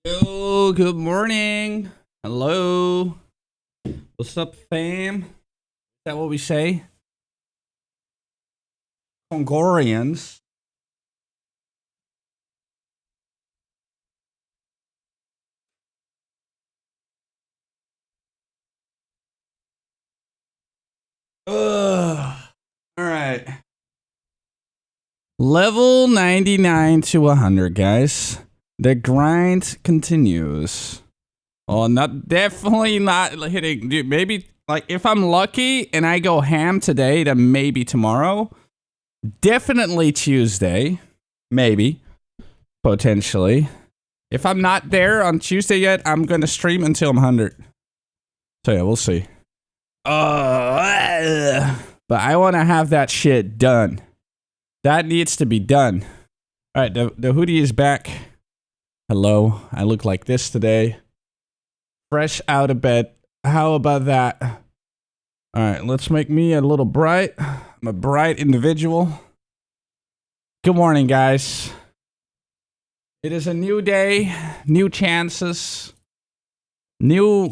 Yo, good morning. Hello. What's up, fam? Is that what we say? Kongorians. Ugh. All right. Level 99 to 100, guys. The grind continues. Oh, definitely not hitting. Dude, maybe, like, if I'm lucky and I go ham today, then maybe tomorrow. Definitely Tuesday. Maybe. Potentially. If I'm not there on Tuesday yet, I'm going to stream until I'm 100. So yeah, we'll see. But I want to have that shit done. That needs to be done. All right, the hoodie is back. Hello, I look like this today. Fresh out of bed. How about that? All right, let's make me a little bright. I'm a bright individual. Good morning, guys. It is a new day, new chances, new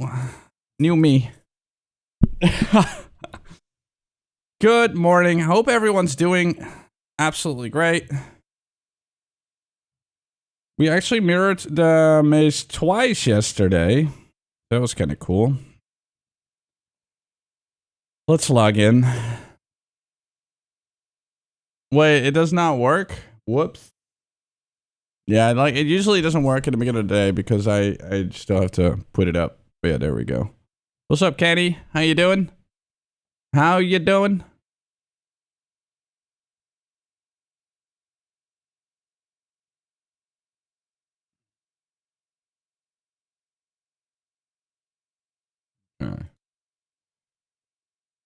me. Good morning. I hope everyone's doing absolutely great. We actually mirrored the Mace twice yesterday. That was kind of cool. Let's log in. Wait, it does not work? Whoops. Yeah, like it usually doesn't work at the beginning of the day because I still have to put it up. But yeah, there we go. What's up, Kenny? How you doing? How you doing?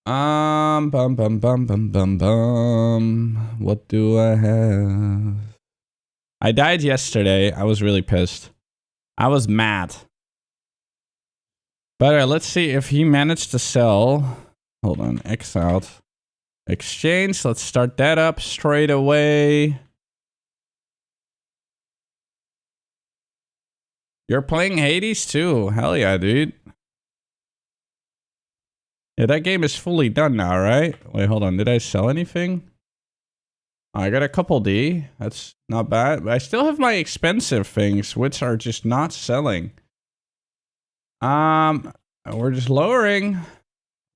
Bum bum bum bum bum bum. What do I have? I died yesterday. I was really pissed. I was mad. But let's see if he managed to sell. Hold on, X out. Exchange. Let's start that up straight away. You're playing Hades too. Hell yeah, dude. Yeah, that game is fully done now, right? Wait, hold on. Did I sell anything? Oh, I got a couple D. That's not bad. But I still have my expensive things, which are just not selling. We're just lowering.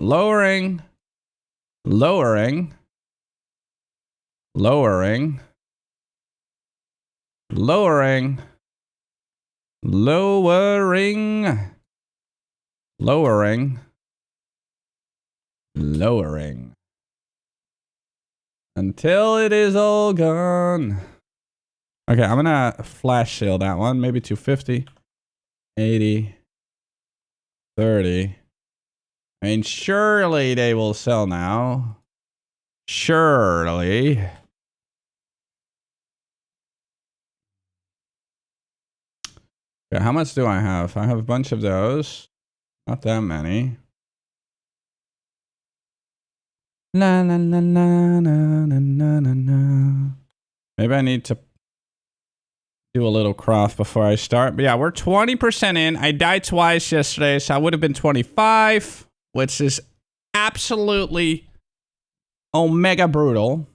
Lowering. Lowering. Lowering. Lowering. Lowering. Lowering. Lowering. Until it is all gone. Okay, I'm gonna flash sale that one. Maybe 250. 80. 30. I mean, surely they will sell now. Surely. Okay, how much do I have? I have a bunch of those. Not that many. La la la la la la la la. Maybe I need to do a little craft before I start. But yeah, we're 20% in. I died twice yesterday, so I would have been 25, which is absolutely omega brutal.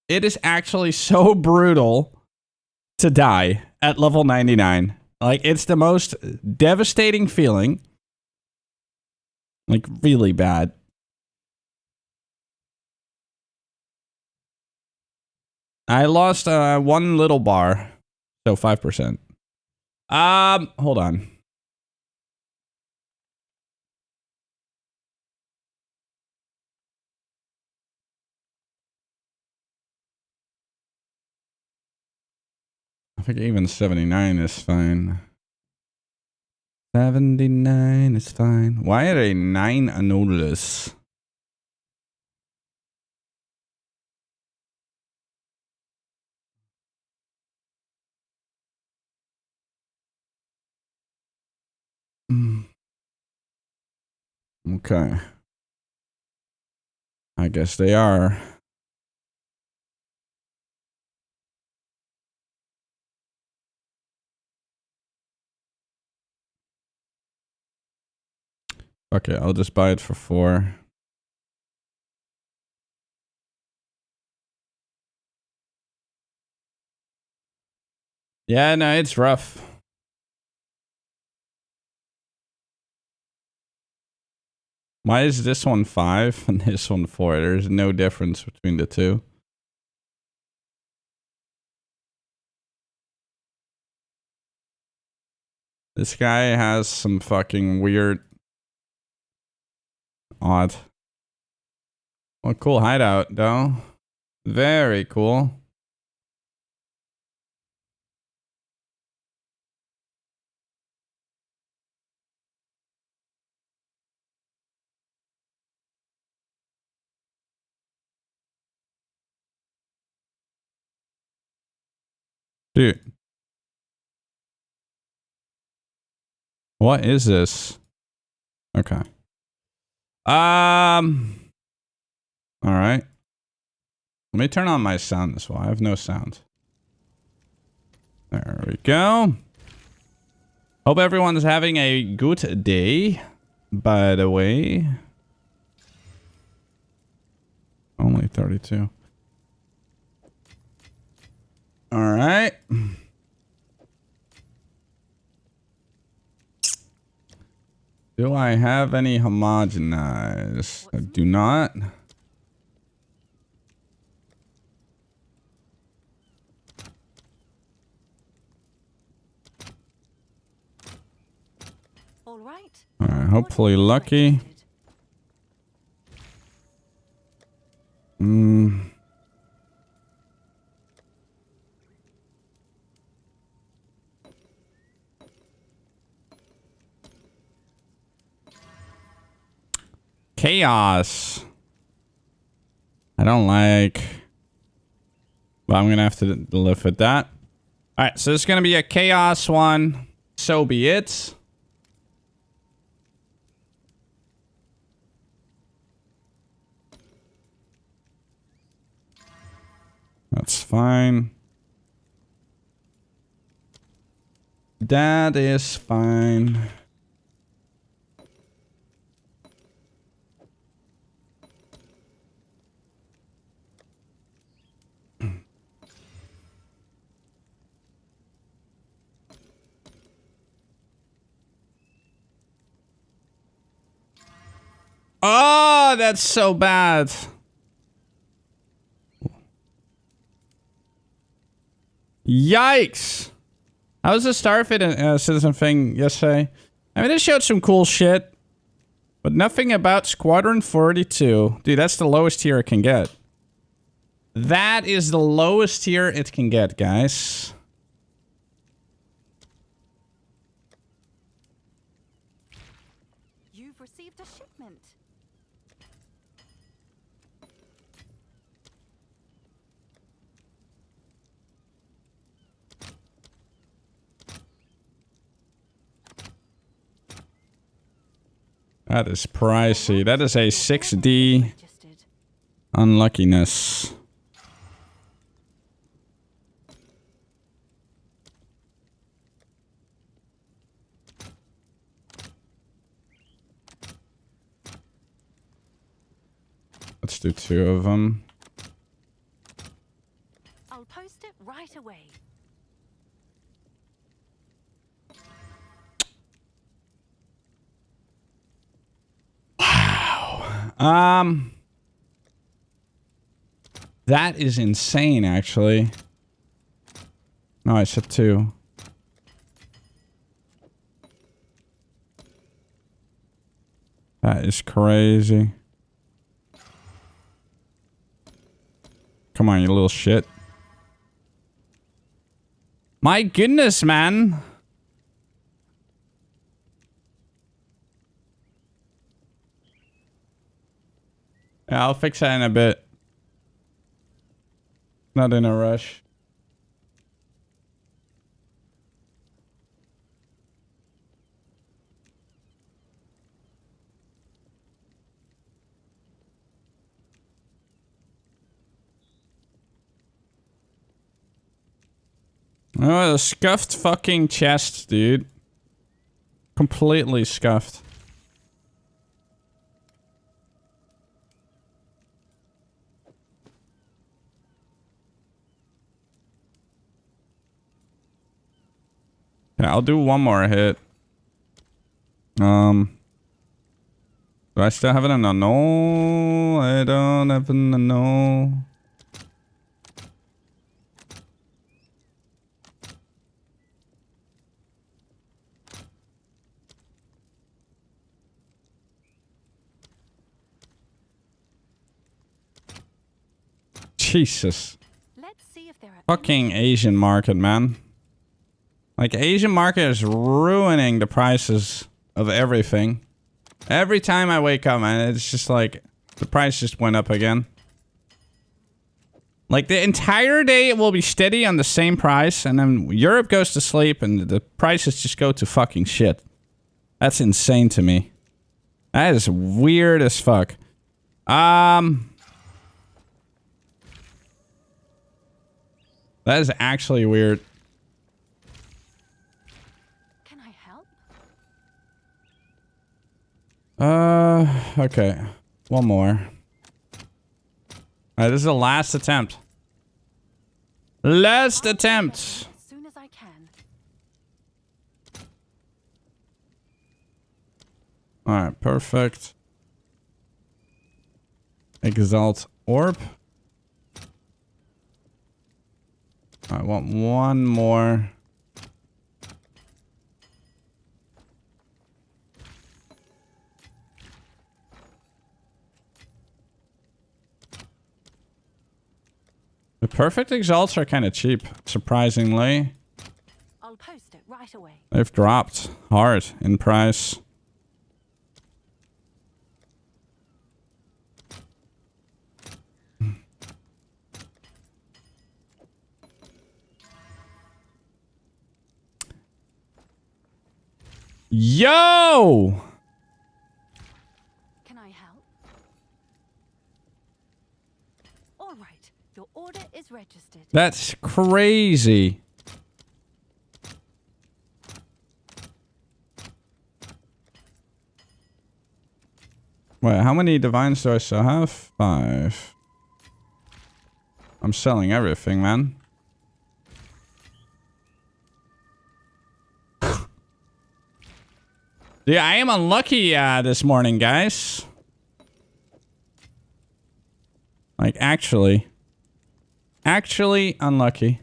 It is actually so brutal to die at level 99. Like, it's the most devastating feeling. Like, really bad. I lost one little bar. So 5%. Hold on. I think even 79 is fine. 79 is fine. Why are they 9 anomalous? Okay. I guess they are. Okay, I'll just buy it for 4. Yeah, no, it's rough. Why is this one 5 and this one 4? There's no difference between the two. This guy has some fucking weird... Odd. Well, cool hideout, though. Very cool. Dude. What is this? Okay. All right. Let me turn on my sound as well. I have no sound. There we go. Hope everyone's having a good day, by the way. Only 32. All right. Do I have any homogenized? I do not. All right. All right, hopefully lucky. Chaos. I don't like. But I'm gonna have to live with that. All right, so this is gonna be a chaos one. So be it. That's fine. That is fine. Oh, that's so bad. Yikes. How was the Starfit Citizen thing yesterday? I mean, they showed some cool shit, but nothing about Squadron 42. Dude, that's the lowest tier it can get. That is the lowest tier it can get, guys. You've received a shipment. That is pricey. That is a 6D unluckiness. Let's do 2 of them. I'll post it right away. Wow. That is insane, actually. No, I said 2. That is crazy. Come on, you little shit. My goodness, man. Yeah, I'll fix that in a bit. Not in a rush. Oh, the scuffed fucking chest, dude. Completely scuffed. Yeah, I'll do one more hit. Do I still have it in a no? I don't have it in a no. Jesus. Let's see if there are Fucking Asian market, man. Like, Asian market is ruining the prices of everything. Every time I wake up, man, it's just like, the price just went up again. Like, the entire day it will be steady on the same price, and then Europe goes to sleep, and the prices just go to fucking shit. That's insane to me. That is weird as fuck. That is actually weird. Can I help? Okay. One more. Alright, this is the last attempt. Last attempt! As soon as I can. Alright, perfect. Exalt Orb. I want one more. The perfect exalts are kind of cheap, surprisingly. I'll post it right away. They've dropped hard in price. Yo! Can I help? All right. Your order is registered. That's crazy. Wait, how many divines do I still have? 5. I'm selling everything, man. Yeah, I am unlucky this morning, guys. Like, actually unlucky.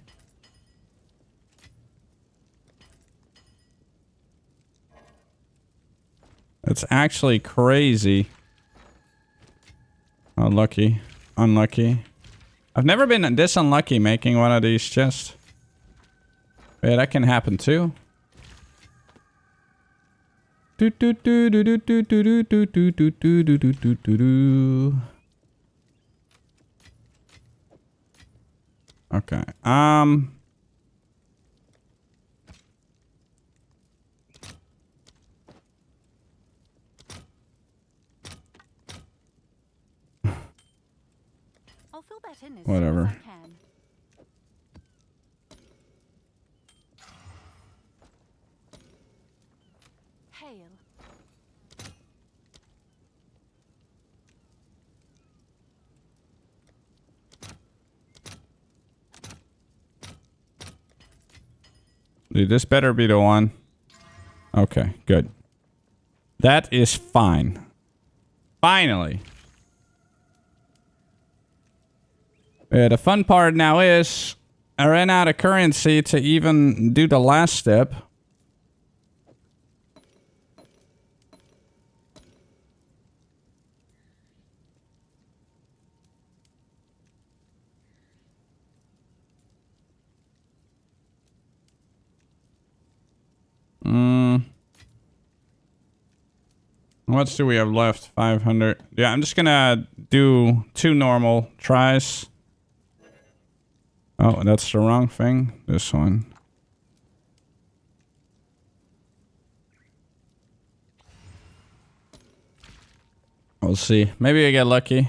It's actually crazy. Unlucky. I've never been this unlucky making one of these chests. Yeah, that can happen too. Okay. I'll fill that in as Whatever. soon as I can. Hail. Dude, this better be the one. Okay, good. That is fine. Finally. Yeah, the fun part now is I ran out of currency to even do the last step. How much do we have left? 500. Yeah, I'm just gonna do 2 normal tries. Oh, that's the wrong thing. This one. We'll see. Maybe I get lucky.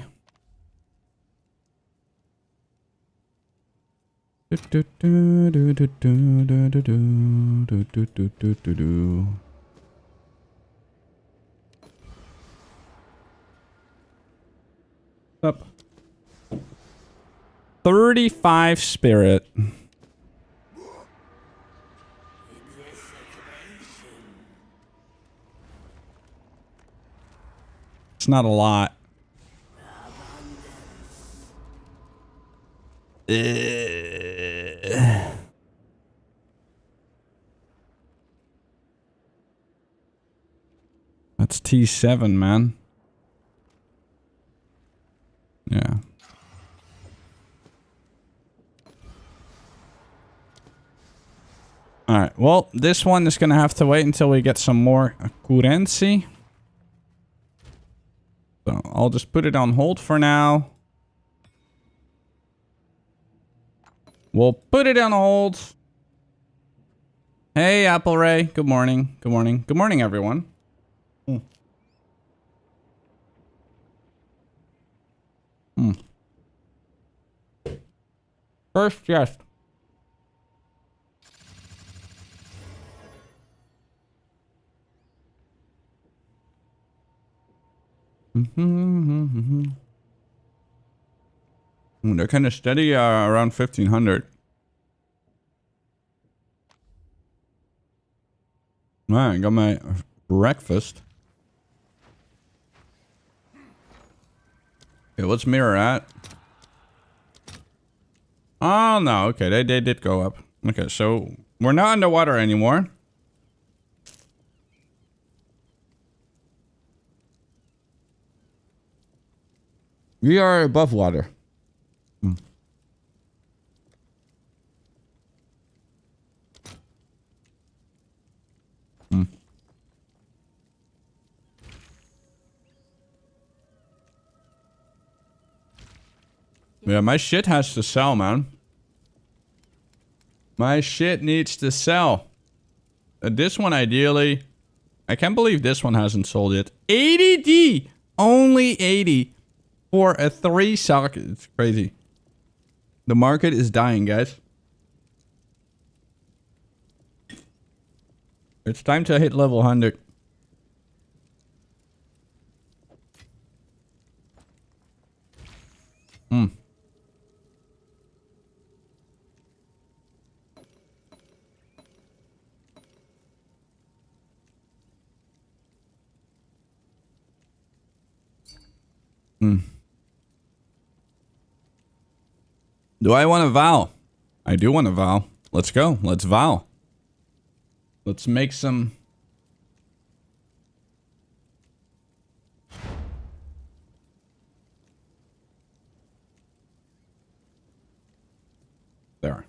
Up. 35 spirit. It's not a lot. That's T7, man. Yeah. Alright, well, this one is gonna have to wait until we get some more currency. So I'll just put it on hold for now. We'll put it on hold. Hey, Apple Ray. Good morning. Good morning. Good morning, everyone. First, yes. They're kind of steady around 1500. Alright, I got my breakfast. Okay, what's mirror at? Oh, no. Okay, they did go up. Okay, so we're not underwater anymore. We are above water. Yeah, my shit has to sell, man. My shit needs to sell. This one, ideally. I can't believe this one hasn't sold yet. 80D! Only 80 for a 3 socket. It's crazy. The market is dying, guys. It's time to hit level 100. Do I want to vow? I do want to vow. Let's go. Let's vow. Let's make some... There.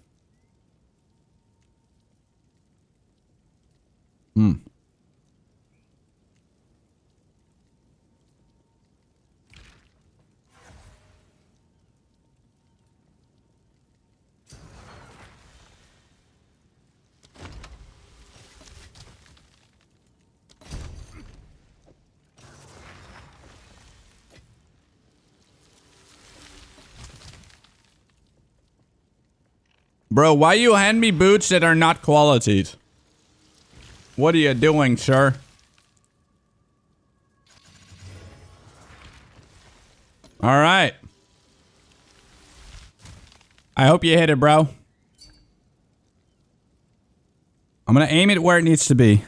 Bro, why you hand me boots that are not qualities? What are you doing, sir? Alright. I hope you hit it, bro. I'm gonna aim it where it needs to be.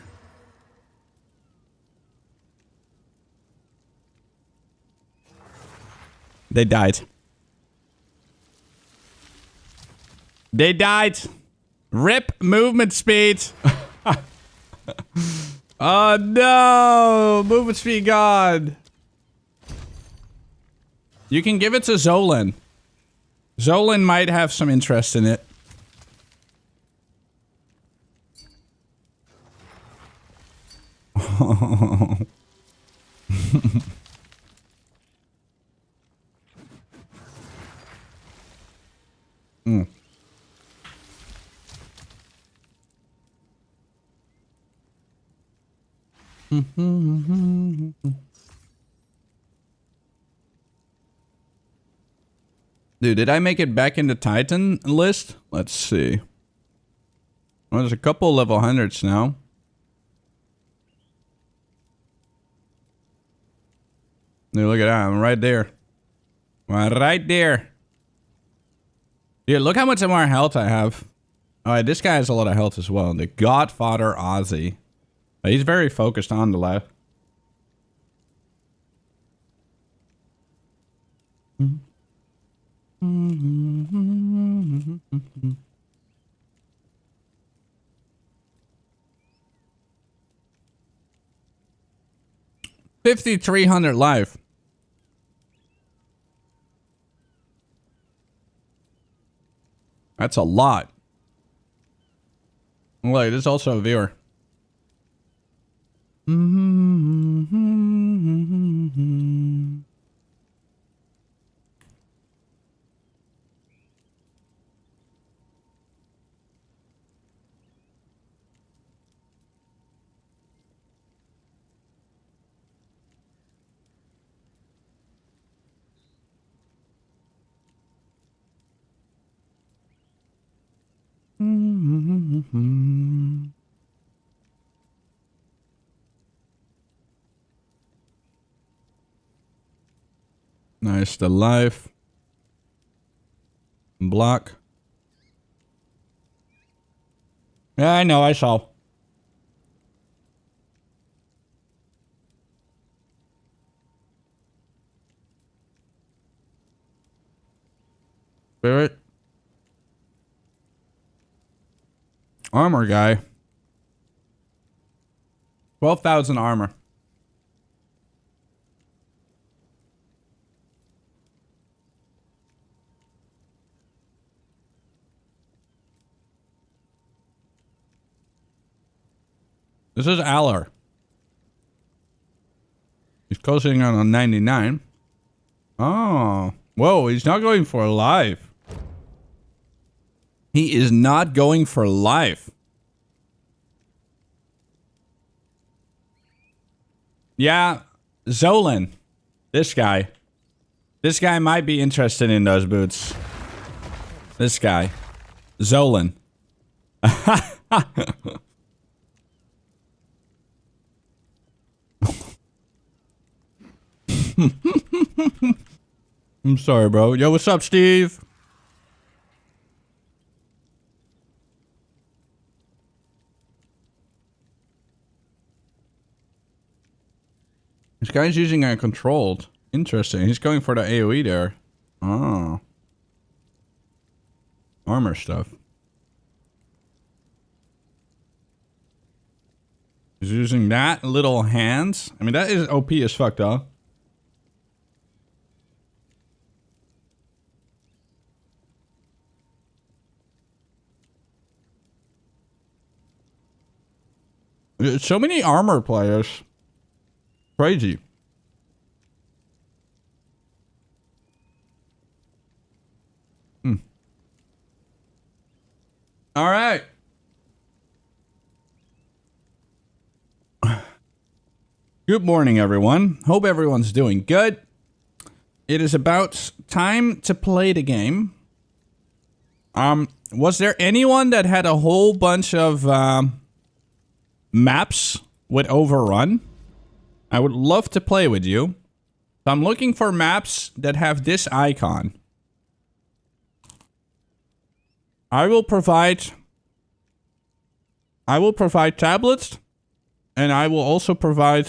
They died. They died. Rip movement speed. Oh no. Movement speed gone. You can give it to Zolan. Zolan might have some interest in it. Dude, did I make it back in the Titan list? Let's see. Well, there's a couple level 100s now. Dude, look at that. I'm right there. I'm right there. Dude, look how much more health I have. Alright, this guy has a lot of health as well. The Godfather Ozzy. He's very focused on the left. $5,300 live. That's a lot. Wait, there's also a viewer. Nice, the live block. Yeah, I know, I saw. Spirit. Armor guy. 12,000 armor. This is Aller. He's closing on a 99. Oh. Whoa, he's not going for live. He is not going for live. Yeah, Zolan. This guy. This guy might be interested in those boots. This guy. Zolan. I'm sorry, bro. Yo, what's up, Steve? This guy's using a controlled. Interesting. He's going for the AoE there. Oh. Armor stuff. He's using that little hands. I mean, that is OP as fuck, though. There's so many armor players. Crazy. All right. Good morning, everyone. Hope everyone's doing good. It is about time to play the game. Was there anyone that had a whole bunch of maps with Overrun? I would love to play with you. So I'm looking for maps that have this icon. I will provide tablets, and I will also provide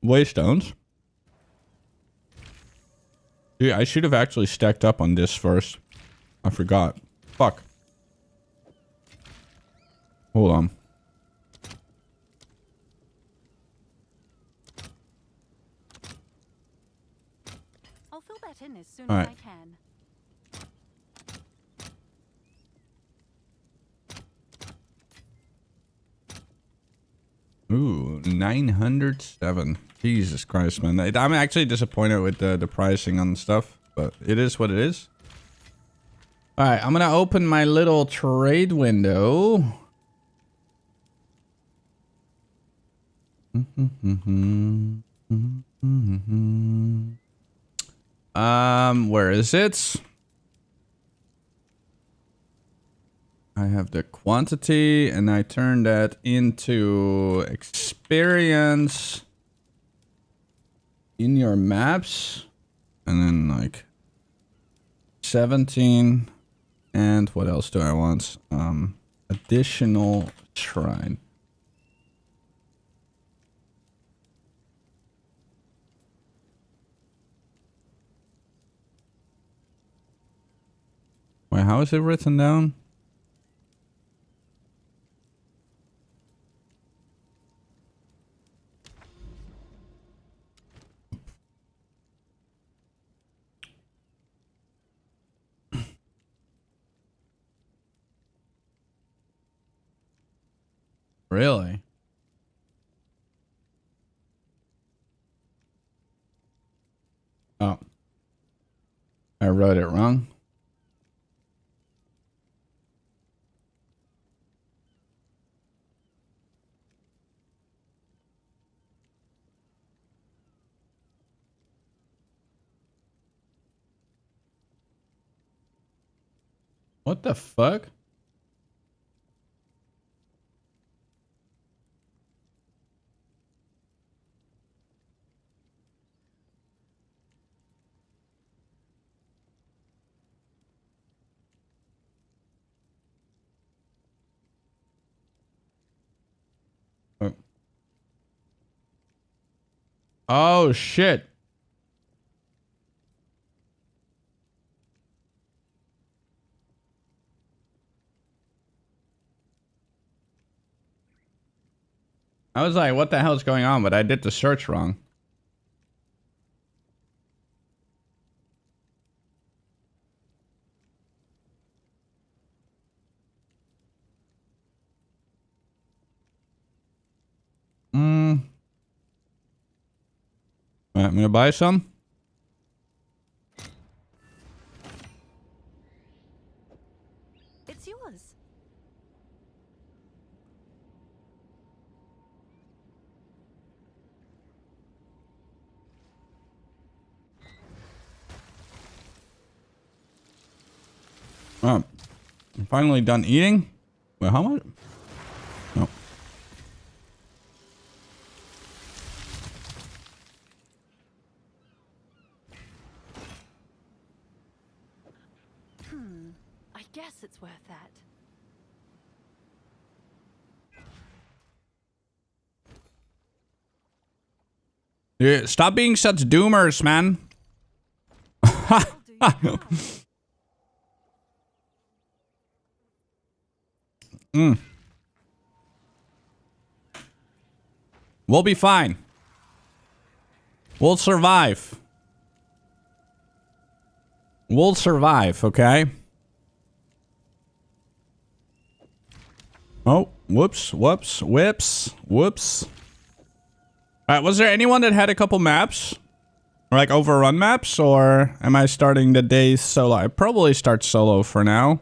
waystones. Dude, I should have actually stacked up on this first. I forgot. Fuck. Hold on. I'll fill that in as soon as I can. Ooh, 907. Jesus Christ, man. I'm actually disappointed with the pricing on stuff, but it is what it is. All right, I'm going to open my little trade window. Where is it? I have the quantity and I turn that into experience in your maps. And then like 17. And what else do I want? Additional shrine. how is it written down? Really? Oh. I wrote it wrong. What the fuck? Oh, oh shit. I was like, what the hell is going on? But I did the search wrong. Alright, I'm gonna buy some. It's yours. Oh, I'm finally done eating. Well, how much? No. I guess it's worth that. Yeah, stop being such doomers, man. I'll do you now. We'll be fine. We'll survive. We'll survive, okay? Oh, whoops, whoops, whips, whoops. Alright, was there anyone that had a couple maps? Or like overrun maps? Or am I starting the day solo? I probably start solo for now.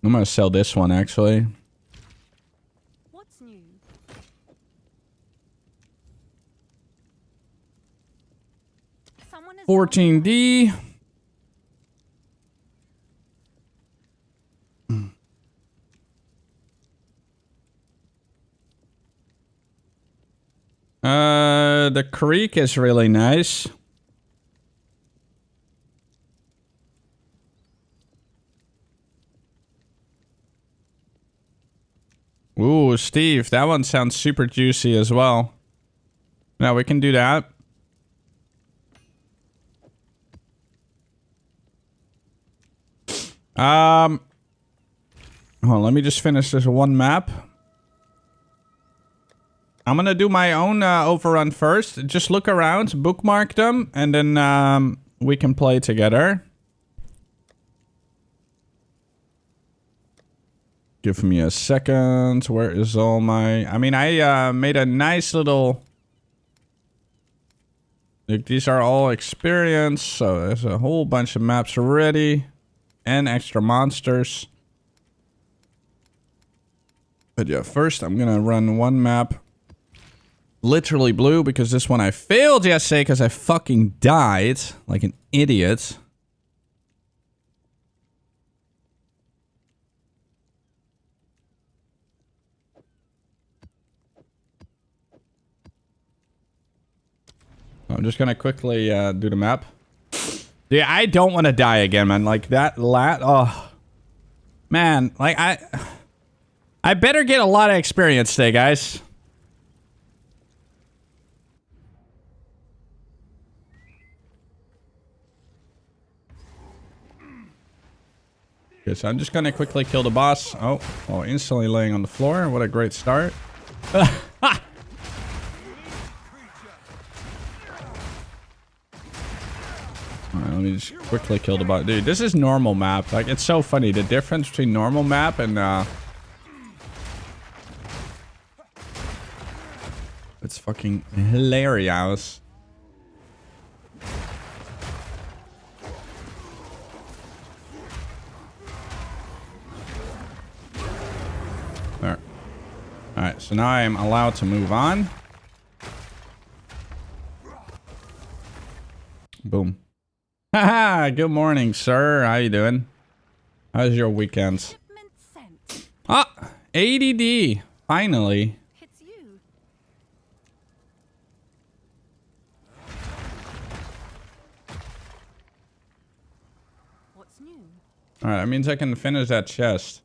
I'm gonna sell this one, actually. What's new? Someone is 14D. The creek is really nice. Ooh, Steve, that one sounds super juicy as well. Now we can do that. Hold on, let me just finish this one map. I'm gonna do my own overrun first. Just look around, bookmark them, and then we can play together. Give me a second. Where is all my... I mean, I made a nice little... Like, these are all experience, so there's a whole bunch of maps already. And extra monsters. But yeah, first I'm gonna run one map. Literally blue, because this one I failed yesterday because I fucking died like an idiot. I'm just gonna quickly do the map. Yeah, I don't want to die again, man. Like that oh. Man, like I better get a lot of experience today, guys. Okay, so I'm just gonna quickly kill the boss. Oh, well, instantly laying on the floor. What a great start. Alright, let me just quickly kill the boss. Dude, this is normal map. Like, it's so funny. The difference between normal map and, it's fucking hilarious. There. Alright, so now I am allowed to move on. Boom. Haha, good morning, sir. How you doing? How's your weekend? Shipment sent. Ah, ADD. Finally. It's you. What's new? Alright, that means I can finish that chest.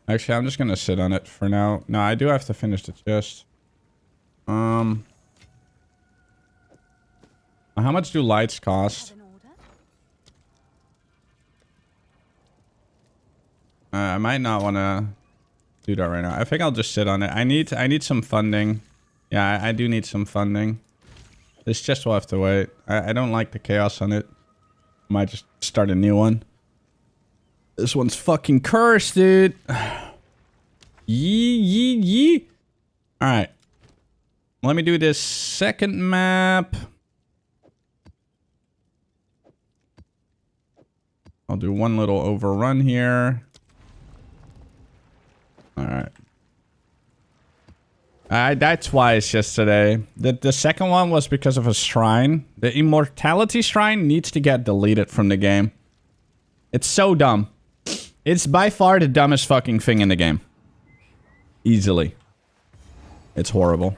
Actually, I'm just gonna sit on it for now. No, I do have to finish the chest. How much do lights cost? Have an order? I might not want to do that right now. I think I'll just sit on it. I need some funding. Yeah, I do need some funding. This chest will have to wait. I don't like the chaos on it. Might just start a new one. This one's fucking cursed, dude. Yee. Alright. Let me do this second map. I'll do one little overrun here. Alright. That's why it's just today. The second one was because of a shrine. The immortality shrine needs to get deleted from the game. It's so dumb. It's by far the dumbest fucking thing in the game. Easily. It's horrible.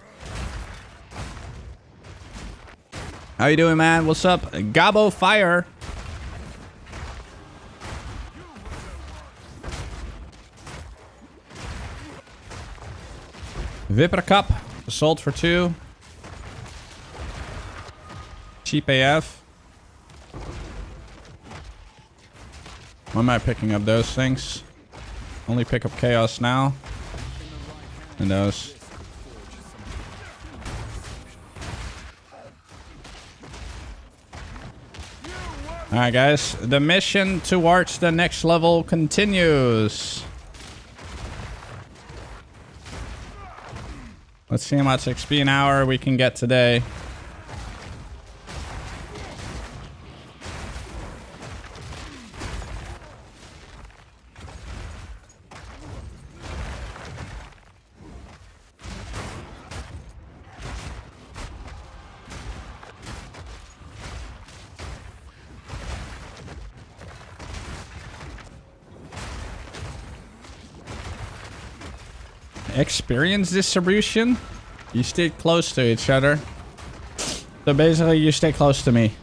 How you doing, man? What's up? Gabo Fire. Viper Cup. Assault for 2. Cheap AF. Why am I picking up those things? Only pick up chaos now. And those. Alright guys, the mission towards the next level continues. Let's see how much XP an hour we can get today. Experience distribution? You stay close to each other. So basically you stay close to me.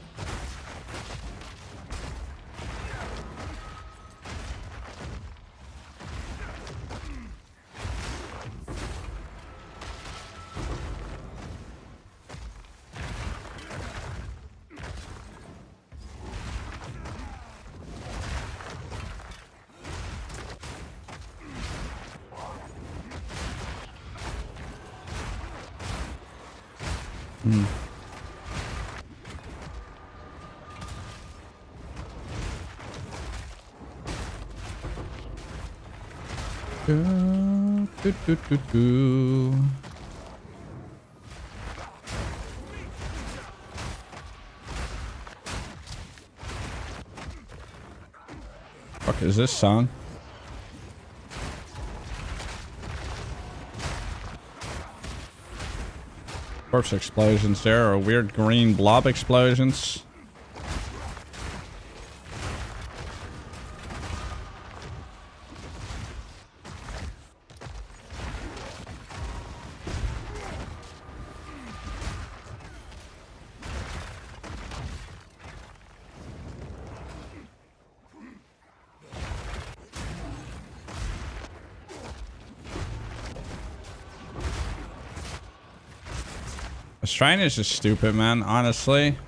Fuck is this song? Corpse explosions there, or weird green blob explosions. The shrine is just stupid, man, honestly.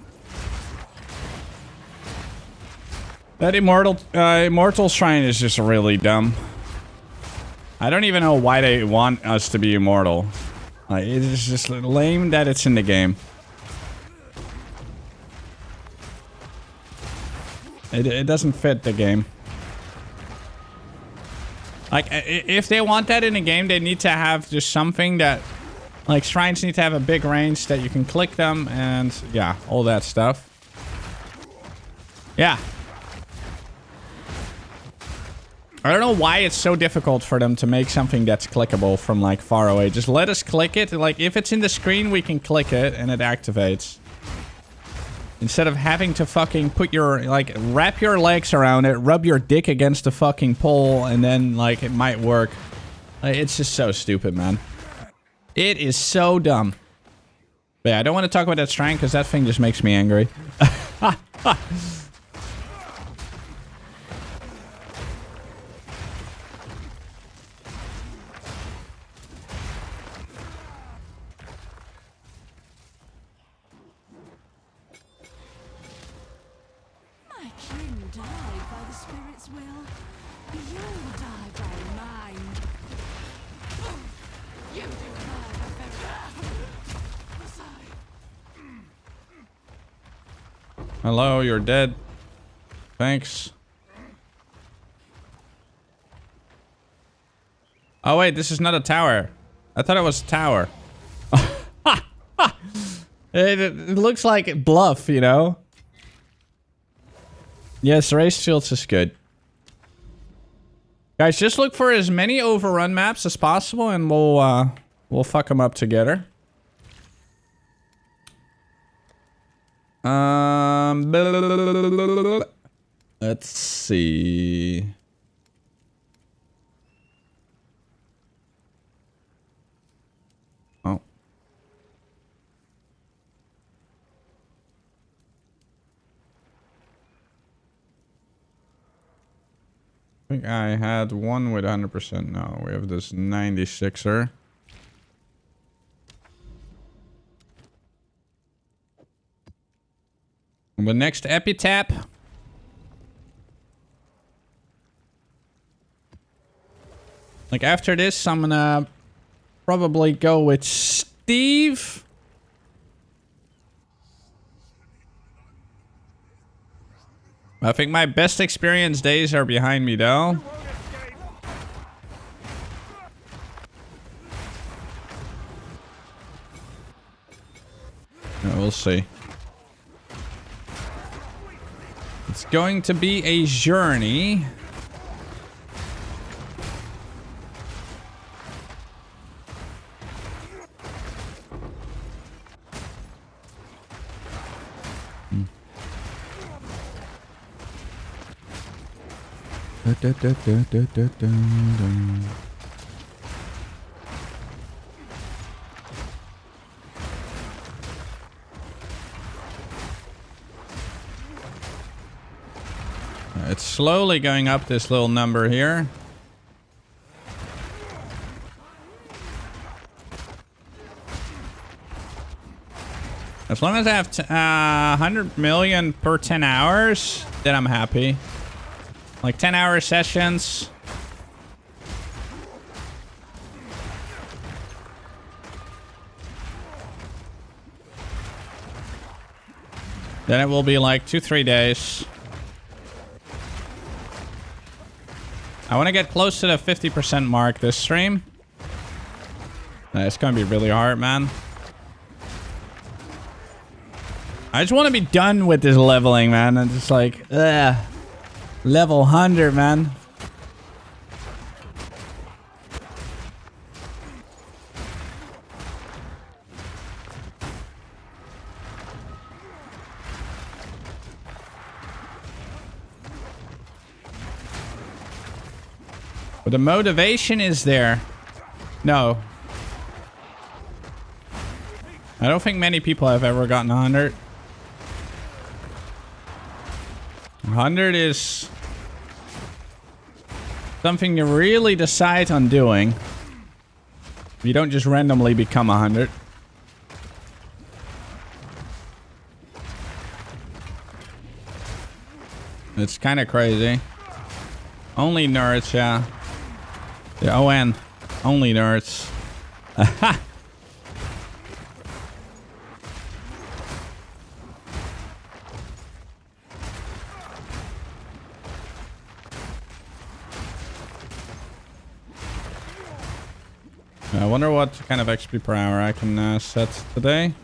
That immortal shrine is just really dumb. I don't even know why they want us to be immortal. Like, it's just lame that it's in the game. It doesn't fit the game. Like, if they want that in a game, they need to have just something that... Like, shrines need to have a big range that you can click them and... Yeah, all that stuff. Yeah. I don't know why it's so difficult for them to make something that's clickable from, like, far away. Just let us click it. Like, if it's in the screen, we can click it and it activates. Instead of having to fucking put your, like, wrap your legs around it, rub your dick against the fucking pole, and then, like, it might work. Like, it's just so stupid, man. It is so dumb. But yeah, I don't want to talk about that shrine, because that thing just makes me angry. Hello, you're dead. Thanks. Oh wait, this is not a tower. I thought it was a tower. It looks like bluff, you know? Yes, race shields is good. Guys, just look for as many overrun maps as possible and we'll fuck them up together. Let's see. Oh. I think I had one with 100%. No, we have this 96er. The next epitap. Like after this, I'm gonna probably go with Steve. I think my best experience days are behind me though. Yeah, we'll see. It's going to be a journey. It's slowly going up this little number here. As long as I have 100 million per 10 hours, then I'm happy. Like 10-hour sessions. Then it will be like 2-3 days. I want to get close to the 50% mark this stream. It's going to be really hard, man. I just want to be done with this leveling, man. And just like, ugh. Level 100, man. But the motivation is there. No. I don't think many people have ever gotten 100. 100 is something you really decide on doing. You don't just randomly become 100. It's kind of crazy. Only nerds, yeah. The ON. Only nerds. Aha! I wonder what kind of XP per hour I can set today.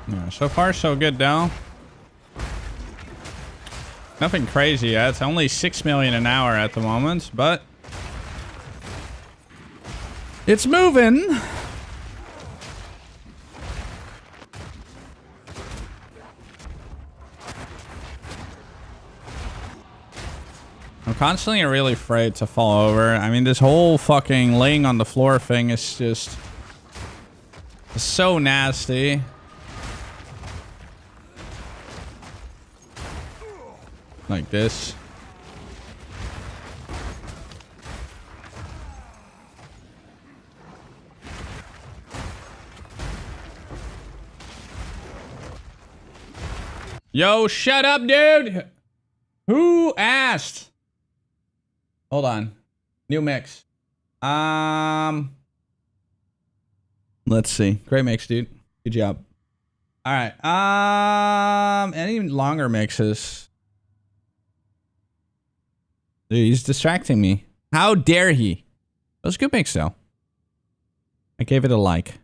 Yeah, so far so good though. Nothing crazy yet. It's only 6 million an hour at the moment, but it's moving. I'm constantly really afraid to fall over. I mean, this whole fucking laying on the floor thing is just so nasty. Like this. Yo, shut up, dude! Who asked? Hold on. New mix. Let's see. Great mix, dude. Good job. Alright. Any longer mixes? Dude, he's distracting me. How dare he? That was a good mix, though. I gave it a like.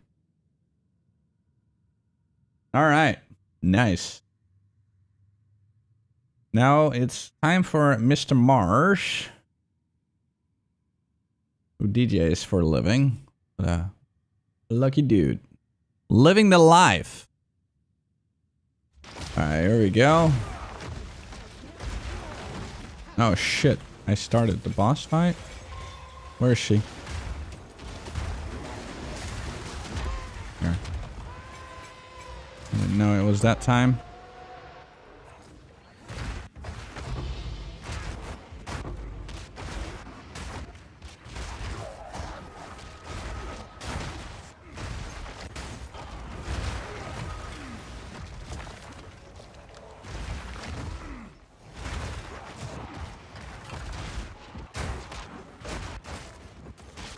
Alright. Nice. Now it's time for Mr. Marsh, who DJs for a living. Lucky dude. Living the life. Alright, here we go. Oh, shit. I started the boss fight. Where is she? Here. I didn't know it was that time.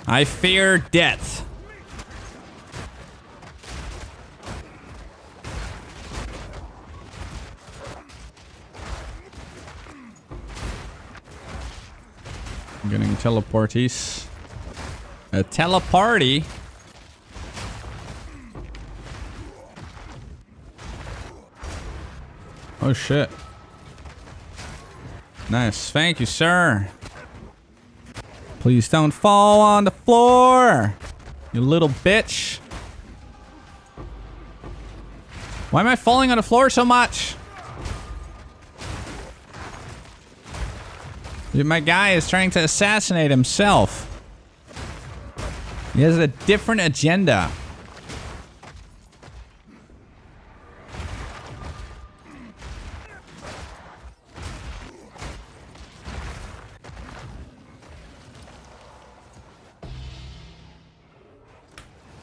I fear death. I'm getting teleporties. A teleparty? Oh shit. Nice. Thank you, sir. Please don't fall on the floor, you little bitch. Why am I falling on the floor so much? Dude, my guy is trying to assassinate himself. He has a different agenda.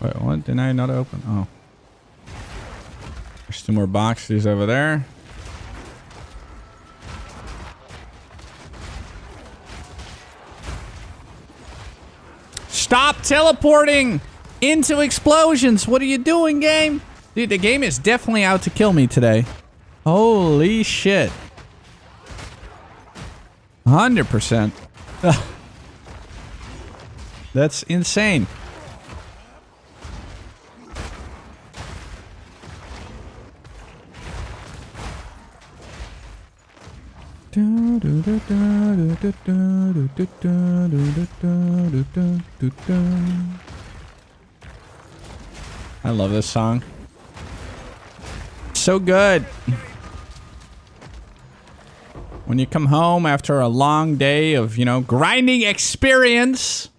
Wait, what? Did I not open? Oh. There's two more boxes over there. Stop teleporting into explosions. What are you doing, game? Dude, the game is definitely out to kill me today. Holy shit. 100%. That's insane. I love this song. So good. When you come home after a long day of, you know, grinding experience.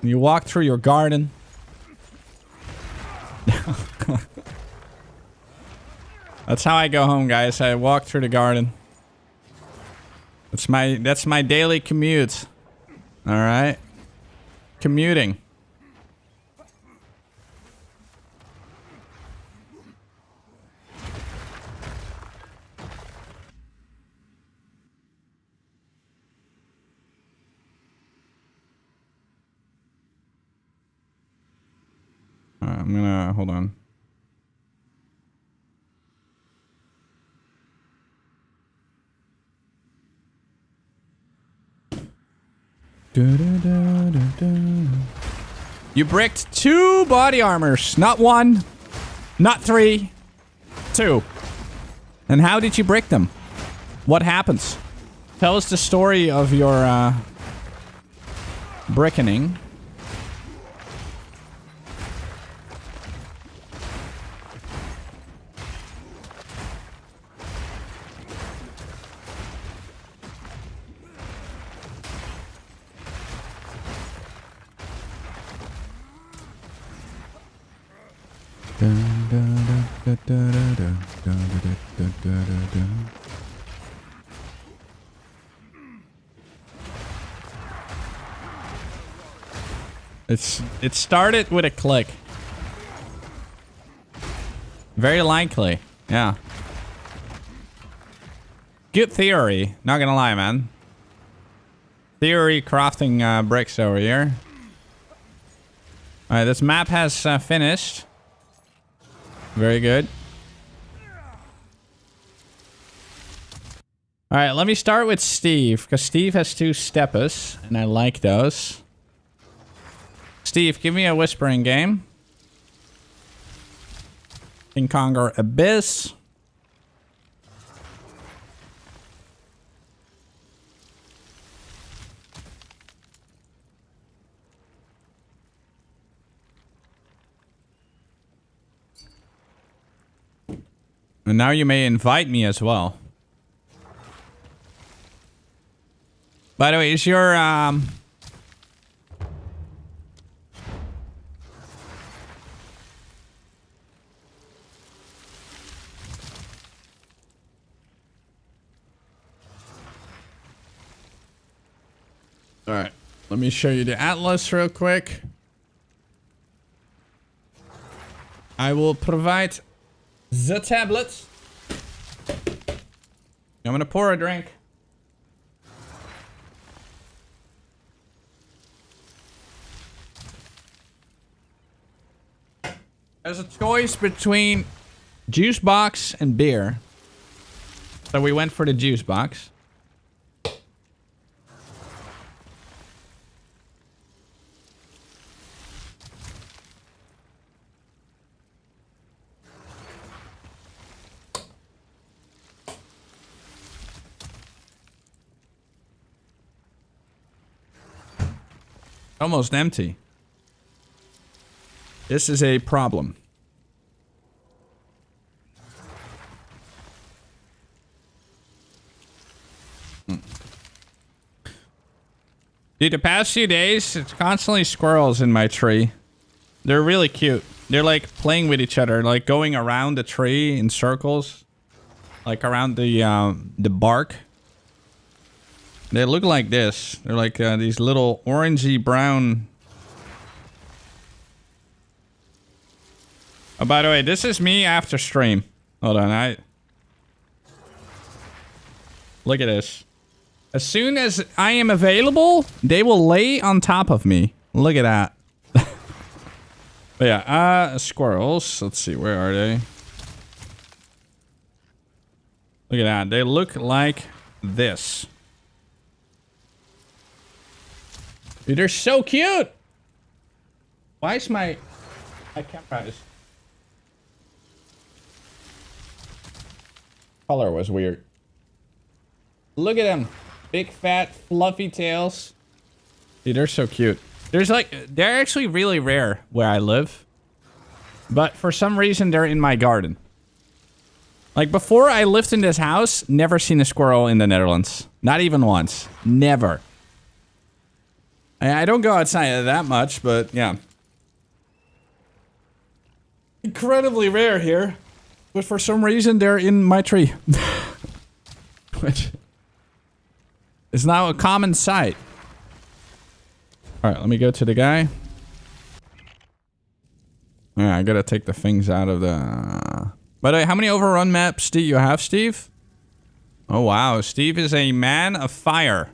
You walk through your garden. That's how I go home, guys. I walk through the garden. That's my daily commute. All right. Commuting. I'm gonna hold on. You bricked 2 body armors, not 1, not 3, 2. And how did you brick them? What happens? Tell us the story of your brickening. It started with a click. Very likely, yeah. Good theory, not gonna lie, man. Theory crafting bricks over here. Alright, this map has finished. Very good. Alright, let me start with Steve, because Steve has 2 steppers, and I like those. Steve, give me a whispering game. KingKongor Abyss. And now you may invite me as well. By the way, is your Alright, let me show you the Atlas real quick. I will provide the tablets. I'm gonna pour a drink. There's a choice between juice box and beer. So we went for the juice box. Almost empty. This is a problem. Dude, the past few days, it's constantly squirrels in my tree. They're really cute. They're like playing with each other, like going around the tree in circles. Like around the bark. They look like this. They're like these little orangey brown. Oh, by the way, this is me after stream. Hold on, look at this. As soon as I am available, they will lay on top of me. Look at that. But yeah, squirrels. Let's see, where are they? Look at that. They look like this. Dude, they're so cute. Why is my camera is... Color was weird. Look at them. Big, fat, fluffy tails. Dude, they're so cute. There's like, they're actually really rare where I live. But for some reason, they're in my garden. Like, before I lived in this house, never seen a squirrel in the Netherlands. Not even once. Never. I don't go outside that much, but yeah. Incredibly rare here. But for some reason, they're in my tree. Which is now a common sight. Alright, let me go to the guy. Yeah, I gotta take the things out of the... By the way, how many overrun maps do you have, Steve? Oh, wow. Steve is a man of fire.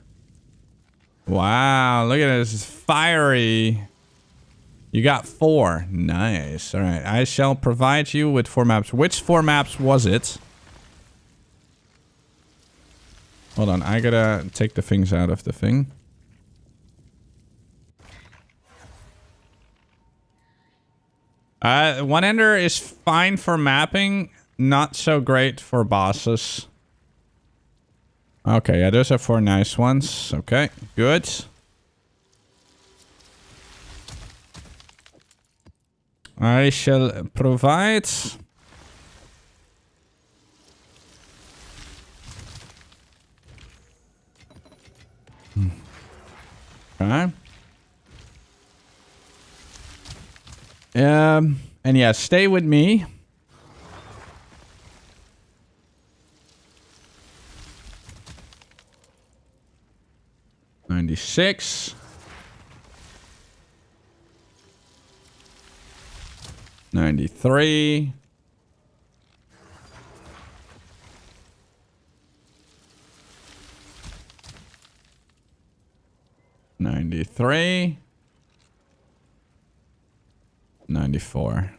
Wow, look at this. Fiery. You got 4. Nice. All right. I shall provide you with 4 maps. Which 4 maps was it? Hold on. I gotta take the things out of the thing. One-ender is fine for mapping, not so great for bosses. Okay, yeah, those are 4 nice ones. Okay, good. I shall provide... Okay. And yeah, stay with me. $96. $93. $93. 94.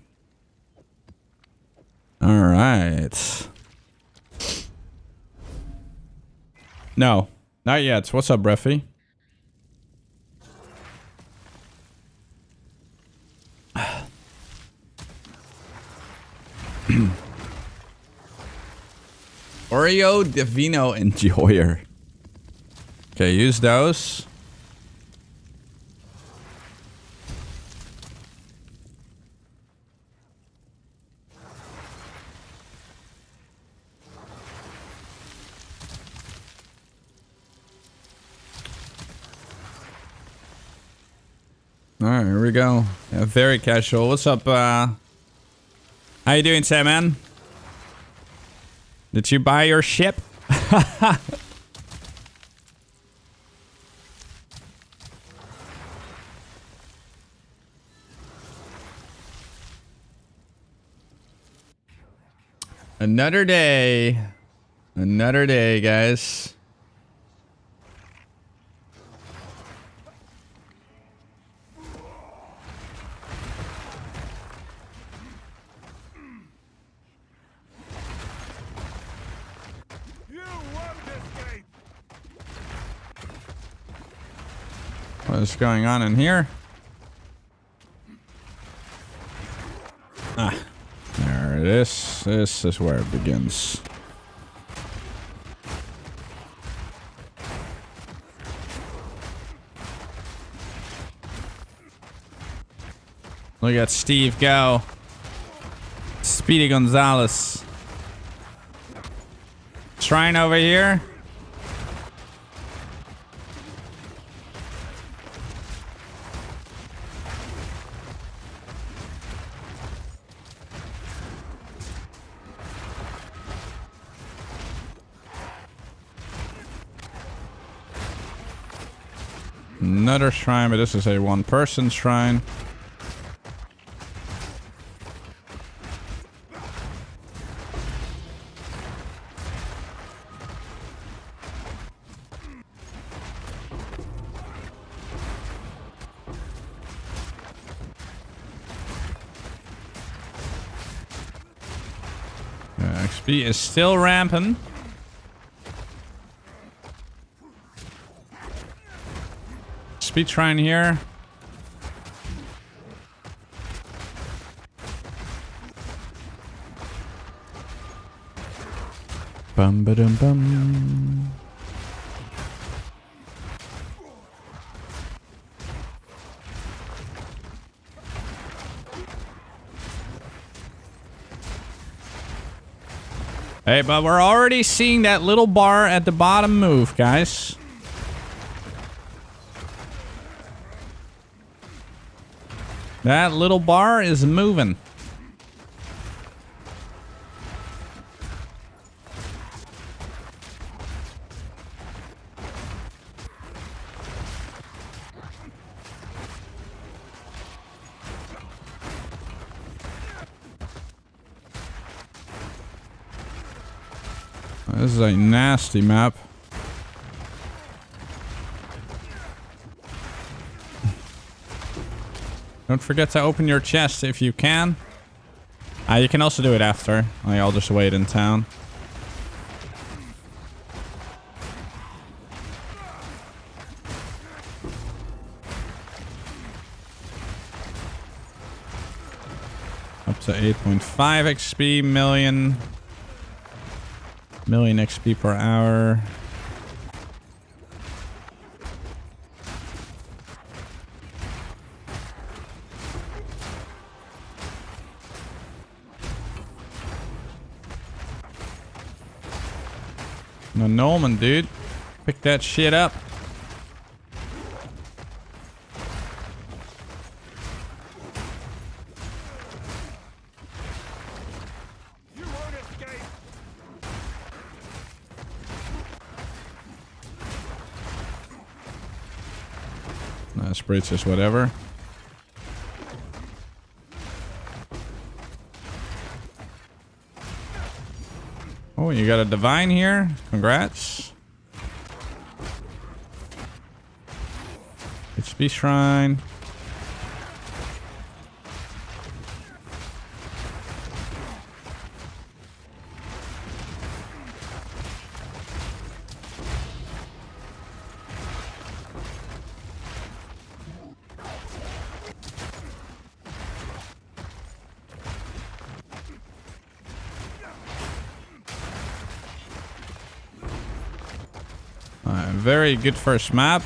All right. No, not yet. What's up, Breffy? Oreo Divino Enjoyer. Okay, use those. Alright, here we go. Yeah, very casual. What's up, How you doing, Sam, man? Did you buy your ship? Another day. Another day, guys. What's going on in here? Ah, there it is. This is where it begins. Look at Steve go. Speedy Gonzalez. Shrine over here. Another shrine, but this is a one-person shrine. XP is still rampant. Speed shrine here. Bum ba dum bum. Hey, but we're already seeing that little bar at the bottom move, guys. That little bar is moving. This is a nasty map. Don't forget to open your chest if you can. You can also do it after. I'll just wait in town. Up to 8.5 XP, million XP per hour. No, Norman, dude. Pick that shit up. You won't escape. Nice bridges, whatever. Oh, you got a divine here. Congrats. HP shrine. Very good first map.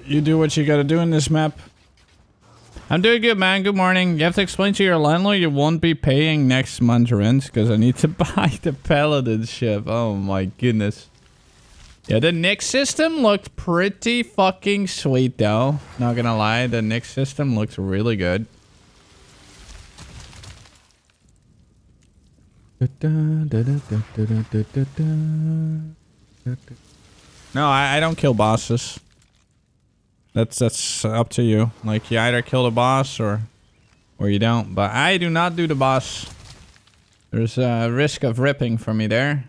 You do what you gotta do in this map. I'm doing good, man. Good morning. You have to explain to your landlord you won't be paying next month's rent because I need to buy the Paladin ship. Oh my goodness. Yeah, the Nick system looked pretty fucking sweet though. Not gonna lie, the Nick system looks really good. No, I don't kill bosses. That's up to you. Like, you either kill the boss or you don't. But I do not do the boss. There's a risk of ripping for me there.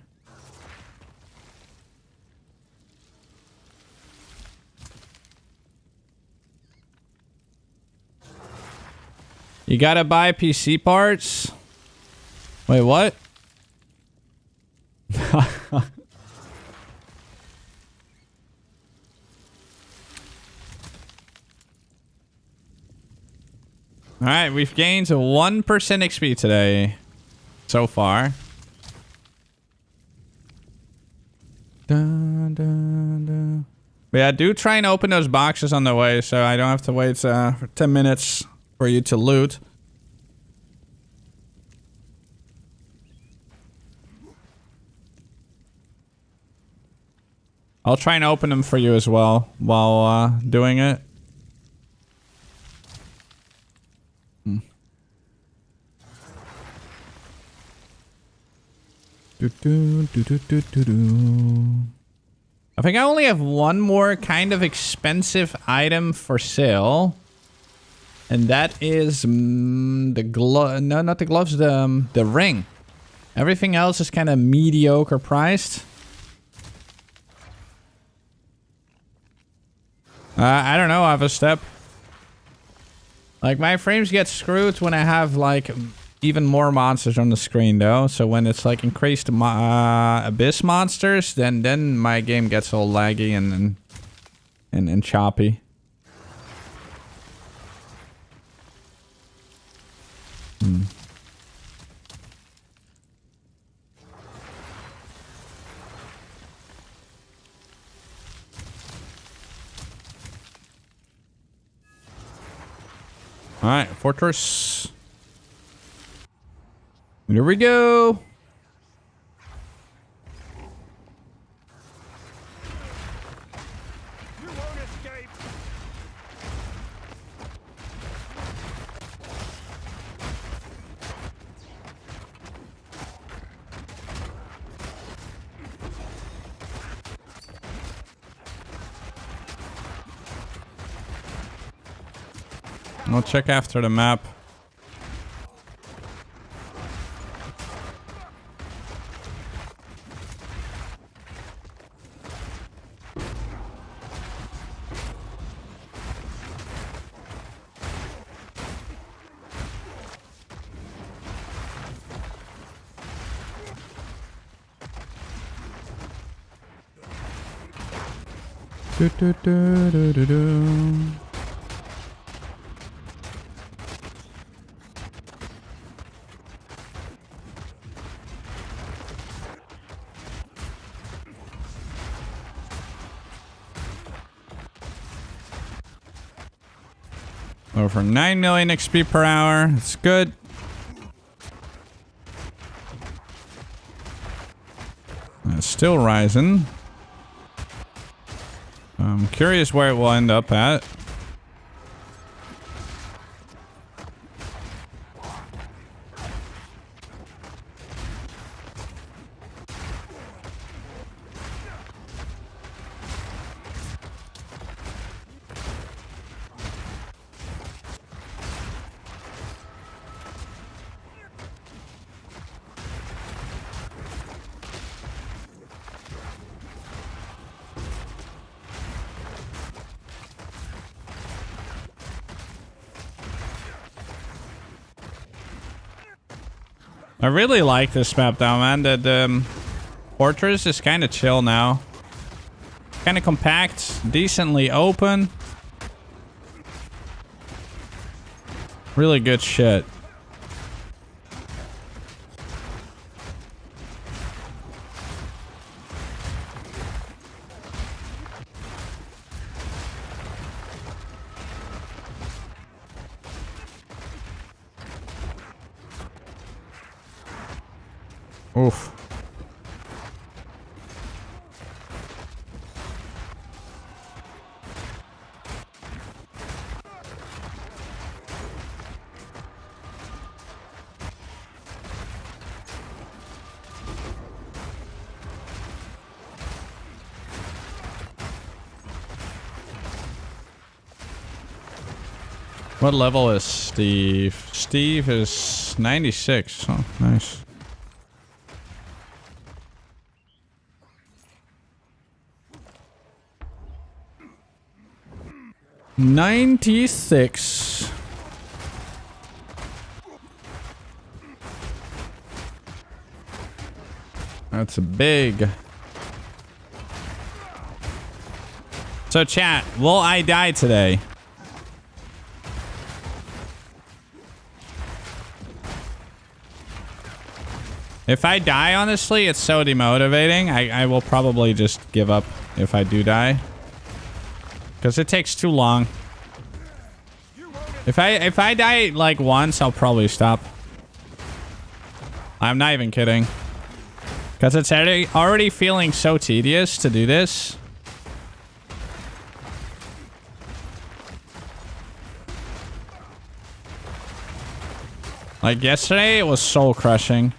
You gotta buy PC parts? Wait, what? Alright, we've gained 1% XP today. So far. Dun, dun, dun. But yeah, do try and open those boxes on the way so I don't have to wait for 10 minutes for you to loot. I'll try and open them for you as well while doing it. I think I only have one more kind of expensive item for sale. And that is the glove. No, not the gloves, the ring. Everything else is kind of mediocre priced. I don't know, I have a step. Like, my frames get screwed when I have, like, even more monsters on the screen, though. So when it's, like, increased abyss monsters, then my game gets all laggy and choppy. All right, fortress. Here we go. You won't escape. I'll check after the map. Do, do, do, do, do, do. Over 9 million XP per hour. It's good. It's still rising. I'm curious where it will end up at. I really like this map though, man. The fortress is kind of chill now. Kind of compact, decently open. Really good shit. Oof. What level is Steve? Steve is 96. Oh, nice. $96. That's big. So chat, will I die today? If I die, honestly, it's so demotivating. I will probably just give up if I do die. Because it takes too long. If I die like once, I'll probably stop. I'm not even kidding. Because it's already feeling so tedious to do this. Like yesterday, it was soul crushing.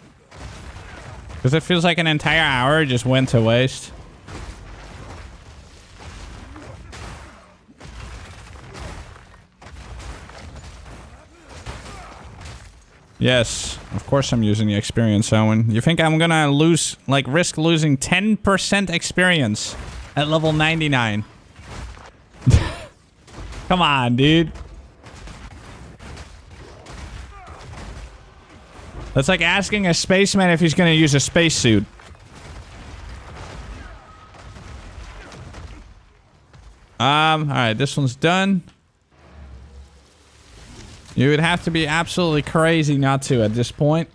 Because it feels like an entire hour just went to waste. Yes, of course I'm using the experience, Owen. You think I'm gonna lose, like, risk losing 10% experience at level 99? Come on, dude. That's like asking a spaceman if he's gonna use a spacesuit. Alright, this one's done. You would have to be absolutely crazy not to at this point.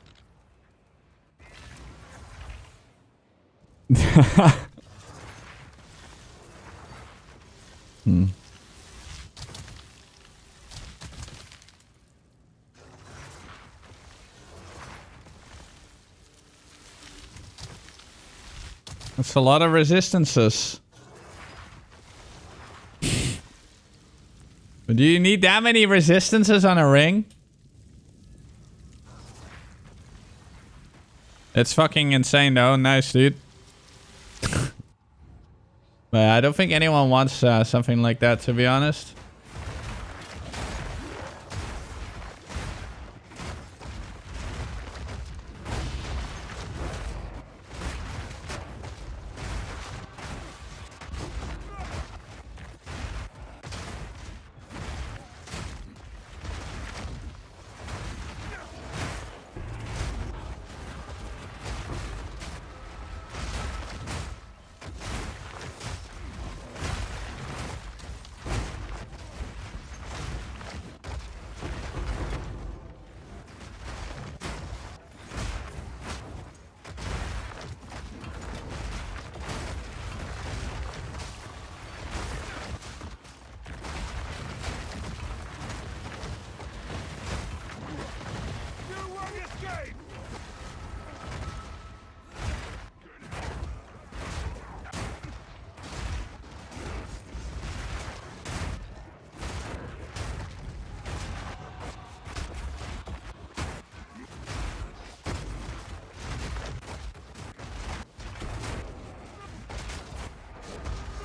That's a lot of resistances. But do you need that many resistances on a ring? It's fucking insane though. Nice, dude. But I don't think anyone wants something like that, to be honest.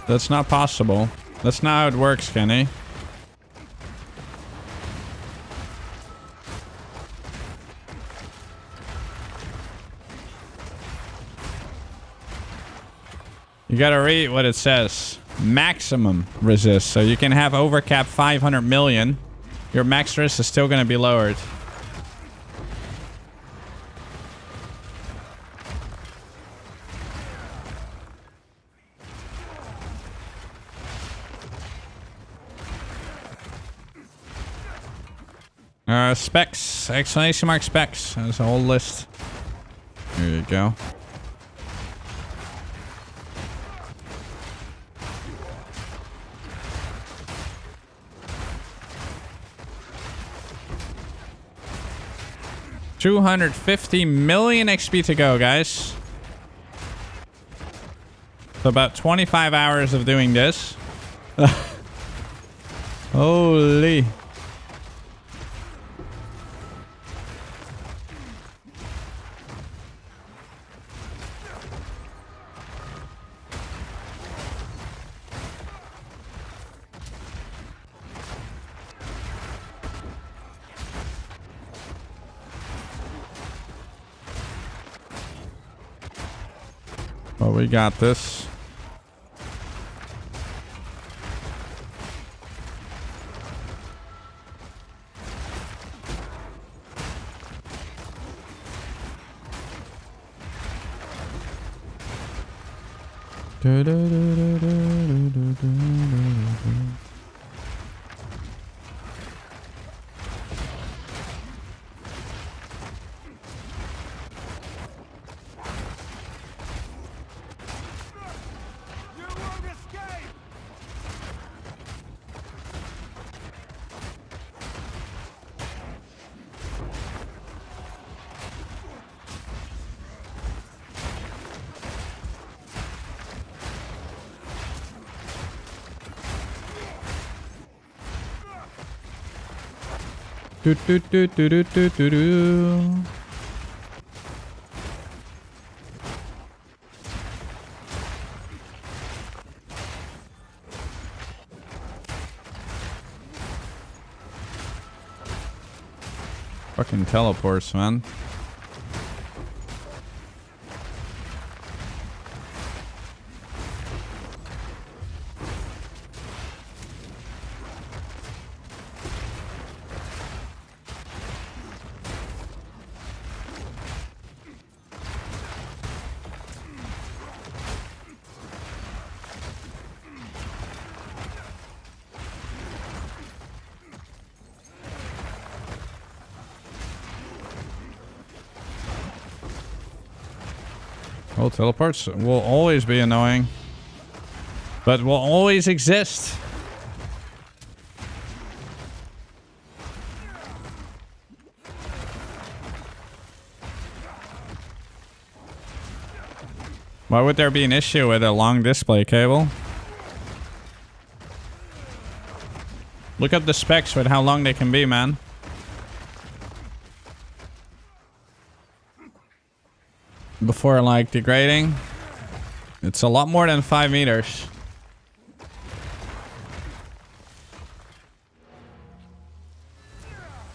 That's not possible. That's not how it works, Kenny. You gotta read what it says. Maximum resist. So you can have overcap 500 million. Your max resist is still gonna be lowered. Specs. Exclamation mark specs. There's a whole list. There you go. $250 million XP to go, guys. So about 25 hours of doing this. Holy. Well, we got this. Do do do do do do do do. Fucking teleports, man. Well, teleports will always be annoying, but will always exist. Why would there be an issue with a long display cable? Look up the specs with how long they can be, man. Before, like, degrading. It's a lot more than 5 meters.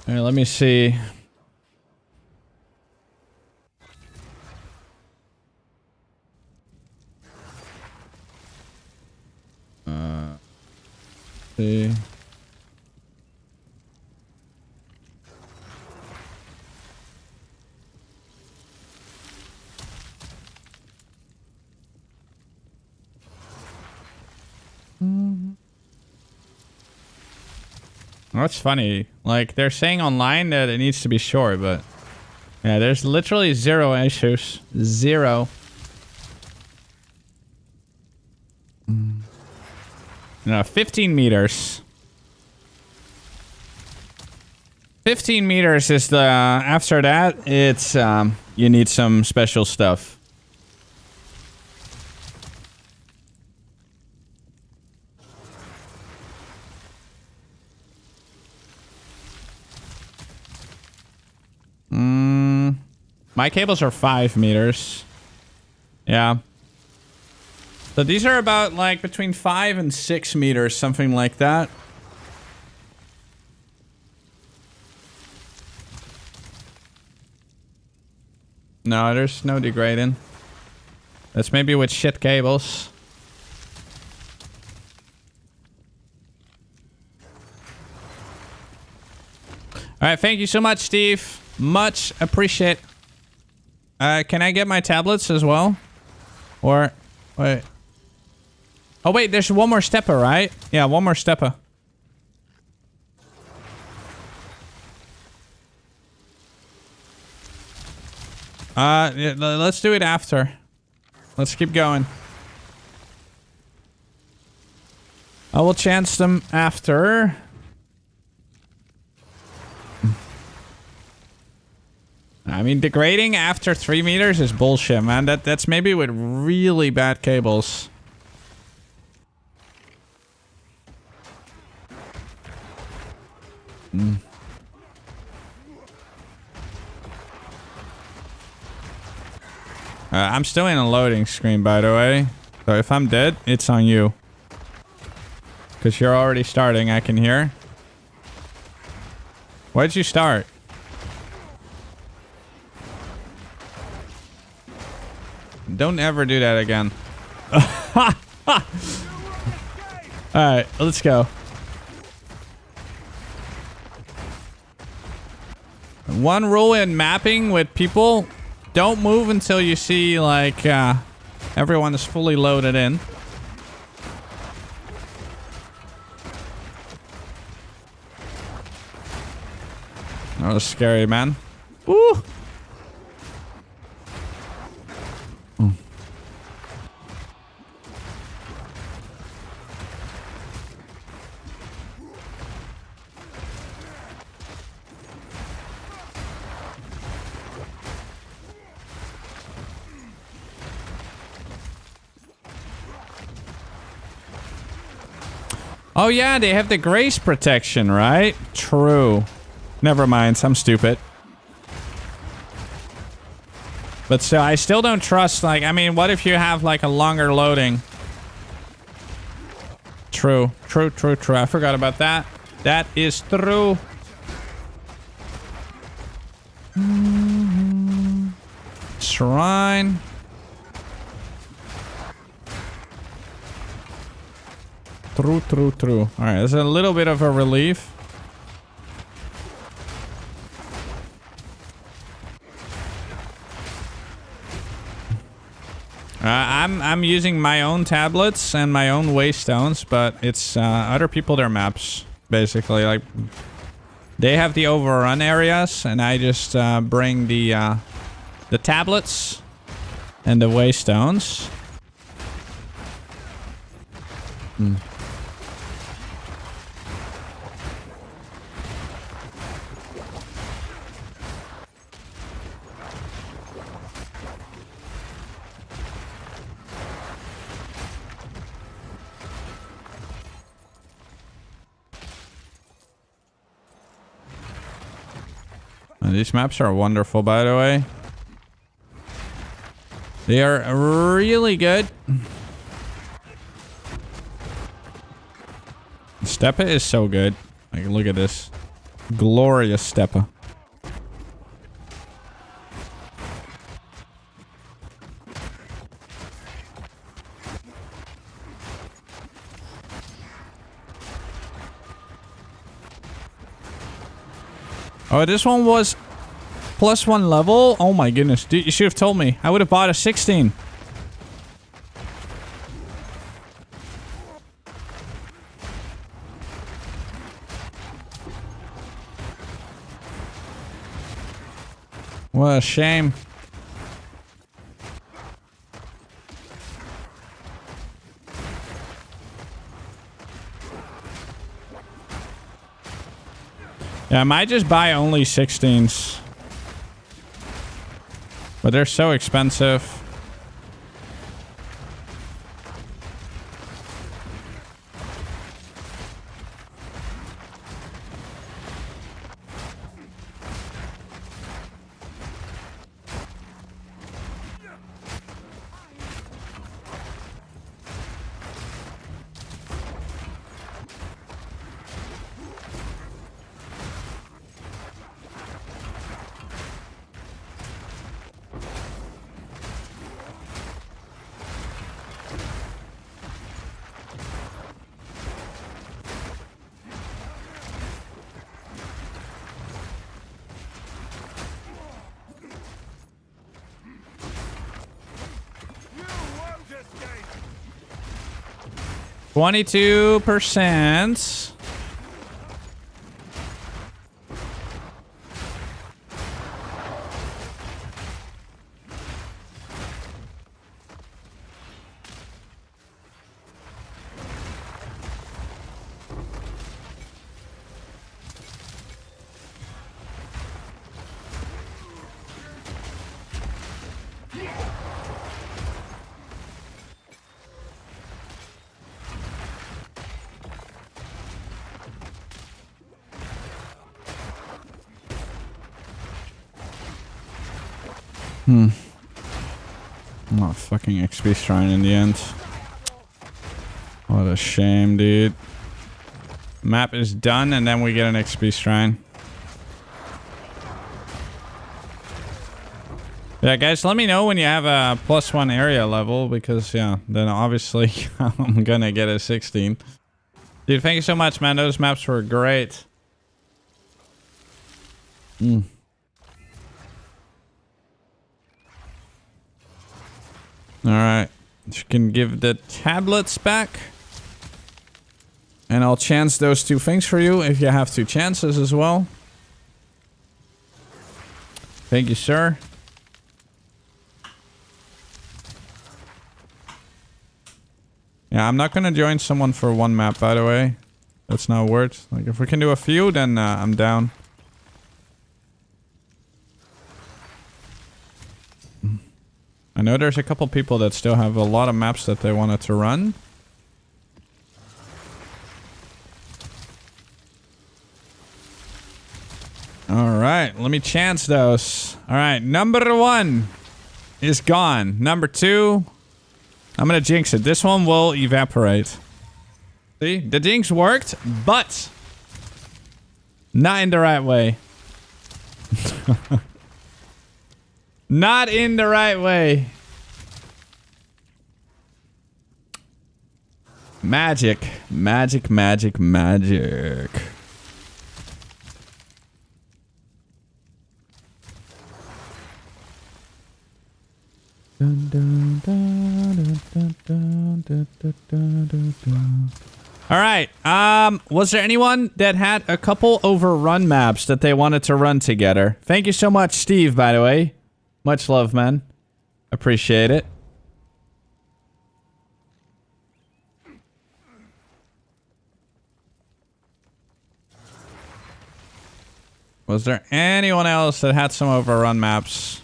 Here, let me see. See. That's funny. Like, they're saying online that it needs to be short, but yeah, there's literally zero issues. Zero. No, 15 meters. 15 meters is the... after that, it's... you need some special stuff. My cables are 5 meters. Yeah. So these are about like between 5 and 6 meters, something like that. No, there's no degrading. That's maybe with shit cables. Alright, thank you so much, Steve. Much appreciate. Can I get my tablets as well? Or... wait. Oh wait, there's one more stepper, right? Yeah, one more stepper. Yeah, let's do it after. Let's keep going. I will chance them after. I mean, degrading after 3 meters is bullshit, man. That's maybe with really bad cables. I'm still in a loading screen, by the way. So if I'm dead, it's on you. Because you're already starting, I can hear. Why did you start? Don't ever do that again. Alright, let's go. One rule in mapping with people: don't move until you see, like, everyone is fully loaded in. That was scary, man. Woo! Oh yeah, they have the grace protection, right? True. Never mind, I'm stupid. But still, I still don't trust, like, I mean, what if you have, like, a longer loading? True. True, true, true. I forgot about that. That is true. Shrine. True, true, true. Alright, there's a little bit of a relief. I'm using my own tablets and my own waystones, but it's other people their maps, basically. Like, they have the overrun areas, and I just bring the tablets And the waystones. Hmm. These maps are wonderful, by the way. They are really good. Steppa is so good. Like, look at this. Glorious Steppa. Oh, this one was +1 level? Oh my goodness. Dude, you should have told me. I would have bought a 16. What a shame. Yeah, I might just buy only 16s. But they're so expensive. You won't escape. 22%. Oh, fucking XP Shrine in the end. What a shame, dude. Map is done, and then we get an XP Shrine. Yeah, guys, let me know when you have a +1 area level, because, yeah, then obviously I'm gonna get a 16. Dude, thank you so much, man. Those maps were great. Alright. You can give the tablets back. And I'll chance those 2 things for you if you have 2 chances as well. Thank you, sir. Yeah, I'm not gonna join someone for 1 map, by the way. That's not worth. Like, if we can do a few, then I'm down. I know there's a couple people that still have a lot of maps that they wanted to run. Alright, let me chance those. Alright, number 1 is gone. Number 2, I'm gonna jinx it. This one will evaporate. See? The jinx worked, but not in the right way. Not in the right way. Magic. Magic, magic, magic. Dun, dun, dun, dun, dun, dun, dun, dun, dun, dun. All right. Was there anyone that had a couple overrun maps that they wanted to run together? Thank you so much, Steve, by the way. Much love, man. Appreciate it. Was there anyone else that had some overrun maps?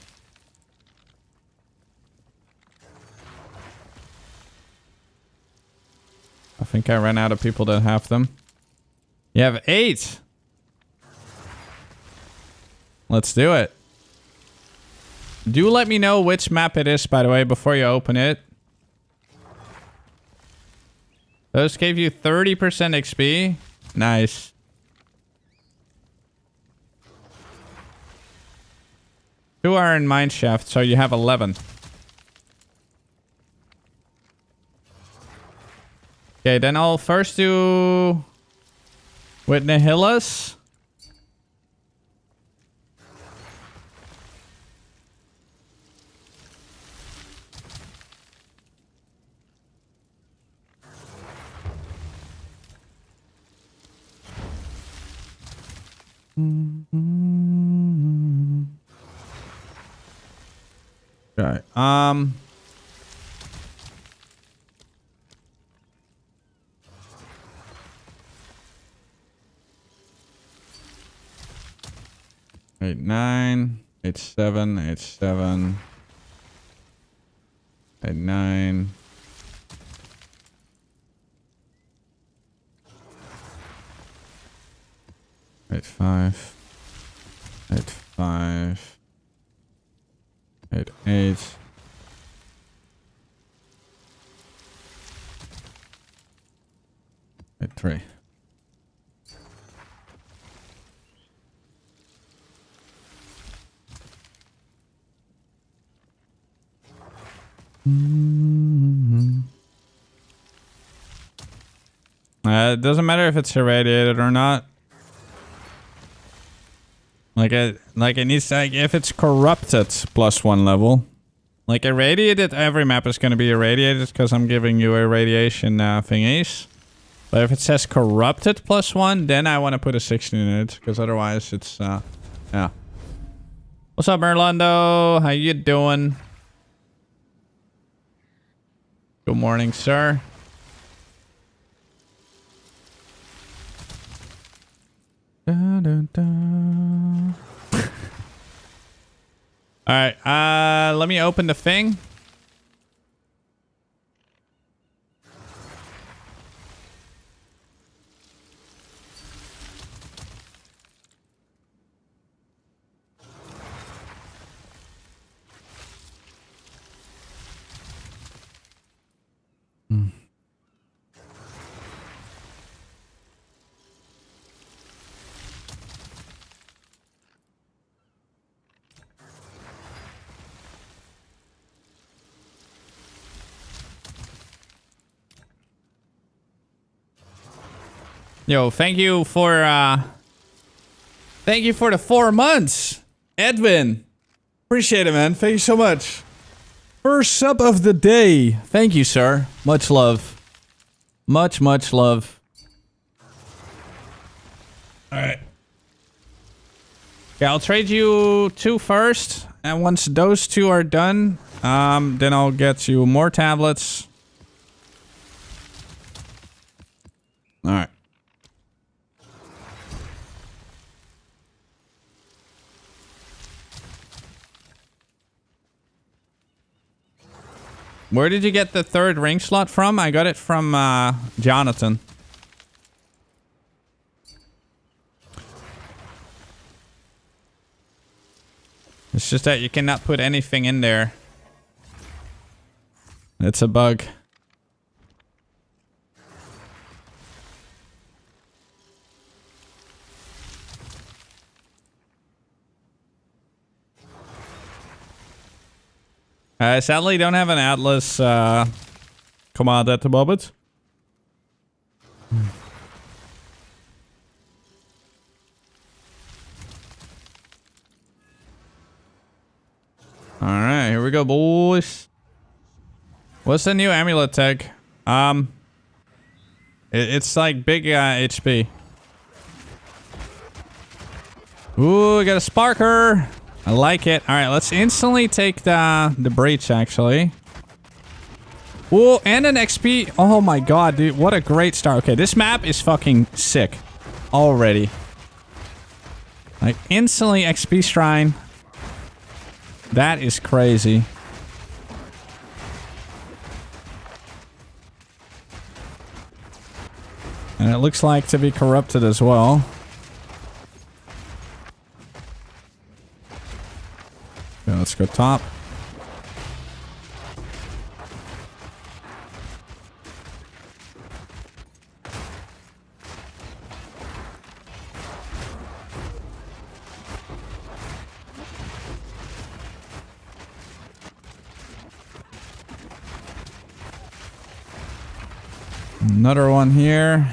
I think I ran out of people that have them. You have 8. Let's do it. Do let me know which map it is, by the way, before you open it. Those gave you 30% XP. Nice. Two are in mineshaft, so you have 11. Okay, then I'll first do with Nihilus. Okay. 8, 9, 8, 7, 8, 7, 8, 9. Eight, 5, 8, 5, 8, 8. 8, 3. It doesn't matter if it's irradiated or not. Like it needs to, like, if it's corrupted +1 level. Like irradiated, every map is going to be irradiated because I'm giving you irradiation thingies. But if it says corrupted +1, then I want to put a 16 in it, because otherwise it's yeah. What's up, Merlando? How you doing? Good morning, sir. Da, da, da. All right, let me open the thing. Yo, thank you for the 4 months, Edwin. Appreciate it, man. Thank you so much. First sub of the day. Thank you, sir. Much love. Much love. All right. Okay, I'll trade you 2 first, and once those 2 are done, then I'll get you more tablets. All right. Where did you get the 3rd ring slot from? I got it from Jonathan. It's just that you cannot put anything in there. It's a bug. Sadly, don't have an Atlas command at the moment. Alright, here we go, boys. What's the new amulet tag? It's like big HP. Ooh, we got a Sparker. I like it. All right, let's instantly take the breach, actually. Oh, and an XP. Oh my god, dude. What a great start. Okay, this map is fucking sick already. Like, instantly XP Shrine. That is crazy. And it looks like to be corrupted as well. Okay, let's go top. Another one here.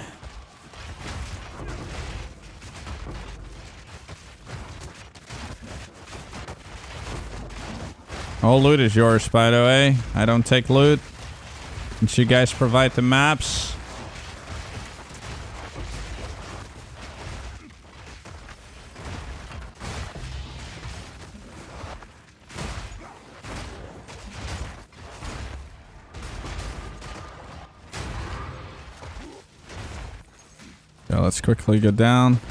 All loot is yours, by the way. I don't take loot. Since you guys provide the maps. So let's quickly go down.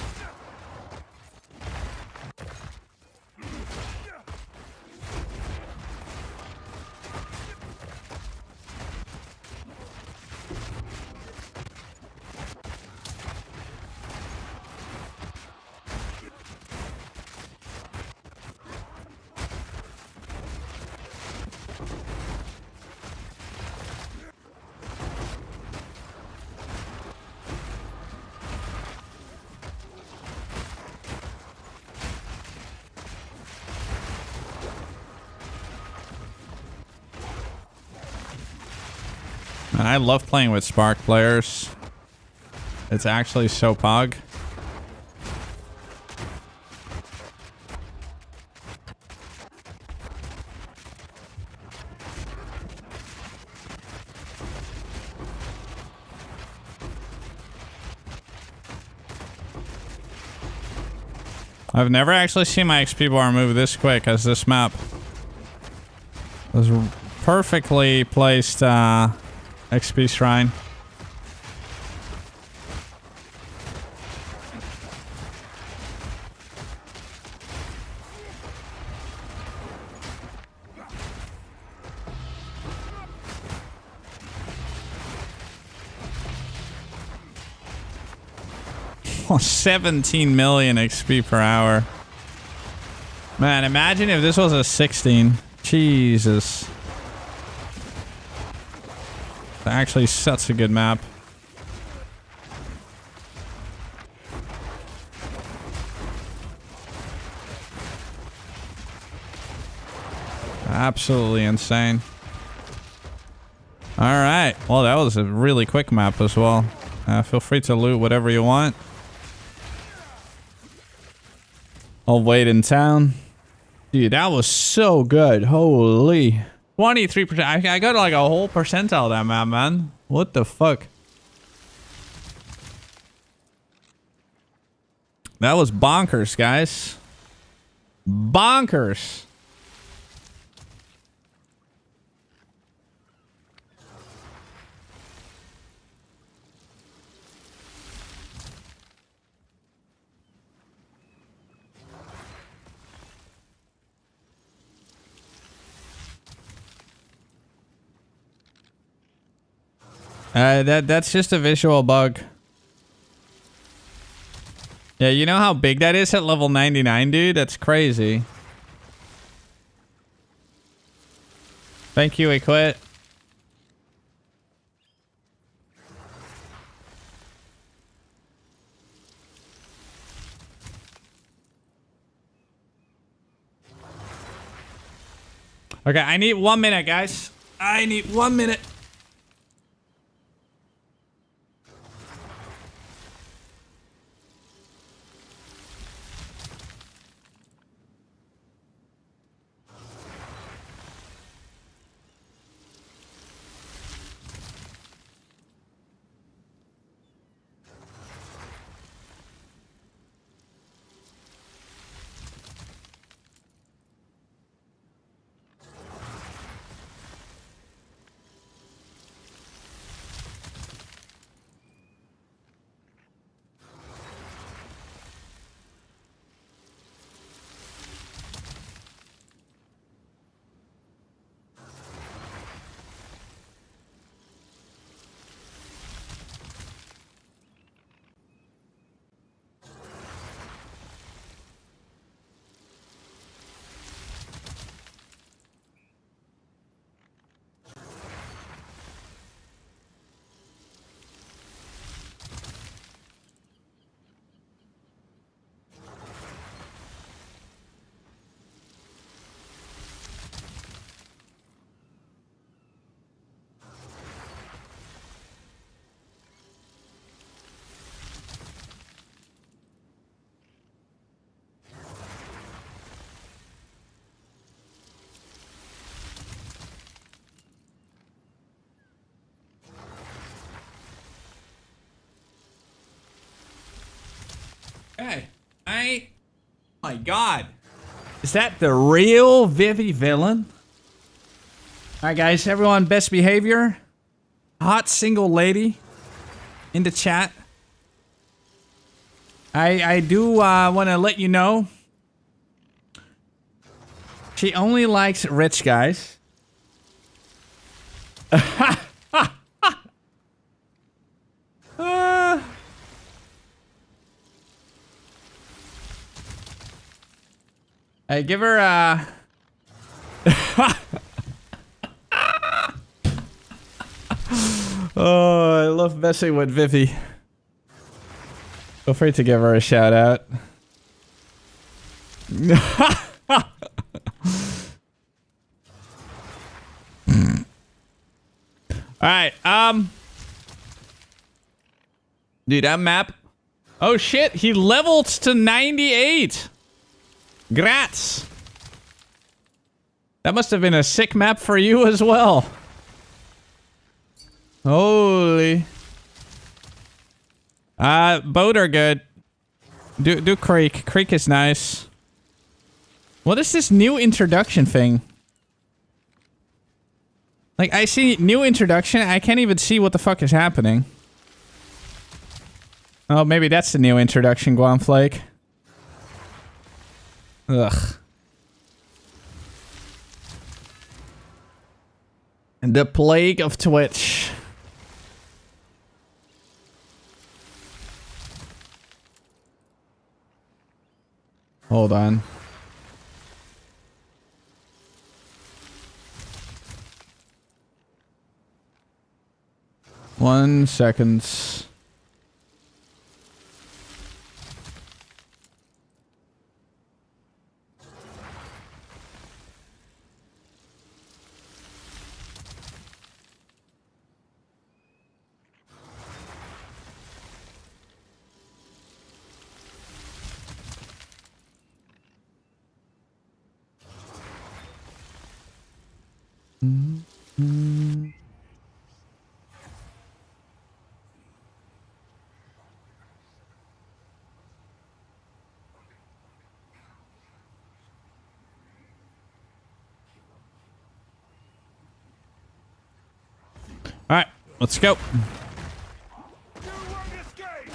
And I love playing with Spark players. It's actually so pog. I've never actually seen my XP bar move this quick as this map. It was perfectly placed XP Shrine. Oh, 17 million XP per hour. Man, imagine if this was a 16. Jesus. Actually, such a good map. Absolutely insane. All right. Well, that was a really quick map as well. Feel free to loot whatever you want. I'll wait in town. Dude, that was so good. Holy. 23%. I got like a whole percentile that map, man. What the fuck? That was bonkers, guys. Bonkers. That's just a visual bug. Yeah, you know how big that is at level 99, dude? That's crazy. Thank you, I quit. Okay, I need 1 minute, guys. I need 1 minute. Okay. My God. Is that the real Vivi villain? Alright, guys. Everyone, best behavior. Hot single lady in the chat. I do want to let you know. She only likes rich guys. I give her Oh, I love messing with Vivi. Feel free to give her a shout out. Alright, dude, that map. Oh shit, he leveled to 98. Grats. That must have been a sick map for you as well. Holy. Boat are good. Do Creek. Creek is nice. What is this new introduction thing? Like, I see new introduction. I can't even see what the fuck is happening. Oh, maybe that's the new introduction, Guamflake. Ugh. The plague of Twitch. Hold on. One second. All right, let's go. You won't escape!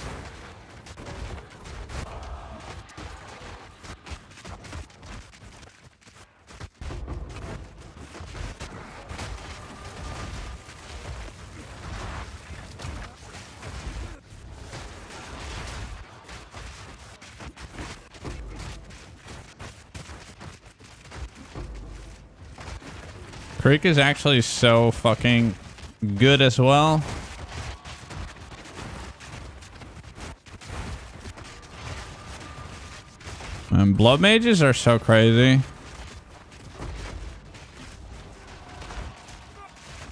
Creek is actually so fucking good as well. And blood mages are so crazy.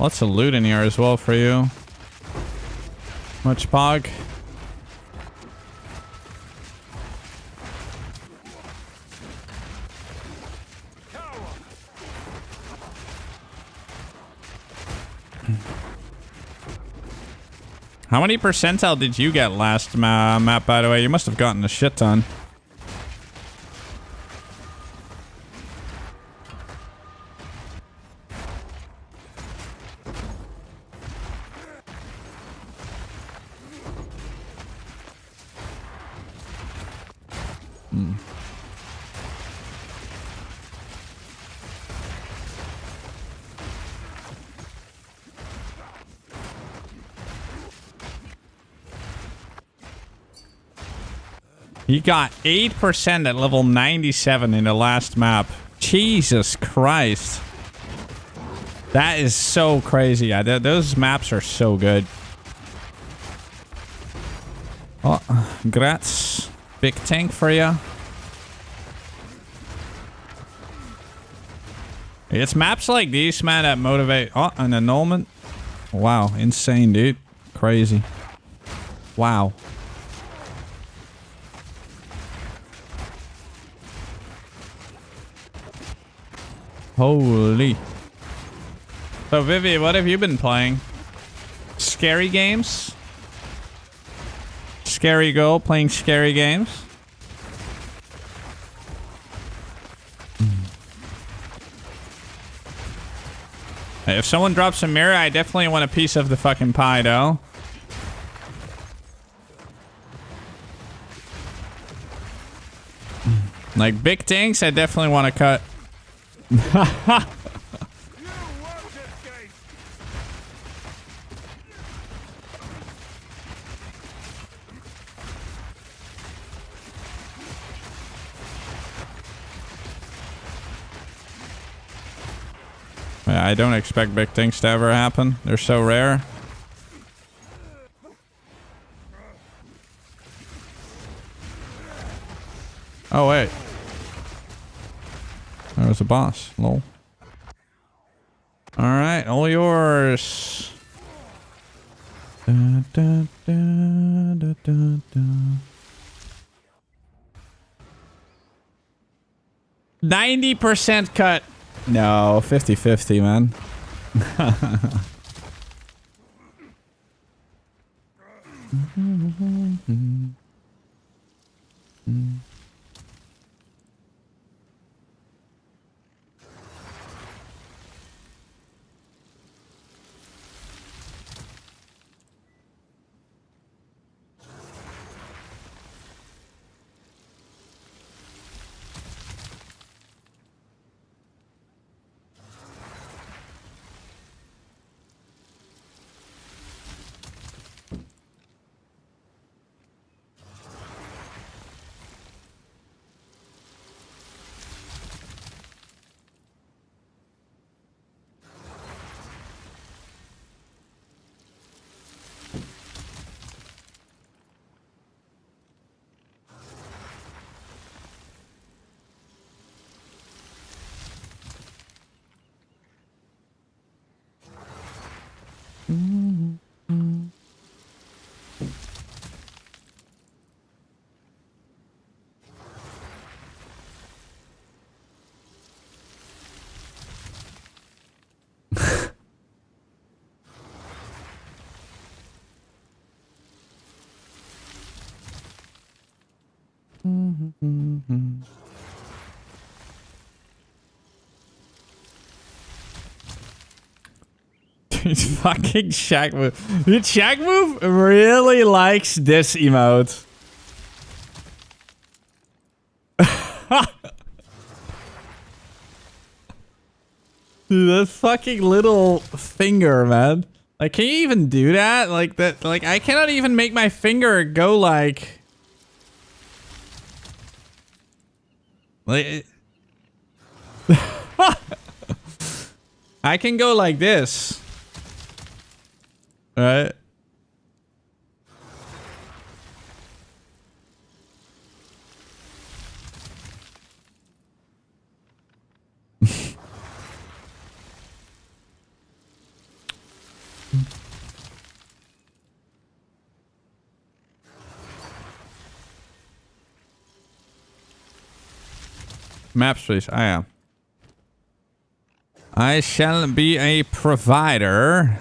Lots of loot in here as well for you. Much pog. How many percentile did you get last map, by the way? You must have gotten a shit ton. He got 8% at level 97 in the last map. Jesus Christ. That is so crazy. Yeah, those maps are so good. Oh, grats. Big tank for you. It's maps like these, man, that motivate. Oh, an annulment. Wow, insane, dude. Crazy. Wow. Holy. So, Vivi, what have you been playing? Scary games? Scary girl playing scary games? If someone drops a mirror, I definitely want a piece of the fucking pie, though. Like big things, I definitely want to cut. You won't escape. Yeah, I don't expect big things to ever happen. They're so rare. Oh, wait. There was a boss. Lol. Alright, all yours. Da, da, da, da, da, da. 90% cut. No, 50-50, man. Dude, fucking Shaq move. Dude, Shaq move really likes this emote. Dude, that fucking little finger, man. Like, can you even do that? Like that, like I cannot even make my finger go like I can go like this. Right? Maps, please. I am. I shall be a provider.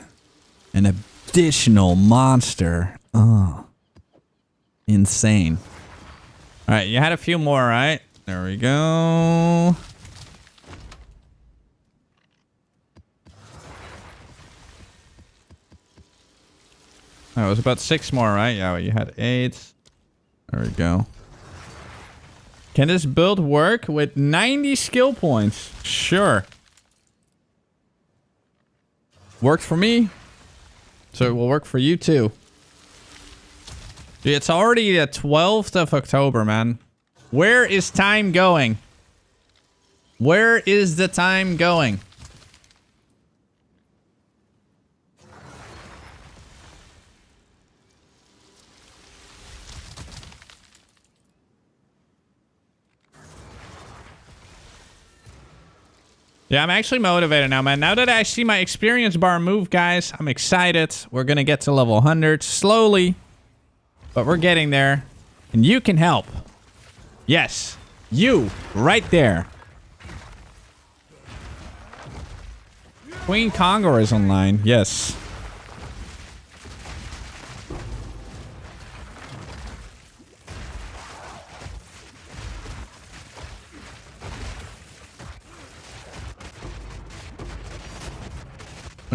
An additional monster. Oh. Insane. Alright, you had a few more, right? There we go. That was about 6 more, right? Yeah, well, you had 8. There we go. Can this build work with 90 skill points? Sure. Worked for me. So it will work for you too. Dude, it's already the 12th of October, man. Where is time going? Where is the time going? Yeah, I'm actually motivated now, man. Now that I see my experience bar move, guys, I'm excited. We're gonna get to level 100 slowly, but we're getting there. And you can help. Yes, you, right there. KingKongor is online, yes.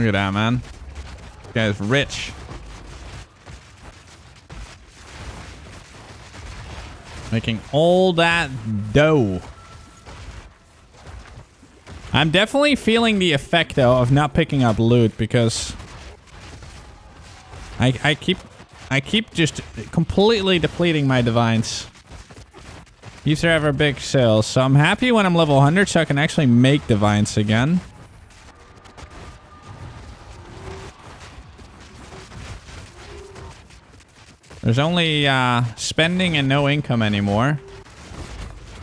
Look at that, man. This guy's rich. Making all that dough. I'm definitely feeling the effect, though, of not picking up loot because I keep just completely depleting my divines. These are ever big sales, so I'm happy when I'm level 100 so I can actually make divines again. There's only spending and no income anymore.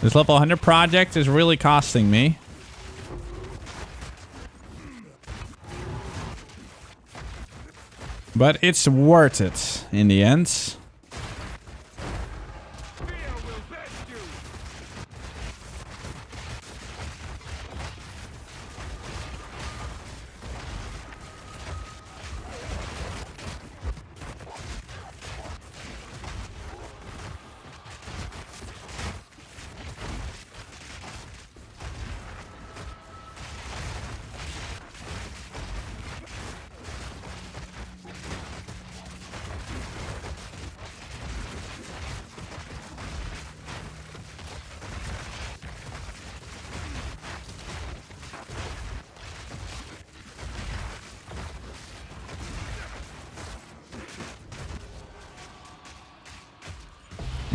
This level 100 project is really costing me. But it's worth it in the end.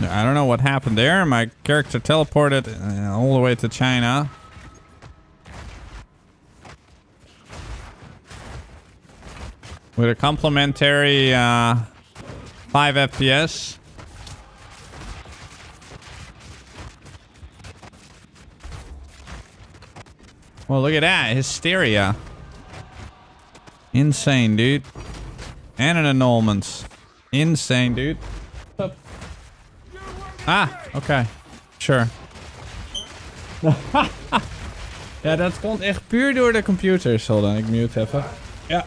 I don't know what happened there. My character teleported all the way to China. With a complimentary 5 FPS. Well, look at that. Hysteria. Insane, dude. And an annulment. Insane, dude. What's up? Ah, oké. Sure. Ja, dat komt echt puur door de computers. Hold on, ik mute even. Ja.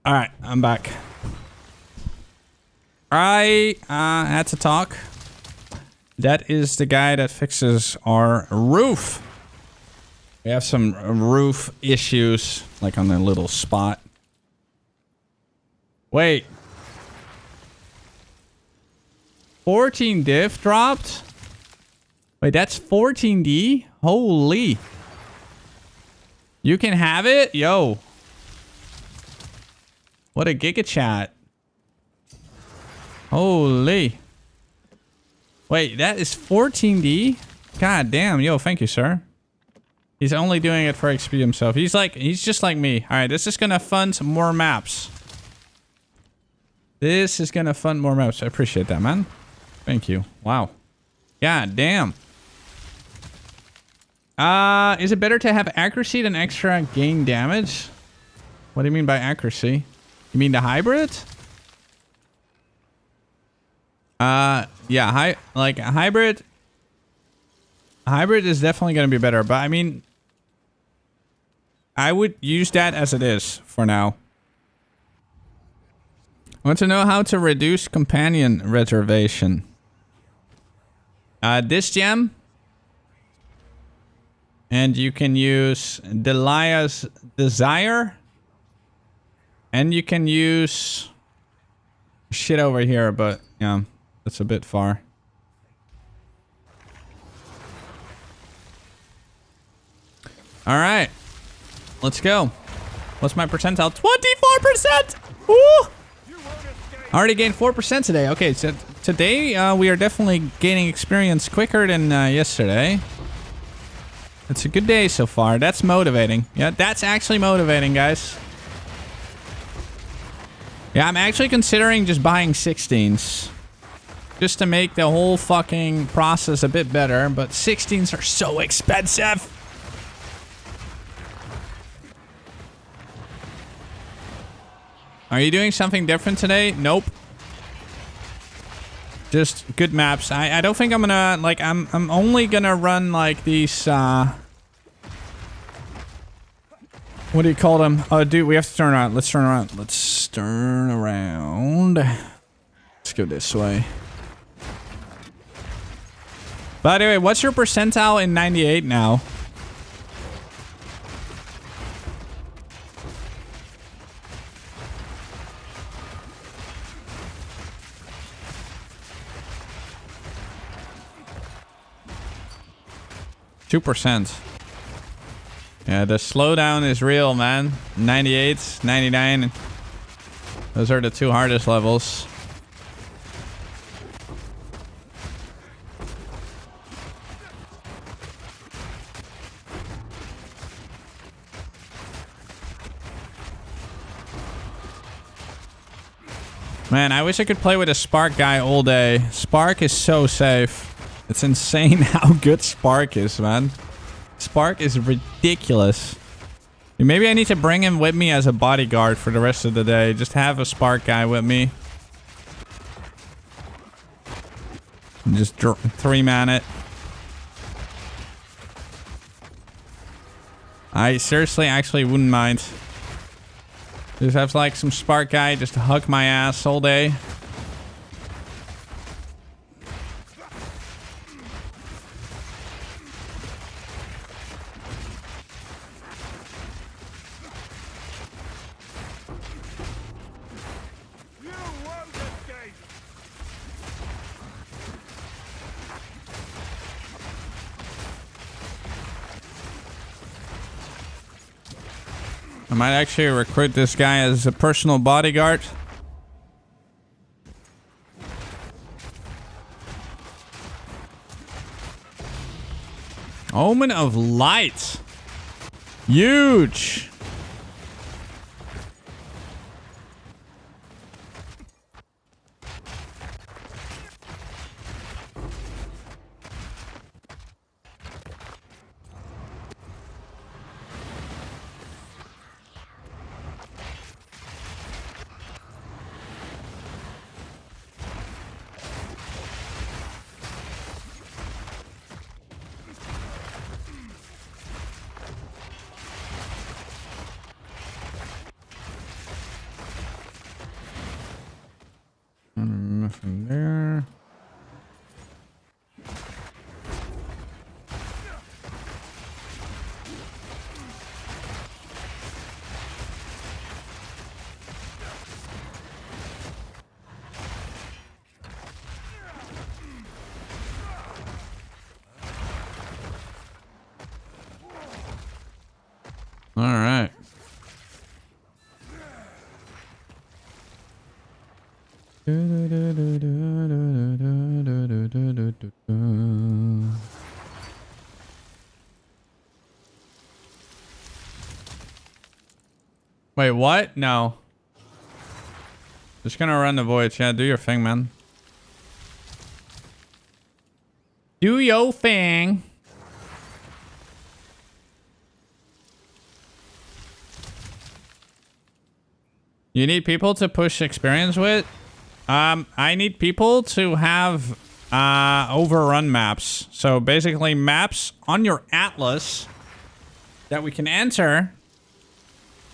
All right, I'm back. I had to talk. That is the guy that fixes our roof. We have some roof issues, like on a little spot. Wait. 14 diff dropped? Wait, that's 14D? Holy. You can have it? Yo. What a giga chat. Holy. Wait, that is 14D? God damn. Yo, thank you, sir. He's only doing it for XP himself. He's just like me. All right, this is gonna fund some more maps. This is gonna fund more maps. I appreciate that, man. Thank you. Wow. God damn. Is it better to have accuracy than extra gain damage? What do you mean by accuracy? You mean the hybrid? Yeah, hybrid. Hybrid is definitely gonna be better, but I mean, I would use that as it is for now. I want to know how to reduce companion reservation. This gem. And you can use Delia's Desire. And you can use shit over here, but yeah, that's a bit far. All right. Let's go. What's my percentile? 24%! Woo! I already gained 4% today. Okay, so today we are definitely gaining experience quicker than yesterday. It's a good day so far. That's motivating. Yeah, that's actually motivating, guys. Yeah, I'm actually considering just buying 16s. Just to make the whole fucking process a bit better, but 16s are so expensive. Are you doing something different today? Nope. Just good maps. I don't think I'm gonna, like, I'm only gonna run, like, these, what do you call them? Oh, dude, we have to turn around. Let's turn around. Let's turn around. Let's go this way. By the way, what's your percentile in 98 now? %. Yeah, the slowdown is real, man. 98, 99. Those are the two hardest levels. Man, I wish I could play with a Spark guy all day. Spark is so safe. It's insane how good Spark is, man. Spark is ridiculous. Maybe I need to bring him with me as a bodyguard for the rest of the day. Just have a Spark guy with me. And just 3-man it. I seriously actually wouldn't mind. Just have like some Spark guy just to hug my ass all day. I might actually recruit this guy as a personal bodyguard. Omen of Light. Huge. Nothing there. All right. Wait, what? No. Just gonna run the void. Yeah, do your thing, man. Do your thing. You need people to push experience with? I need people to have overrun maps. So basically maps on your atlas that we can enter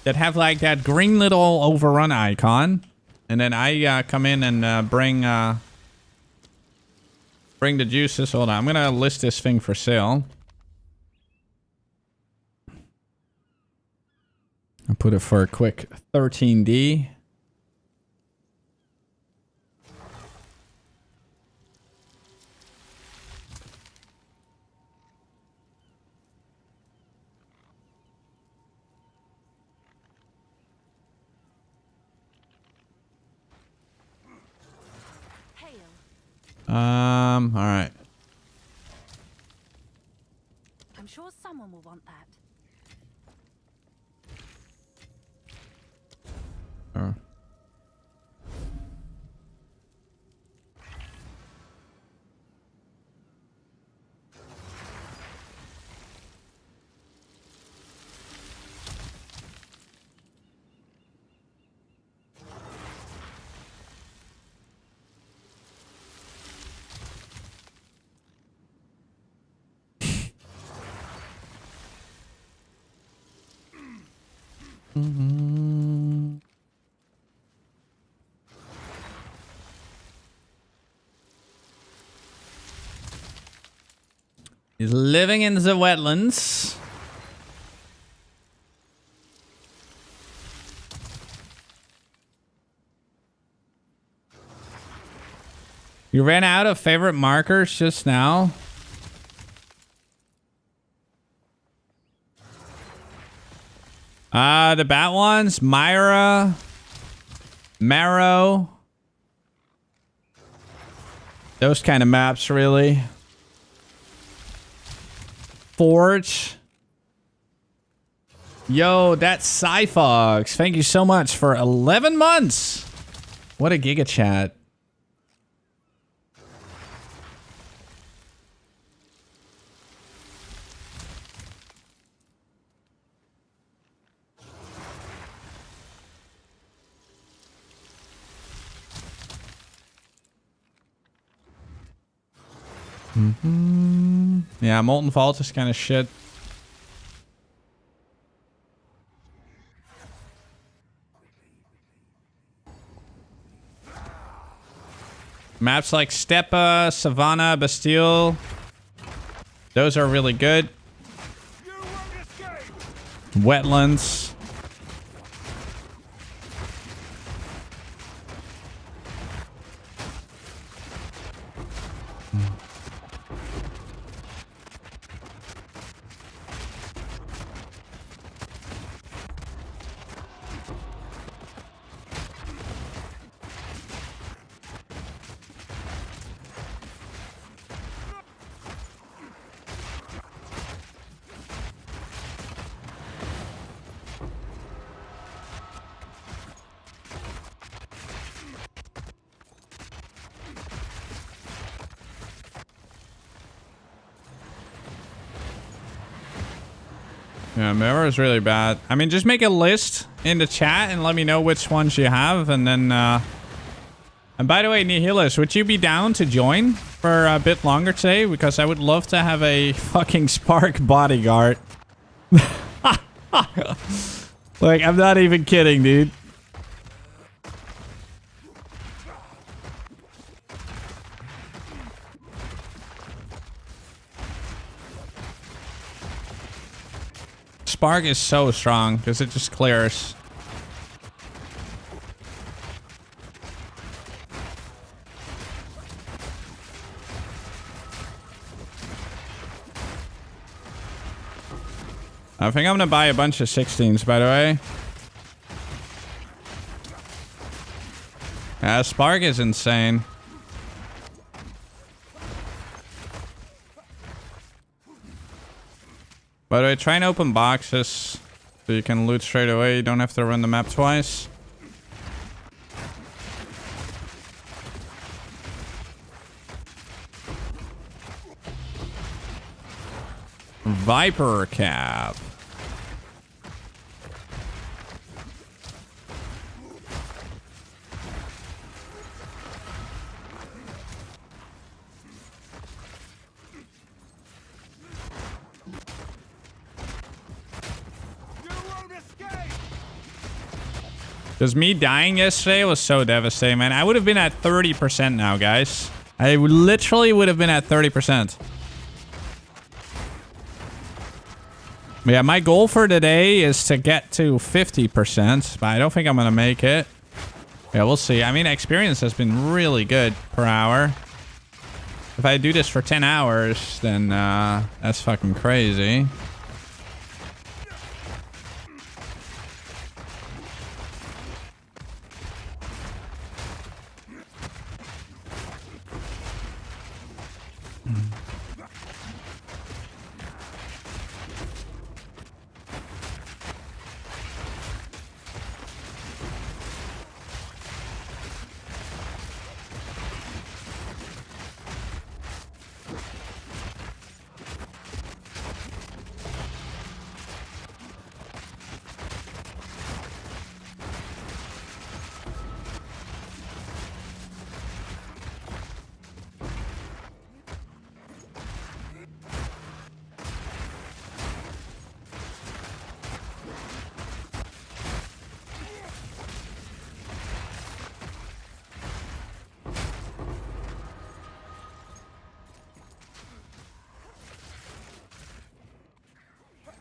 that have like that green little overrun icon. And then I come in and bring the juices. Hold on, I'm gonna list this thing for sale. I'll put it for a quick 13D. All right. I'm sure someone will want that. He's living in the wetlands. You ran out of favorite markers just now. The bat ones, Myra, Marrow. Those kind of maps, really. Forge. Yo, that's Cyfox. Thank you so much for 11 months. What a giga chat. Yeah, Molten Vault is kind of shit. Maps like Steppe, Savannah, Bastille. Those are really good. Wetlands. Yeah, Mirror is really bad. I mean, just make a list in the chat and let me know which ones you have, and then, and by the way, Nihilus, would you be down to join for a bit longer today? Because I would love to have a fucking Spark bodyguard. Like, I'm not even kidding, dude. spark is so strong because it just clears. I think I'm gonna buy a bunch of 16s, by the way. Spark is insane. By the way, try and open boxes so you can loot straight away. You don't have to run the map twice. Viper cap. Because me dying yesterday was so devastating, man. I would have been at 30% now, guys. I literally would have been at 30%. But yeah, my goal for today is to get to 50%, but I don't think I'm going to make it. Yeah, we'll see. I mean, experience has been really good per hour. If I do this for 10 hours, then that's fucking crazy.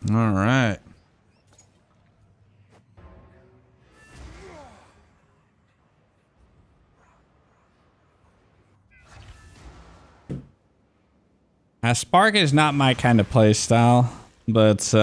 All right. Spark is not my kind of play style, but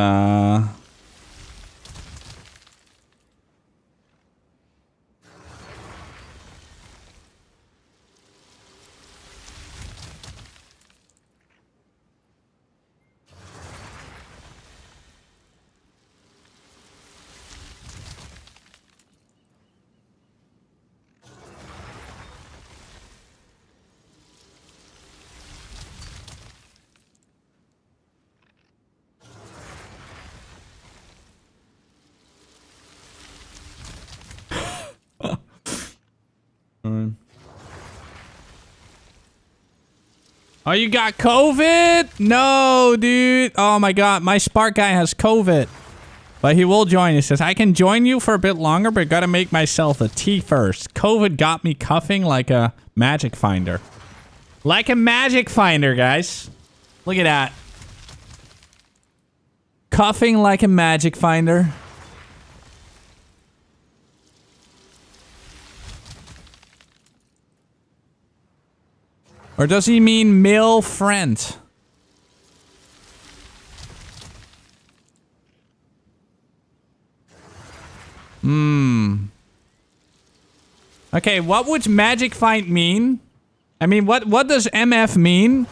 oh, you got COVID? No, dude. Oh my god, my Spark guy has COVID. But he will join. He says, I can join you for a bit longer, but gotta make myself a tea first. COVID got me cuffing like a magic finder. Like a magic finder, guys. Look at that. Cuffing like a magic finder. Or does he mean male friend? Okay, what would magic find mean? I mean, what does MF mean?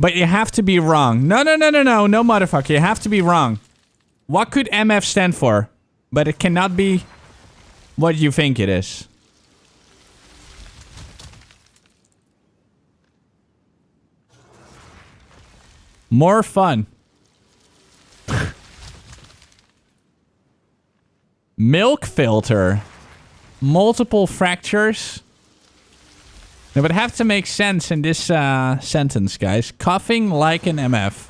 But you have to be wrong. No, motherfucker. You have to be wrong. What could MF stand for? But it cannot be what you think it is. More fun. Milk filter. Multiple fractures. It would have to make sense in this sentence, guys. Coughing like an MF.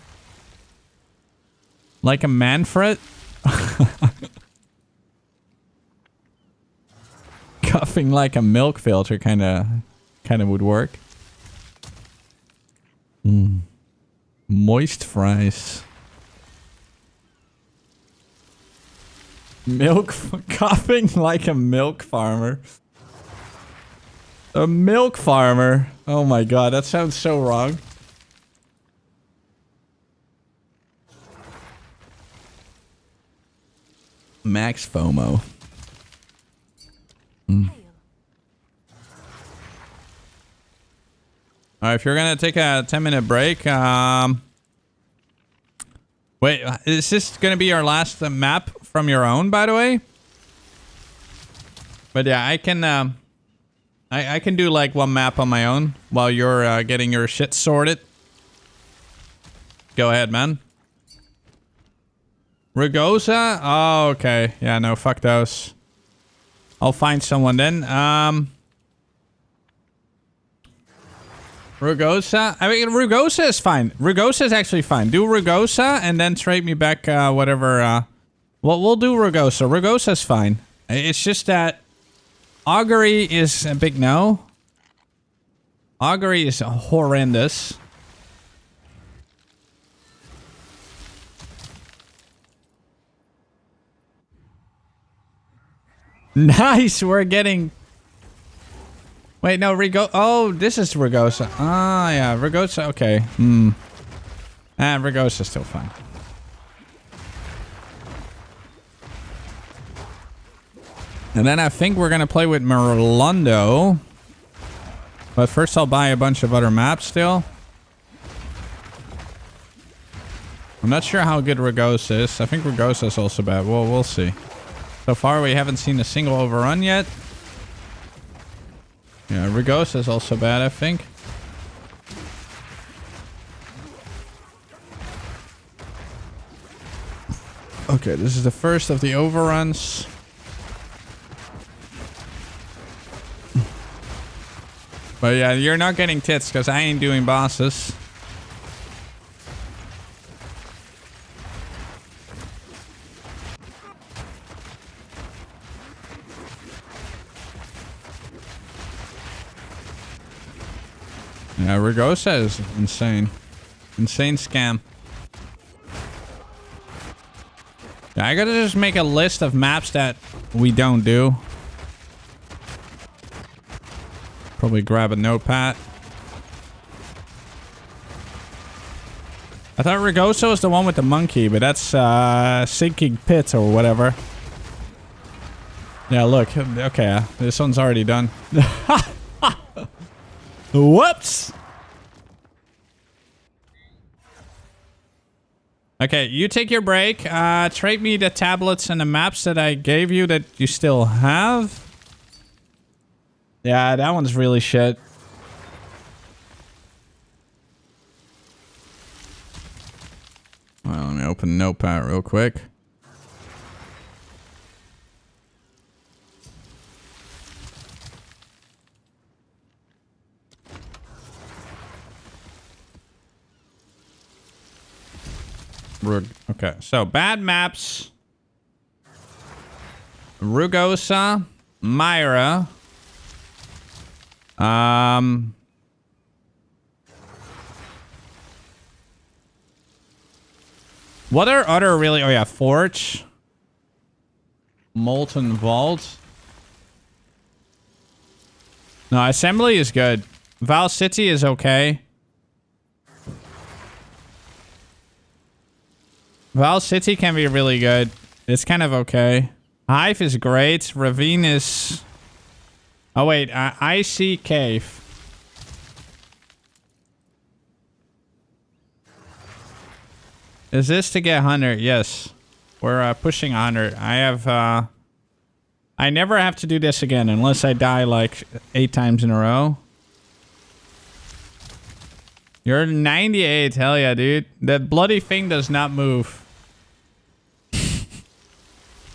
Like a Manfred. Coughing like a milk filter kind of would work. Moist fries. Milk coughing like a milk farmer. A milk farmer. Oh my god, that sounds so wrong. Max FOMO. Hail. Alright, if you're gonna take a 10-minute break, wait, is this gonna be our last map from your own, by the way? But yeah, I can, I can do like one map on my own while you're getting your shit sorted. Go ahead, man. Rugosa? Oh, okay. Yeah, no, fuck those. I'll find someone then. Rugosa? I mean, Rugosa is fine. Rugosa is actually fine. Do Rugosa and then trade me back whatever. Well, we'll do Rugosa. Rugosa is fine. It's just that Augury is a big no. Augury is horrendous. Nice, we're getting... Wait, no, Oh, this is Rugosa. Ah, yeah, Rugosa, okay. Rugosa's still fine. And then I think we're gonna play with Merlondo. But first I'll buy a bunch of other maps still. I'm not sure how good Rugosa is. I think Rugosa is also bad. Well, we'll see. So far, we haven't seen a single overrun yet. Yeah, Rugosa is also bad, I think. Okay, this is the first of the overruns. But yeah, you're not getting tits because I ain't doing bosses. Yeah, Rugosa is insane. Insane scam. Yeah, I gotta just make a list of maps that we don't do. Probably grab a notepad. I thought Rugosa was the one with the monkey, but that's Sinking Pit or whatever. Yeah, look. Okay, this one's already done. Whoops! Okay, you take your break. Trade me the tablets and the maps that I gave you that you still have. Yeah, that one's really shit. Well, let me open Notepad real quick. Okay, so bad maps. Rugosa, Myra. What are other really... Oh yeah, Forge. Molten Vault. No, Assembly is good. Val City is okay. Val City can be really good. It's kind of okay. Hive is great. Ravine is... Oh wait, Icy Cave. Is this to get 100? Yes. We're pushing 100. I have... I never have to do this again unless I die like 8 times in a row. You're 98. Hell yeah, dude. That bloody thing does not move.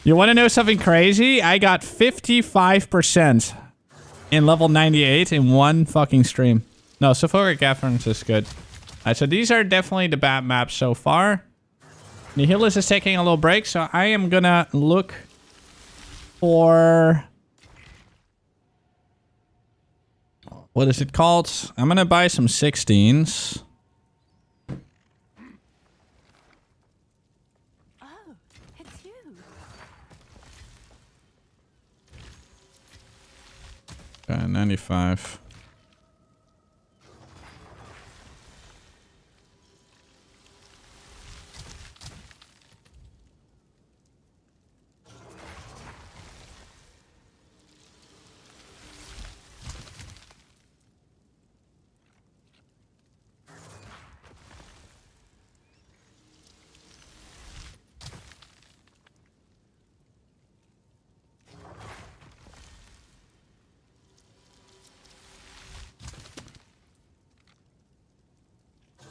You want to know something crazy? I got 55% in level 98 in one fucking stream. No, Sulfuric Efference is good. Alright, so these are definitely the bad maps so far. Nihilus is taking a little break, so I am gonna look for... What is it called? I'm gonna buy some 16s. Oh, it's you. Okay, 95.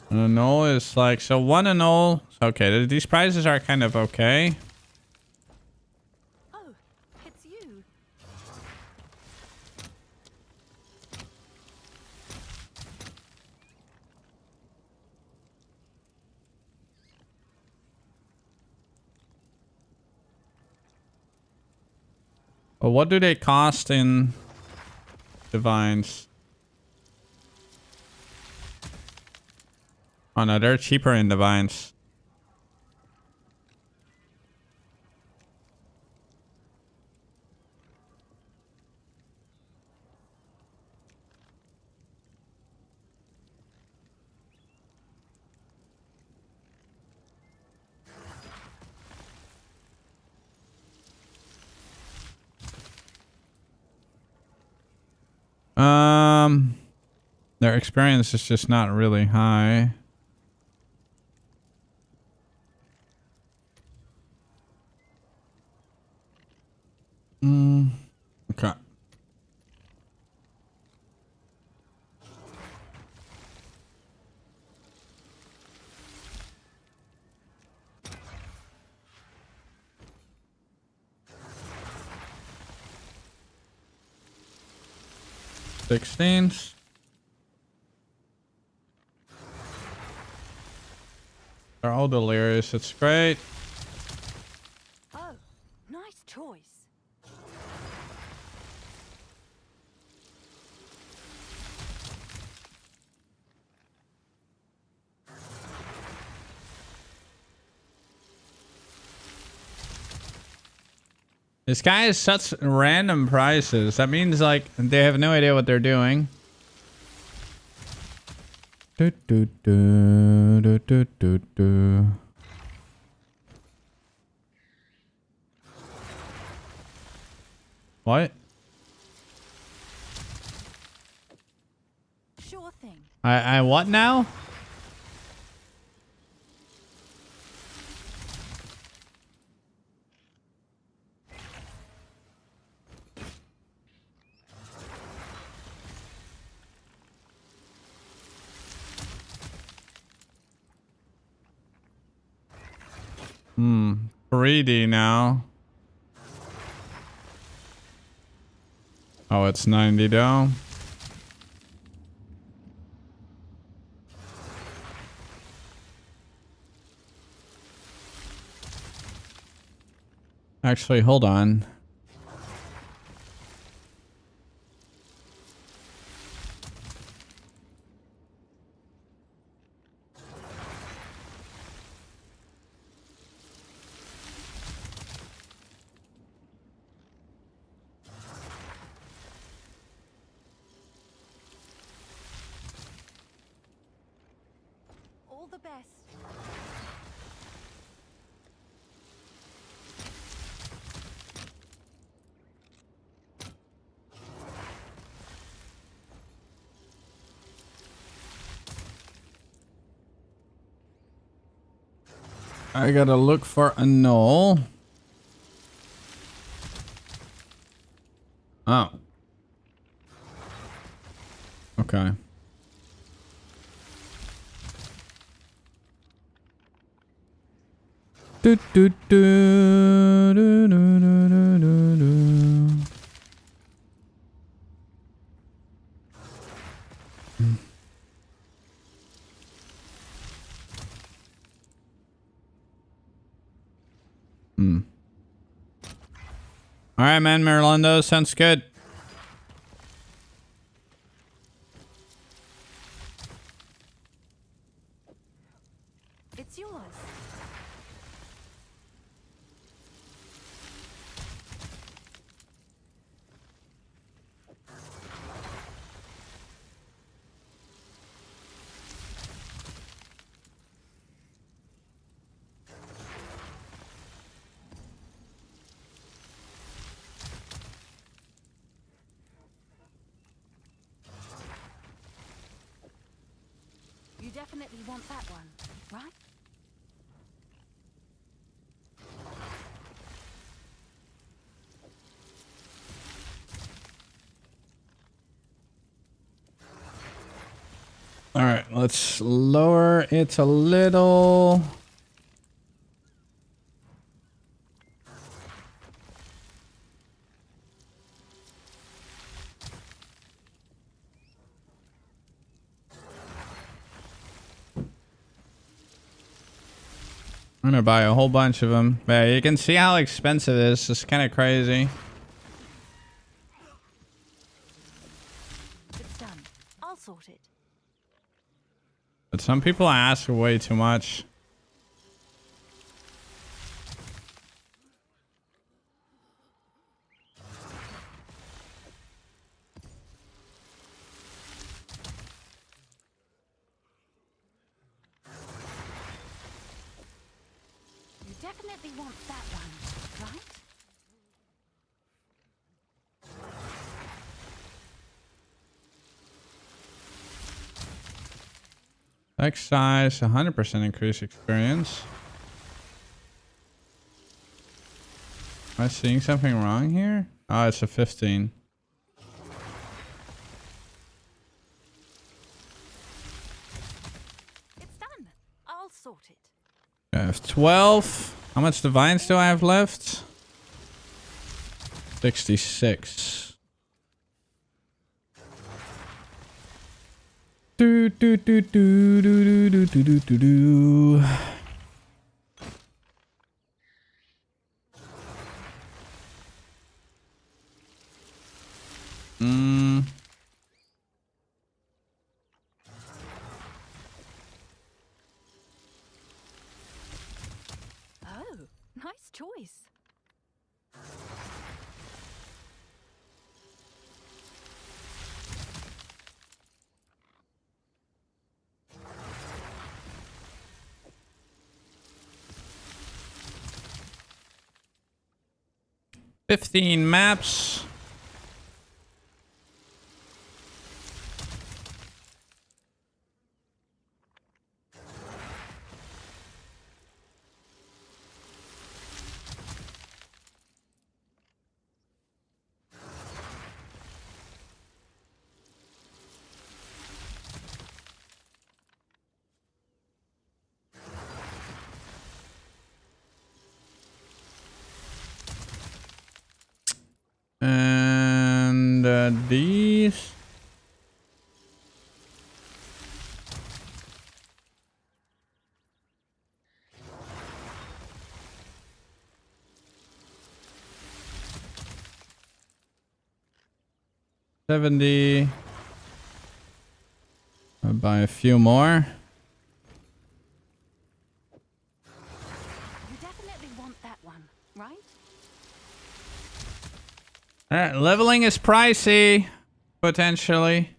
And a null is like, so 1 and 0. Okay, these prizes are kind of okay. Oh, it's you. But what do they cost in divines? Oh no, they're cheaper in divines. Their experience is just not really high. Okay. Sixteens. They're all delirious. It's great. Oh, nice choice. This guy has such random prices. That means like they have no idea what they're doing. Do, do, do, do, do, do, do. What? Sure thing. I what now? Hmm. 3D now. Oh, it's 90 though. Actually, hold on. All the best. I gotta look for a null. Oh. Okay. Do, do, do, do, do, do, do, do, do. All right, man, Merlando, sounds good. It's yours. definitely want that one, right? All right, let's lower it a little. I'm gonna buy a whole bunch of them. But you can see how expensive it is. It's kind of crazy. It's done. I'll sort it. But some people ask for way too much. You definitely want that one, right? Text size, 100% increase experience. Am I seeing something wrong here? Oh, it's a 15. It's done. I'll sort it. I have 12. How much divines do I have left? 66. Do do do do do do do do do do. Oh, nice choice. $15 maps. And these. $70. I'll buy a few more. You definitely want that one, right? Alright, leveling is pricey. Potentially.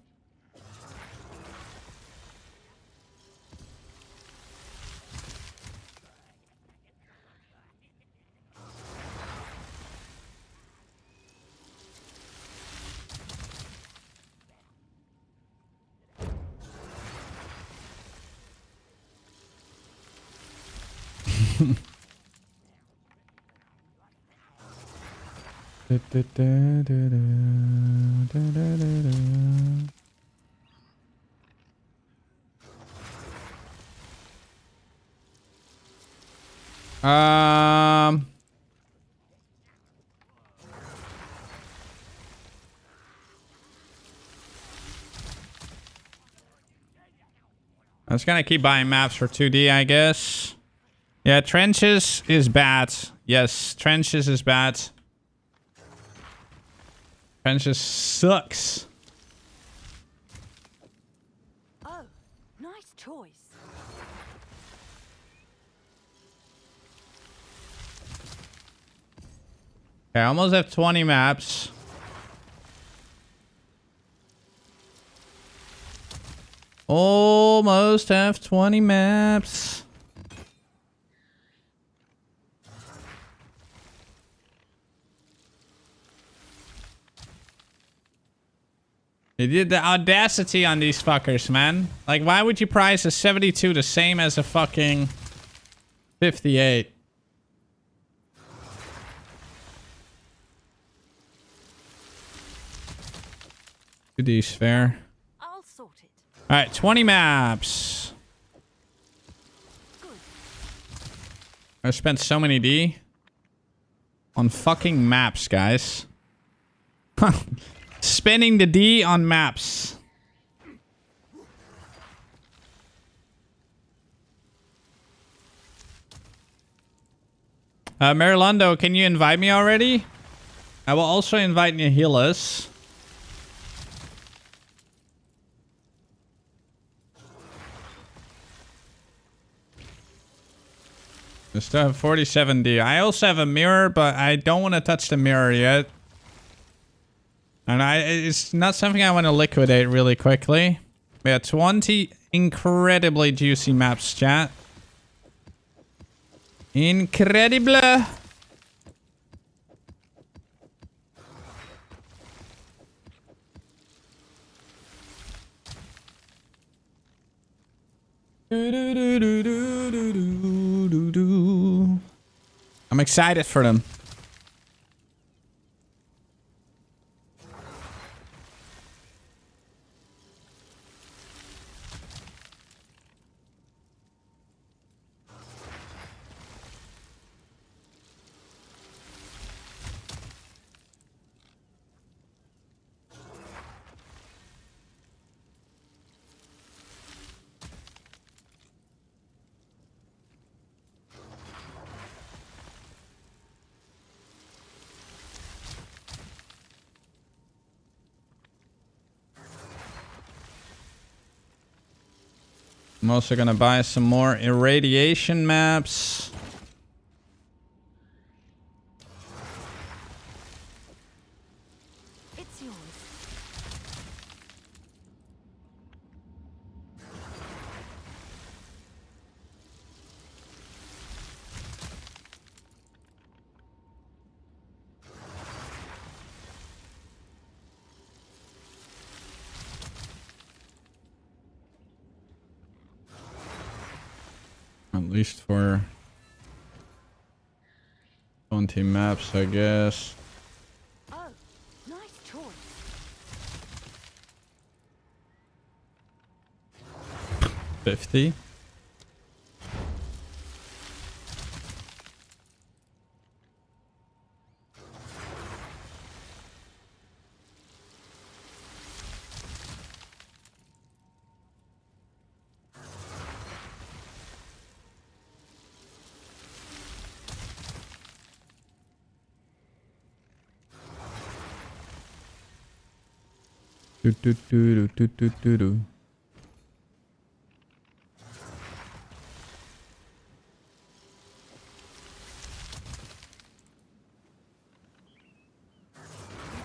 Um, I was gonna keep buying maps for 2D, I guess. Yeah, trenches is bad. Yes, trenches is bad. Trenches sucks. Oh, nice choice. Okay, I almost have 20 maps. Almost have 20 maps. They did the audacity on these fuckers, man. Like, why would you price a 72 the same as a fucking 58? Do these fair. I'll sort it. Alright, 20 maps. Good. I spent so many D on fucking maps, guys. Spending the D on maps. Marilondo, can you invite me already? I will also invite Nihilus. I still have 47D. I also have a mirror, but I don't want to touch the mirror yet. And it's not something I want to liquidate really quickly. We have 20 incredibly juicy maps, chat. Incredible. I'm excited for them. I'm also gonna buy some more irradiation maps. It's yours. At least for 20 maps, I guess. Oh, nice choice. $50. Do do do do do do do. You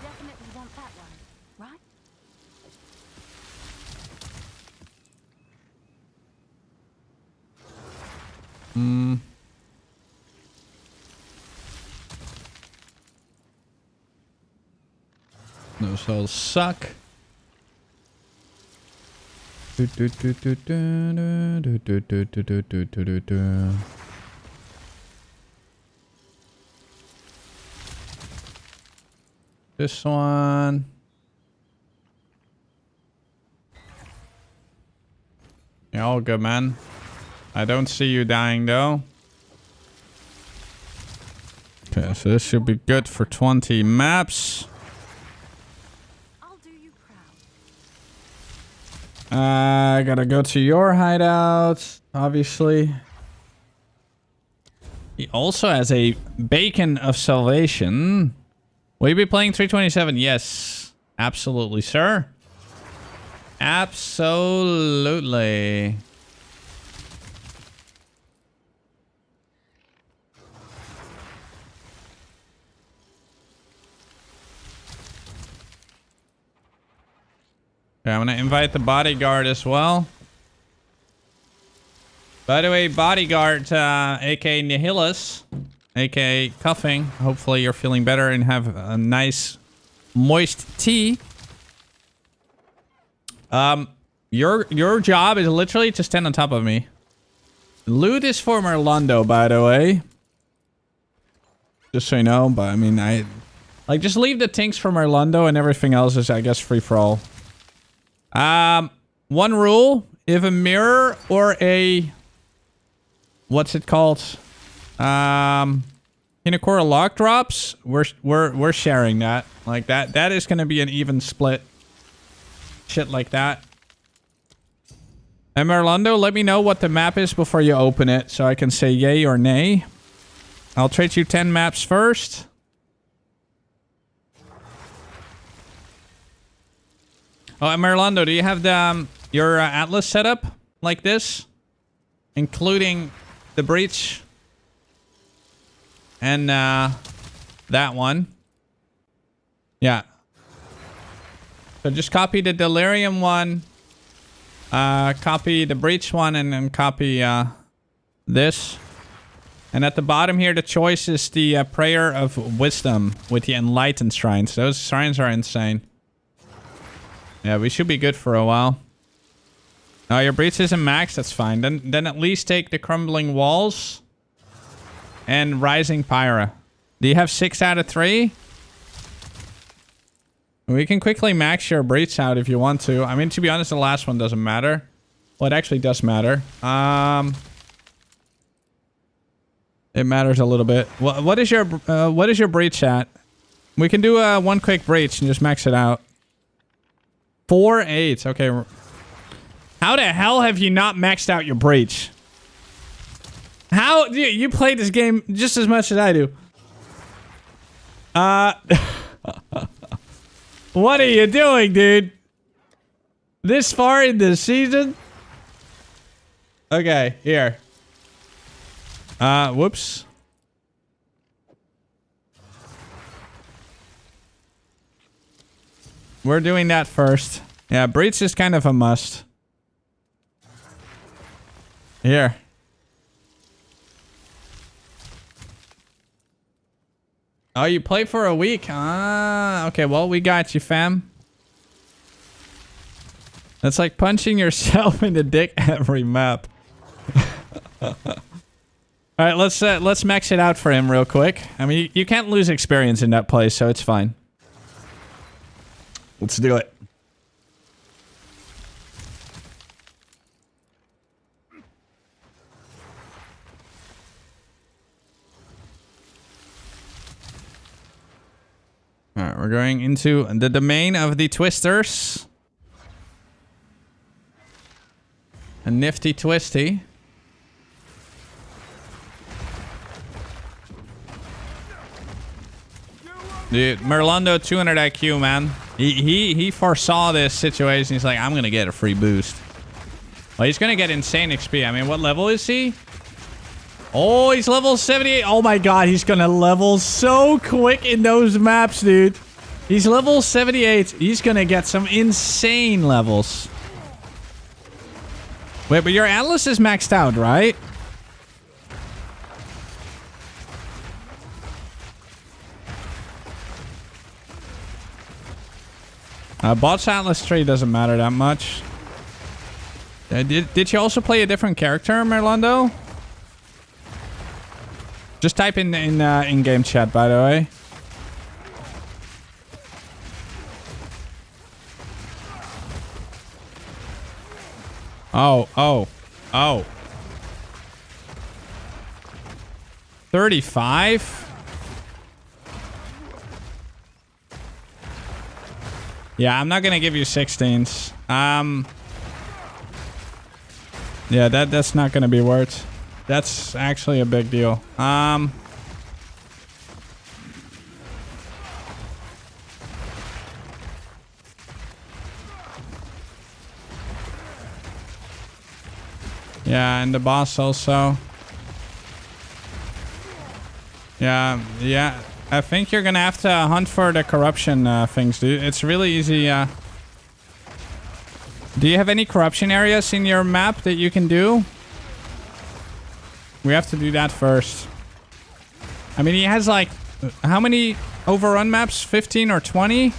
definitely want that one, right? Those all suck. Do, do, do, do, do, do, do, do, do, do, do, do, do, do. This one. Yeah, all good, man. I don't see you dying, though. Okay, so this should be good for 20 maps. I'll do you proud. I gotta go to your hideout, obviously. He also has a Beacon of Salvation. Will you be playing 327? Yes. Absolutely, sir. Absolutely. Okay, I'm gonna invite the bodyguard as well. By the way, bodyguard, aka Nihilus, aka Cuffing. Hopefully you're feeling better and have a nice moist tea. Your job is literally to stand on top of me. Loot is for Merlando, by the way. Just so you know, but I mean, like, just leave the things for Merlando and everything else is, I guess, free for all. One rule, if a mirror or a... What's it called? KingKongor lock drops, we're sharing that. Like, that is gonna be an even split. Shit like that. And Merlando, let me know what the map is before you open it, so I can say yay or nay. I'll trade you 10 maps first. Oh, and Merlando, do you have the your Atlas setup like this? Including the breach. And that one. Yeah. So just copy the Delirium one. Copy the breach one and then copy this. And at the bottom here, the choice is the Prayer of Wisdom with the Enlightened Shrines. Those shrines are insane. Yeah, we should be good for a while. No, your breach isn't max, that's fine. Then at least take the Crumbling Walls and Rising Pyra. Do you have 6 out of 3? We can quickly max your breach out if you want to. I mean, to be honest, the last one doesn't matter. Well, it actually does matter. It matters a little bit. What is your breach at? We can do one quick breach and just max it out. 4-8. Okay. How the hell have you not maxed out your breach? How you play this game just as much as I do? What are you doing, dude? This far in the season? Okay, here. Whoops. We're doing that first. Yeah, breach is kind of a must. Here. Oh, you play for a week? Ah, okay, well, we got you, fam. That's like punching yourself in the dick every map. Alright, let's max it out for him real quick. I mean, you can't lose experience in that place, so it's fine. Let's do it. Alright, we're going into the domain of the twisters. A nifty twisty. Dude, Merlando 200 IQ, man. He foresaw this situation. He's like, I'm gonna get a free boost. Well, he's gonna get insane XP. I mean, what level is he? Oh, he's level 78. Oh my god, he's gonna level so quick in those maps, dude. He's level 78. He's gonna get some insane levels. Wait, but your Atlas is maxed out, right? Bot's Atlas tree doesn't matter that much. Did you also play a different character, Merlando? Just type in in-game chat, by the way. Oh. 35? Yeah, I'm not gonna give you 16s. Yeah, that's not gonna be worth. That's actually a big deal. Yeah, and the boss also. Yeah. I think you're gonna have to hunt for the corruption things, dude. It's really easy. Do you have any corruption areas in your map that you can do? We have to do that first. I mean, he has like... How many overrun maps? 15 or 20?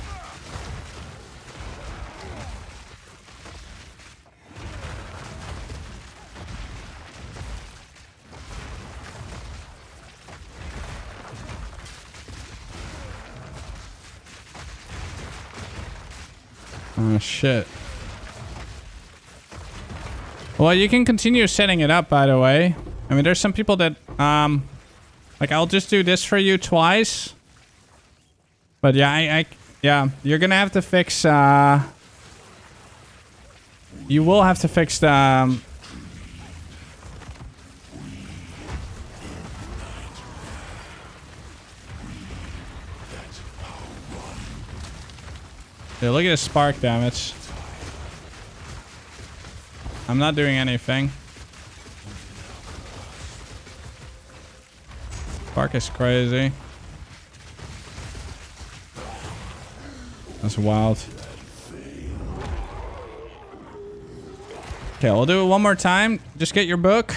Oh, shit. Well, you can continue setting it up, by the way. I mean, there's some people that, like, I'll just do this for you twice. But yeah, yeah, you're gonna have to fix, you will have to fix the, yeah, look at the spark damage. I'm not doing anything. Spark is crazy. That's wild. Okay, we'll do it one more time. Just get your book.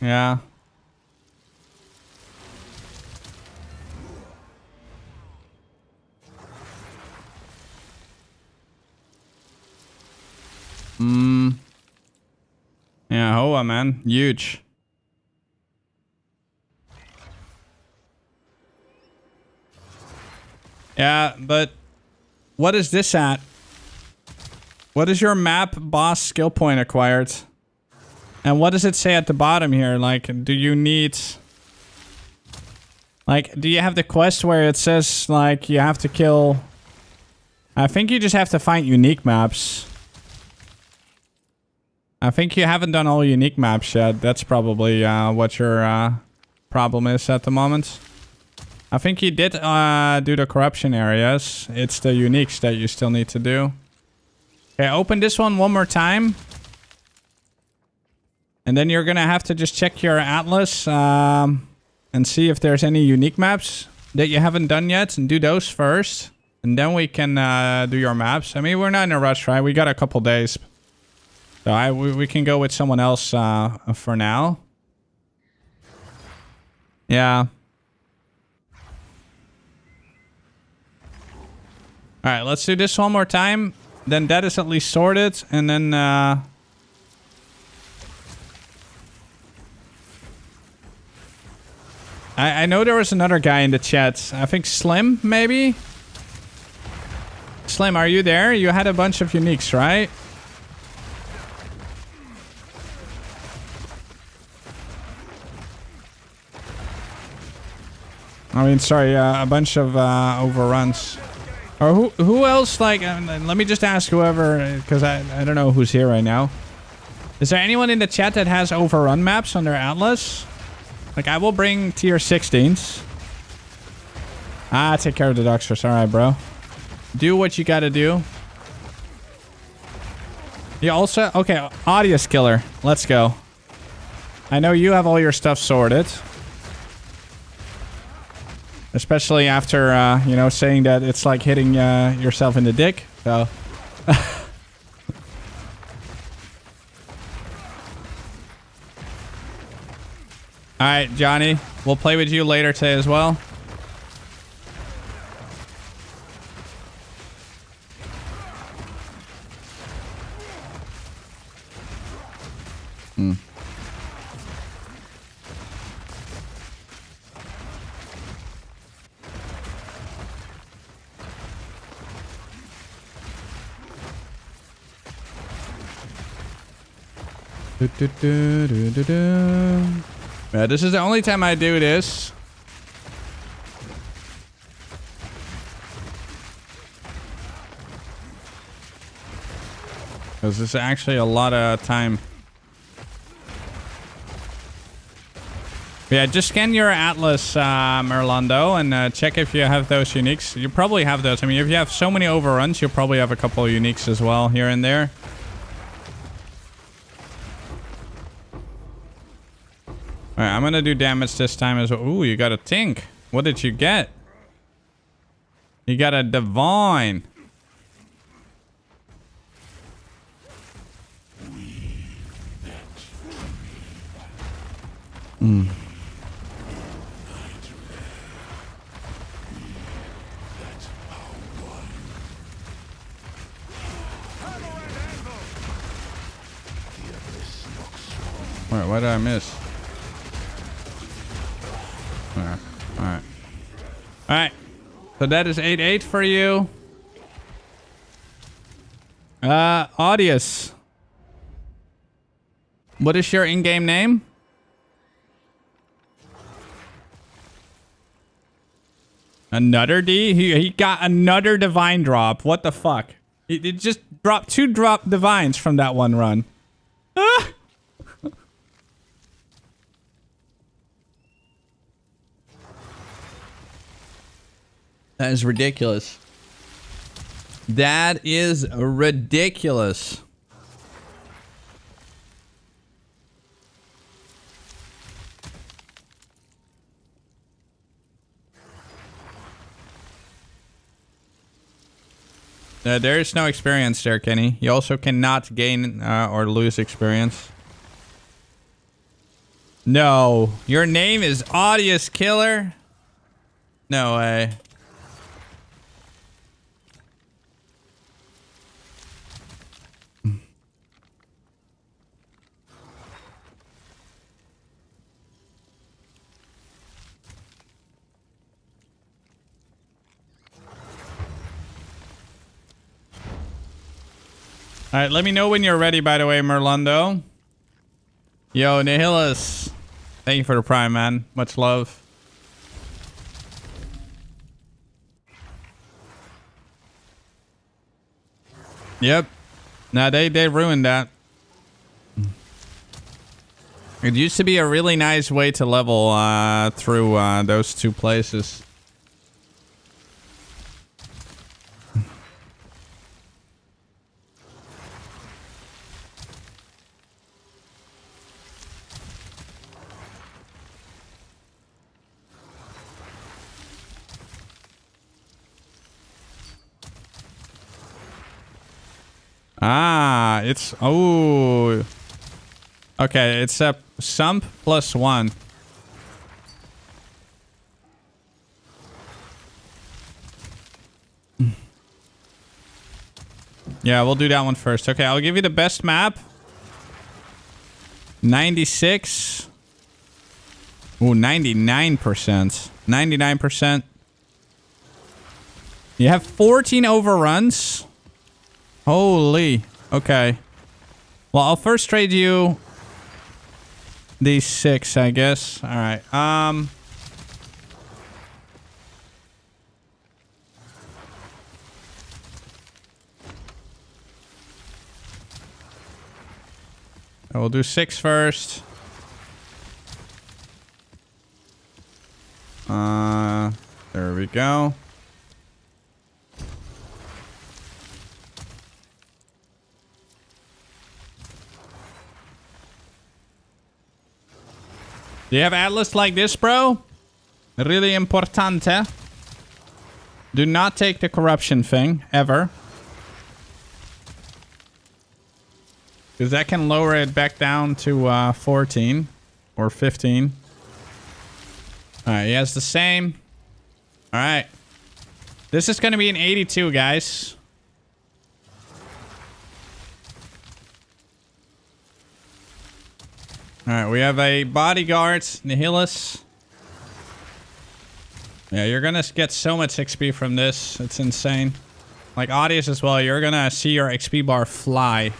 Yeah. Yeah, Hoa, man. Huge. Yeah, but what is this at? What is your map boss skill point acquired? And what does it say at the bottom here? Like, do you need... Like, do you have the quest where it says, like, you have to kill... I think you just have to find unique maps. I think you haven't done all unique maps yet. That's probably what your problem is at the moment. I think you did do the corruption areas. It's the uniques that you still need to do. Okay, open this one more time. And then you're gonna have to just check your atlas and see if there's any unique maps that you haven't done yet, and do those first. And then we can do your maps. I mean, we're not in a rush, right? We got a couple days. So we can go with someone else for now. Yeah. Alright, let's do this one more time. Then that is at least sorted. And then... I know there was another guy in the chat. I think Slim, maybe? Slim, are you there? You had a bunch of uniques, right? I mean, sorry, a bunch of overruns. Or who else, like, let me just ask whoever, because I don't know who's here right now. Is there anyone in the chat that has overrun maps on their atlas? Like, I will bring tier 16s. Take care of the Doxers. Alright, bro. Do what you gotta do. You also... Okay, Audius Killer. Let's go. I know you have all your stuff sorted. Especially after, you know, saying that it's like hitting yourself in the dick. So... Alright, Johnny. We'll play with you later today as well. Yeah, this is the only time I do this. Because this is actually a lot of time. Yeah, just scan your atlas, Merlando, and check if you have those uniques. You probably have those. I mean, if you have so many overruns, you'll probably have a couple of uniques as well here and there. Alright, I'm gonna do damage this time as well. Ooh, you got a Tink. What did you get? You got a Divine. Alright, what did I miss? Alright. So that is 8-8 for you. Audius. What is your in-game name? Another D? He got another divine drop. What the fuck? It just dropped 2 divines from that one run. Ah! That is ridiculous. That is ridiculous. There is no experience there, Kenny. You also cannot gain or lose experience. No. Your name is Audius Killer? No way. Alright, let me know when you're ready, by the way, Merlando. Yo, Nihilus. Thank you for the prime, man. Much love. Yep. Nah, they ruined that. It used to be a really nice way to level through those 2 places. Ah, it's... Oh. Okay, it's a sump +1. Yeah, we'll do that one first. Okay, I'll give you the best map. 96. Ooh, 99%. 99%. You have 14 overruns. Holy. Okay. Well, I'll first trade you these 6, I guess. All right. I will do 6 first. There we go. Do you have Atlas like this, bro? Really importante. Do not take the corruption thing, ever. Because that can lower it back down to 14 or 15. Alright, he has the same. Alright. This is going to be an 82, guys. Alright, we have a bodyguard, Nihilus. Yeah, you're gonna get so much XP from this. It's insane. Like Audius as well, you're gonna see your XP bar fly.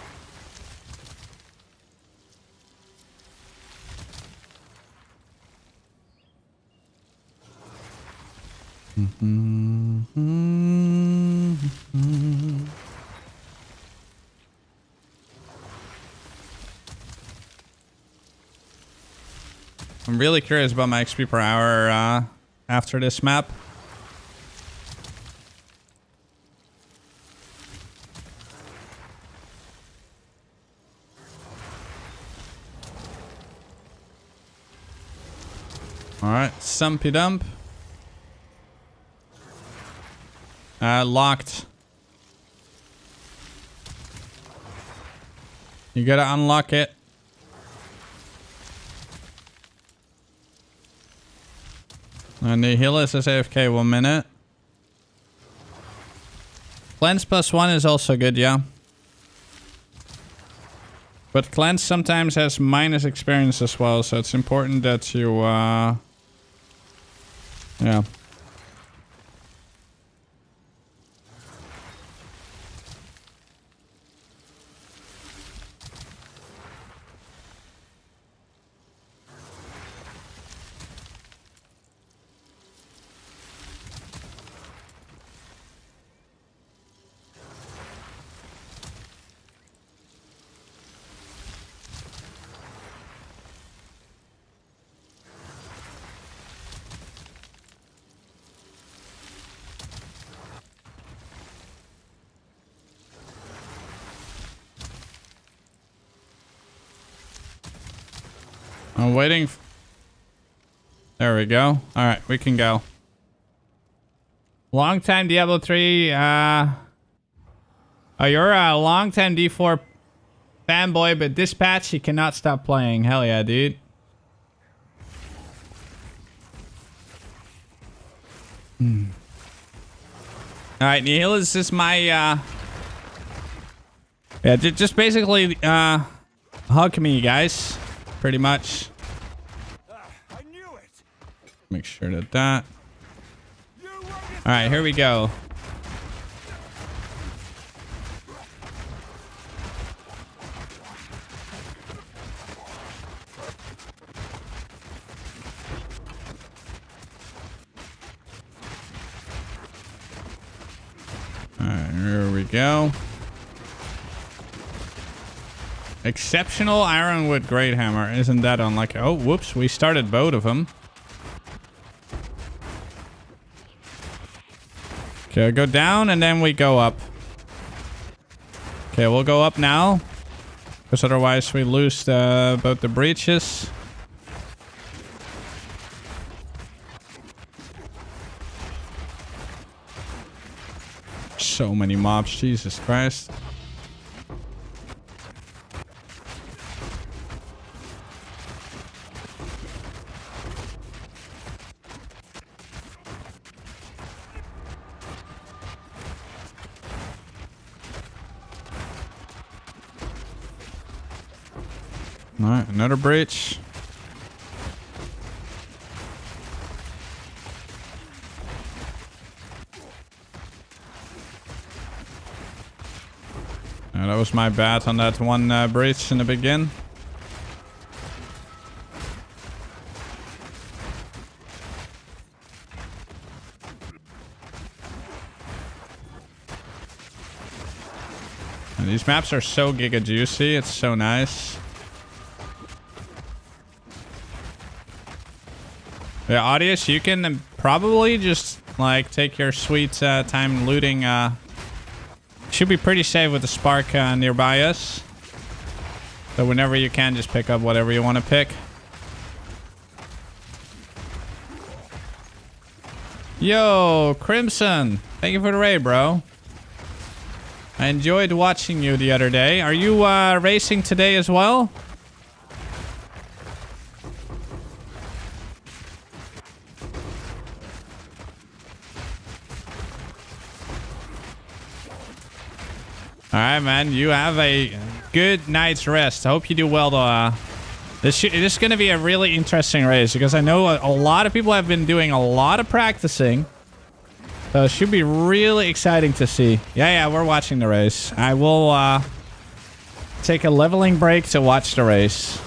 I'm really curious about my XP per hour after this map. Alright, Sumpy Dump. Locked. You gotta unlock it. Nihilus is AFK 1 minute. Cleanse +1 is also good, yeah. But Cleanse sometimes has minus experience as well, so it's important that you, yeah. I'm waiting. There we go. All right, we can go. Long time Diablo 3. Oh, you're a long time D4 fanboy, but this patch you cannot stop playing. Hell yeah, dude. All right, Neil, this is my yeah, just basically hug me, guys, pretty much. I knew it. Make sure that. All right, here we go. Alright, here we go. Exceptional Ironwood Great Hammer. Isn't that unlucky? Oh, whoops. We started both of them. Okay, go down and then we go up. Okay, we'll go up now. Because otherwise we lose both the breaches. So many mobs, Jesus Christ. Alright, another breach. That was my bad on that one breach in the beginning. And these maps are so giga juicy. It's so nice. Yeah, Audius, you can probably just like take your sweet time looting. Should be pretty safe with the spark nearby us. So whenever you can, just pick up whatever you want to pick. Yo, Crimson. Thank you for the raid, bro. I enjoyed watching you the other day. Are you racing today as well? Alright, man. You have a good night's rest. I hope you do well, though. This is going to be a really interesting race because I know a lot of people have been doing a lot of practicing. So it should be really exciting to see. Yeah, we're watching the race. I will take a leveling break to watch the race.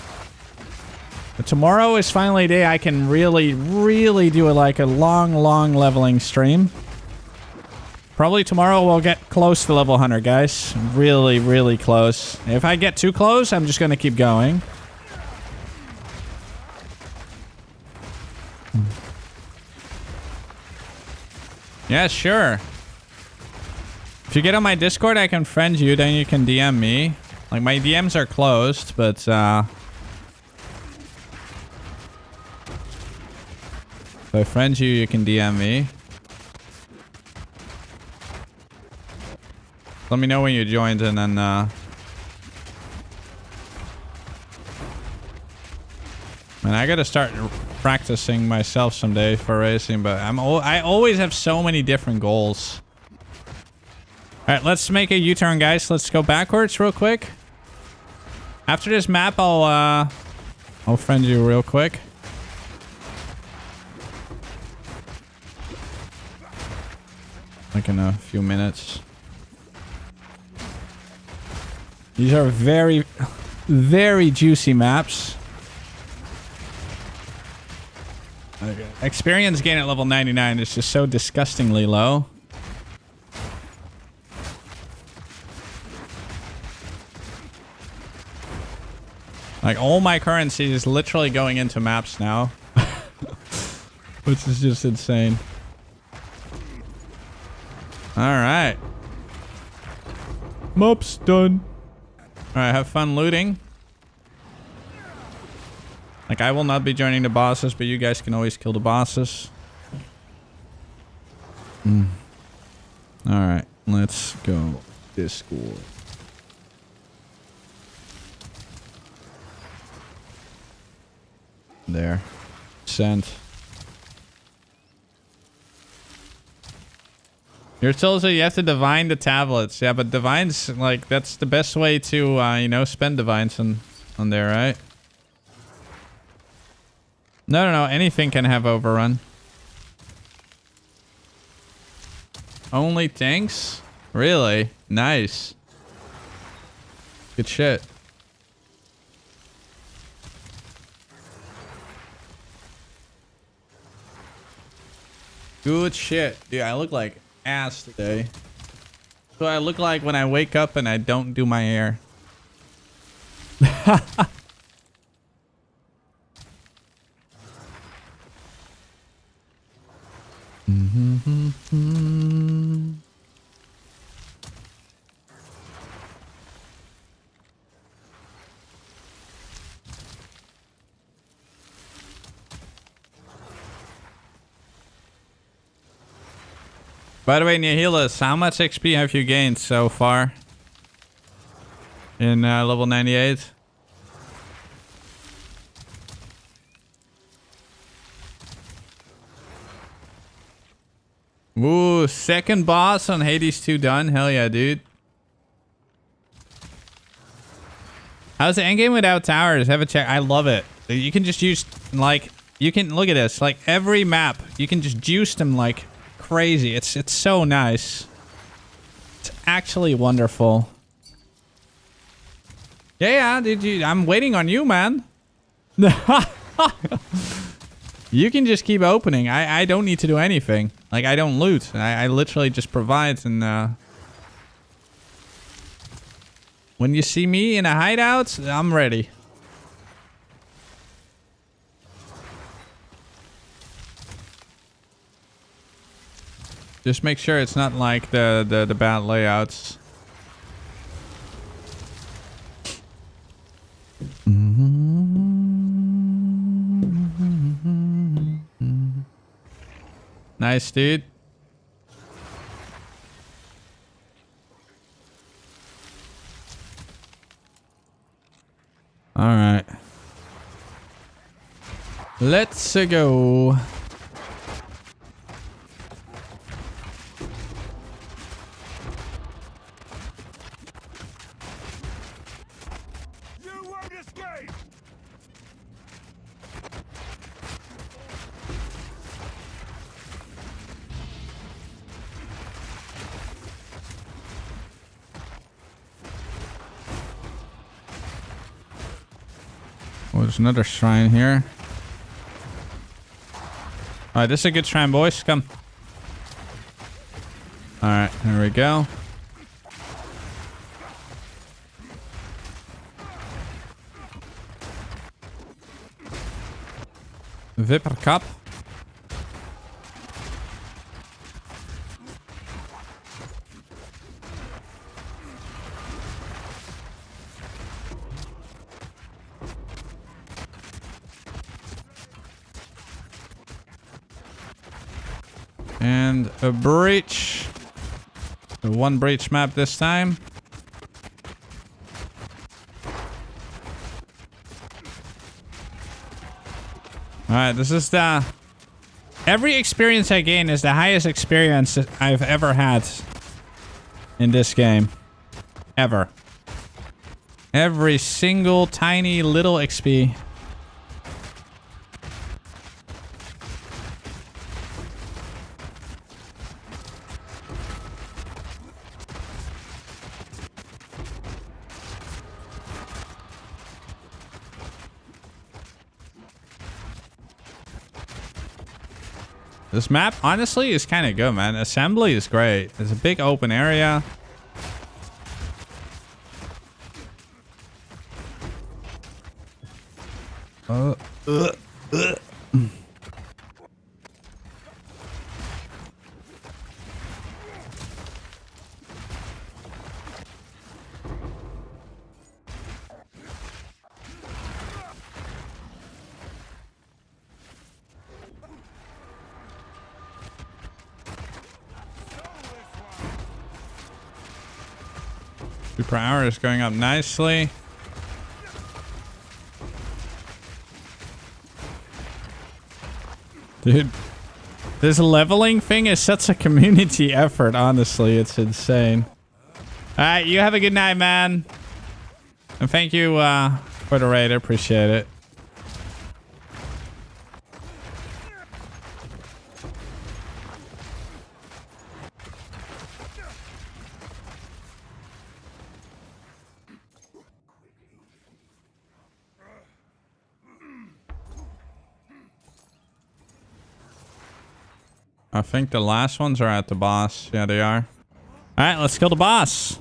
But tomorrow is finally a day I can really do like a long leveling stream. Probably tomorrow we'll get close to level 100, guys. Really close. If I get too close, I'm just going to keep going. Yeah, sure. If you get on my Discord, I can friend you, then you can DM me. Like, my DMs are closed, but, if I friend you, you can DM me. Let me know when you joined, and then, man, I gotta start practicing myself someday for racing, but I always have so many different goals. Alright, let's make a U-turn, guys. Let's go backwards real quick. After this map, I'll friend you real quick. Like in a few minutes. These are very juicy maps. Okay. Experience gain at level 99 is just so disgustingly low. Like, all my currency is literally going into maps now. Which is just insane. Alright. Mob's done. Alright, have fun looting. Like, I will not be joining the bosses, but you guys can always kill the bosses. Alright, let's go. Discord. There. Send. You're told that you have to divine the tablets. Yeah, but divines, like, that's the best way to, you know, spend divines on there, right? No. Anything can have overrun. Only tanks? Really? Nice. Good shit. Good shit. Dude, I look like ass today. So I look like when I wake up and I don't do my hair. By the way, Nihilus, how much XP have you gained so far? In level 98? Ooh, second boss on Hades 2 done. Hell yeah, dude. How's the endgame without towers? Have a check. I love it. You can just use, like, you can, look at this. Like, every map, you can just juice them like crazy. It's so nice. It's actually wonderful. Yeah, dude, I'm waiting on you, man. You can just keep opening. I don't need to do anything. Like, I don't loot. I literally just provide. And when you see me in a hideout, I'm ready. Just make sure it's not like the bad layouts. Nice, dude. All right. Let's go. You won't escape! Oh, there's another shrine here. Alright, this is a good shrine, boys. Come. Alright, here we go. Viper cup. And a breach. The one breach map this time. Alright, this is the... Every experience I gain is the highest experience that I've ever had in this game. Ever. Every single tiny little XP. This map, honestly, is kind of good, man. Assembly is great. It's a big open area. Per hour is going up nicely. Dude, this leveling thing is such a community effort, honestly. It's insane. Alright, you have a good night, man. And thank you for the raid. I appreciate it. I think the last ones are at the boss. Yeah, they are. Alright, let's kill the boss.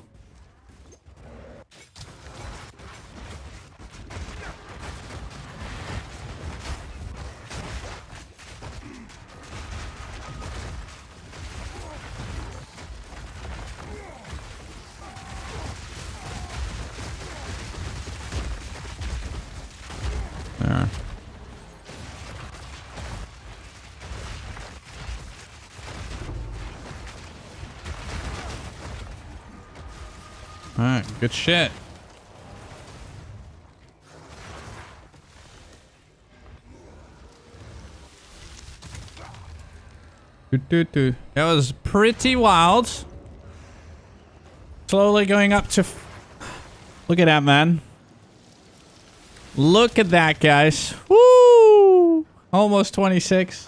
There. Alright, good shit. That was pretty wild. Slowly going up to... Look at that, man. Look at that, guys. Woo! Almost 26.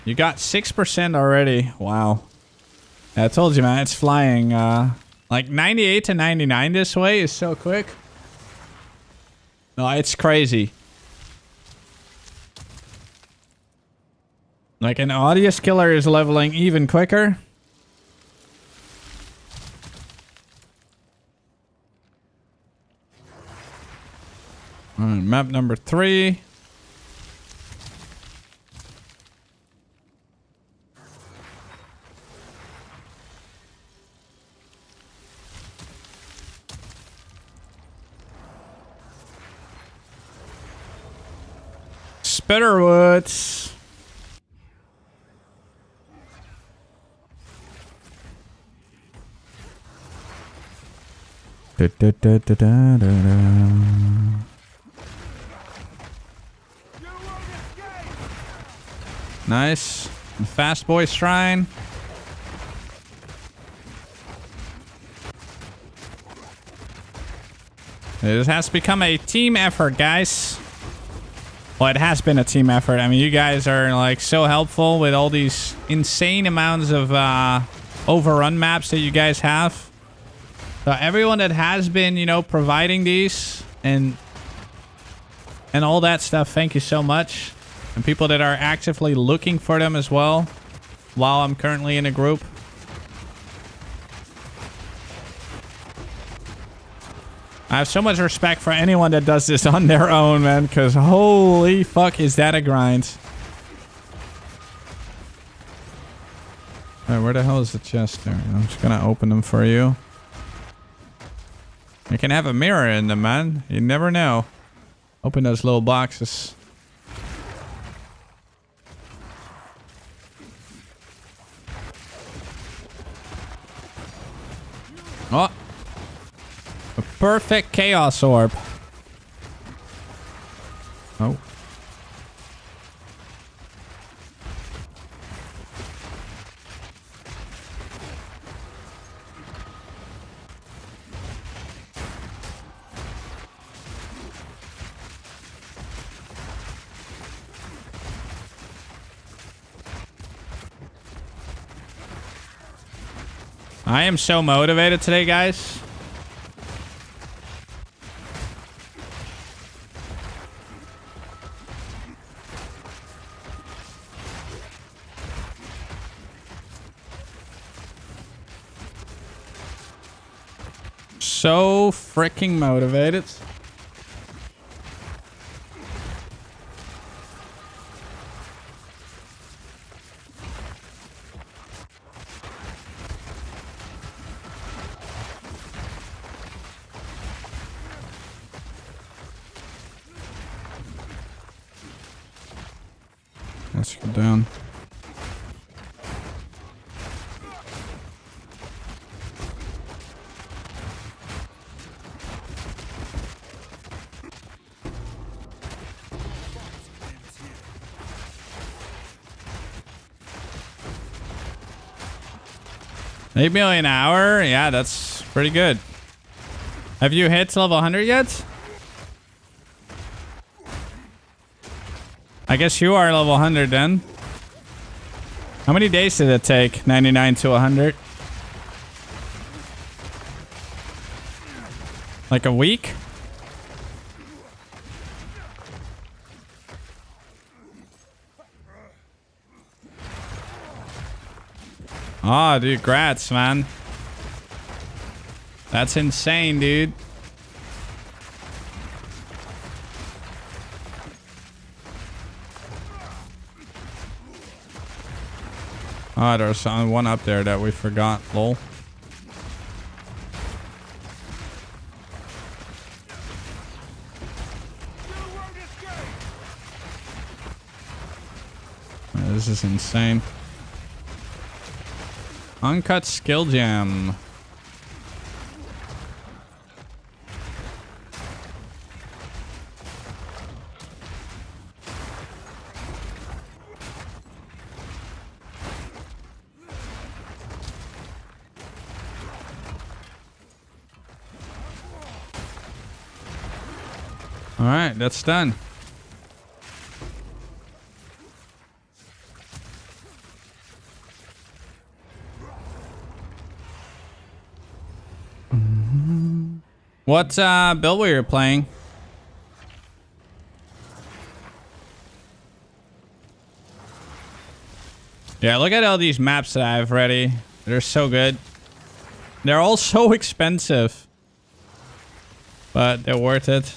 You got 6% already. Wow. Yeah, I told you, man. It's flying. Like 98 to 99 this way is so quick. No, it's crazy. Like an Audius killer is leveling even quicker. Alright, map number 3. Spitterwoods. Da, da, da, da, da, da. Nice. Fast boy shrine. This has become a team effort, guys. Well, it has been a team effort. I mean, you guys are like so helpful with all these insane amounts of overrun maps that you guys have. So everyone that has been, you know, providing these and all that stuff, thank you so much. And people that are actively looking for them as well while I'm currently in a group. I have so much respect for anyone that does this on their own, man, because holy fuck, is that a grind. Alright, where the hell is the chest there? I'm just gonna open them for you. You can have a mirror in them, man. You never know. Open those little boxes. Oh! A perfect chaos orb. Oh. I am so motivated today, guys. So freaking motivated. Let's go down. $8 million an hour? Yeah, that's pretty good. Have you hit level 100 yet? I guess you are level 100 then. How many days did it take? 99 to 100? Like a week? Oh, dude, grats, man. That's insane, dude. Oh, there's one up there that we forgot, lol. This is insane. Uncut skill gem. All right, that's done. What build were you playing? Yeah, look at all these maps that I have ready. They're so good. They're all so expensive, but they're worth it.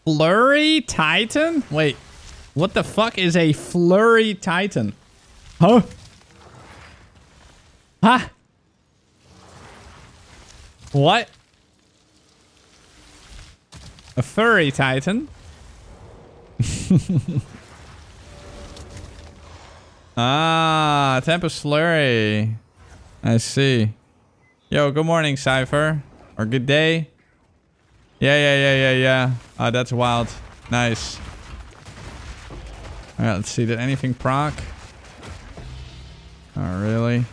Flurry Titan? Wait, what the fuck is a Flurry Titan? Huh? Huh? What? A furry Titan? Ah, Tempest Flurry. I see. Yo, good morning, Cypher. Or good day. Yeah. Oh, that's wild. Nice. Alright, let's see. Did anything proc? Oh, really?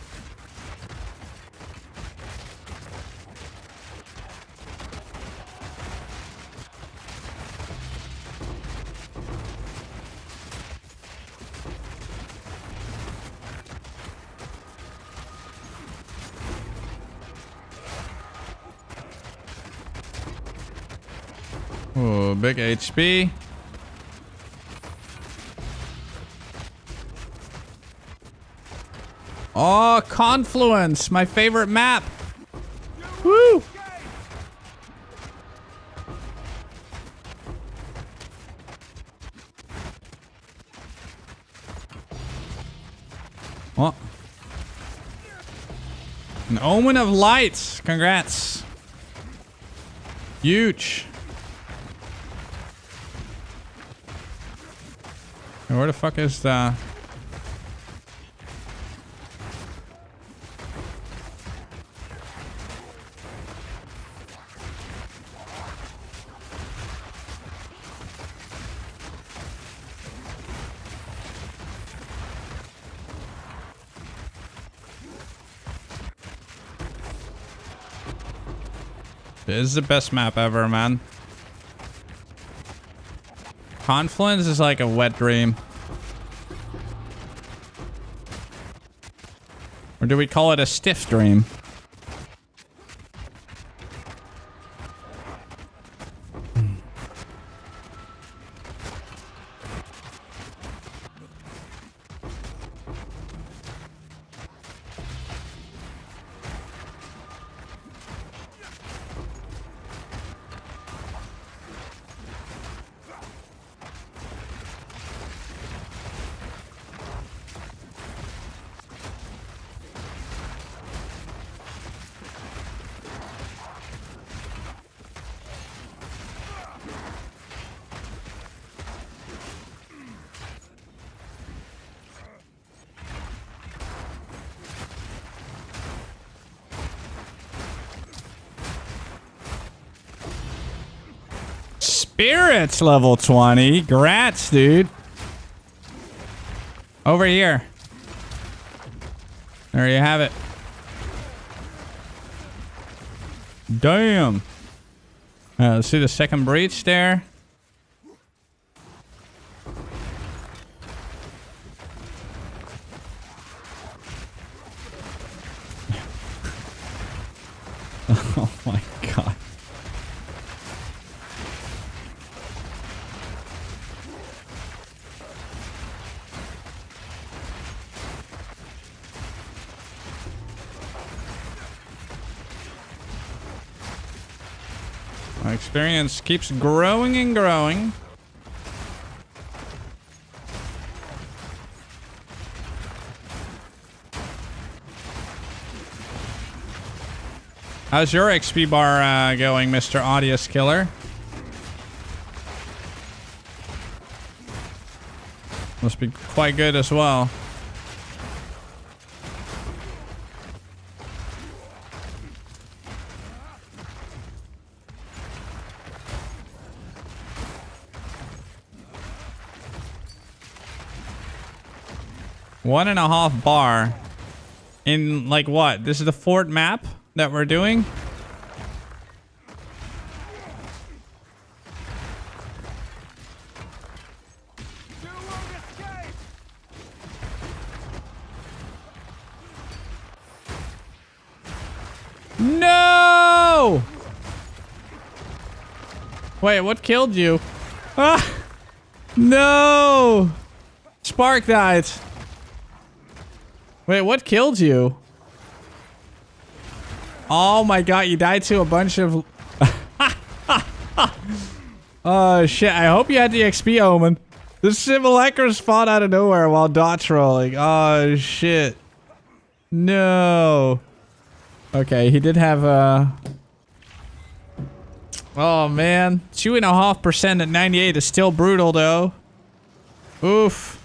Oh, big HP. Oh, Confluence, my favorite map. Woo! Oh. An Omen of Light. Congrats. Huge. Where the fuck is the... This is the best map ever, man. Confluence is like a wet dream. Or do we call it a stiff dream? Spirits level 20. Grats, dude. Over here. There you have it. Damn. Let's see the second breach there. Oh my god. My experience keeps growing and growing. How's your XP bar going, Mr. Audius Killer? Must be quite good as well. One and a half bar in like what? This is the fort map that we're doing. You won't escape! No! Wait, what killed you? Ah! No! Spark died. Wait, what killed you? Oh my god, you died to a bunch of... Oh shit, I hope you had the XP omen. The simulacra spawned out of nowhere while dot rolling. Oh shit. No. Okay, he did have a... Oh man. 2.5% at 98 is still brutal though. Oof.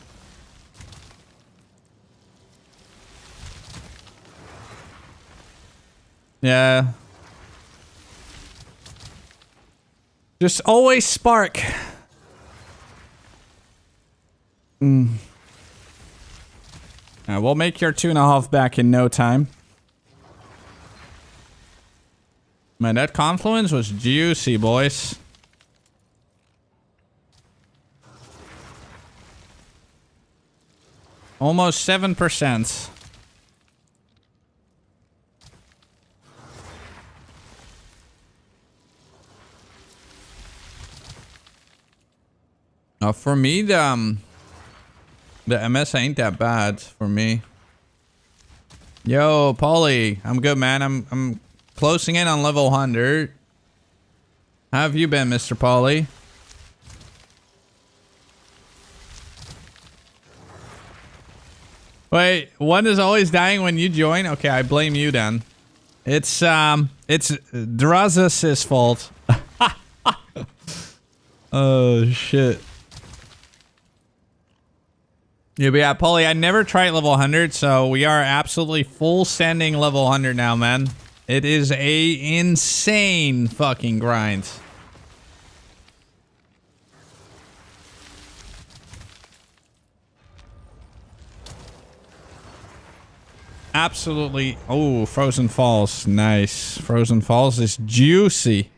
Yeah. Just always spark. We'll make your 2.5 back in no time. Man, that confluence was juicy, boys. Almost 7%. For me, the MS ain't that bad for me. Yo, Paulie, I'm good, man. I'm closing in on level 100. How have you been, Mr. Paulie? Wait, one is always dying when you join? Okay, I blame you then. It's Drazus's fault. Oh shit. Yeah, but yeah, Paulie, I never tried level 100, so we are absolutely full sending level 100 now, man. It is a insane fucking grind. Absolutely. Oh, Frozen Falls. Nice. Frozen Falls is juicy.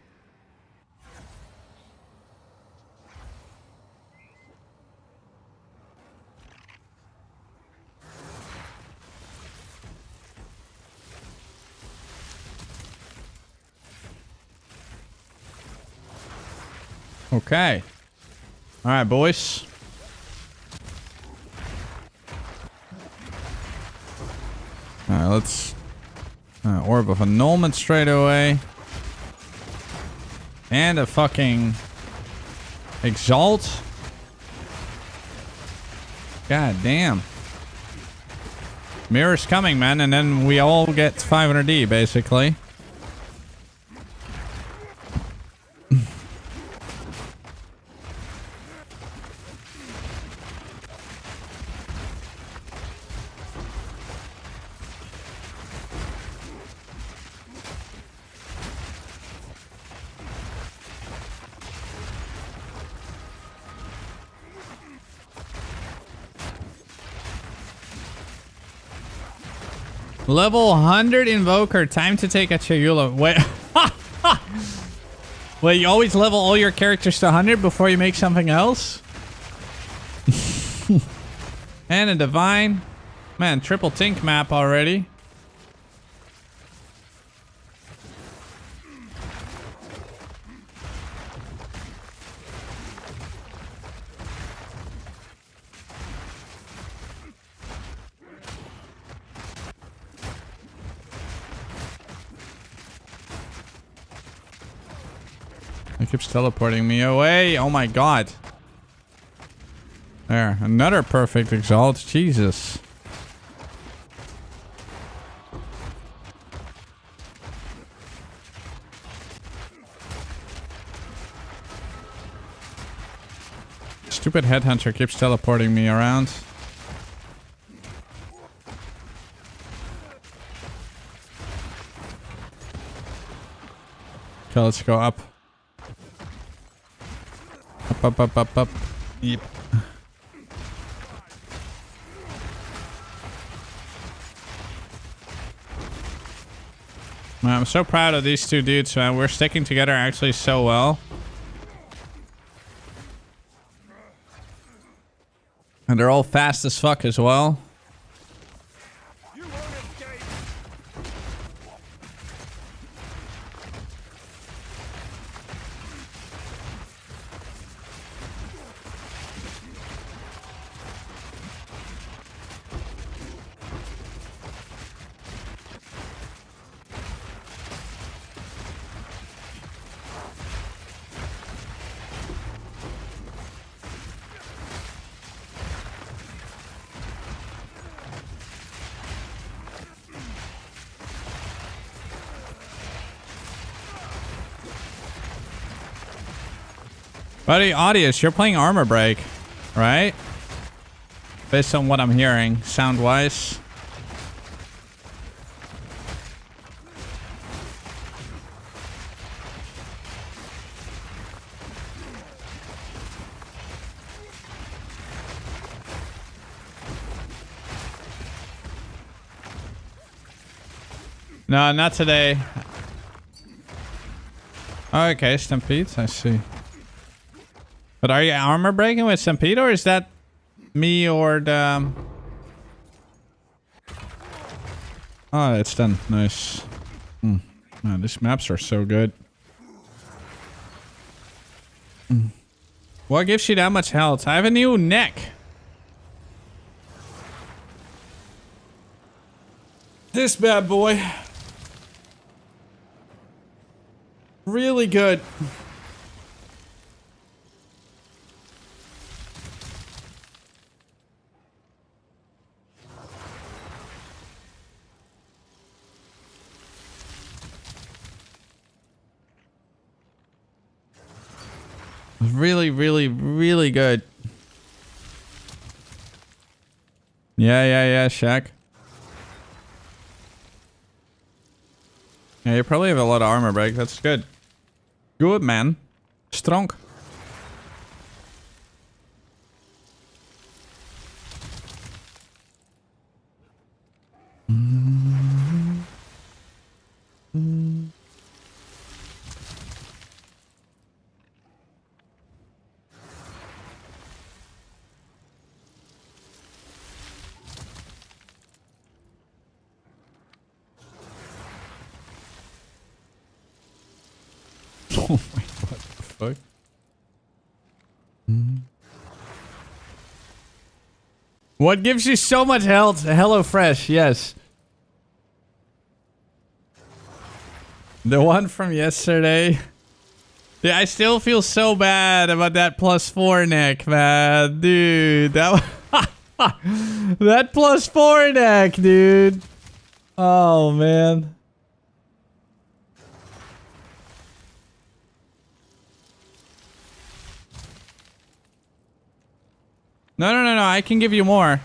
Okay. All right, boys. All right, let's Orb of Annulment straight away. And a fucking Exalt. God damn. Mirror's coming, man, and then we all get 500D, basically. Level 100 Invoker. Time to take a Chayula. Wait. Wait, you always level all your characters to 100 before you make something else? And a Divine. Man, triple Tink map already. It keeps teleporting me away. Oh my god. There. Another perfect exalt. Jesus. Stupid headhunter keeps teleporting me around. Okay, let's go up. Up. Yep. Man, I'm so proud of these two dudes, man. We're sticking together actually so well. And they're all fast as fuck as well. You won't escape. Buddy, Audius, you're playing Armor Break, right? Based on what I'm hearing, sound-wise. No, not today. Oh, okay, Stampedes, I see. But are you armor breaking with Stampede, or is that me or the... Oh, it's done. Nice. Man, these maps are so good. What gives you that much health? I have a new neck. This bad boy. Really good. Really good. Yeah, Shaq. Yeah, you probably have a lot of armor break. That's good. Good, man. Strong. Oh my god, what the fuck? What gives you so much health? HelloFresh, yes. The one from yesterday. Yeah, I still feel so bad about that +4 neck, man. Dude, that that +4 neck, dude. Oh, man. No. I can give you more.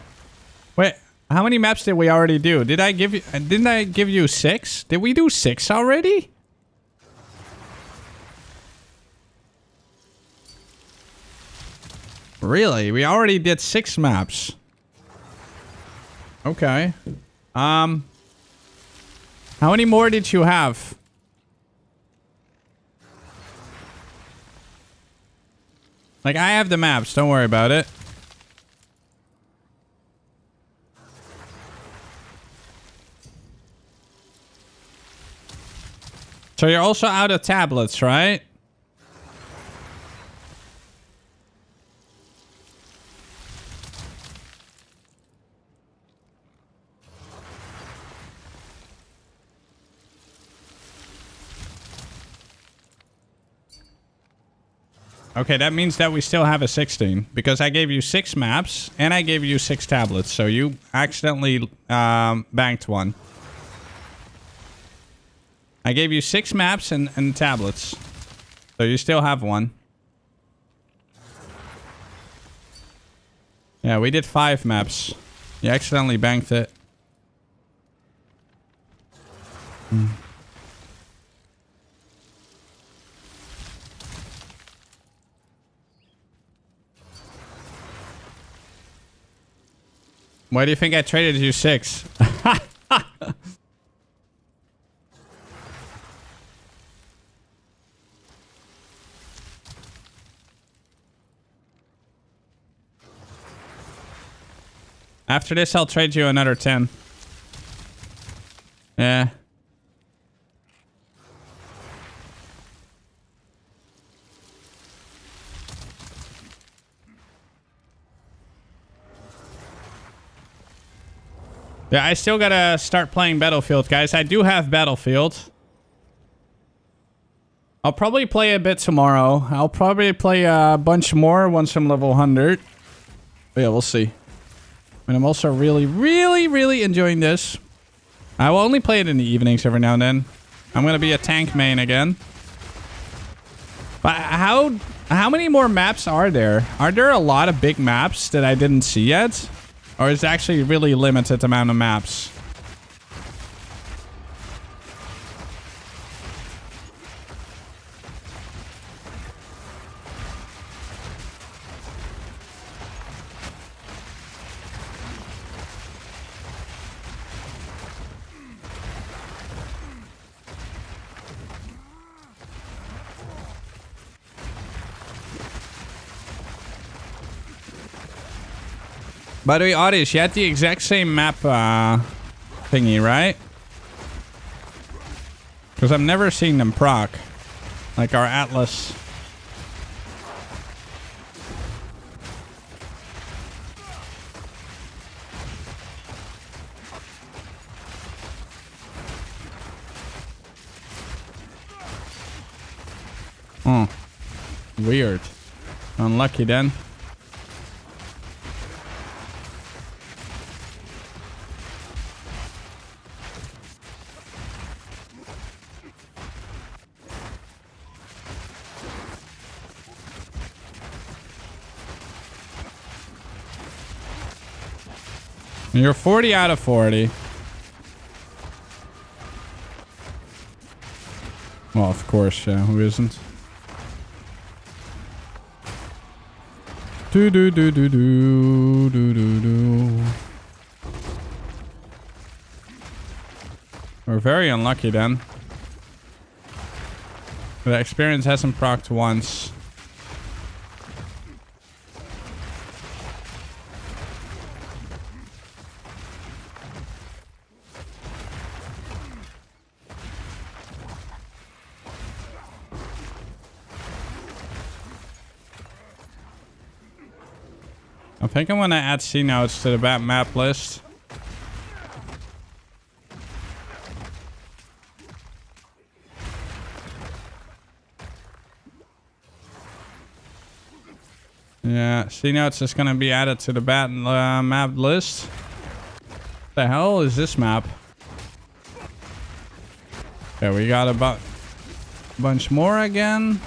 Wait, how many maps did we already do? Didn't I give you 6? Did we do 6 already? Really? We already did 6 maps. Okay. How many more did you have? Like, I have the maps. Don't worry about it. So you're also out of tablets, right? Okay, that means that we still have a 16 because I gave you 6 maps and I gave you 6 tablets. So you accidentally banked one. I gave you 6 maps and tablets. So you still have one. Yeah, we did 5 maps. You accidentally banked it. Why do you think I traded you 6? After this, I'll trade you another 10. Yeah. Yeah, I still gotta start playing Battlefield, guys. I do have Battlefield. I'll probably play a bit tomorrow. I'll probably play a bunch more once I'm level 100. But yeah, we'll see. And I'm also really enjoying this. I will only play it in the evenings every now and then. I'm gonna be a tank main again. But how many more maps are there? Are there a lot of big maps that I didn't see yet? Or is it actually really limited amount of maps? By the way, Audis, you had the exact same map thingy, right? Because I've never seen them proc. Like our Atlas. Oh. Weird. Unlucky then. You're 40 out of 40. Well, of course, yeah. Who isn't? Do do do do do do do do. We're very unlucky then. The experience hasn't procced once. I think I'm gonna add C notes to the map list. Yeah, C notes is gonna be added to the map list. What the hell is this map? Okay, we got about a bunch more again.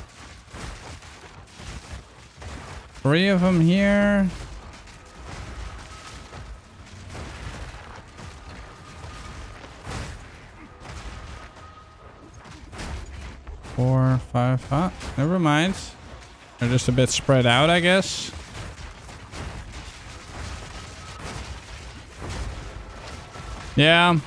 3 of them here. Four, 5, huh? Never mind. They're just a bit spread out, I guess. Yeah.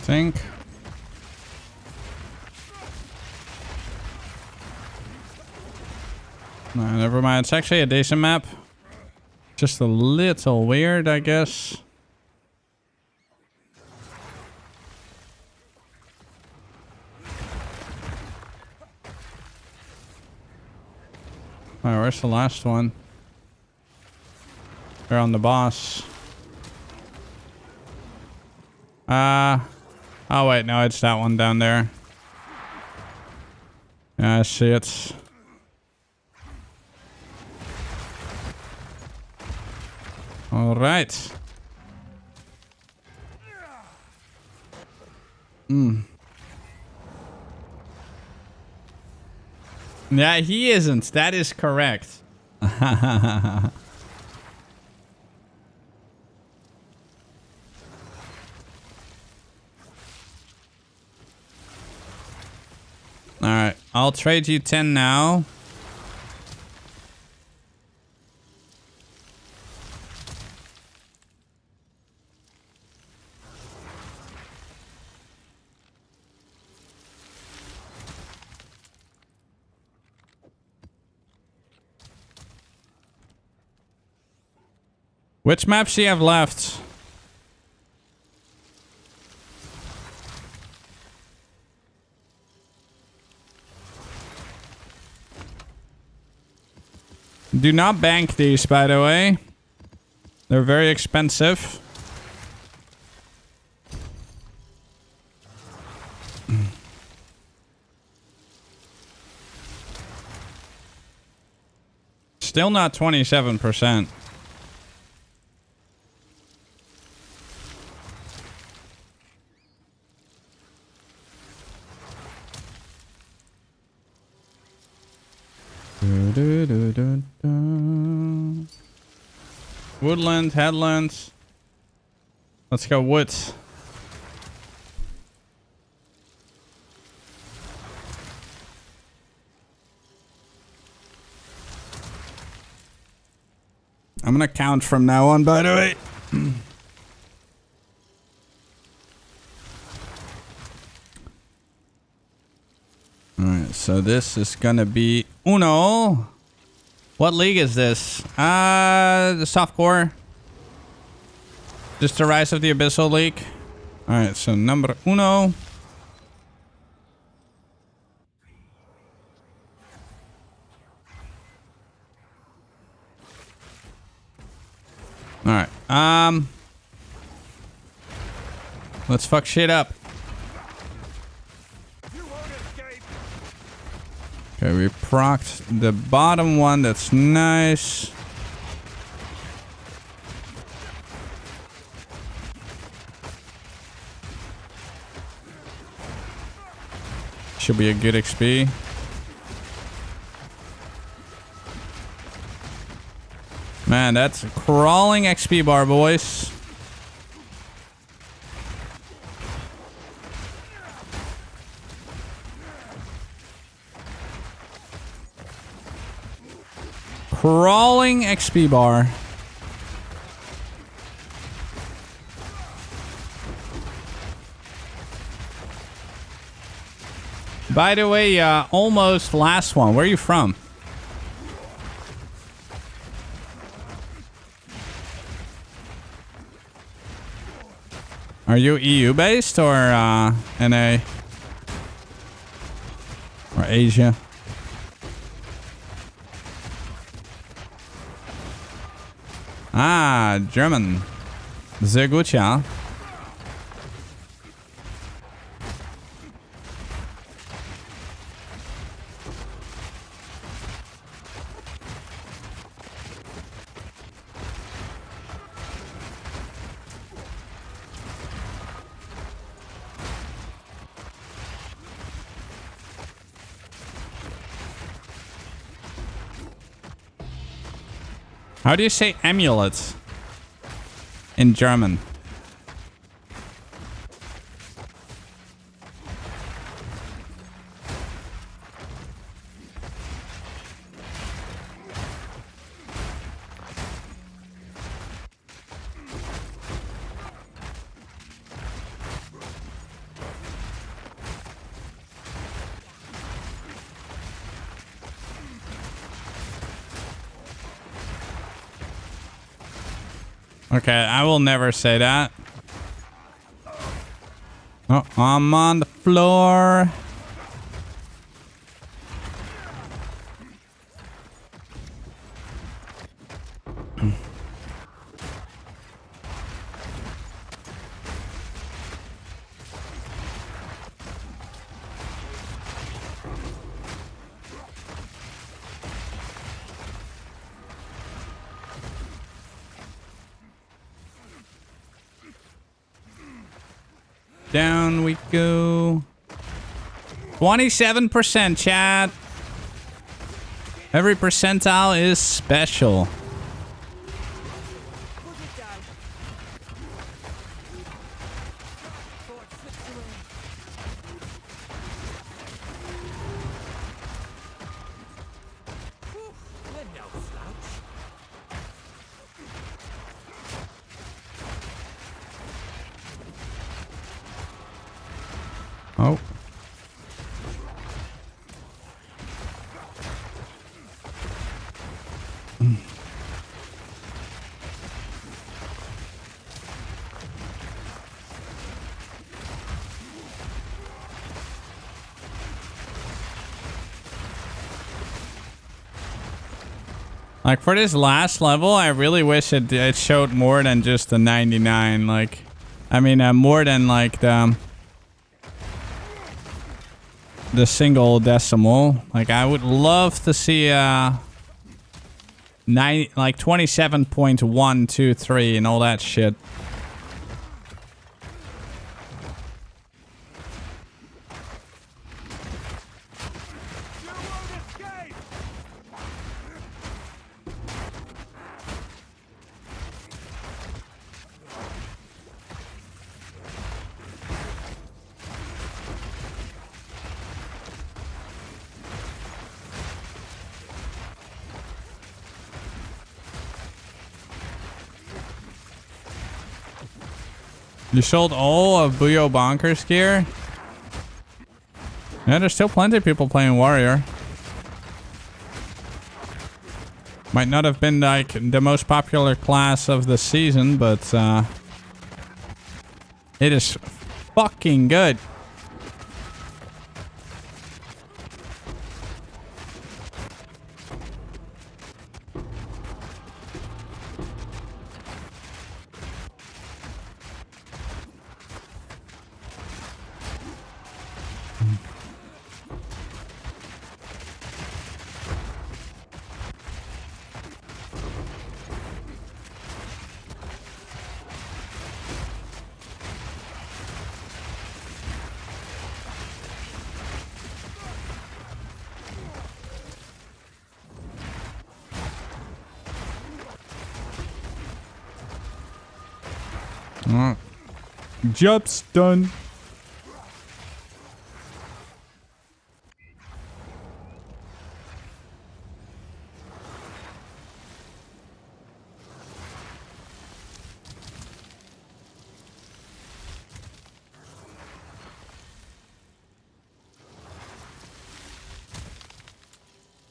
think. No, never mind. It's actually a decent map. Just a little weird, I guess. Alright, where's the last one? They're on the boss. Oh wait, no, it's that one down there. Yeah, I see it. Alright. Yeah, he isn't. That is correct. Alright, I'll trade you 10 now. Which maps do you have left? Do not bank these, by the way. They're very expensive. Still not 27%. Woodland, headlands. Let's go woods. I'm gonna count from now on, by the way. Alright, so this is gonna be Uno. What league is this? The softcore. Just the Rise of the Abyssal League. Alright, so number uno. Alright, let's fuck shit up. Okay, we procced the bottom one. That's nice. Should be a good XP. Man, that's a crawling XP bar, boys. Crawling XP bar. By the way, almost last one. Where are you from? Are you EU based or NA? Or Asia? Ah, German. Sehr gut, ja. How do you say amulet in German? Okay, I will never say that. Oh, I'm on the floor. Down we go. 27%, chat. Every percentile is special. Put it down. Sword slips away. Whew, we're no slouch. Oh. Like for this last level, I really wish it showed more than just the 99. Like, I mean, more than like the single decimal. Like, I would love to see like 27.123 and all that shit. You won't escape. You sold all of Buyo Bonker's gear? Yeah, there's still plenty of people playing Warrior. Might not have been like the most popular class of the season, but it is fucking good. Job's done.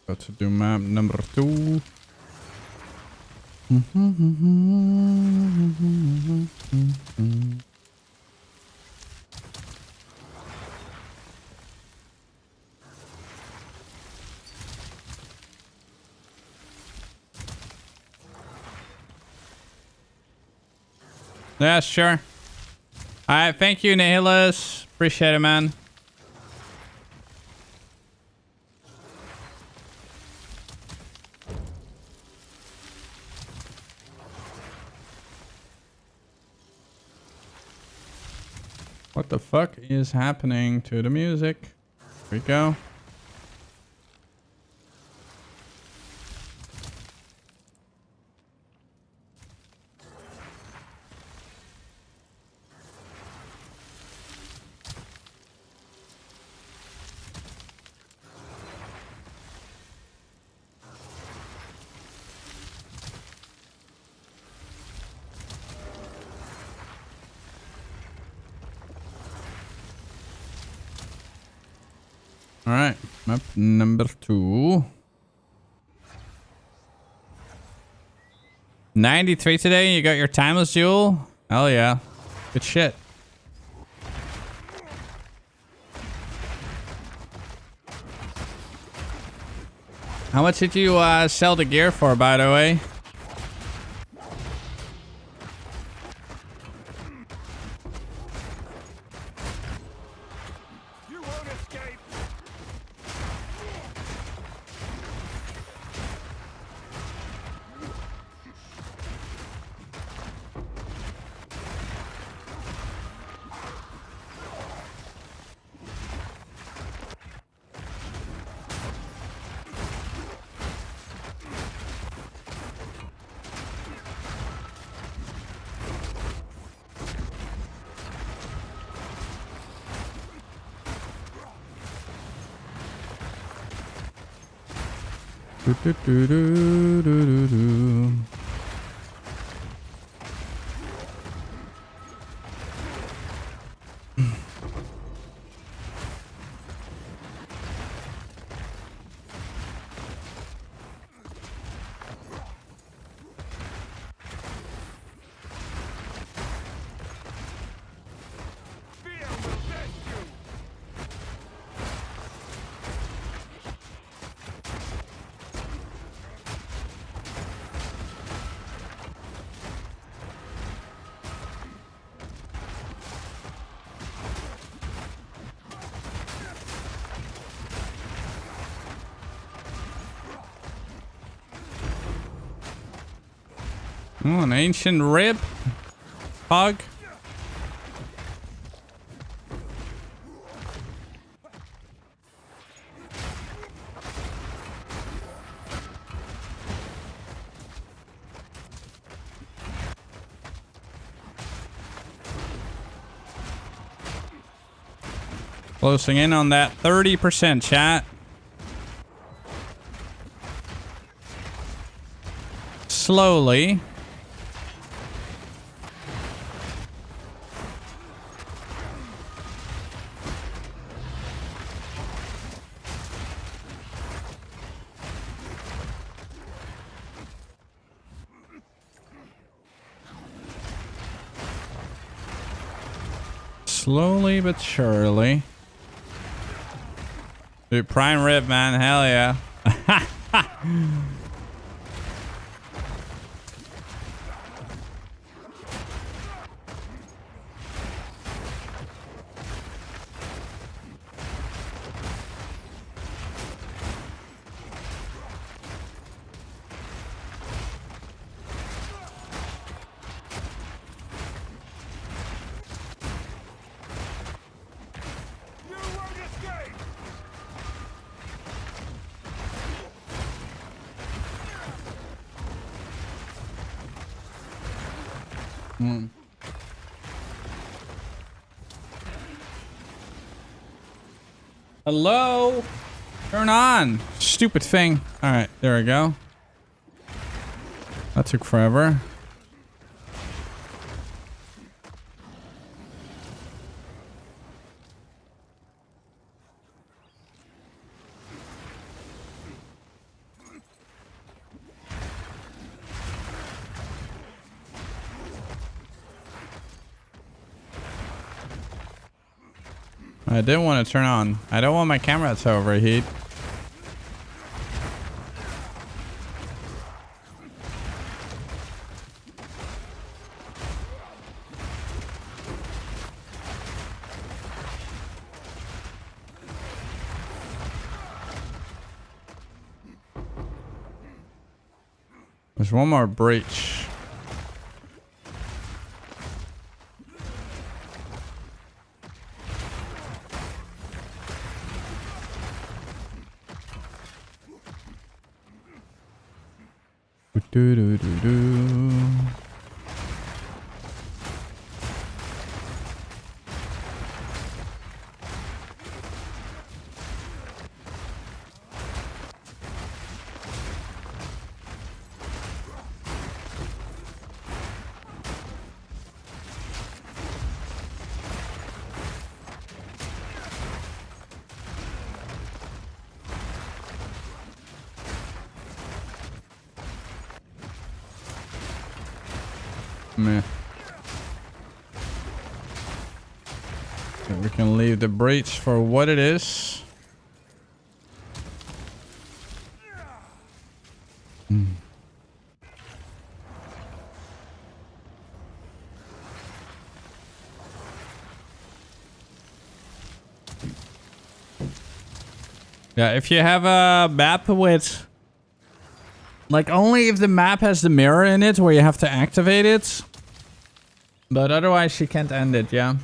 Got to do map number 2. Yeah, sure. Alright, thank you, Nihilus. Appreciate it, man. What the fuck is happening to the music? Here we go. All right, map number 2. 93 today. You got your timeless jewel. Hell yeah. Good shit. How much did you sell the gear for, by the way? You won't escape. Do, do, do, do, do, do, do. Fear will test you. Oh, an ancient rib. Hog. Closing in on that 30% chat. Slowly. Slowly but surely. Dude, prime rib, man. Hell yeah. You won't escape. Hello? Turn on. Stupid thing. All right, there we go. That took forever. I didn't want to turn on. I don't want my camera to overheat. There's one more breach. Do do do do. Meh. So we can leave the breach for what it is. Yeah, if you have a map with... Like, only if the map has the mirror in it where you have to activate it. But otherwise, you can't end it, yeah.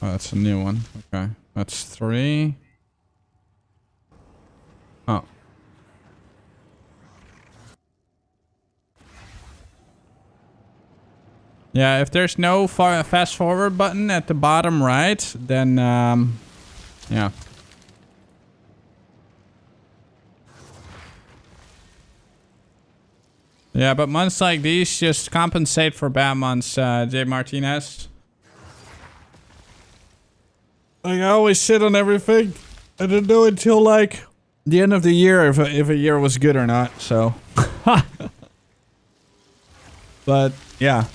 Oh, that's a new one. Okay. That's 3. Oh. Yeah, if there's no fast forward button at the bottom right, then, yeah. Yeah, but months like these just compensate for bad months, J. Martinez. Like, I always sit on everything. I didn't know until, like, the end of the year if a year was good or not, so. But, yeah.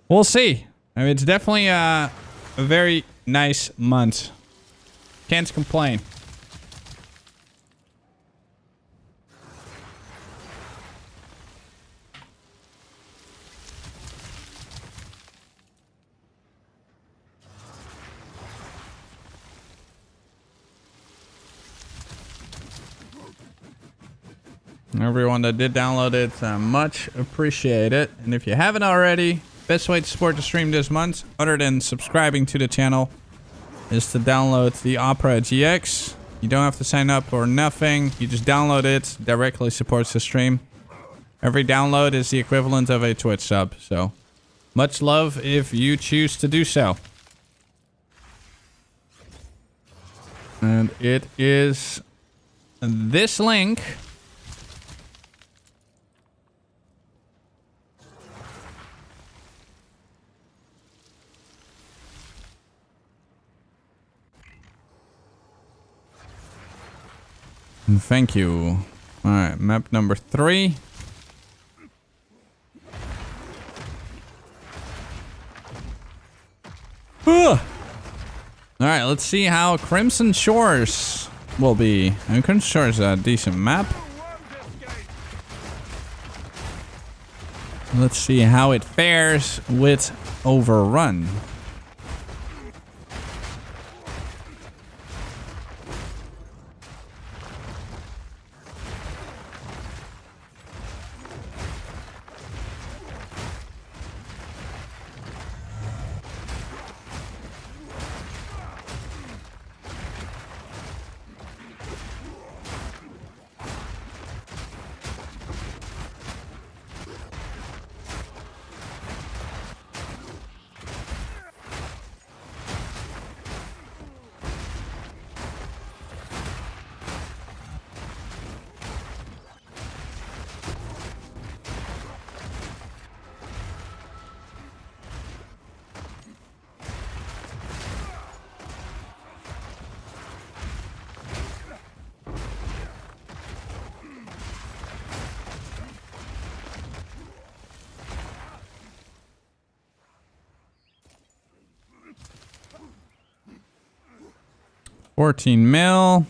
We'll see. I mean, it's definitely a very nice month. Can't complain. Everyone that did download it, much appreciate it. And if you haven't already, best way to support the stream this month, other than subscribing to the channel, is to download the Opera GX. You don't have to sign up or nothing. You just download it. Directly supports the stream. Every download is the equivalent of a Twitch sub. So, much love if you choose to do so. And it is this link. Thank you. Alright, map number 3. Alright, let's see how Crimson Shores will be. I mean, Crimson Shores is a decent map. Let's see how it fares with Overrun. $14 mil.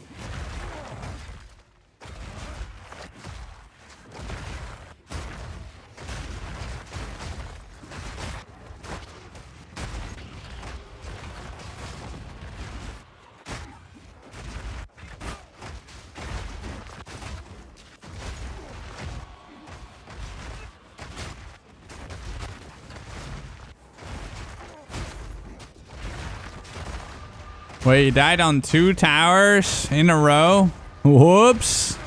Wait, he died on 2 towers in a row? Whoops.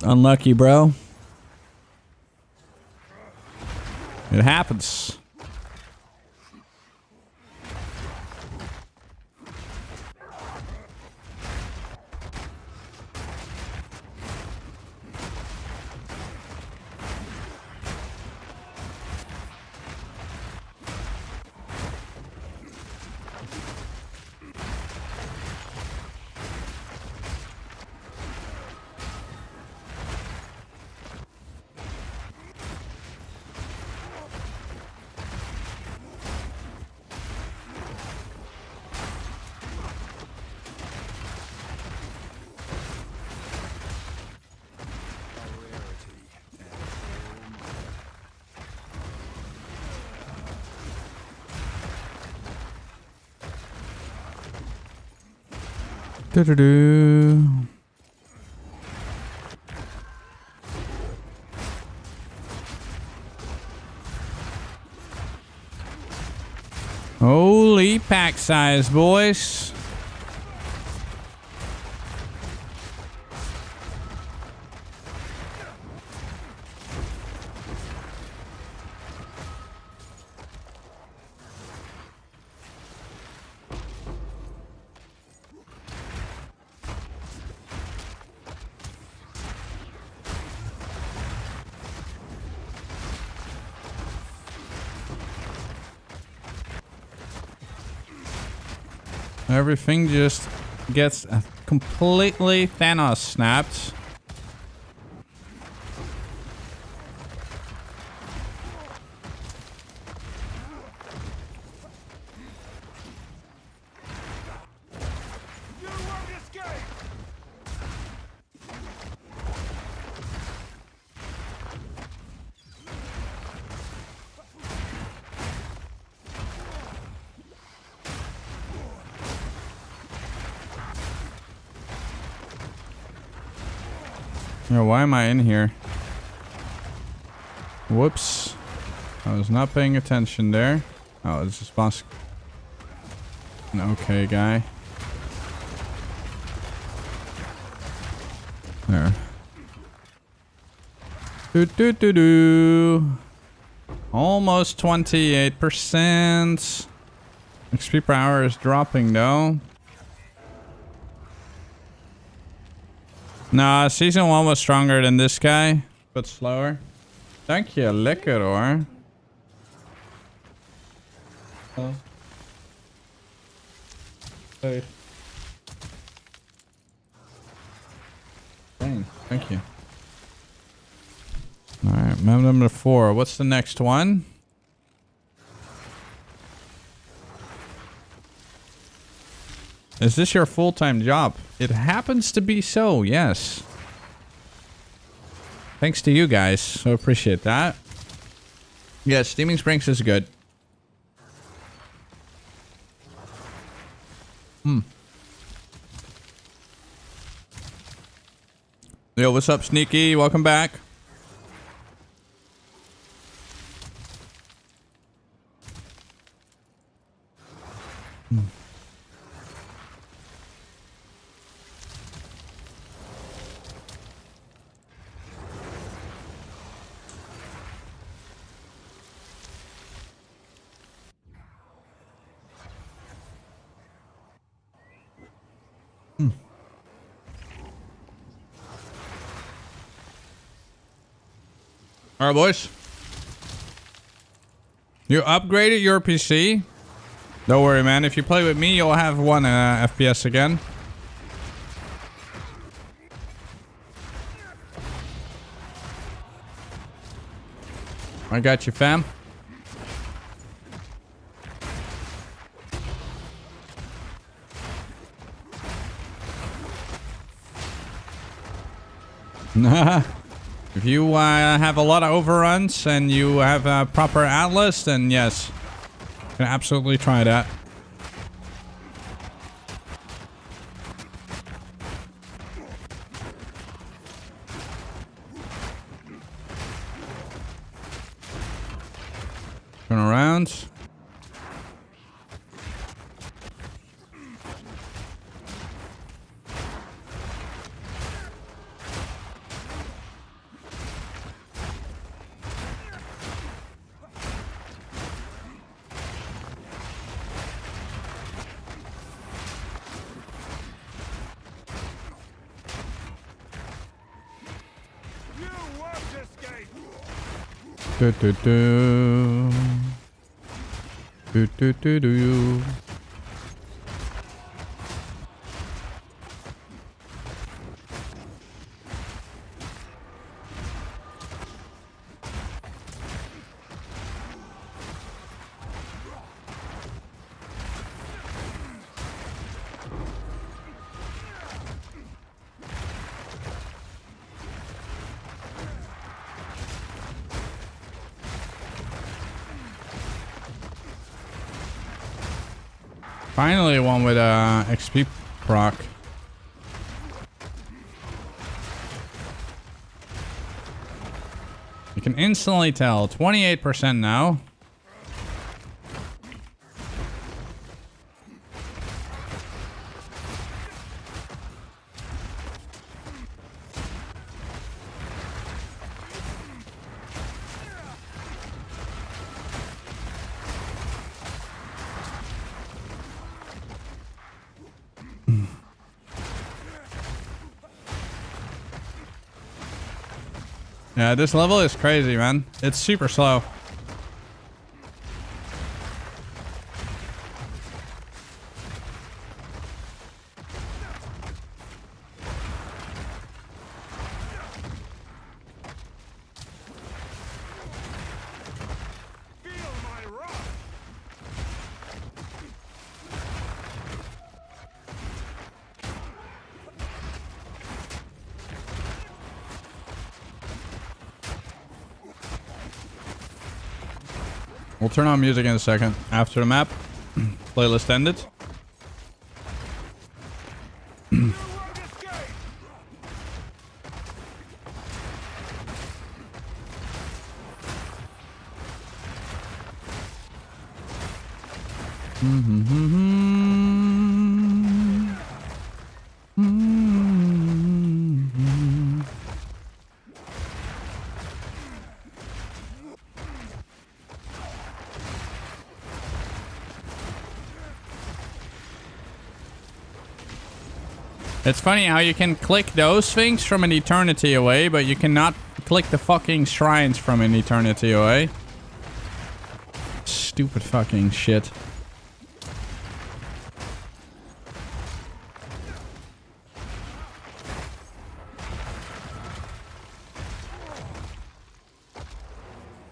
Unlucky, bro. It happens. Do-do-do. Holy pack size, boys. Everything just gets completely Thanos snapped. You won't escape! Yeah, why am I in here? Whoops. I was not paying attention there. Oh, it's just boss. Okay, guy. There. Do. Almost 28%. XP per hour is dropping though. Nah, season 1 was stronger than this guy, but slower. Thank you, Liquidor. Oh. Hey. Dang, thank you. Alright, map number 4. What's the next one? Is this your full-time job? It happens to be so, yes. Thanks to you guys. So appreciate that. Yes, Steaming Springs is good. Yo, what's up, Sneaky? Welcome back. All right, boys. You upgraded your PC? Don't worry, man. If you play with me, you'll have 1 FPS again. I got you, fam. If you have a lot of overruns and you have a proper atlas, then yes, you can absolutely try that. Turn around. You won't escape. Do do do. Do do do do. Finally, one with XP proc. You can instantly tell 28% now. Yeah, this level is crazy, man. It's super slow. Feel my wrath. We'll turn on music in a second. After the map, playlist ended. You won't escape. It's funny how you can click those things from an eternity away, but you cannot click the fucking shrines from an eternity away. Stupid fucking shit.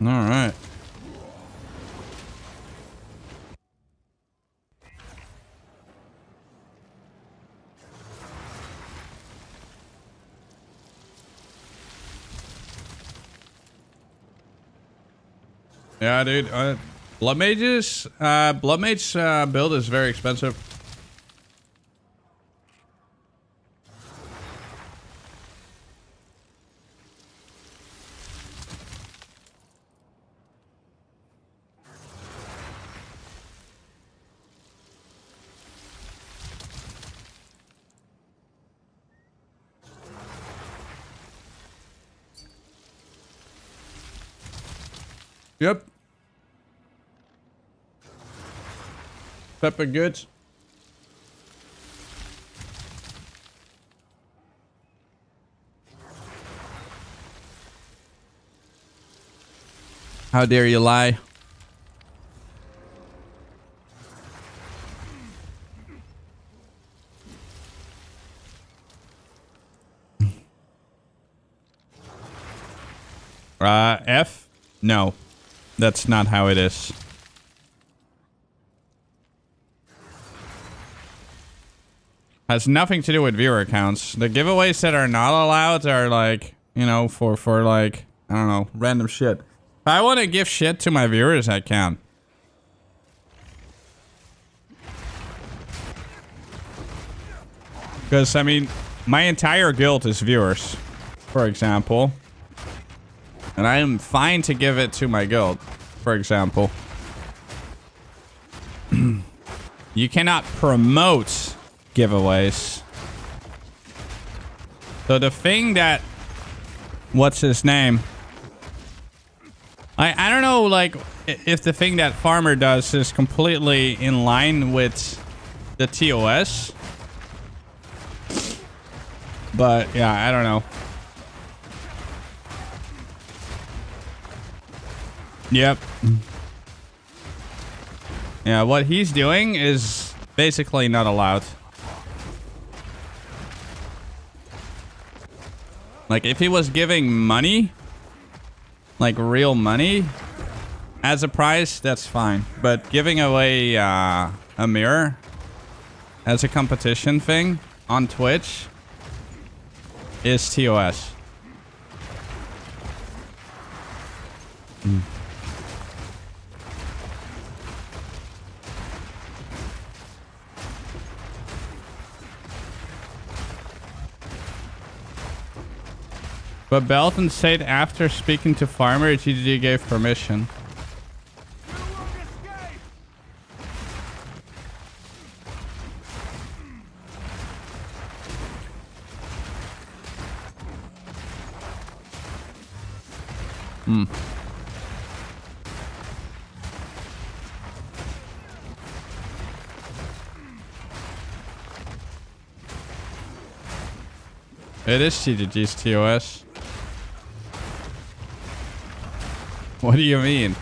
All right. Yeah, dude. Blood Mage's build is very expensive. Yep. Pepper goods. How dare you lie? F? No. That's not how it is. Has nothing to do with viewer counts. The giveaways that are not allowed are like, you know, for like, I don't know, random shit. If I want to give shit to my viewers, I can. Because, I mean, my entire guild is viewers, for example. And I am fine to give it to my guild, for example. You cannot promote giveaways. So the thing that... What's his name? I don't know, like, if the thing that Farmer does is completely in line with the TOS. But, yeah, I don't know. Yep. Yeah, what he's doing is basically not allowed. Like, if he was giving money, like real money, as a prize, that's fine. But giving away a mirror as a competition thing on Twitch is TOS. But Belton said after speaking to Farmer, GG gave permission. You won't escape! It is GG's TOS. What do you mean?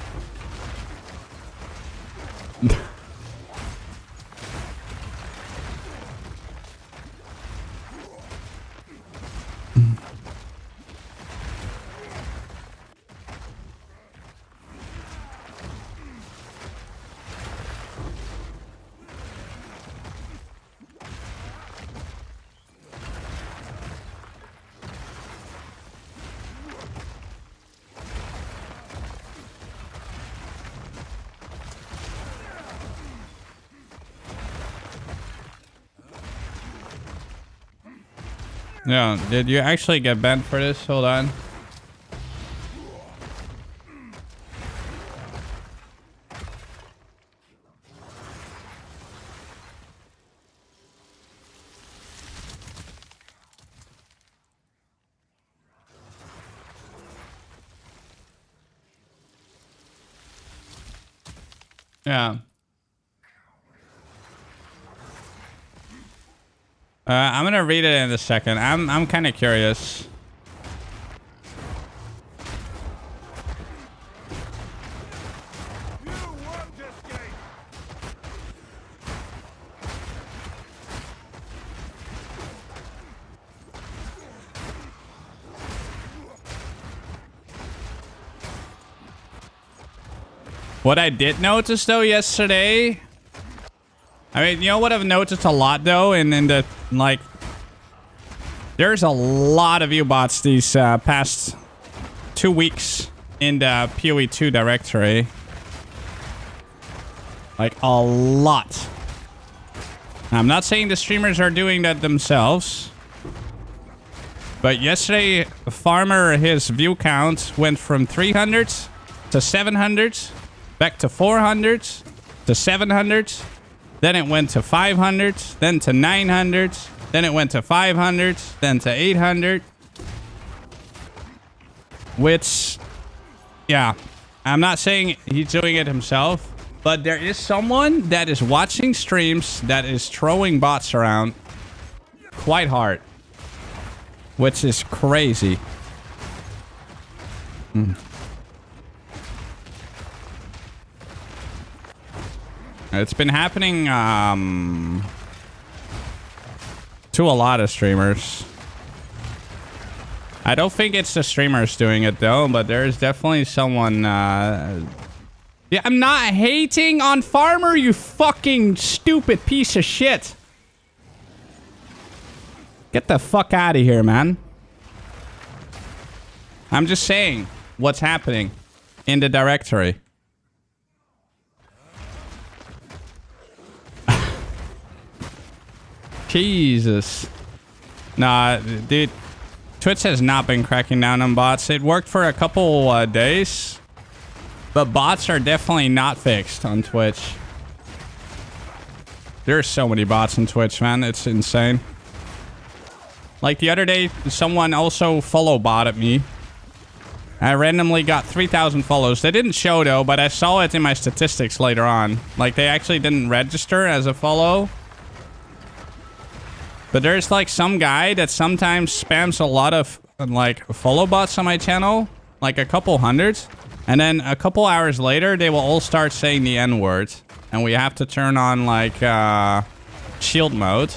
Yeah, did you actually get banned for this? Hold on. Yeah. I'm gonna read it in a second. I'm kind of curious. You won't escape! What I did notice though yesterday, I mean, you know what I've noticed a lot though, in the like, there's a lot of U-bots these past 2 weeks in the PoE2 directory. Like a lot. I'm not saying the streamers are doing that themselves, but yesterday, Farmer, his view count went from 300 to 700, back to 400 to 700. Then it went to 500, then to 900, then it went to 500, then to 800. Which, yeah, I'm not saying he's doing it himself, but there is someone that is watching streams that is throwing bots around quite hard, which is crazy. It's been happening to a lot of streamers. I don't think it's the streamers doing it though, but there's definitely someone... Yeah, I'm not hating on Farmer, you fucking stupid piece of shit. Get the fuck out of here, man. I'm just saying what's happening in the directory. Jesus. Nah, dude. Twitch has not been cracking down on bots. It worked for a couple days. But bots are definitely not fixed on Twitch. There's so many bots on Twitch, man. It's insane. Like the other day, someone also follow botted me. I randomly got 3,000 follows. They didn't show though, but I saw it in my statistics later on. Like they actually didn't register as a follow. But there's like some guy that sometimes spams a lot of like follow bots on my channel. Like a couple hundreds. And then a couple hours later, they will all start saying the N-word. And we have to turn on like shield mode.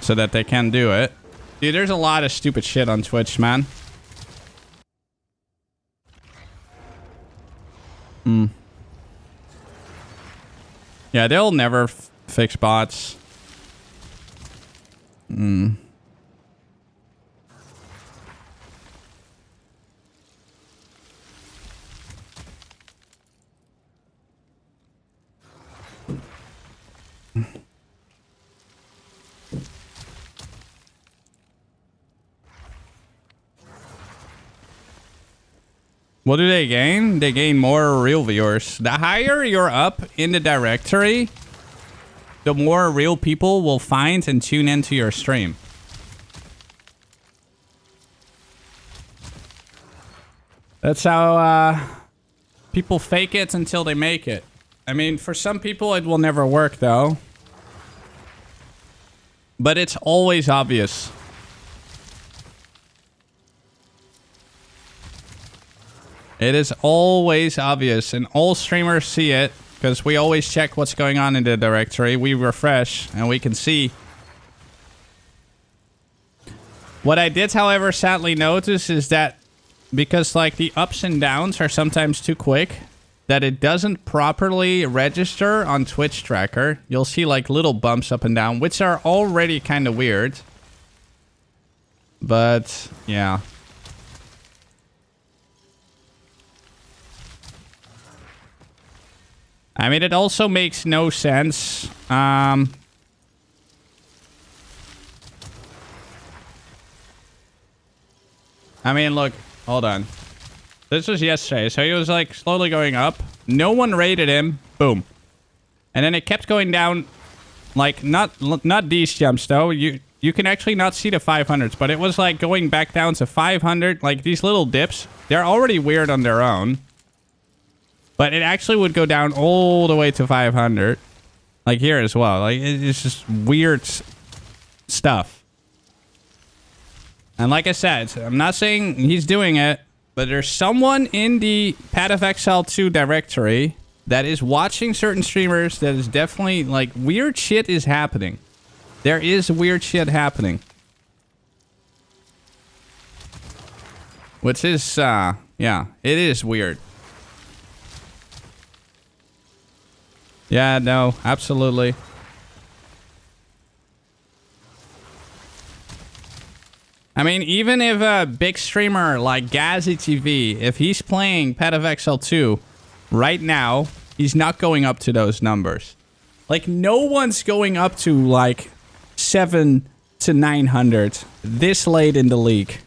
So that they can do it. Dude, there's a lot of stupid shit on Twitch, man. Yeah, they'll never fix bots. What do they gain? They gain more real viewers. The higher you're up in the directory, the more real people will find and tune into your stream. That's how people fake it until they make it. I mean, for some people it will never work though. But it's always obvious. It is always obvious, and all streamers see it, because we always check what's going on in the directory. We refresh, and we can see. What I did, however, sadly notice is that because like the ups and downs are sometimes too quick, that it doesn't properly register on Twitch tracker. You'll see like little bumps up and down, which are already kind of weird. But, yeah. I mean, it also makes no sense. I mean, look, hold on. This was yesterday, so he was like slowly going up. No one rated him. Boom. And then it kept going down. Like, not these jumps, though. You can actually not see the 500s, but it was like going back down to 500. Like, these little dips, they're already weird on their own. But it actually would go down all the way to 500. Like here as well. Like, it's just weird stuff. And like I said, I'm not saying he's doing it, but there's someone in the Path of Exile 2 directory that is watching certain streamers that is definitely, like, weird shit is happening. There is weird shit happening. Which is, yeah, it is weird. Yeah, no, absolutely. I mean, even if a big streamer like Gazi TV, if he's playing Path of Exile 2 right now, he's not going up to those numbers. Like, no one's going up to, like, 7 to 900 this late in the league.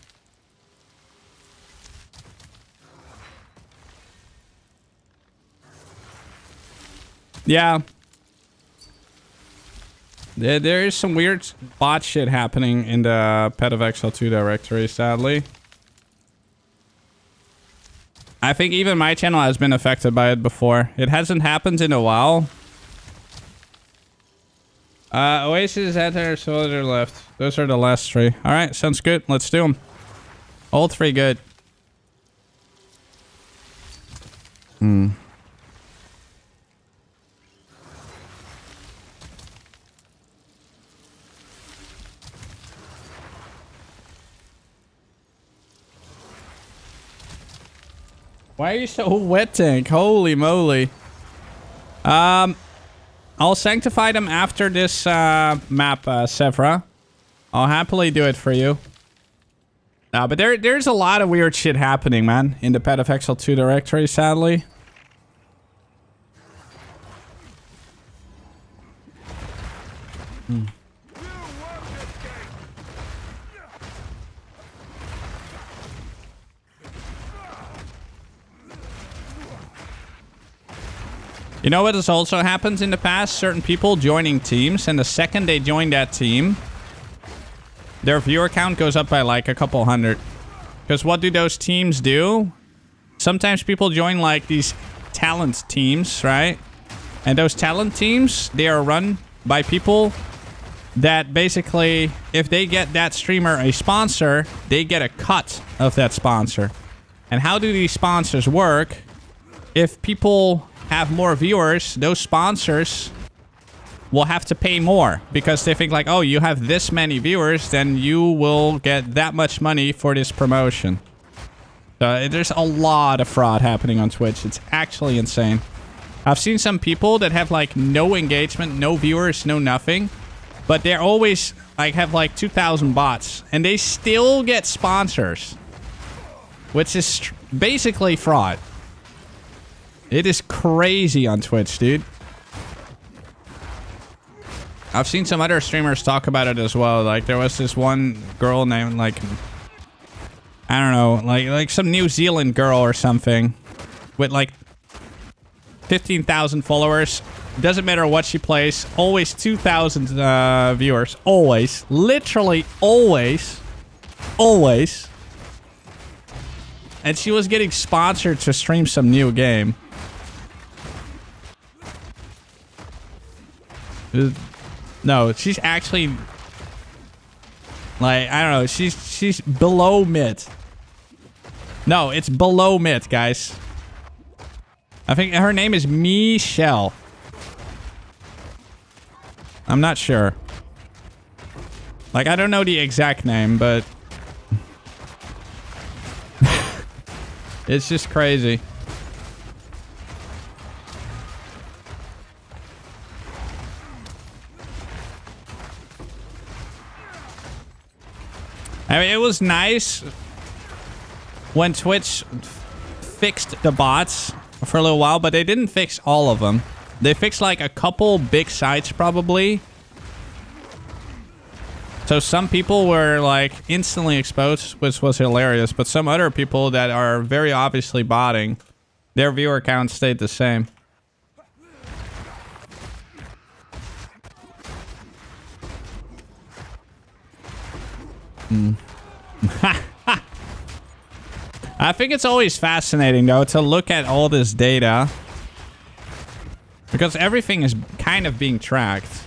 Yeah. There is some weird bot shit happening in the Path of Exile 2 directory, sadly. I think even my channel has been affected by it before. It hasn't happened in a while. Oasis, Enter, Soldier left. Those are the last three. Alright, sounds good. Let's do them. All three good. Why are you so wet, Tank? Holy moly. I'll sanctify them after this map, Sevra. I'll happily do it for you. But there's a lot of weird shit happening, man, in the Path of Exile 2 directory, sadly. You know what has also happens in the past? Certain people joining teams, and the second they join that team, their viewer count goes up by like a couple hundred. Because what do those teams do? Sometimes people join like these talent teams, right? And those talent teams, they are run by people that basically, if they get that streamer a sponsor, they get a cut of that sponsor. And how do these sponsors work? If people have more viewers, those sponsors will have to pay more because they think like, oh, you have this many viewers, then you will get that much money for this promotion. So there's a lot of fraud happening on Twitch. It's actually insane. I've seen some people that have like no engagement, no viewers, no nothing, but they're always like have like 2,000 bots and they still get sponsors, which is basically fraud. It is crazy on Twitch, dude. I've seen some other streamers talk about it as well. Like there was this one girl named like, I don't know, like some New Zealand girl or something with like 15,000 followers. Doesn't matter what she plays. Always 2,000 viewers. Always. Literally always. Always. And she was getting sponsored to stream some new game. No, she's actually like, I don't know, she's below mid. No, it's below mid, guys. I think her name is Michelle. I'm not sure. Like, I don't know the exact name, but it's just crazy. I mean, it was nice when Twitch fixed the bots for a little while, but they didn't fix all of them. They fixed like a couple big sites probably. So some people were like instantly exposed, which was hilarious, but some other people that are very obviously botting, their viewer count stayed the same. I think it's always fascinating though to look at all this data because everything is kind of being tracked.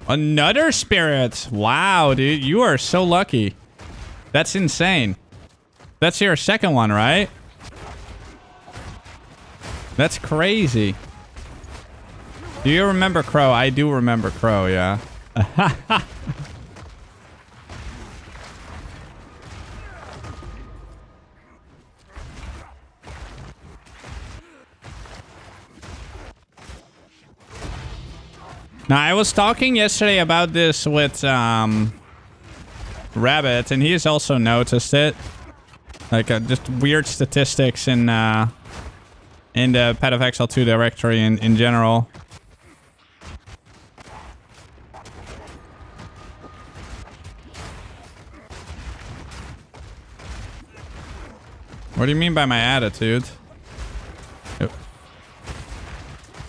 Another spirit. Wow, dude, you are so lucky. That's insane. That's your second one, right? That's crazy. Do you remember Crow? I do remember Crow, yeah. Now, I was talking yesterday about this with Rabbit, and he has also noticed it. Like, just weird statistics in the Path of Exile 2 directory in general. What do you mean by my attitude?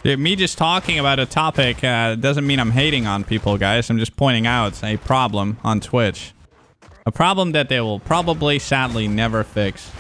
Dude, me just talking about a topic doesn't mean I'm hating on people, guys. I'm just pointing out a problem on Twitch. A problem that they will probably, sadly, never fix.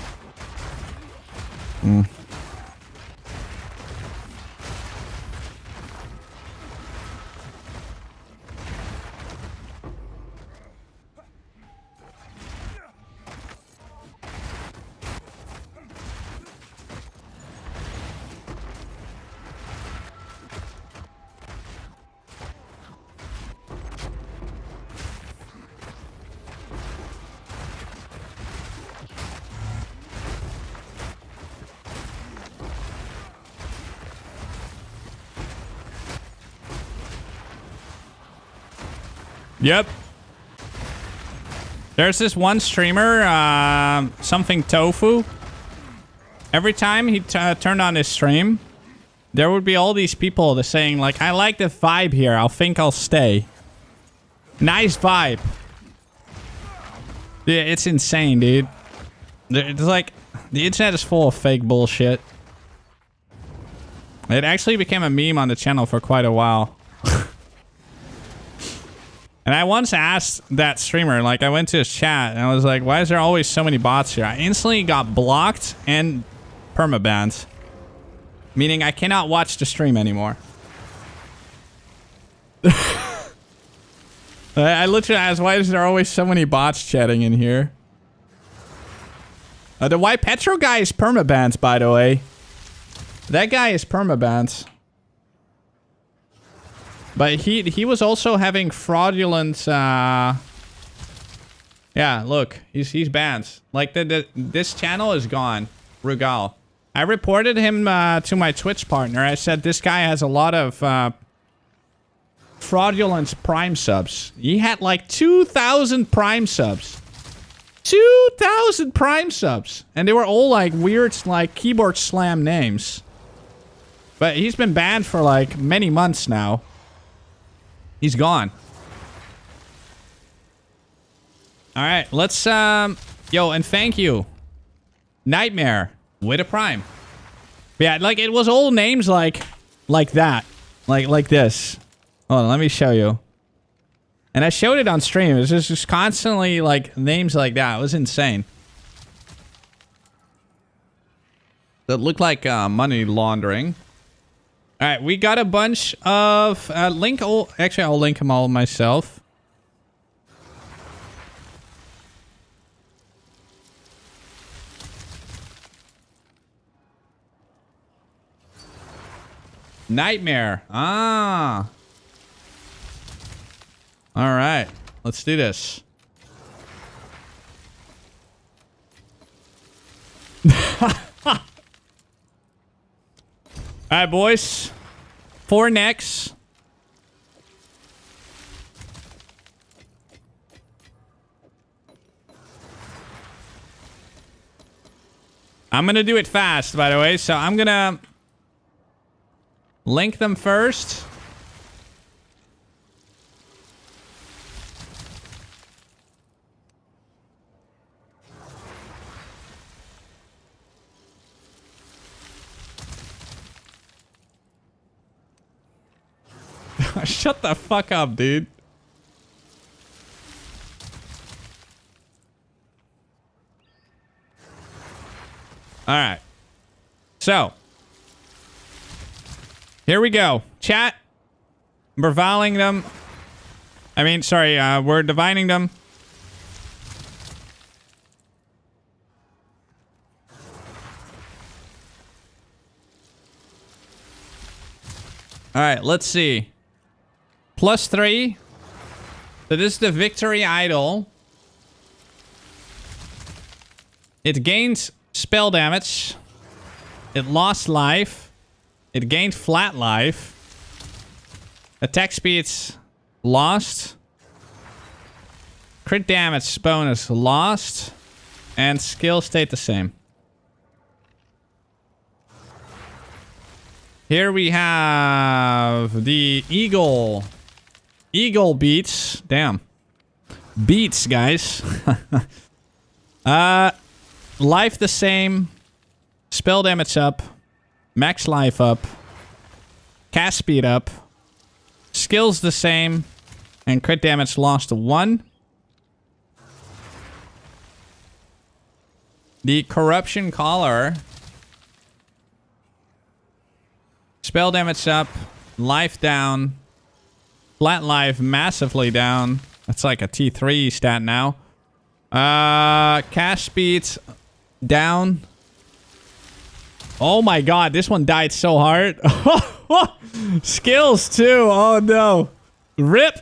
Yep. There's this one streamer, something Tofu. Every time he turned on his stream, there would be all these people that saying like, I like the vibe here. I think I'll stay. Nice vibe. Yeah, it's insane, dude. It's like, the internet is full of fake bullshit. It actually became a meme on the channel for quite a while. And I once asked that streamer, like I went to his chat and I was like, why is there always so many bots here? I instantly got blocked and permabanned. Meaning I cannot watch the stream anymore. I literally asked, why is there always so many bots chatting in here? The White Petro guy is permabanned, by the way. That guy is permabanned. But he was also having fraudulent, yeah, look, he's banned. Like, this channel is gone. Rugal. I reported him to my Twitch partner. I said, this guy has a lot of fraudulent Prime subs. He had like 2,000 Prime subs. 2,000 Prime subs. And they were all like weird, like keyboard slam names. But he's been banned for like many months now. He's gone. All right, let's, yo, and thank you. Nightmare with a Prime. Yeah, like it was all names like that. Like this. Hold on, let me show you. And I showed it on stream. It was just constantly like names like that. It was insane. That looked like money laundering. All right, we got a bunch of actually, I'll link them all myself. Nightmare. Ah. All right, let's do this. All right, boys. 4 necks. I'm gonna do it fast, by the way. So I'm gonna link them first. Shut the fuck up, dude. All right. So, here we go. Chat. We're voling them. I mean, sorry, we're divining them. All right, let's see. +3. So this is the victory idol. It gains spell damage. It lost life. It gained flat life. Attack speeds lost. Crit damage bonus lost. And skill stayed the same. Here we have the Eagle. Eagle beats. Damn. Beats, guys. Life the same. Spell damage up. Max life up. Cast speed up. Skills the same. And crit damage lost to 1. The Corruption Collar. Spell damage up. Life down. Flat life massively down. That's like a T3 stat now. Cast speeds down. Oh my god, this one died so hard. Skills too. Oh no. Rip.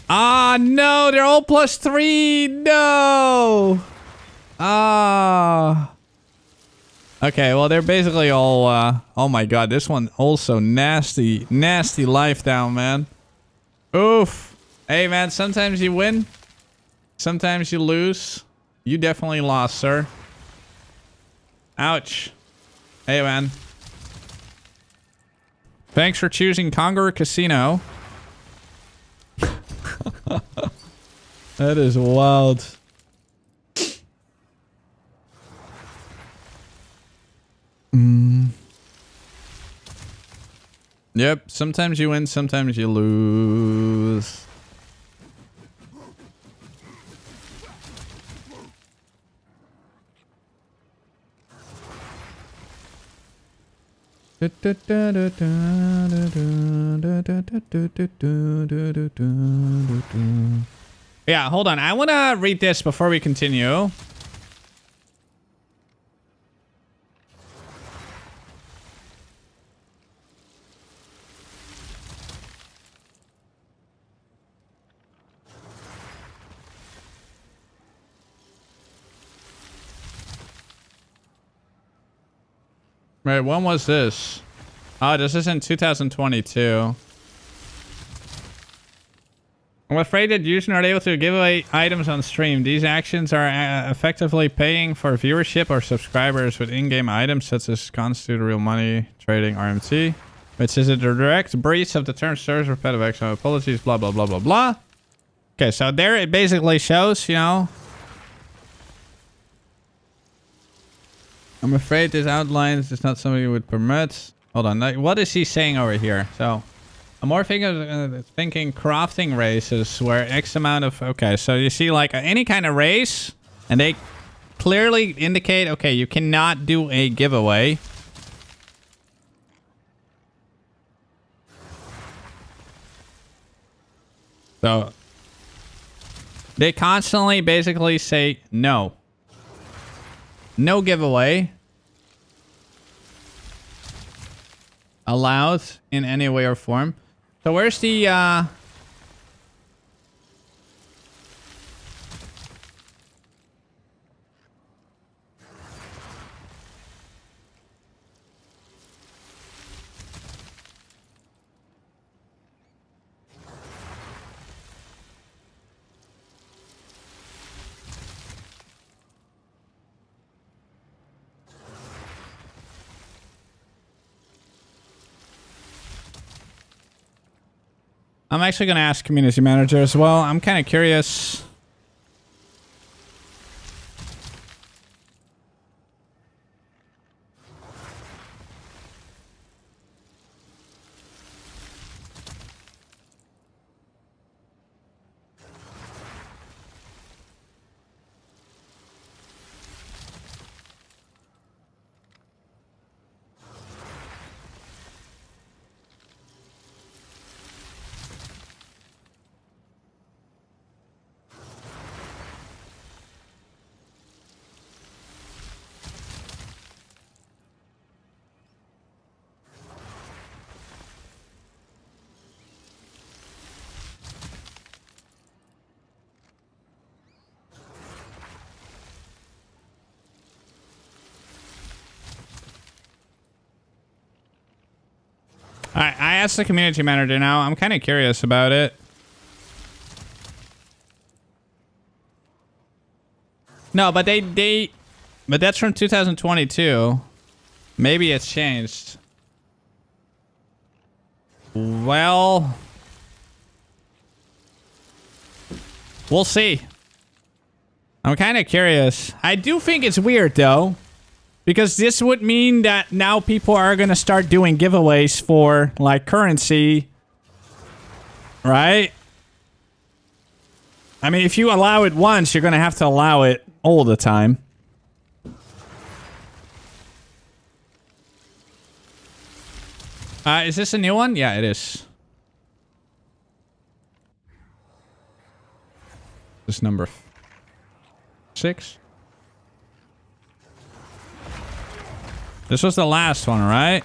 Ah no, they're all +3. No. Ah. Okay, well, they're basically all, oh my god, this one also nasty, nasty life down, man. Oof. Hey, man, sometimes you win. Sometimes you lose. You definitely lost, sir. Ouch. Hey, man. Thanks for choosing KingKongor Casino. That is wild. Yep, sometimes you win, sometimes you lose. Yeah, hold on. I want to read this before we continue. Right, when was this? Oh, this is in 2022. I'm afraid that users are not able to give away items on stream. These actions are effectively paying for viewership or subscribers with in-game items such as constitute real money trading RMT, which is a direct breach of the terms service repetitive action. Apologies, blah, blah, blah, blah, blah. Okay, so there it basically shows, you know. I'm afraid this outlines is not something you would permit. Hold on, like, what is he saying over here? So, I'm more thinking crafting races where X amount of... Okay, so you see like any kind of race, and they clearly indicate, okay, you cannot do a giveaway. So, they constantly basically say no. No giveaway allowed in any way or form. So where's the I'm actually going to ask community manager as well. I'm kind of curious. Alright, I asked the community manager now. I'm kind of curious about it. No, but but that's from 2022. Maybe it's changed. Well, we'll see. I'm kind of curious. I do think it's weird though, because this would mean that now people are going to start doing giveaways for like currency, right? I mean, if you allow it once, you're going to have to allow it all the time. Is this a new one? Yeah, it is. This number 6. This was the last one, right?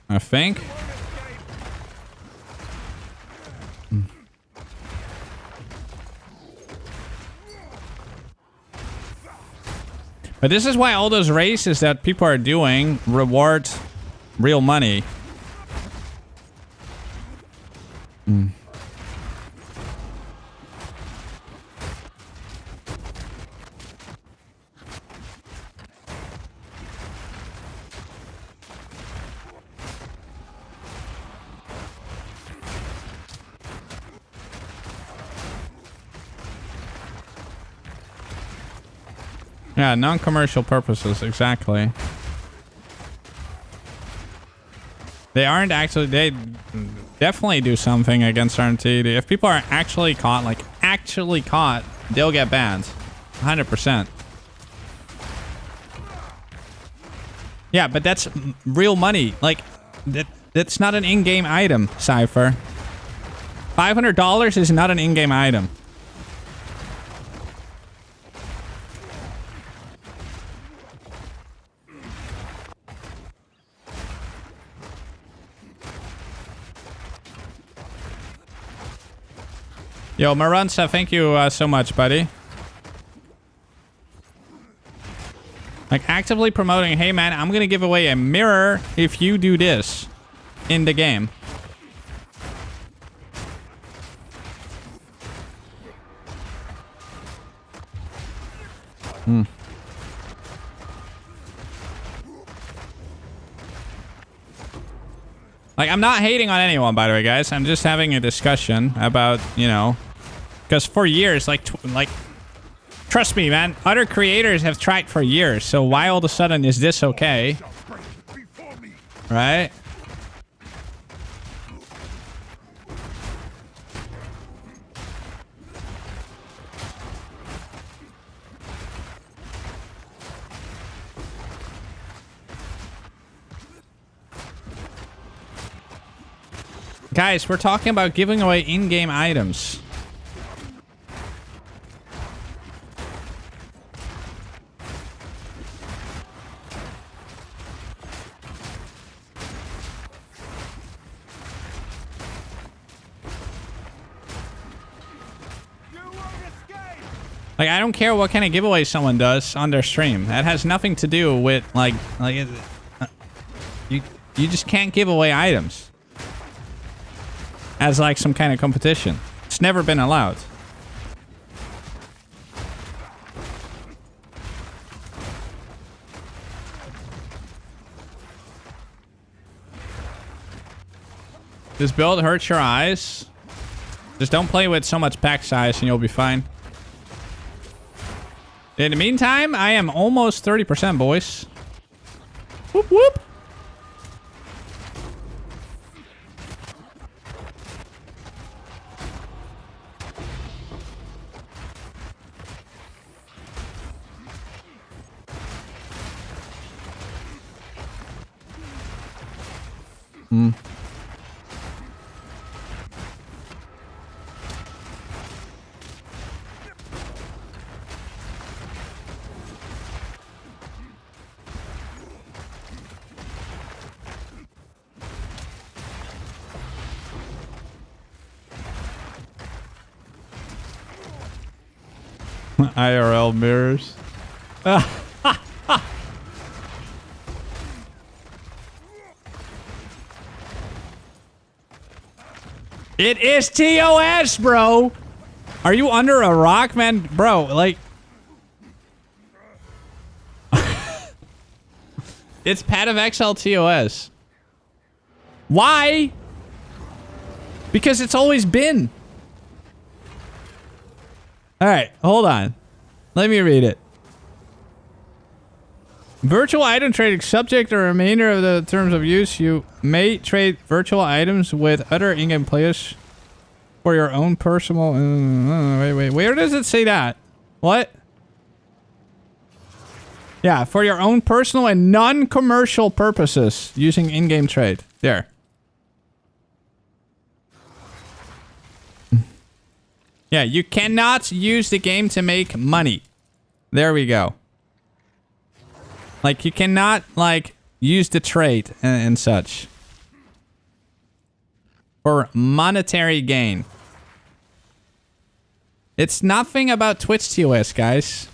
I think. But this is why all those races that people are doing reward real money. Yeah, non-commercial purposes, exactly. They aren't actually, they definitely do something against RMT. If people are actually caught, like actually caught, they'll get banned. 100%. Yeah, but that's real money. Like, that's not an in-game item, Cypher. $500 is not an in-game item. Yo, Maransa, thank you so much, buddy. Like, actively promoting, hey man, I'm gonna give away a mirror if you do this in the game. Like, I'm not hating on anyone, by the way, guys. I'm just having a discussion about, you know, because for years, like, trust me, man, other creators have tried for years. So why all of a sudden is this okay? Right? Guys, we're talking about giving away in-game items. Like, I don't care what kind of giveaway someone does on their stream. That has nothing to do with, you just can't give away items as, like, some kind of competition. It's never been allowed. This build hurts your eyes. Just don't play with so much pack size and you'll be fine. In the meantime, I am almost 30%, boys. Whoop, whoop. IRL mirrors. It is TOS, bro. Are you under a rock, man? Bro, like... It's Pad of XL TOS. Why? Because it's always been. Alright, hold on. Let me read it. Virtual item trading subject or remainder of the terms of use. You may trade virtual items with other in-game players for your own personal... wait. Where does it say that? What? Yeah, for your own personal and non-commercial purposes using in-game trade. There. Yeah, you cannot use the game to make money. There we go. Like, you cannot, like, use the trade and such. For monetary gain. It's nothing about Twitch TOS, guys.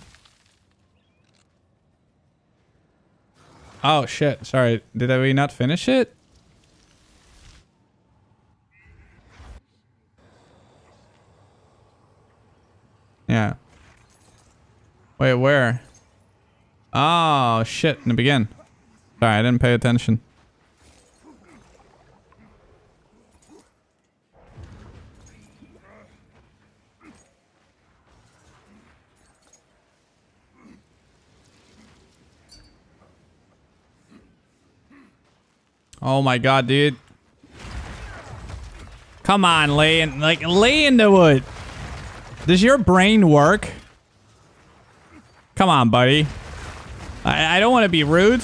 Oh, shit. Sorry. Did we not finish it? Yeah. Wait, where? Oh, shit. In the beginning. Sorry, I didn't pay attention. Oh my god, dude. Come on, Lian. Like, lay in the wood. Does your brain work? Come on, buddy. I don't want to be rude.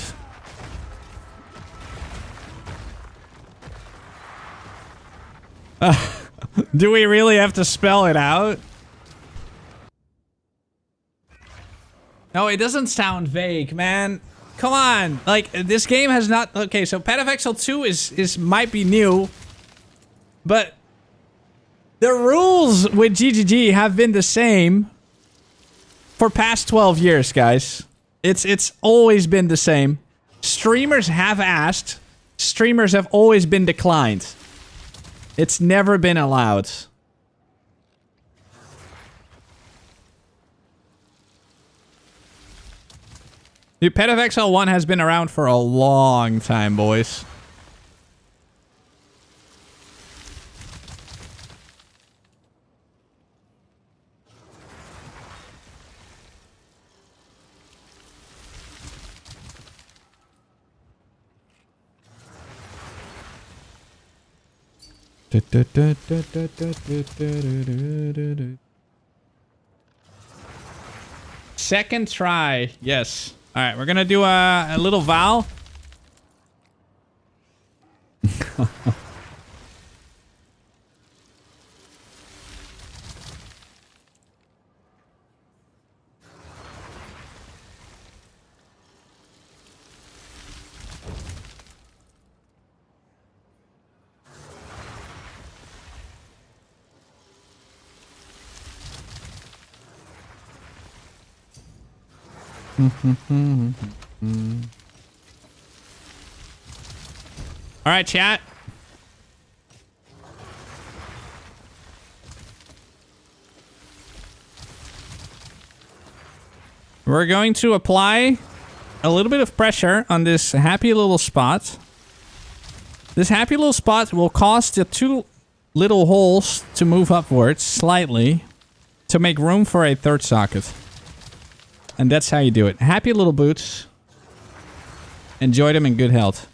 Do we really have to spell it out? No, it doesn't sound vague, man. Come on. Like, this game has not... Okay, so Path of Exile 2 is might be new. But the rules with GGG have been the same for past 12 years, guys. It's always been the same. Streamers have asked. Streamers have always been declined. It's never been allowed. The Path of Exile 1 has been around for a long time, boys. Second try, yes. All right, we're gonna do a little vow. All right, chat. We're going to apply a little bit of pressure on this happy little spot. This happy little spot will cause the two little holes to move upwards slightly to make room for a third socket. And that's how you do it. Happy little boots. Enjoy them in good health.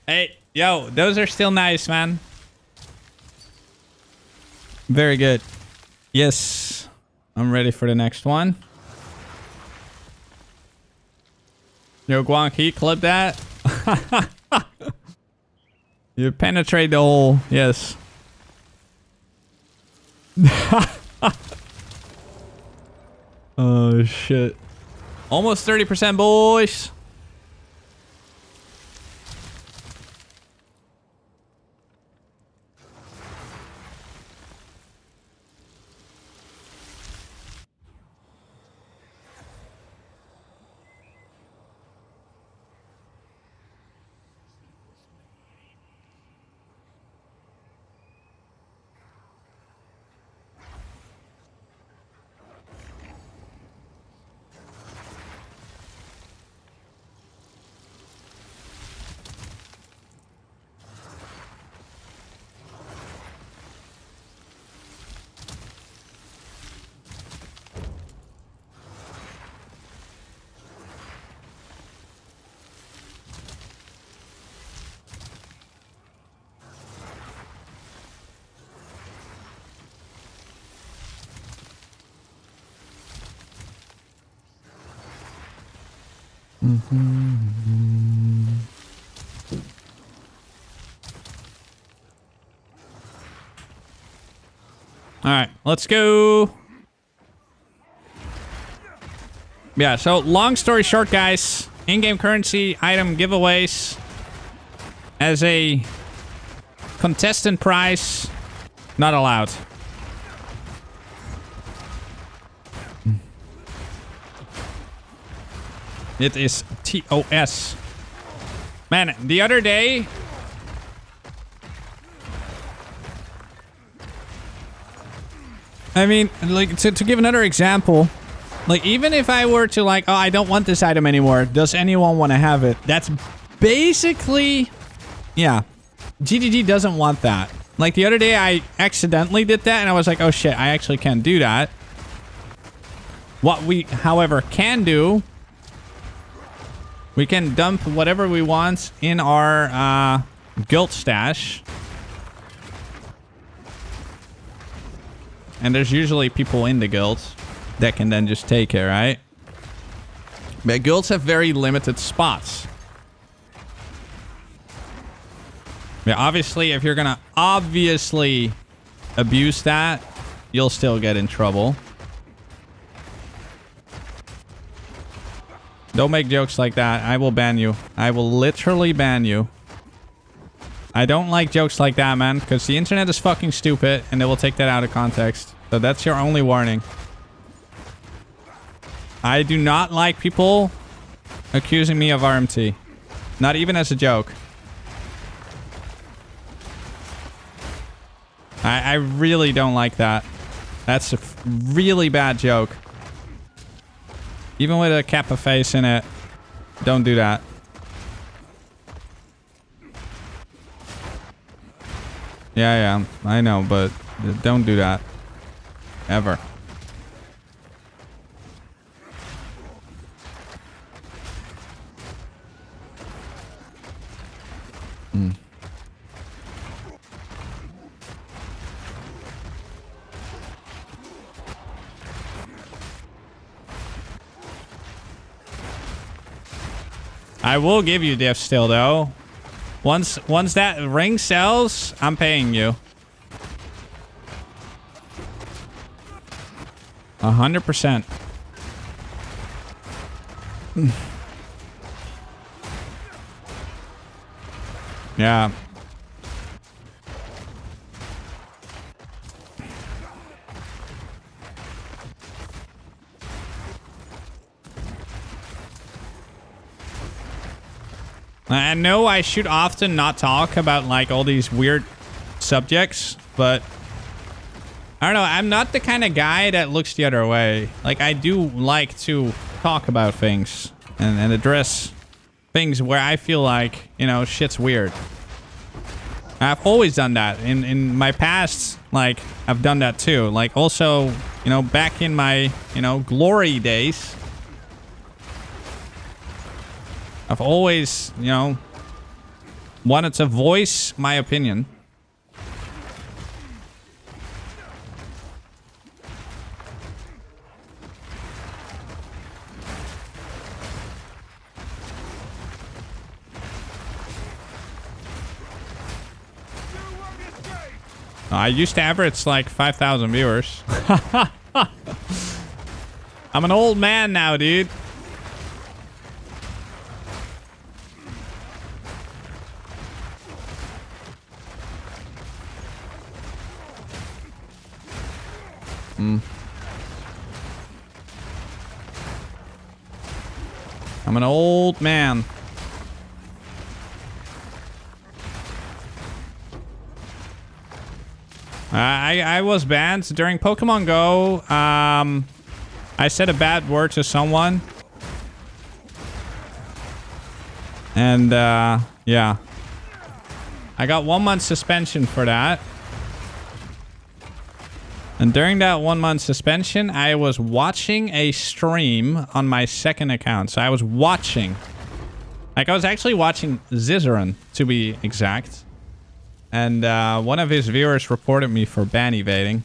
Hey, yo, those are still nice, man. Very good. Yes, I'm ready for the next one. Yo, Guang He, clip that. You penetrate the hole. Yes. Oh, shit. Almost 30%, boys. All right, let's go. Yeah, so long story short, guys, in-game currency item giveaways as a contestant prize, not allowed. It is TOS. Man, the other day... I mean, like, to give another example, like, even if I were to, like, oh, I don't want this item anymore, does anyone want to have it? That's basically, yeah, GGG doesn't want that. Like the other day, I accidentally did that, and I was like, oh shit, I actually can't do that. What we, however, can do, we can dump whatever we want in our guild stash. And there's usually people in the guilds that can then just take it, right? But guilds have very limited spots. Yeah, obviously, if you're gonna obviously abuse that, you'll still get in trouble. Don't make jokes like that. I will ban you. I will literally ban you. I don't like jokes like that, man, because the internet is fucking stupid and they will take that out of context. So that's your only warning. I do not like people accusing me of RMT. Not even as a joke. I really don't like that. That's a really bad joke. Even with a Kappa face in it, don't do that. Yeah, I know, but don't do that. Ever. I will give you diff still, though. Once that ring sells, I'm paying you. 100%. Yeah. I know I should often not talk about like all these weird subjects, but I don't know. I'm not the kind of guy that looks the other way. Like, I do like to talk about things and address things where I feel like, you know, shit's weird. I've always done that. In my past, like, I've done that too. Like, also, you know, back in my, you know, glory days, I've always, you know, wanted to voice my opinion. I used to average like 5,000 viewers. I'm an old man now, dude. I'm an old man. I was banned during Pokemon Go. I said a bad word to someone. And, yeah. I got 1 month suspension for that. And during that 1 month suspension, I was watching a stream on my second account. So I was watching. Like, I was actually watching Zizaran, to be exact. And one of his viewers reported me for ban evading.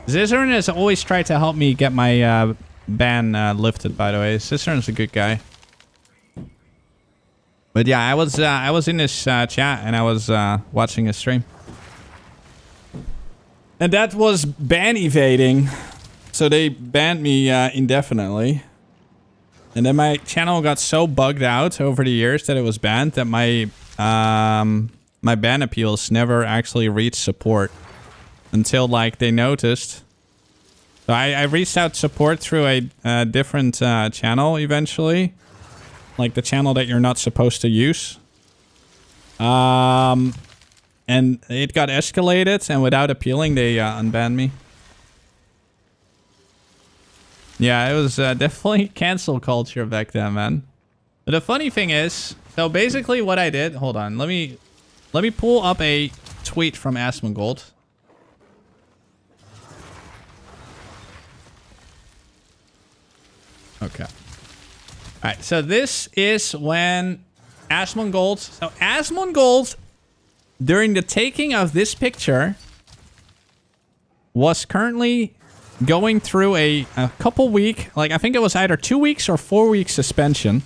Zizaran has always tried to help me get my ban lifted, by the way. Zizaran's a good guy. But yeah, I was in this chat and I was watching his stream. And that was ban evading. So they banned me indefinitely. And then my channel got so bugged out over the years that it was banned that my my ban appeals never actually reached support until like they noticed. So I reached out support through a different channel eventually. Like the channel that you're not supposed to use. And it got escalated, and without appealing, they unbanned me. Yeah, it was definitely cancel culture back then, man. But the funny thing is, so basically what I did, hold on, let me pull up a tweet from Asmongold. Okay. All right. So this is when Asmongold. So Asmongold, during the taking of this picture, was currently going through a couple week, like I think it was either 2 weeks or 4 week suspension.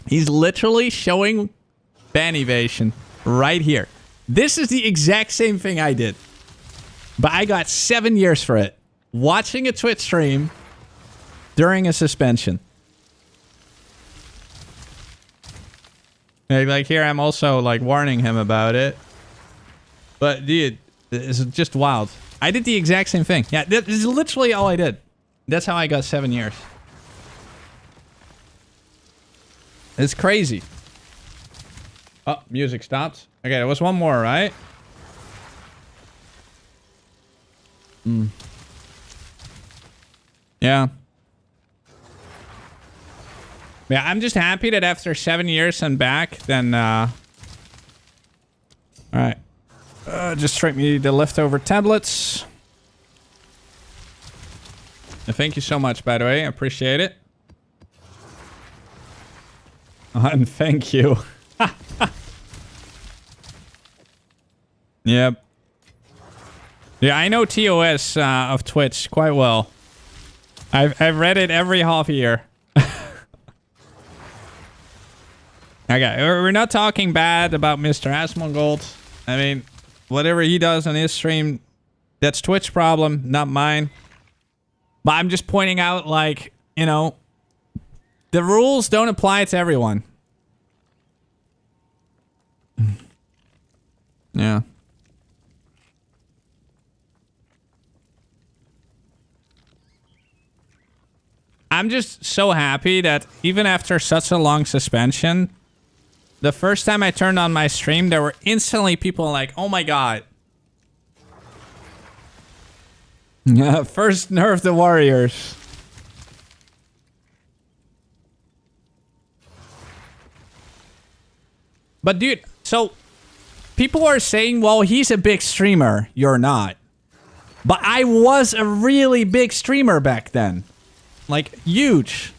He's literally showing ban evasion right here. This is the exact same thing I did. But I got 7 years for it. Watching a Twitch stream during a suspension. Like here I'm also like warning him about it. But dude, it's just wild. I did the exact same thing. Yeah, this is literally all I did. That's how I got 7 years. It's crazy. Oh, music stopped. Okay, there was one more, right? Yeah. Yeah, I'm just happy that after 7 years and back, then, alright. Just straight me the leftover tablets. Thank you so much, by the way. I appreciate it. And thank you. Yep. Yeah, I know TOS of Twitch quite well. I've read it every half year. Okay, we're not talking bad about Mr. Asmongold. I mean, whatever he does on his stream, that's Twitch problem, not mine. But I'm just pointing out, like, you know, the rules don't apply to everyone. Yeah. I'm just so happy that even after such a long suspension, the first time I turned on my stream, there were instantly people like, oh my god. First nerf the warriors. But dude, so people are saying, well, he's a big streamer. You're not. But I was a really big streamer back then. Like, huge.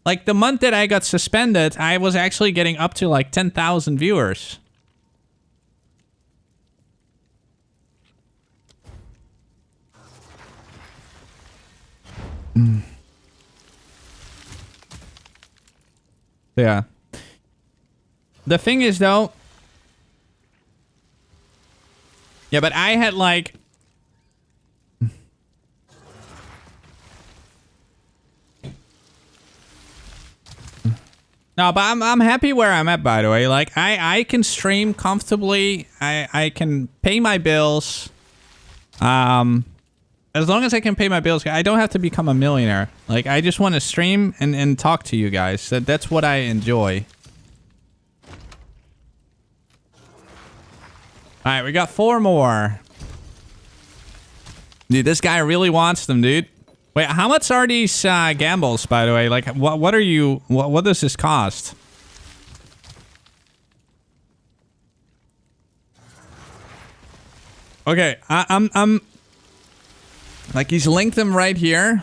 Like, the month that I got suspended, I was actually getting up to, like, 10,000 viewers. Yeah. The thing is, though... Yeah, but I had, like... No, but I'm happy where I'm at, by the way. Like, I can stream comfortably. I can pay my bills. As long as I can pay my bills, I don't have to become a millionaire. Like, I just want to stream and talk to you guys. That's what I enjoy. Alright, we got 4 more. Dude, this guy really wants them, dude. Wait, how much are these gambles, by the way? Like, what are you... What does this cost? Okay, I'm... Like, he's linked them right here.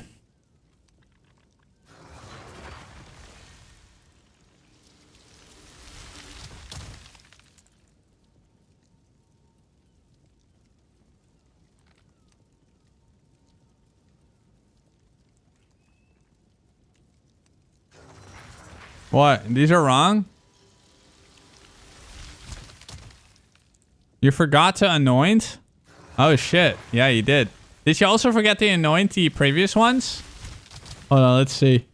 What? These are wrong? You forgot to anoint? Oh shit. Yeah, you did. Did you also forget to anoint the previous ones? Hold on, let's see.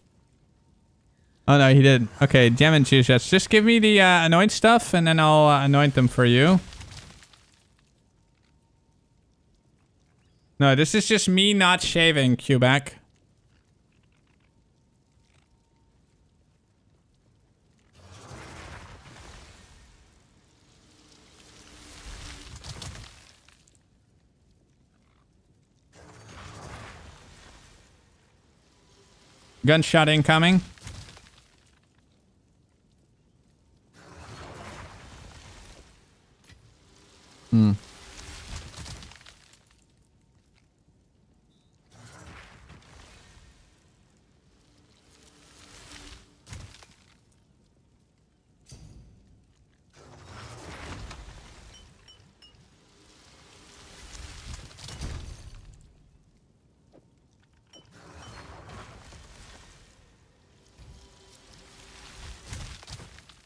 Oh no, he did. Okay, gem and juice. Just give me the anoint stuff and then I'll anoint them for you. No, this is just me not shaving, Quebec. Gunshot incoming. Hmm.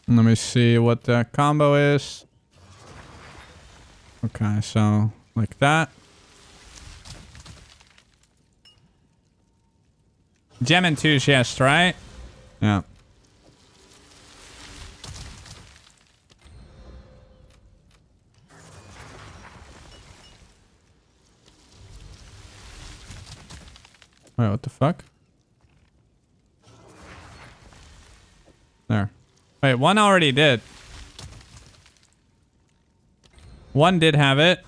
Let me see what the combo is. Okay, so like that. Gem and 2 chest, right? Yeah. Wait, what the fuck? There. Wait, one already did. One did have it.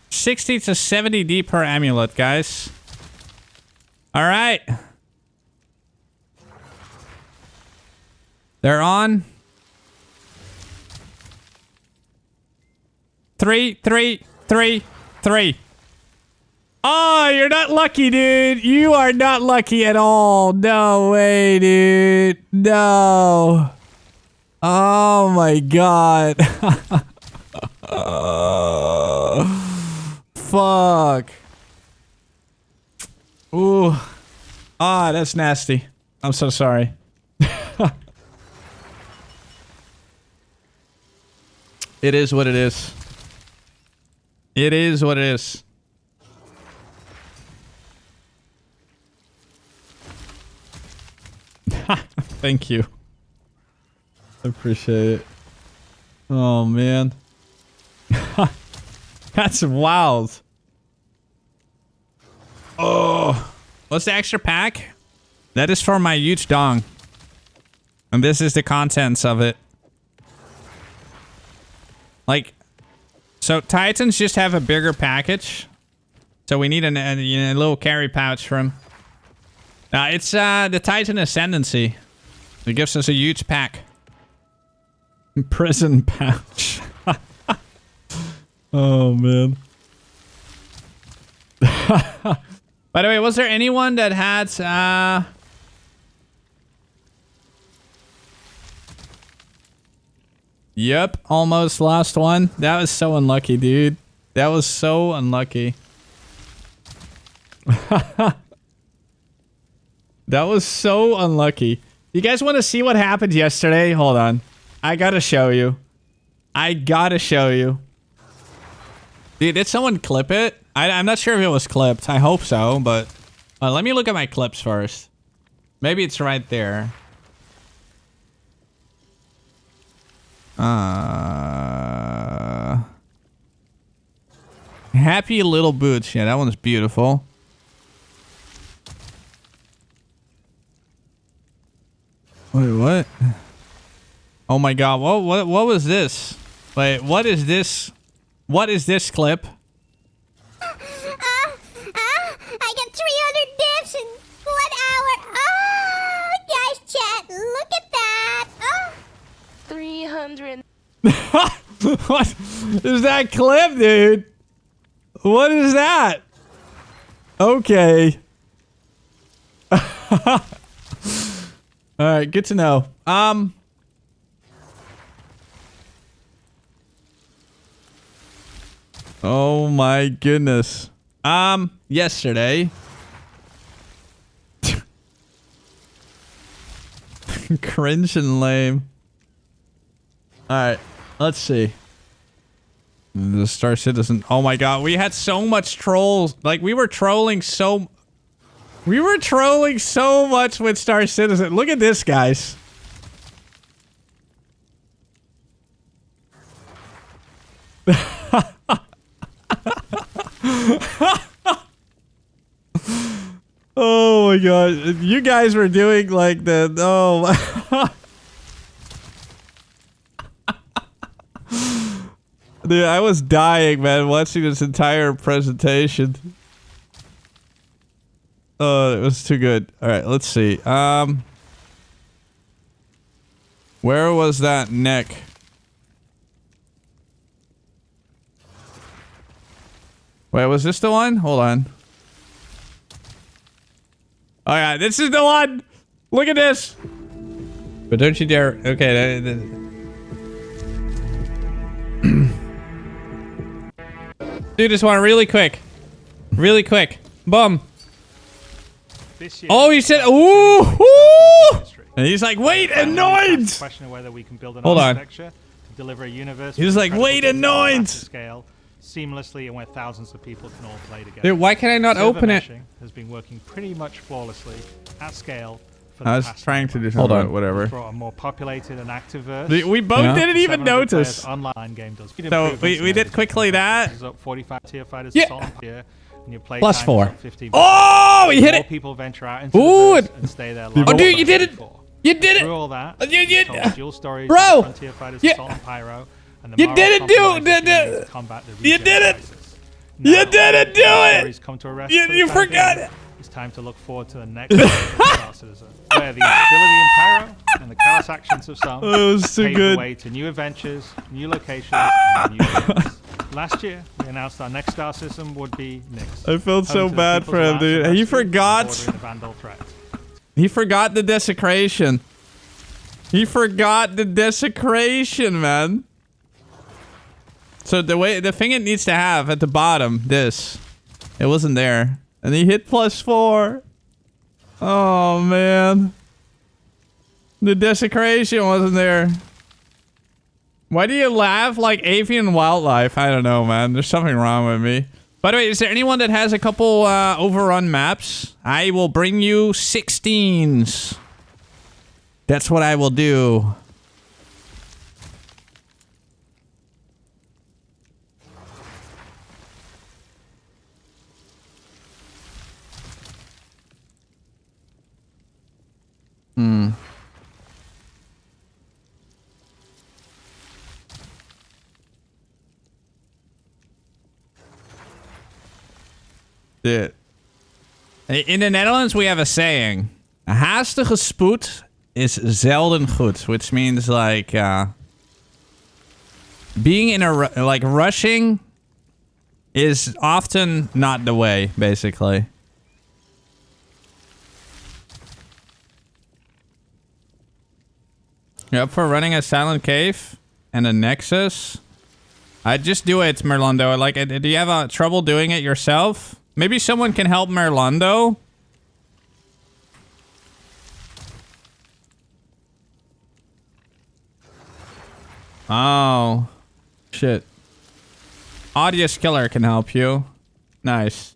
60 to 70D per amulet, guys. Alright. They're on. 3, 3, 3, 3. Oh, you're not lucky, dude. You are not lucky at all. No way, dude. No. Oh my god. Fuck. Ooh. Ah, that's nasty. I'm so sorry. It is what it is. It is what it is. Thank you. I appreciate it. Oh, man. That's wild. Oh. What's the extra pack? That is for my huge dong. And this is the contents of it. Like, so Titans just have a bigger package. So we need a little carry pouch for him. It's the Titan Ascendancy. It gives us a huge pack. Prison pouch. Oh, man. By the way, was there anyone that had... Yep, almost lost one. That was so unlucky, dude. That was so unlucky. That was so unlucky. You guys want to see what happened yesterday? Hold on. I gotta show you. I gotta show you. Dude, did someone clip it? I'm not sure if it was clipped. I hope so, but... let me look at my clips first. Maybe it's right there. Happy Little Boots. Yeah, that one's beautiful. Wait, what? Oh my god, what was this? Wait, what is this? What is this clip? I got 300 dips in 1 hour. Oh, guys, chat, look at that. Oh. 300. What is that clip, dude? What is that? Okay. All right, good to know. Oh my goodness. Yesterday. Cringe and lame. Alright, let's see. The Star Citizen. Oh my god, we had so much trolls. Like, we were trolling so... We were trolling so much with Star Citizen. Look at this, guys. Oh my god. You guys were doing like the... Oh. Dude, I was dying, man, watching this entire presentation. Oh, it was too good. Alright, let's see. Where was that neck? Wait, was this the one? Hold on. Oh yeah, this is the one. Look at this. But don't you dare. Okay. Do this one really quick. Really quick. Boom. Oh, he said, ooh, ooh. And he's like, wait, annoyed. Question of whether we can build an Hold on. architecture to deliver a universe. He's like, wait, annoyed. Scale, seamlessly, and where thousands of people can all play together. Dude, why can I not Server open it? meshing has been working pretty much flawlessly at scale. For I the was past trying to do month. something, whatever. Brought a more populated and active verse. We both didn't even 700 players notice. Online game does. So we did quickly that. Up 45 tier fighters Yeah. assault here, and your play Plus time 4. is up 15%. Oh, we hit More it. people venture out into Ooh, the verse and stay there. Oh, dude, you did it. You did Through it. all that, You told dual stories Bro. of Frontier Fighters Yeah. Assault and Pyro, and the You moral did it, dude. compromises needed to combat the You regen did it. crisis. You Now, didn't do the it. stories come to a rest You for the you time forgot being. it. It's time to look forward to the next Star Citizen, where the ability in Pyro and the callous actions of some Oh, it was so pave good. the way to new adventures, new locations, and new games. Last year, we announced our next Star System would be Nyx. I felt so home to the bad people's for him, alliance dude. of He rescue forgot. and bordering the Vandal threat. He forgot the desecration. He forgot the desecration, man. So the thing it needs to have at the bottom, this, it wasn't there, and he hit +4. Oh man, the desecration wasn't there. Why do you laugh like avian wildlife? I don't know, man. There's something wrong with me. By the way, is there anyone that has a couple overrun maps? I will bring you 16s. That's what I will do. Dude. In the Netherlands, we have a saying. Haastige spoed is zelden goed. Which means, like, being in like, rushing is often not the way, basically. You up for running a silent cave and a nexus? I'd just do it, Merlando. Like, do you have trouble doing it yourself? Maybe someone can help Merlando. Oh. Shit. Audius Killer can help you. Nice.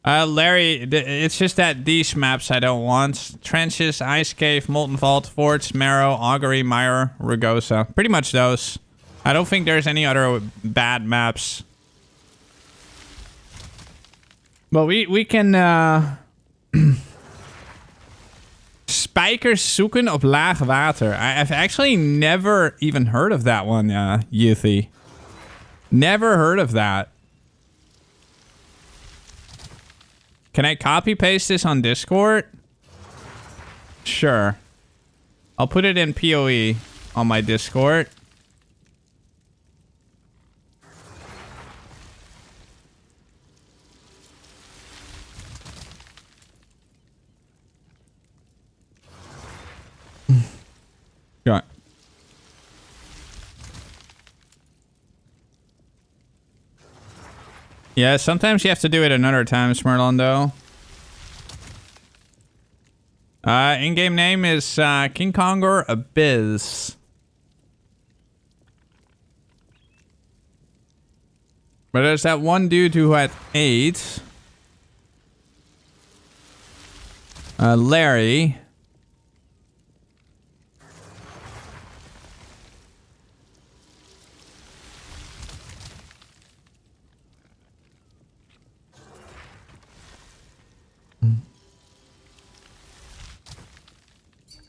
Larry, it's just that these maps I don't want. Trenches, Ice Cave, Molten Vault, Forts, Marrow, Augury, Mire, Rugosa. Pretty much those. I don't think there's any other bad maps. But we can... Spijkers zoeken op laag water. I've actually never even heard of that one, Youthy. Never heard of that. Can I copy paste this on Discord? Sure. I'll put it in PoE on my Discord. Go on. Yeah, sometimes you have to do it another time, Merlando. In-game name is KingKongor Abyss. But there's that one dude who had 8. Larry.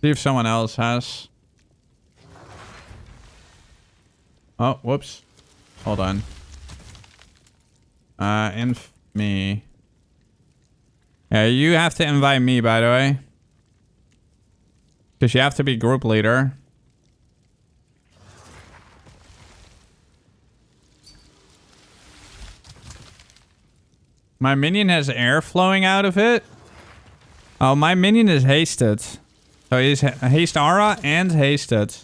See if someone else has. Oh, whoops. Hold on. Me. Yeah, you have to invite me, by the way. Because you have to be group leader. My minion has air flowing out of it. Oh, my minion is hasted. So he's haste aura and hasted.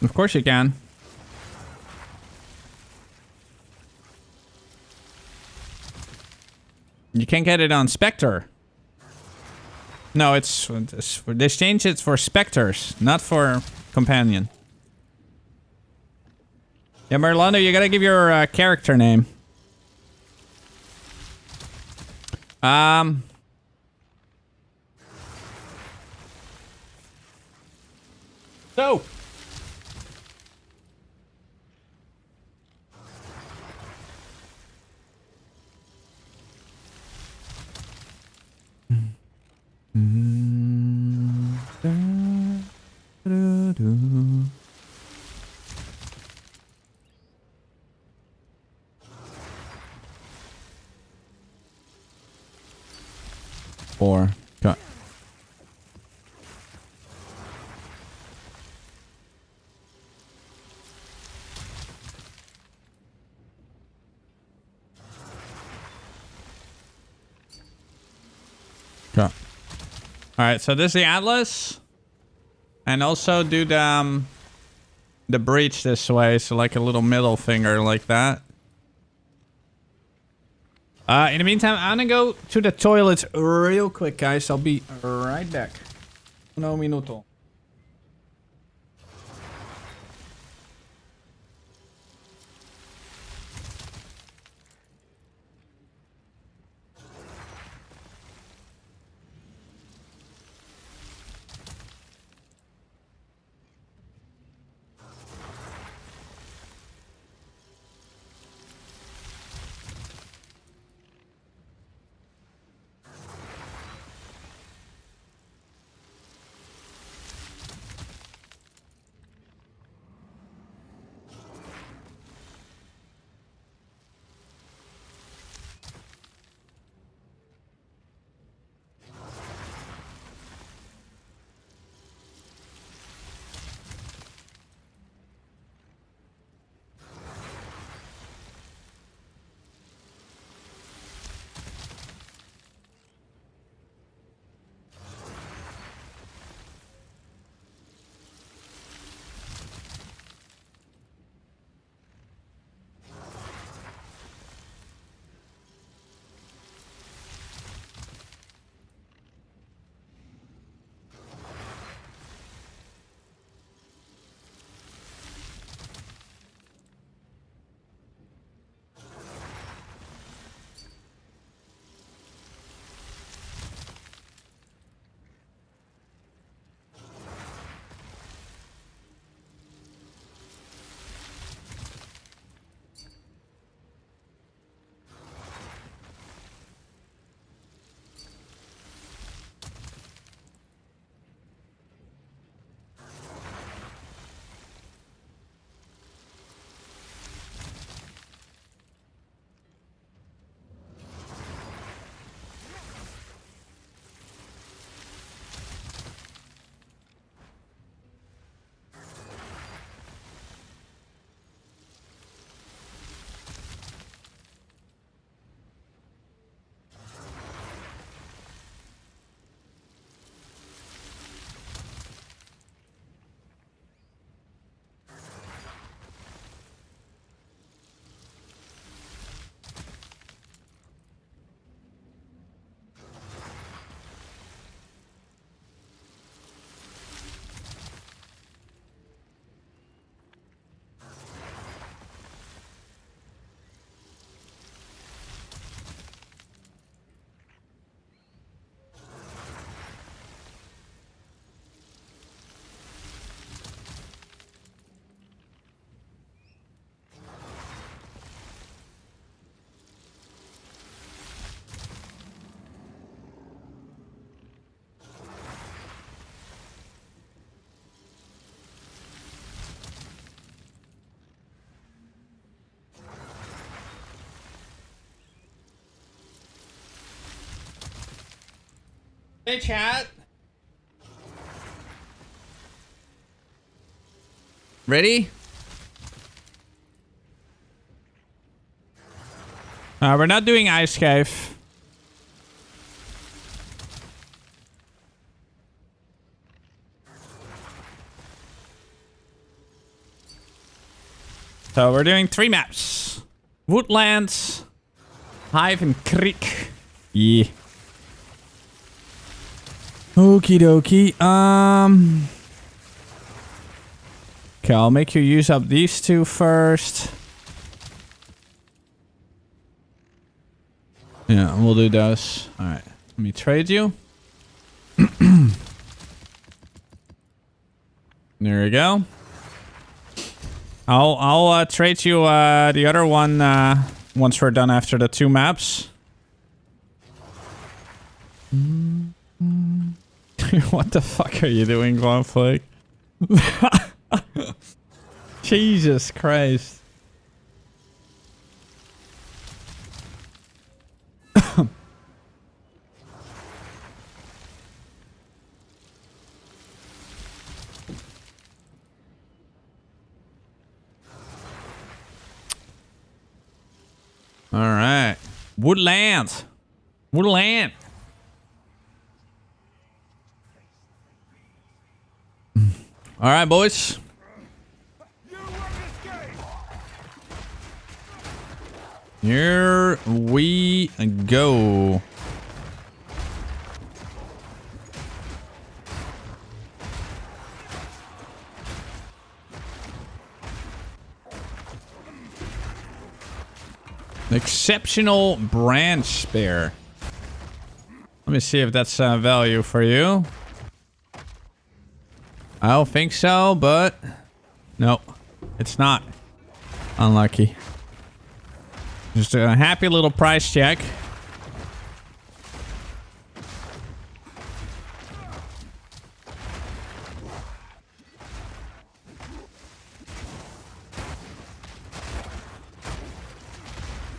Of course you can. You can't get it on Spectre. No, it's they changed it for Spectres, not for Companion. Yeah, Merlando, you gotta give your character name. So. Four. Cut. Cut. Alright, so this is the Atlas. And also do the breach this way, so like a little middle finger like that. In the meantime, I'm gonna go to the toilet real quick, guys. I'll be right back. Uno minuto. Hey, chat. Ready? We're not doing iCUE. So we're doing 3 maps. Woodlands, Hive, and Creek. Yeah. Okie dokie. Okay, I'll make you use up these 2 first. Yeah, we'll do those. All right, let me trade you. There we go. I'll trade you the other one once we're done after the 2 maps. What the fuck are you doing, Glowflake? Jesus Christ. All right. Woodland. Woodland. All right, boys. You won't escape. Here we go. Exceptional branch spare. Let me see if that's value for you. I don't think so, but no, it's not. Unlucky. Just a happy little price check.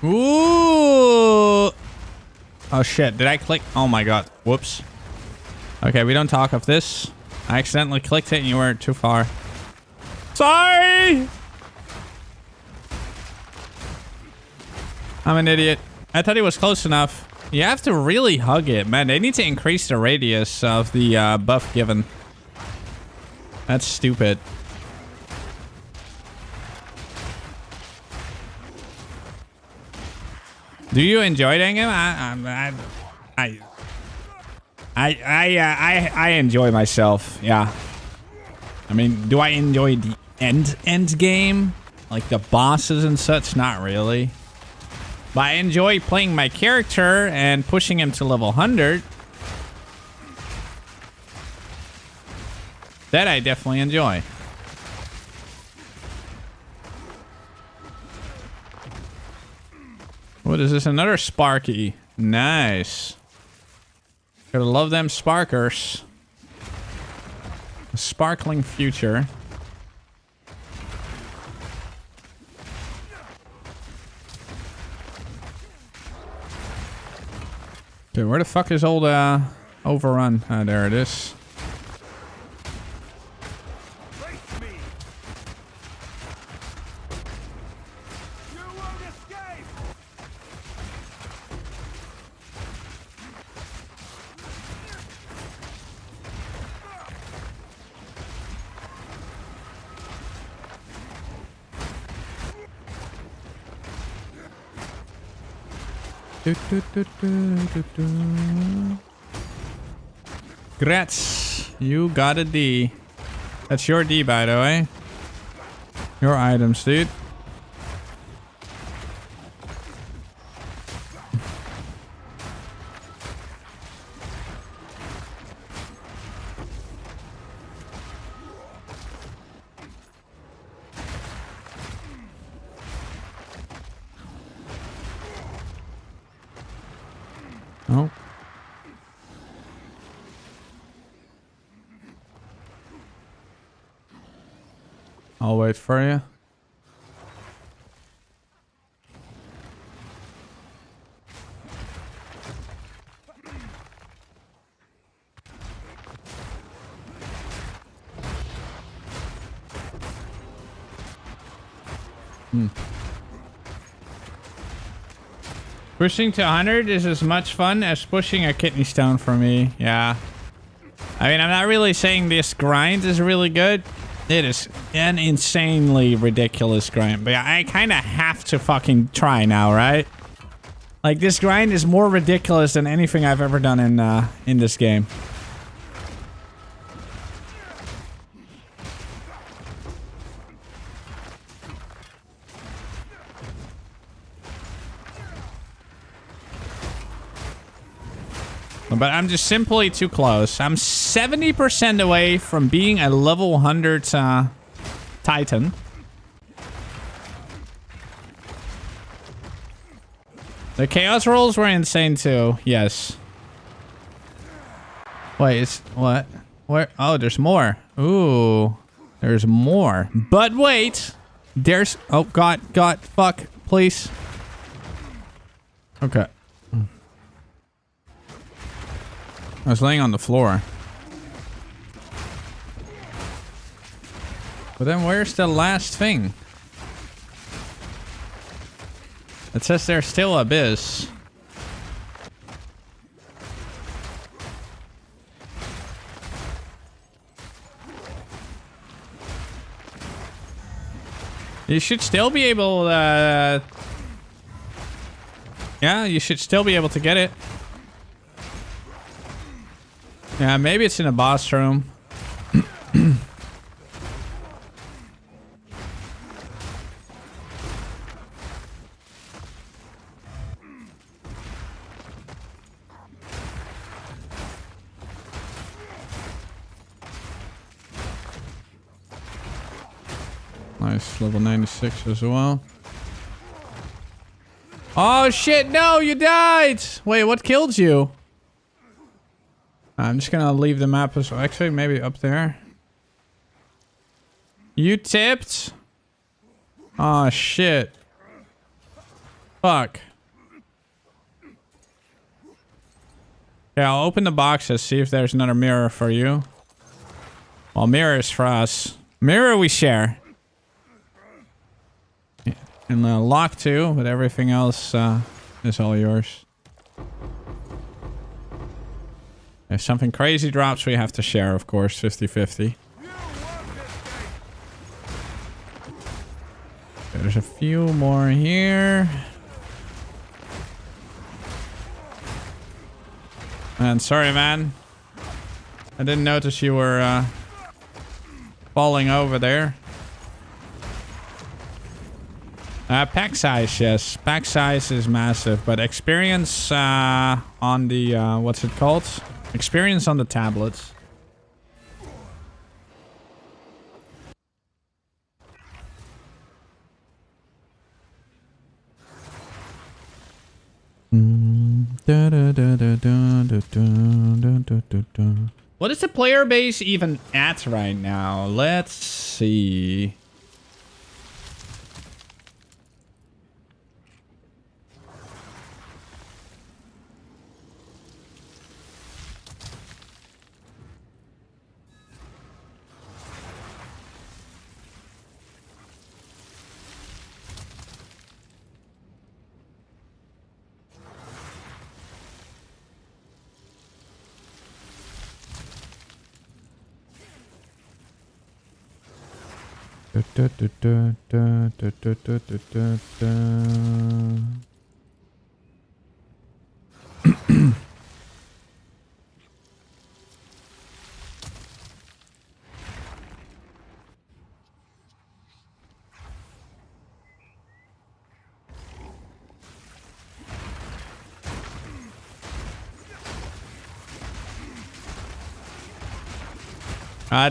Ooh! Oh shit, did I click? Oh my god. Whoops. Okay, we don't talk of this. I accidentally clicked it and you were too far. Sorry! I'm an idiot. I thought it was close enough. You have to really hug it, man. They need to increase the radius of the buff given. That's stupid. Do you enjoy the game? I enjoy myself. Yeah. I mean, do I enjoy the end game, like the bosses and such? Not really. But I enjoy playing my character and pushing him to level 100. That I definitely enjoy. What is this? Another Sparky. Nice. Gotta love them sparkers. A sparkling future. Okay, where the fuck is old Overrun? There it is. Face me. You won't escape. Grats, you got a D. That's your D, by the way. Your items, dude. Oh. I'll wait for you. Pushing to 100 is as much fun as pushing a kidney stone for me. Yeah. I mean, I'm not really saying this grind is really good. It is an insanely ridiculous grind. But yeah, I kind of have to fucking try now, right? Like, this grind is more ridiculous than anything I've ever done in this game. But I'm just simply too close. I'm 70% away from being a level 100 Titan. The chaos rolls were insane too. Yes. Wait, it's what? Where? Oh, there's more. Ooh, there's more. But wait, there's. Oh God, fuck, please. Okay. I was laying on the floor. But then where's the last thing? It says there's still abyss. You should still be able to... yeah, you should still be able to get it. Yeah, maybe it's in a boss room. Nice, level 96 as well. Oh shit, no, you died! Wait, what killed you? I'm just gonna leave the map as well. Actually, maybe up there. You tipped? Oh shit. Fuck. Yeah, I'll open the boxes, see if there's another mirror for you. Well, mirror is for us. Mirror we share. And lock too, but everything else is all yours. If something crazy drops, we have to share, of course, 50-50. There's a few more here. Man, sorry, man. I didn't notice you were falling over there. Pack size, yes. Pack size is massive, but experience on the, what's it called? Experience on the tablets. What is the player base even at right now? Let's see.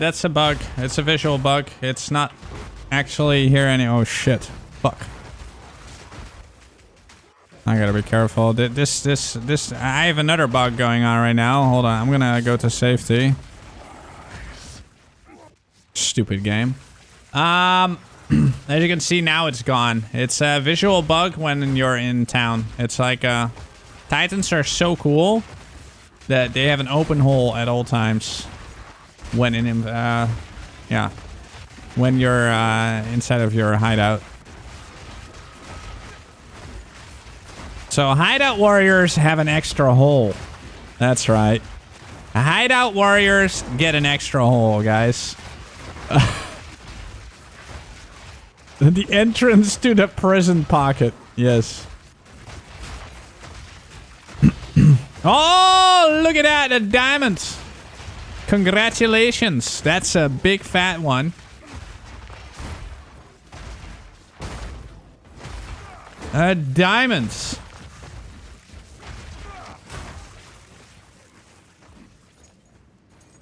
That's a bug. It's a visual bug. It's not actually here any. Oh shit! Fuck! I gotta be careful. This. I have another bug going on right now. Hold on. I'm gonna go to safety. Stupid game. As you can see now, it's gone. It's a visual bug when you're in town. It's like Titans are so cool that they have an open hole at all times. When in, yeah, when you're inside of your hideout. So hideout warriors have an extra hole. That's right. Hideout warriors get an extra hole, guys. The entrance to the prison pocket. Yes. Oh, look at that. The diamonds. Congratulations. That's a big fat one. Diamonds.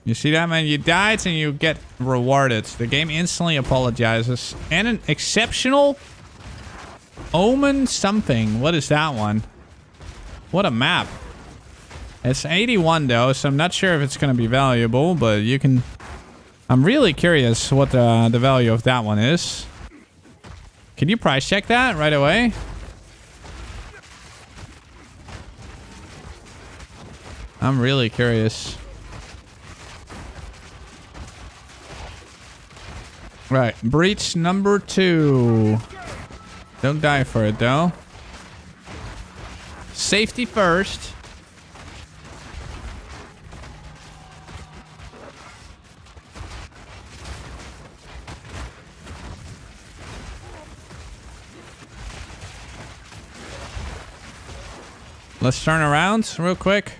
You see that, man? You died and you get rewarded. The game instantly apologizes. And an exceptional omen something. What is that one? What a map. It's 81 though, so I'm not sure if it's going to be valuable, but you can... I'm really curious what the value of that one is. Can you price check that right away? I'm really curious. Right, breach number 2. Don't die for it though. Safety first. Let's turn around real quick.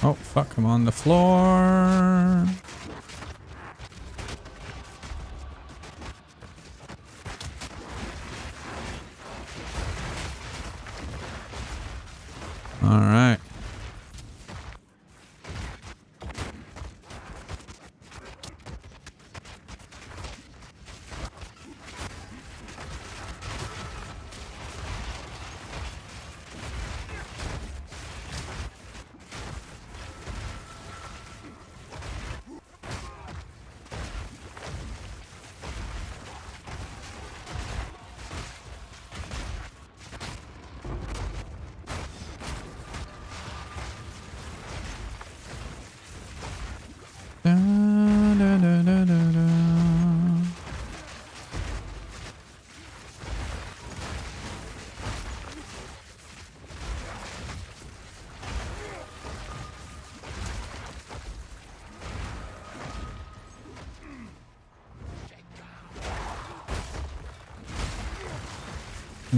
Oh, fuck, I'm on the floor. All right.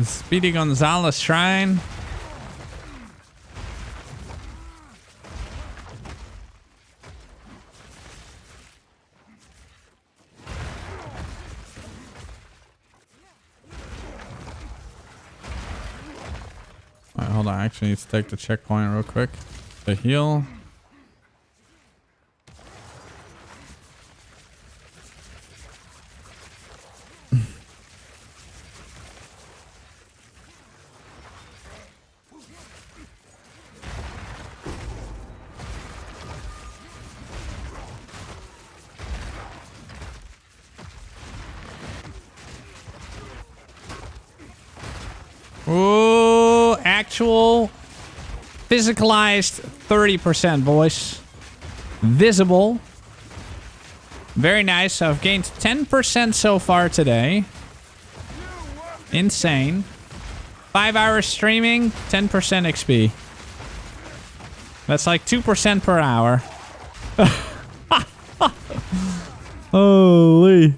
Speedy Gonzalez Shrine. Alright, hold on. I actually need to take the checkpoint real quick. The heal. Ooh, actual physicalized 30% voice. Visible. Very nice. I've gained 10% so far today. Insane. 5 hours streaming, 10% XP. That's like 2% per hour. Holy.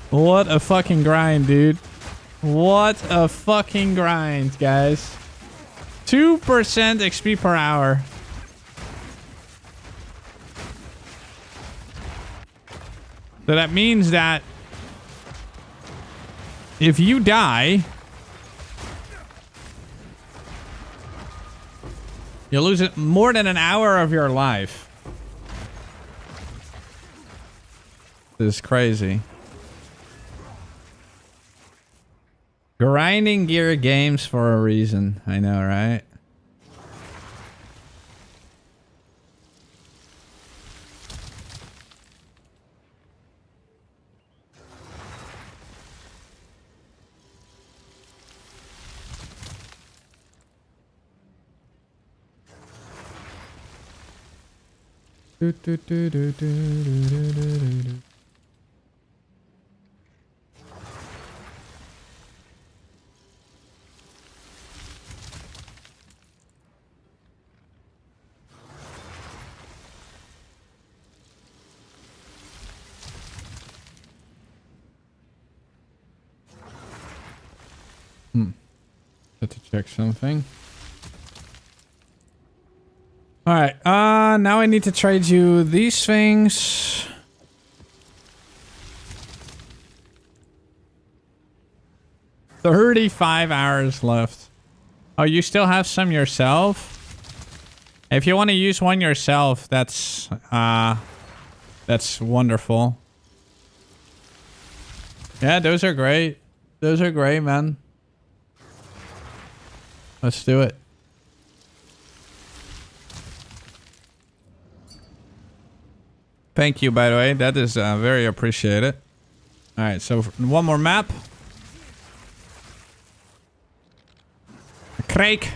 What a fucking grind, dude. What a fucking grind, guys. 2% XP per hour. So that means that if you die, you lose it more than an hour of your life. This is crazy. Grinding gear games for a reason. I know, right? Do, do, do, do, do, do, do, do, do. Have to check something. All right. Now I need to trade you these things. $35 left. Oh, you still have some yourself? If you want to use one yourself, that's wonderful. Yeah, those are great. Those are great, man. Let's do it. Thank you, by the way. That is very appreciated. All right, so one more map. Craig.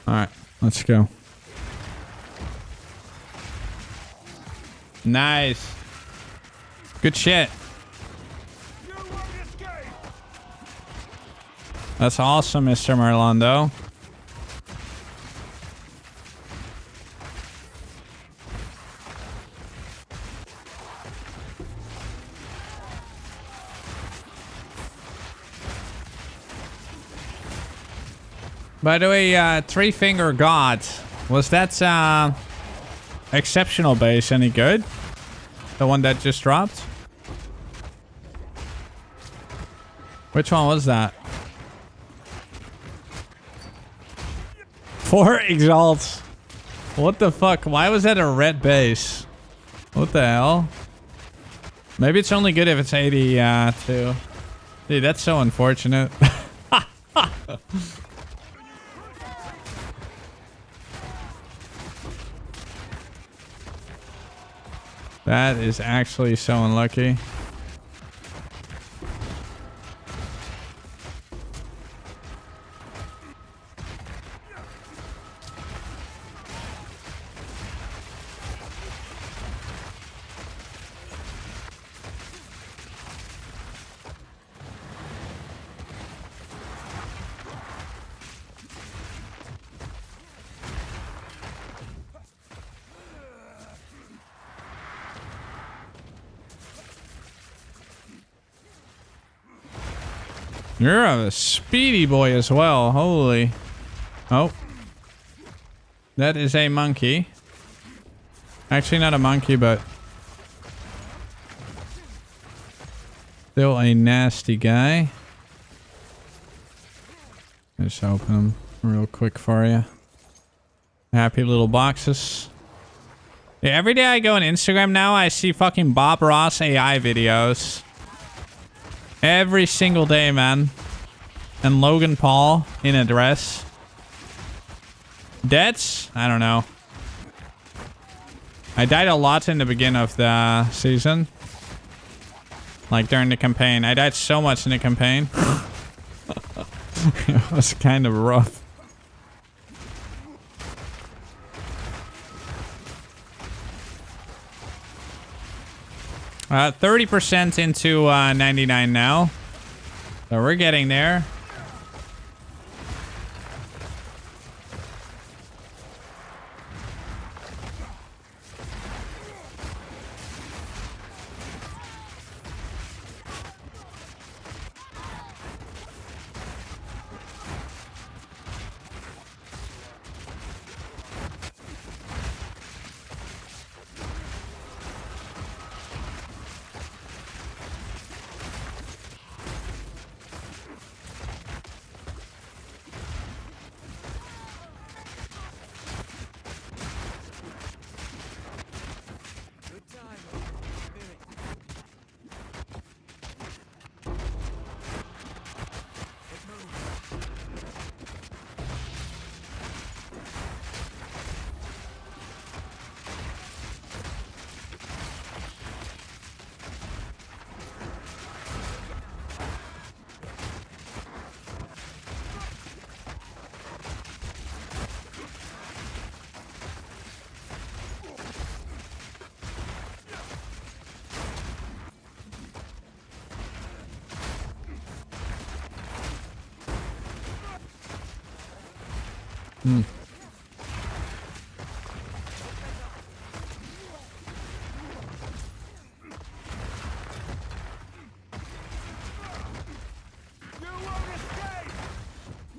All right, let's go. Nice. Good shit. You won't escape! That's awesome, Mr. Merlando. By the way, Three Finger God, was that exceptional base any good? The one that just dropped? Which one was that? 4 exalts. What the fuck? Why was that a red base? What the hell? Maybe it's only good if it's 82. Dude, that's so unfortunate. That is actually so unlucky. You're a speedy boy as well. Holy. Oh. That is a monkey. Actually, not a monkey, but still a nasty guy. Just open them real quick for you. Happy little boxes. Yeah, every day I go on Instagram now, I see fucking Bob Ross AI videos. Every single day, man. And Logan Paul in a dress. Deaths? I don't know. I died a lot in the beginning of the season. Like during the campaign. I died so much in the campaign. It was kind of rough. Uh, 30% into 99 now. So we're getting there.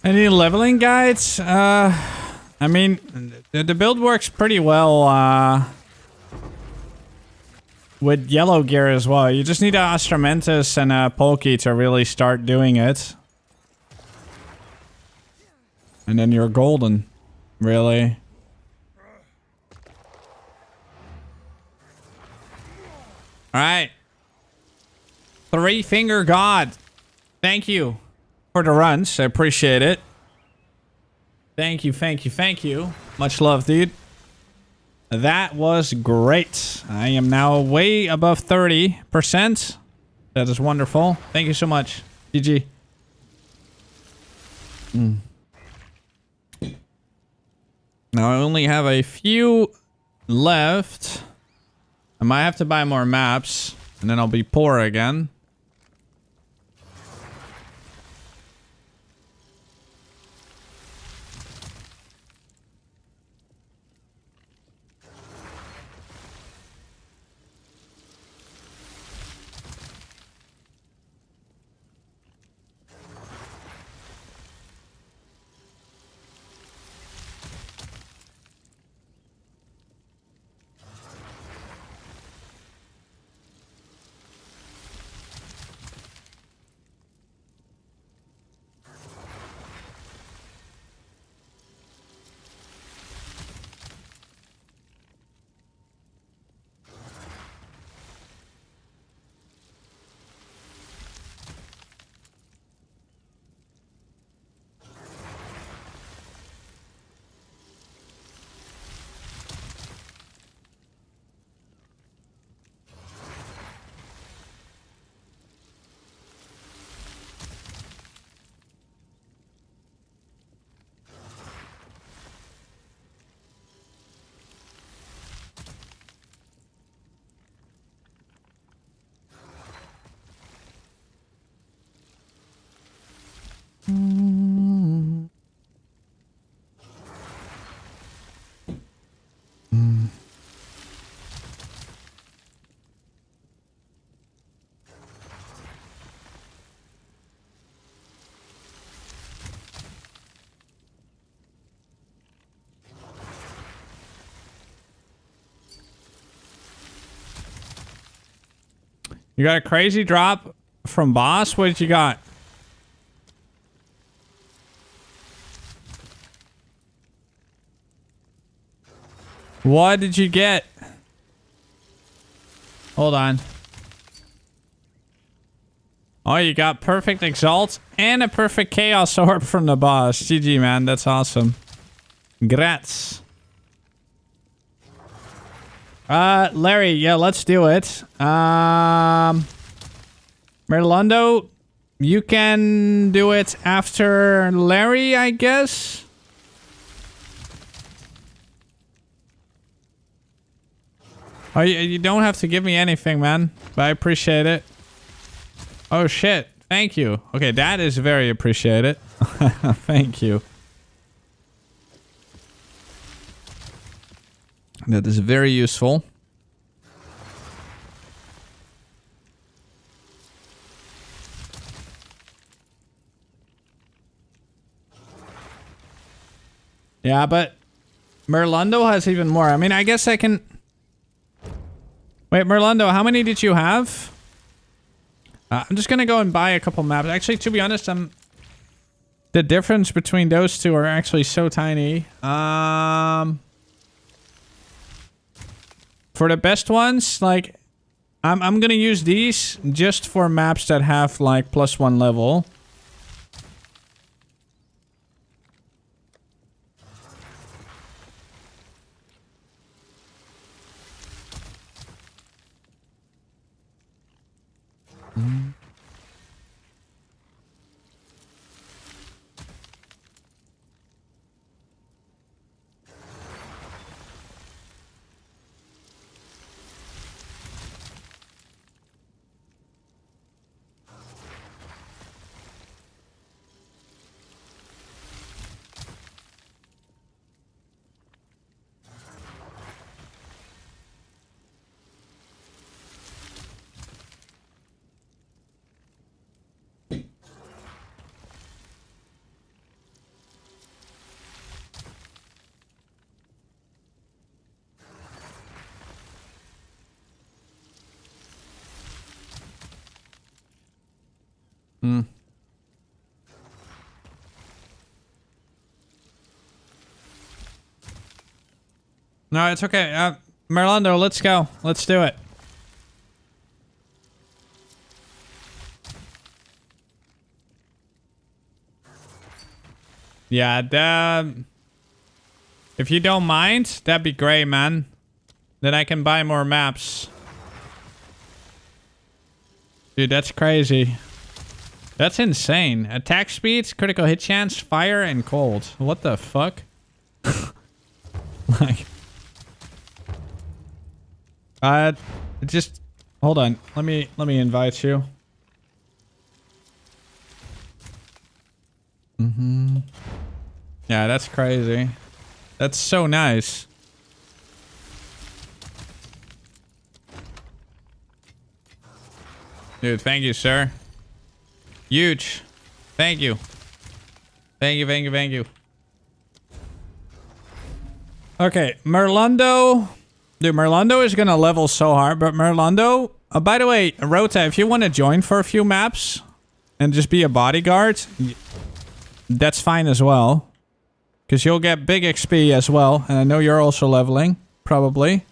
Any leveling guides? I mean, the build works pretty well with yellow gear as well. You just need a Astramentus and a Polky to really start doing it. And then you're golden, really. Alright. Three Finger God. Thank you for the runs. I appreciate it. Thank you, thank you, thank you. Much love, dude. That was great. I am now way above 30%. That is wonderful. Thank you so much. GG. Now I only have a few left. I might have to buy more maps, and then I'll be poor again. You got a crazy drop from boss? What did you got? What did you get? Hold on. Oh, you got perfect Exalt and a perfect Chaos Orb from the boss. GG, man. That's awesome. Grats. Larry, yeah, let's do it. Merlondo, you can do it after Larry, I guess. Oh, you don't have to give me anything, man, but I appreciate it. Oh, shit. Thank you. Okay, that is very appreciated. Thank you. That is very useful. Yeah, but Merlondo has even more. I mean, I guess I can... Wait, Merlondo, how many did you have? I'm just gonna go and buy a couple maps. Actually, to be honest, the difference between those two are actually so tiny. For the best ones, like, I'm gonna use these just for maps that have, like, +1 level. No, it's okay. Merlando, let's go. Let's do it. Yeah, if you don't mind, that'd be great, man. Then I can buy more maps. Dude, that's crazy. That's insane. Attack speeds, critical hit chance, fire, and cold. What the fuck? Like... just... Hold on. Let me invite you. Yeah, that's crazy. That's so nice. Dude, thank you, sir. Huge. Thank you. Thank you, thank you, thank you. Okay, Merlando. Dude, Merlando is gonna level so hard, but Merlando... by the way, Rota, if you want to join for a few maps and just be a bodyguard, that's fine as well. Because you'll get big XP as well, and I know you're also leveling, probably.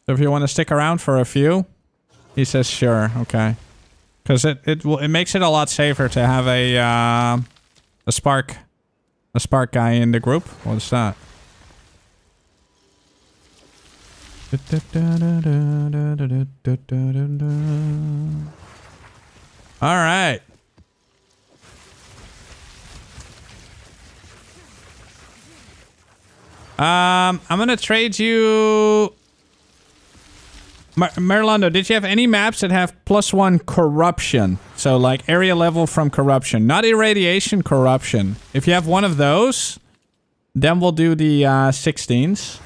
So if you want to stick around for a few, he says sure, okay. Because it makes it a lot safer to have a spark guy in the group. What's that? All right. I'm gonna trade you... Merlando, did you have any maps that have +1 corruption? So like area level from corruption. Not irradiation, corruption. If you have one of those, then we'll do the 16s.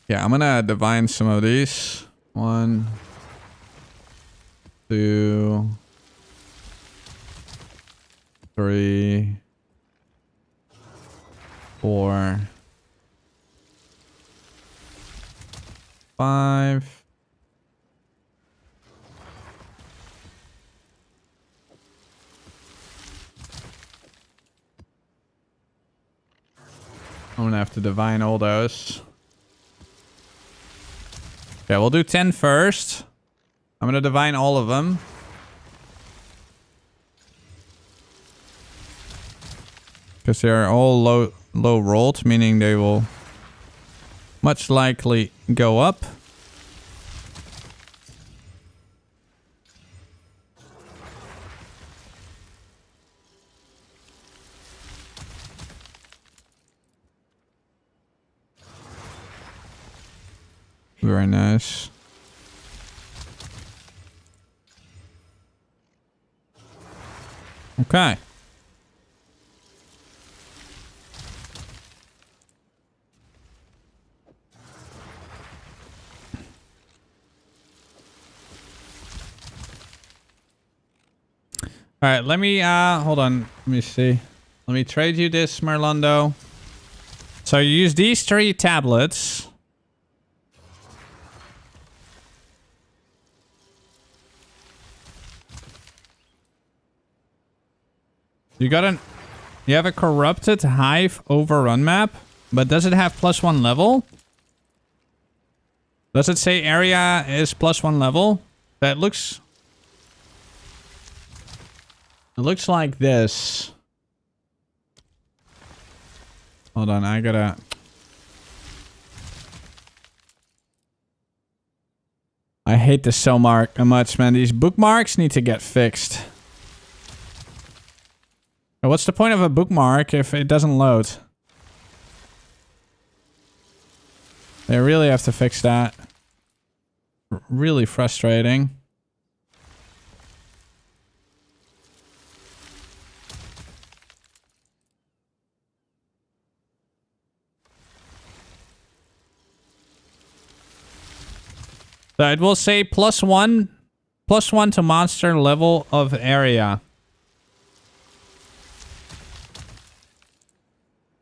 Yeah, I'm gonna divine some of these. 1, 2, 3, 4, 5. I'm gonna have to divine all those. Yeah, we'll do 10 first. I'm gonna divine all of them. Because they're all low rolled, meaning they will much likely go up. Very nice. Okay. All right, let me hold on. Let me see. Let me trade you this, Merlando. So you use these 3 tablets. You have a corrupted hive overrun map, but does it have +1 level? Does it say area is +1 level? That looks... It looks like this. Hold on, I gotta... I hate this so much, man. These bookmarks need to get fixed. What's the point of a bookmark if it doesn't load? They really have to fix that. Really frustrating. So it will say +1 to monster level of area.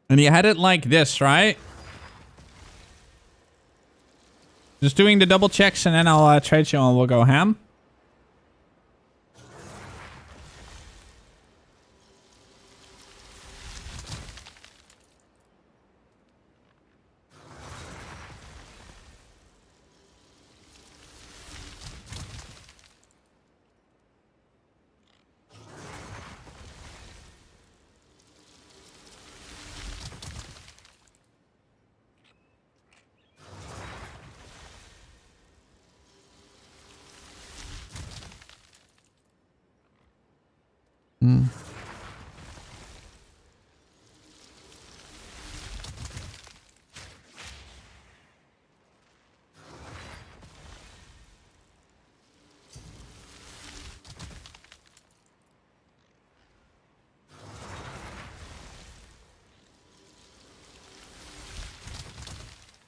And you had it like this, right? Just doing the double checks and then I'll trade you and we'll go ham.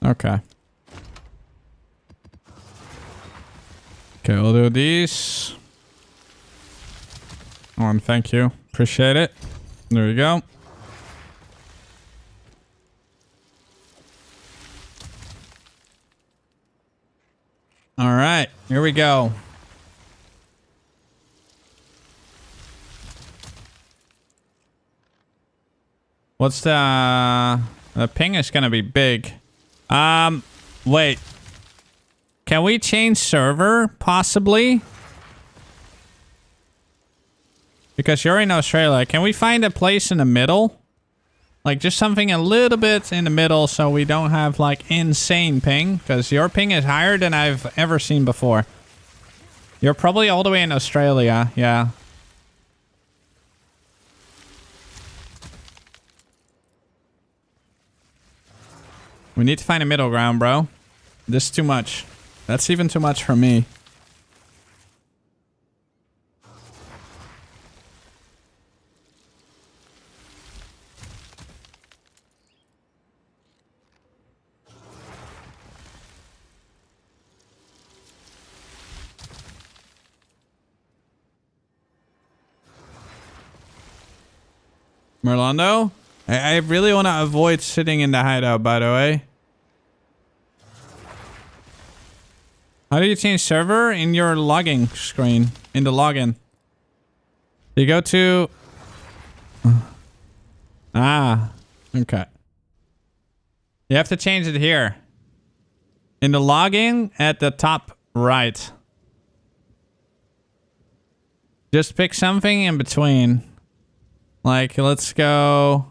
Okay. Okay, we'll do these. Oh, and thank you. Appreciate it. There we go. All right, here we go. What's the ping is gonna be big. Wait. Can we change server possibly? Because you're in Australia. Can we find a place in the middle? Like just something a little bit in the middle so we don't have like insane ping. Because your ping is higher than I've ever seen before. You're probably all the way in Australia. Yeah. We need to find a middle ground, bro. This is too much. That's even too much for me. Merlando? I really want to avoid sitting in the hideout, by the way. How do you change server? In your logging screen. In the login. You go to... Ah. Okay. You have to change it here. In the login at the top right. Just pick something in between. Like, let's go...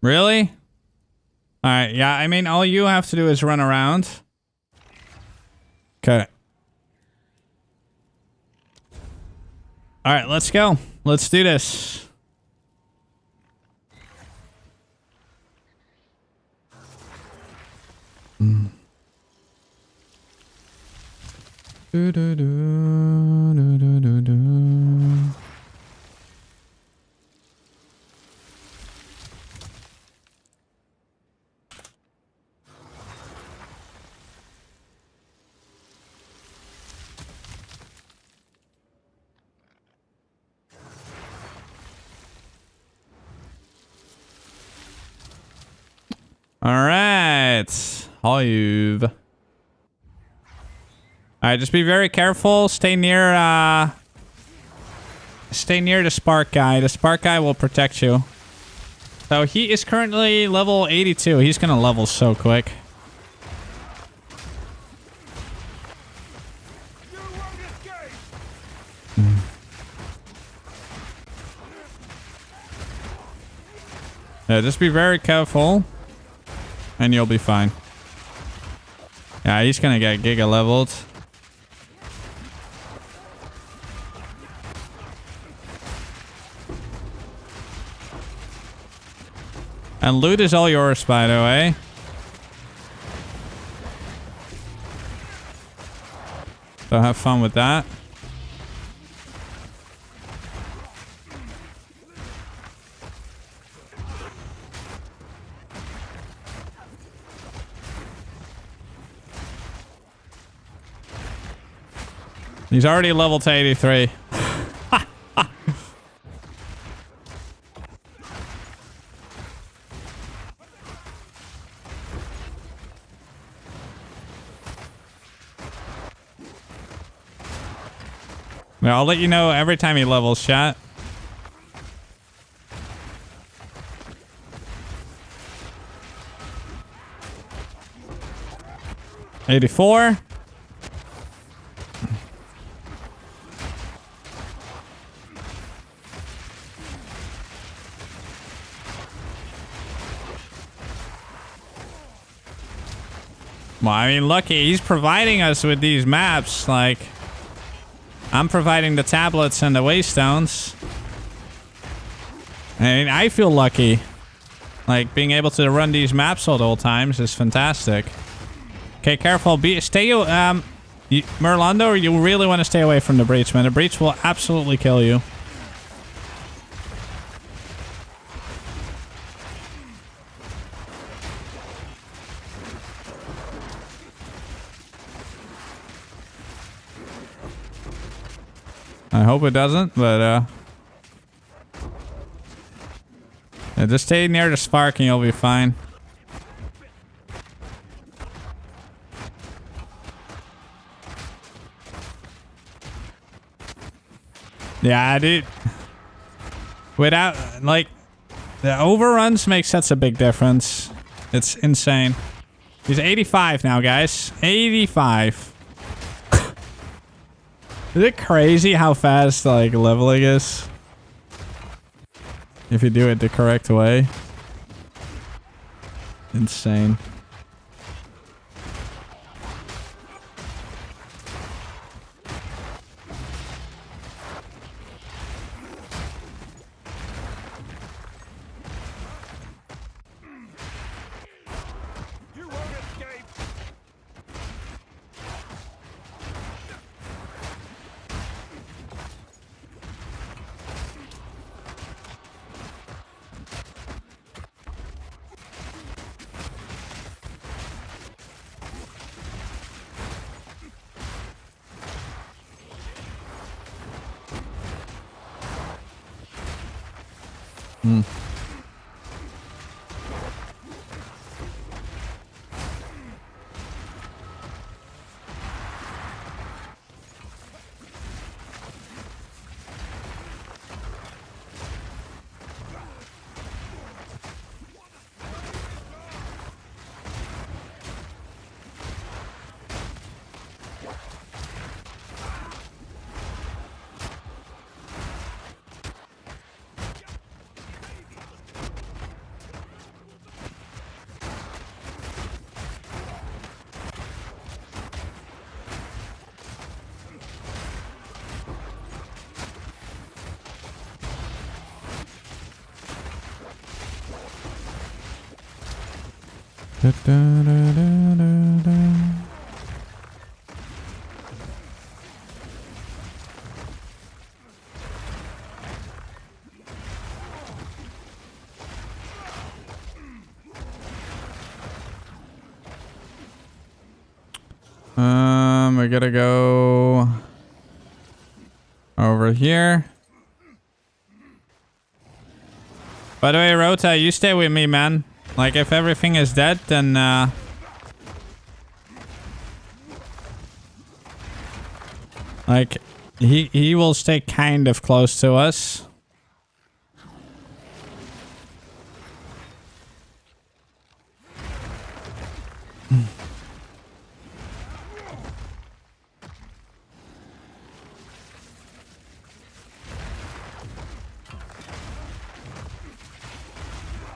Really? Alright, yeah, I mean, all you have to do is run around. Okay. Alright, let's go. Let's do this. Do, do, do, do, do, do, do. Alright. Hive. Alright, just be very careful. Stay near the spark guy. The spark guy will protect you. So he is currently level 82. He's gonna level so quick. You won't escape! Yeah, just be very careful. And you'll be fine. Yeah, he's gonna get giga leveled. And loot is all yours, by the way. So have fun with that. He's already level to 83. Yeah, I'll let you know every time he levels, chat. $84. Well, I mean, lucky he's providing us with these maps. Like, I'm providing the tablets and the waystones. I mean, I feel lucky. Like, being able to run these maps all the times is fantastic. Okay, careful. Merlando, you really want to stay away from the breach, man. The breach will absolutely kill you. I hope it doesn't, but yeah, just stay near the spark and you'll be fine. Yeah, dude. Without, like, the overruns make such a big difference. It's insane. He's 85 now, guys. 85. Is it crazy how fast, like, leveling is? If you do it the correct way. Insane. You won't escape! Da, da, da, da, da, da. We gotta go over here. By the way, Rota, you stay with me, man. Like, if everything is dead, then... like, he will stay kind of close to us.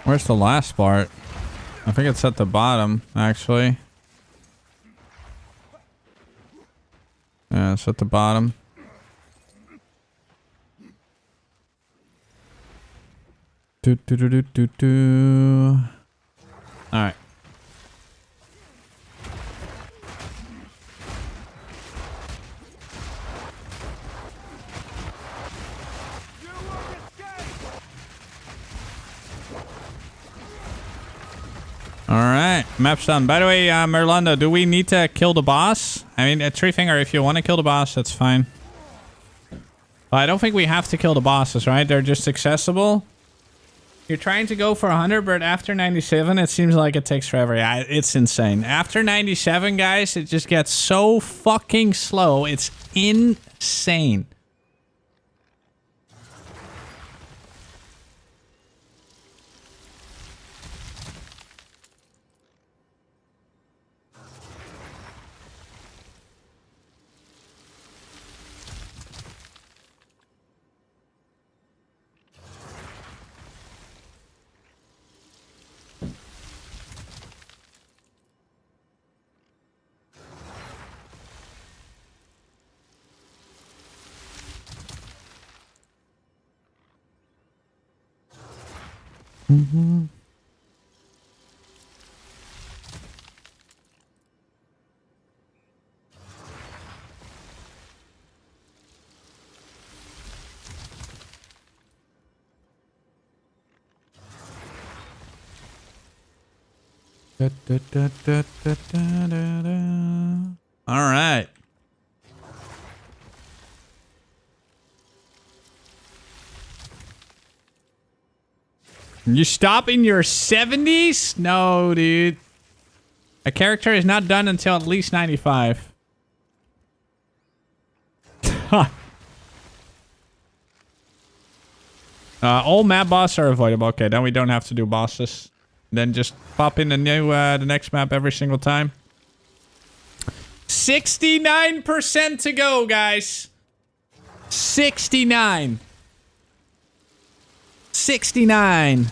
Where's the last part? I think it's at the bottom, actually. Yeah, it's at the bottom. Do do do do do do. All right. Alright, map's done. By the way, Merlando, do we need to kill the boss? I mean, Tree Finger, if you want to kill the boss, that's fine. But I don't think we have to kill the bosses, right? They're just accessible. You're trying to go for 100, but after 97, it seems like it takes forever. Yeah, it's insane. After 97, guys, it just gets so fucking slow. It's insane. Mm-hmm. Da, da, da, da, da, da, da, da. All right. You stop in your 70s? No, dude. A character is not done until at least 95. All map bosses are avoidable. Okay, then we don't have to do bosses. Then just pop in the next map every single time. 69% to go, guys. 69. 69.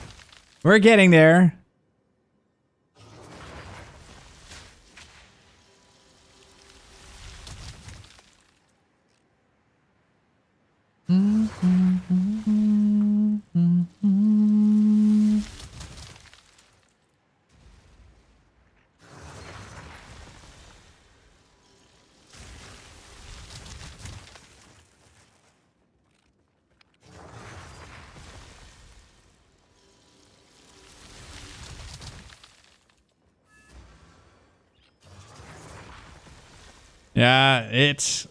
We're getting there. Yeah, it's...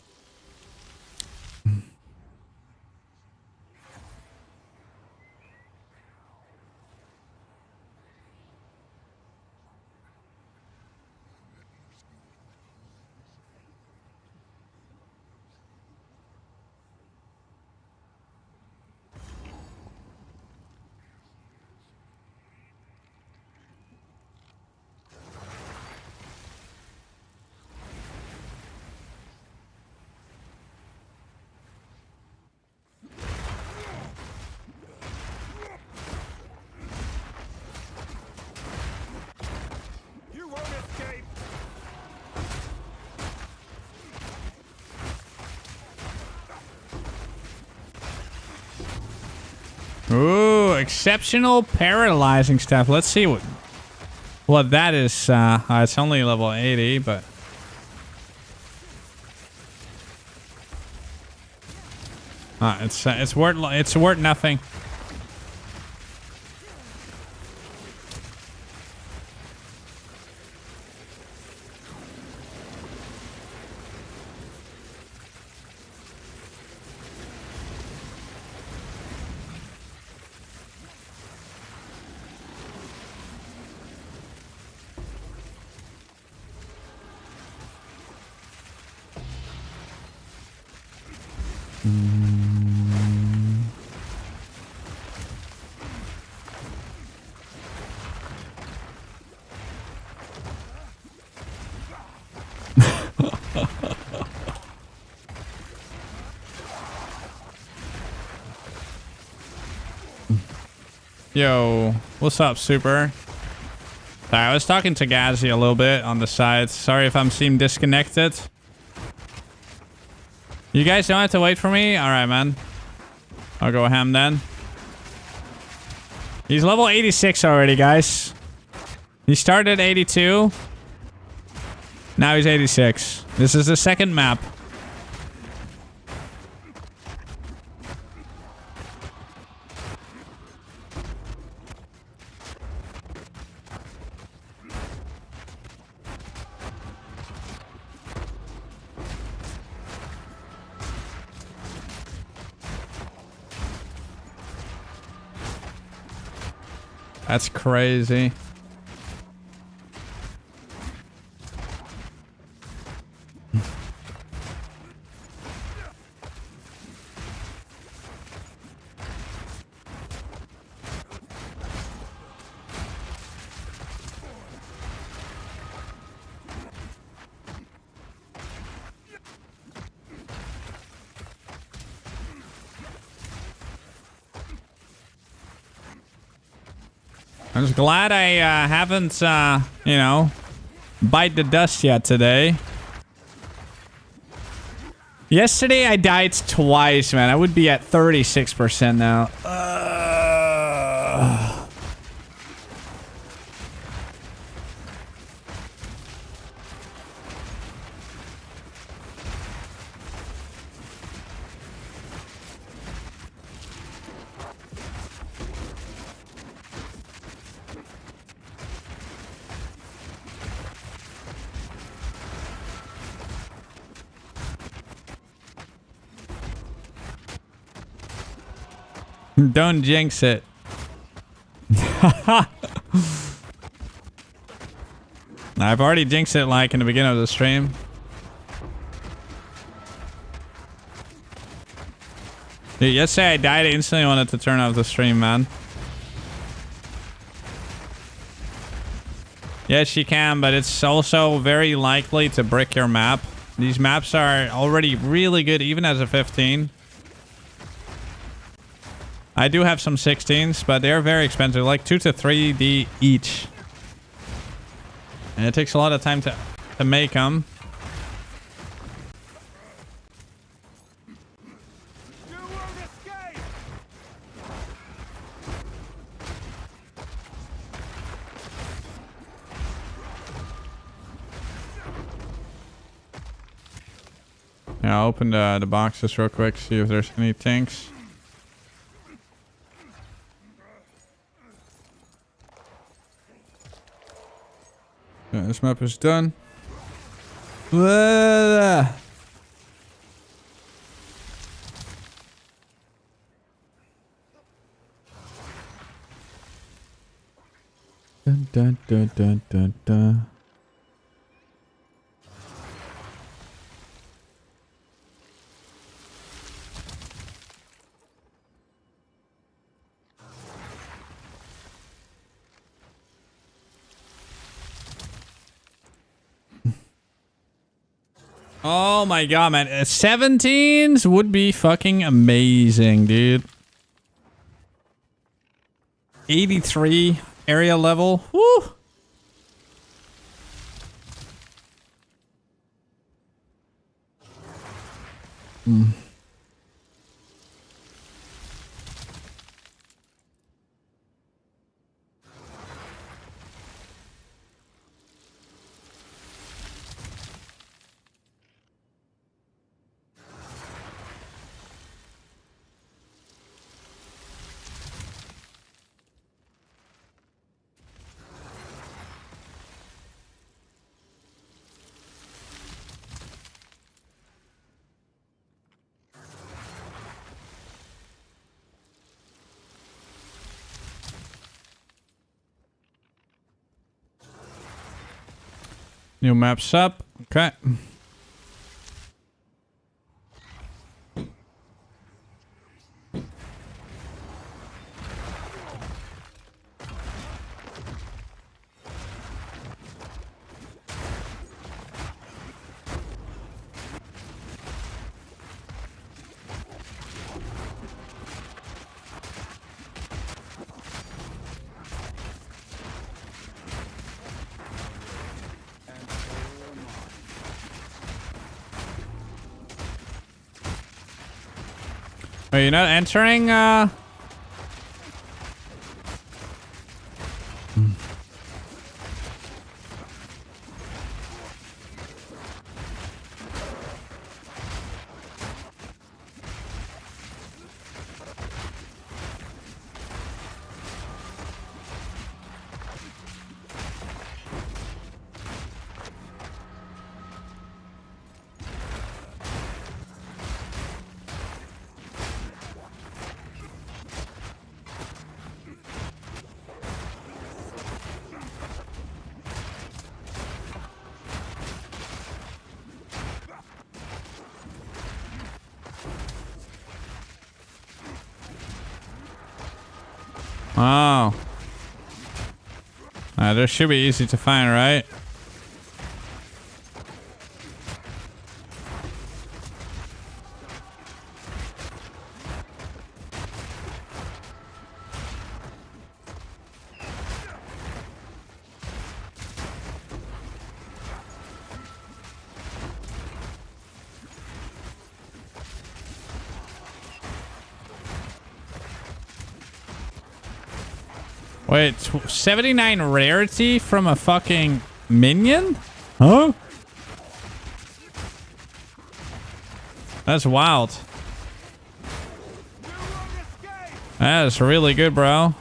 Ooh, exceptional paralyzing stuff. Let's see what that is. It's only level 80, but... it's worth nothing. Yo, what's up, Super? Sorry, I was talking to Gazi a little bit on the side. Sorry if I'm seem disconnected. You guys don't have to wait for me? Alright, man. I'll go ham then. He's level 86 already, guys. He started at 82. Now he's 86. This is the second map. That's crazy. I'm just glad I haven't, you know, bite the dust yet today. Yesterday I died twice, man. I would be at 36% now. Don't jinx it. I've already jinxed it like in the beginning of the stream. Dude, yesterday I died. I instantly wanted to turn off the stream, man. Yes, you can, but it's also very likely to brick your map. These maps are already really good, even as a 15. I do have some 16s, but they're very expensive, like 2 to 3D each. And it takes a lot of time to make them. You won't escape! Yeah, I'll open the boxes real quick, see if there's any tanks. Yeah, this map is done. Blah. Dun, dun, dun, dun, dun, dun. Oh my god, man. 17s would be fucking amazing, dude. 83 area level. Woo! New maps up. Okay. Are you not entering? Oh. This should be easy to find, right? Wait, 79 rarity from a fucking minion? Huh? That's wild. That is really good, bro.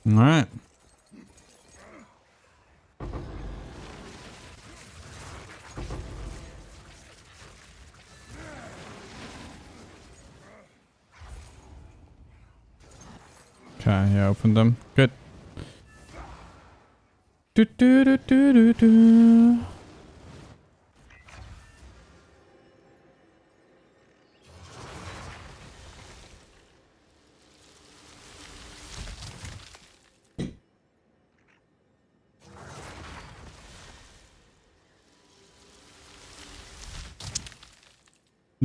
All right. Okay, yeah, open them. Good. Do do do do do do.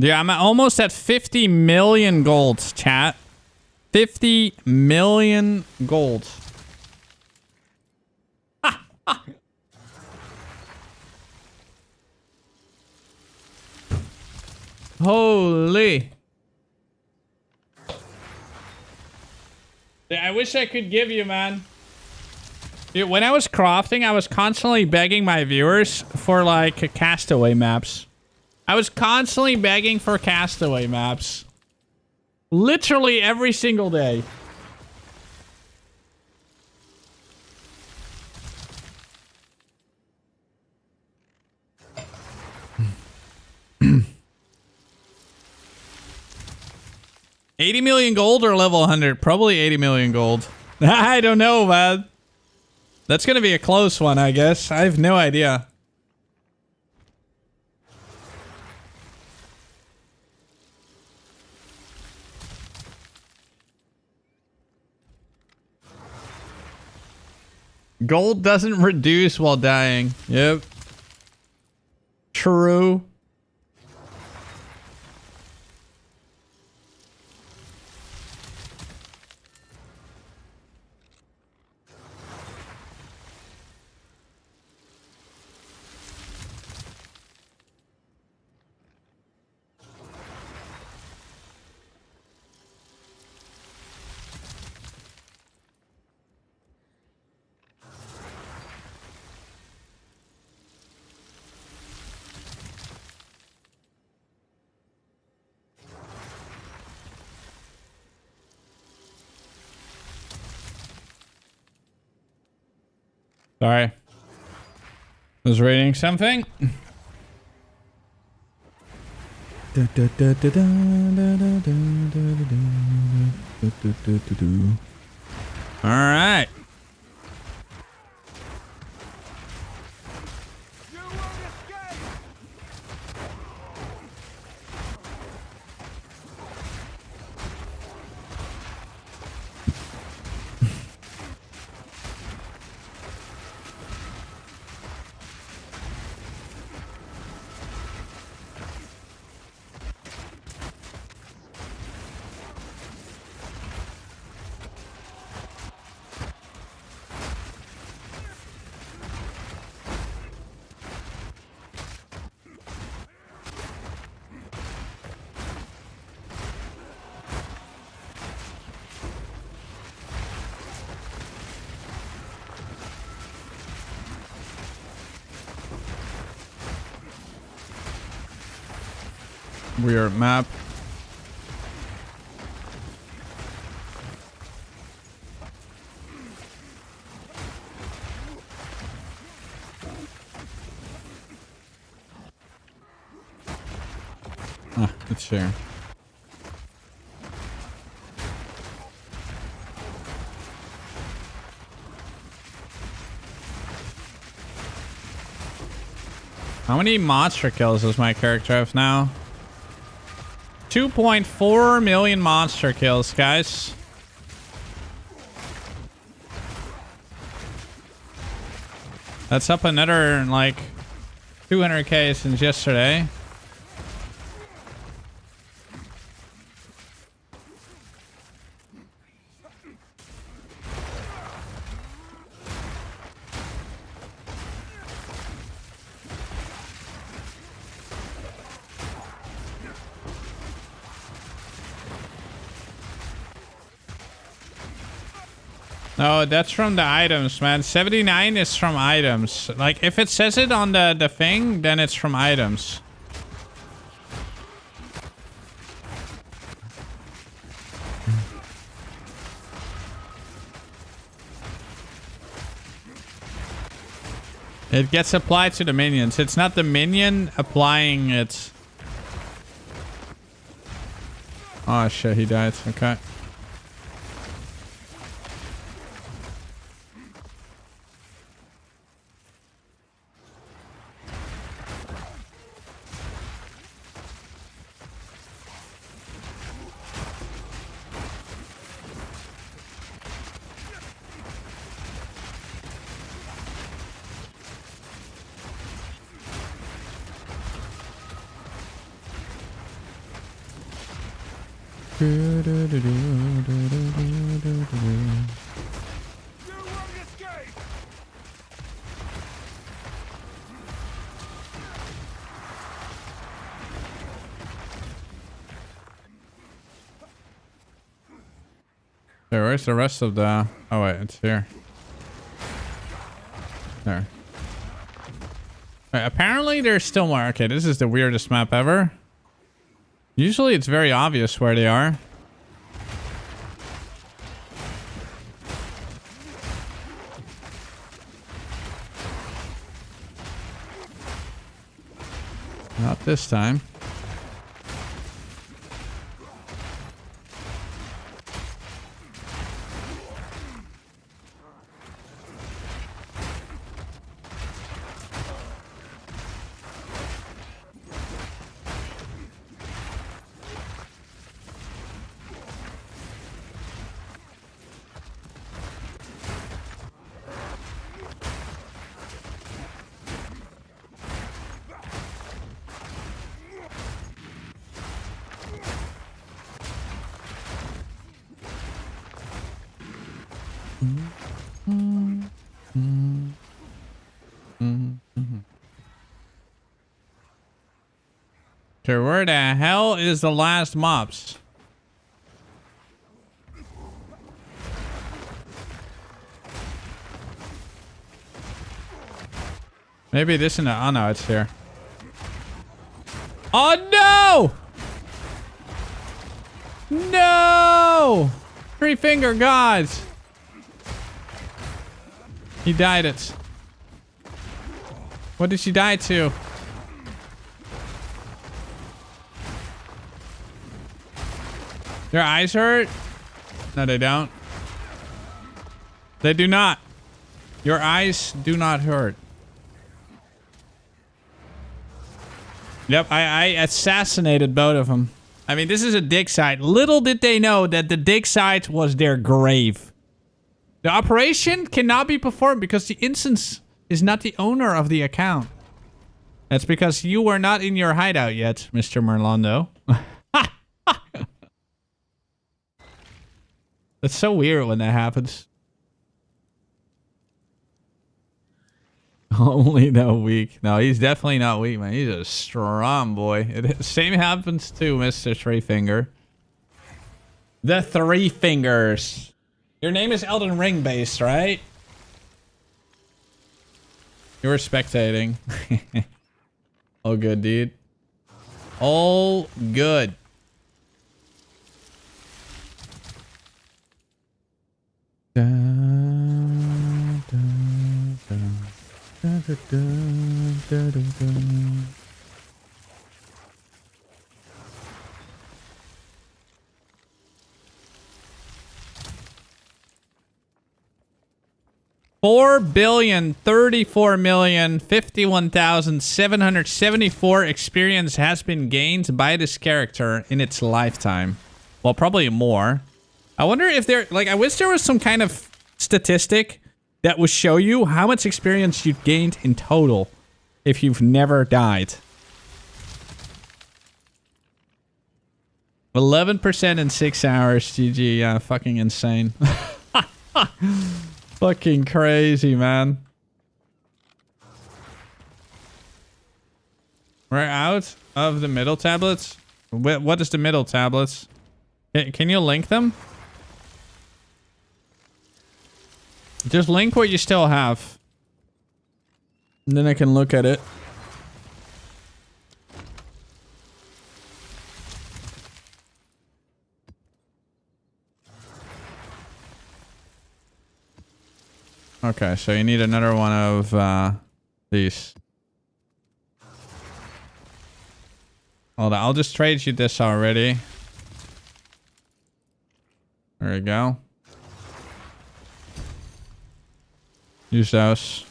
Yeah, I'm almost at 50 million gold, chat. 50 million gold. Holy. Yeah, I wish I could give you, man. Dude, when I was crafting, I was constantly begging my viewers for, like, castaway maps. I was constantly begging for castaway maps. Literally every single day. $80 million gold or level 100? Probably 80 million gold. I don't know, man. That's gonna be a close one, I guess. I have no idea. Gold doesn't reduce while dying. Yep. True. Sorry. I was reading something. All right. You won't escape! Weird map. Ah, let's share. How many monster kills does my character have now? 2.4 million monster kills, guys. That's up another, like, 200k since yesterday. No, that's from the items, man. 79 is from items. Like, if it says it on the thing, then it's from items. It gets applied to the minions. It's not the minion applying it. Oh, shit, he died. Okay. You won't escape! Okay, where's the rest of the... Oh, wait, it's here. There. Right, apparently there's still more. Okay, this is the weirdest map ever. Usually it's very obvious where they are. Not this time. Okay, where the hell is the last mobs? Maybe this in the... Oh no, it's here. Oh no! No! Three finger gods. He died it. What did she die to? Your eyes hurt? No, they don't. They do not. Your eyes do not hurt. Yep, I assassinated both of them. I mean, this is a dig site. Little did they know that the dig site was their grave. The operation cannot be performed because the instance is not the owner of the account. That's because you were not in your hideout yet, Mr. Merlando. That's so weird when that happens. Only no weak. No, he's definitely not weak, man. He's a strong boy. Same happens to Mr. Three Finger. The Three Fingers. Your name is Elden Ring based, right? You were spectating. All good, dude. All good. Da, da, da. Da, da, da, da, da, da. $4,034,051,774 experience has been gained by this character in its lifetime. Well, probably more. I wonder if there, like, I wish there was some kind of statistic that would show you how much experience you've gained in total if you've never died. 11% in 6 hours, GG. Yeah, fucking insane. Fucking crazy, man. We're out of the middle tablets. What is the middle tablets? Can you link them? Just link what you still have. And then I can look at it. Okay, so you need another one of these. Hold on, I'll just trade you this already. There we go. Use those.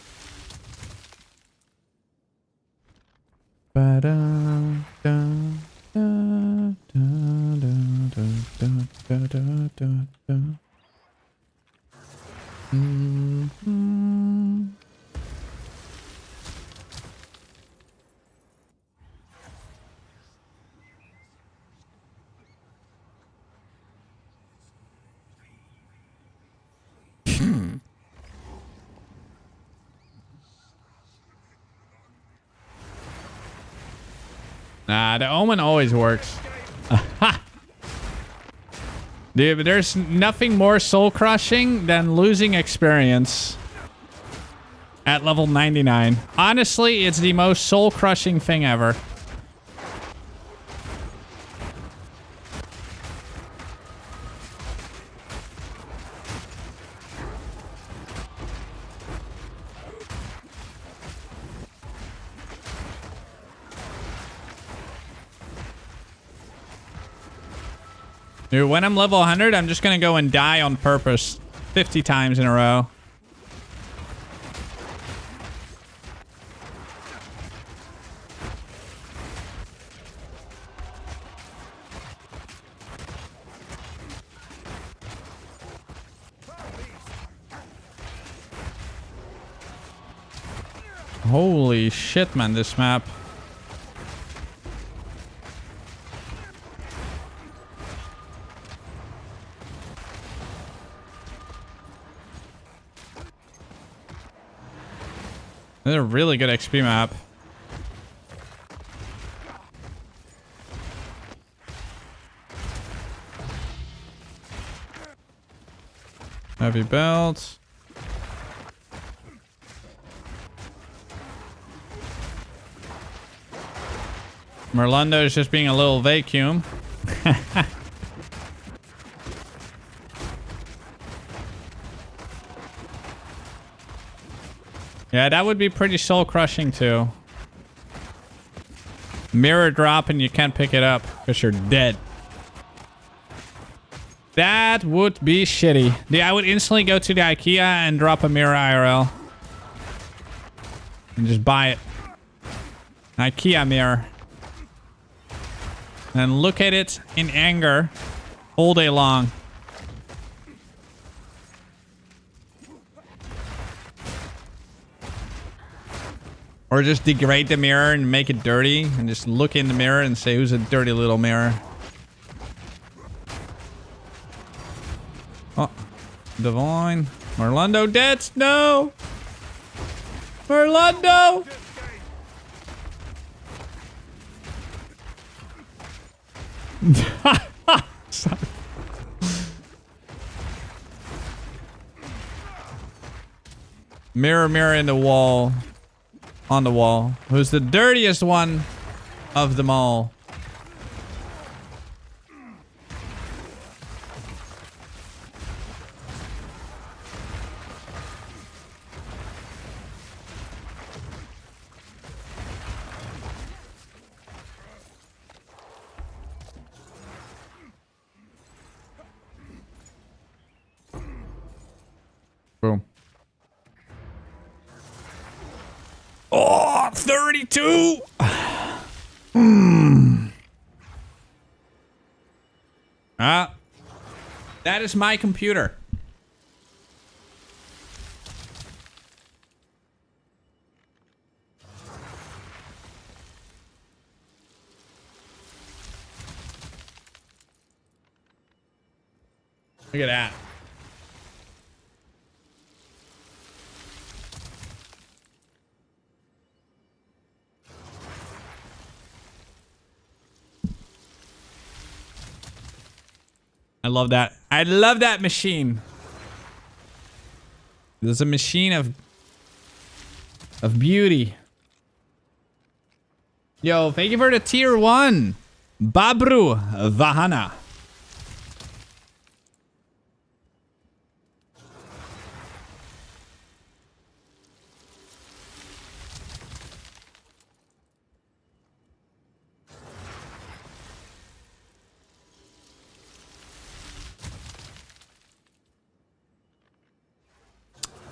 Nah, the Omen always works. Dude, but there's nothing more soul-crushing than losing experience at level 99. Honestly, it's the most soul-crushing thing ever. Dude, when I'm level 100, I'm just gonna go and die on purpose 50 times in a row. Holy shit, man, this map. This is a really good XP map. Heavy belt. Merlando is just being a little vacuum. Yeah, that would be pretty soul crushing too. Mirror drop and you can't pick it up because you're dead. That would be shitty. Yeah, I would instantly go to the IKEA and drop a mirror IRL. And just buy it. IKEA mirror. And look at it in anger all day long. Or just degrade the mirror and make it dirty and just look in the mirror and say, who's a dirty little mirror? Oh, Divine. Merlando dead? No! Merlando! Mirror, mirror in the wall. On the wall. Who's the dirtiest one of them all? Boom. Oh, 32! Ah. That is my computer. Look at that. I love that. I love that machine. There's a machine of beauty. Yo, thank you for the tier 1. Babru Vahana.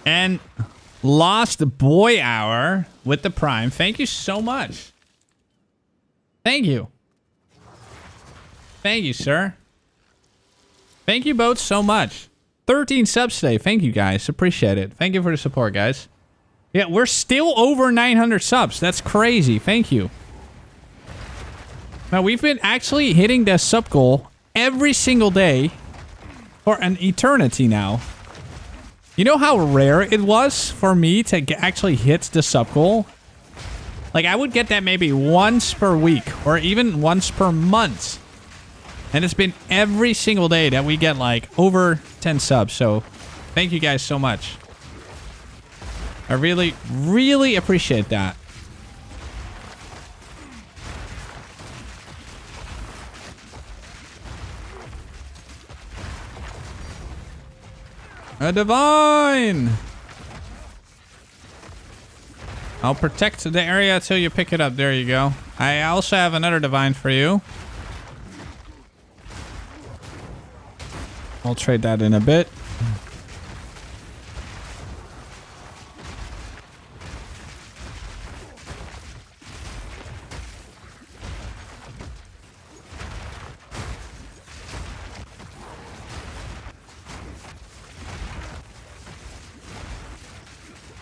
And Lost Boy Hour with the Prime. Thank you so much. Thank you. Thank you, sir. Thank you both so much. 13 subs today. Thank you, guys. Appreciate it. Thank you for the support, guys. Yeah, we're still over 900 subs. That's crazy. Thank you. Now, we've been actually hitting the sub goal every single day for an eternity now. You know how rare it was for me to actually hit the sub goal? Like, I would get that maybe once per week or even once per month. And it's been every single day that we get like over 10 subs. So thank you guys so much. I really, really appreciate that. A divine! I'll protect the area until you pick it up. There you go. I also have another divine for you. I'll trade that in a bit.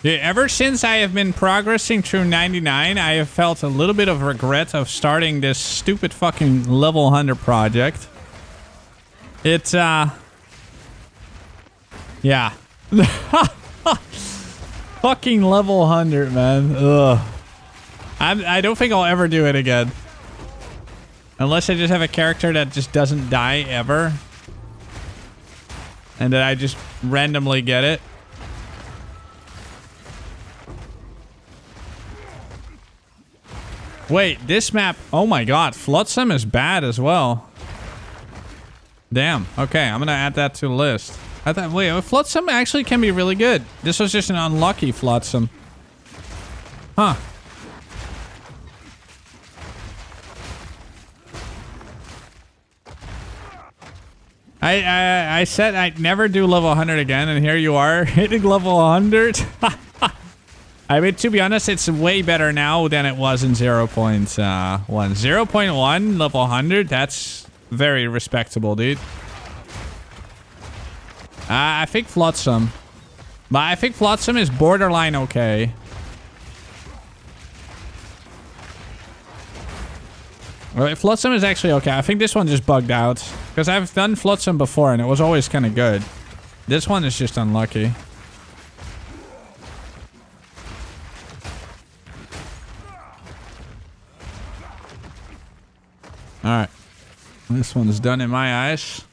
Yeah, ever since I have been progressing through 99, I have felt a little bit of regret of starting this stupid fucking level 100 project. It's, yeah. Fucking level 100, man. Ugh. I don't think I'll ever do it again. Unless I just have a character that just doesn't die ever. And that I just randomly get it. Wait, this map... Oh my god, Flotsam is bad as well. Damn. Okay, I'm gonna add that to the list. I thought, wait, Flotsam actually can be really good. This was just an unlucky Flotsam. Huh. I said I'd never do level 100 again, and here you are hitting level 100. I mean, to be honest, it's way better now than it was in 0.1. 0.1 level 100, that's very respectable, dude. I think Flotsam. But I think Flotsam is borderline okay. Well, Flotsam is actually okay. I think this one just bugged out. Because I've done Flotsam before and it was always kind of good. This one is just unlucky. Alright. This one's done in my eyes.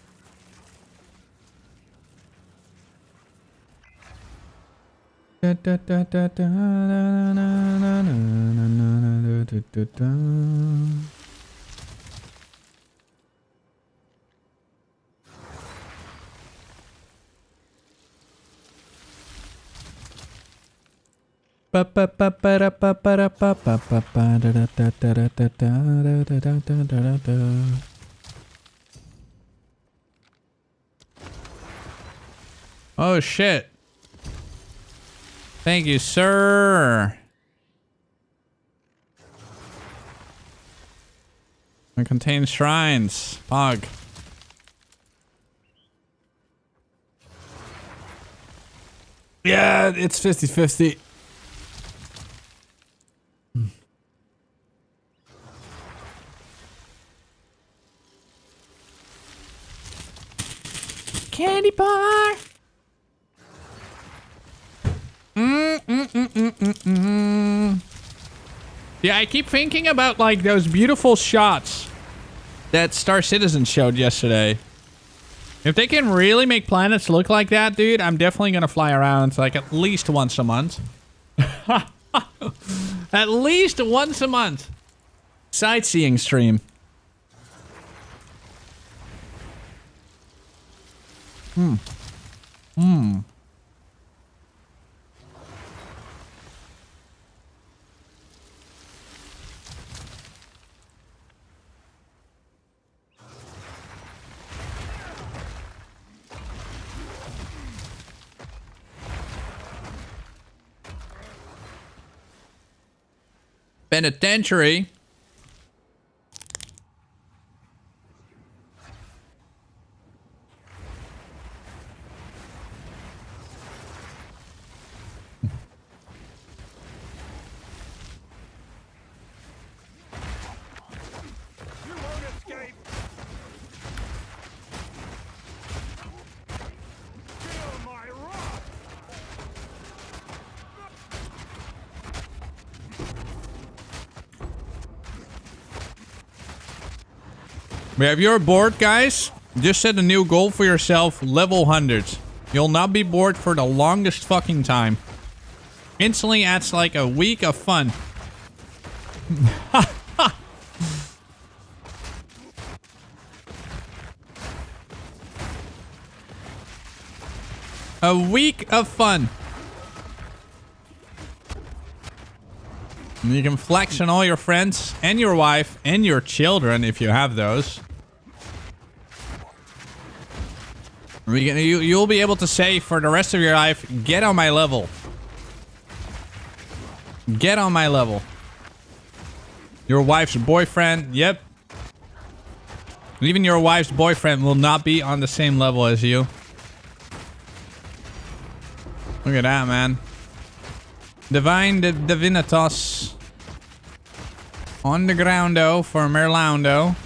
Oh shit. Thank you, sir. It contains shrines. Pog. Yeah, it's 50-50. Candy bar. Yeah, I keep thinking about like those beautiful shots that Star Citizen showed yesterday. If they can really make planets look like that, dude, I'm definitely gonna fly around like at least once a month. At least once a month. Sightseeing stream. Penitentiary. You won't escape. Feel my wrath. If you're bored, guys, just set a new goal for yourself, level 100. You'll not be bored for the longest fucking time. Instantly adds like a week of fun. A week of fun. And you can flex on all your friends and your wife and your children if you have those. You'll be able to say for the rest of your life, get on my level. Get on my level. Your wife's boyfriend, yep. Even your wife's boyfriend will not be on the same level as you. Look at that, man. Divine Divinitas. On the groundo for Merlando.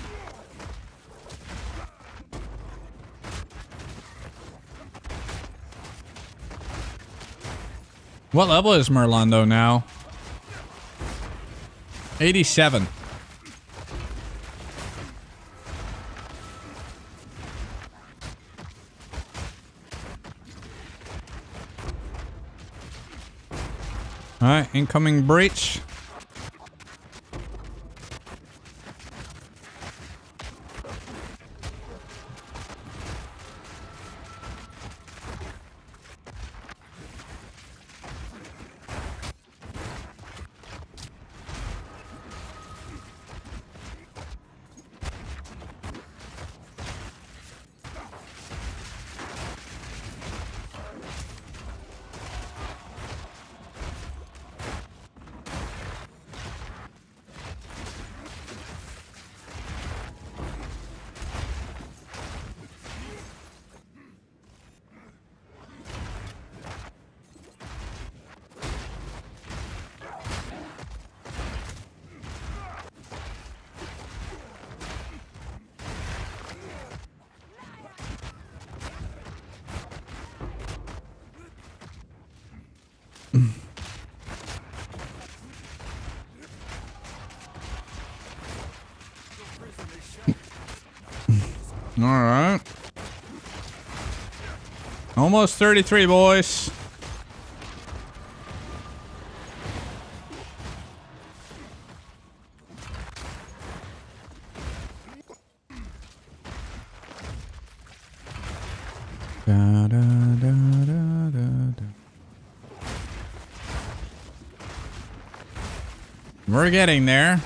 What level is Merlando now? 87. Alright, incoming breach. All right. Almost 33, boys. Da, da, da, da, da. We're getting there.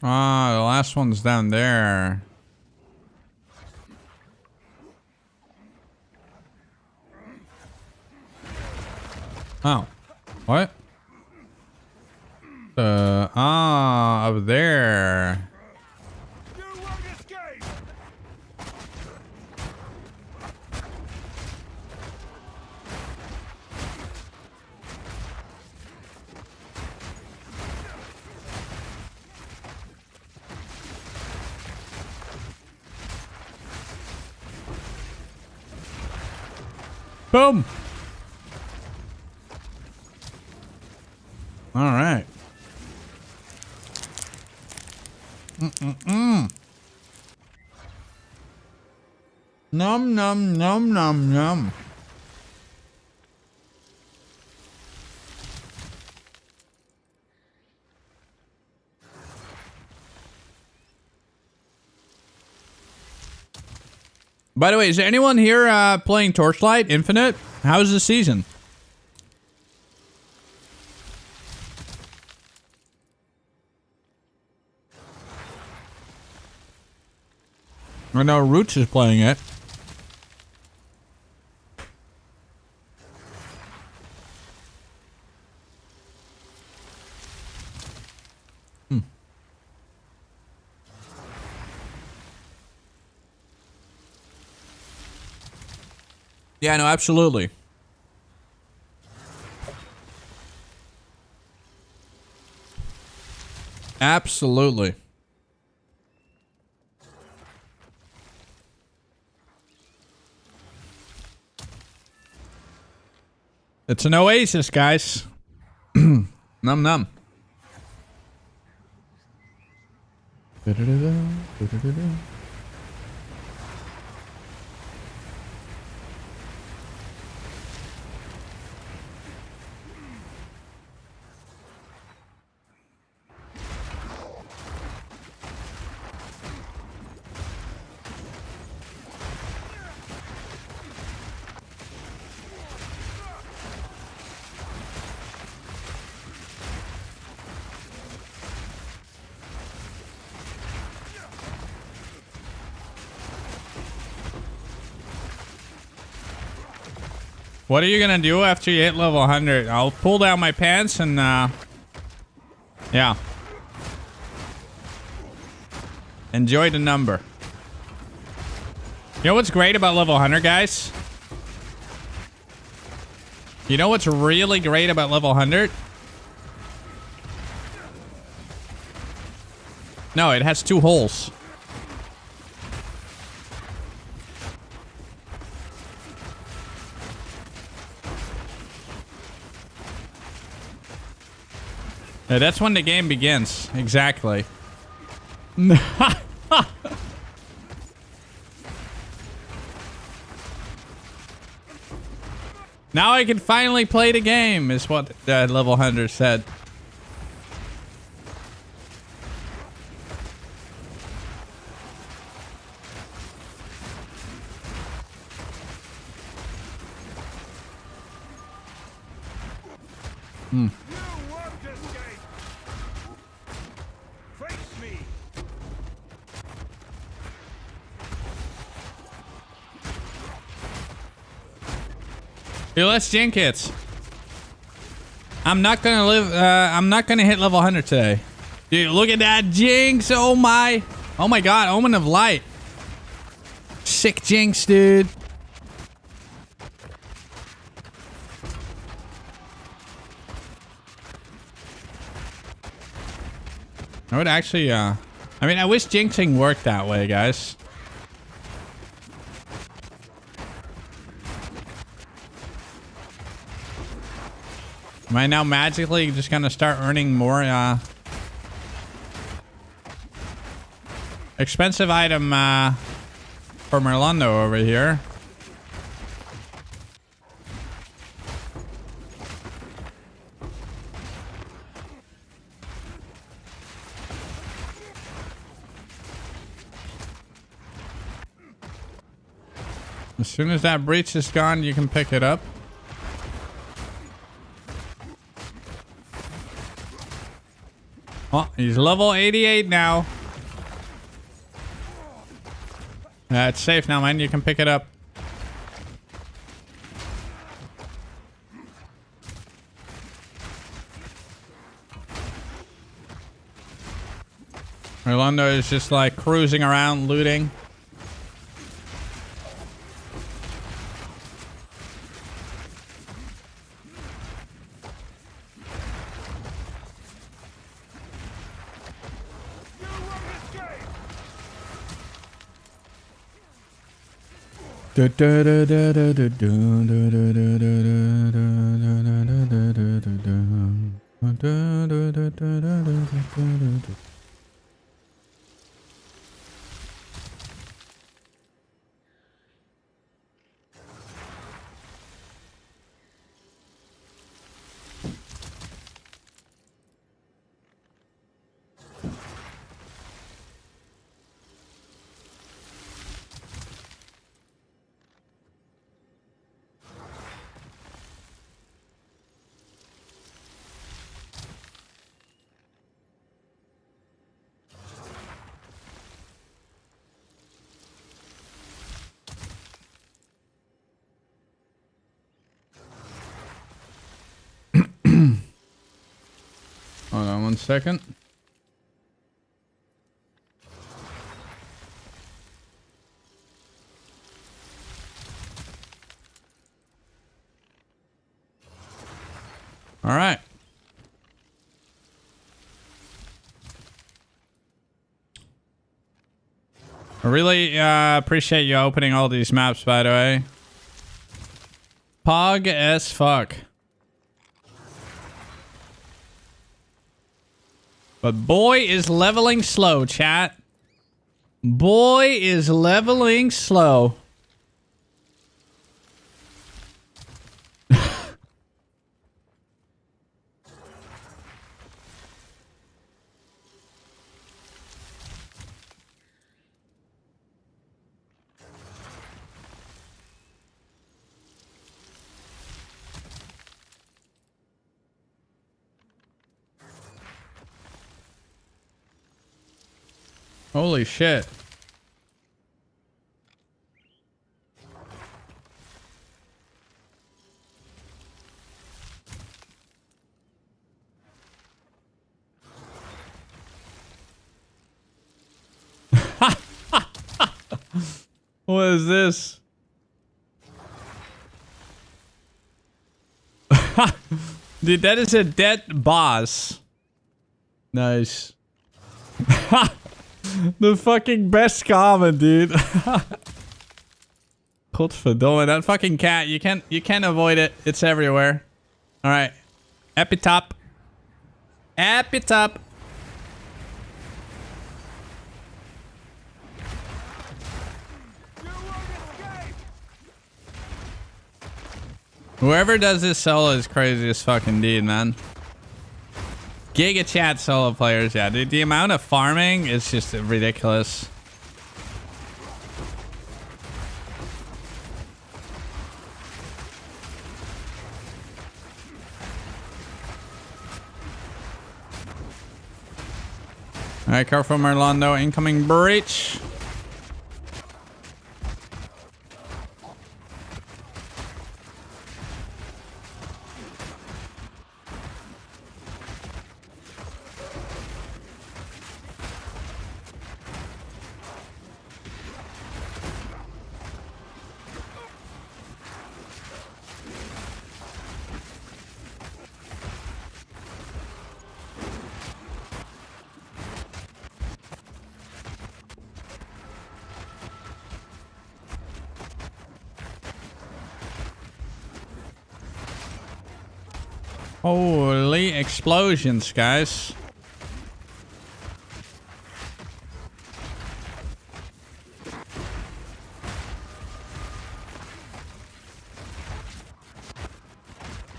Ah, the last one's down there. Oh. What? Up there. You won't escape! Boom. All right. Num num num num num. By the way, is there anyone here playing Torchlight Infinite? How's the season? I know Roots is playing it. Yeah, no, absolutely. Absolutely. It's an oasis, guys. Num num. What are you gonna do after you hit level 100? I'll pull down my pants and, yeah. Enjoy the number. You know what's great about level 100, guys? You know what's really great about level 100? No, it has 2 holes. Yeah, that's when the game begins. Exactly. Now I can finally play the game, is what level 100 said. You won't escape! Face me! Hey, let's jink it. I'm not gonna live, I'm not gonna hit level 100 today. Dude, look at that jinx, oh my god, Omen of Light. Sick jinx, dude. I would actually, I mean, I wish jinxing worked that way, guys. Am I now magically just gonna start earning more, expensive item, for Merlando over here? As soon as that breach is gone, you can pick it up. Oh, he's level 88 now. It's safe now, man. You can pick it up. Orlando is just like cruising around, looting. Hold on 1 second. All right. I really appreciate you opening all these maps, by the way. Pog as fuck. But boy is leveling slow, chat. Boy is leveling slow. Holy shit. What is this? Dude, that is a dead boss. Nice. The fucking best comment, dude. Godverdomme, that fucking cat, you can't avoid it. It's everywhere. All right. Epitop. Epitop. Whoever does this solo is crazy as fuck indeed, man. Giga chat solo players, yeah, dude. The amount of farming is just ridiculous. Alright, careful, Merlando. Incoming breach. Holy explosions, guys.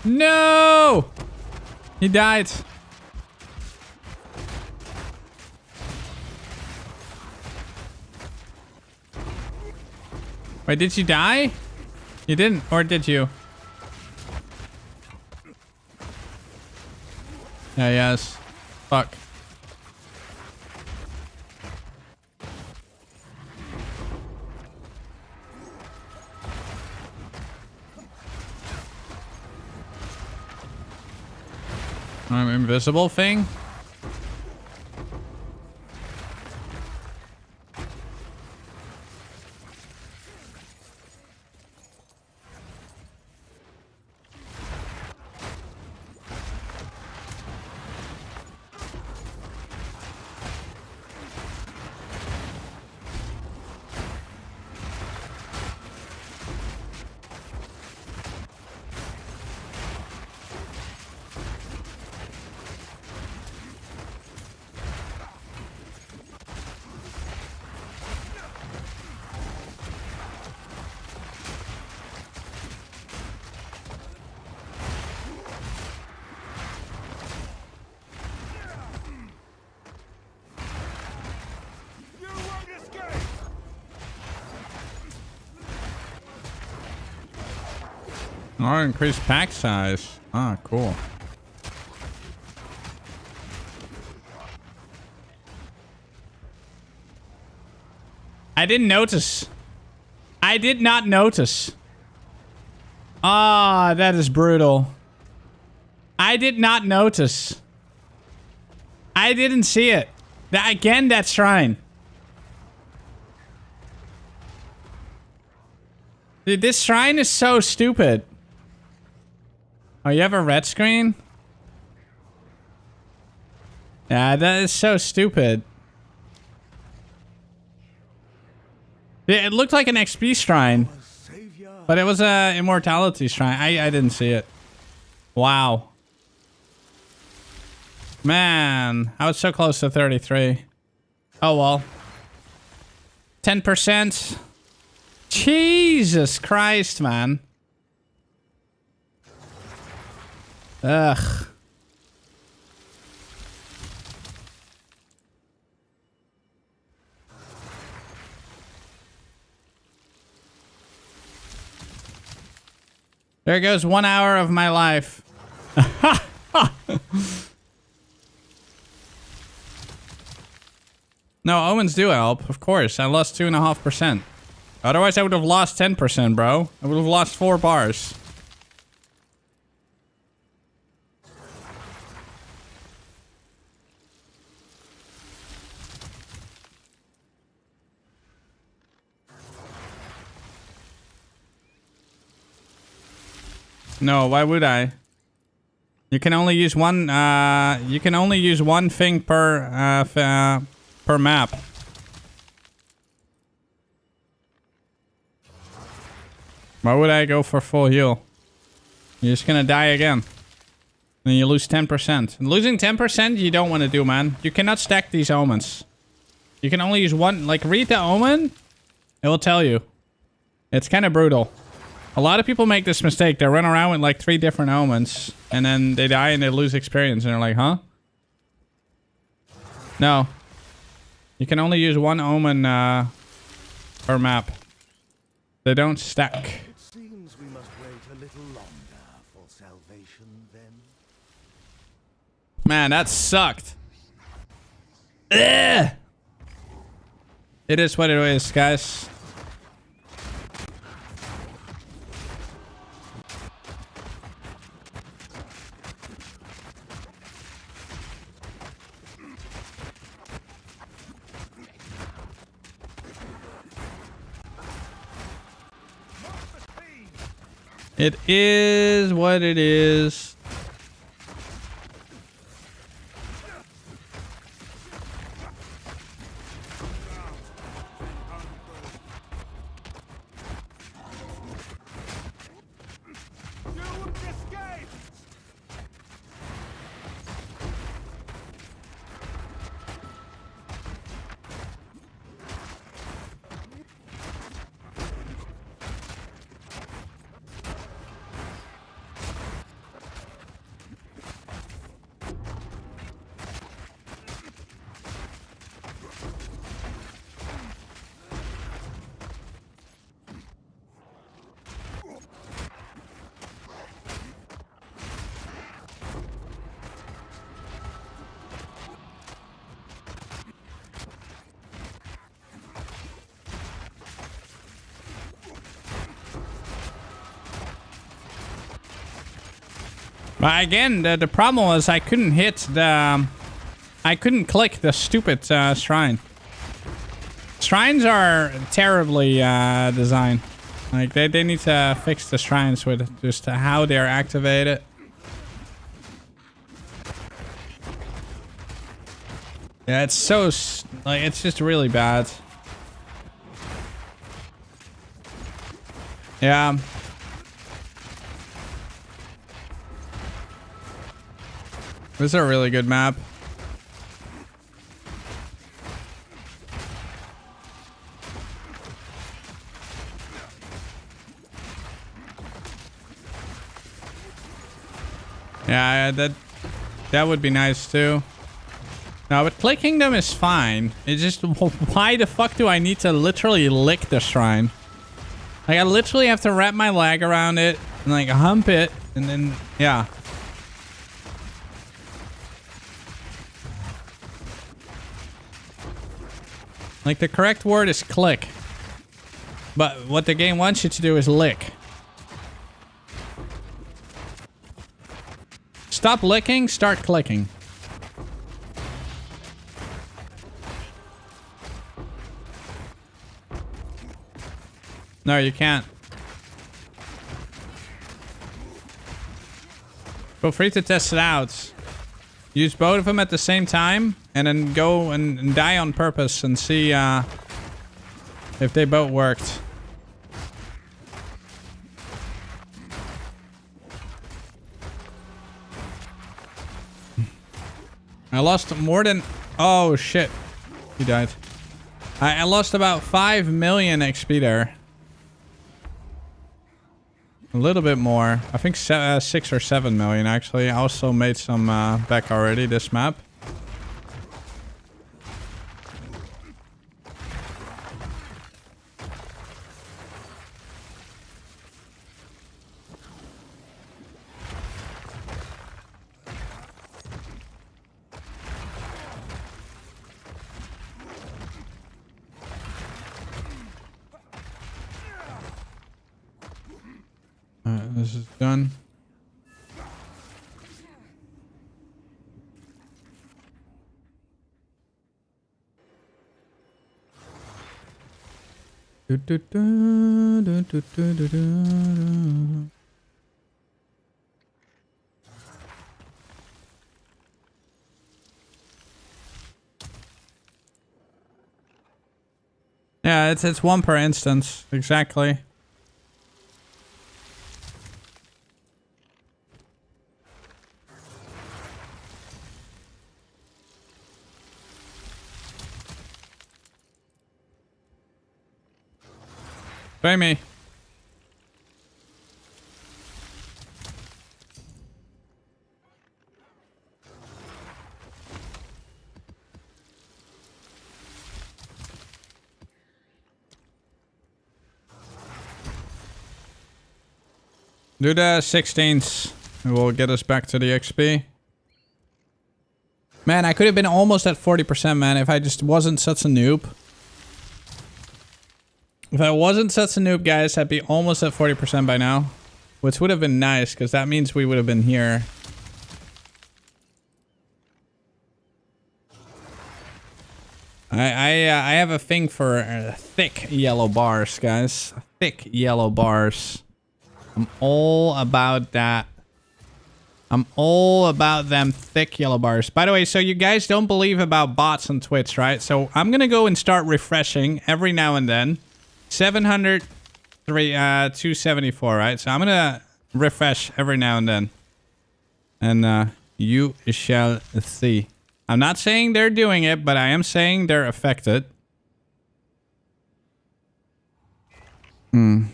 No! He died. Wait, did you die? You didn't, or did you? Yeah, yes. Fuck. I'm invisible thing? You won't escape! Oh, increased pack size. Ah, cool. I didn't notice. I did not notice. Ah, that is brutal. I did not notice. I didn't see it. Again, that shrine. Dude, this shrine is so stupid. Oh, you have a red screen? Yeah, that is so stupid. Yeah, it looked like an XP shrine. But it was a immortality shrine. I didn't see it. Wow. Man, I was so close to 33. Oh well. 10%. Jesus Christ, man. Ugh. There goes 1 hour of my life. No, omens do help, of course. I lost 2.5%. Otherwise, I would have lost 10%, bro. I would have lost 4 bars. No, why would I? You can only use one. You can only use one thing per per map. Why would I go for full heal? You're just gonna die again. Then you lose 10%. And losing 10%, you don't want to do, man. You cannot stack these omens. You can only use one. Like, read the omen. It will tell you. It's kind of brutal. A lot of people make this mistake. They run around with like 3 different omens, and then they die and they lose experience, and they're like, huh? No. You can only use one omen per map. They don't stack. It seems we must wait a little longer for salvation then. Man, that sucked. Ugh. It is what it is, guys. It is what it is. You won't escape! But again, the problem was I couldn't hit the... I couldn't click the stupid shrine. Shrines are terribly designed. Like, they need to fix the shrines with just how they're activated. Yeah, it's so... like, it's just really bad. Yeah. This is a really good map. Yeah, that would be nice too. No, but clicking them is fine. It's just, why the fuck do I need to literally lick the shrine? Like, I literally have to wrap my leg around it and like hump it and then, yeah. Like, the correct word is click. But what the game wants you to do is lick. Stop licking, start clicking. No, you can't. Feel free to test it out. Use both of them at the same time and then go and die on purpose and see if they both worked. I lost more than... oh shit. He died. I lost about 5 million XP there. A little bit more. I think 6 or 7 million actually. I also made some back already this map. This is done. Yeah, it's one per instance, exactly. Pay me. Do the 16s. It will get us back to the XP. Man, I could have been almost at 40%, man, if I just wasn't such a noob. If I wasn't such a noob, guys, I'd be almost at 40% by now. Which would have been nice, because that means we would have been here. I have a thing for thick yellow bars, guys. Thick yellow bars. I'm all about that. I'm all about them thick yellow bars. By the way, so you guys don't believe about bots on Twitch, right? So I'm going to go and start refreshing every now and then. 700, 274, right? So I'm gonna refresh every now and then. And you shall see. I'm not saying they're doing it, but I am saying they're affected. I'm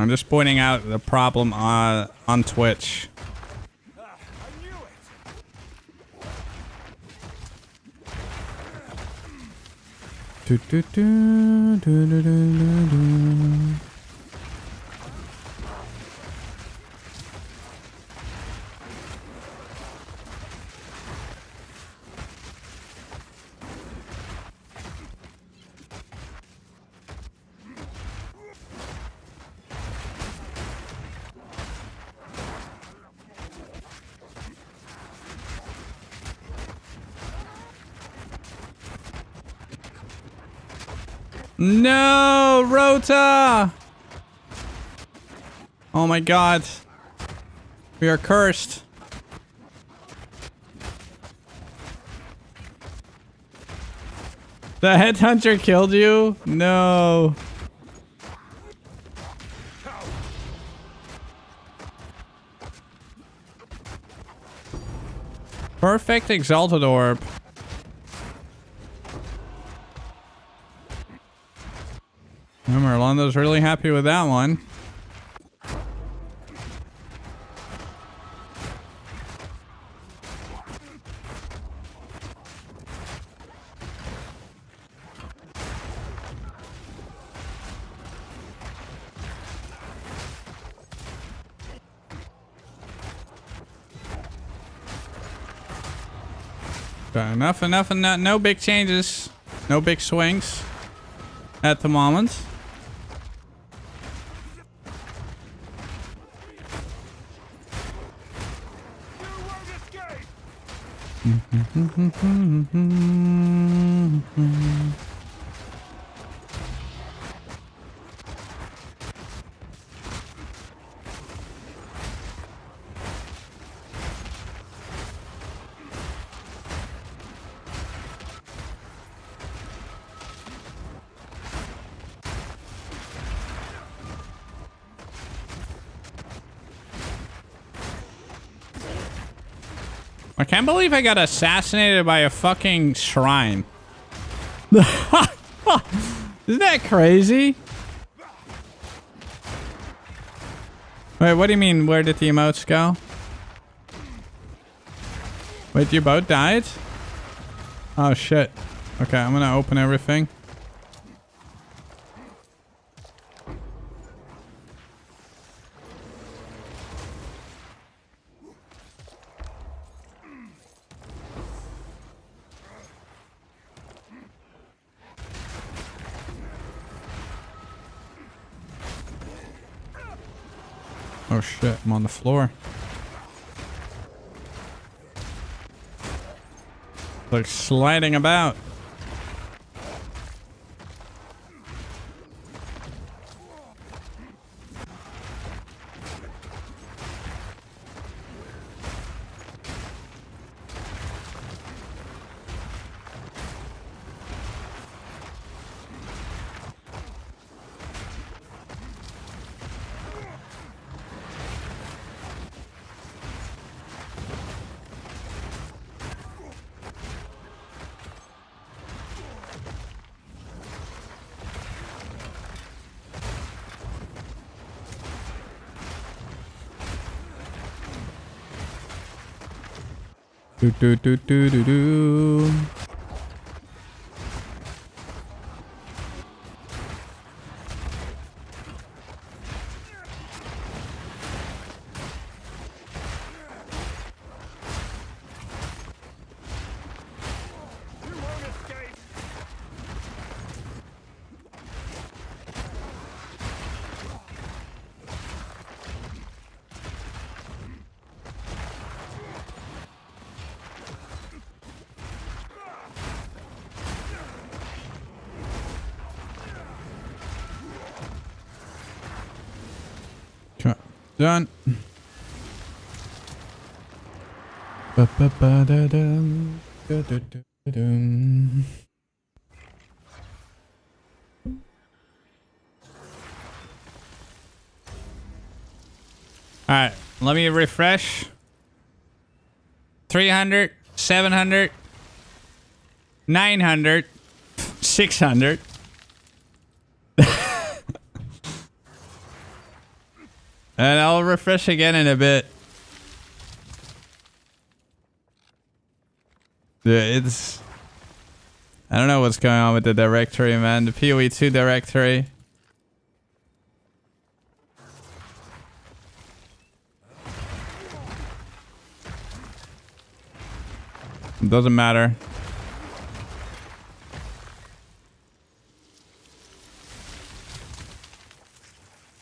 just pointing out the problem on Twitch. No, Rota! Oh my god. We are cursed. The headhunter killed you? No. Perfect exalted orb. Merlando's really happy with that one. Enough, no big changes. No big swings at the moment. I can't believe I got assassinated by a fucking shrine. Isn't that crazy? Wait, what do you mean? Where did the emotes go? Wait, you both died? Oh shit. Okay, I'm gonna open everything. Oh shit, I'm on the floor. Like sliding about. Do do do do do do. Done. Ba-ba-ba-da-dum. Da-da-da-dum. All right, let me refresh. 300, 700, 900, 600. And I'll refresh again in a bit. It's... I don't know what's going on with the directory, man. The PoE2 directory. It doesn't matter.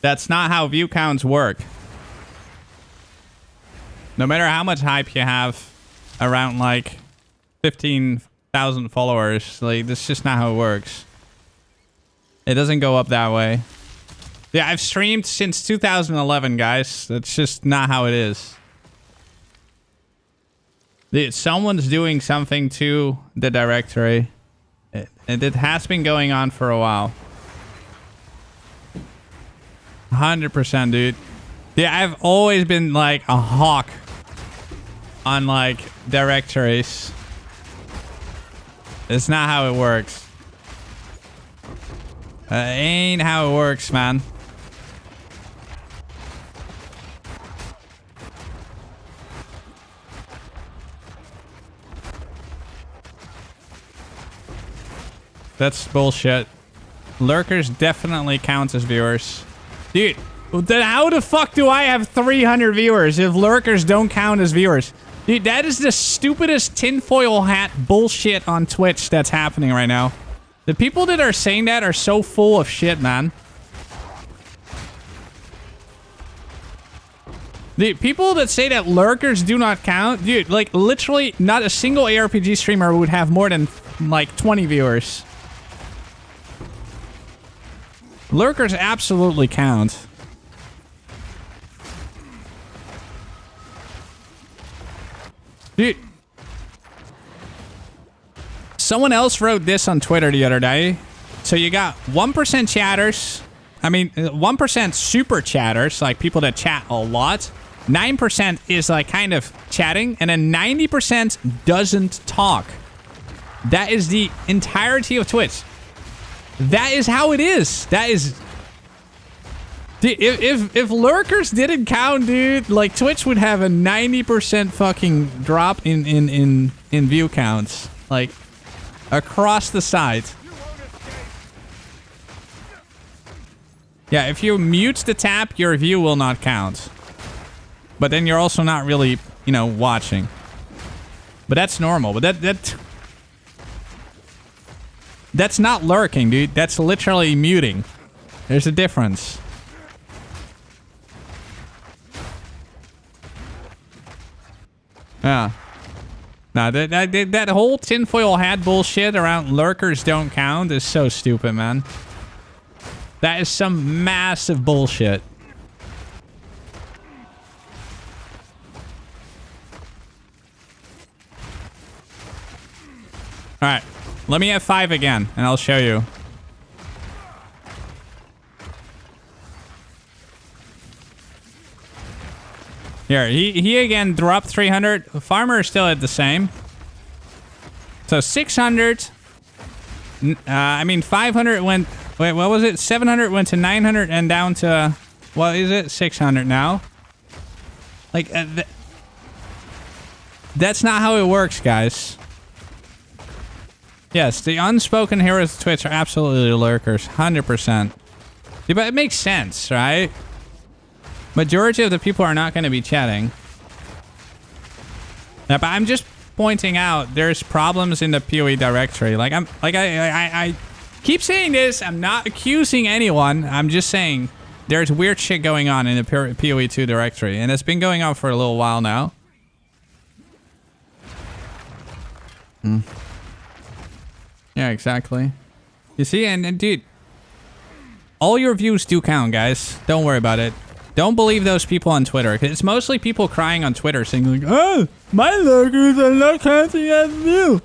That's not how view counts work. No matter how much hype you have around like 15,000 followers, like that's just not how it works. It doesn't go up that way. Yeah, I've streamed since 2011, guys. That's just not how it is. Dude, someone's doing something to the directory. It has been going on for a while. 100%, dude. Yeah, I've always been like a hawk on like directories. It's not how it works. Ain't how it works, man. That's bullshit. Lurkers definitely count as viewers. Dude, then how the fuck do I have 300 viewers if lurkers don't count as viewers? Dude, that is the stupidest tinfoil hat bullshit on Twitch that's happening right now. The people that are saying that are so full of shit, man. The people that say that lurkers do not count, dude, like literally not a single ARPG streamer would have more than like 20 viewers. Lurkers absolutely count. Dude. Someone else wrote this on Twitter the other day. So you got 1% chatters. I mean, 1% super chatters, like people that chat a lot. 9% is like kind of chatting. And then 90% doesn't talk. That is the entirety of Twitch. That is how it is. That is... Dude, if lurkers didn't count, dude, like Twitch would have a 90% fucking drop in view counts. Like, across the site. Yeah, if you mute the tap, your view will not count. But then you're also not really, you know, watching. But that's normal. But that's not lurking, dude. That's literally muting. There's a difference. Yeah. Nah, that whole tinfoil hat bullshit around lurkers don't count is so stupid, man. That is some massive bullshit. Alright. Let me have 5 again, and I'll show you. Here, he again dropped 300. Farmer is still at the same. So 600. I mean, 500 went... Wait, what was it? 700 went to 900 and down to... What is it? 600 now. Like, that's not how it works, guys. Yes, the unspoken heroes of Twitch are absolutely lurkers. 100%. Yeah, but it makes sense, right? Majority of the people are not going to be chatting. Yeah, but I'm just pointing out there's problems in the PoE directory. Like I keep saying this. I'm not accusing anyone. I'm just saying there's weird shit going on in the PoE2 directory, and it's been going on for a little while now. Yeah, exactly. You see, and dude, all your views do count, guys. Don't worry about it. Don't believe those people on Twitter. It's mostly people crying on Twitter saying like, oh, my lurkers are not counting as view.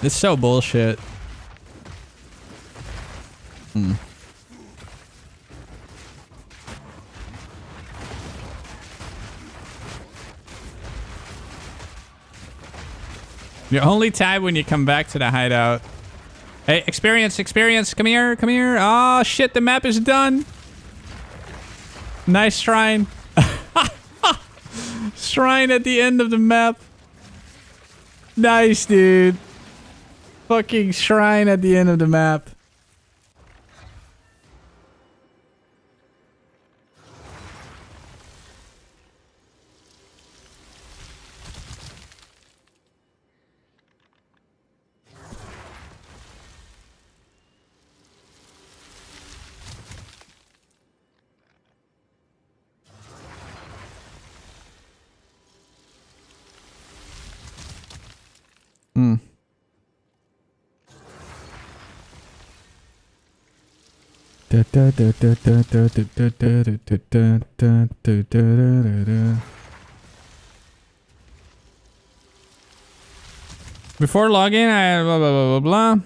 It's so bullshit. You only tab when you come back to the hideout. Hey, experience, come here, come here. Oh shit, the map is done. Nice shrine. Shrine at the end of the map. Nice, dude. Fucking shrine at the end of the map. Before logging, I blah blah blah blah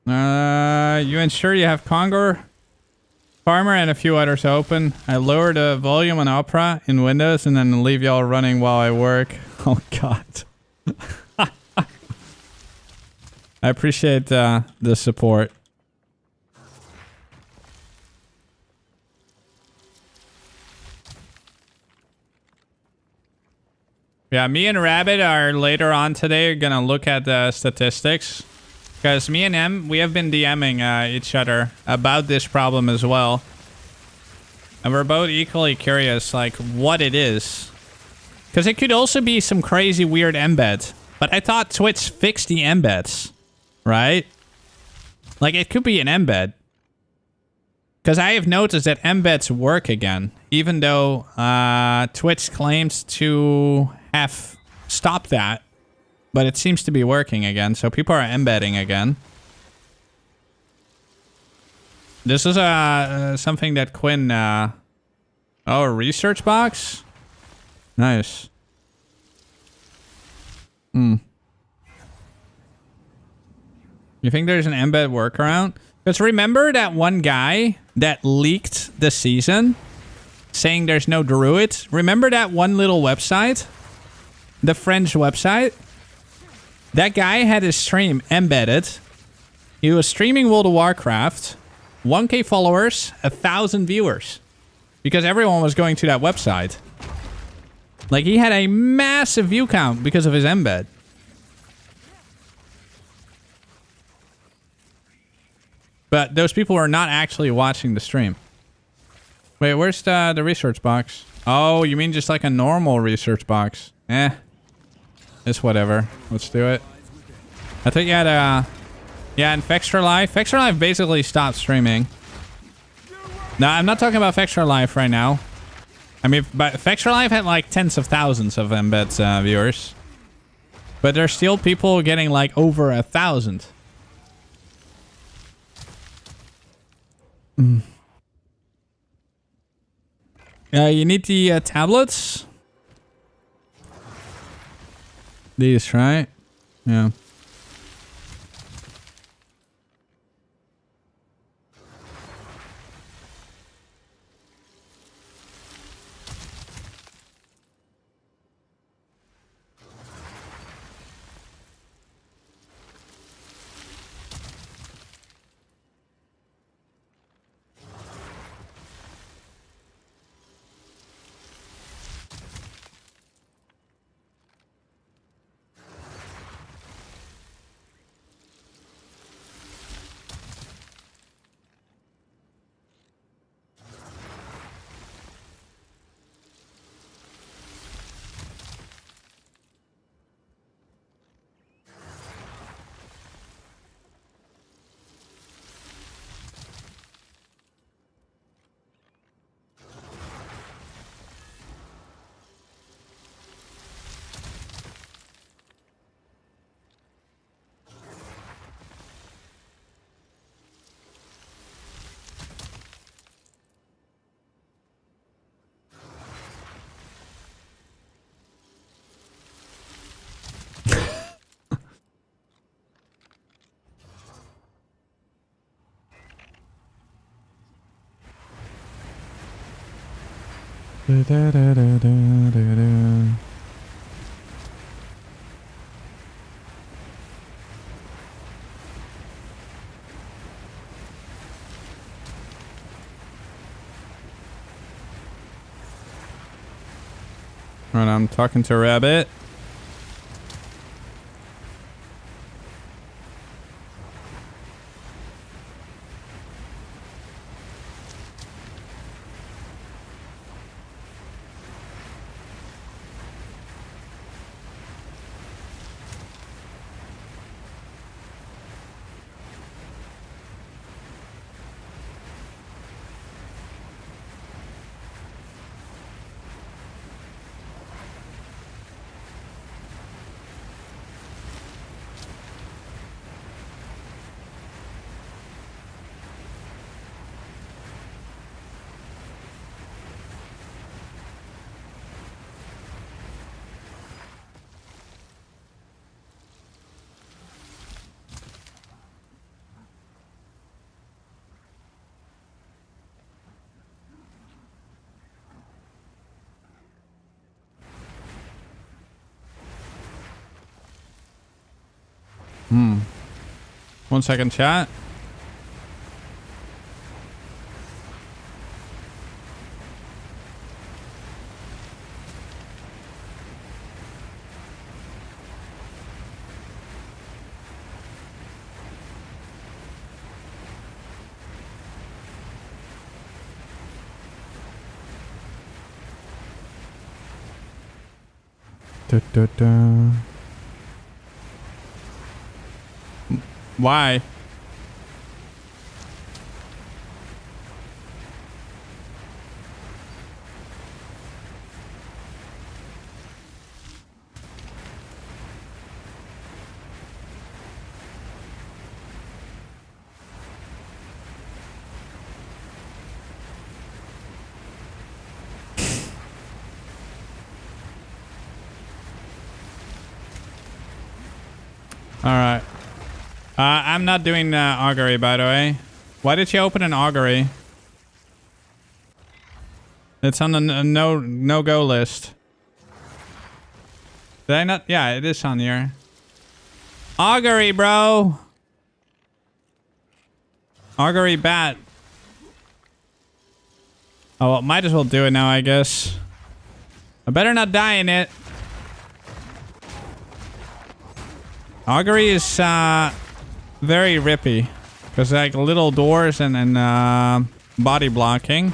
blah. You ensure you have KongKongor, Farmer, and a few others open. I lower the volume on Opera in Windows and then leave y'all running while I work. Oh God. I appreciate the support. Yeah, me and Rabbit are later on today gonna look at the statistics. Because me and him, we have been DMing each other about this problem as well. And we're both equally curious, like, what it is. Because it could also be some crazy weird embed. But I thought Twitch fixed the embeds, right? Like, it could be an embed. Because I have noticed that embeds work again. Even though Twitch claims to have stopped that. But it seems to be working again. So people are embedding again. This is something that Quinn... oh, a research box? Nice. You think there's an embed workaround? Because remember that one guy that leaked the season? Saying there's no druid? Remember that one little website? The French website? That guy had his stream embedded. He was streaming World of Warcraft. 1K followers, 1,000 viewers. Because everyone was going to that website. Like, he had a massive view count because of his embed. But those people are not actually watching the stream. Wait, where's the research box? Oh, you mean just like a normal research box? Eh. It's whatever. Let's do it. I think you had a... Yeah, and Fextra Life. Fextra Life basically stopped streaming. No, I'm not talking about Fextra Life right now. I mean, but Fextra Life had like tens of thousands of embeds viewers. But there's still people getting like over 1,000. You need the tablets. These, right? Yeah. Right, I'm talking to Rabbit. 1 second, chat. Why? All right. I'm not doing augury, by the way. Why did you open an augury? It's on the no-go list. Did I not? Yeah, it is on here. Augury, bro. Augury bat. Oh, well, might as well do it now, I guess. I better not die in it. Augury is very rippy. Because like little doors and body blocking.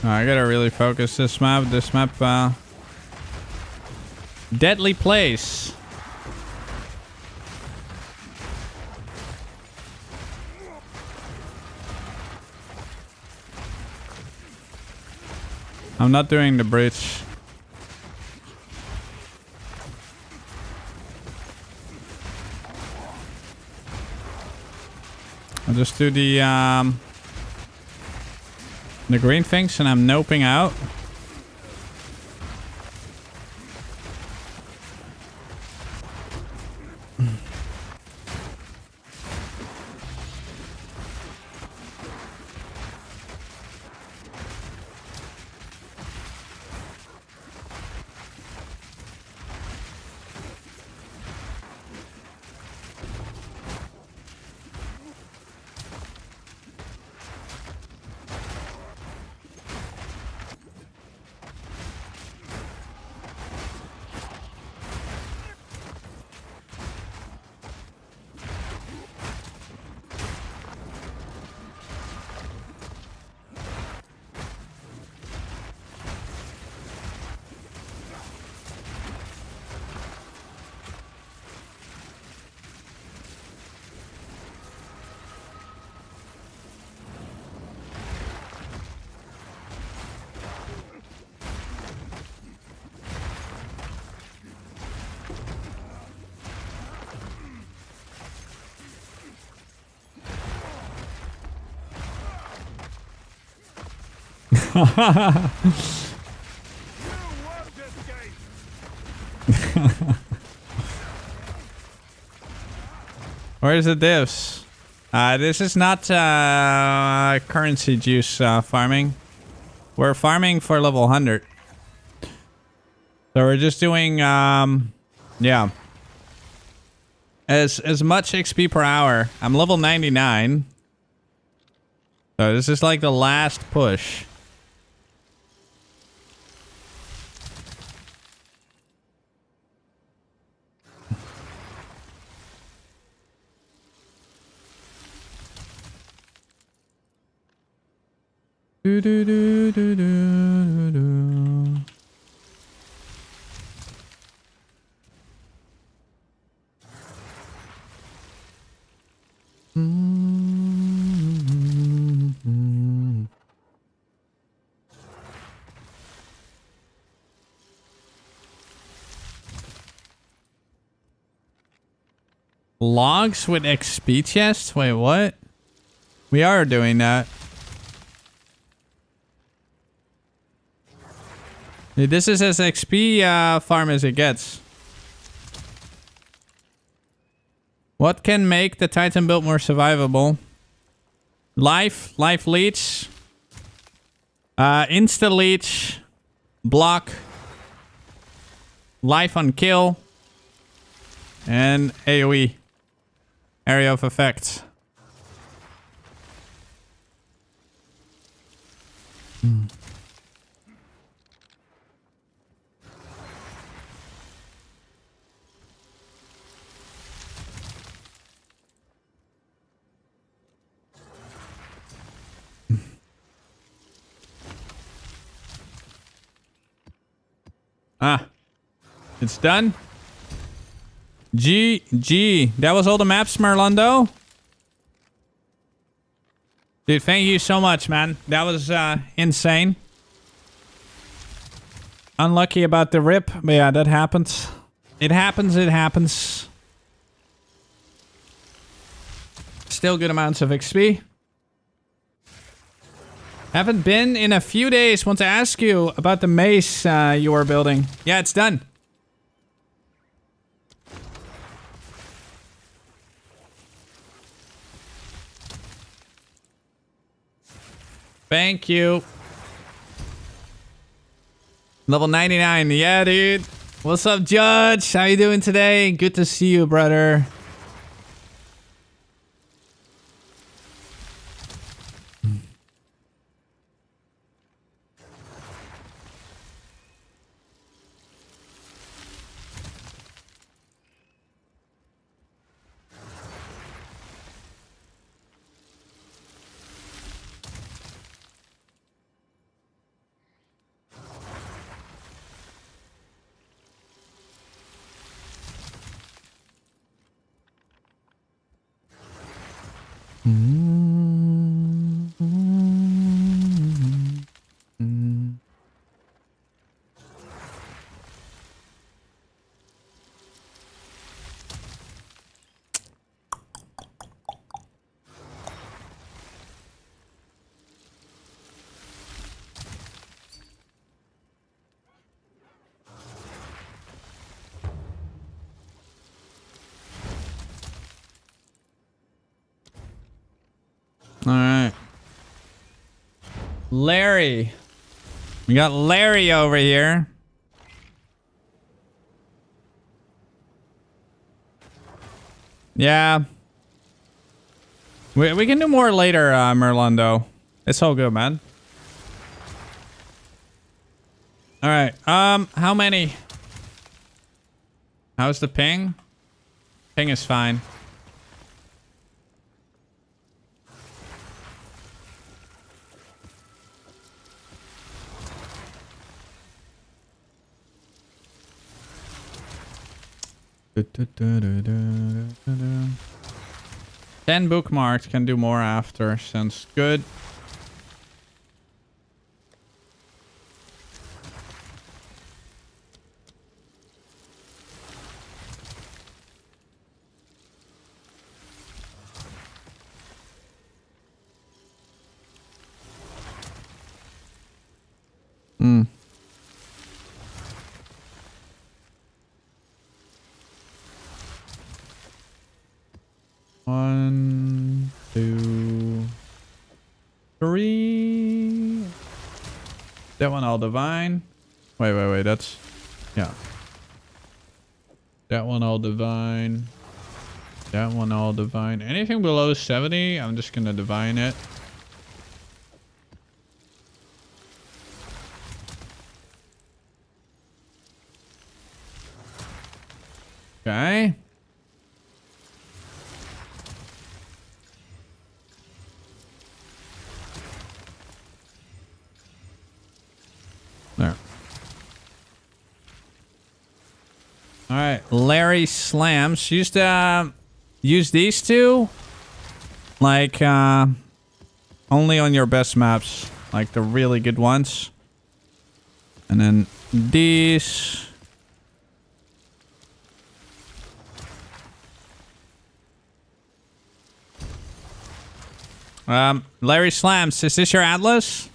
I gotta really focus this map. This map, deadly place. I'm not doing the bridge. I'll just do the green things and I'm noping out. Where's the diffs? This is not currency juice farming. We're farming for level 100. So we're just doing yeah. As much XP per hour. I'm level 99. So this is like the last push. Do do do do do do. Logs with XP chests? Wait, what? We are doing that. Dude, this is as XP farm as it gets. What can make the Titan build more survivable? Life leech. Insta leech. Block. Life on kill. And AoE. Area of effect. It's done. GG. That was all the maps, Merlando. Dude, thank you so much, man. That was insane. Unlucky about the rip, but yeah, that happens. It happens, it happens. Still good amounts of XP. Haven't been in a few days. Want to ask you about the mace you are building. Yeah, it's done. Thank you. Level 99. Yeah, dude. What's up, Judge? How you doing today? Good to see you, brother. All right. Larry. We got Larry over here. Yeah. We can do more later, Merlando. It's all good, man. All right. How many? How's the ping? Ping is fine. Ten bookmarks, can do more after. Sounds good. One, two, three. That one all divine. Wait. That's... yeah. That one all divine. That one all divine. Anything below 70, I'm just gonna divine it. Okay. There. All right, Larry slams. Use these two, like only on your best maps, like the really good ones, and then these. Larry Slams, is this your Atlas?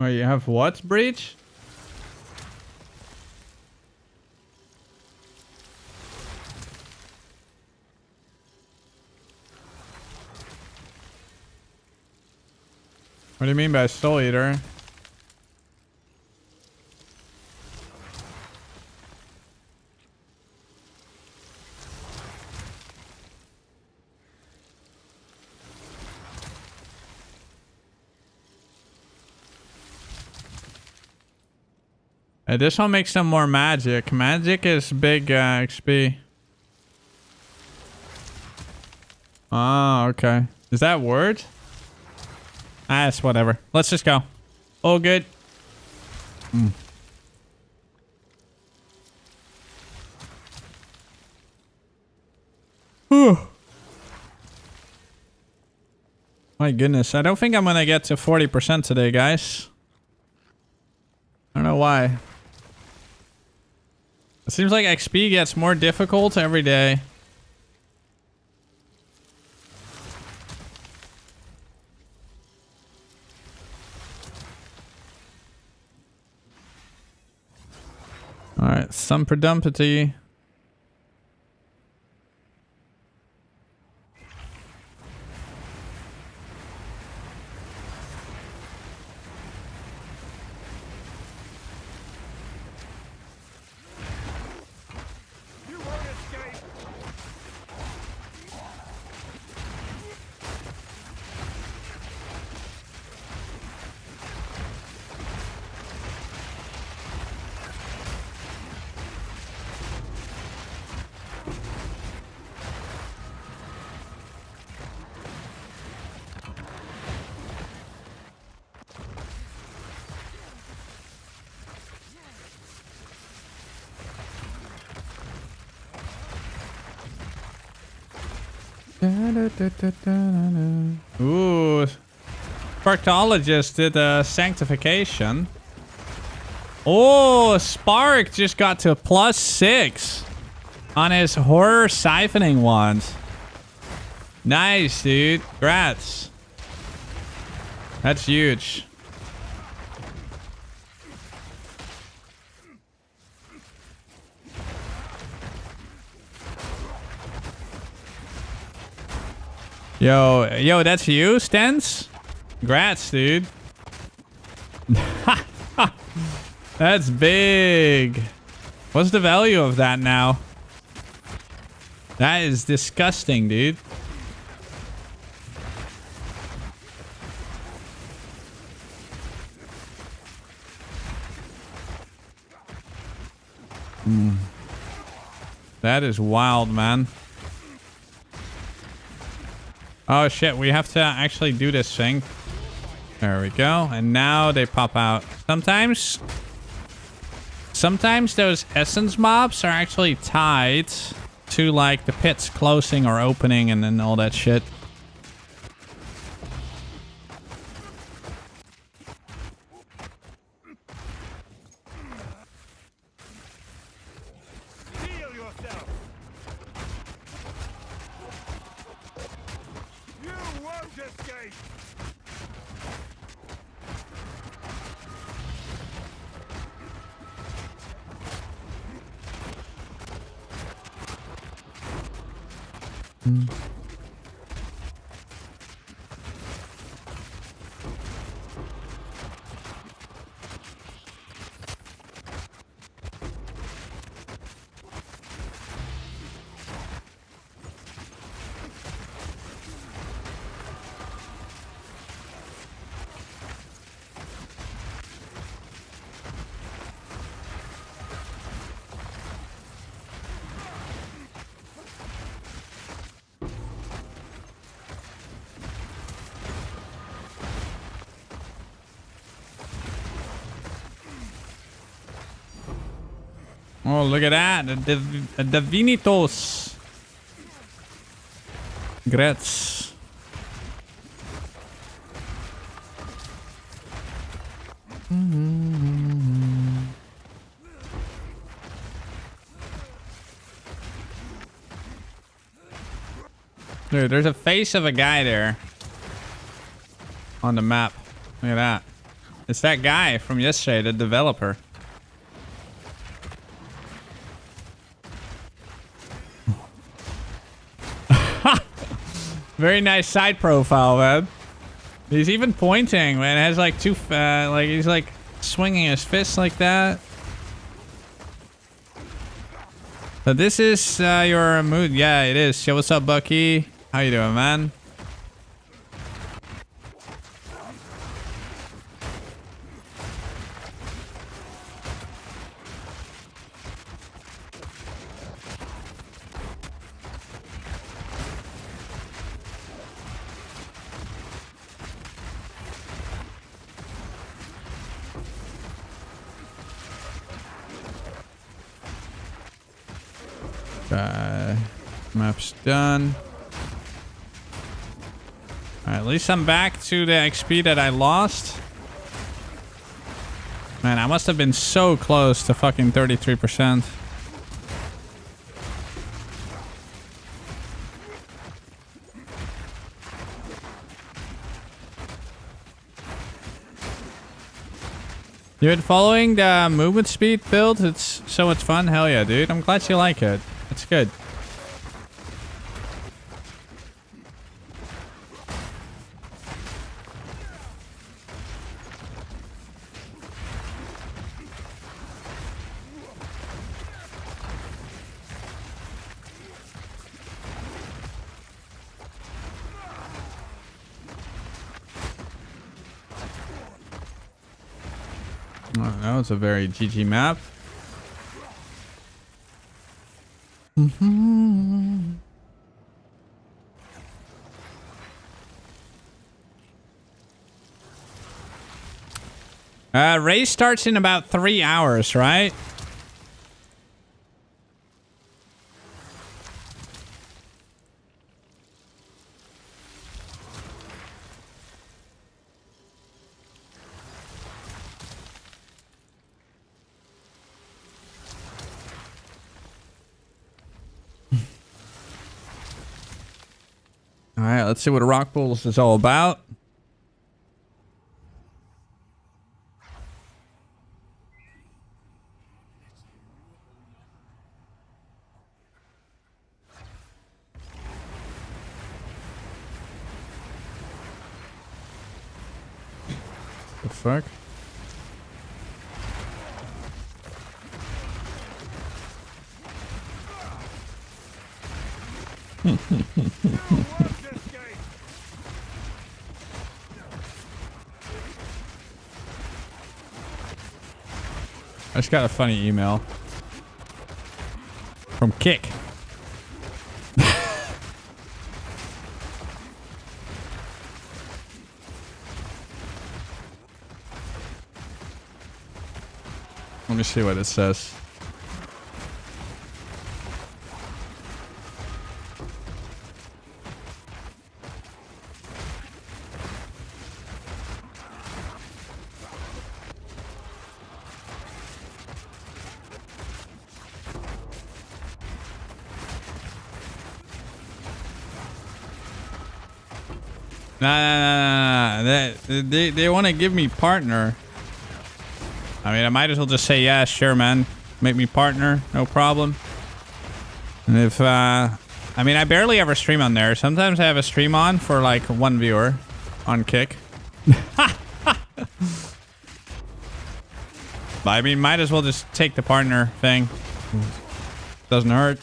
Oh, you have what, Breach? What do you mean by Soul Eater? This one makes some more magic. Magic is big XP. Oh, okay. Is that word? Ah, it's whatever. Let's just go. All good. Whew. My goodness. I don't think I'm gonna get to 40% today, guys. I don't know why. It seems like XP gets more difficult every day. Alright, some predumpity. Ooh. Sparktologist did a sanctification. Oh, Spark just got to +6 on his horror siphoning wand. Nice, dude. Congrats. That's huge. Yo, that's you, Stens? Congrats, dude. That's big. What's the value of that now? That is disgusting, dude. That is wild, man. Oh shit, we have to actually do this thing. There we go. And now they pop out. Sometimes those essence mobs are actually tied to like the pits closing or opening and then all that shit. Oh, look at that. The Vinitos. Grets. Dude, there's a face of a guy there on the map. Look at that. It's that guy from yesterday, the developer. Very nice side profile, man. He's even pointing, man. It has like two, like he's like swinging his fist like that. So this is your mood. Yeah, it is. Yo, what's up, Bucky? How you doing, man? Map's done. Alright, at least I'm back to the XP that I lost. Man, I must have been so close to fucking 33%. You been following the movement speed build? It's so much fun. Hell yeah, dude. I'm glad you like it. It's good. Oh, that was a very GG map. Race starts in about 3 hours, right? All right, let's see what a Rock Bulls is all about. The fuck? I just got a funny email from Kick. Let me see what it says. Nah. They want to give me partner. I mean, I might as well just say, yeah, sure, man. Make me partner. No problem. And if, I mean, I barely ever stream on there. Sometimes I have a stream on for like 1 viewer on Kick. But I mean, might as well just take the partner thing. Doesn't hurt.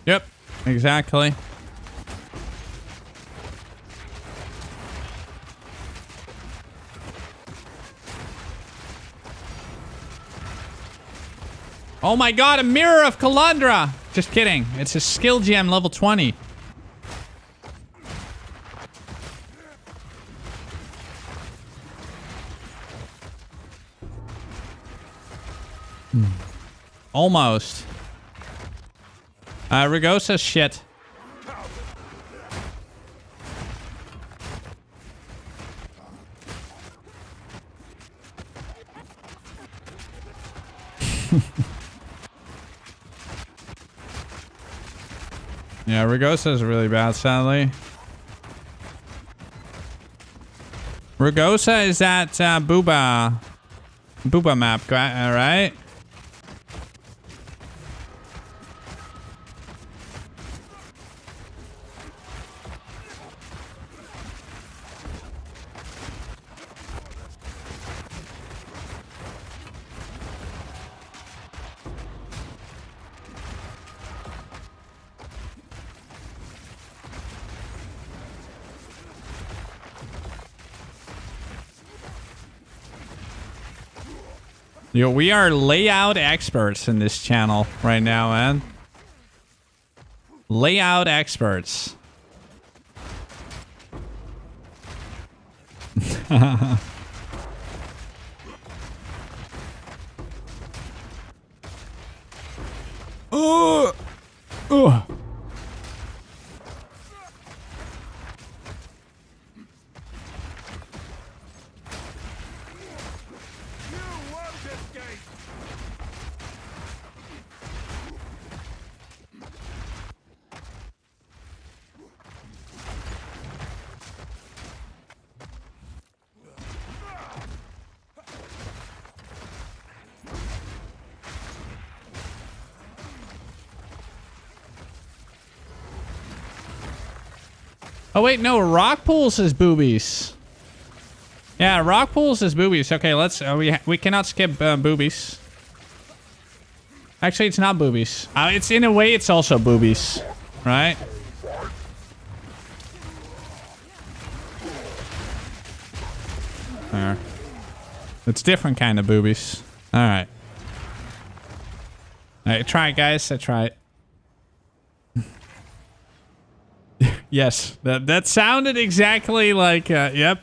Yep, exactly. Oh my god, a mirror of Calandra! Just kidding. It's a skill gem level 20. Almost. Rugosa's shit. Yeah, Rugosa's really bad, sadly. Rugosa is that Booba map, right? Yo, we are layout experts in this channel right now, man. Layout experts. Oh wait, no, rock pools is boobies. Yeah, rock pools is boobies. Okay, let's we cannot skip boobies. Actually, it's not boobies. It's in a way, it's also boobies, right? There. It's different kind of boobies. All right. All right, try it, guys. I try it. Yes, that sounded exactly like, yep.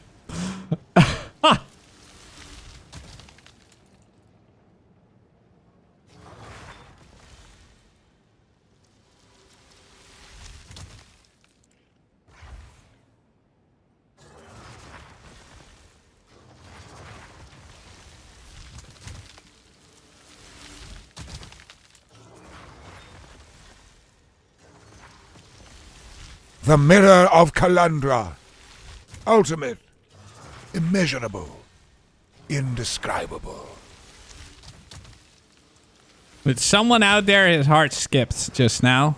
The mirror of Calandra. Ultimate. Immeasurable. Indescribable. With someone out there, his heart skipped just now.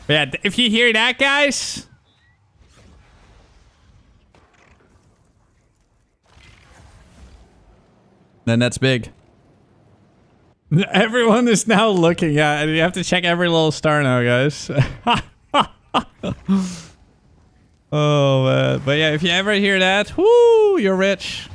But yeah, if you hear that, guys... then that's big. Everyone is now looking at it. You have to check every little star now, guys. Oh, man. But yeah, if you ever hear that, whoo, you're rich.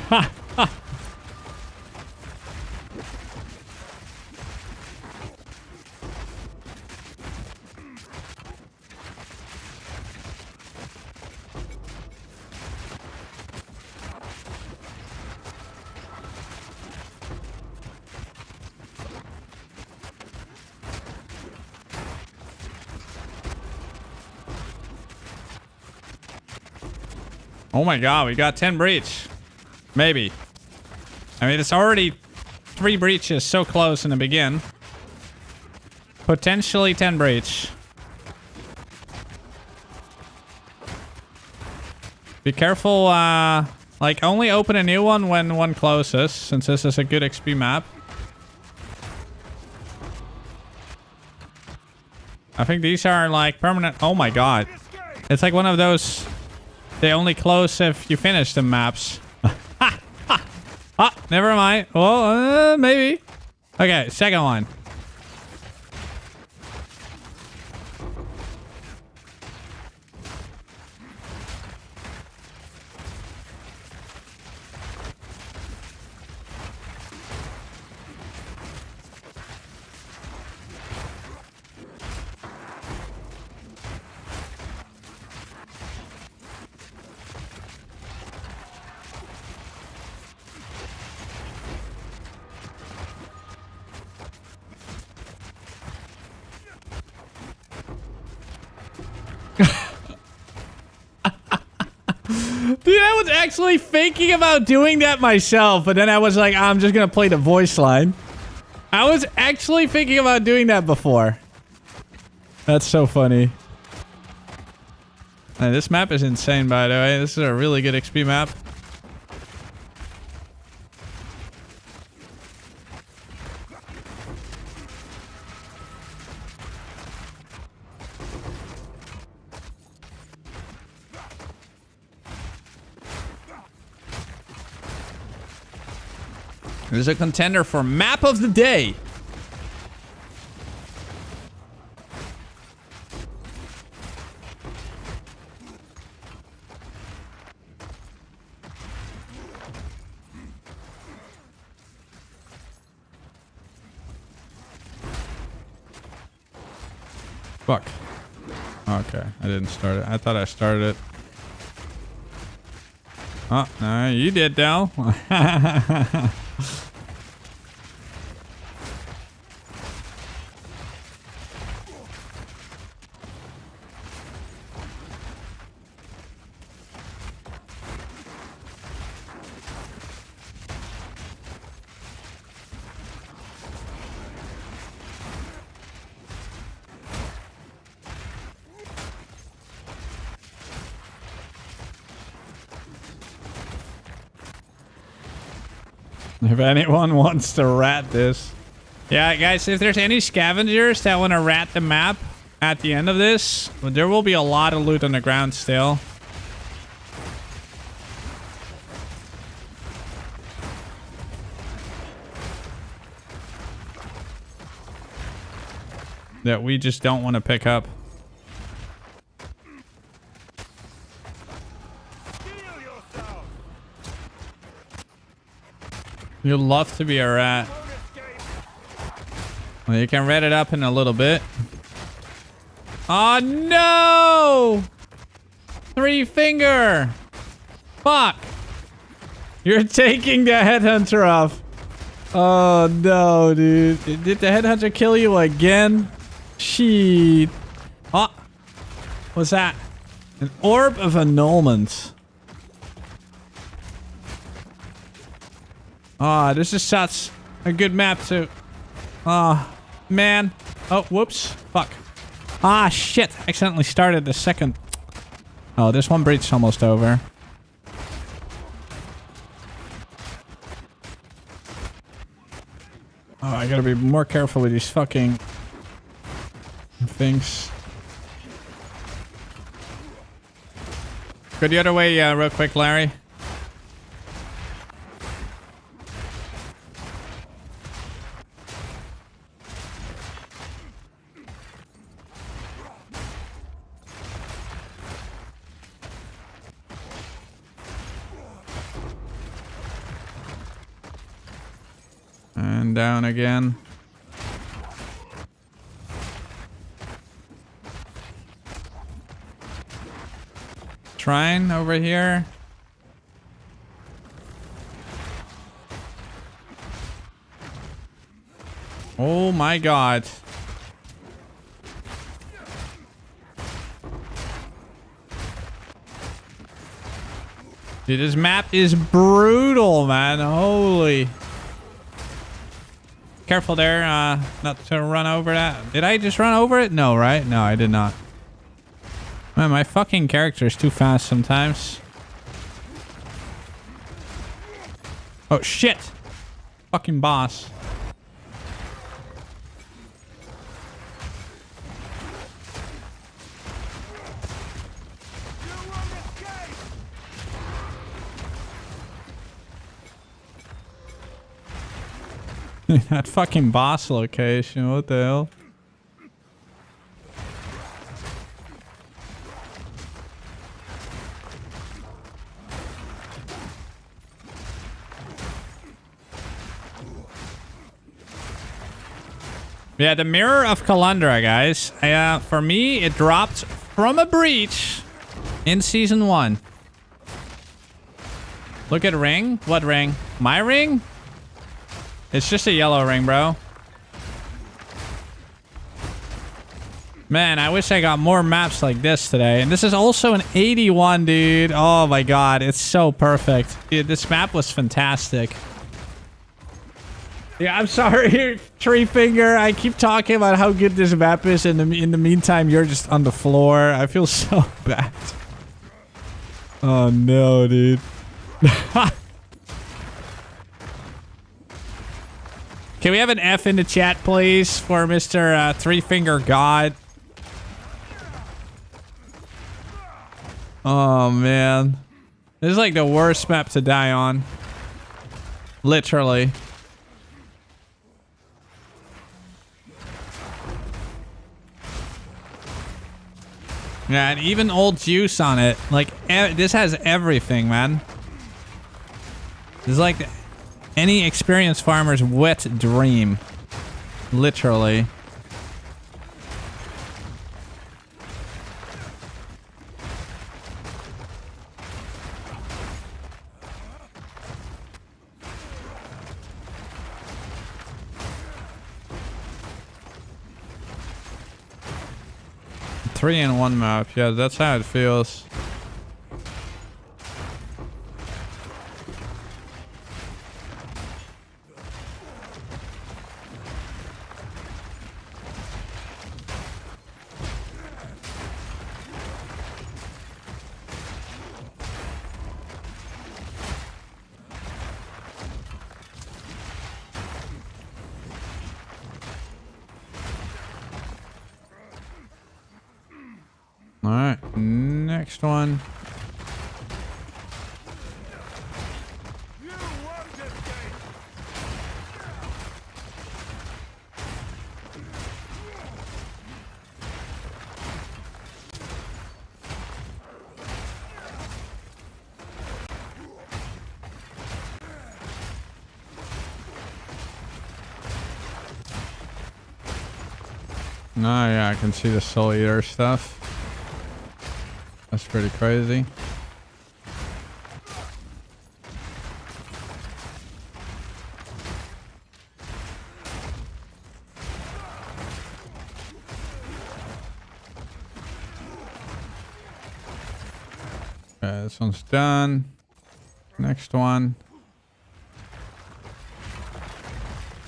Ha! Oh my god, we got 10 breach. Maybe. I mean, it's already 3 breaches so close in the begin. Potentially 10 breach. Be careful, like only open a new one when one closes, since this is a good XP map. I think these are like permanent. Oh my god. It's like one of those They only close if you finish the maps. Ah, never mind. Well, maybe. Okay, second one. Dude, I was actually thinking about doing that myself, but then I was like, I'm just gonna play the voice line. I was actually thinking about doing that before. That's so funny. And this map is insane, by the way. This is a really good XP map. There's a contender for map of the day. Fuck. Okay, I didn't start it. I thought I started it. Oh, no, you did, Del. If anyone wants to rat this. Yeah, guys, if there's any scavengers that want to rat the map at the end of this, there will be a lot of loot on the ground still. That we just don't want to pick up. You'd love to be a rat. Well, you can rat it up in a little bit. Oh no! 3-finger! Fuck! You're taking the headhunter off. Oh no, dude. Did the headhunter kill you again? Shit. Oh! What's that? An orb of annulment. Ah, this is such a good map too. Ah, man. Oh, whoops. Fuck. Ah, shit. Accidentally started the second. Oh, this one breach's almost over. Oh, I gotta be more careful with these fucking things. Go the other way, real quick, Larry. And down again. Shrine over here. Oh my god. Dude, this map is brutal, man. Holy. Careful there, not to run over that. Did I just run over it? No, right? No, I did not. Man, my fucking character is too fast sometimes. Oh, shit. Fucking boss. That fucking boss location, what the hell? Yeah, the Mirror of Kalandra, guys. For me, it dropped from a breach in Season 1. Look at ring. What ring? My ring? It's just a yellow ring, bro. Man, I wish I got more maps like this today. And this is also an 81, dude. Oh my god, it's so perfect. Dude, this map was fantastic. Yeah, I'm sorry, Tree Finger. I keep talking about how good this map is, and in the meantime, you're just on the floor. I feel so bad. Oh no, dude. Can we have an F in the chat, please, for Mr. Three Finger God? Oh, man. This is like the worst map to die on. Literally. Yeah, and even old juice on it. Like, this has everything, man. This is like any experienced farmer's wet dream. Literally. Three in one map. Yeah, that's how it feels. Alright, next one. Oh yeah, I can see the Soul Eater stuff. That's pretty crazy. Okay, this one's done. Next one.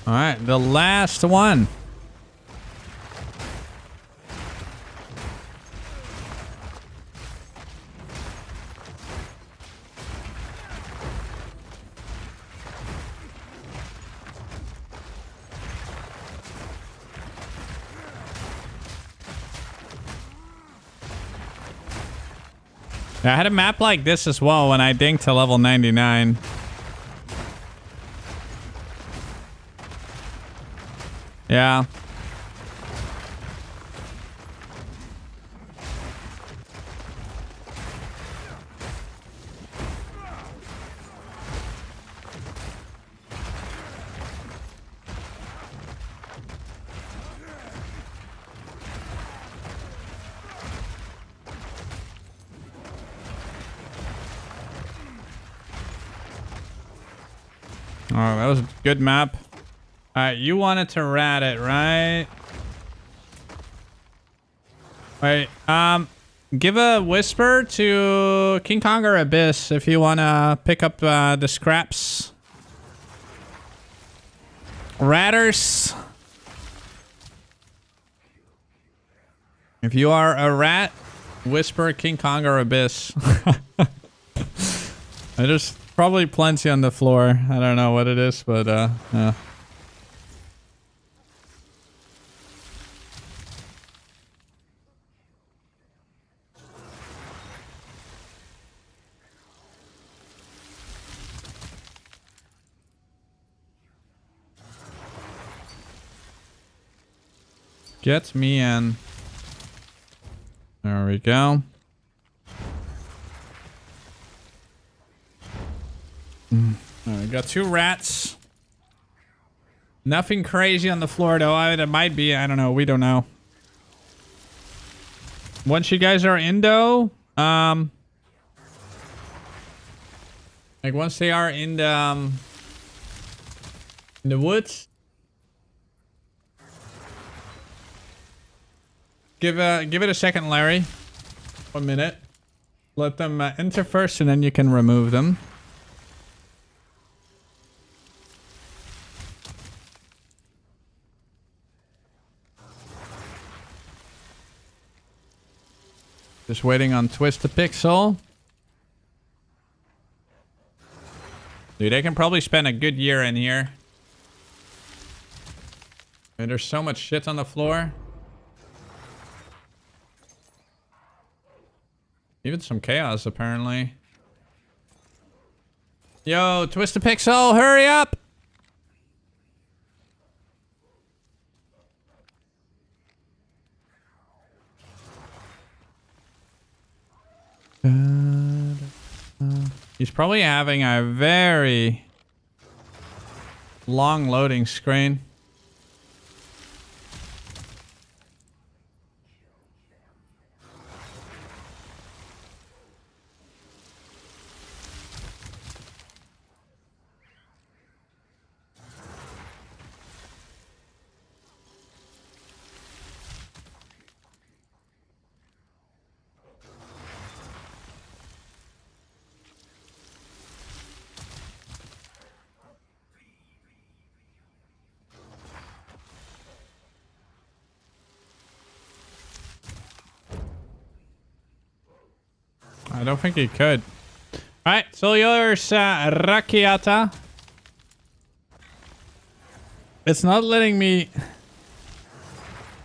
All right, the last one. I had a map like this as well when I dinked to level 99. Yeah. Oh, that was a good map. Alright, you wanted to rat it, right? Wait, give a whisper to KingKongor Abyss if you want to pick up the scraps. Ratters. If you are a rat, whisper KingKongor Abyss. There's probably plenty on the floor. I don't know what it is, but yeah. Get me in. There we go. We got 2 rats. Nothing crazy on the floor though. It might be. I don't know. We don't know. Once you guys are in though, like once they are in the woods, give it a second, Larry. 1 minute. Let them enter first, and then you can remove them. Just waiting on Twist the Pixel. Dude, they can probably spend a good year in here. And there's so much shit on the floor. Even some chaos, apparently. Yo, Twist the Pixel, hurry up! He's probably having a very long loading screen. I don't think he could. Alright, so yours, Rakiata. It's not letting me...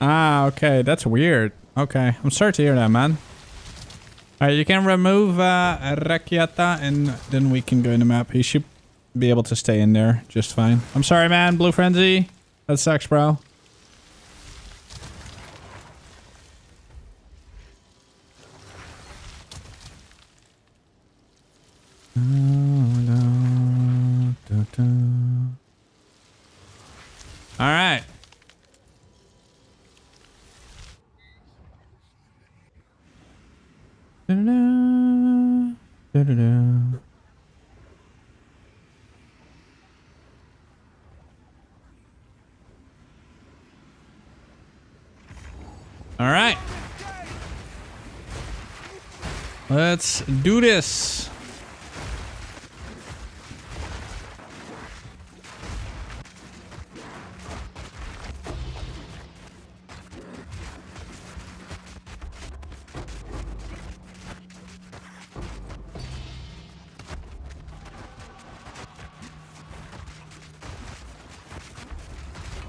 Ah, okay, that's weird. Okay, I'm sorry to hear that, man. Alright, you can remove Rakiata, and then we can go in the map. He should be able to stay in there just fine. I'm sorry, man, Blue Frenzy. That sucks, bro. All right. All right. Let's do this.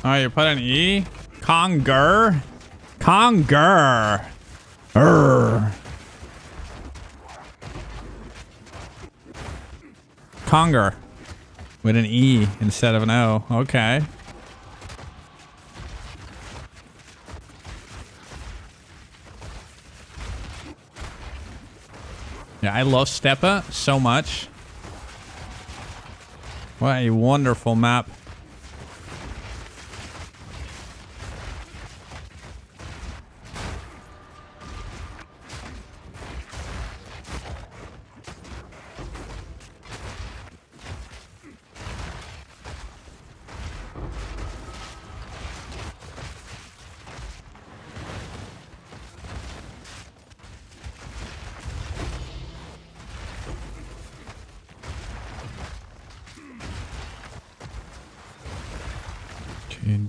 Oh, you put an E? KongKongor? KongKongor. KongKongor. With an E instead of an O. Okay. Yeah, I love Steppe so much. What a wonderful map.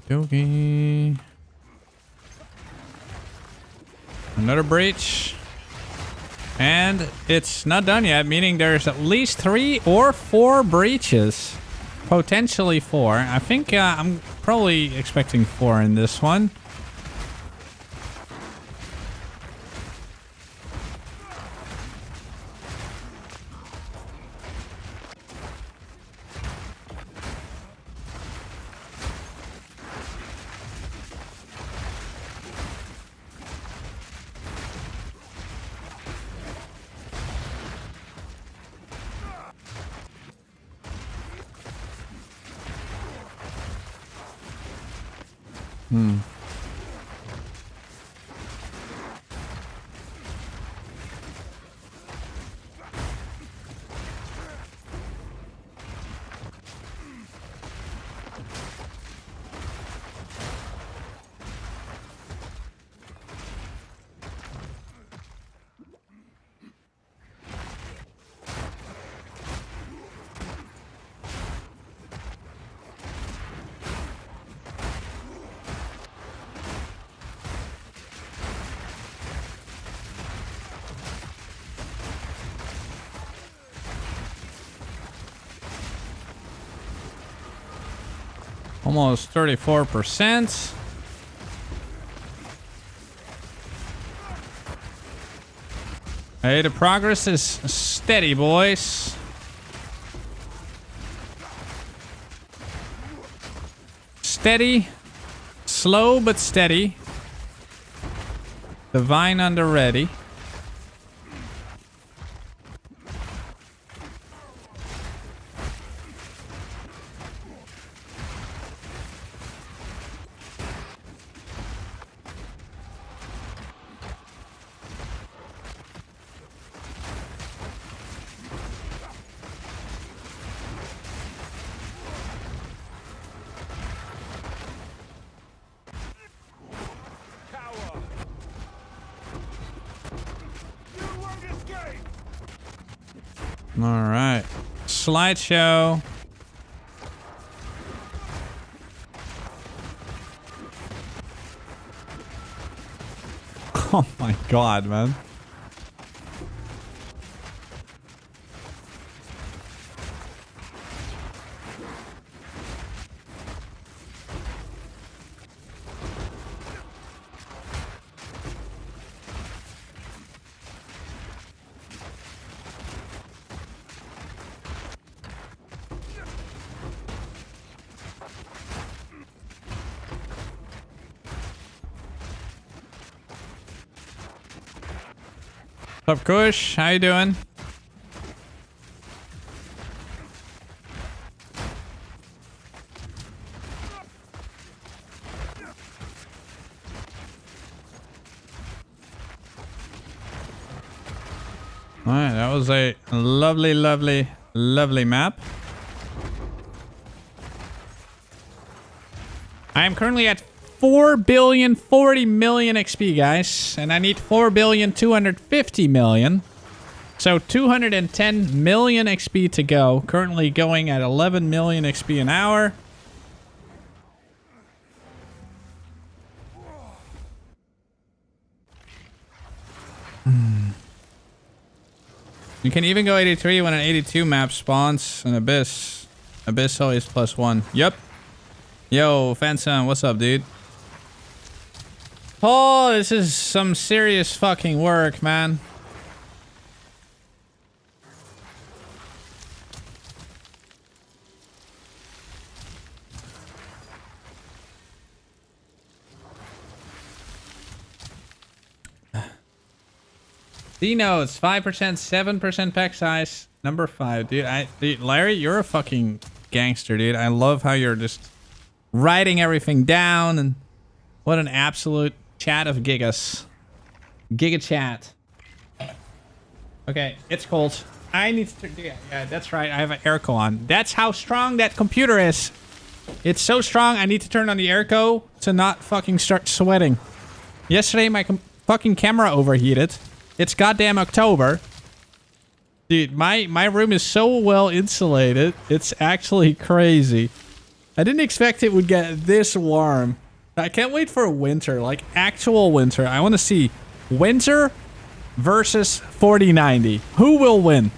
Doggy. Another breach. And it's not done yet, meaning there's at least 3 or 4 breaches. Potentially 4. I think I'm probably expecting 4 in this one. Almost 34%. Hey, the progress is steady, boys. Steady. Slow but steady. Divine under ready. All right. Slideshow. Oh my god, man. What's up, Kush? How you doing? Alright, that was a lovely, lovely, lovely map. I am currently at 4,040,000,000 XP, guys, and I need 4,250,000,000. So 210 million XP to go. Currently going at 11 million XP an hour. You can even go 83 when an 82 map spawns an Abyss. Abyss always +1. Yep. Yo, Phantom, what's up, dude? Oh, this is some serious fucking work, man. Dino, it's 5%, 7% pack size. Number 5, dude. Dude, Larry, you're a fucking gangster, dude. I love how you're just writing everything down, and what an absolute chat of gigas. Giga chat. Okay, it's cold. I need to... Yeah, that's right. I have an airco on. That's how strong that computer is. It's so strong, I need to turn on the airco to not fucking start sweating. Yesterday, my fucking camera overheated. It's goddamn October. Dude, my room is so well insulated. It's actually crazy. I didn't expect it would get this warm. I can't wait for winter, like actual winter. I want to see winter versus 4090. Who will win?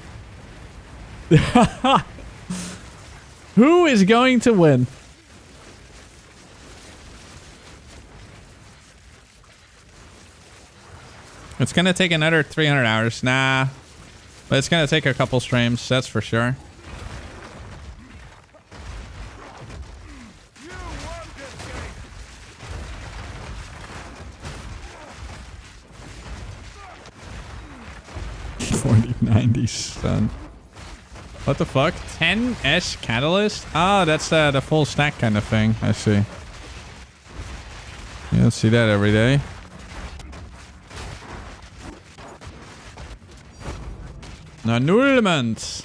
Who is going to win? It's going to take another 300 hours. Nah. But it's going to take a couple streams, that's for sure. $40.90, son. What the fuck? 10S catalyst? Oh, that's the full stack kind of thing. I see. don't see that every day. Annulment.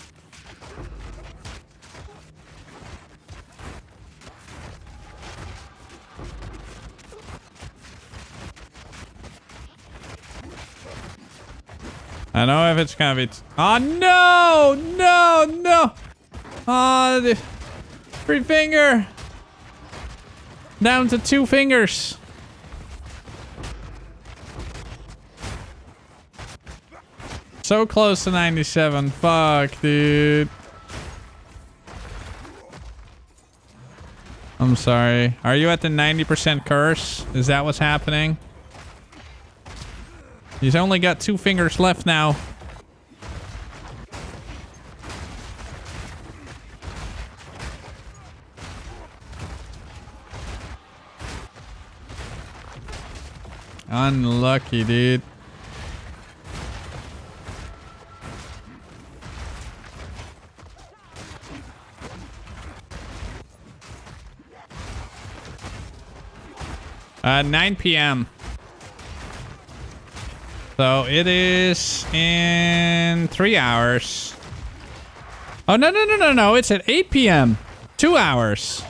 I know if it's gonna be. Oh no! No! No! Oh, the free finger. Down to 2 fingers. So close to 97. Fuck, dude. I'm sorry. Are you at the 90% curse? Is that what's happening? He's only got 2 fingers left now. Unlucky, dude. At 9 p.m. So it is in 3 hours. Oh, no. It's at 8 p.m. 2 hours.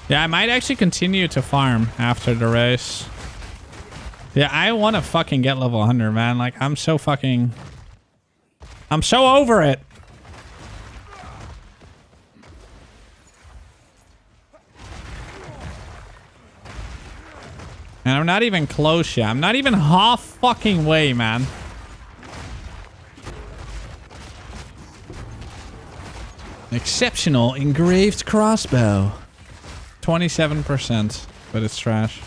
Yeah, I might actually continue to farm after the race. Yeah, I want to fucking get level 100, man. Like, I'm so over it. And I'm not even close yet. I'm not even half fucking way, man. Exceptional engraved crossbow. 27%, but it's trash.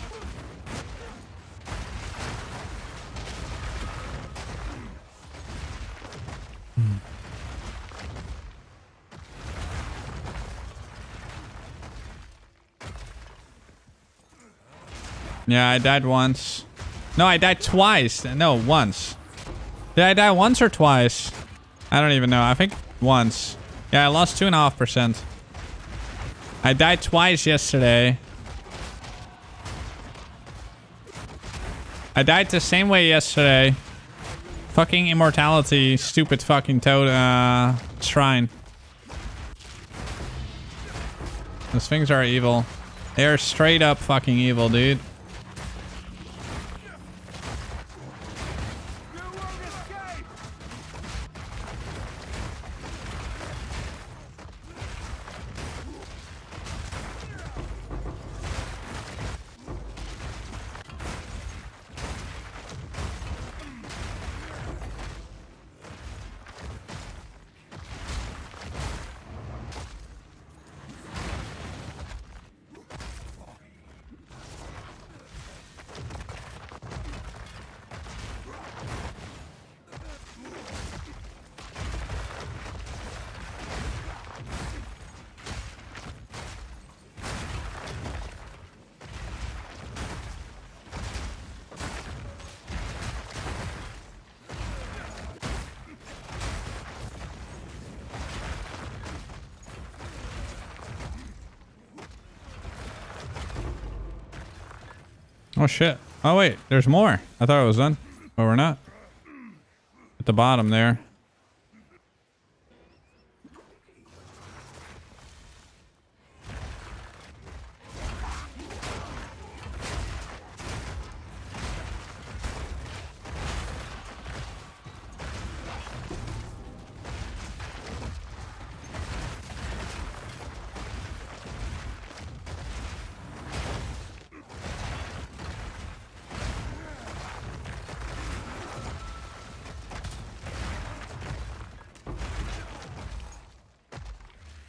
Yeah, I died once. No, I died twice. No, once. Did I die once or twice? I don't even know. I think once. Yeah, I lost 2.5%. I died twice yesterday. I died the same way yesterday. Fucking immortality. Stupid fucking toad shrine. Those things are evil. They're straight up fucking evil, dude. Oh shit. Oh wait, there's more. I thought it was done. But we're not. At the bottom there.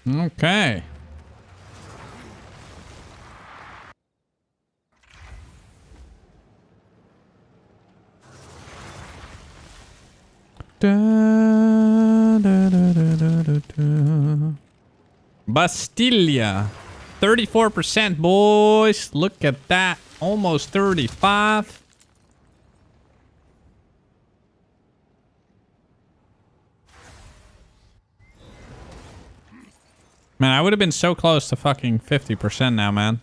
Okay. Bastilla. 34%, boys. Look at that. Almost 35. Man, I would have been so close to fucking 50% now, man.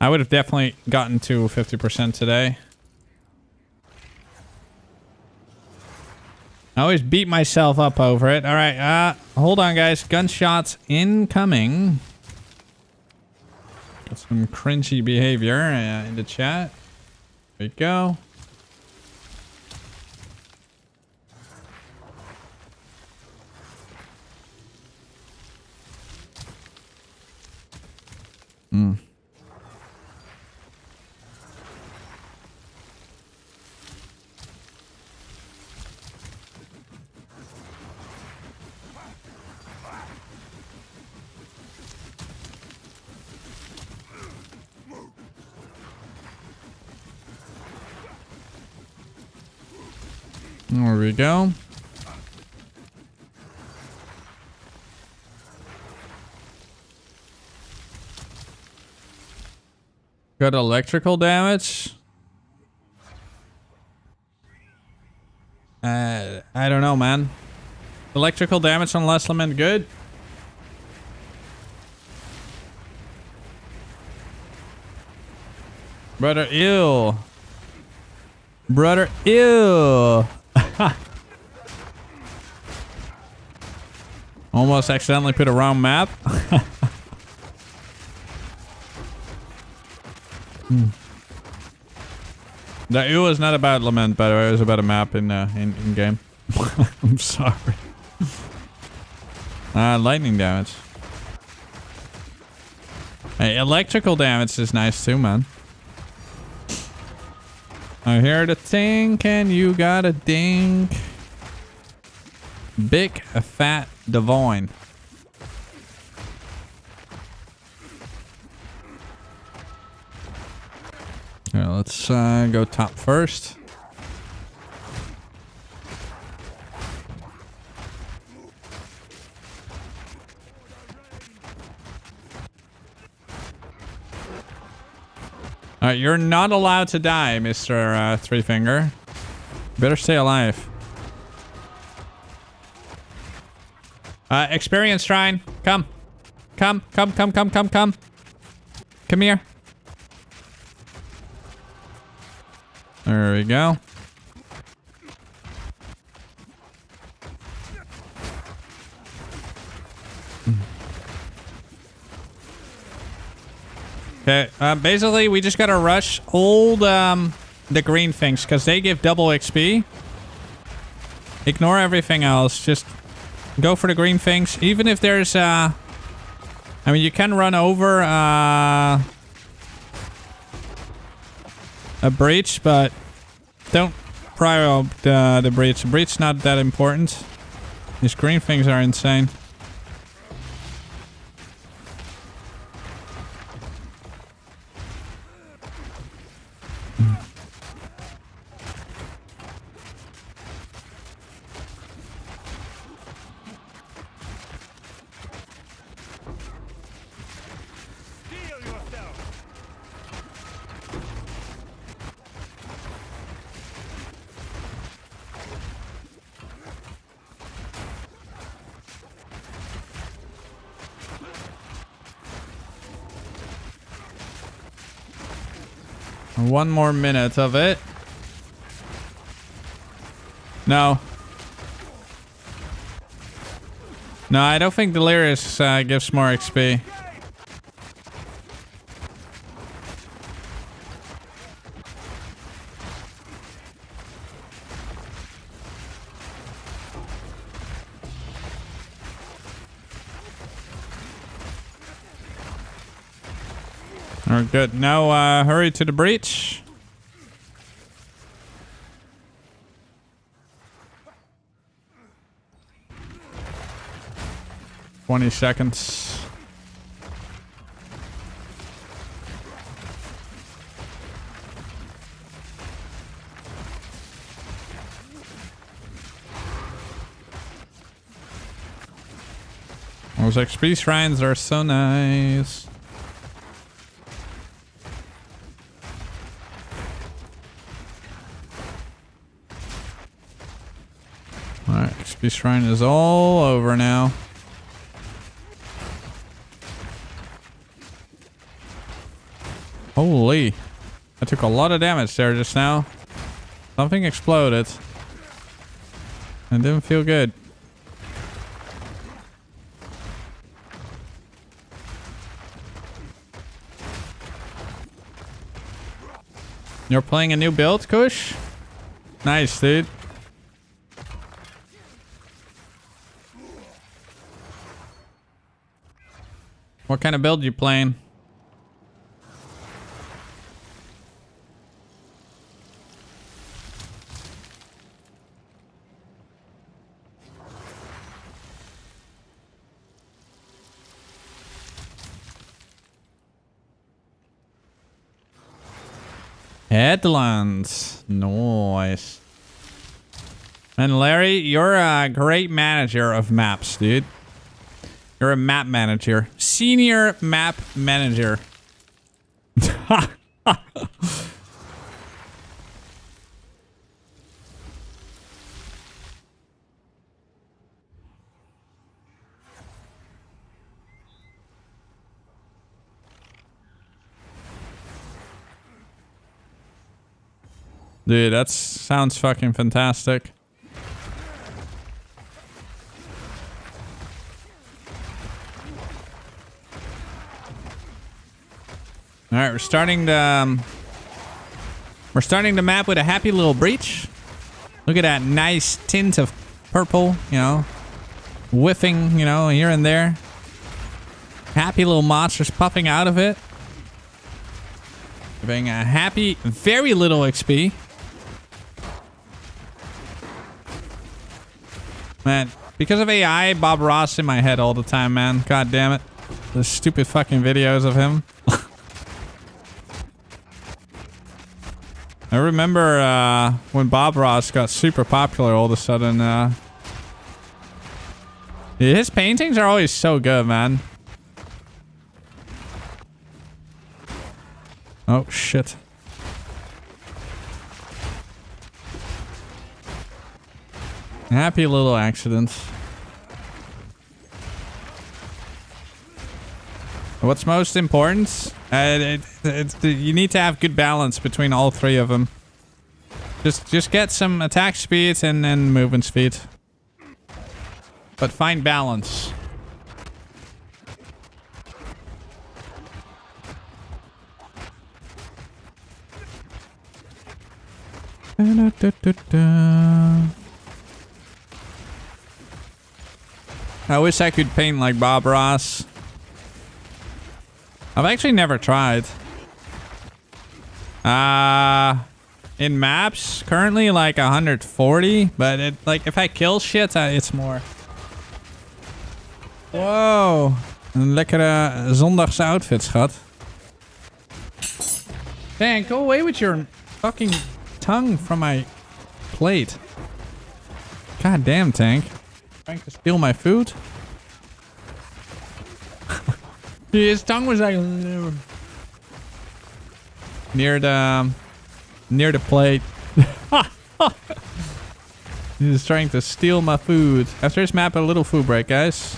I would have definitely gotten to 50% today. I always beat myself up over it. All right, hold on, guys. Gunshots incoming. Got some cringy behavior in the chat. There we go. There we go. Got electrical damage. I don't know, man. Electrical damage on last lament good. Brother, ew. Brother, ew. Almost accidentally put a wrong map. The ew is not about lament, by the way. It was about a map in game. I'm sorry. Lightning damage. Hey, electrical damage is nice too, man. I hear the tink and you got a dink. Big fat divine. Yeah, let's go top first. Alright, you're not allowed to die, Mr. Three Finger. Better stay alive. Experience Shrine. Come. Come here. There we go. Okay, basically we just gotta rush all the green things because they give double XP. Ignore everything else. Just go for the green things. Even if there's I mean, you can run over a breach, but don't prior the breach. The breach not that important. These green things are insane. One more minute of it. No. No, I don't think Delirious gives more XP. We're good. Now, hurry to the breach. $20 seconds. Those XP shrines are so nice. Alright, XP shrine is all over now. Holy. I took a lot of damage there just now. Something exploded. It didn't feel good. You're playing a new build, Kush? Nice, dude. What kind of build you playing? Headlands. Nice. And Larry, you're a great manager of maps, dude. You're a map manager. Senior map manager. Dude, that sounds fucking fantastic. All right, we're starting the map with a happy little breach. Look at that nice tint of purple, you know, whiffing, you know, here and there. Happy little monsters popping out of it. Giving a happy, very little XP. Man, because of AI, Bob Ross in my head all the time, man. God damn it. The stupid fucking videos of him. I remember when Bob Ross got super popular all of a sudden. His paintings are always so good, man. Oh, shit. Happy little accidents. What's most important? You need to have good balance between all three of them. Just get some attack speed and movement speed. But find balance. I wish I could paint like Bob Ross. I've actually never tried. In maps, currently like 140, but it, like if I kill shit, it's more. Wow, een lekkere zondagse outfit, schat. Dang, go away with your fucking tongue from my plate. God damn, Tank. Trying to steal my food? His tongue was like near the plate. He's trying to steal my food. After this map, a little food break, guys.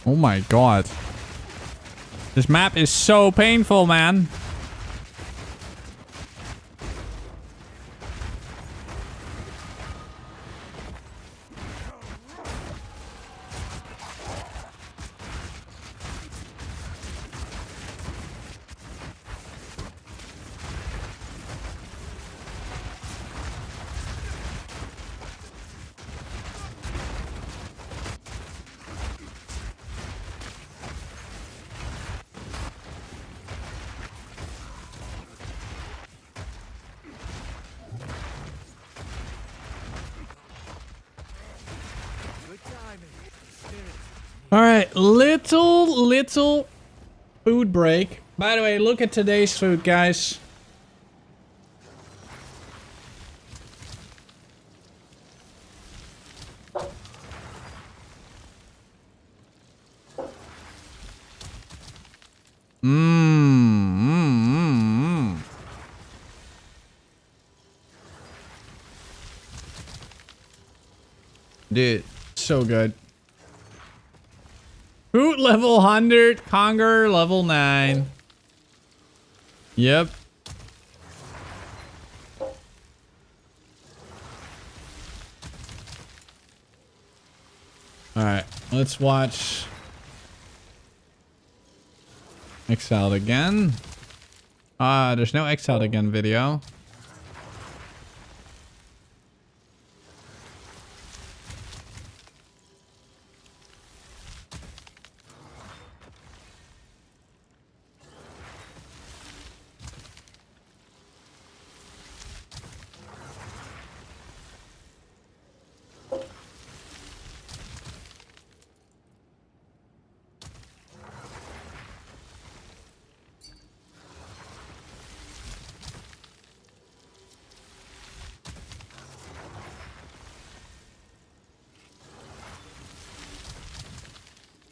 Oh my god. This map is so painful, man. All right, little food break. By the way, look at today's food, guys. Dude, so good. Food level 100, KingKongor level 9. Yep. Alright, let's watch Exiled Again. There's no Exiled Again video.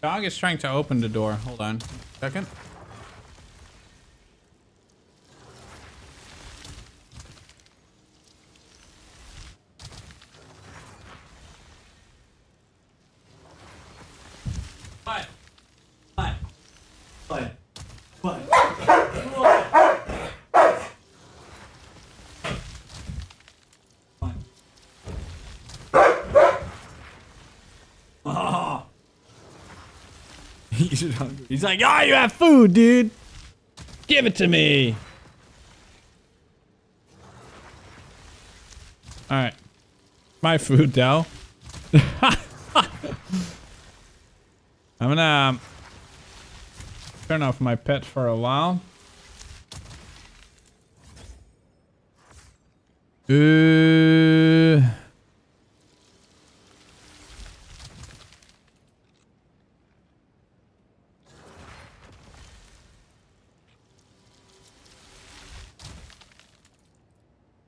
Dog is trying to open the door. Hold on a second. What? What? What? What? Oh. He's hungry. He's like, oh, you have food, dude. Give it to me. All right. My food, though. I'm gonna turn off my pet for a while.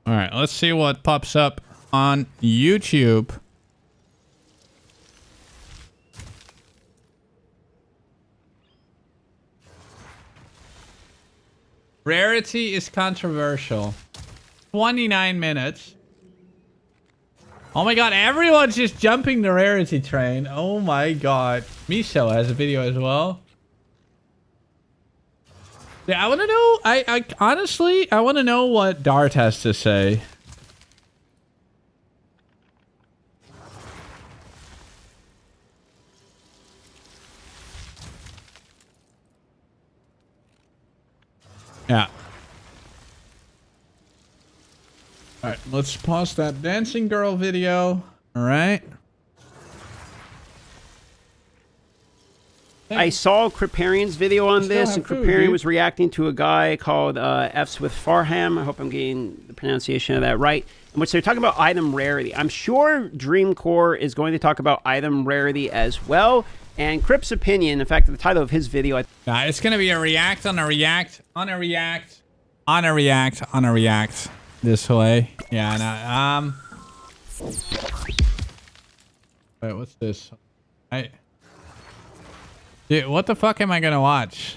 All right, let's see what pops up on YouTube. Rarity is controversial. 29 minutes. Oh my god, everyone's just jumping the rarity train. Oh my god. Miso has a video as well. Yeah, I want to know. I honestly, I want to know what Dart has to say. Yeah. All right, let's pause that dancing girl video. All right. I saw Kriparian's video on this, and Kriparian dude. was reacting to a guy called F's with Farham. I hope I'm getting the pronunciation of that right. In which they're talking about item rarity. I'm sure Dreamcore is going to talk about item rarity as well. And Crip's opinion, in fact, the title of his video... Nah, it's gonna be a react on a react on a react on a react on a react this way. Yeah, no, wait, what's this? Dude, what the fuck am I gonna watch?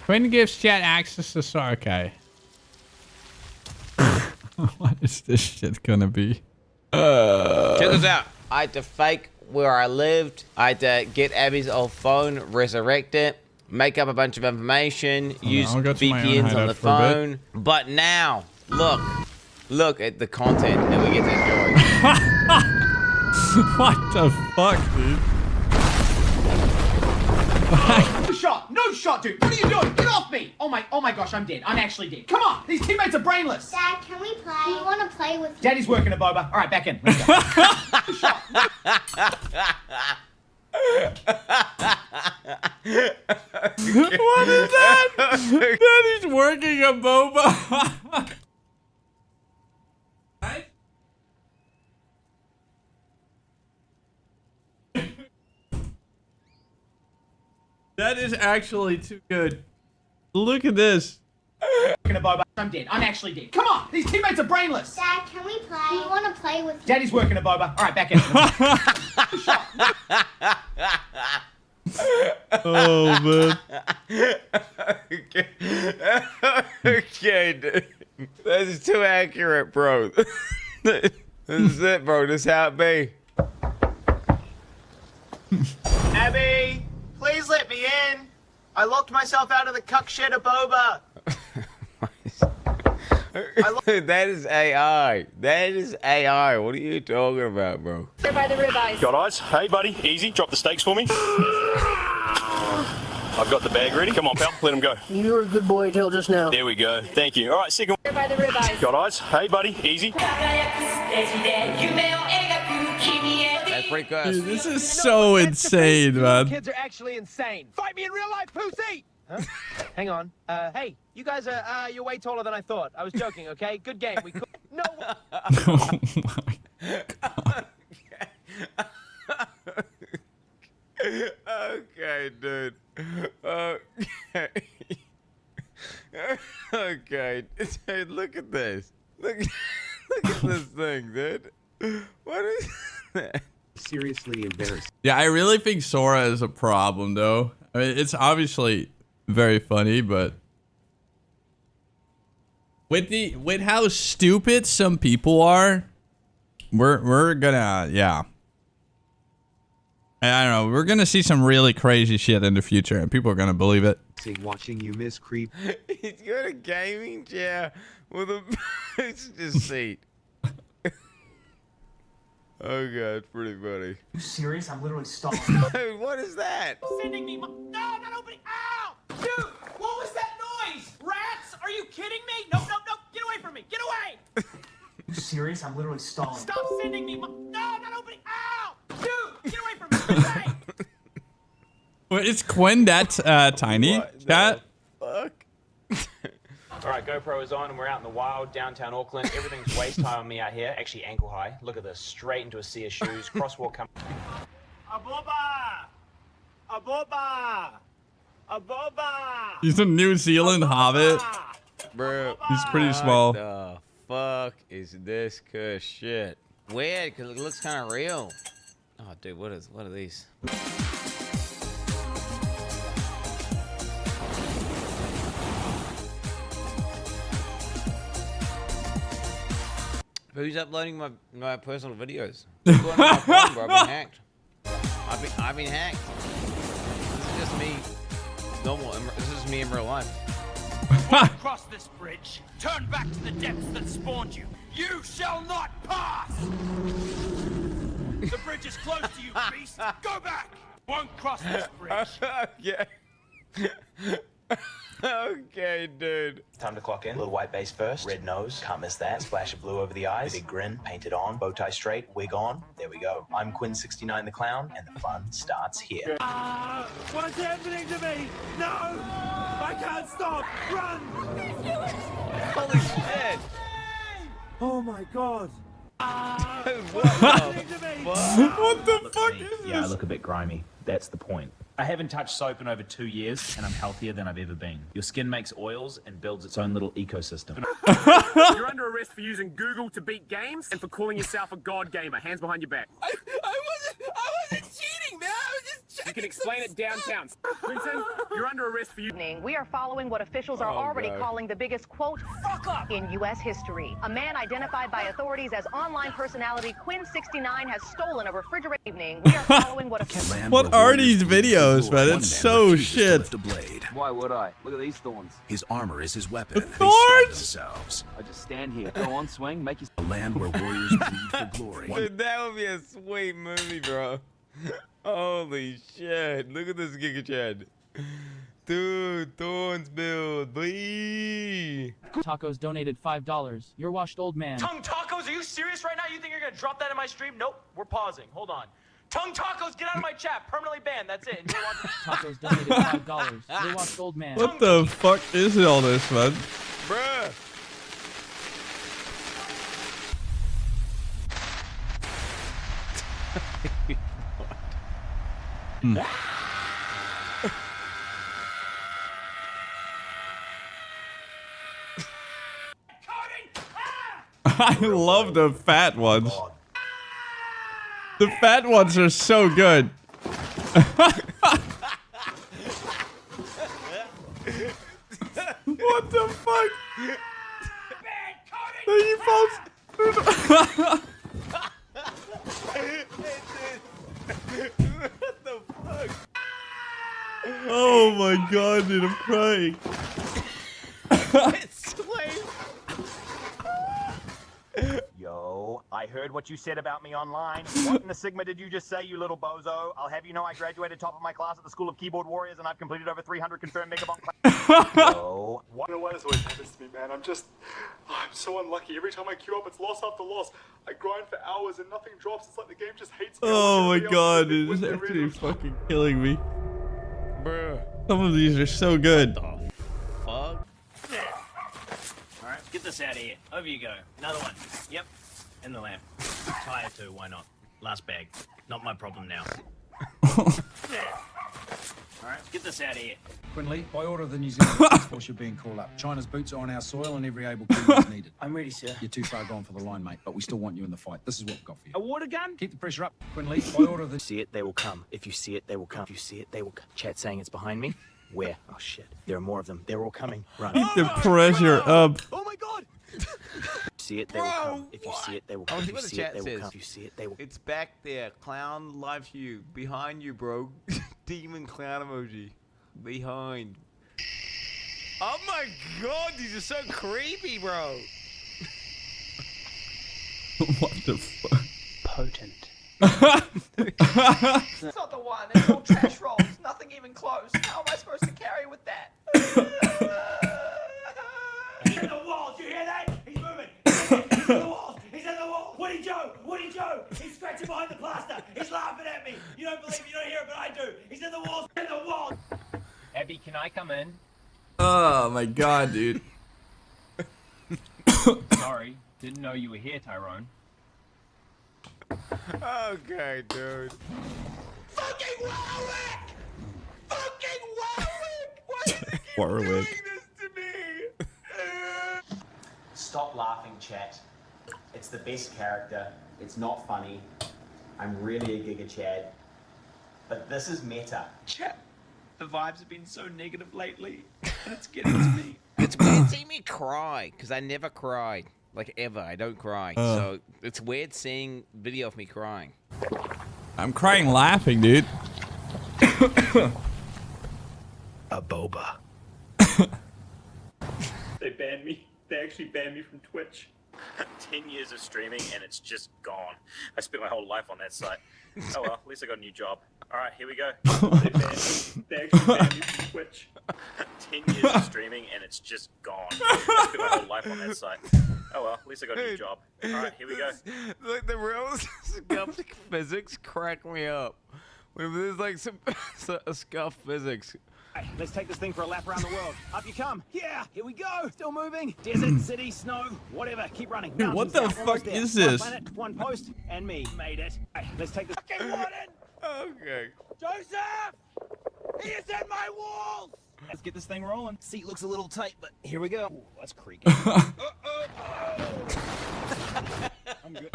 Twin gives chat access to Star. Okay. What is this shit gonna be? Check this out. I had to fake where I lived. I had to get Abby's old phone, resurrect it, make up a bunch of information, use VPNs on the phone. But now, look at the content that we get to enjoy. What the fuck, dude? No shot, dude. What are you doing? Get off me! Oh my gosh, I'm dead. I'm actually dead. Come on, these teammates are brainless. Dad, can we play? We want to play with you. Daddy's working a boba. All right, back in. Let's go. What is that? Daddy's working a boba. That is actually too good. Look at this. I'm dead. I'm actually dead. Come on! These teammates are brainless! Dad, can we play? We want to play with you. Daddy's working a boba. Alright, back in. Oh, man. Okay, dude. This is too accurate, bro. This is it, bro. This is how it be. Abby, please let me in. I locked myself out of the cuck shed of boba. That is AI. That is AI. What are you talking about, bro? By the ribeyes. Got eyes? Hey, buddy. Easy. Drop the stakes for me. I've got the bag ready. Come on, pal. Let him go. You were a good boy till just now. There we go. Thank you. All right, second. By the ribeyes. Got eyes? Hey, buddy. Easy. That's pretty good. Dude, this is so insane, man. Kids are actually insane. Fight me in real life, pussy! Huh? Hang on. Hey, you guys are, you're way taller than I thought. I was joking, okay? Good game. We could. No. Oh my God. Okay, dude. Okay. Okay. Dude, look at this. Look at this thing, dude. What is that? Seriously embarrassing. Yeah, I really think Sora is a problem, though. I mean, it's obviously very funny, but with how stupid some people are, we're gonna, yeah. I don't know. We're gonna see some really crazy shit in the future, and people are gonna believe it. Watching you miss creep. He's got a gaming chair with a just seat. Oh god, it's pretty funny. You serious? I'm literally stalling. Dude, what is that? Sending me. No, not opening. Ow! Dude, what was that noise? Rats? Are you kidding me? No, no, no! Get away from me! Get away! You serious? I'm literally stalling. Stop sending me. No, not opening. Ow! Dude, get away from me! Get away! Well, is Quinn that tiny? Chat? Fuck. All right, GoPro is on and we're out in the wild, downtown Auckland. Everything's waist high on me out here, actually ankle high. Look at this, straight into a sea of shoes, crosswalk coming. Aboba! Aboba! Aboba! He's a New Zealand hobbit. Bro, he's pretty small. What the fuck is this shit? Weird, because it looks kind of real. Oh, dude, what are these? Who's uploading my personal videos? Who's going on my phone, bro? I've been hacked. I've been hacked. This is just me. This is me in real life. Cross this bridge. Turn back to the depths that spawned you. You shall not pass. The bridge is close to you, beast. Go back. Won't cross this bridge. Yeah. Okay, dude. Time to clock in. Little white base first. Red nose. Can't miss that. Splash of blue over the eyes. Big grin. Painted on. Bow tie straight. Wig on. There we go. I'm Quinn69 the Clown, and the fun starts here. What's happening to me? No! I can't stop! Run! Holy shit! Oh my god! What the fuck is this? Yeah, I look a bit grimy. That's the point. I haven't touched soap in over 2 years, and I'm healthier than I've ever been. Your skin makes oils and builds its own little ecosystem. You're under arrest for using Google to beat games and for calling yourself a god gamer. Hands behind your back. I wasn't cheating, man. I was just checking. You can explain it downtown. Vincent, you're under arrest for using. We are following what officials are already calling the biggest quote fuck up in U.S. history. A man identified by authorities as online personality Quinn69 has stolen a refrigerator. Evening. We are following what officials. What are these videos, man? It's so shit. Why would I? Look at these thorns. His armor is his weapon. Thorns? I just stand here. Go on, swing, make you. A land where warriors bleed for glory. Dude, that would be a sweet movie, bro. Holy shit. Look at this Giga Chad. Dude, Thorns build, boy. Tacos donated $5. You're washed old man. Tongue tacos? Are you serious right now? You think you're gonna drop that in my stream? Nope. We're pausing. Hold on. Tongue tacos, get out of my chat. Permanently banned. That's it. Tacos donated $5. You're washed old man. What the fuck is all this, man? Bruh. I love the fat ones. The fat ones are so good. What the fuck? He falls. What the fuck? Oh my god, dude, I'm crying. Yo, I heard what you said about me online. What in the Sigma did you just say, you little bozo? I'll have you know I graduated top of my class at the School of Keyboard Warriors and I've completed over 300 confirmed Megabomb classes. Yo, what? You know what? This always happens to me, man. I'm so unlucky. Every time I queue up, it's loss after loss. I grind for hours and nothing drops. It's like the game just hates me. Oh my god, dude, this is actually fucking killing me. Bruh. Some of these are so good. Fuck. Alright, get this out of here. Over you go. Another one. Yep. In the lamp. Tire too, why not? Last bag. Not my problem now. Alright, get this out of here. Quinley, by order of the New Zealand Defence Force, you're being called up. China's boots are on our soil and every able crew is needed. I'm ready, sir. You're too far gone for the line, mate, but we still want you in the fight. This is what we've got for you. A water gun? Keep the pressure up, Quinley, by order of the... See it, they will come. If you see it, they will come. If you see it, they will come. Chat saying it's behind me. Where? Oh shit. There are more of them. They're all coming. Run. Keep the pressure up. Oh my god! See it, they will come. If you see it, they will come. If you see it, they will come. If you see it, they will. It's back there. Clown loves you. Behind you, bro. Demon clown emoji. Behind. Oh my god, these are so creepy, bro. What the fuck? Potent. It's not the one. It's all trash rolls. Nothing even close. How am I supposed to carry with that? He's in the walls. You hear that? He's moving. He's in the walls. He's in the walls. Woody Joe. Woody Joe. He's scratching behind the plaster. He's laughing at me. You don't believe me. You don't hear it, but I do. He's in the walls. In the walls. Abby, can I come in? Oh my god, dude. Sorry, didn't know you were here, Tyrone. Okay, dude. Fucking Warwick! Fucking Warwick! Why is he Warwick. doing this to me? Stop laughing, chat. It's the best character. It's not funny. I'm really a Giga Chad. But this is meta. Chat, the vibes have been so negative lately, and it's getting to me. It's weird seeing me cry, because I never cried. Like, ever. I don't cry. So, it's weird seeing video of me crying. I'm crying laughing, dude. A boba. They banned me. They actually banned me from Twitch. 10 years of streaming and it's just gone. I spent my whole life on that site. Oh well, at least I got a new job. Alright, here we go. They banned me. They actually banned me from Twitch. 10 years of streaming and it's just gone. I spent my whole life on that site. Oh well, at least I got a new job. Alright, here we go. Like, the real scuff physics crack me up. When there's like some scuff physics. Let's take this thing for a lap around the world. Up you come. Yeah, here we go. Still moving. Desert, city, snow, whatever. Keep running. Dude, what the Mountains down, fuck almost is there. this? One planet, one post, and me. Made it. Let's take this. Fucking warden! Okay. Joseph! He is in my walls! Let's get this thing rolling. Seat looks a little tight, but here we go. Ooh, that's creaky. I'm good.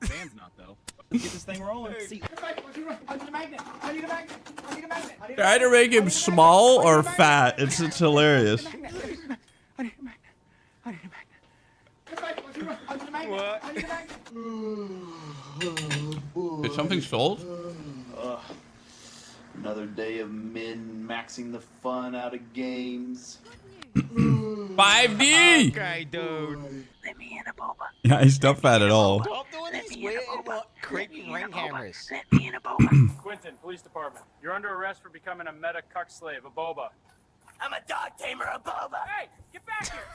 Fans not though. Let's get this thing rolling. Seat. I need a magnet. I need a magnet. I need a magnet. Try to make him small or fat. It's hilarious. I need a magnet. I need a magnet. I need a magnet. What? I need a magnet. Did something sold? Another day of min-maxing the fun out of games. 5D! Okay, dude. Let me in a boba. Yeah, he's not fat at all. Stop doing these weird, creepy ring cameras. Let me in a boba. Quentin, police department. You're under arrest for becoming a meta cuck slave, a boba. I'm a dog tamer, a boba. Hey, get back here.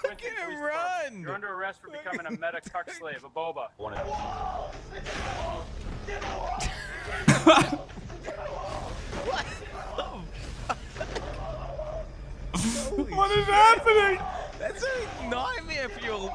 Look at him run. You're under arrest for becoming a meta cuck slave, a boba. What is happening? That's a nightmare for you.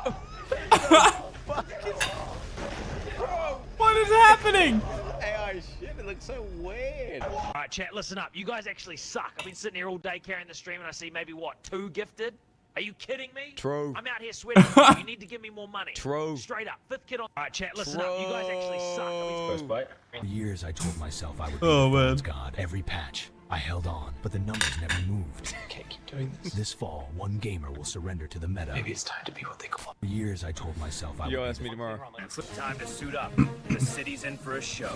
What is happening? AI shit, it looks so weird. Alright, chat, listen up. You guys actually suck. I've been sitting here all day carrying the stream and I see maybe, what, 2 gifted? Are you kidding me? True. I'm out here sweating. You need to give me more money. True. Straight up. Fifth kid on. All right, chat, listen up. You guys actually suck. First bite. For years, I told myself I would be Oh, the man. phone's god. Every patch, I held on, but the numbers never moved. Okay, keep doing this. This fall, one gamer will surrender to the meta. Maybe it's time to be what they call. For years, I told myself I Yo, would ask me tomorrow. It's time to suit up. The city's in for a show.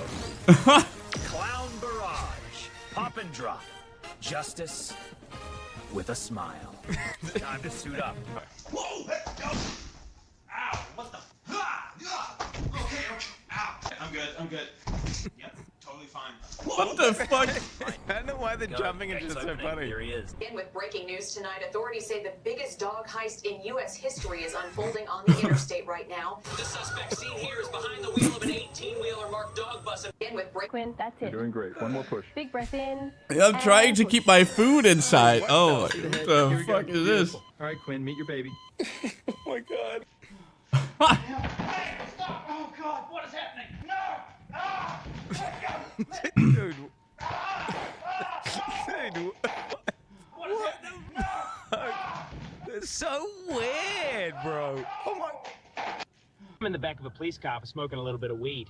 Clown barrage. Pop and drop. Justice with a smile. Time to suit up. Whoa! Ow! What the? Okay. Ow! I'm good. Yep, totally fine. What the fuck? I don't know why the jumping is just so funny. Here he is. Again, with breaking news tonight, authorities say the biggest dog heist in U.S. history is unfolding on the interstate right now. The suspect seen here is behind the wheel of an 18-wheeler marked dog bus. Again, with Quinn, that's it. Doing great. One more push. Big breath in. I'm trying to keep my food inside. Oh, what the fuck is this? All right, Quinn, meet your baby. Oh my god. Hey, stop! Oh God, what is happening? No! Ah! Dude. Dude. What is happening? No! It's so weird, bro. Oh my. I'm in the back of a police car for smoking a little bit of weed.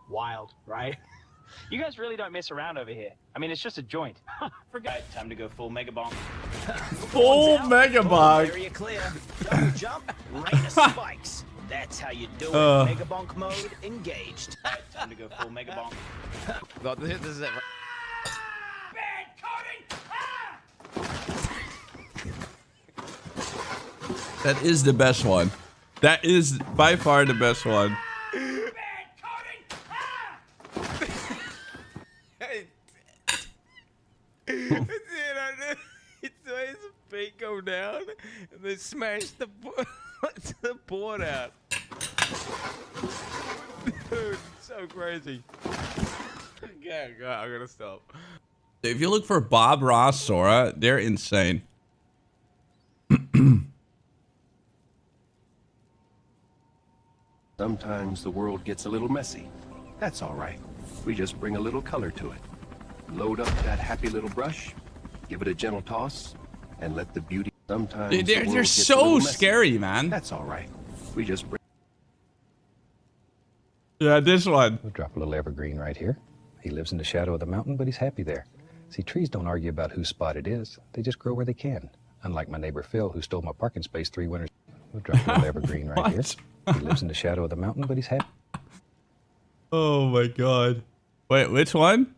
Wild, right? You guys really don't mess around over here. I mean, it's just a joint. Forget. Time to go full mega bonk. Full mega bonk. Area clear. Double jump. Rain of spikes. That's how you do it. Mega bonk mode engaged. All right, time to go full mega bonk. God, this is it. Bad coding! That is the best one. That is by far the best one. It's his feet go down and they smash the board out. Dude, it's so crazy. Yeah, God, I'm gonna stop. If you look for Bob Ross Sora, they're insane. Sometimes the world gets a little messy. That's all right. We just bring a little color to it. Load up that happy little brush, give it a gentle toss, and let the beauty. Sometimes Dude, the world they're gets a so little messy. scary, man. That's all right. We just bring. Yeah, this one. We'll drop a little evergreen right here. He lives in the shadow of the mountain, but he's happy there. See, trees don't argue about whose spot it is. They just grow where they can. Unlike my neighbor Phil, who stole my parking space 3 winters. We'll drop a little evergreen right here. He lives in the shadow of the mountain, but he's happy. Oh my god. Wait, which one?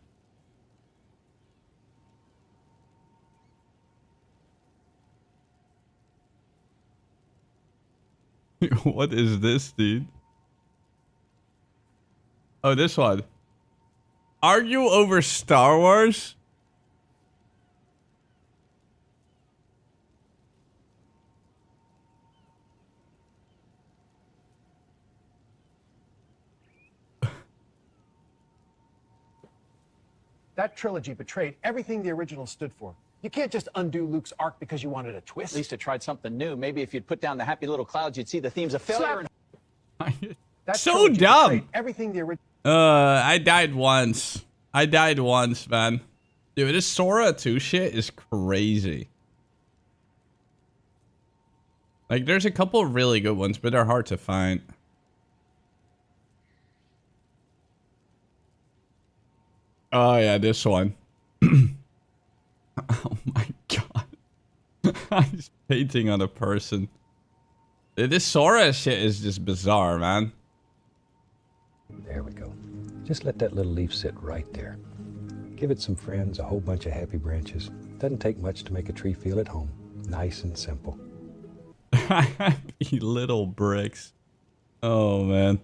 What is this, dude? Oh, this one. Argue over Star Wars? That trilogy betrayed everything the original stood for. You can't just undo Luke's arc because you wanted a twist. At least it tried something new. Maybe if you'd put down the happy little clouds, you'd see the themes of failure. That So trilogy dumb. betrayed everything the original. I died once. I died once, man. Dude, this Sora 2 shit is crazy. Like, there's a couple of really good ones, but they're hard to find. Oh, yeah, this one. Oh, my God. He's painting on a person. Dude, this Sora shit is just bizarre, man. There we go. Just let that little leaf sit right there. Give it some friends, a whole bunch of happy branches. Doesn't take much to make a tree feel at home. Nice and simple. Happy little bricks. Oh, man.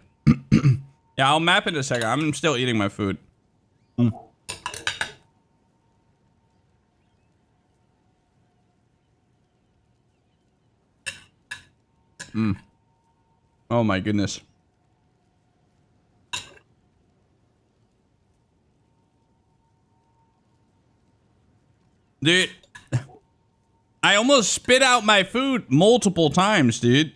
Yeah, I'll map in a second. I'm still eating my food. Oh my goodness. Dude, I almost spit out my food multiple times, dude.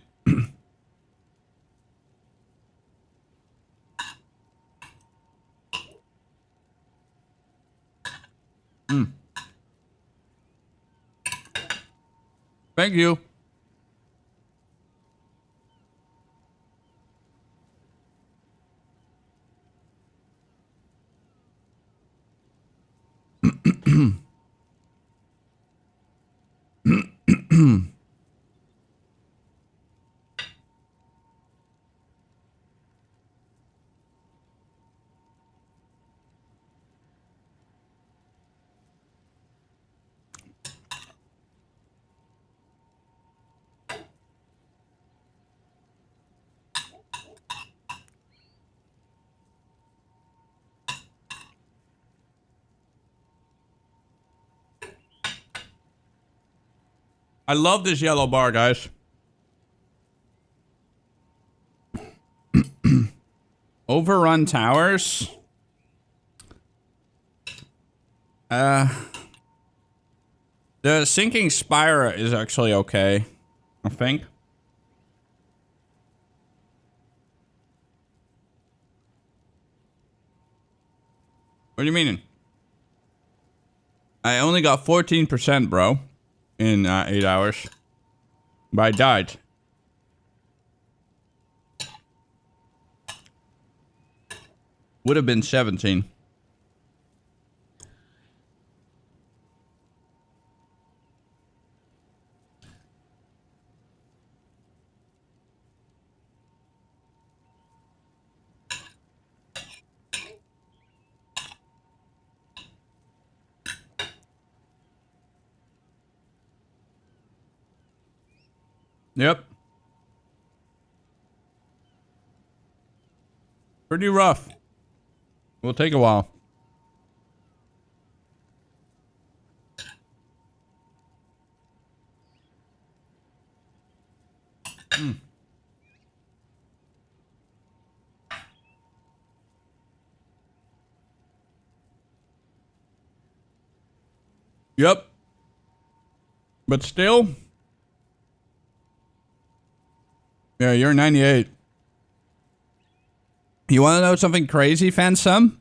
Thank you. I love this yellow bar, guys. Overrun towers. The sinking Spira is actually okay, I think. What do you mean? I only got 14%, bro, in 8 hours. But I died. Would have been 17. Yep. Pretty rough. Will take a while. Yep. But still. Yeah, you're 98. You want to know something crazy, Fansum?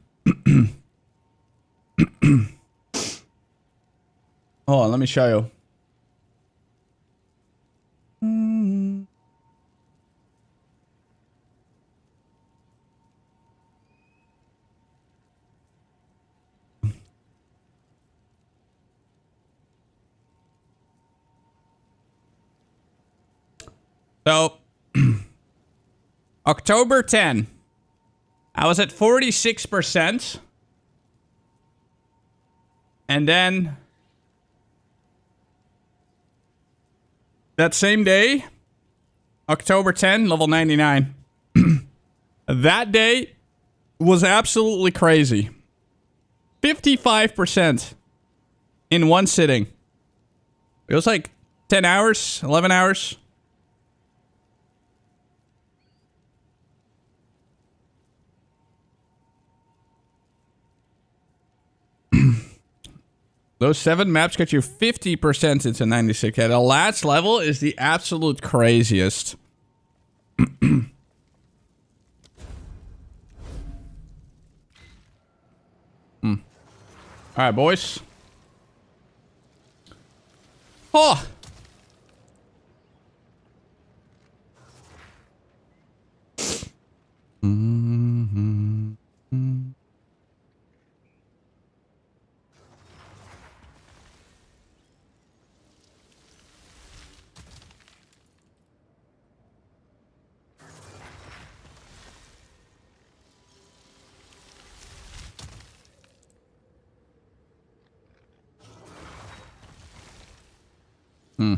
Hold on, let me show you. So, October 10, I was at 46%. And then, that same day, October 10, level 99. That day was absolutely crazy. 55% in one sitting. It was like 10 hours, 11 hours. Those 7 maps get you 50% into 96. Yeah, the last level is the absolute craziest. Alright, boys. Oh! Hmm.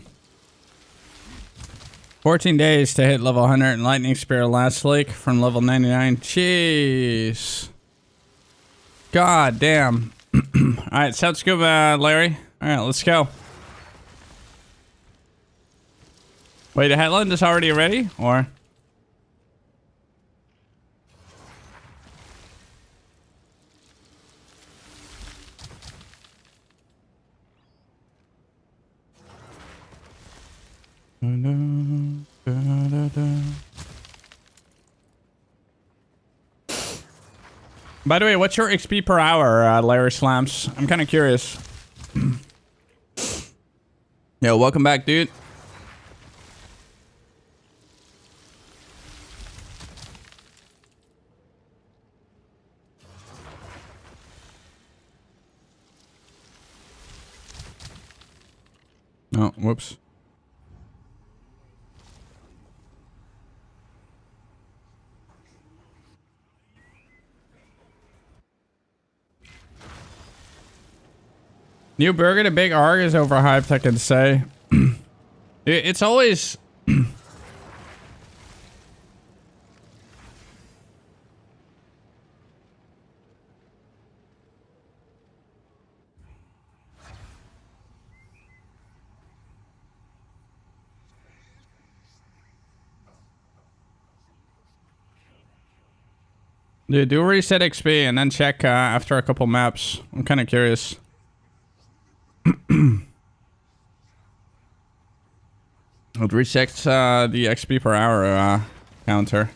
14 days to hit level 100 and Lightning Spear last leak from level 99. Jeez. God damn. Alright, sounds good, Larry. Alright, let's go. Wait, the headland is already ready? Or? By the way, what's your XP per hour, Larry Slams? I'm kind of curious. Yo, welcome back, dude. Oh, whoops. New burger to Big Arg is overhyped, I can say. It's always... Dude, do reset XP and then check after a couple maps. I'm kind of curious. It resets the XP per hour counter.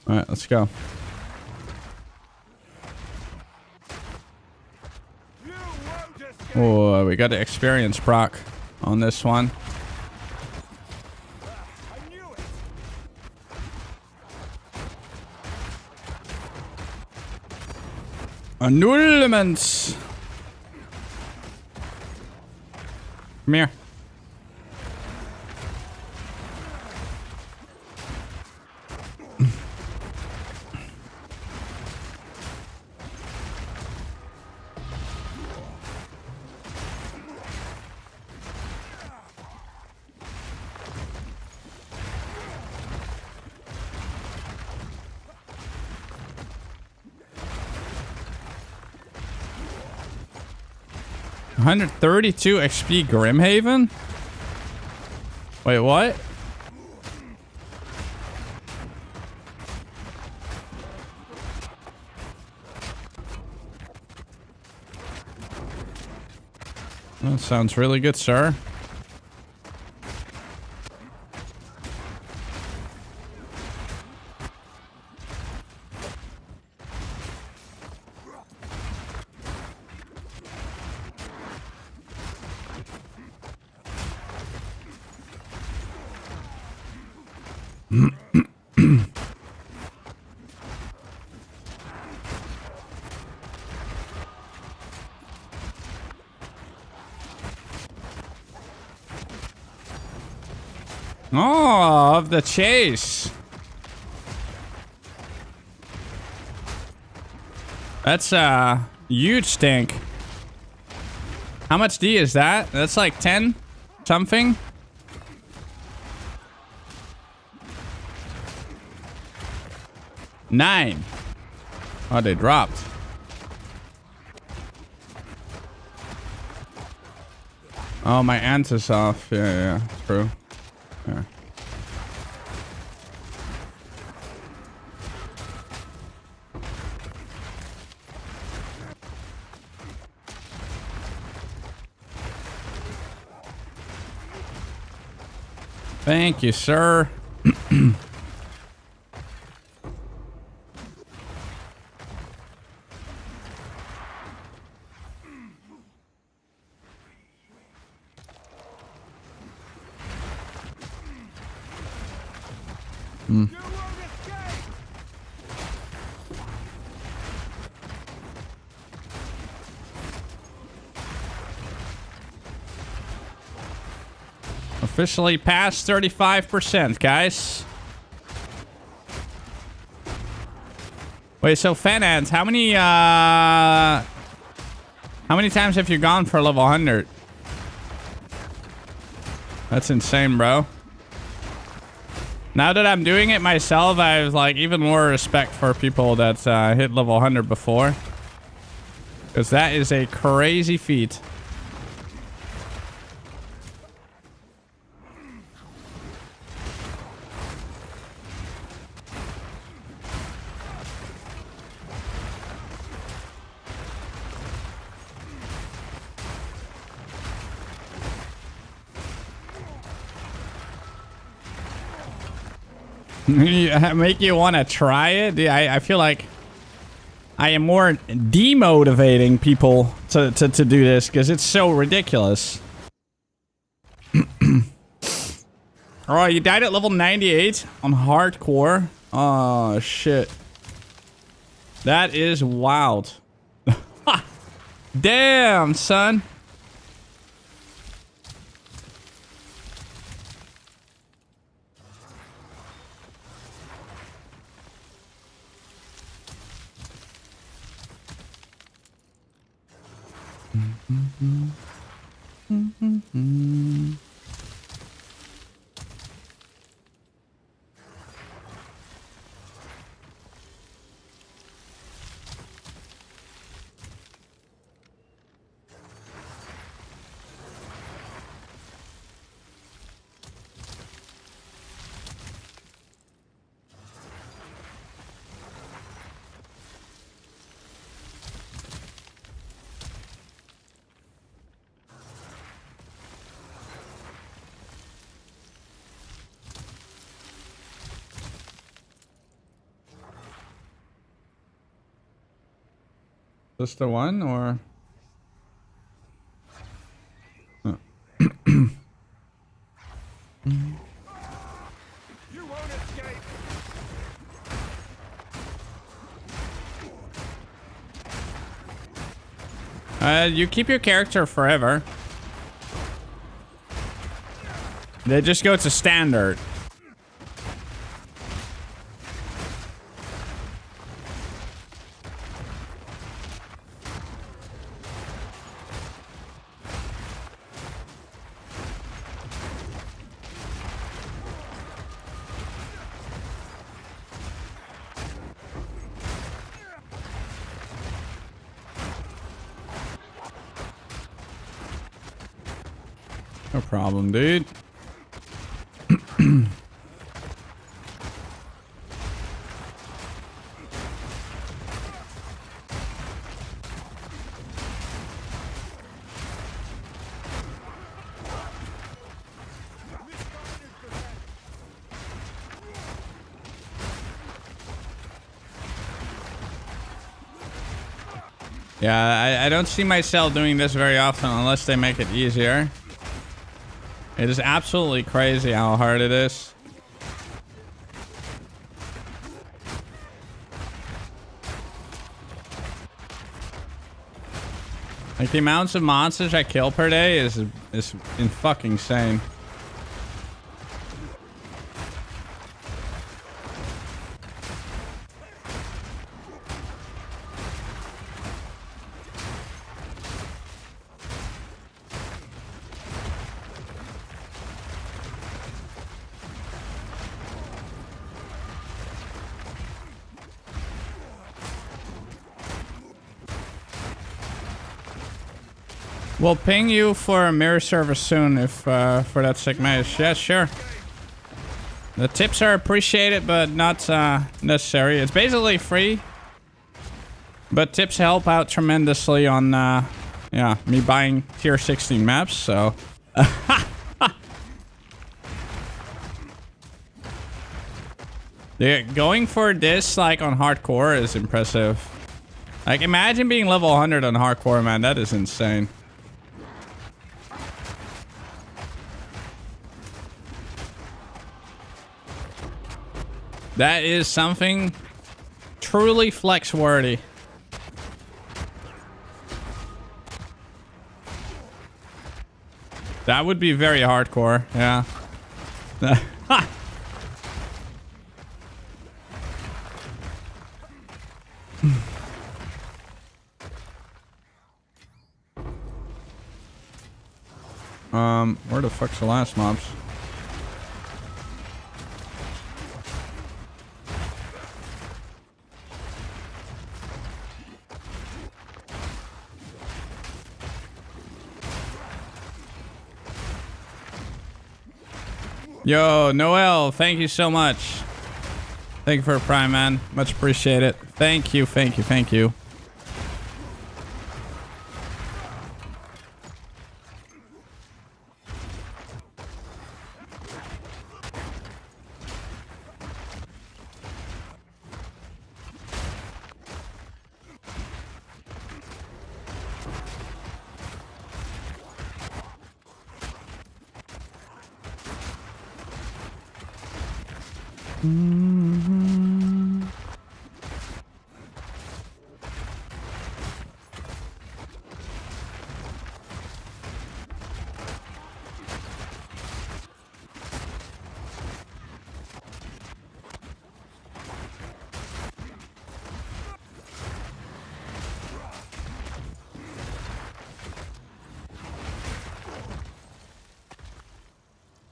Alright, let's go. Oh, we got the experience proc on this one. Annulments. Come here. $132 XP Grimhaven? Wait, what? That sounds really good, sir. Oh, of the chase. That's a huge stink. How much D is that? That's like 10 something. $9. Oh, they dropped. Oh, my ant is off. Yeah, true. Yeah. Thank you, sir. Officially past 35%, guys. Wait, so Fanad, how many times have you gone for level 100? That's insane, bro. Now that I'm doing it myself, I have like even more respect for people that hit level 100 before. Because that is a crazy feat. Make you want to try it? Yeah, I feel like I am more demotivating people to do this because it's so ridiculous. Oh, you died at level 98 on hardcore? Oh, shit. That is wild. Damn, son. This the one or? Oh. You keep your character forever. They just go to standard. No problem, dude. Yeah, I don't see myself doing this very often unless they make it easier. It is absolutely crazy how hard it is. Like the amounts of monsters I kill per day is in fucking insane. We'll ping you for a mirror service soon if for that sick Mace. Yeah, sure. The tips are appreciated, but not necessary. It's basically free, but tips help out tremendously on yeah, me buying tier 16 maps. So yeah, going for this like on hardcore is impressive. Like imagine being level 100 on hardcore, man. That is insane. That is something truly flex worthy. That would be very hardcore, yeah. Where the fuck's the last mobs? Yo, Noel, thank you so much. Thank you for a prime, man. Much appreciated. Thank you, thank you, thank you.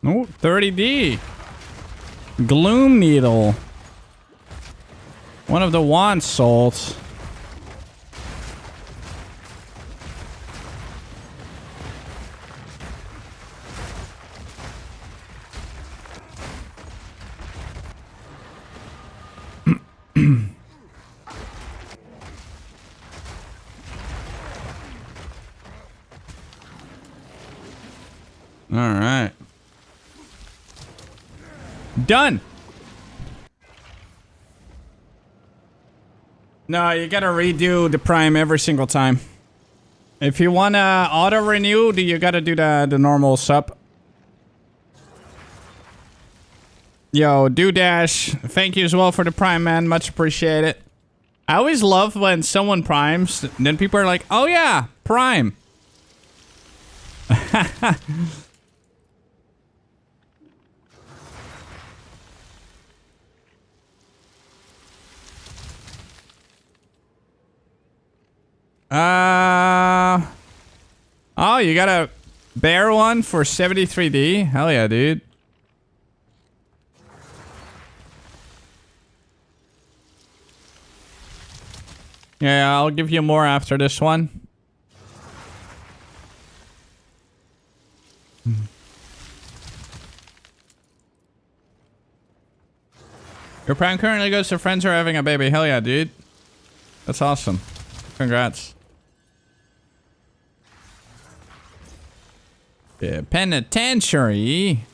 Oh, 30D. Gloom Needle. One of the wand salts. All right. Done. No, you gotta redo the prime every single time. If you wanna auto renew, you gotta do the normal sub. Yo, Dash, thank you as well for the prime, man. Much appreciated. I always love when someone primes, then people are like, oh yeah, prime. Oh, you got a bear one for 73D? Hell yeah, dude. Yeah, I'll give you more after this one. Your prime currently goes to friends who are having a baby. Hell yeah, dude. That's awesome. Congrats. Yeah, penitentiary.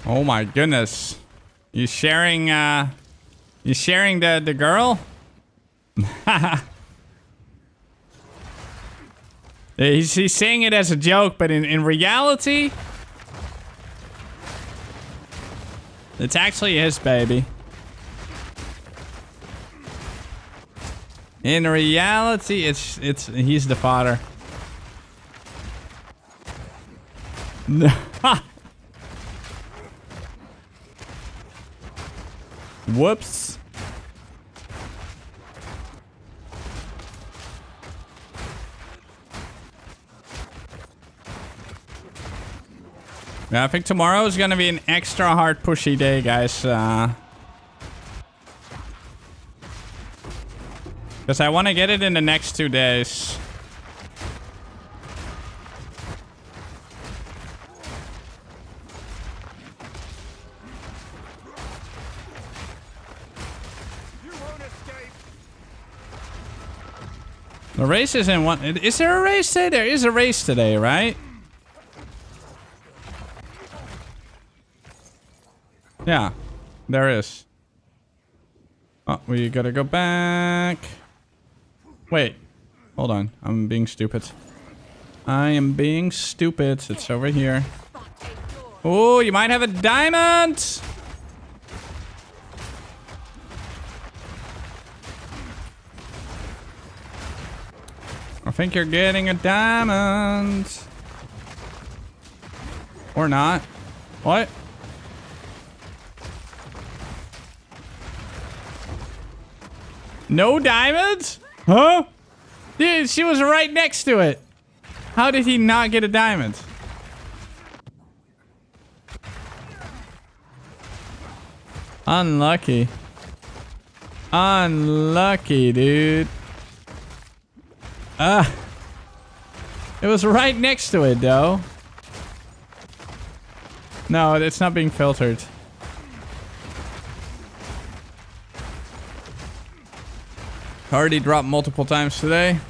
Oh my goodness. You sharing the girl? he's saying it as a joke, but in reality, it's actually his baby. In reality, he's the father. No. Whoops. Yeah, I think tomorrow is gonna be an extra hard pushy day, guys. Because I want to get it in the next 2 days. The race isn't one. Is there a race today? There is a race today, right? Yeah, there is. Oh, we gotta go back. Wait, hold on. I'm being stupid. I am being stupid. It's over here. Oh, you might have a diamond. I think you're getting a diamond. Or not. What? No diamonds? Huh? Dude, she was right next to it. How did he not get a diamond? Unlucky. Unlucky, dude. It was right next to it, though. No, it's not being filtered. Already dropped multiple times today.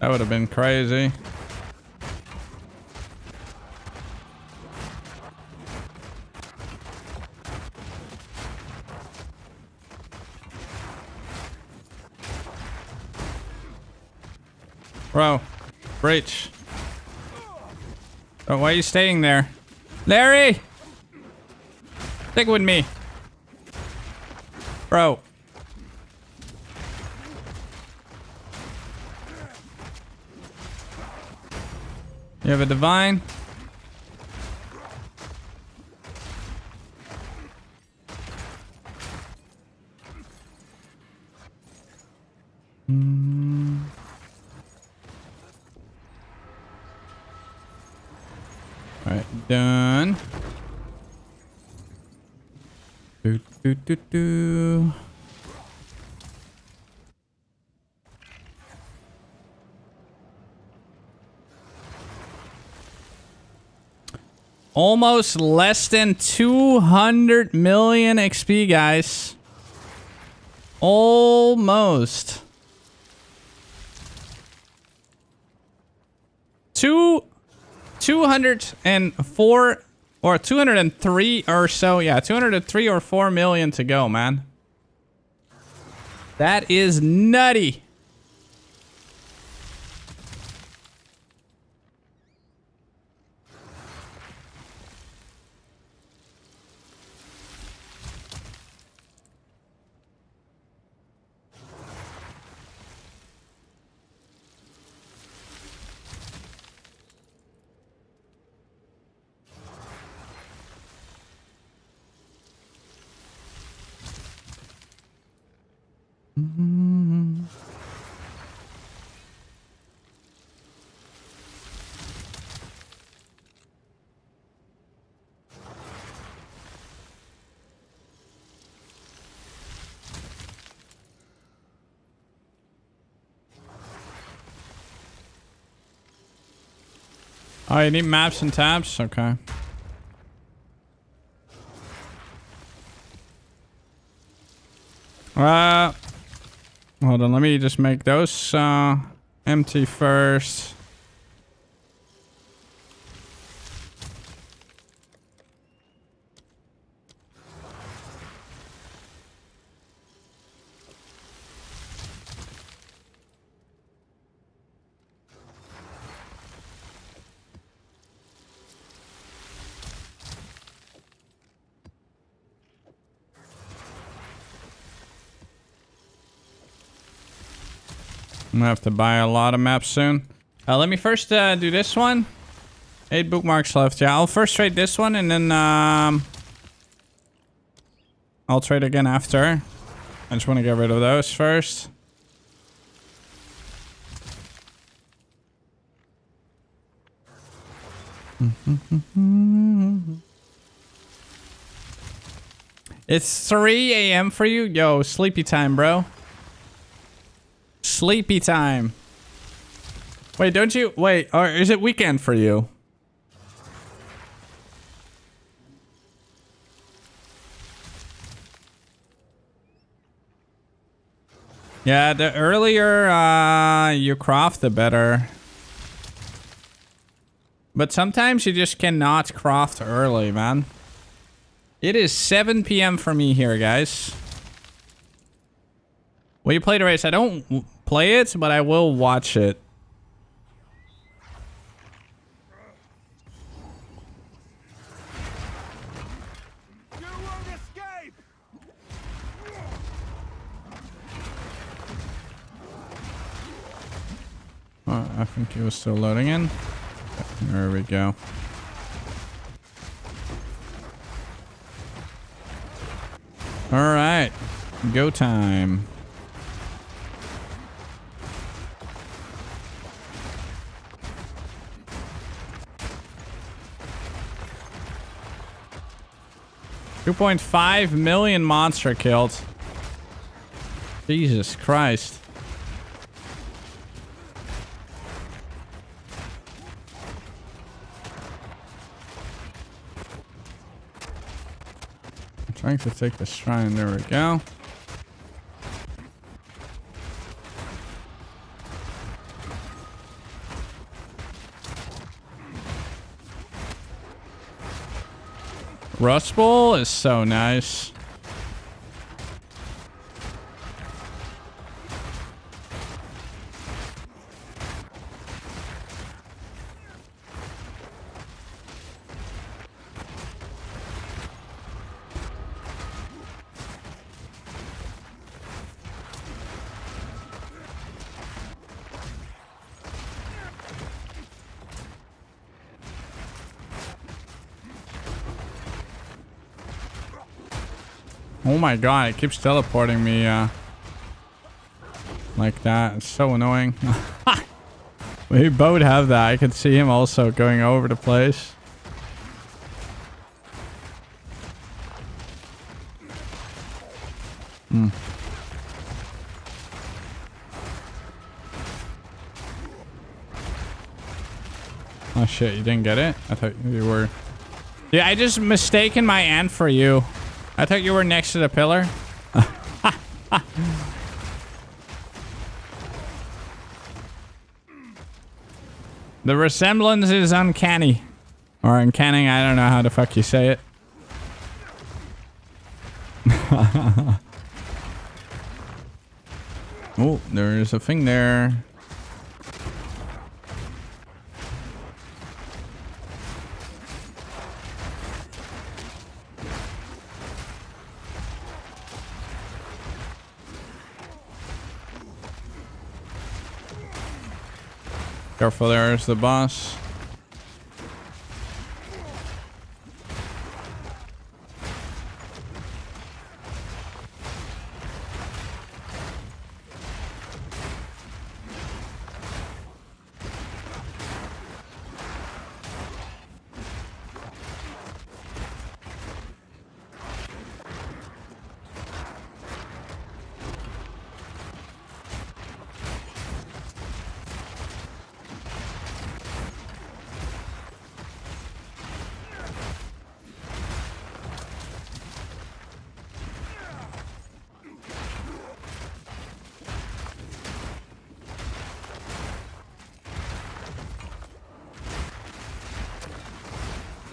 That would have been crazy. Bro, breach. Oh, why are you staying there? Larry! Stick with me. Bro. You have a divine? Alright, done. Do. Almost less than 200 million XP, guys. Almost. 204 or 203 or so. Yeah, 203 or 4 million to go, man. That is nutty. Oh, you need maps and tabs? Okay. Hold on, let me just make those empty first. I'm gonna have to buy a lot of maps soon. Let me first do this one. 8 bookmarks left. Yeah, I'll first trade this one and then I'll trade again after. I just want to get rid of those first. It's 3 a.m. for you? Yo, sleepy time, bro. Sleepy time. Wait, don't you? Wait, or is it weekend for you? Yeah, the earlier you craft, the better. But sometimes you just cannot craft early, man. It is 7 p.m. for me here, guys. Will you play the race? I don't play it, but I will watch it. Oh, I think he was still loading in. There we go. All right, go time. $2.5 million monster killed. Jesus Christ. Trying to take the shrine. There we go. Rust Bowl is so nice. Oh my god, it keeps teleporting me like that. It's so annoying. We both have that. I can see him also going over the place. Oh shit, you didn't get it? I thought you were... Yeah, I just mistaken my ant for you. I thought you were next to the pillar. The resemblance is uncanny. Or uncanny, I don't know how the fuck you say it. Oh, there's a thing there. Careful, there's the boss.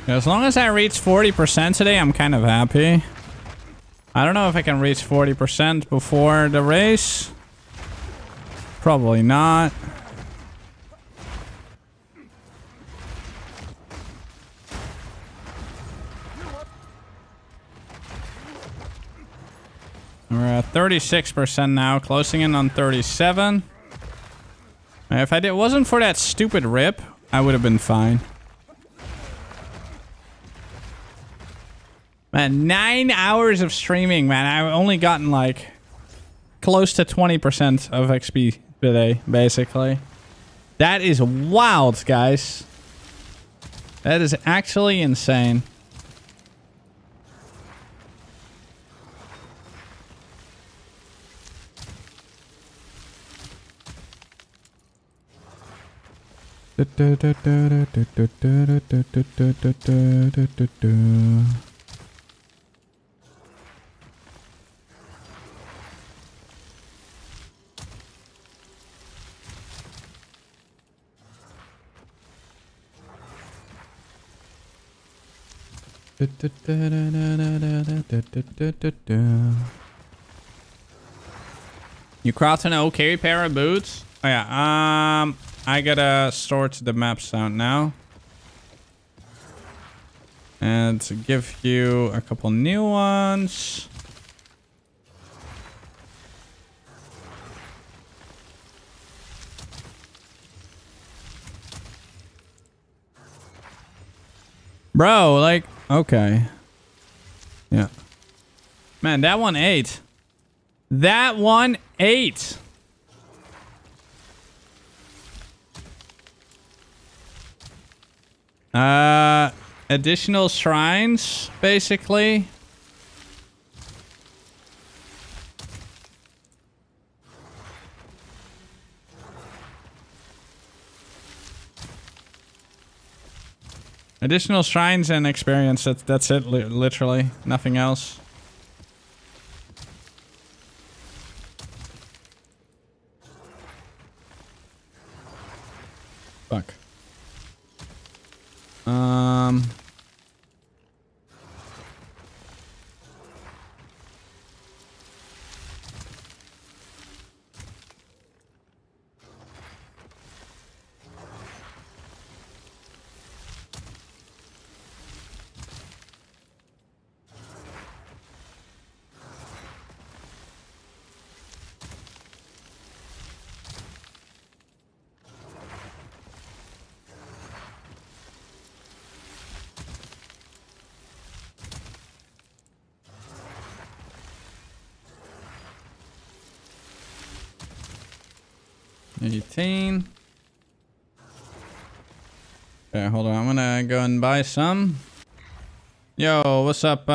As long as I reach 40% today, I'm kind of happy. I don't know if I can reach 40% before the race. Probably not. We're at 36% now, closing in on 37. If it wasn't for that stupid rip, I would have been fine. Man, 9 hours of streaming, man. I've only gotten like close to 20% of XP today, basically. That is wild, guys. That is actually insane. You craft an okay pair of boots? Oh yeah, I gotta sort the maps out now. And to give you a couple new ones. Bro, like, okay. Yeah. Man, that one ate. That one ate. Additional shrines, basically. Additional shrines and experience. That's it, literally. Nothing else. Fuck. $18. Okay, hold on. I'm gonna go and buy some. Yo, what's up,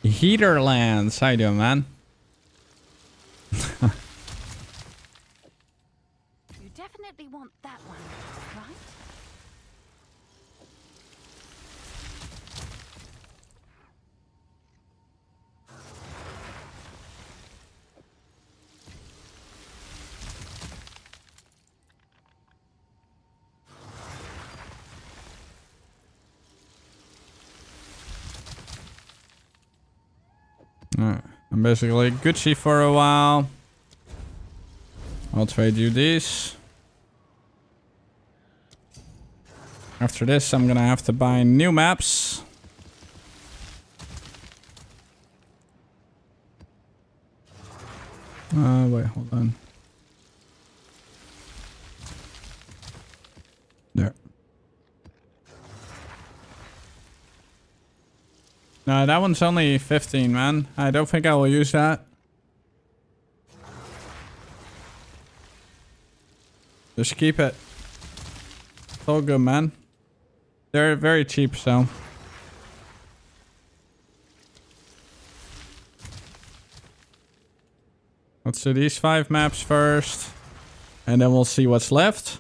Heaterlands? How you doing, man? You definitely want that one, right? Alright, I'm basically Gucci for a while. I'll trade you these. After this, I'm gonna have to buy new maps. Wait, hold on. There. No, that one's only 15, man. I don't think I will use that. Just keep it. It's all good, man. They're very cheap, so. Let's do these 5 maps first. And then we'll see what's left.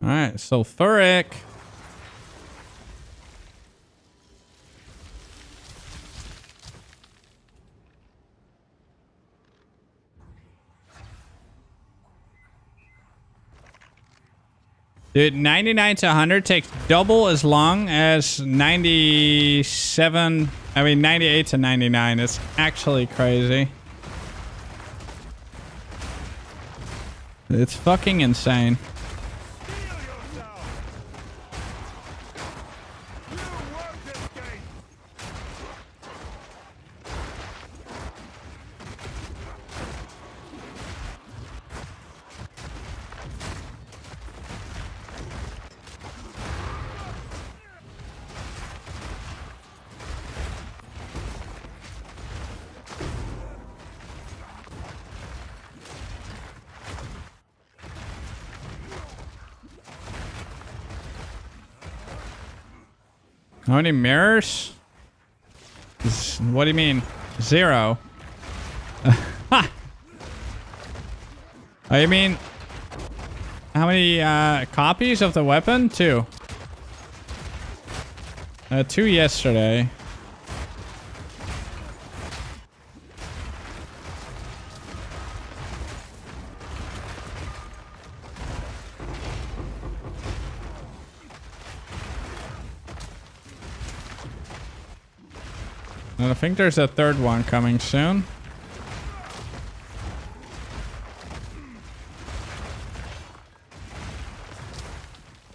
Alright, sulfuric. Dude, 99 to 100 takes double as long as 98 to 99. It's actually crazy. It's fucking insane. How many mirrors? What do you mean? 0. Oh, you mean How many copies of the weapon? 2. 2 yesterday. And I think there's a 3rd one coming soon.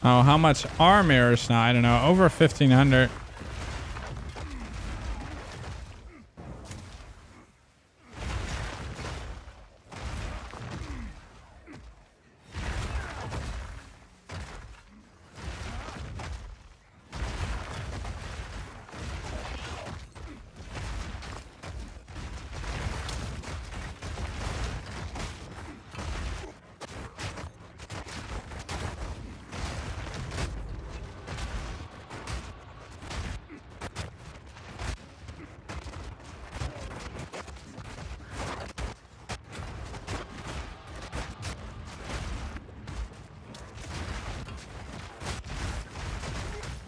Oh, how much are mirrors now? I don't know. Over 1,500.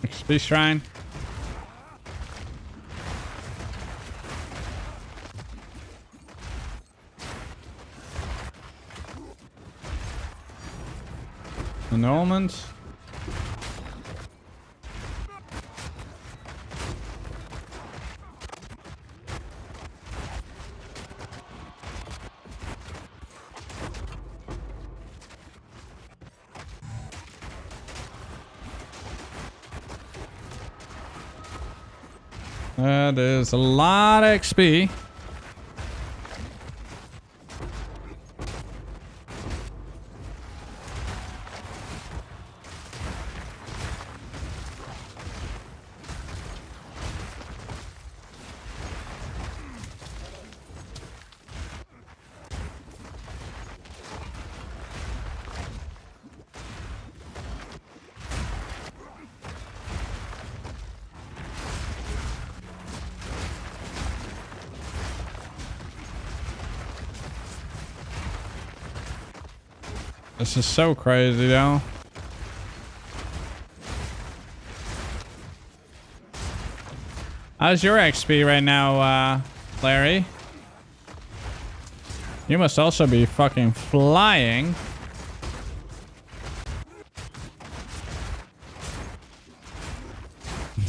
XP shrine. Annulment. That is a lot of XP. This is so crazy, though. How's your XP right now, Larry? You must also be fucking flying.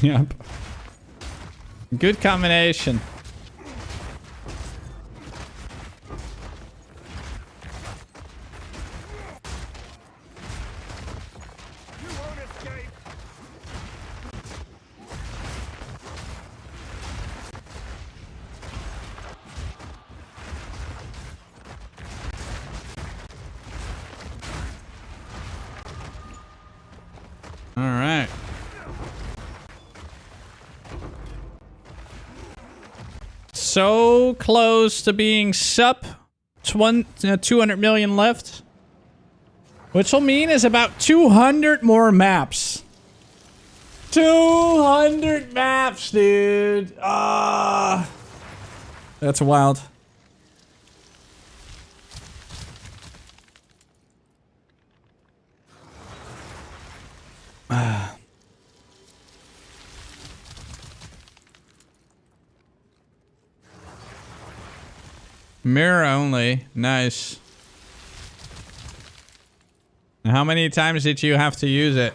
Yep. Good combination. All right. So close to being sub 200 million left. Which will mean is about 200 more maps. 200 maps, dude. That's wild. Mirror only. Nice. And how many times did you have to use it?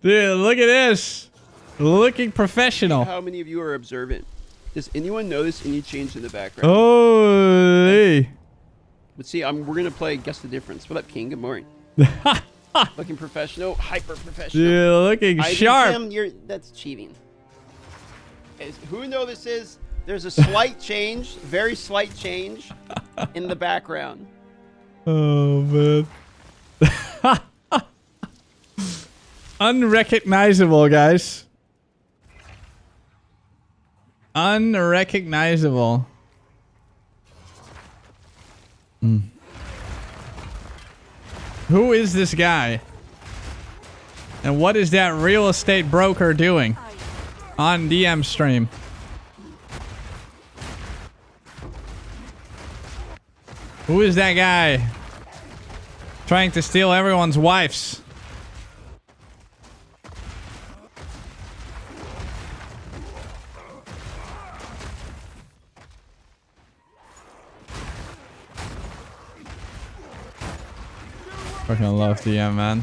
Dude, look at this. Looking professional. How many of you are observant? Does anyone notice any change in the background? Holy. Let's see, we're going to play Guess the Difference. What up, King? Good morning. Looking professional, hyper professional. Dude, looking sharp. That's cheating. Who notices there's a slight change, very slight change in the background? Oh, man. Unrecognizable, guys. Unrecognizable. Who is this guy? And what is that real estate broker doing on DM stream? Who is that guy trying to steal everyone's wives? Fucking love DM, man.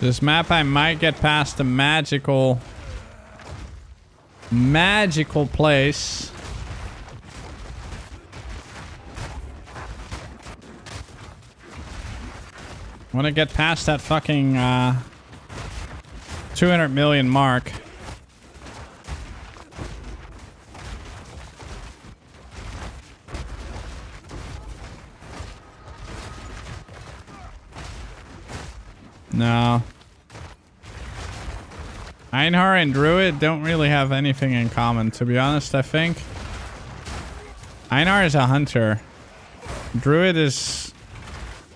This map, I might get past the magical place. I want to get past that fucking 200 million mark. No. Einhar and Druid don't really have anything in common, to be honest, I think. Einhar is a hunter. Druid is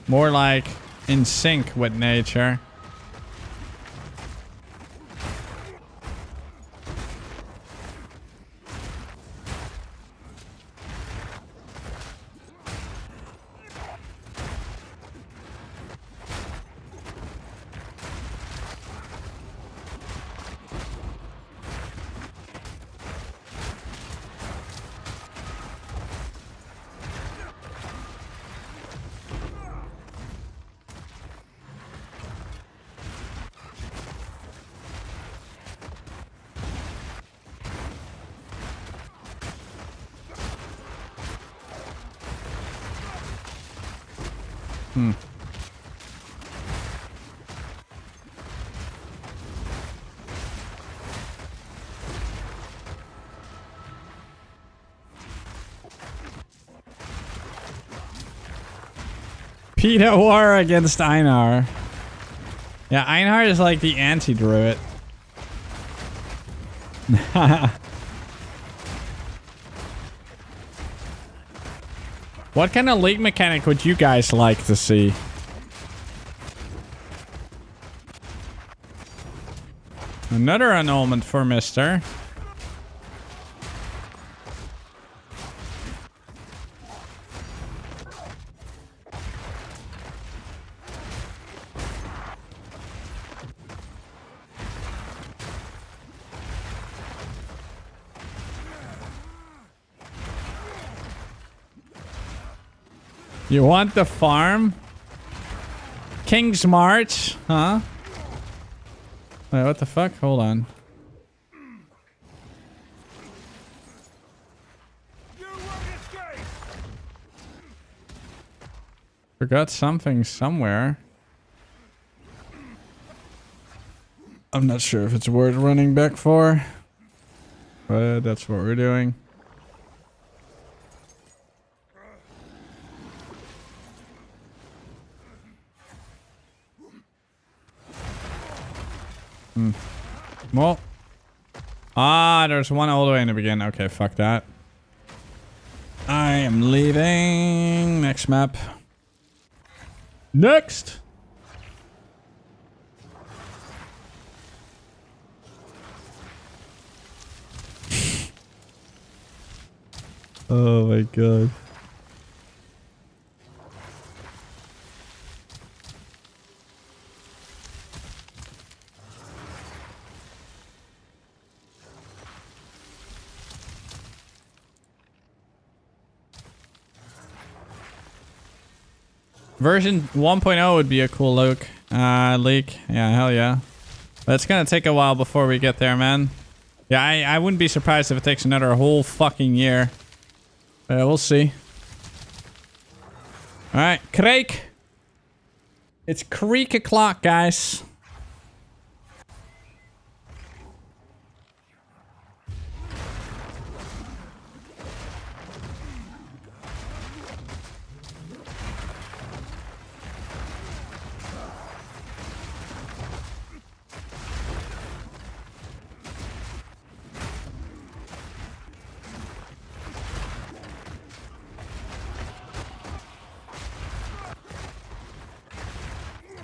more like in sync with nature. Peter War against Einar. Yeah, Einar is like the anti-druid. What kind of league mechanic would you guys like to see? Another annulment for Mister. You want the farm? King's March? Huh? Wait, what the fuck? Hold on. Forgot something somewhere. I'm not sure if it's worth running back for. But that's what we're doing. Well. There's one all the way in the beginning. Okay, fuck that. I am leaving. Next map. Next! Oh my god. Version 1.0 would be a cool look. Leak. Yeah, hell yeah. But it's gonna take a while before we get there, man. Yeah, I wouldn't be surprised if it takes another whole fucking year. We'll see. Alright, Creek. It's Creek o'clock, guys.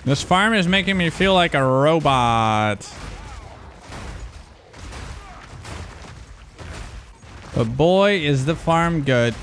This farm is making me feel like a robot. But boy, is the farm good.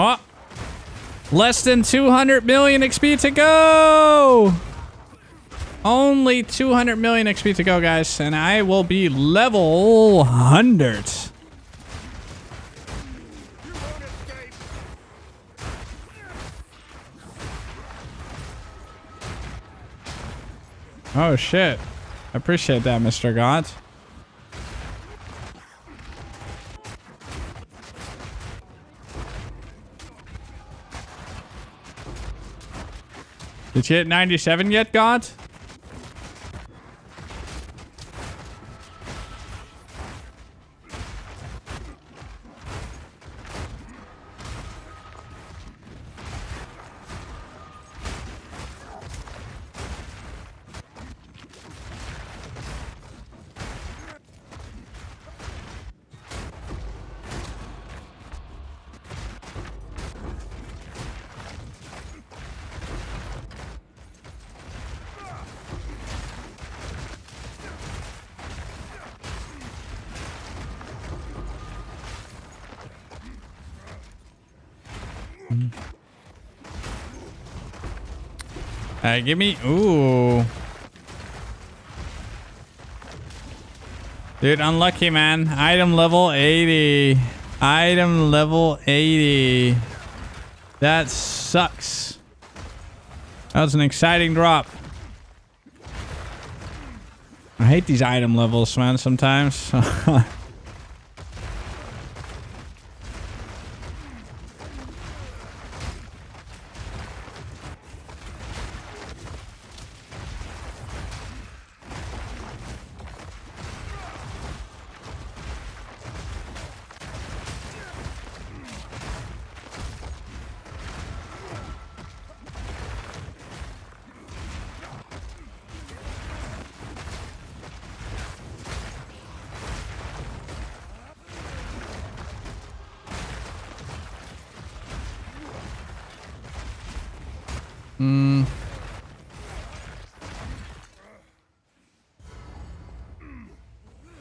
Oh, less than 200 million XP to go. Only 200 million XP to go, guys, and I will be level 100. Oh shit! I appreciate that, Mr. God. Did you hit 97 yet, God? Give me... Ooh. Dude, unlucky, man. Item level 80. Item level 80. That sucks. That was an exciting drop. I hate these item levels, man, sometimes.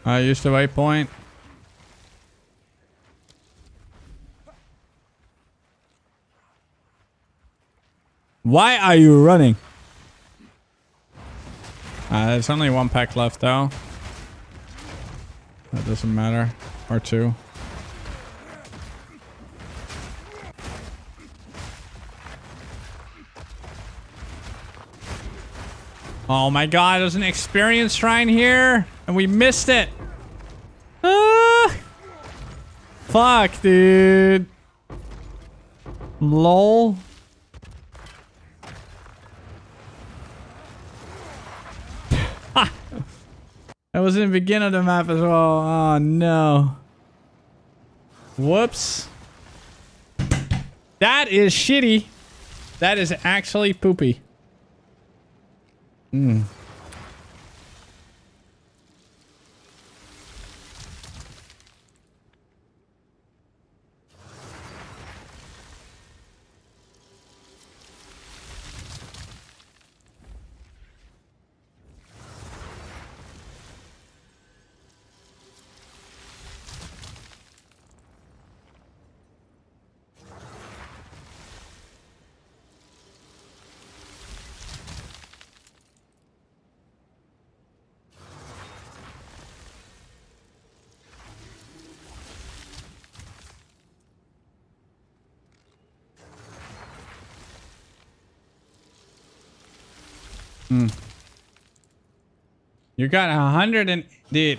I used the waypoint. Why are you running? There's only one pack left though. That doesn't matter. Or two. Oh my god, there's an experience shrine here and we missed it. Fuck, dude. Lol. That was in the beginning of the map as well. Oh no. Whoops. That is shitty. That is actually poopy. Hmm. Hmm. You got 100 and... Dude.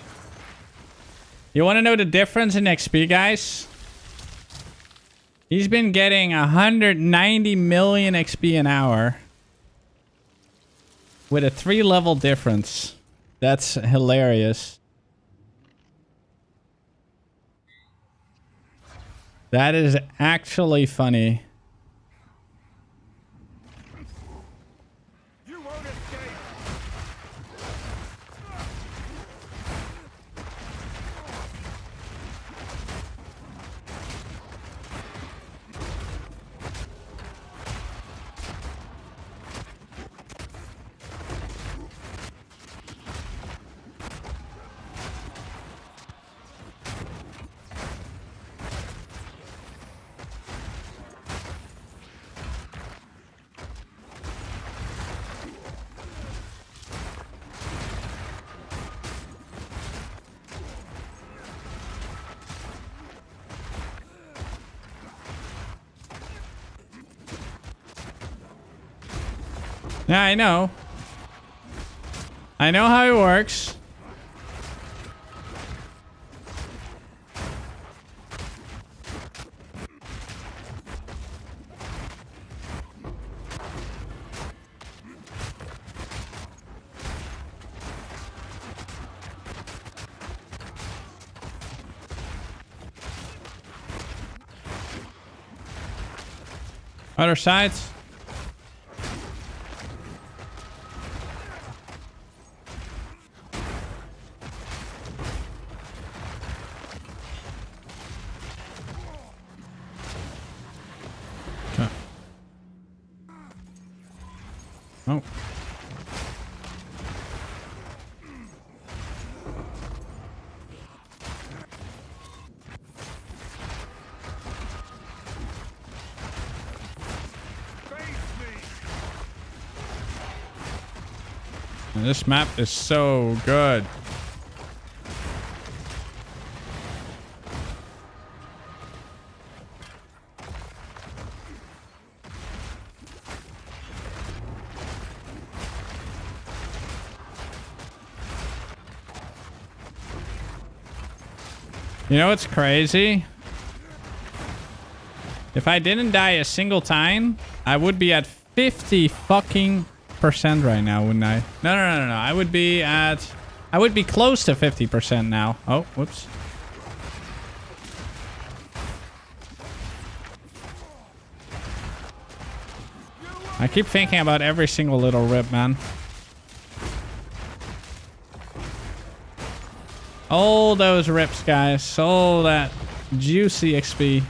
You want to know the difference in XP, guys? He's been getting 190 million XP an hour. With a 3-level difference. That's hilarious. That is actually funny. Yeah, I know. I know how it works. Other sides. Oh. And this map is so good. You know what's crazy? If I didn't die a single time, I would be at 50 fucking % right now, wouldn't I? No. I would be close to 50% now. Oh, whoops. I keep thinking about every single little rip, man. All those rips, guys. All that juicy XP.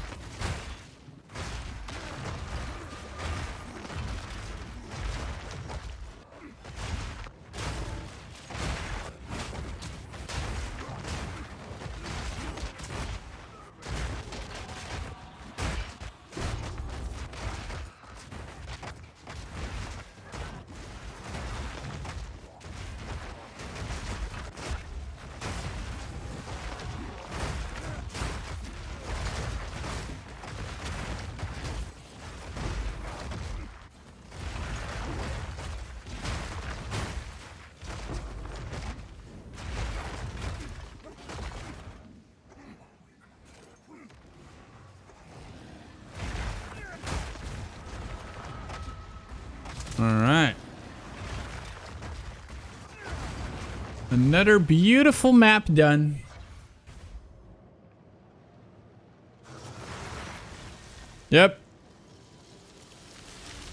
Another beautiful map done. Yep.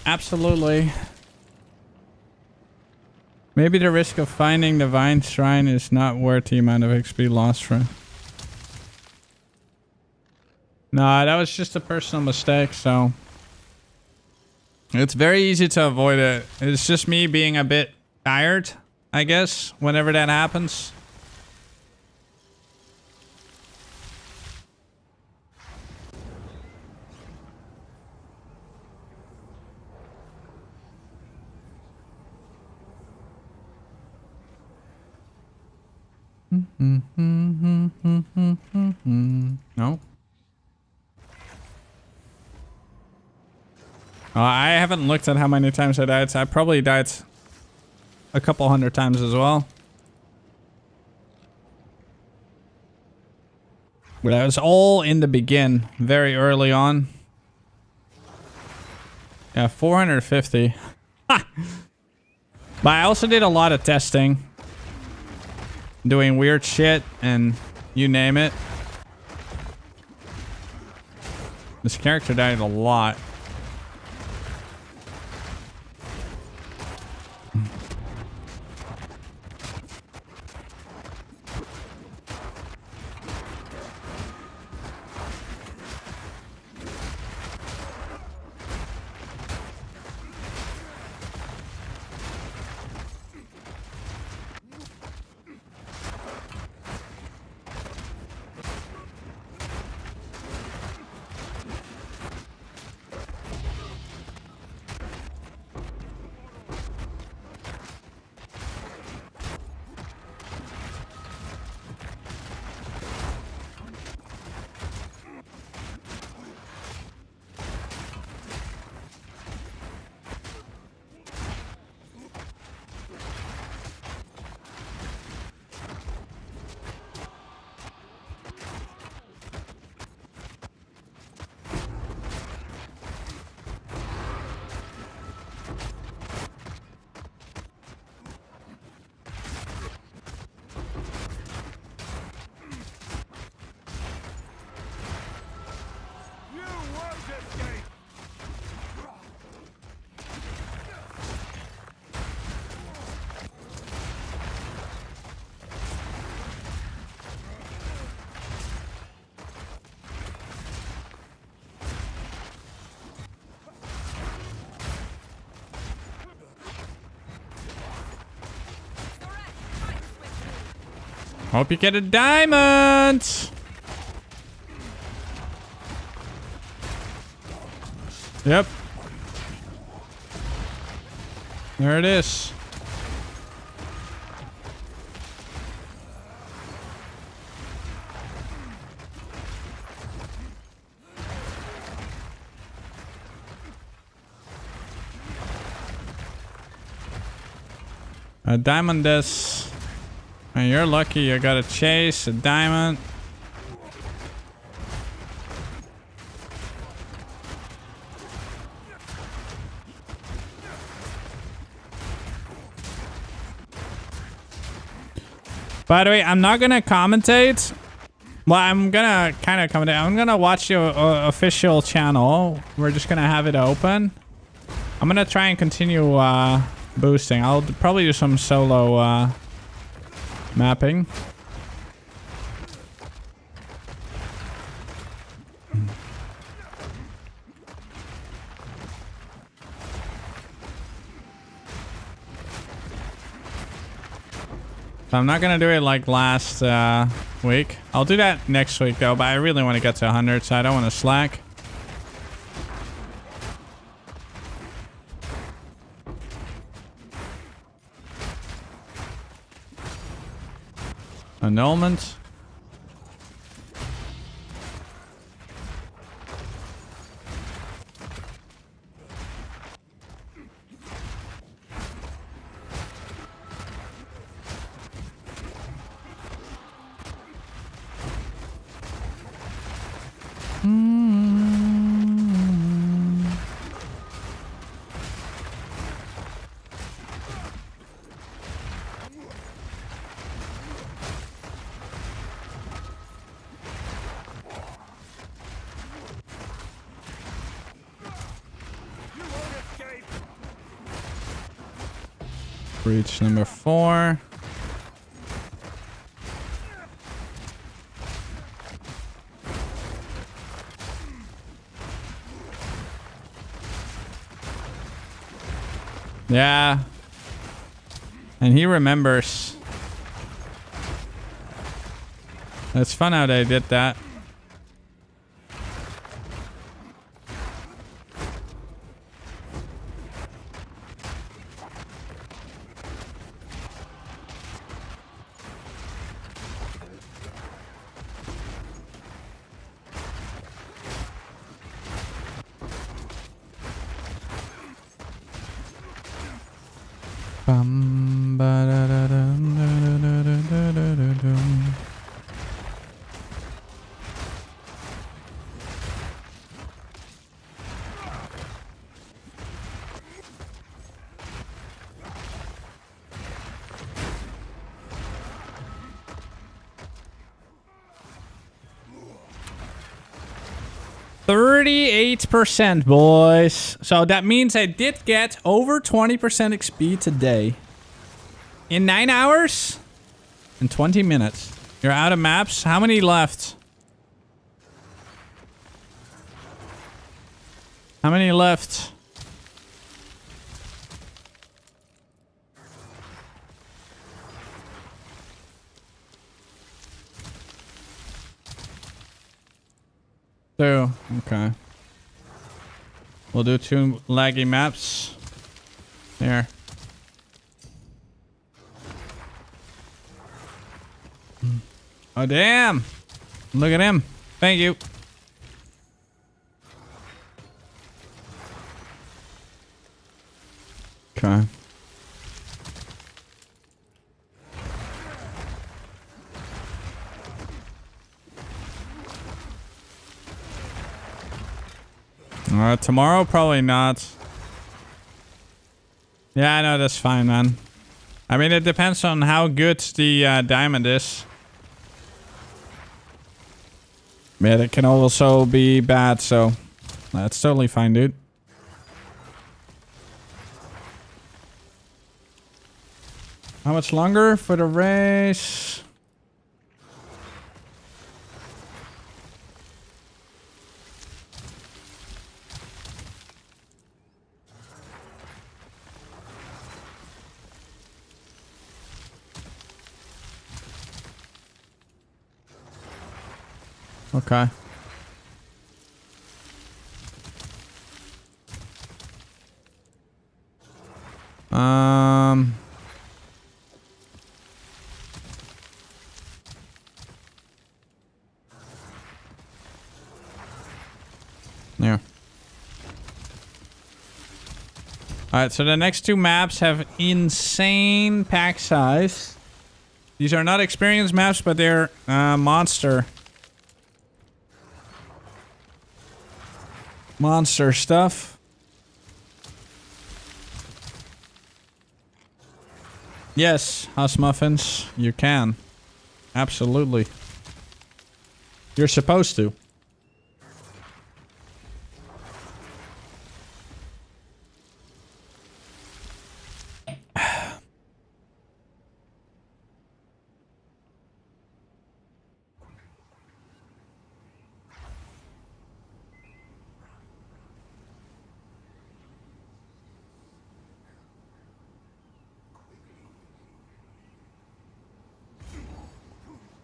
Absolutely. Maybe the risk of finding the Vine Shrine is not worth the amount of XP lost for it. Nah, that was just a personal mistake, so... It's very easy to avoid it. It's just me being a bit tired, I guess, whenever that happens. No. I haven't looked at how many times I died. So I probably died a couple hundred times as well. But that was all in the begin, very early on. Yeah, 450. Ha! But I also did a lot of testing. Doing weird shit and you name it. This character died a lot. Hope you get a diamond. Yep. There it is. A diamond is... And you're lucky you got a chase, a diamond. By the way, I'm not gonna commentate. Well, I'm gonna kind of commentate. I'm gonna watch your official channel. We're just gonna have it open. I'm gonna try and continue boosting. I'll probably do some solo mapping. So I'm not gonna do it like last week. I'll do that next week though, but I really want to get to 100, so I don't want to slack. Annulment. Breach number 4. Yeah. And he remembers. It's fun how they did that. Bum, ba, da, da, dum, da, da, da, da, da, da, dum. %, boys. So that means I did get over 20% XP today. In 9 hours? And 20 minutes. You're out of maps? How many left? How many left? Two. Okay. We'll do 2 laggy maps. There. Oh, damn. Look at him. Thank you. Okay. Tomorrow, probably not. Yeah, I know, that's fine, man. I mean, it depends on how good the diamond is. Yeah, it can also be bad, so that's totally fine, dude. How much longer for the race? Okay. Yeah. Alright, so the next 2 maps have insane pack size. These are not experienced maps, but they're monster stuff. Yes, House Muffins, you can. Absolutely. You're supposed to.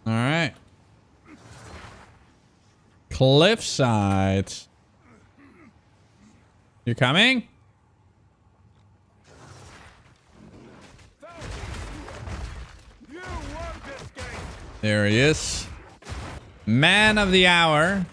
Alright. Cliffside. You coming? There he is. Man of the hour.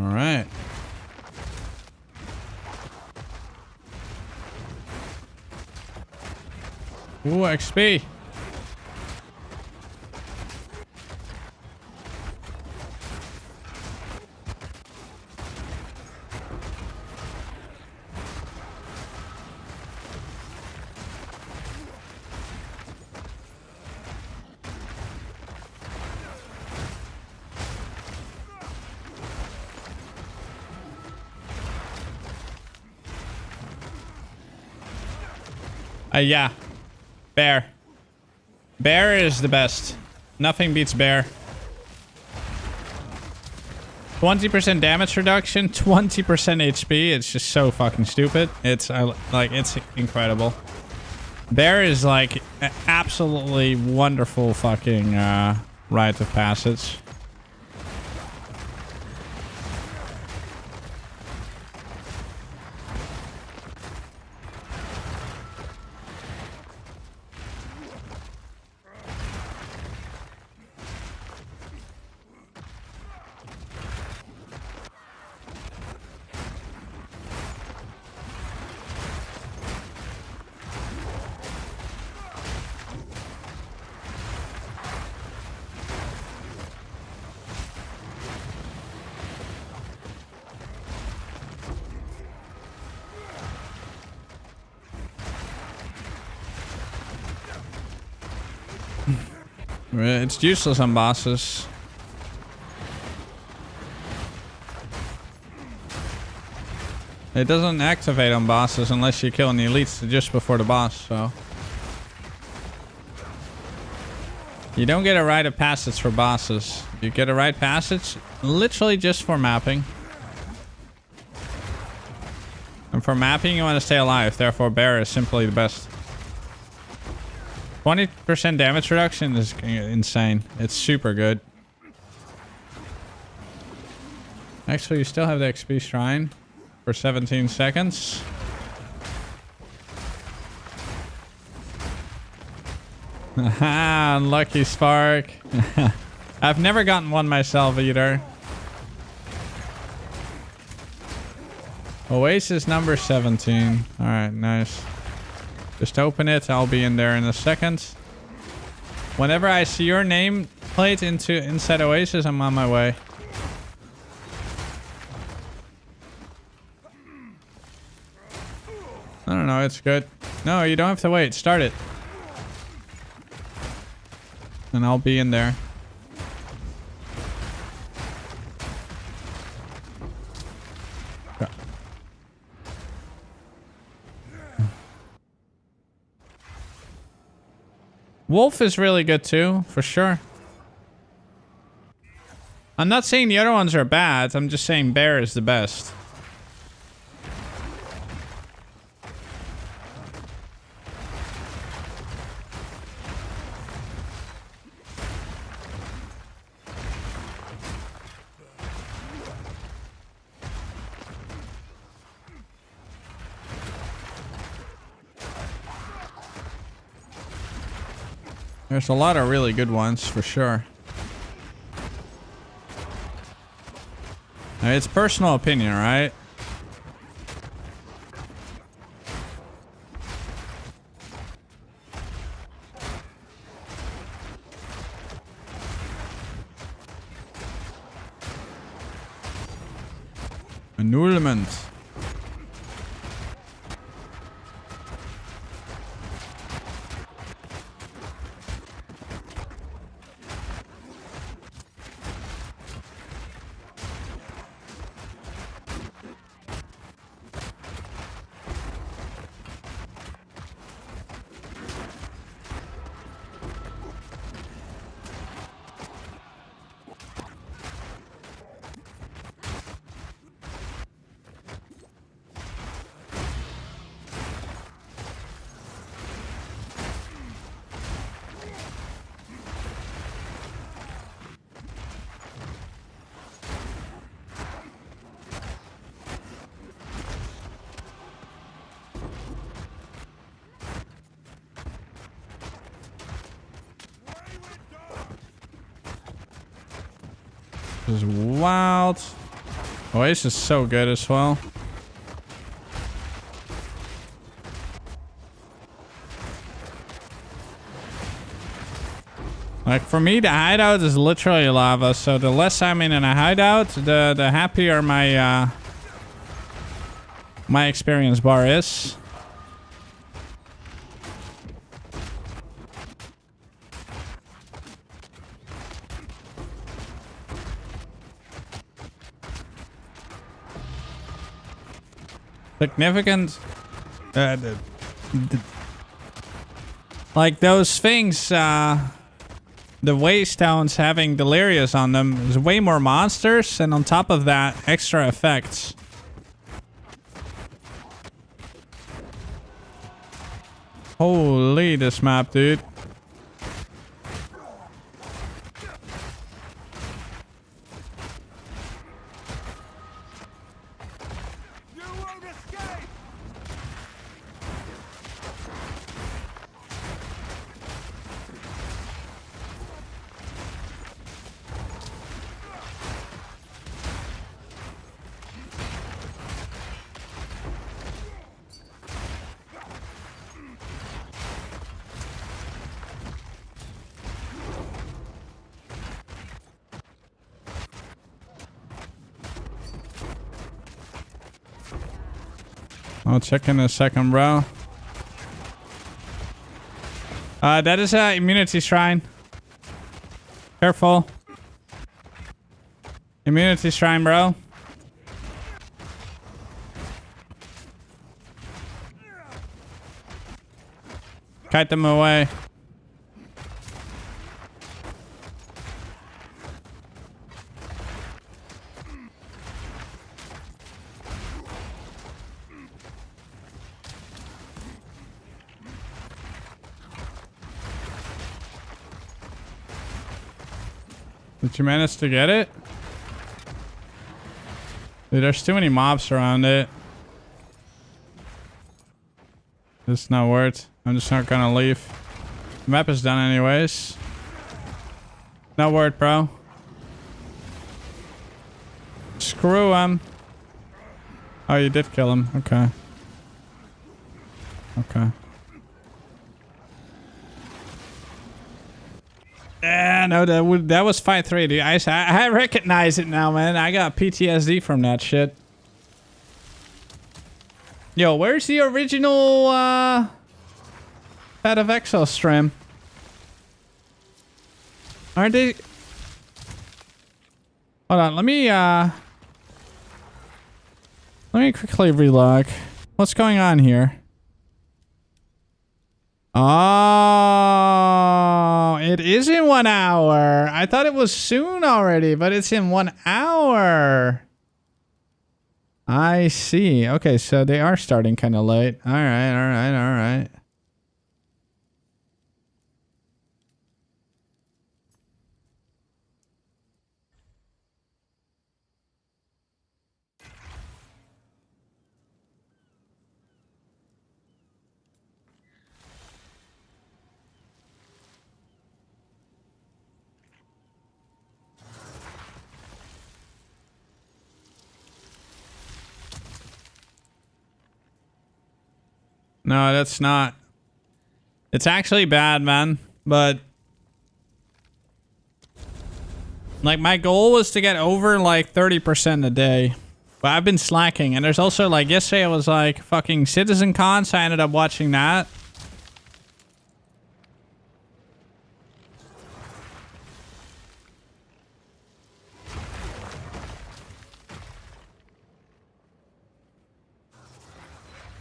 All right. Ooh, XP. Yeah. Bear. Bear is the best. Nothing beats bear. 20% damage reduction, 20% HP. It's just so fucking stupid. It's like, it's incredible. Bear is like an absolutely wonderful fucking rite of passage. It's useless on bosses. It doesn't activate on bosses unless you kill the elites just before the boss, so. You don't get a rite of passage for bosses. You get a rite passage literally just for mapping. And for mapping, you want to stay alive. Therefore, bear is simply the best. 20% damage reduction is insane. It's super good. Actually, you still have the XP shrine for 17 seconds. Haha, unlucky spark. I've never gotten one myself either. Oasis number 17. Alright, nice. Just open it. I'll be in there in a second. Whenever I see your name plate inside Oasis, I'm on my way. I don't know. It's good. No, you don't have to wait. Start it. And I'll be in there. Wolf is really good too, for sure. I'm not saying the other ones are bad. I'm just saying bear is the best. There's a lot of really good ones, for sure. Now, it's personal opinion, right? Annulment. This is wild. Voice is so good as well. Like for me, the hideout is literally lava. So the less I'm in a hideout, the happier my my experience bar is. Significant. Like those things, the Waystones having Delirious on them is way more monsters, and on top of that, extra effects. Holy, this map, dude. I'll check in a second, bro. That is a immunity shrine. Careful. Immunity shrine, bro. Kite them away. Did you manage to get it? Dude, there's too many mobs around it. It's not worth. I'm just not gonna leave. The map is done anyways. Not worth, bro. Screw him. Oh, you did kill him. Okay. Okay. Yeah, no, that was fight 3, dude. I recognize it now, man. I got PTSD from that shit. Yo, where's the original Path of Exile stream? Aren't they? Hold on, let me quickly relog. What's going on here? Oh, it is in 1 hour. I thought it was soon already, but it's in 1 hour. I see. Okay, so they are starting kind of late. All right, all right, all right. No, that's not. It's actually bad, man. But like my goal was to get over like 30% a day. But I've been slacking. And there's also like yesterday I was like fucking Citizen Con, so I ended up watching that.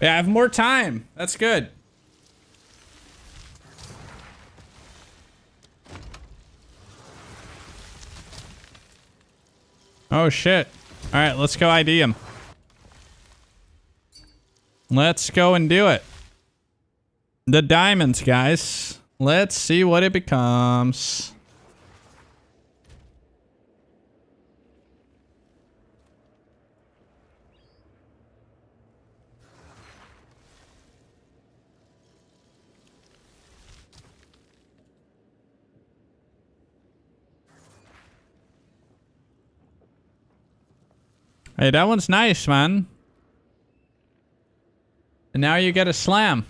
Yeah, I have more time. That's good. Oh, shit. All right, let's go ID him. Let's go and do it. The diamonds, guys. Let's see what it becomes. Hey, that one's nice, man. And now you get a slam.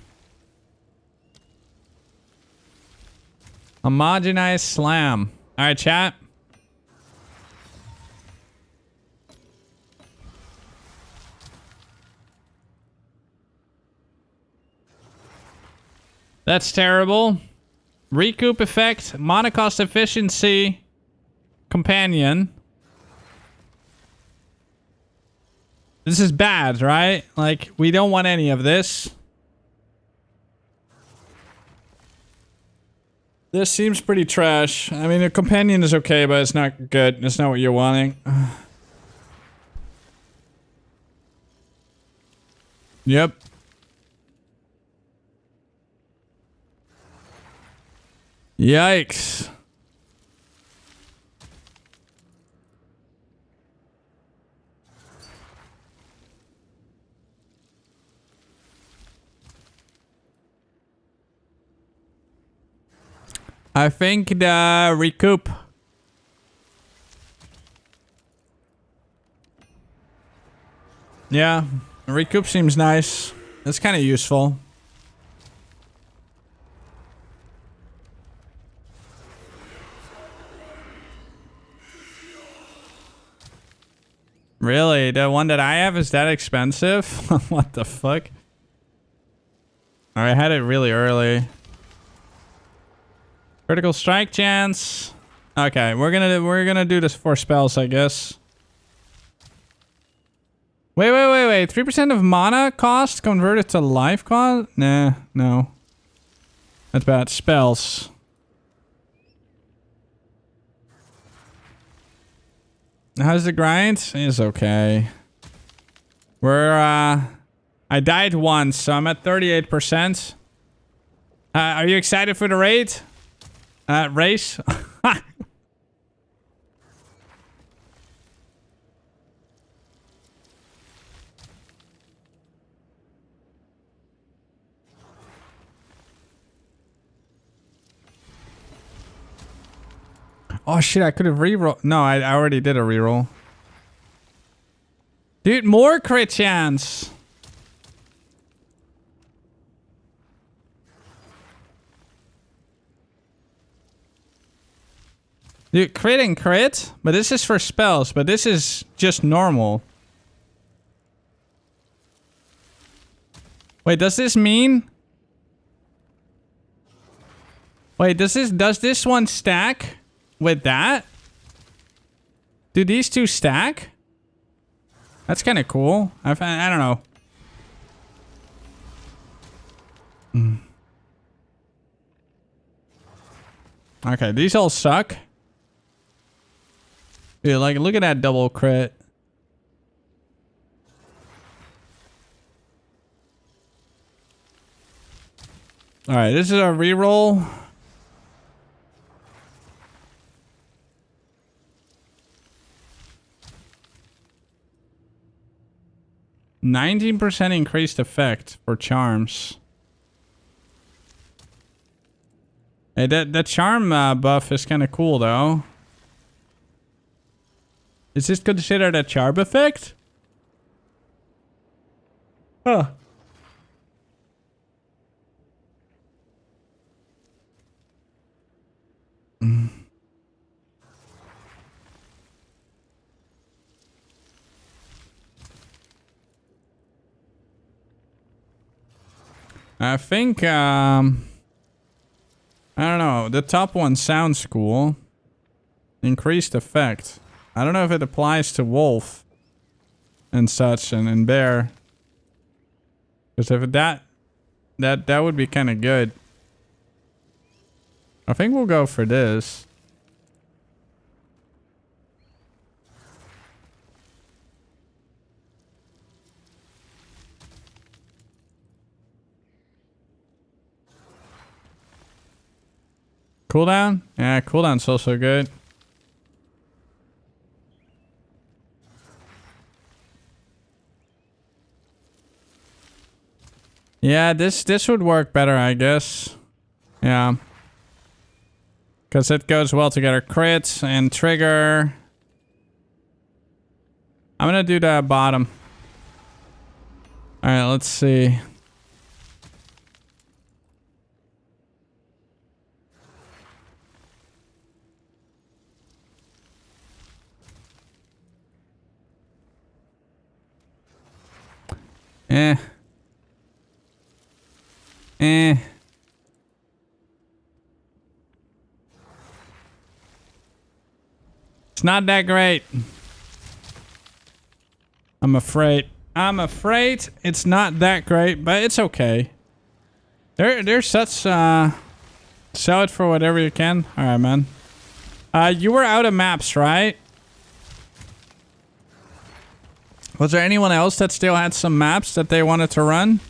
Homogenized slam. Alright, chat. That's terrible. Recoup effect, monocost efficiency, companion. This is bad, right? Like, we don't want any of this. This seems pretty trash. I mean, a companion is okay, but it's not good. It's not what you're wanting. Yep. Yikes. I think the recoup. Yeah, recoup seems nice. It's kind of useful. Really? The one that I have is that expensive? What the fuck? I had it really early. Critical strike chance. Okay, we're gonna do this for spells, I guess. Wait. 3% of mana cost converted to life cost? Nah, no. That's bad. Spells. How's the grind? It's okay. I died once, so I'm at 38%. Are you excited for the raid? Race? Oh shit, I could have reroll. No, I already did a reroll. Dude, more crit chance. Dude, crit and crit, but this is for spells, but this is just normal. Wait, does this mean? Wait, does this one stack with that? Do these two stack? That's kind of cool. I don't know. Okay, these all suck. Dude, like, look at that double crit. Alright, this is a reroll. %19 increased effect for charms. Hey, that charm buff is kind of cool, though. Is this considered a charm effect? Huh. I think, I don't know. The top one sounds cool. Increased effect. I don't know if it applies to wolf and such and bear. Because if that would be kind of good. I think we'll go for this. Cooldown? Yeah, cooldown's also good. Yeah, this would work better, I guess. Yeah. Because it goes well together. Crits and trigger. I'm gonna do the bottom. All right, let's see. Eh. It's not that great. I'm afraid it's not that great, but it's okay. There's such sell it for whatever you can. All right, man. You were out of maps, right? Was there anyone else that still had some maps that they wanted to run?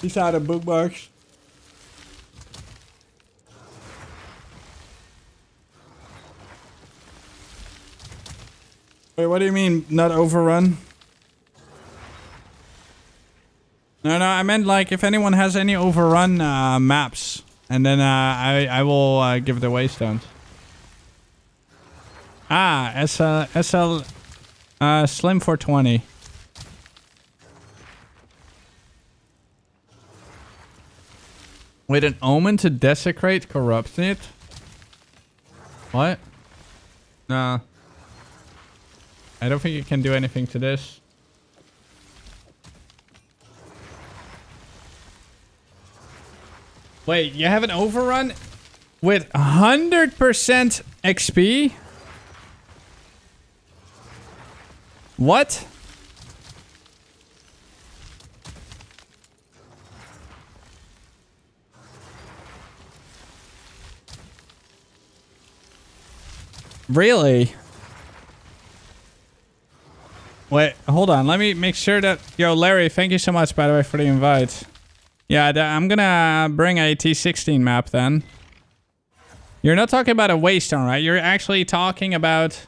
He's out of bookmarks. Wait, what do you mean not overrun? No, I meant like if anyone has any overrun maps, and then I will give the waystones. Ah, SL Slim 420. Wait, an omen to desecrate corrupts it? What? Nah. I don't think you can do anything to this. Wait, you have an overrun with 100% XP? What? Really? Wait, hold on. Let me make sure that... Yo, Larry, thank you so much, by the way, for the invite. Yeah, I'm gonna bring a T16 map then. You're not talking about a waystone, right? You're actually talking about...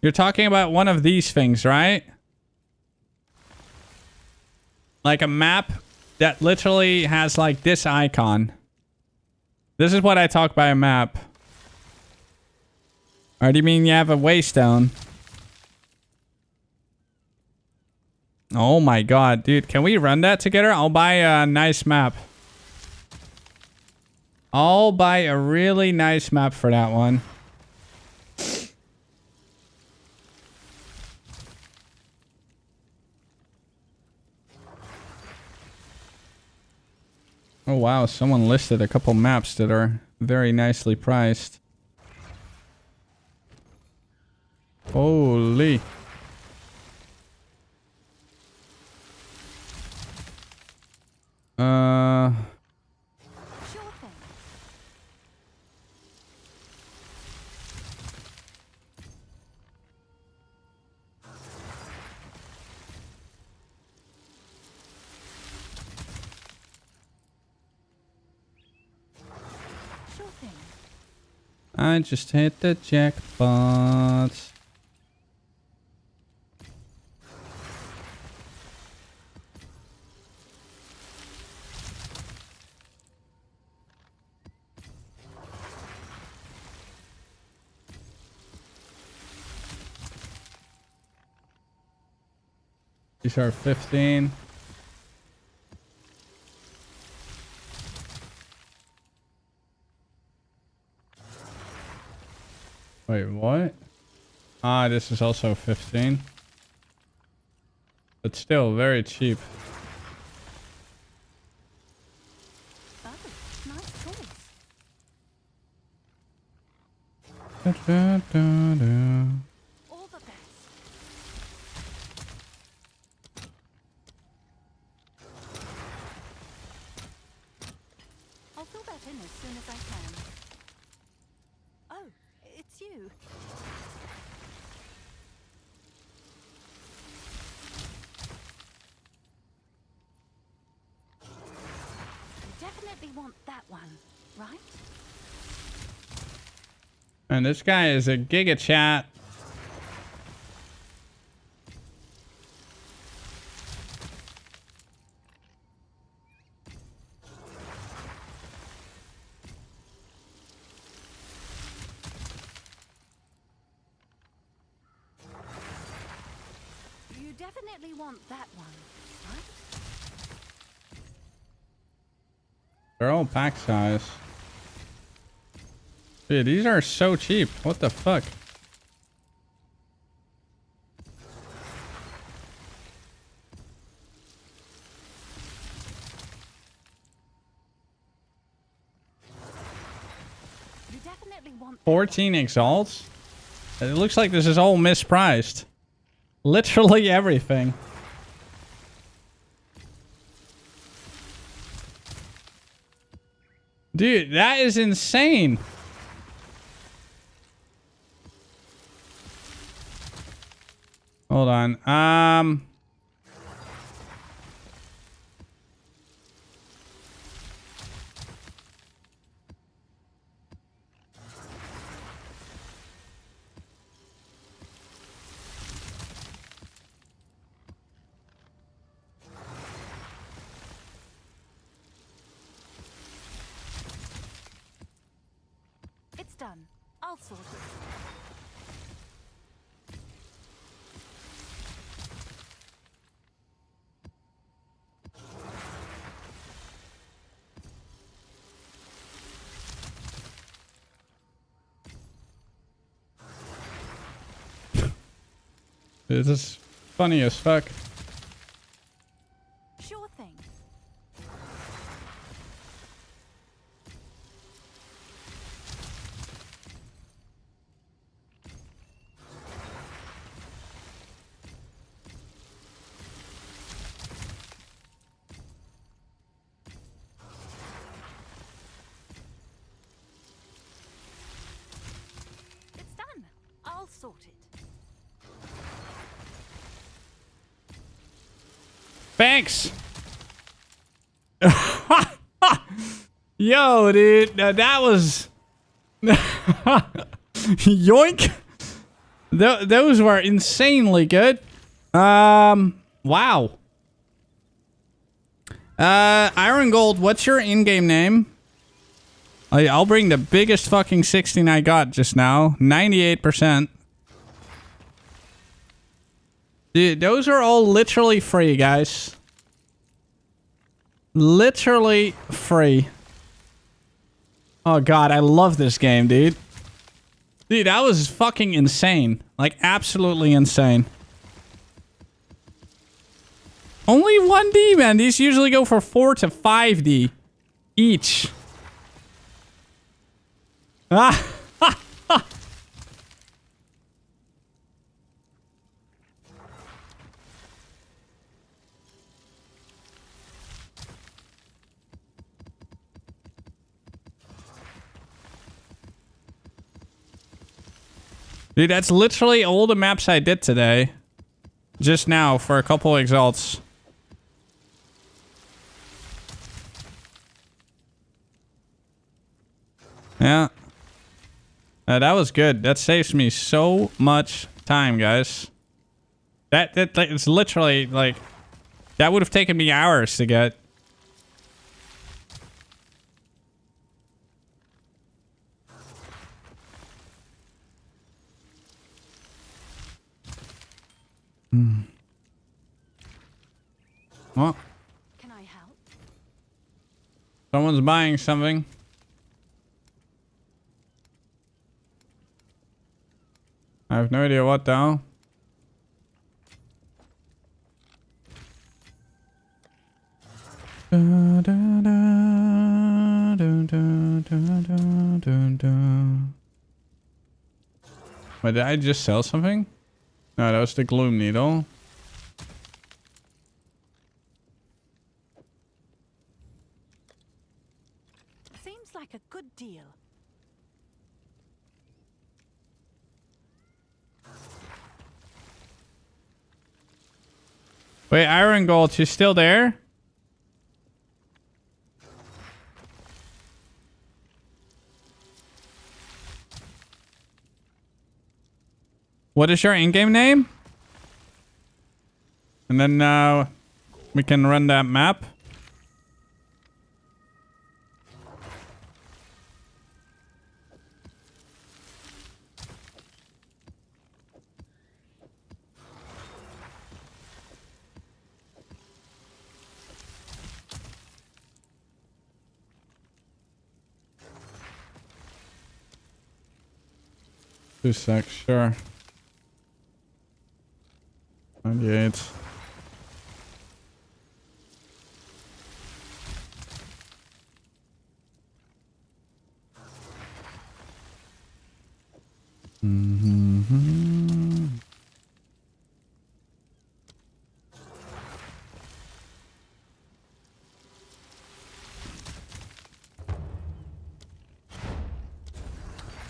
You're talking about one of these things, right? Like a map that literally has like this icon. This is what I talk by a map. Or do you mean you have a waystone? Oh my god, dude. Can we run that together? I'll buy a nice map. I'll buy a really nice map for that one. Oh wow, someone listed a couple maps that are very nicely priced. Holy. I just hit the jackpot. These are 15. Wait, what? Ah, this is also 15. But still very cheap. Oh, nice choice. Da, da, da, da. All the best. I'll fill that in as soon as I can. Oh, it's you. You definitely want that one, right? And this guy is a giga chat. definitely want that one, right? They're all pack size. Dude, these are so cheap. What the fuck? You definitely want 14 exalts? It looks like this is all mispriced. Literally everything. Dude, that is insane. Hold on. It's done. I'll sort it. This is funny as fuck. Sure thing. It's done. I'll sort it. Thanks. Yo, dude, that was yoink. Those were insanely good. Wow. Iron Gold, what's your in-game name? I'll bring the biggest fucking 16 I got just now. 98%. Dude, those are all literally free, guys. Literally free. Oh god, I love this game, dude. Dude, that was fucking insane. Like, absolutely insane. Only 1D, man. These usually go for 4 to 5D each. Ah! Dude, that's literally all the maps I did today. Just now for a couple exalts. Yeah. That was good. That saves me so much time, guys. That it's literally like that would have taken me hours to get. Well, can I help? Someone's buying something. I have no idea what though. Wait, did I just sell something? No, that was the Gloom Needle. Seems like a good deal. Wait, Iron Gold, she's still there? What is your in-game name? And then we can run that map. 2 secs, sure. 98.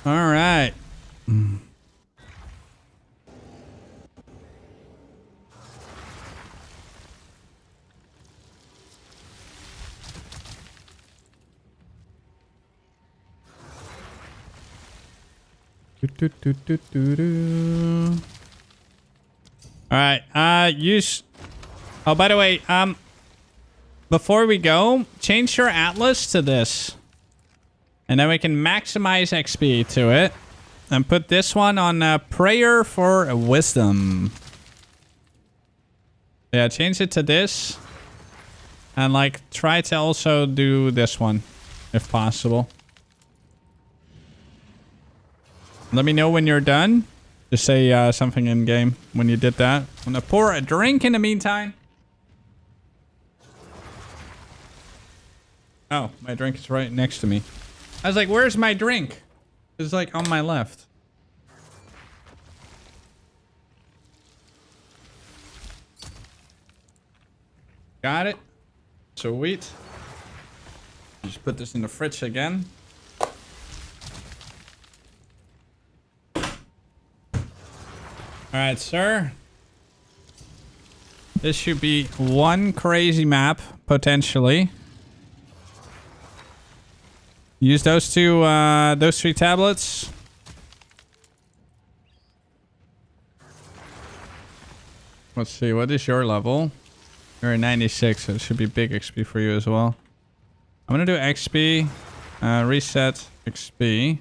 All right. All right. Use. Oh, by the way, before we go, change your atlas to this, and then we can maximize XP to it, and put this one on prayer for wisdom. Yeah, change it to this, and like try to also do this one, if possible. Let me know when you're done. Just say something in game when you did that. I'm gonna pour a drink in the meantime. Oh, my drink is right next to me. I was like, where's my drink? It's like on my left. Got it. Sweet. Just put this in the fridge again. Alright, sir. This should be one crazy map, potentially. Use those those 3 tablets. Let's see, what is your level? You're at 96, so it should be big XP for you as well. I'm gonna do XP, reset XP.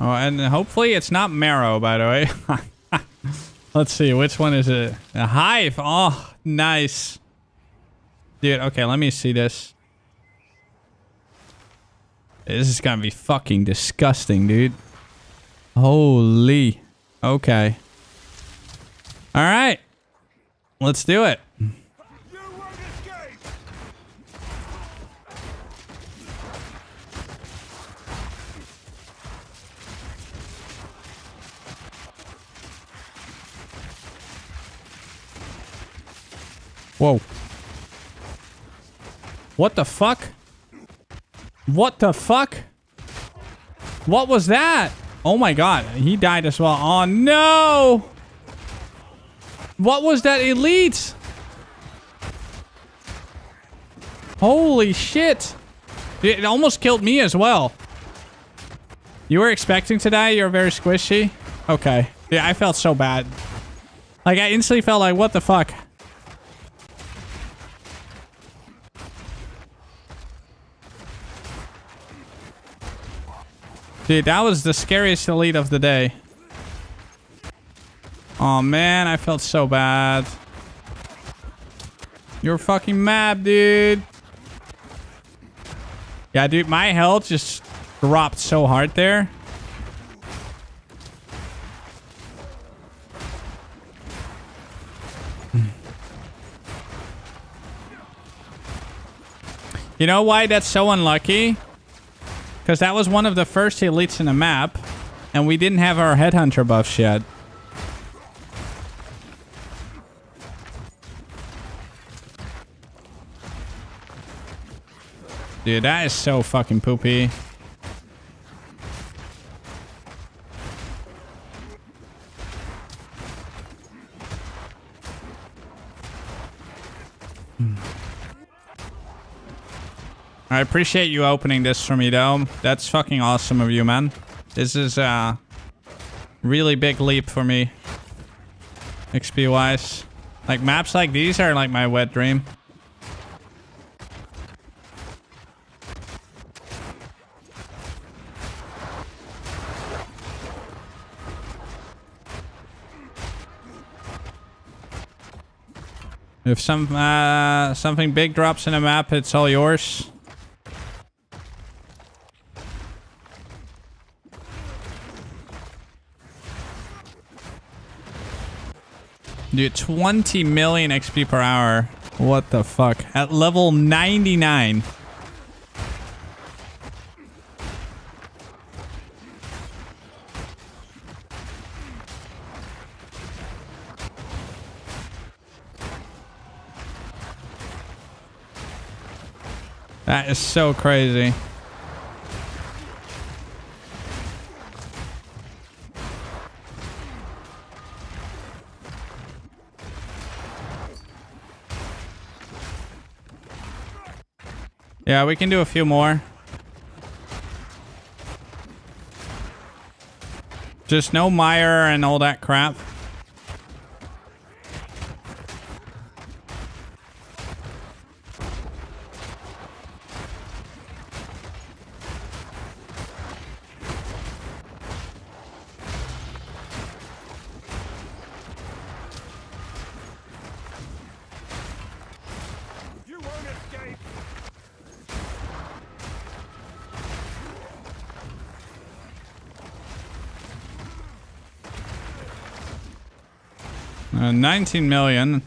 Oh, and hopefully it's not Marrow, by the way. Let's see, which one is it? A Hive! Oh, nice. Dude, okay, let me see this. This is gonna be fucking disgusting, dude. Holy. Okay. Alright. Let's do it. Whoa. What the fuck? What the fuck? What was that? Oh my god, he died as well. Oh no! What was that elite? Holy shit. It almost killed me as well. You were expecting to die? You're very squishy? Okay. Yeah, I felt so bad. Like, I instantly felt like, what the fuck? Dude, that was the scariest elite of the day. Oh man, I felt so bad. You're fucking mad, dude. Yeah, dude, my health just dropped so hard there. You know why that's so unlucky? Because that was one of the first elites in the map, and we didn't have our headhunter buffs yet. Dude, that is so fucking poopy. I appreciate you opening this for me, though. That's fucking awesome of you, man. This is a really big leap for me, XP-wise. Like, maps like these are like my wet dream. If something big drops in a map, it's all yours. Dude, 20 million XP per hour. What the fuck? At level 99. That is so crazy. Yeah, we can do a few more. Just no mire and all that crap. Uh, 19 million.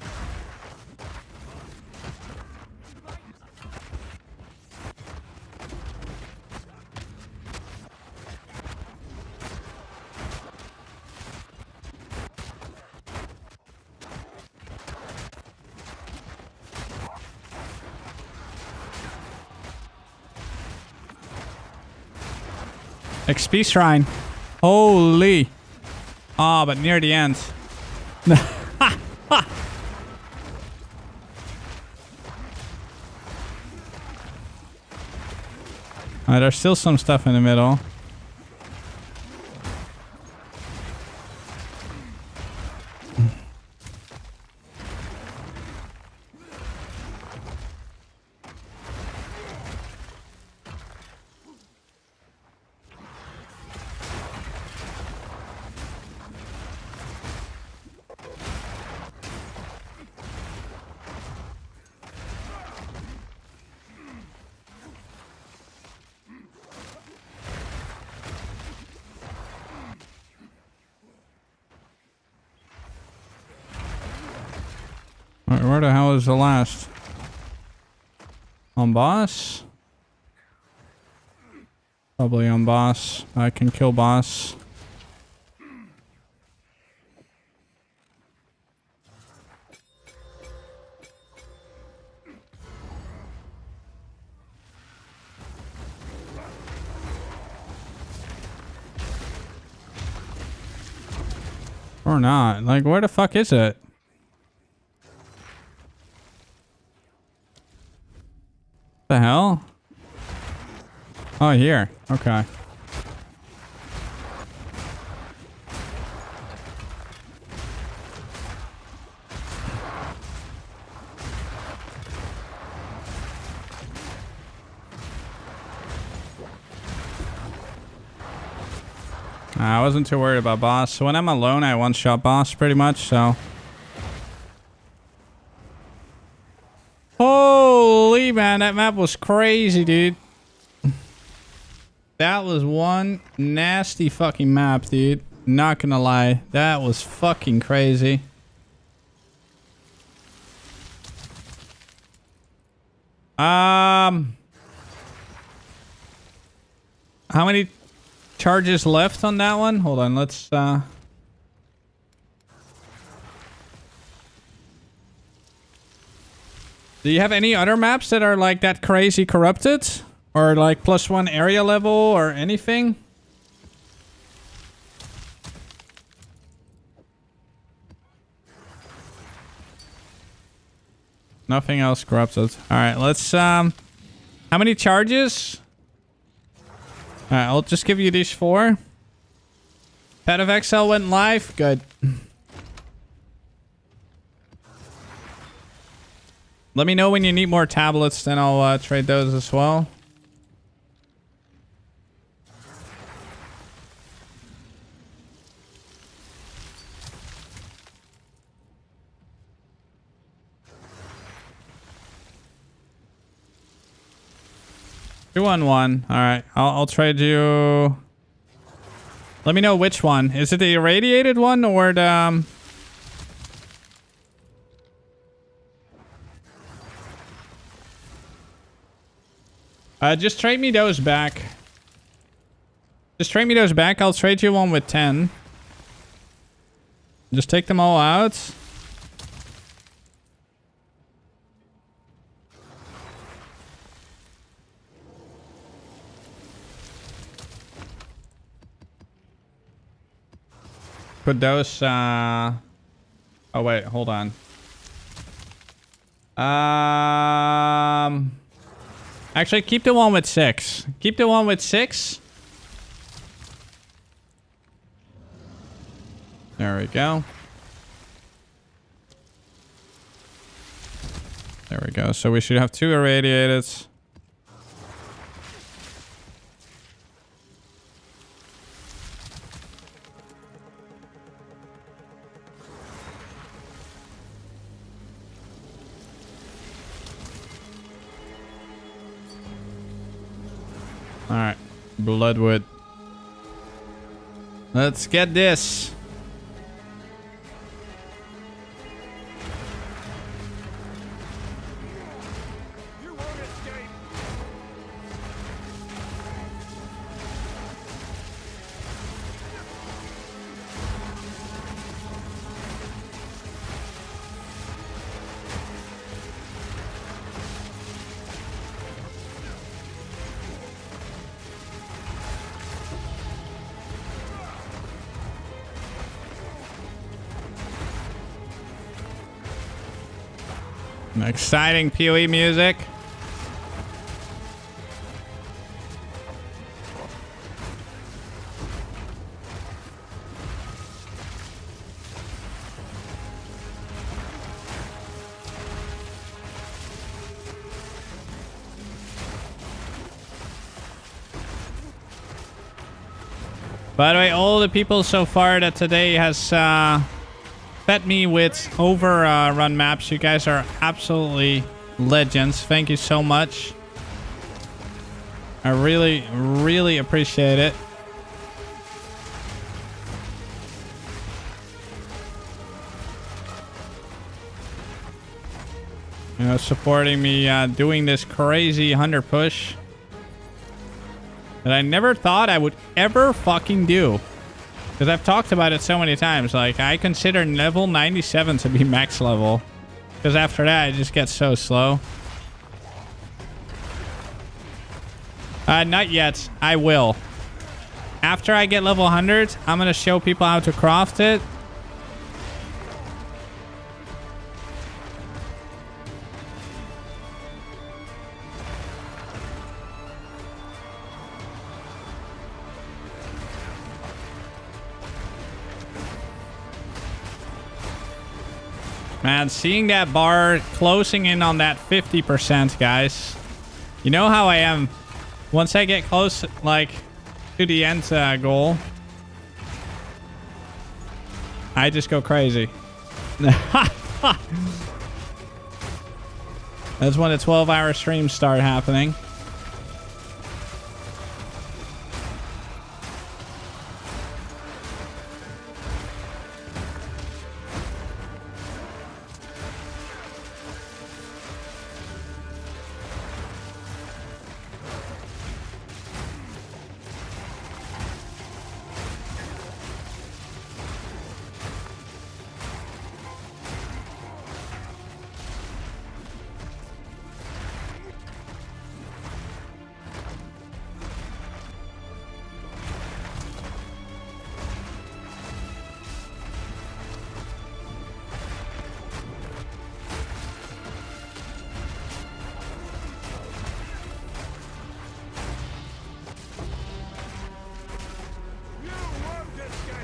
XP shrine. Holy. Ah, but near the end. There's still some stuff in the middle. Alright, where the hell is the last? On boss? Probably on boss. I can kill boss. Or not. Like, where the fuck is it? The hell? Oh, here. Okay. I wasn't too worried about boss. So when I'm alone, I one-shot boss pretty much, so. Holy man, that map was crazy, dude. That was one nasty fucking map, dude. Not gonna lie. That was fucking crazy. How many charges left on that one? Hold on, let's Do you have any other maps that are like that crazy corrupted? Or like +1 area level or anything? Nothing else corrupted. Alright, let's how many charges? Alright, I'll just give you these 4. Pet of XL went live. Good. Let me know when you need more tablets, then I'll trade those as well. Two on one. All right, I'll trade you. Let me know which one. Is it the irradiated one or the? Just trade me those back. Just trade me those back. I'll trade you one with 10. Just take them all out. Put those, oh wait, hold on. Actually, keep the one with 6. Keep the one with 6. There we go. There we go. So we should have 2 irradiated. Alright, Bloodwood. Let's get this. Exciting PoE music. By the way, all the people so far that today has fed me with overrun maps. You guys are absolutely legends. Thank you so much. I really, really appreciate it. You know, supporting me doing this crazy 100 push that I never thought I would ever fucking do. Because I've talked about it so many times. Like, I consider level 97 to be max level. Because after that, it just gets so slow. Not yet. I will. After I get level 100, I'm going to show people how to craft it. Man, seeing that bar closing in on that 50%, guys. You know how I am. Once I get close, like, to the end goal, I just go crazy. That's when the 12-hour streams start happening.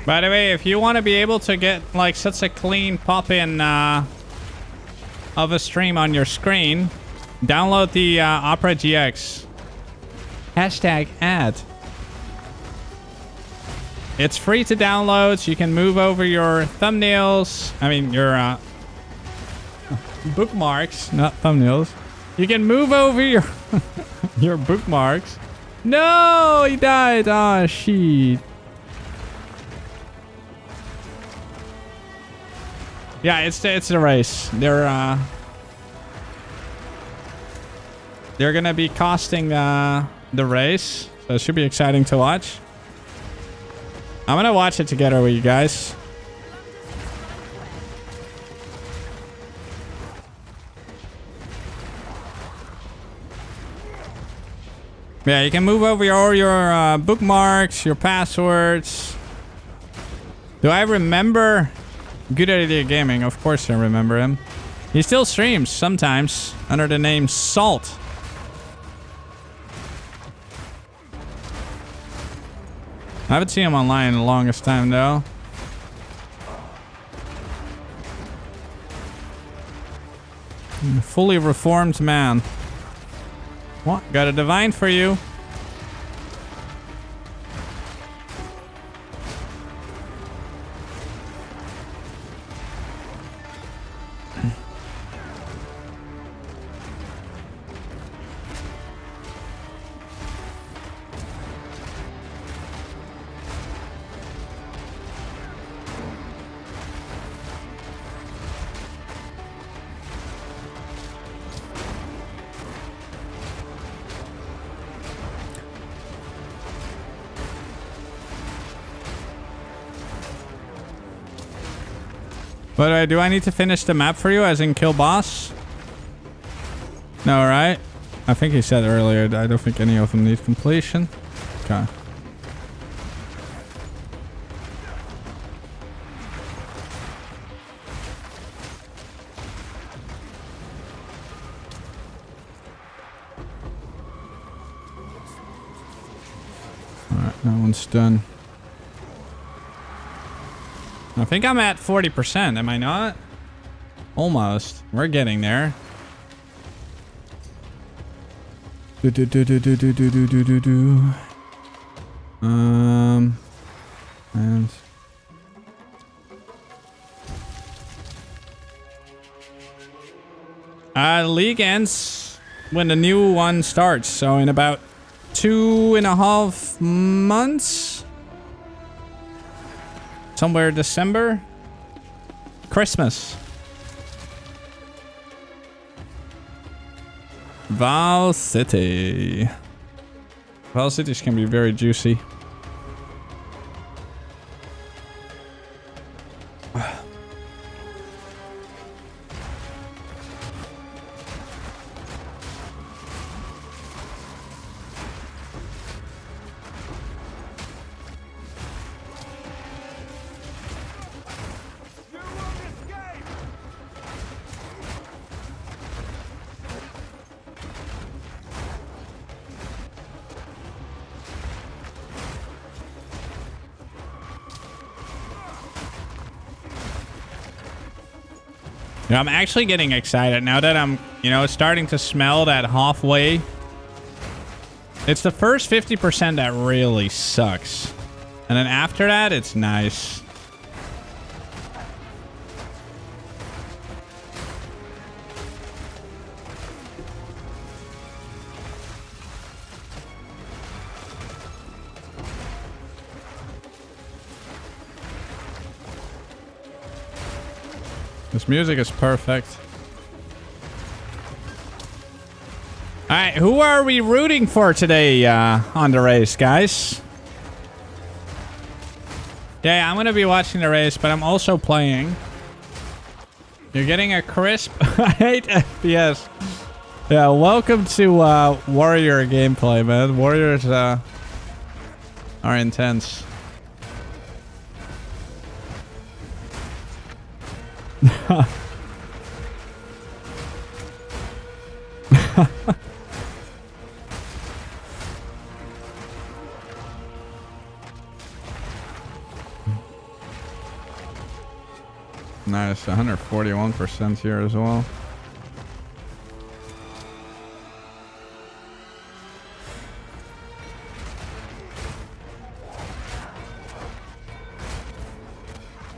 By the way, if you want to be able to get like such a clean pop-in of a stream on your screen, download the Opera GX. Hashtag ad. It's free to download, so you can move over your thumbnails. I mean, your bookmarks, not thumbnails. You can move over your your bookmarks. No, he died. Oh, shit. Yeah, it's the race. They're They're gonna be costing the race, so it should be exciting to watch. I'm gonna watch it together with you guys. Yeah, you can move over all your bookmarks, your passwords. Do I remember Good Idea Gaming? Of course I remember him. He still streams sometimes under the name Salt. I haven't seen him online in the longest time though. Fully reformed man. What? Got a divine for you. But do I need to finish the map for you, as in kill boss? No, right? I think he said earlier, I don't think any of them need completion. Okay. Alright, that one's done. I think I'm at 40%, am I not? Almost. We're getting there. And league ends when the new one starts, so in about 2.5 months. Somewhere December. Christmas. Val City. Val Cities can be very juicy. Yeah, I'm actually getting excited now that I'm, starting to smell that halfway. It's the first 50% that really sucks. And then after that, it's nice. This music is perfect. Alright, who are we rooting for today on the race, guys? Yeah, I'm going to be watching the race, but I'm also playing. You're getting a crisp 8 FPS. Yeah, welcome to Warrior gameplay, man. Warriors are intense. Nice, 141% here as well.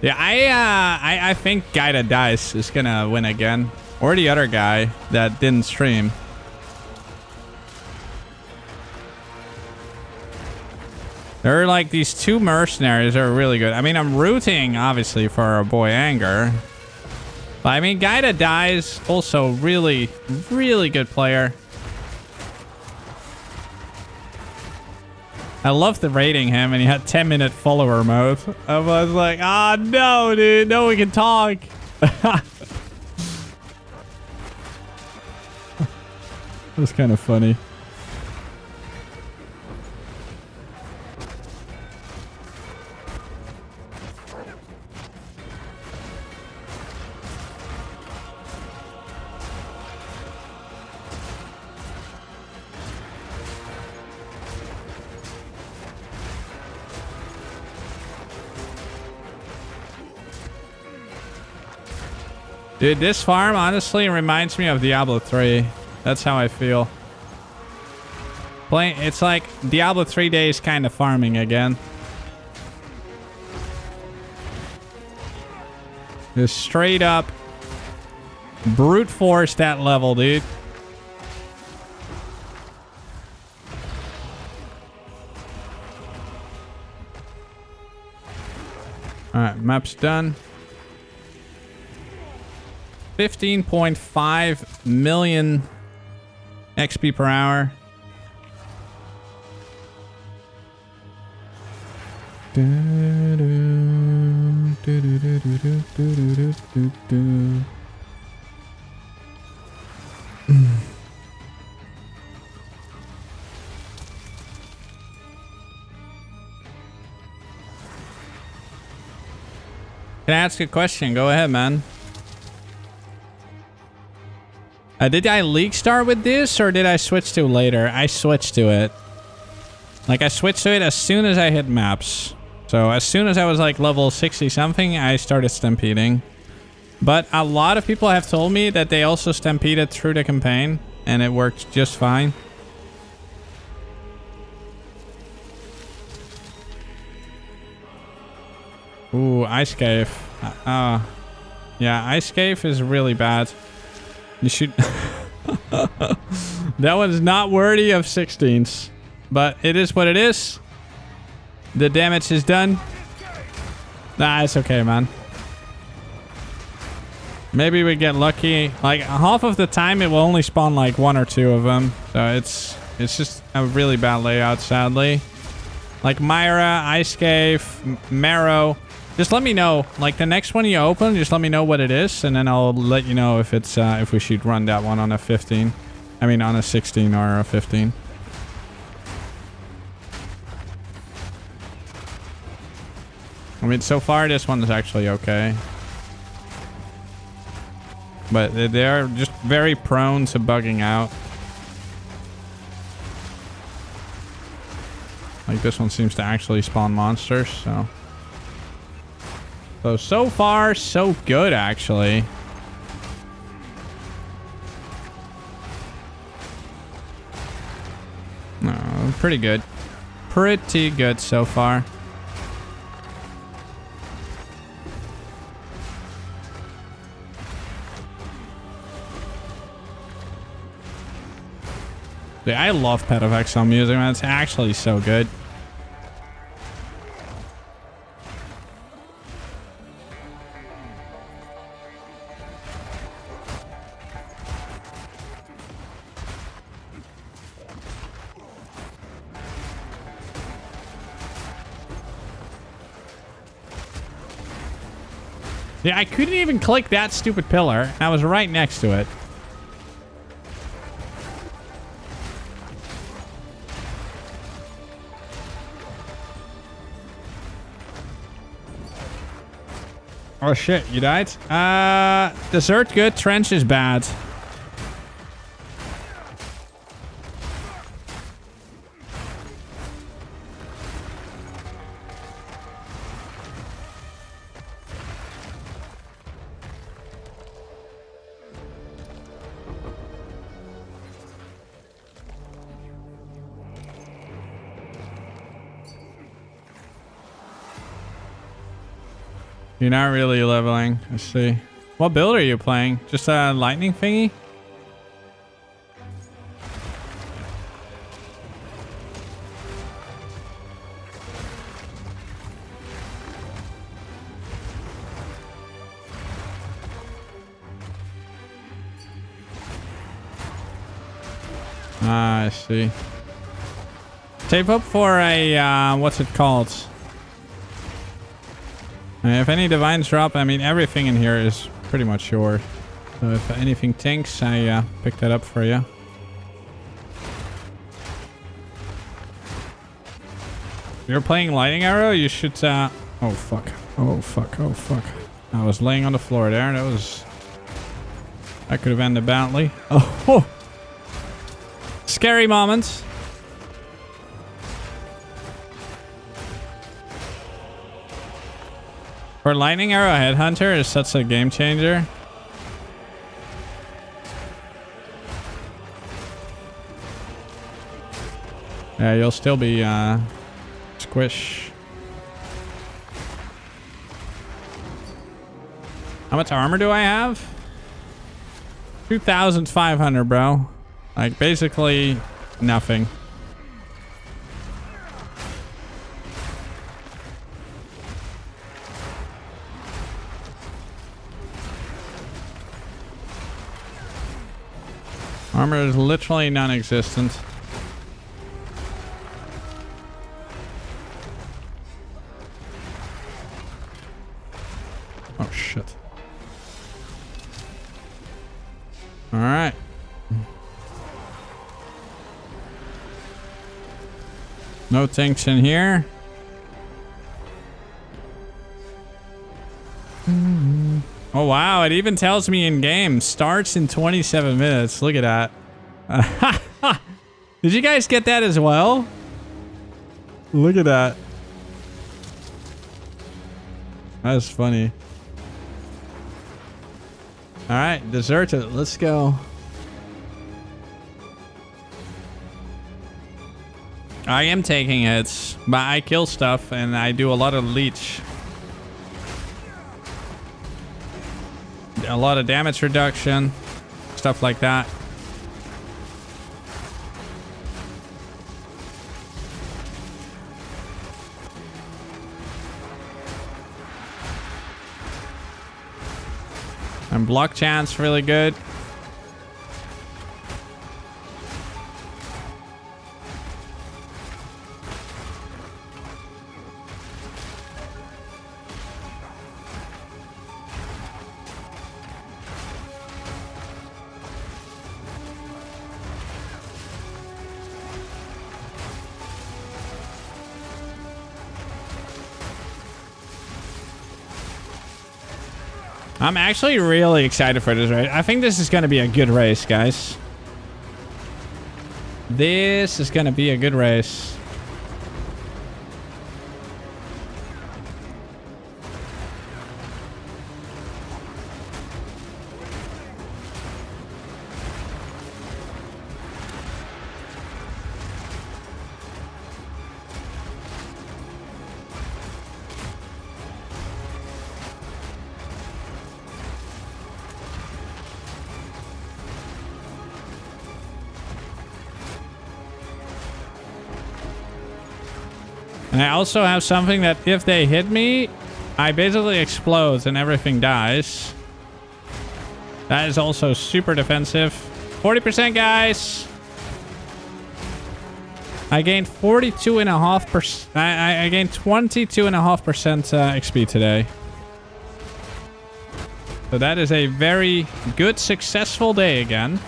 Yeah, I think Guy That Dies is gonna win again, or the other guy that didn't stream. There are like these two mercenaries that are really good. I mean, I'm rooting obviously for our boy Anger, but I mean, Guy That Dies also really, really good player. I loved the rating him, and he had 10-minute follower mode. I was like, ah, no, dude. No one can talk. It was kind of funny. Dude, this farm honestly reminds me of Diablo 3. That's how I feel. It's like Diablo 3 days kind of farming again. Just straight up brute force that level, dude. Alright, map's done. 15.5 million XP per hour. Can I ask a question? Go ahead, man. Did I league start with this, or did I switch to later? I switched to it. Like, I switched to it as soon as I hit maps. So, as soon as I was, like, level 60-something, I started stampeding. But a lot of people have told me that they also stampeded through the campaign, and it worked just fine. Ooh, Ice Cave. Yeah, Ice Cave is really bad. You should... That one's not worthy of 16s. But it is what it is. The damage is done. Nah, it's okay, man. Maybe we get lucky. Like, half of the time, it will only spawn, like, 1 or 2 of them. So it's just a really bad layout, sadly. Like, Myra, Ice Cave, Marrow... Just let me know, like the next one you open, just let me know what it is, and then I'll let you know if it's if we should run that one on a 15. I mean on a 16 or a 15. I mean, so far this one is actually okay. But they're just very prone to bugging out. Like this one seems to actually spawn monsters, so... So far, so good, actually. No, pretty good. Pretty good so far. Dude, I love Pet of Exile music, man. It's actually so good. Yeah, I couldn't even click that stupid pillar. I was right next to it. Oh shit, you died? Desert good, trench is bad. You're not really leveling. Let's see. What build are you playing? Just a lightning thingy? Ah, I see. Save up for a, what's it called? If any divines drop, I mean, everything in here is pretty much yours. So if anything tanks, I pick that up for you. If you're playing Lightning Arrow, you should, oh fuck. Oh fuck, oh fuck. I was laying on the floor there. That could have ended badly. Oh! Scary moments. For Lightning Arrow Headhunter is such a game changer. Yeah, you'll still be squish. How much armor do I have? 2,500, bro. Like basically nothing. Armor is literally non-existent. Oh shit. All right. No tanks in here. Oh wow, it even tells me in game starts in 27 minutes. Look at that. Did you guys get that as well? Look at that. That's funny. All right, deserted. Let's go. I am taking hits, but I kill stuff and I do a lot of leech. A lot of damage reduction, stuff like that. And block chance really good. I'm actually really excited for this race. I think this is going to be a good race, guys. This is going to be a good race. And I also have something that if they hit me, I basically explode and everything dies. That is also super defensive. 40%, guys. I gained 42.5%. I gained 22.5% XP today. So that is a very good, successful day again.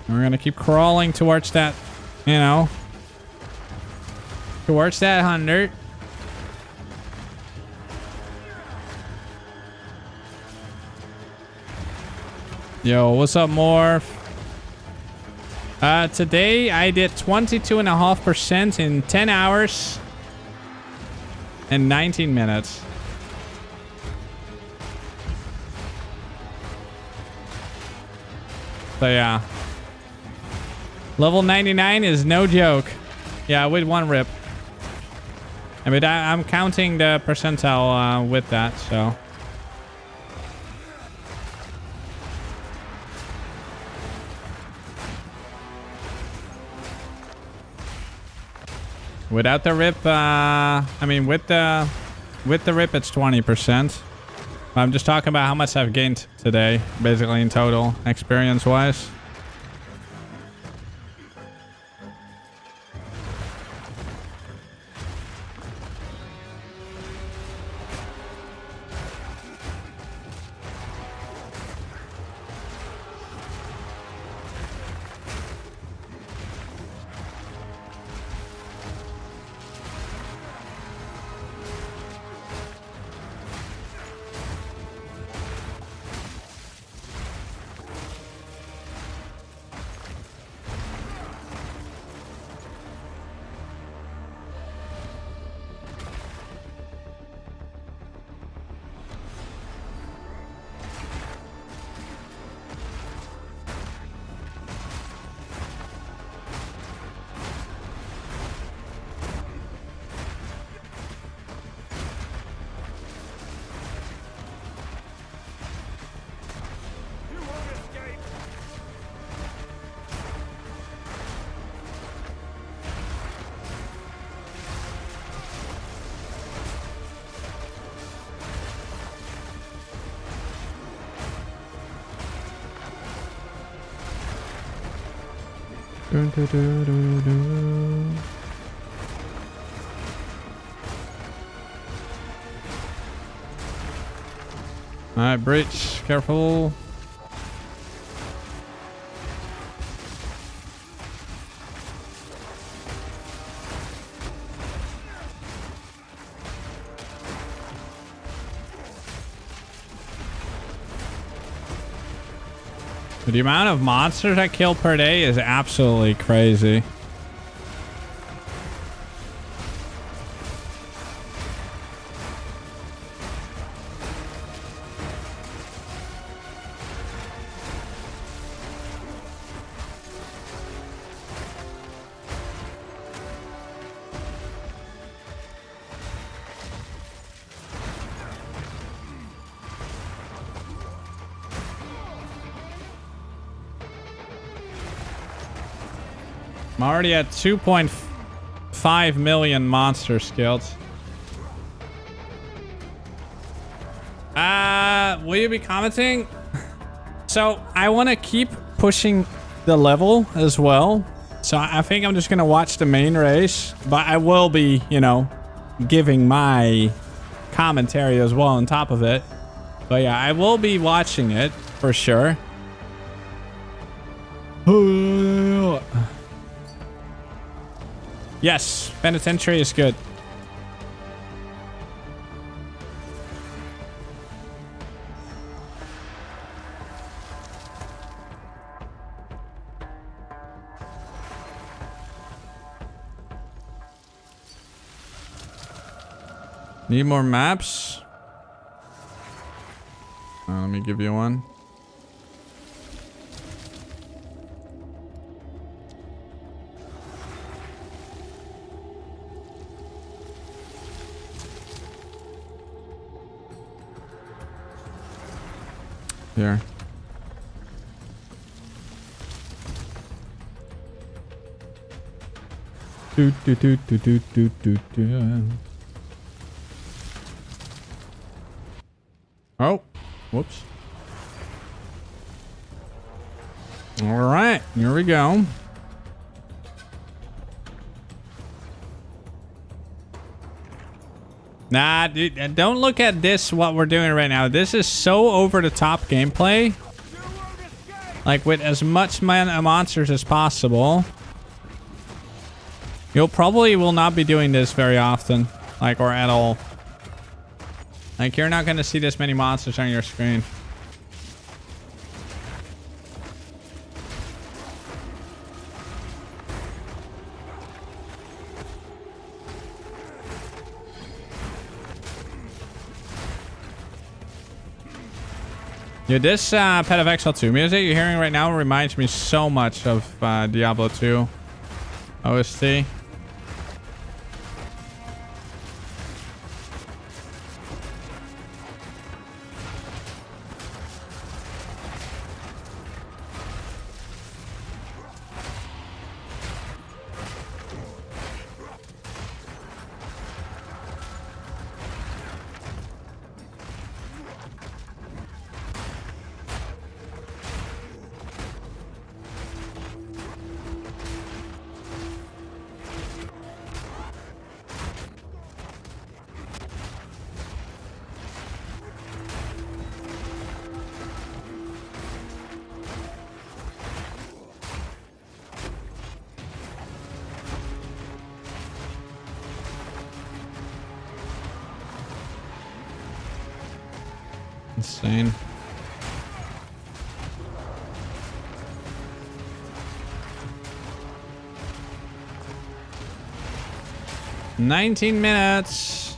We're going to keep crawling towards that, you know, towards that 100. Yo, what's up, Morph? Today I did 22.5% in 10 hours and 19 minutes. So yeah. Level 99 is no joke. Yeah, with one rip. I mean, I'm counting the percentile with that, so. Without the rip, I mean, with the rip, it's 20%. I'm just talking about how much I've gained today, basically in total, experience-wise. Dun, dun, dun, dun, dun. Alright, breach, careful. The amount of monsters I kill per day is absolutely crazy. I'm already at 2.5 million monster skills. Will you be commenting? So I want to keep pushing the level as well. So I think I'm just going to watch the main race, but I will be, you know, giving my commentary as well on top of it. But yeah, I will be watching it for sure. Yes, penitentiary is good. Need more maps? Let me give you one. Here. Do do do do do do do do. Oh, whoops. All right, here we go. Nah, dude, don't look at this, what we're doing right now. This is so over-the-top gameplay. Like, with as much monsters as possible. You'll probably will not be doing this very often. Like, or at all. Like, you're not going to see this many monsters on your screen. Dude, this Pet of Exile 2 music you're hearing right now reminds me so much of Diablo 2 OST. Insane. "19 minutes.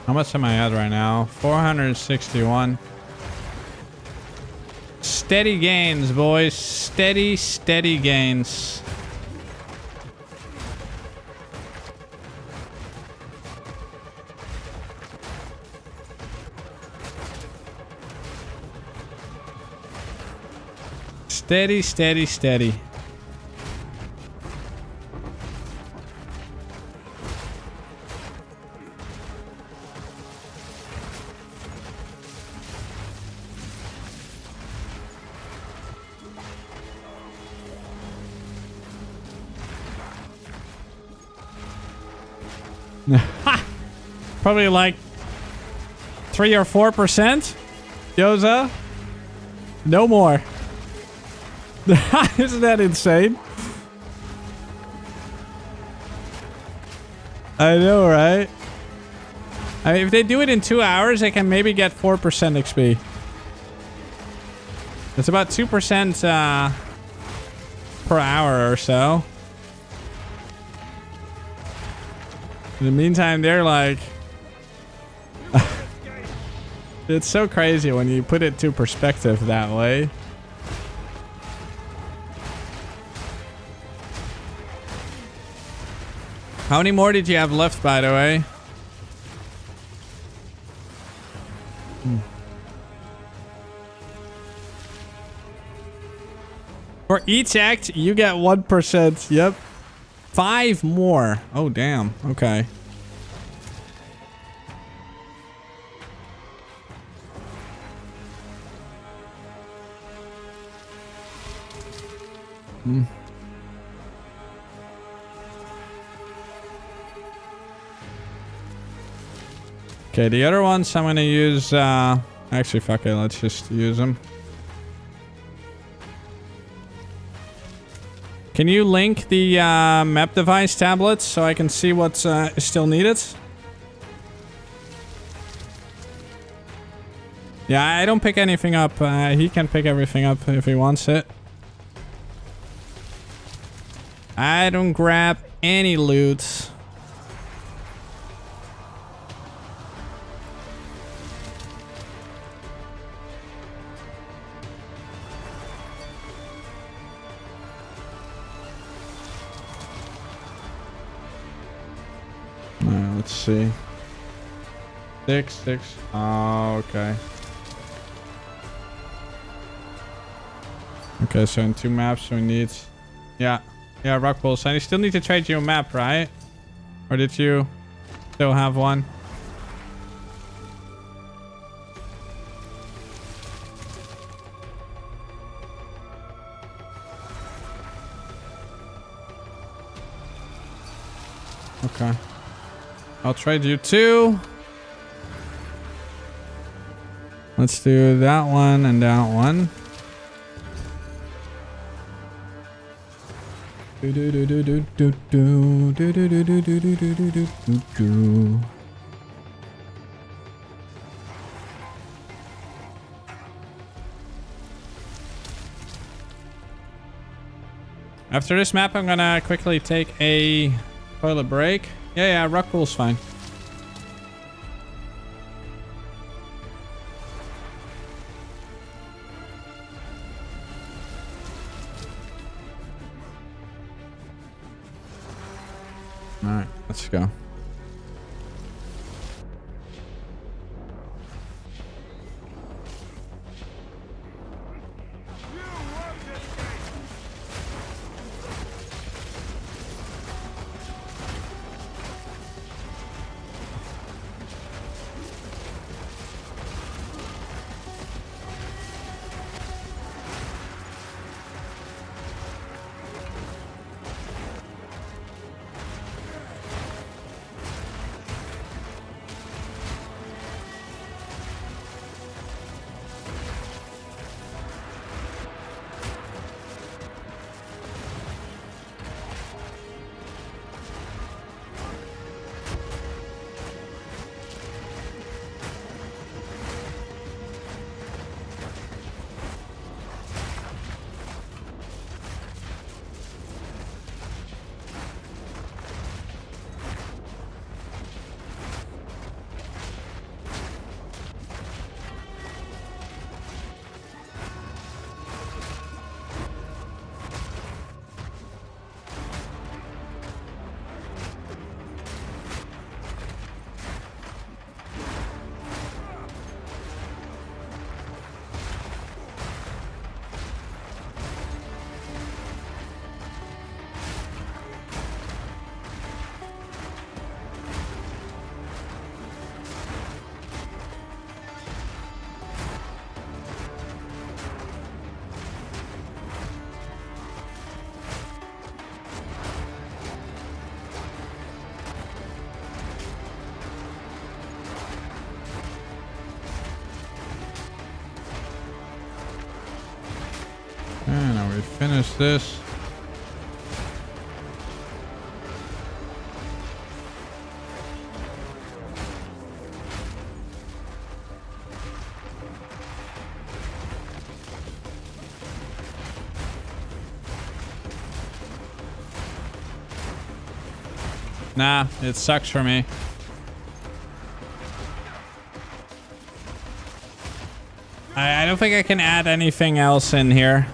How much am I at right now? 461. Steady gains, boys. Steady, steady gains. Steady, steady, steady. Probably like 3 or 4%. Yoza. No more. Isn't that insane? I know, right? I mean, if they do it in 2 hours, they can maybe get 4% XP. It's about 2% per hour or so. In the meantime, they're like... It's so crazy when you put it to perspective that way. How many more did you have left, by the way? For each act, you get 1%. Yep. 5 more. Oh, damn. Okay. Okay, the other ones I'm gonna use, actually, fuck it, let's just use them. Can you link the map device tablets so I can see what's still needed? Yeah, I don't pick anything up. He can pick everything up if he wants it. I don't grab any loot. Let's see. 6. Oh, okay. Okay, so in 2 maps we need... Yeah, rock pools. And you still need to trade you a map, right? Or did you still have one? Okay. I'll trade you 2. Let's do that one and that one. After this map, I'm gonna quickly take a toilet break. Yeah, rock pool's fine. Alright, let's go. we finish this. Nah, it sucks for me. I don't think I can add anything else in here.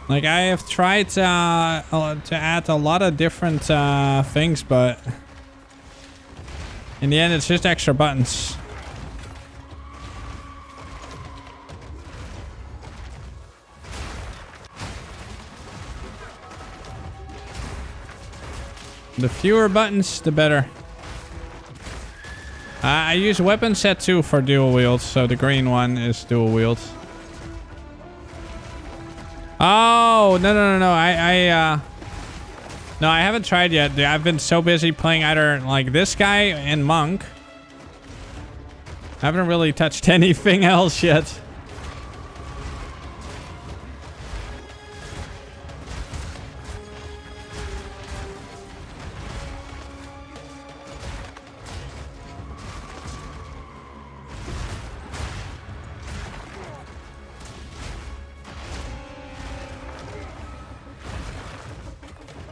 Like, I have tried to add a lot of different things, but in the end, it's just extra buttons. The fewer buttons, the better. I use weapon set 2 for dual wield, so the green one is dual wield. Oh, no. No, I haven't tried yet. I've been so busy playing either like this guy and Monk. I haven't really touched anything else yet.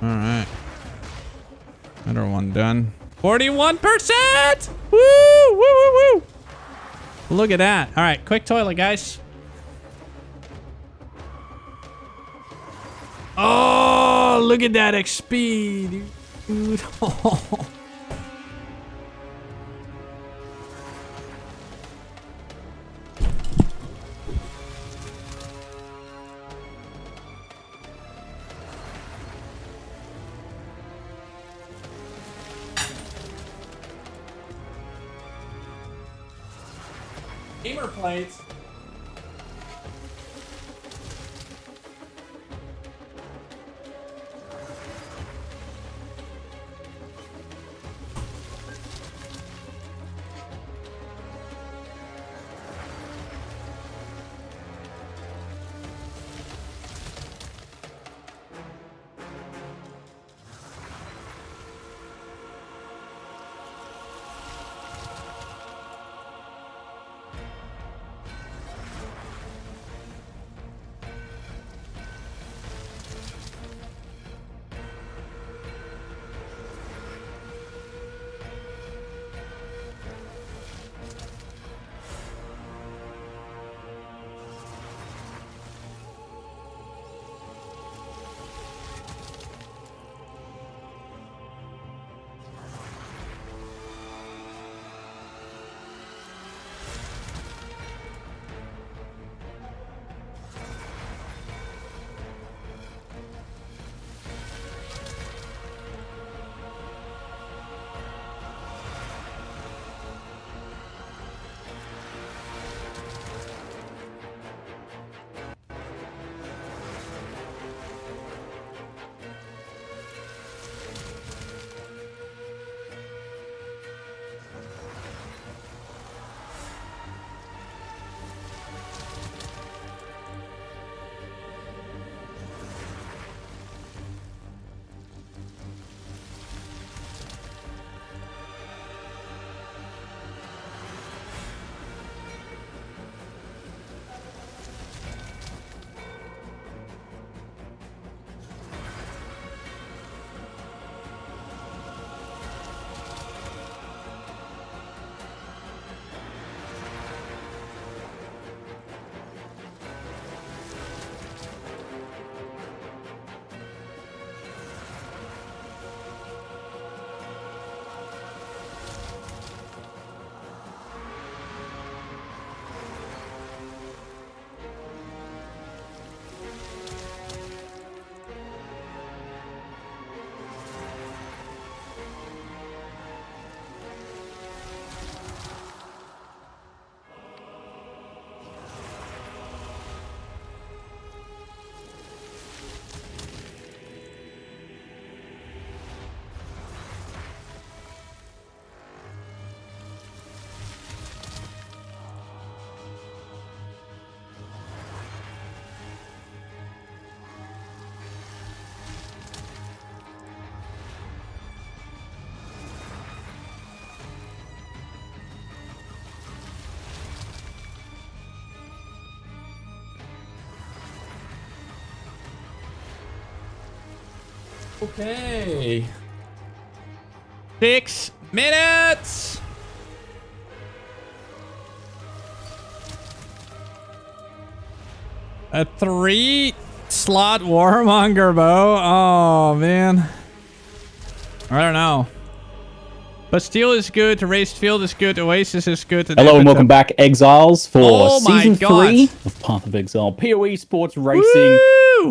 Alright. Another one done. 41%! Woo! Woo, woo, woo! Look at that. Alright, quick toilet, guys. Oh, look at that XP, dude. Oh. Gamer plates. Okay. 6 minutes. A 3-slot Warmonger bow. Oh, man. I don't know. Bastille is good. Raised Field is good. Oasis is good. Hello and welcome back, Exiles, for Season 3 of Path of Exile. PoE Sports Racing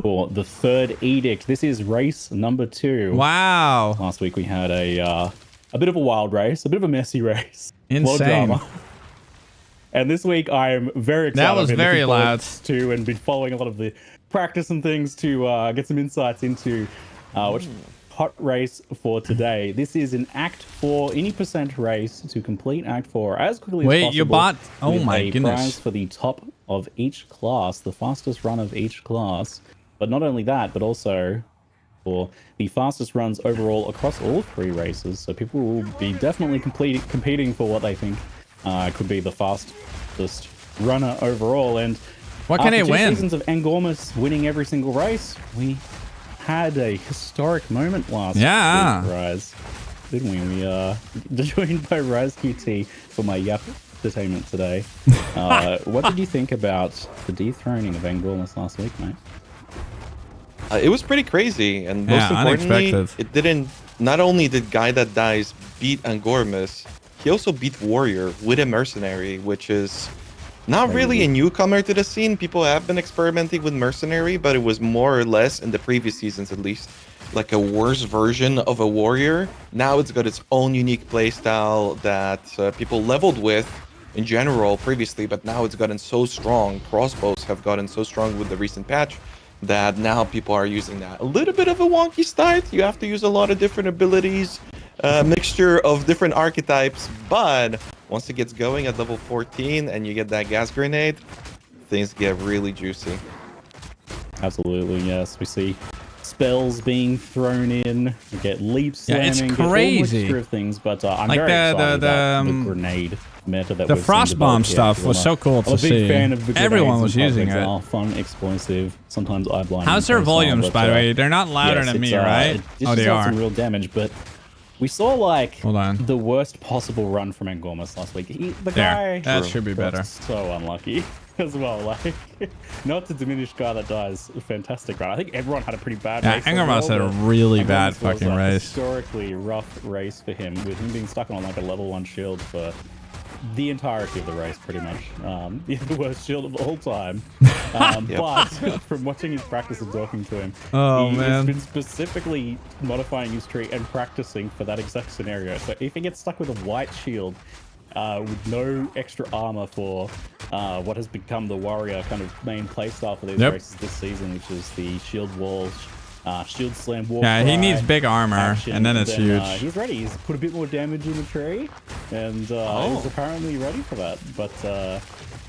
for the third edict. This is race number 2. Wow. Last week we had a bit of a wild race, a bit of a messy race. Insane. Drama. And this week I am very excited. That was very loud. Too, and been following a lot of the practice and things to get some insights into which hot race for today. This is an Act 4 any percent race to complete Act 4 as quickly as possible. Wait, you bought? Oh with my a goodness! Prize for the top of each class, the fastest run of each class. But not only that, but also for the fastest runs overall across all 3 races. So people will be definitely competing for what they think could be the fastest runner overall. And what can after they win? 2 seasons of Angormus winning every single race, we had a historic moment last week, Rise, didn't we? We joined by Rise QT for my Yup entertainment today. What did you think about the dethroning of Angormus last week, mate? It was pretty crazy, and most importantly, it didn't. Not only did Guy That Dies beat Angormus, he also beat Warrior with a Mercenary, which is not really a newcomer to the scene. People have been experimenting with Mercenary, but it was more or less, in the previous seasons at least, like a worse version of a Warrior. Now it's got its own unique playstyle that people leveled with in general previously, but now it's gotten so strong. Crossbows have gotten so strong with the recent patch that now people are using that. A little bit of a wonky start. You have to use a lot of different abilities, mixture of different archetypes, but once it gets going at level 14 and you get that gas grenade, things get really juicy. Absolutely, yes. We see spells being thrown in, we get leap slamming, it's get all crazy. mixture of things, but I'm Like very excited about the the grenade meta that the we've frost seen bomb develop here. stuff was so cool to I'm a see. big fan of the Everyone grenades was in using Path of Exile. it. Fun, explosive, sometimes eye-blinding. How's their playstyle, volumes, but, by the way? They're not louder yes, than me, it's, right? It Oh, they dishes out are. some real damage, but we saw like Hold on. the worst possible run from Angormus last week. The There. guy That should be got better. so unlucky as well. Like, not to diminish Guy That Dies, a fantastic run. I think everyone had a pretty bad Yeah, race. Angormus had a overall, but really Angormus bad was, fucking like, race. Historically rough race for him, with him being stuck on like a level 1 shield for the entirety of the race, pretty much. The worst shield of all time. But from watching his practice and talking to him, he has been specifically modifying his tree and practicing for that exact scenario. So if he gets stuck with a white shield with no extra armor for what has become the warrior kind of main playstyle for these races this season, which is the shield wall, shield slam, war Yeah, he cry needs big armor, action, and then it's huge. He's ready. He's put a bit more damage in the tree, and he's apparently ready for that. But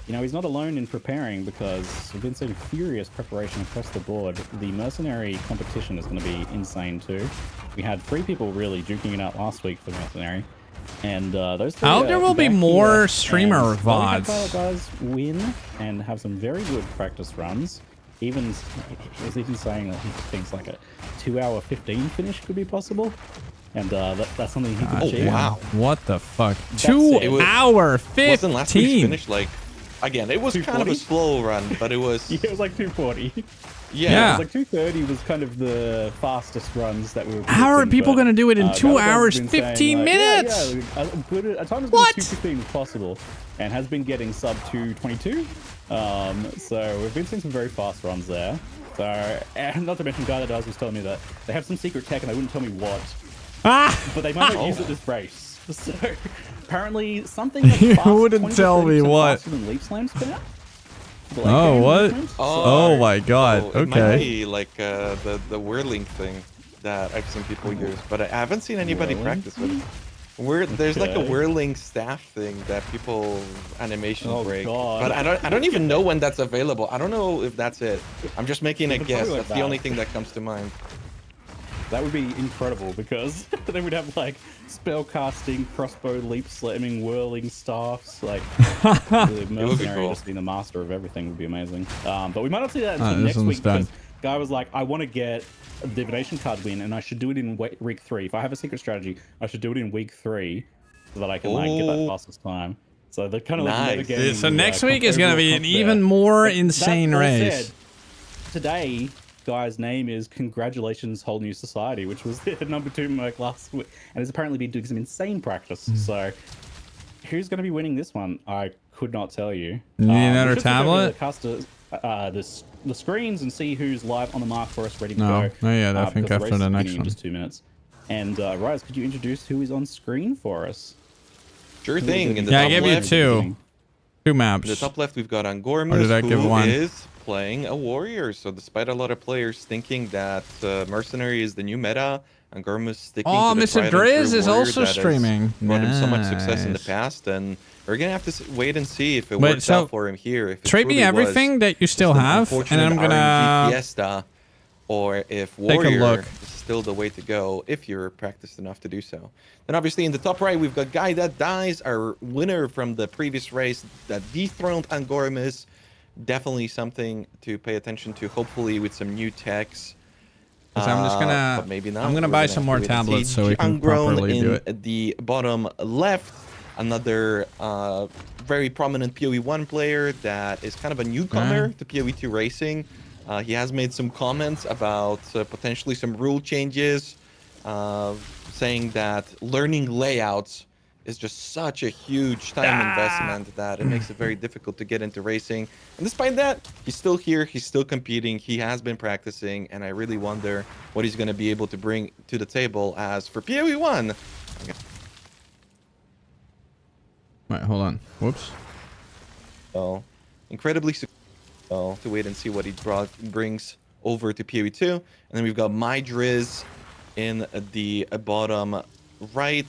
you know, he's not alone in preparing, because we've been seeing furious preparation across the board. The mercenary competition is going to be insane too. We had 3 people really duking it out last week for mercenary, and those 3 I hope there will be back more here, streamer and while we had VODs. guys win and have some very good practice runs. Even he's even saying that he thinks like a 2-hour 15 finish could be possible, and that's something he could achieve. Wow. What the fuck? That's 2 hour 15. Wasn't last week's finish like, again, it was kind of a 240? slow run, but it was... Yeah, it was like 240. Yeah. It was like 230 was kind of the fastest runs that we were How are predicting, people but, going to do it in 2 Gallagher's hours, been 15 saying, like, minutes? Yeah, at times What? 215 was possible, and has been getting sub 222. So we've been seeing some very fast runs there. So, and not to mention, Guy That Dies was telling me that they have some secret tech and they wouldn't tell me what. But they might not use it this race. So apparently something that's You fast, wouldn't tell me 20% what. faster than leap slams come out. Oh, what? Oh my god. It might Okay. be like the whirling thing that I've seen people use, but I haven't seen anybody practice with it. There's like a whirling staff thing that people animation break, but I don't even know when that's available. I don't know if that's it. I'm just making a guess. That's the only thing that comes to mind. That would be incredible, because they would have like spell casting, crossbow, leap slamming, whirling staffs. Like the mercenary cool. just being the master of everything would be amazing. But we might not see that until This next one's week, done. because Guy was like, I want to get a divination card win, and I should do it in week 3. If I have a secret strategy, I should do it in week 3 so that I can like get that fastest time. So they're kind of like metagaming. So next week is going to be an even more insane race. Today, guy's name is Congratulations Whole New Society, which was the number 2 merc last week, and has apparently been doing some insane practice. So who's going to be winning this one? I could not tell you. You need another tablet? The screens and see who's live on the mark for us, ready to go. Oh yeah, I think after the next one. In just 2 minutes. And Rise, could you introduce who is on screen for us? Sure thing. In the yeah, top I gave you left, 2 maps. In the top left, we've got Angormus, who is playing a warrior. So despite a lot of players thinking that Mercenary is the new meta, Angormus sticking to the Mr. Driz is also streaming. Brought him so much success in the past, and we're gonna have to wait and see if it works out for him here. If trade me everything that you still have, and I'm gonna Fiesta, or if Warrior is still the way to go if you're practiced enough to do so. Then obviously in the top right, we've got Guy That Dies, our winner from the previous race that dethroned Angormus. Definitely something to pay attention to, hopefully with some new techs. I'm just gonna, but maybe not. I'm gonna buy some more tablets so we can properly do it. At the bottom left, another very prominent PoE1 player that is kind of a newcomer to PoE2 racing. He has made some comments about potentially some rule changes, saying that learning layouts is just such a huge time investment that it makes it very difficult to get into racing. And despite that, he's still here, he's still competing, he has been practicing, and I really wonder what he's going to be able to bring to the table. As for PoE1... Right, hold on. Whoops. So, incredibly successful to wait and see what he brings over to PoE2. And then we've got My Driz in the bottom right.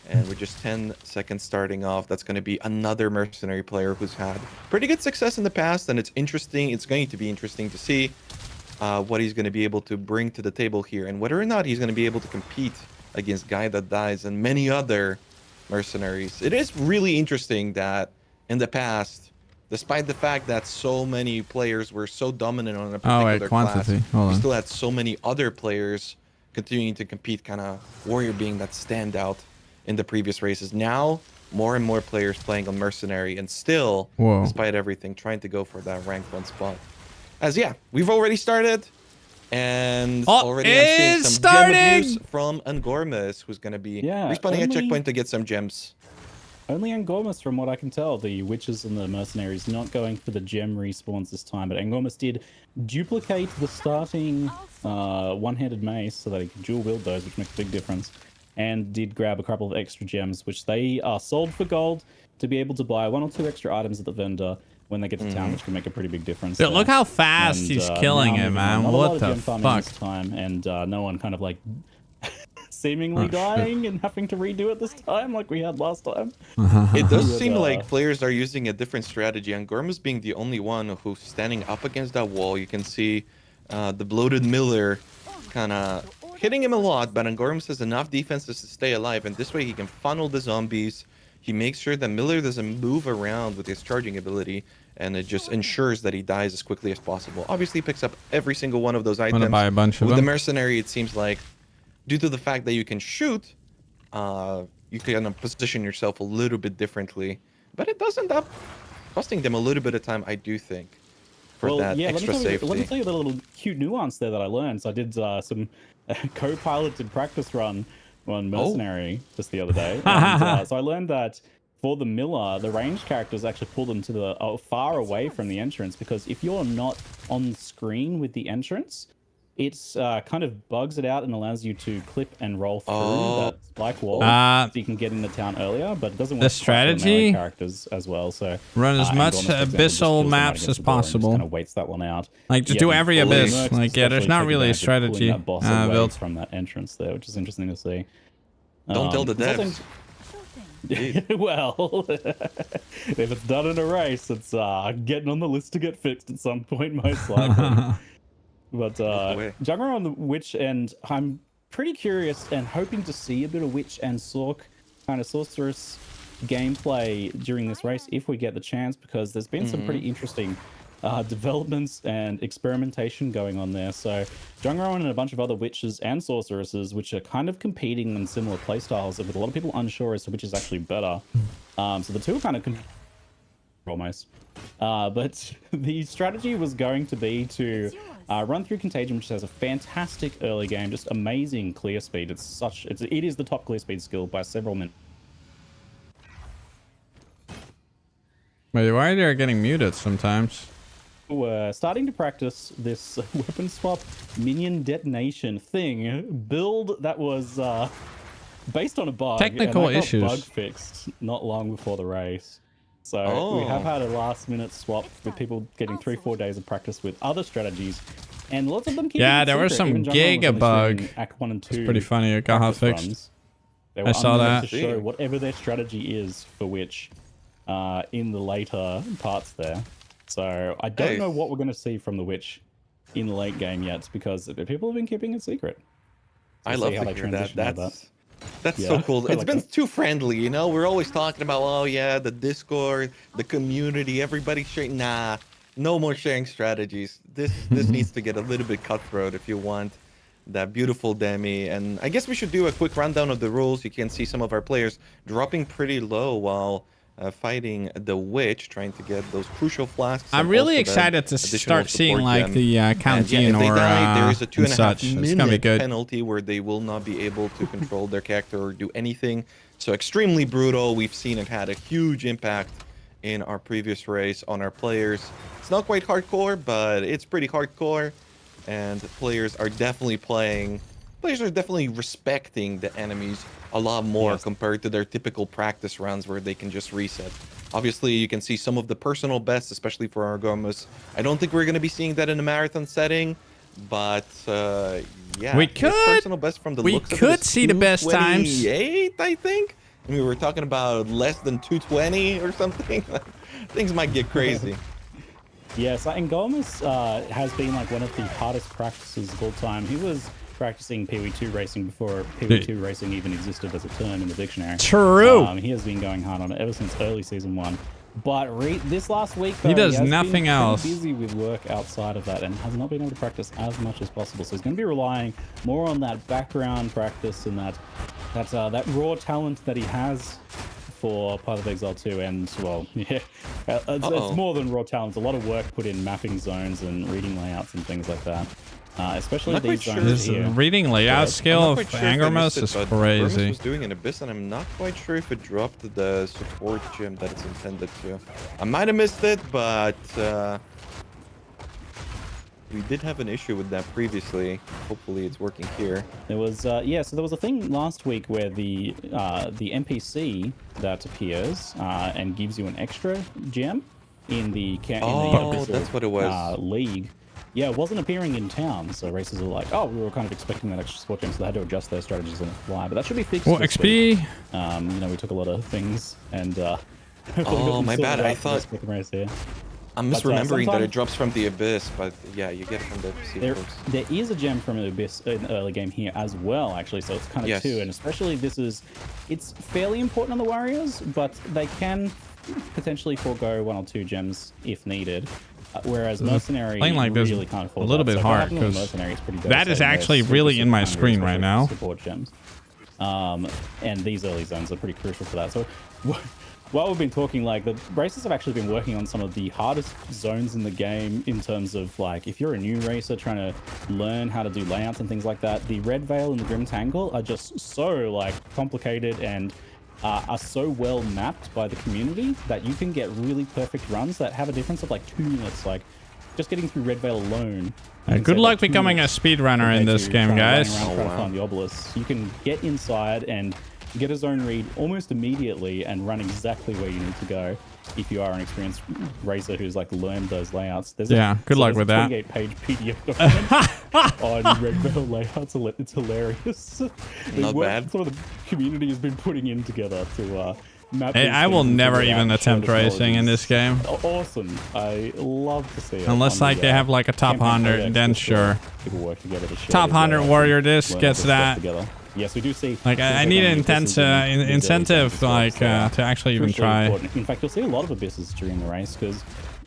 And we're just 10 seconds starting off. That's going to be another Mercenary player who's had pretty good success in the past. And it's interesting. It's going to be interesting to see what he's going to be able to bring to the table here. And whether or not he's going to be able to compete against Guy That Dies and many other Mercenaries. It is really interesting that in the past, despite the fact that so many players were so dominant on a particular class, we still had so many other players continuing to compete, kind of Warrior being that standout in the previous races. Now, more and more players playing on Mercenary, and still, despite everything, trying to go for that rank 1 spot. As yeah, we've already started, and already I'm seeing some gem abuse from Angormus, who's going to be respawning at checkpoint to get some gems. Only Angormus, from what I can tell. The Witches and the Mercenaries not going for the gem respawns this time, but Angormus did duplicate the starting one-handed mace so that he could dual wield those, which makes a big difference, and did grab a couple of extra gems, which they are sold for gold to be able to buy 1 or 2 extra items at the vendor when they get to town, which can make a pretty big difference. Dude, look how fast he's killing it, man. What the fuck? This time, and no one kind of like seemingly dying and having to redo it this time like we had last time. It does seem like players are using a different strategy, and Gormus being the only one who's standing up against that wall. You can see the bloated Miller kind of hitting him a lot, but Angormus has enough defenses to stay alive, and this way he can funnel the zombies. He makes sure that Miller doesn't move around with his charging ability, and it just ensures that he dies as quickly as possible. Obviously, he picks up every single one of those items. I'm gonna buy a bunch of With them. the Mercenary, it seems like, due to the fact that you can shoot, you can position yourself a little bit differently, but it does end up costing them a little bit of time, I do think, for that extra safety. Let me tell you the little cute nuance there that I learned. So I did some co-piloted practice run on Mercenary just the other day. And, so I learned that for the Miller, the ranged characters actually pull them to the far away from the entrance, because if you're not on screen with the entrance, it's kind of bugs it out and allows you to clip and roll through that spike wall, so you can get into town earlier. But it doesn't work the strategy for characters as well. So run as much abyssal maps as possible. Kind of waits that one out. Like just do every abyss. Like there's not really a strategy built from that entrance there, which is interesting to see. Don't tell the devs. Well, if it's done in a race, it's getting on the list to get fixed at some point, most likely. But Juggernaut on the Witch, and I'm pretty curious and hoping to see a bit of Witch and Sork kind of Sorceress gameplay during this race if we get the chance, because there's been some pretty interesting developments and experimentation going on there. So Jungro and a bunch of other witches and sorceresses, which are kind of competing in similar playstyles, with a lot of people unsure as to which is actually better. So the two are kind of almost. But the strategy was going to be to run through Contagion, which has a fantastic early game, just amazing clear speed. It is the top clear speed skill by several minutes. Wait, why are they getting muted sometimes? We're starting to practice this weapon swap minion detonation thing build that was based on a bug. Technical and issues. Bug fixed not long before the race. So we have had a last-minute swap with people getting 3-4 days of practice with other strategies, and lots of them keep Yeah, it there was secret. some Giga bug. Act 1 and 2. It's pretty funny. It got hot practice fixed. runs. They were I saw unwilling that. to show whatever their strategy is for which in the later parts there. So I don't know what we're going to see from the witch in the late game yet, because people have been keeping it secret. So I love to hear that. That's so cool. It's been too friendly, you know? We're always talking about, oh yeah, the Discord, the community, everybody sharing. Nah, no more sharing strategies. This needs to get a little bit cutthroat if you want that beautiful demi. And I guess we should do a quick rundown of the rules. You can see some of our players dropping pretty low while fighting the witch, trying to get those crucial flasks. I'm really excited to start seeing like the canteen or there is a 2.5 minute penalty penalty where they will not be able to control their character or do anything. So extremely brutal. We've seen it had a huge impact in our previous race on our players. It's not quite hardcore, but it's pretty hardcore, and players are definitely respecting the enemies a lot more compared to their typical practice rounds where they can just reset. Obviously, you can see some of the personal bests, especially for Argomus. I don't think we're going to be seeing that in a marathon setting, but yeah, we could personal best from the looks of it see the best times. 2:28, I think. I mean, we were talking about less than 2:20 or something. Things might get crazy. Yes, and Gomes has been like one of the hardest practices of all time. He was practicing PW2 racing before PW2 racing even existed as a term in the dictionary. True. He has been going hard on it ever since early season 1. But this last week, though, he does has nothing been else. Busy with work outside of that and has not been able to practice as much as possible. So he's going to be relying more on that background practice and that raw talent that he has for Path of Exile 2. And well, yeah, it's more than raw talent. It's a lot of work put in mapping zones and reading layouts and things like that. Especially these zones here. Reading layout skill of Angermus is crazy. Was doing an Abyss, and I'm not quite sure if it dropped the support gem that it's intended to. I might have missed it, but we did have an issue with that previously. Hopefully, it's working here. There was so there was a thing last week where the NPC that appears and gives you an extra gem in the Abyssal, that's what it was. League. Yeah, it wasn't appearing in town, so racers are like, oh, we were kind of expecting that extra support gem, so they had to adjust their strategies on the fly. But that should be fixed. Well, XP. You know, we took a lot of things and. Oh, my bad. I thought. I'm misremembering that it drops from the Abyss, but yeah, you get it from the NPC. There is a gem from the Abyss in the early game here as well, actually, so it's kind of two, and especially it's fairly important on the warriors, but they can potentially forego 1 or 2 gems if needed. Whereas mercenary playing like this really can't afford a little bit hard because that is actually really in my screen right now. Support gems, and these early zones are pretty crucial for that. So, while we've been talking, like the racers have actually been working on some of the hardest zones in the game in terms of like if you're a new racer trying to learn how to do layouts and things like that. The Red Veil and the Grim Tangle are just so like complicated and are so well mapped by the community that you can get really perfect runs that have a difference of like 2 minutes. Like just getting through Red Veil alone. Good luck becoming a speedrunner in this game, guys. Trying to find the obelisk. You can get inside and get a zone read almost immediately and run exactly where you need to go if you are an experienced racer who's like learned those layouts. There's good luck with that. 28-page PDF document on Red Veil layouts. It's hilarious. Not bad. Sort of the community has been putting in together to map. Hey, I will never even attempt racing in this game. Awesome. I love to see it. Unless like they have like a top 100, then sure. People work together to share top 100 warrior disc gets that. Yes, we do see. Like I need an incentive, like to actually even try. Important. In fact, you'll see a lot of abysses during the race because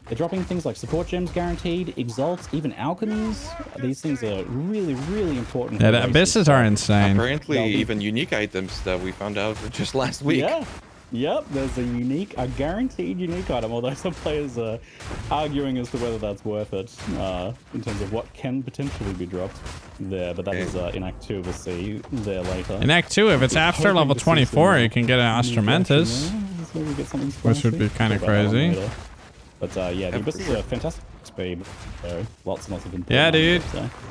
They're dropping things like support gems guaranteed, exalts, even alchemies. These things are really, really important. Yeah, the abysses are insane. Apparently, even unique items that we found out just last week. Yeah. Yep, there's a guaranteed unique item, although some players are arguing as to whether that's worth it in terms of what can potentially be dropped there, but that is in Act 2, we'll see there later. In Act 2, if it's after level 24, you can get an Ostramentus, which would be kind of crazy. But yeah, the Abyss is a fantastic speed. Lots and lots of important. Yeah, dude.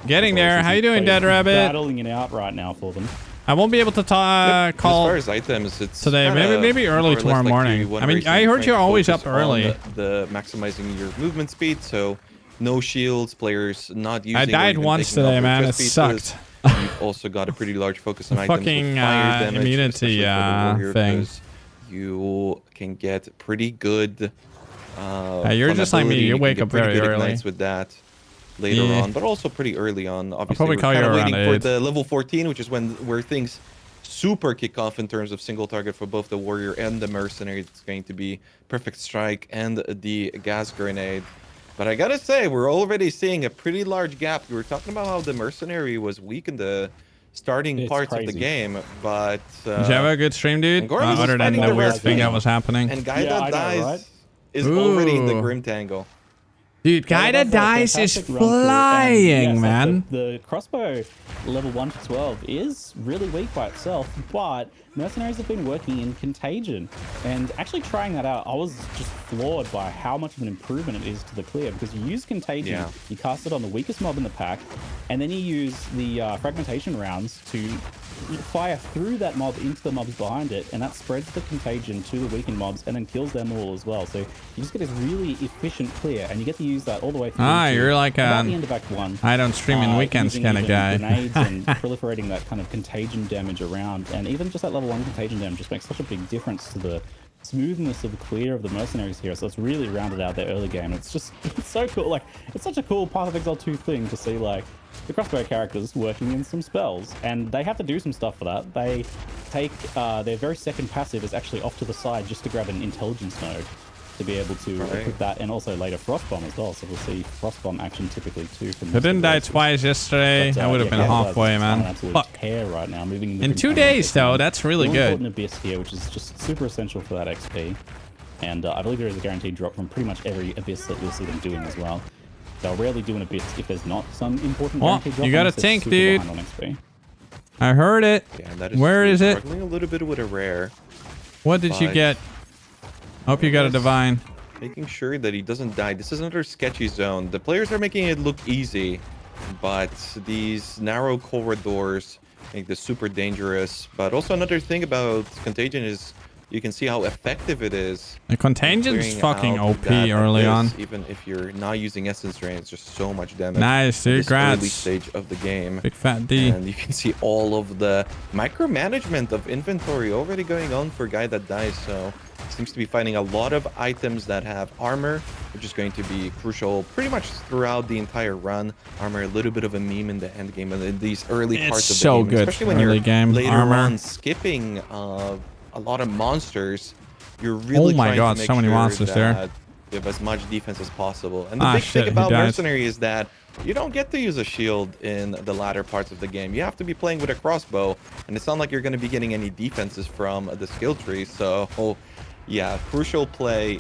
Getting there. How you doing, Dead Rabbit? Battling it out right now for them. I won't be able to call as far as items, it's today. Maybe early tomorrow morning. I mean, I heard you're always up early. The maximizing your movement speed, so no shields, players not using. I died once today, man. It sucked. You've also got a pretty large focus on items fucking with fire damage, immunity thing. You can get pretty good. You're just like me. You wake up very early. With that. Later on, but also pretty early on. Obviously, we're kind of waiting for 8. the level 14, which is where things super kick off in terms of single target for both the warrior and the mercenary. It's going to be perfect strike and the gas grenade. But I gotta say, we're already seeing a pretty large gap. We were talking about how the mercenary was weak in the starting parts of the game, but did you have a good stream, dude? Other than the weird thing that was happening. And guy that dies is already in the Grim Tangle. Dude, guy that dies is flying, man. The crossbow level 1 to 12 is really weak by itself, but mercenaries have been working in Contagion. And actually trying that out, I was just floored by how much of an improvement it is to the clear, because you use Contagion, you cast it on the weakest mob in the pack, and then you use the fragmentation rounds to fire through that mob into the mobs behind it, and that spreads the contagion to the weakened mobs and then kills them all as well. So you just get this really efficient clear, and you get to use that all the way through. You're like the end of Act 1. I don't stream in weekends kind of guy. Grenades and proliferating that kind of contagion damage around, and even just that level 1 contagion damage just makes such a big difference to the smoothness of the clear of the mercenaries here. So it's really rounded out their early game. It's just it's so cool. Like, it's such a cool Path of Exile 2 thing to see, like, the crossbow characters working in some spells, and they have to do some stuff for that. They take their very second passive is actually off to the side just to grab an intelligence node to be able to equip that, and also later Frostbomb as well. So we'll see Frostbomb action typically too. From I didn't die twice yesterday. I would have been halfway, man. Fuck. Tear right now, moving in 2 days though. That's really good. Important abyss here, which is just super essential for that XP. And I believe there is a guaranteed drop from pretty much every abyss that you'll see them doing as well. They'll rarely do an abyss if there's not some important guaranteed drop. You got a tank, dude. I heard it. Yeah, that is Where is it? Struggling a little bit with a rare. What did you get? Hope you got a divine. Making sure that he doesn't die. This is another sketchy zone. The players are making it look easy, but these narrow corridors make this super dangerous. But also another thing about Contagion is you can see how effective it is. The Contagion's fucking OP early on. Even if you're not using Essence Drain, it's just so much damage. Nice, dude. Congrats. Early stage of the game. Big fat D. And you can see all of the micromanagement of inventory already going on for a guy that dies. So seems to be finding a lot of items that have armor, which is going to be crucial pretty much throughout the entire run. Armor, a little bit of a meme in the end game, and in these early parts of the game, good. especially when early you're game. later Armor. on skipping a lot of monsters. You're really trying to make so many sure monsters that there. you have as much defense as possible. And the big thing about Mercenary is that you don't get to use a shield in the latter parts of the game. You have to be playing with a crossbow, and it's not like you're going to be getting any defenses from the skill tree. So, yeah, crucial play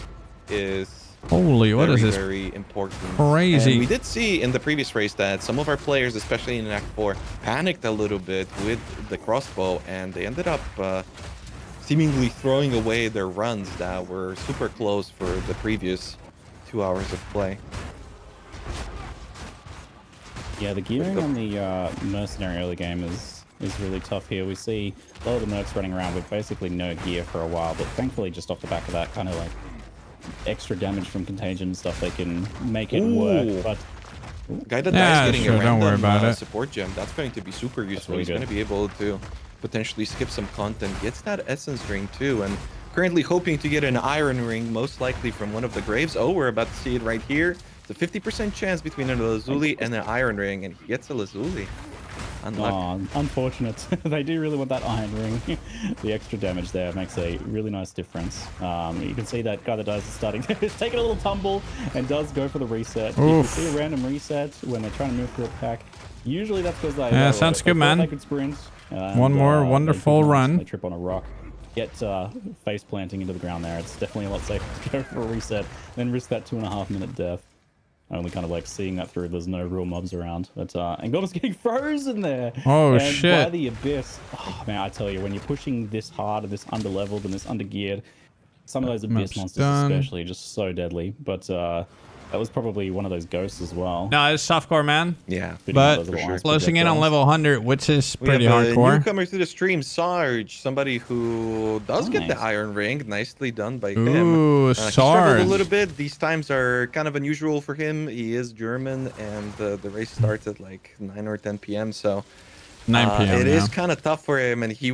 is very important. Crazy. And we did see in the previous race that some of our players, especially in Act 4, panicked a little bit with the crossbow, and they ended up seemingly throwing away their runs that were super close for the previous 2 hours of play. Yeah, the gearing on the mercenary early game is really tough here. We see a lot of the mercs running around with basically no gear for a while, but thankfully just off the back of that kind of like extra damage from contagion and stuff, they can make it work. But guy that dies getting a random support gem, that's going to be super useful. He's going to be able to potentially skip some content, gets that essence ring too, and currently hoping to get an iron ring, most likely from one of the graves. Oh, we're about to see it right here. It's a 50% chance between a Lazuli and an iron ring, and he gets a Lazuli. Unfortunate. They do really want that iron ring. The extra damage there makes a really nice difference. You can see that guy that dies is starting to take a little tumble and does go for the reset. You can see a random reset when they're trying to move through a pack. Usually that's because they sounds good, man. They could sprint. One more wonderful run. They trip on a rock. Get face planting into the ground there. It's definitely a lot safer to go for a reset than risk that 2.5 minute death. Only kind of like seeing that through. There's no real mobs around. But Angola's getting frozen there. Oh, and shit. By the abyss. Oh, man, I tell you, when you're pushing this hard and this under-leveled and this under-geared, some of those abyss monsters especially are just so deadly. But that was probably one of those ghosts as well. No, it's softcore, man. Yeah, but closing in on level 100, which is pretty hardcore. Newcomer to the stream, Sarge, somebody who does get the iron ring. Nicely done by him. Ooh, He struggled Sarge. a little bit. These times are kind of unusual for him. He is German, and the race starts at like 9 or 10 p.m. So 9 p.m. It is kind of tough for him, and he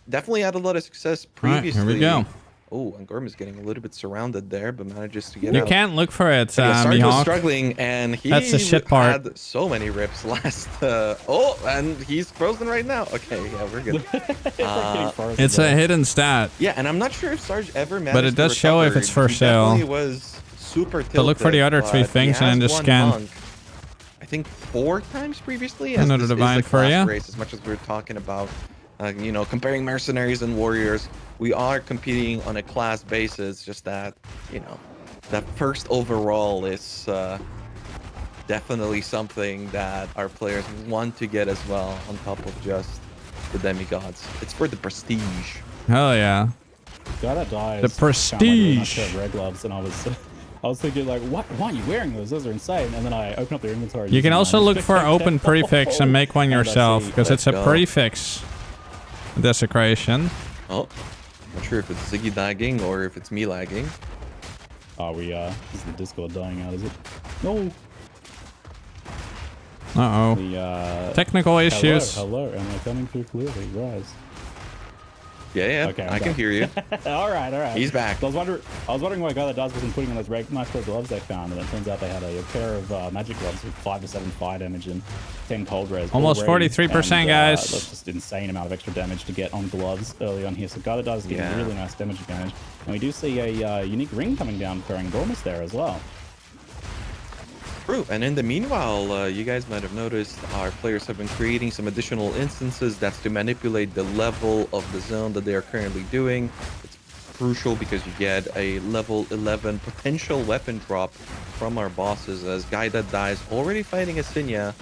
definitely had a lot of success previously. All right, here we go. Oh, and Gorm is getting a little bit surrounded there, but manages to get You out. can't look for it, Sarge was Mihawk. struggling, and he That's the shit part. had so many rips last. Oh, and he's frozen right now. Okay, yeah, we're good. It's a hidden stat. Yeah, and I'm not sure if Sarge ever managed But it does to show if recover. it's for He sale. definitely was super tilted. So look for the other three but things he and then has just won scan. Monk, I think 4 times previously. Another As this divine is a for class ya. race, as much as we're talking about, you know, comparing mercenaries and warriors. We are competing on a class basis, just that, you know, that first overall is definitely something that our players want to get as well, on top of just the demigods. It's for the prestige. Hell yeah. Guy that dies. The prestige. Found, like, red gloves, and I was thinking like, why are you wearing those? Those are insane. And then I open up their inventory. You can also look for open prefix and make one And I yourself, see- because it's a go. prefix desecration. Oh, not sure if it's Ziggy lagging or if it's me lagging. Oh, is the Discord dying out, is it? No. Uh-oh. Technical issues. Hello, am I coming through clearly? Rise. Yeah, Okay, I can hear you. all right. He's back. I was wondering why guy that does wasn't putting on those nice red gloves they found, and it turns out they had a pair of magic gloves with 5 to 7 fire damage and 10 cold res. Almost already, 43%, and, guys. That's just insane amount of extra damage to get on gloves early on here. So guy that does getting Yeah. really nice damage advantage, and we do see a unique ring coming down for Angormus there as well. True, and in the meanwhile, you guys might have noticed our players have been creating some additional instances. That's to manipulate the level of the zone that they are currently doing. It's crucial because you get a level 11 potential weapon drop from our bosses, as Guy That Dies already fighting Asinya.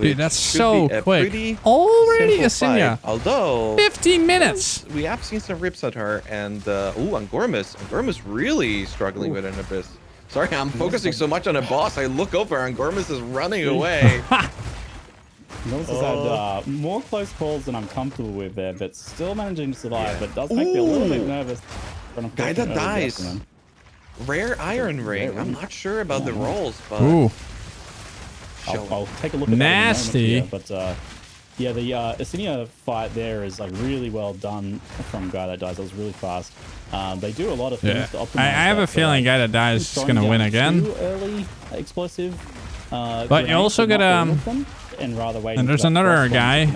Dude, that's so quick. Already Asinya. Although 15 minutes. We have seen some rips at her, and Angormus. Angormus really struggling with an abyss. Sorry, I'm focusing so much on a boss. I look over and Gormus is running away. Gormus has had more close calls than I'm comfortable with there, but still managing to survive. But does make me a little bit nervous. Guy That Dies. Rare iron ring. I'm not sure about the rolls, but Ooh. I'll take a look at nasty. that in a moment here, but yeah, the Asinya fight there is like really well done from Guy That Dies. It was really fast. They do a lot of things to optimize. I have a feeling Guy That Dies is gonna win again. Too early explosive. But you also get and rather wait. and there's another guy,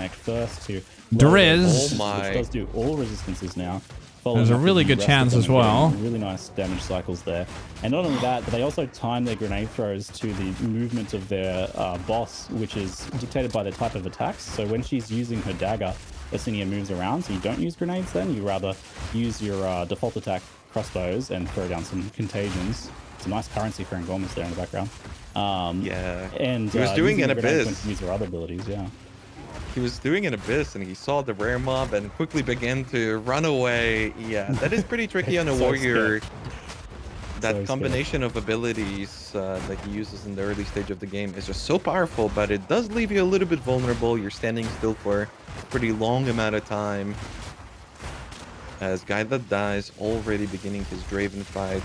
Driz. Which does do all resistances now. There's a really good chance as well. Really nice damage cycles there. And not only that, but they also time their grenade throws to the movement of their boss, which is dictated by the type of attacks. So when she's using her dagger, Asinya moves around, so you don't use grenades then. You rather use your default attack crossbows and throw down some contagions. Some nice currency for Angormus there in the background. yeah. And he was doing an grenades abyss. when use her other abilities, yeah. He was doing an abyss and he saw the rare mob and quickly began to run away. Yeah, that is pretty tricky on a So warrior. scared. That So combination of abilities that he uses in the early stage of the game is just so powerful, but it does leave you a little bit vulnerable. You're standing still for a pretty long amount of time. As Guy That Dies already beginning his Draven fight.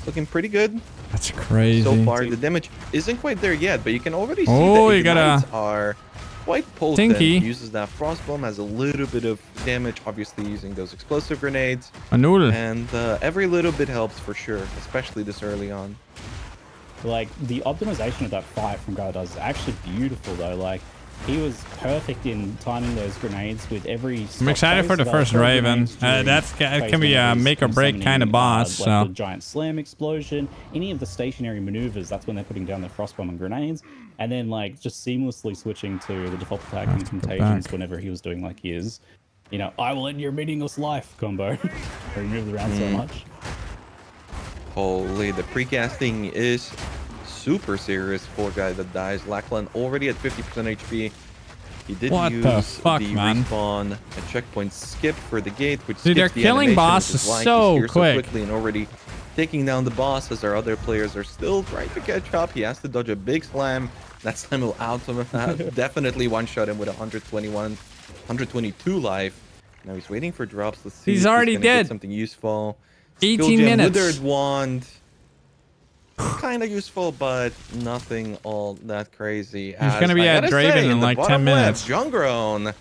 Looking pretty good. That's crazy. So far, the damage isn't quite there yet, but you can already see Oh, that you ignites gotta are quite potent. Stinky. Uses that frost bomb, has a little bit of damage, obviously using those explosive grenades. Anul. And every little bit helps for sure, especially this early on. Like, the optimization of that fight from Guy That Dies is actually beautiful, though. Like, he was perfect in timing those grenades with every. I'm excited for the first Raven. That can be a make or break kind of boss. Like so the giant slam explosion, any of the stationary maneuvers. That's when they're putting down their frostbomb and grenades, and then like just seamlessly switching to the default attack and contagions whenever he was doing like his, you know, I will end your meaningless life combo. He moves around so much. Holy, the precasting is super serious for a guy that dies. Lachlan already at 50% HP. He did use the respawn and checkpoint skip for the gate, which dude, they're killing bosses so quickly and already taking down the boss as our other players are still trying to catch up. He has to dodge a big slam. That slam will definitely one-shot him with 122 life. Now he's waiting for drops. Let's see. He's already dead. Something useful. 18 minutes. Withered Wand. Kind of useful, but nothing all that crazy. He's going to be at Draven in like 10 minutes. Jungrown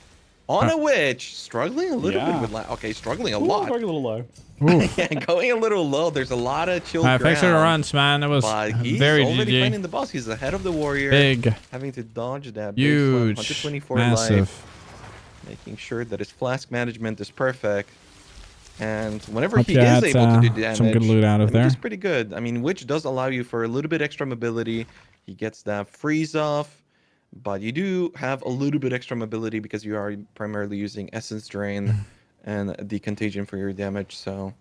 on a witch, struggling a little bit with struggling a lot. Going a little low. Yeah, going a little low. There's a lot of chill ground. Thanks for the runs, man. That was very already GG. fighting the boss. He's ahead of the warrior. Big. Having to dodge that. Huge. 124 massive. life. Making sure that his flask management is perfect. And whenever he is able to do damage, some good loot out of there. It's pretty good. I mean, Witch does allow you for a little bit extra mobility. He gets that freeze off, but you do have a little bit extra mobility because you are primarily using Essence Drain and the Contagion for your damage. So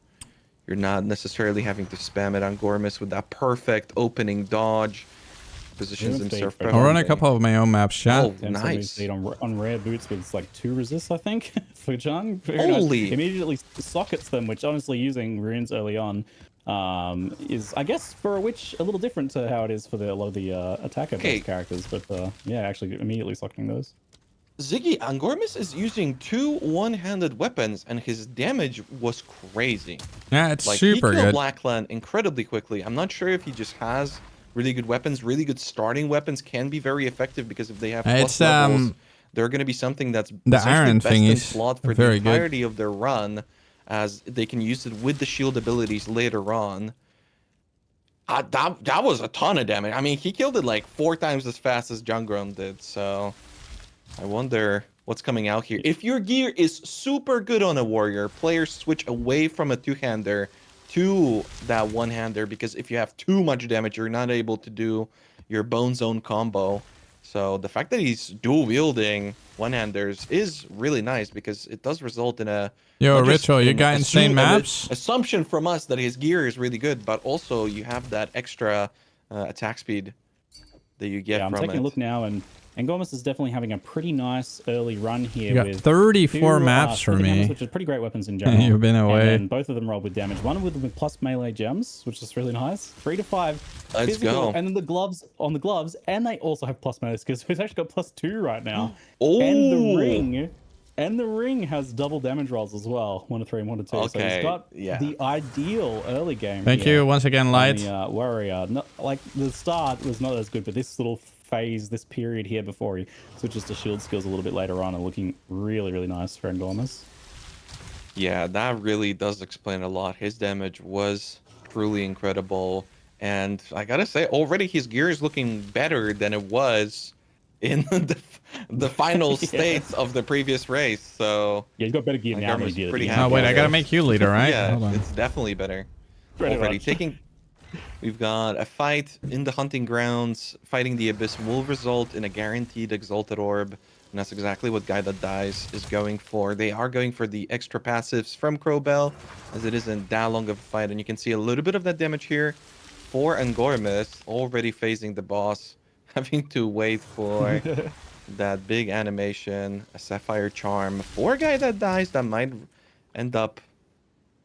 you're not necessarily having to spam it on Gormus with that perfect opening dodge. Positions himself. I'll run a couple of my own maps, chat. Oh, nice. On rare boots with like 2 resists, I think, for Jung. Holy! Immediately sockets them, which honestly using runes early on is, I guess, for a witch a little different to how it is for a lot of the attacker-based characters. But yeah, actually immediately socketing those. Ziggy, Angormus is using 2 one-handed weapons, and his damage was crazy. Yeah, it's like, super he killed good. Blackland incredibly quickly. I'm not sure if he just has really good weapons. Really good starting weapons can be very effective because if they have plus levels, they're going to be something that's the iron best thing in is slot for very the entirety of their run, as they can use it with the shield abilities later on. That was a ton of damage. I mean, he killed it like 4 times as fast as Jungrown did. So I wonder what's coming out here. If your gear is super good on a warrior, players switch away from a 2-hander to that 1-hander, because if you have too much damage, you're not able to do your Bone Zone combo. So the fact that he's dual wielding 1-handers is really nice, because it does result in a Ritual, you got insane maps. Assumption from us that his gear is really good, but also you have that extra attack speed that you get from it. I'm taking a look now, and Gormus is definitely having a pretty nice early run here. You got with 34 maps for me. Hammers, which is pretty great weapons in general. You've been away. And both of them rolled with damage. One with plus melee gems, which is really nice. 3 to 5. Let's physical, go. And then the gloves on the gloves, and they also have plus melee skills. So he's actually got +2 right now. Oh. And the ring has double damage rolls as well. 1 to 3 and 1 to 2. Okay. So he's got the ideal early game. Thank you once again, Light. Warrior. Not, like the start was not as good, but this little phase, this period here before he switches to shield skills a little bit later on, and looking really, really nice for Gormus. Yeah, that really does explain a lot. His damage was truly incredible, and I gotta say, already his gear is looking better than it was in the final states of the previous race. So yeah, he's got better gear now than he did. Pretty Oh happy wait, I with gotta it. make you leader, right? Yeah, it's definitely better. Pretty Already much. taking. We've got a fight in the hunting grounds. Fighting the Abyss will result in a guaranteed Exalted Orb. And that's exactly what Guy That Dies is going for. They are going for the extra passives from Crowbell, as it isn't that long of a fight. And you can see a little bit of that damage here for Angormus, already phasing the boss, having to wait for that big animation, a Sapphire Charm for a Guy That Dies. That might end up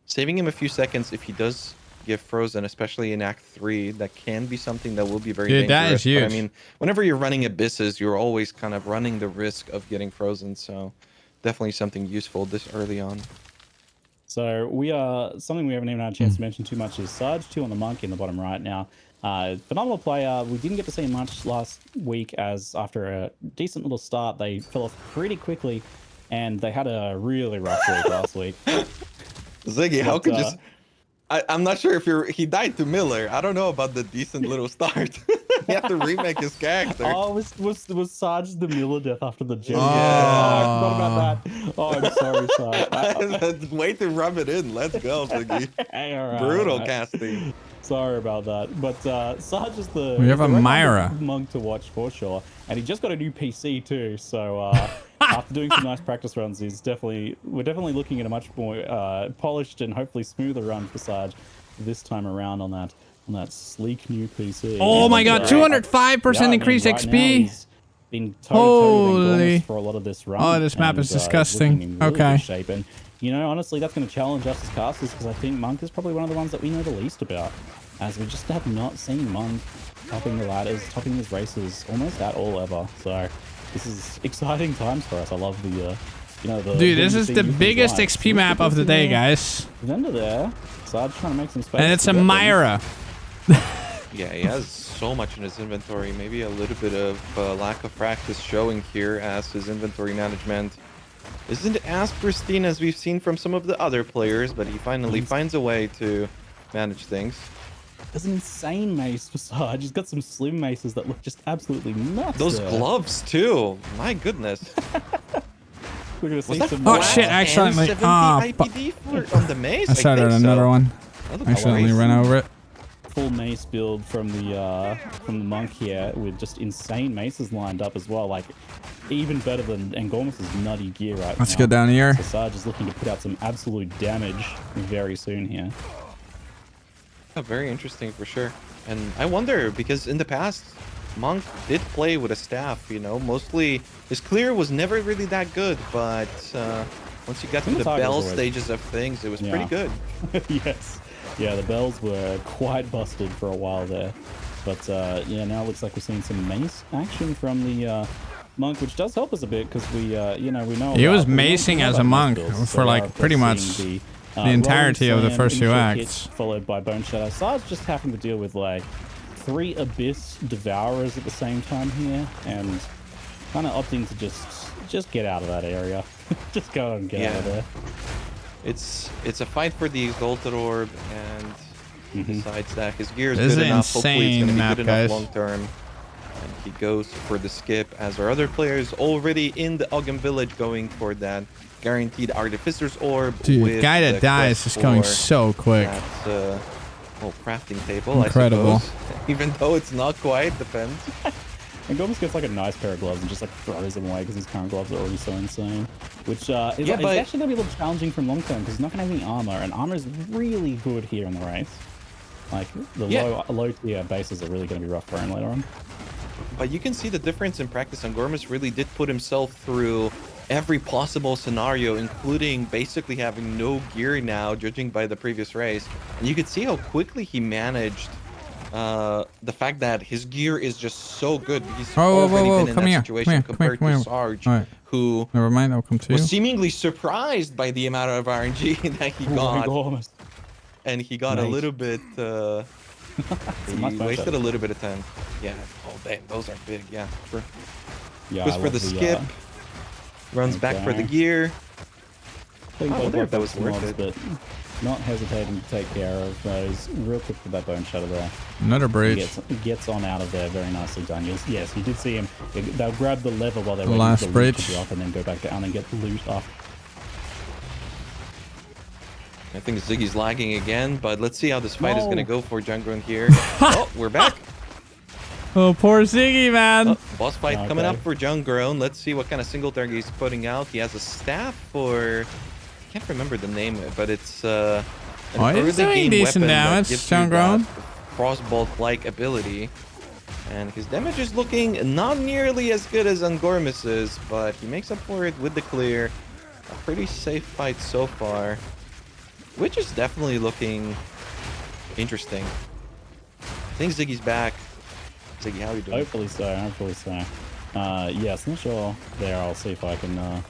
saving him a few seconds if he does get frozen, especially in Act 3. That can be something that will be very dangerous. That is huge. But I mean, whenever you're running abysses, you're always kind of running the risk of getting frozen. So definitely something useful this early on. So something we haven't even had a chance to mention too much is Sarge 2 on the Monk in the bottom right now. Phenomenal player. We didn't get to see much last week, as after a decent little start, they fell off pretty quickly, and they had a really rough week last week. Ziggy, how could you... I'm not sure if he died to Miller. I don't know about the decent little start. he had to remake his character. Oh, was Sarge the Miller death after the gym? I forgot about that. Oh, I'm sorry, Sarge. Way to rub it in. Let's go, Ziggy. Hey, all right, Brutal all right. casting. Sorry about that. But Sarge is the We have a right Myra monk to watch for sure. And he just got a new PC too. So after doing some nice practice runs, we're definitely looking at a much more polished and hopefully smoother run for Sarge this time around on that sleek new PC. Oh my god, 205% increased right XP. Been Holy. for a lot of this run. Oh, this map is disgusting. Looking in really Okay. good shape. And you know, honestly, that's going to challenge us as casters because I think Monk is probably one of the ones that we know the least about, as we just have not seen Monk topping the ladders, topping his races almost at all ever. So this is exciting times for us. I love the, Dude, this is the biggest XP map of the day, guys. Vendor there, Sarge trying to make some space. And it's a Myra. Yeah, he has so much in his inventory. Maybe a little bit of lack of practice showing here, as his inventory management isn't as pristine as we've seen from some of the other players, but he finally finds a way to manage things. There's an insane mace for Sarge. He's got some slim maces that look just absolutely nuts. Those gloves too. My goodness. We're gonna see some Oh shit, I accidentally. IPD on the Mace? I started another one. I accidentally ran over it. Full mace build from the monk here with just insane maces lined up as well, like even better than Angormus's nutty gear right now. Let's go down here. So Sarge is looking to put out some absolute damage very soon here. Yeah, very interesting for sure. And I wonder, because in the past, Monk did play with a staff, you know, mostly his clear was never really that good, but once you got to the bell stages of things, it was pretty good. Yes. Yeah, the bells were quite busted for a while there. But yeah, now it looks like we're seeing some mace action from the monk, which does help us a bit because we know he was macing as a monk for like pretty much the entirety of the first two acts. Followed by Bone Shadow. Sarge just having to deal with like 3 Abyss Devourers at the same time here, and kind of opting to just get out of that area. Just go and get out of there. It's a fight for the Exalted Orb, and besides that, his gear is This good is enough. Hopefully it's going to be good guys. enough long term. And he goes for the skip, as our other players already in the Ogum Village going for that guaranteed Artificer's Orb. Dude, with guy that the dies quest is going for so quick. That, crafting table, Incredible. I suppose. Even though it's not quite, depends. And Gomes gets like a nice pair of gloves and just like throws them away because his current gloves are already so insane. Which is actually going to be a little challenging from long term because he's not going to have any armor, and armor is really good here in the race. Like the low tier bases are really going to be rough for him later on. But you can see the difference in practice, and Gormus really did put himself through every possible scenario, including basically having no gear now, judging by the previous race. And you could see how quickly he managed the fact that his gear is just so good. He's already been in that situation compared to Sarge, who never mind, I'll come to was you. seemingly surprised by the amount of RNG that he got. And he got a little bit... he wasted a little bit of time. Yeah. Oh, damn. Those are big. Yeah, true. Yeah, goes for the skip. Runs back for the gear. I wonder if that was worth it. But not hesitating to take care of those real quick with that Bone Shadow there. Another breach. He gets on out of there very nicely done. Yes, you did see him. They'll grab the lever while they're The waiting last for the breach. loot to be off and then go back down and get the loot off. I think Ziggy's lagging again, but let's see how this fight is going to go for Jungron here. Oh, we're back. Oh, poor Ziggy, man. Boss fight coming up for Jungron. Let's see what kind of single target he's putting out. He has a staff for... I can't remember the name, but it's an he's doing decent damage, Jungron. Frostbolt-like ability. And his damage is looking not nearly as good as Angormus's, but he makes up for it with the clear. A pretty safe fight so far. Which is definitely looking interesting. I think Ziggy's back. Ziggy, how are you doing? Hopefully so. Yes, not sure there. I'll see if I can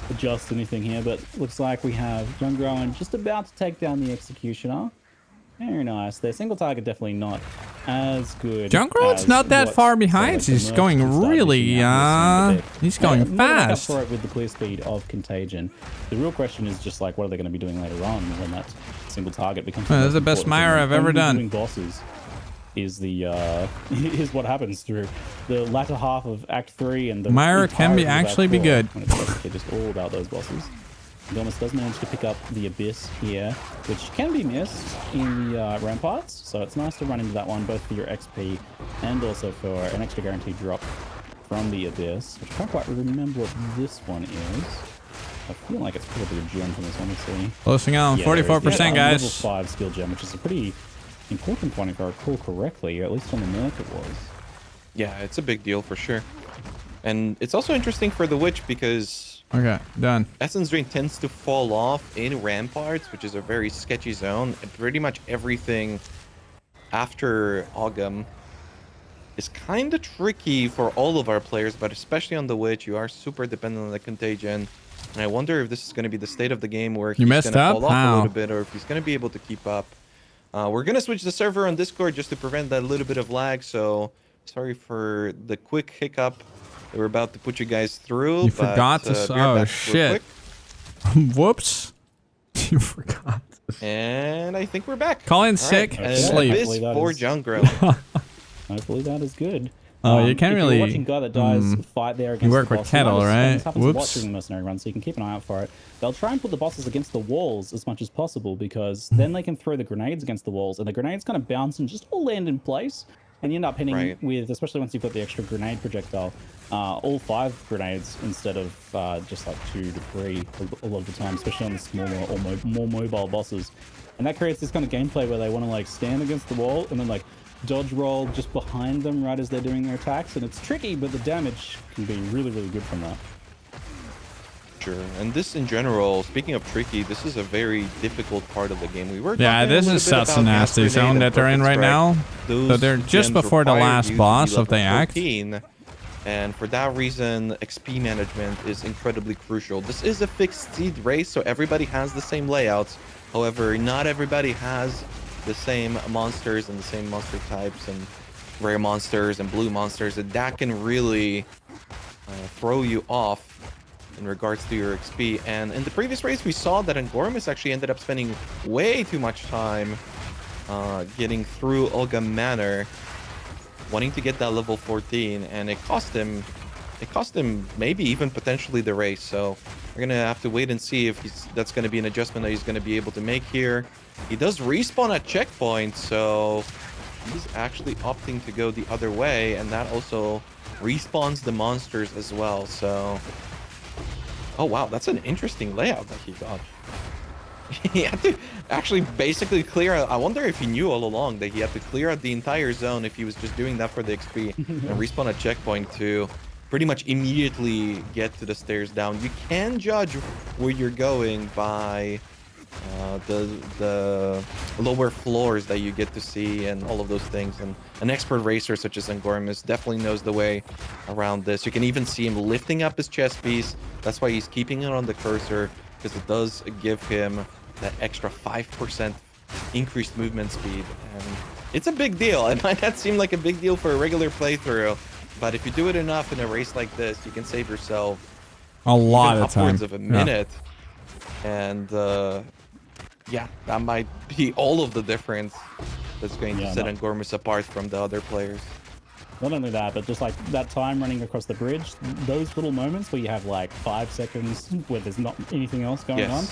adjust anything here, but looks like we have Jungron just about to take down the Executioner. Very nice. Their single target definitely not as good. Jungron's not that far behind. He's going really, he's going fast. For it with the clear speed of Contagion. The real question is just like, what are they going to be doing later on when that single target becomes? That's the best Myra I've ever done. Bosses. is the is what happens through the latter half of Act 3 and the Myra can be entirety of Act actually be 4, good. when it's basically just all about those bosses. Gomas does manage to pick up the Abyss here, which can be missed in the ramparts, so it's nice to run into that one both for your XP and also for an extra guaranteed drop from the Abyss, which I can't quite remember what this one is. I feel like it's probably a gem from this one. Let's see. Closing on 44%, guys. Level 5 skill gem, which is a pretty important one if I recall correctly, or at least on the Merc it was. Yeah, it's a big deal for sure. And it's also interesting for the Witch because... Okay, done. Essence Drain tends to fall off in Ramparts, which is a very sketchy zone. And pretty much everything after Ogum is kind of tricky for all of our players, but especially on the Witch, you are super dependent on the Contagion. And I wonder if this is going to be the state of the game where he's going to fall off a little bit, or if he's going to be able to keep up. We're going to switch the server on Discord just to prevent that little bit of lag, so sorry for the quick hiccup. We're about to put you guys through. You forgot to... Oh, shit. Whoops. You forgot. And I think we're back. Call in sick. Sleep. Abyss for Jungro. Hopefully that is good. Oh, you can't really... If you're watching guy that dies fight there against you work the with boss, Kettle, right? This happens a lot during the mercenary run, so you can keep an eye out for it. They'll try and put the bosses against the walls as much as possible, because then they can throw the grenades against the walls, and the grenades kind of bounce and just all land in place. And you end up hitting with, especially once you've got the extra grenade projectile, all 5 grenades instead of just like 2 to 3 a lot of the time, especially on the smaller or more mobile bosses. And that creates this kind of gameplay where they want to like stand against the wall and then like dodge roll just behind them right as they're doing their attacks. And it's tricky, but the damage can be really, really good from that. Sure, and this in general, speaking of tricky, this is a very difficult part of the game. We were this is such a nasty zone that they're in right now. So they're just before the last boss of the act. And for that reason, XP management is incredibly crucial. This is a fixed seed race, so everybody has the same layouts. However, not everybody has the same monsters and the same monster types and rare monsters and blue monsters, and that can really throw you off in regards to your XP. And in the previous race, we saw that Angormus actually ended up spending way too much time getting through Olga Manor, wanting to get that level 14, and it cost him maybe even potentially the race. So we're gonna have to wait and see if that's gonna be an adjustment that he's gonna be able to make here. He does respawn at checkpoint, so he's actually opting to go the other way, and that also respawns the monsters as well. So oh wow, that's an interesting layout that he got. He had to actually basically clear out. I wonder if he knew all along that he had to clear out the entire zone if he was just doing that for the XP and respawn a checkpoint to pretty much immediately get to the stairs down. You can judge where you're going by the lower floors that you get to see and all of those things. And an expert racer such as Angormus definitely knows the way around this. You can even see him lifting up his chest piece. That's why he's keeping it on the cursor, because it does give him that extra 5% increased movement speed. And it's a big deal. It might not seem like a big deal for a regular playthrough, but if you do it enough in a race like this, you can save yourself a lot of time, upwards of a minute. And yeah, that might be all of the difference that's going to set Angormus apart from the other players. Not only that, but just like that time running across the bridge, those little moments where you have like 5 seconds where there's not anything else going on.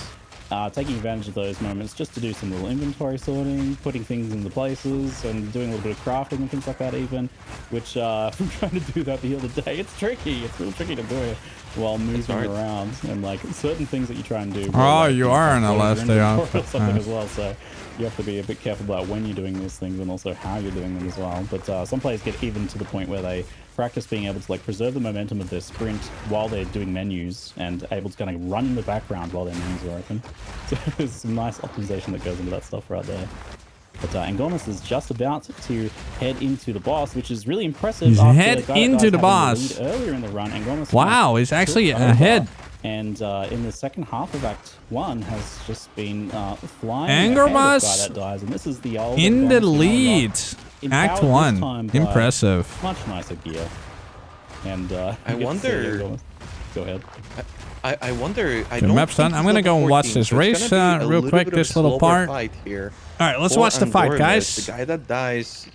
Taking advantage of those moments just to do some little inventory sorting, putting things into places, and doing a little bit of crafting and things like that even, which I'm trying to do that the other day. It's tricky. It's real tricky to do it while moving around, and like certain things that you try and do. Oh, like, you are on a last day off. Or something as well, so you have to be a bit careful about when you're doing these things and also how you're doing them as well. But some players get even to the point where they practice being able to like preserve the momentum of their sprint while they're doing menus and able to kind of run in the background while their menus are open. So there's some nice optimization that goes into that stuff right there. But Angormus is just about to head into the boss, which is really impressive. He's head into the boss. Earlier in the run, Angormus he's actually ahead. And in the second half of Act 1 has just been flying Angormus that dies, and this is the old in the lead. Act 1, impressive. Much nicer gear. And I wonder. Go ahead. I wonder. I the don't map's done. I'm gonna go and watch this race real quick. This little part. Here. All right, let's watch the fight, guys. The guy that dies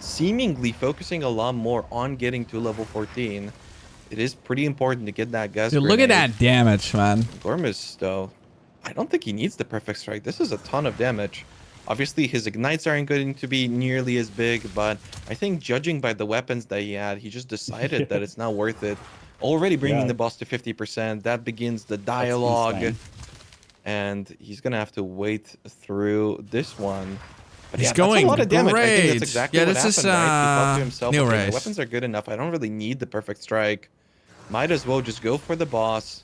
seemingly focusing a lot more on getting to level 14. It is pretty important to get that gas. Dude, look at that damage, man. Gormaz, though, I don't think he needs the perfect strike. This is a ton of damage. Obviously, his ignites aren't going to be nearly as big, but I think judging by the weapons that he had, he just decided that it's not worth it. Already bringing the boss to 50%. That begins the dialogue. And he's going to have to wait through this one. But He's yeah, going that's a lot of damage. I think great. that's exactly Yeah, what this happened, is, right? He thought to himself, new okay, race. the weapons are good enough. I don't really need the perfect strike. Might as well just go for the boss.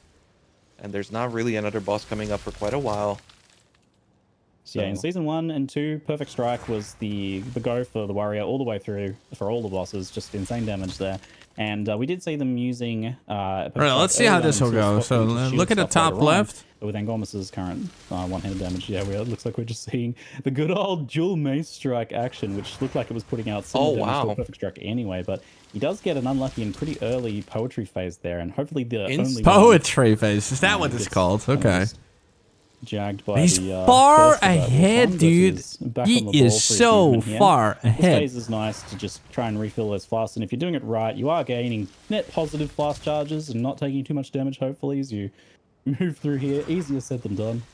And there's not really another boss coming up for quite a while. So. Yeah, in Season 1 and 2, Perfect Strike was the go for the warrior all the way through for all the bosses. Just insane damage there. And we did see them using... All right, let's see how this will go. So look at the top left. But with Angomas's current one-handed damage, yeah, it looks like we're just seeing the good old dual Mace Strike action, which looked like it was putting out some damage to a Perfect Strike anyway. But he does get an unlucky and pretty early poetry phase there, and hopefully the only poetry phase. Is that what it's called? Okay. Jagged by He's the, far first of that ahead, time, dude. He is so far This ahead. phase is nice to just try and refill those flasks, and if you're doing it right, you are gaining net positive flask charges and not taking too much damage, hopefully, as you move through here. Easier said than done.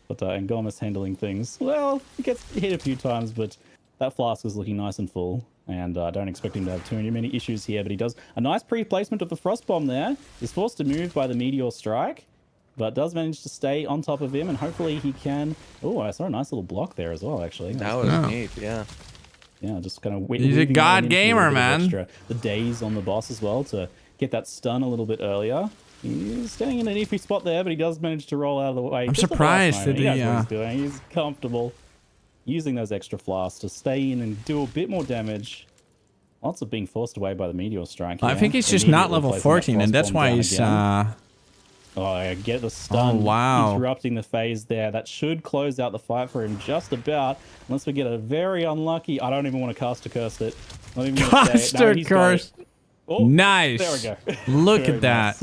But Angomas handling things, well, he gets hit a few times, but that flask is looking nice and full. And I don't expect him to have too many issues here, but he does a nice pre-placement of the Frost Bomb there. He's forced to move by the Meteor Strike, but does manage to stay on top of him, and hopefully he can... Oh, I saw a nice little block there as well, actually. That was neat, yeah. Yeah, just kind of... He's a god gamer, man. The daze on the boss as well to get that stun a little bit earlier. He's standing in an iffy spot there, but he does manage to roll out of the way. I'm surprised that he knows what he's doing. He's comfortable using those extra flasks to stay in and do a bit more damage. Lots of being forced away by the Meteor Strike. I think he's just not level 14, and that's why he's... Oh, I get the stun. Oh, wow. Interrupting the phase there. That should close out the fight for him just about. Unless we get a very unlucky... I don't even want to cast a curse it. Not even Caster curse. Oh, nice. There we go. Look at that.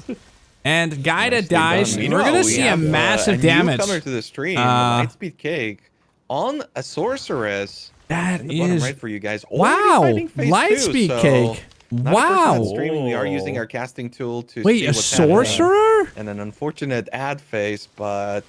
And Gaida dies. We're going to see a massive damage. Newcomer to the stream, Lightspeed Cake, on a Sorceress. That is... right for you guys. Wow. Lightspeed Cake. Wow. Streaming, we are using our casting tool to wait, see a what's sorcerer? happening. And an unfortunate ad face, but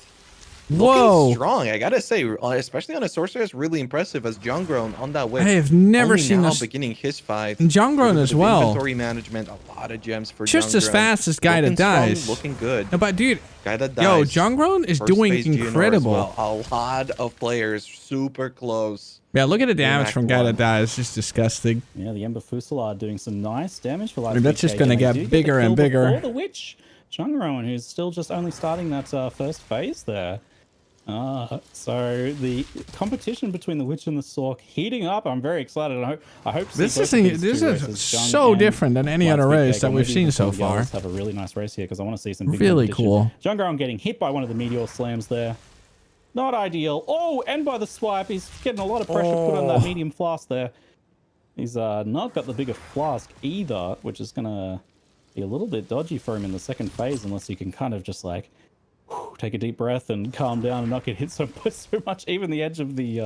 whoa, looking strong. I gotta say, especially on a sorcerer, is really impressive as Junggrown on that way. I have never Only seen now this. beginning his fight. Junggrown as well. Inventory management, a lot of gems for just Junggrown. as fast as Guy that dies. Looking good. No, but dude, Guy that dies. yo, Junggrown is doing incredible. Well. A lot of players super close. Yeah, look at the damage from Guy that dies. It's just disgusting. Yeah, the Ember Fusillade doing some nice damage for Dude, that's just going to get bigger and bigger. The Witch, Junggrown, who's still just only starting that first phase there. So the competition between the Witch and the Sork heating up. I'm very excited. I hope to see this is so different than any other race that we've seen so far. Have a really nice race here because I want to see some big really cool. Junggrown getting hit by one of the Meteor Slams there. Not ideal. Oh, and by the swipe, he's getting a lot of pressure put on that medium flask there. He's not got the bigger flask either, which is going to be a little bit dodgy for him in the second phase unless he can kind of just like take a deep breath and calm down and not get hit so much. Even the edge of the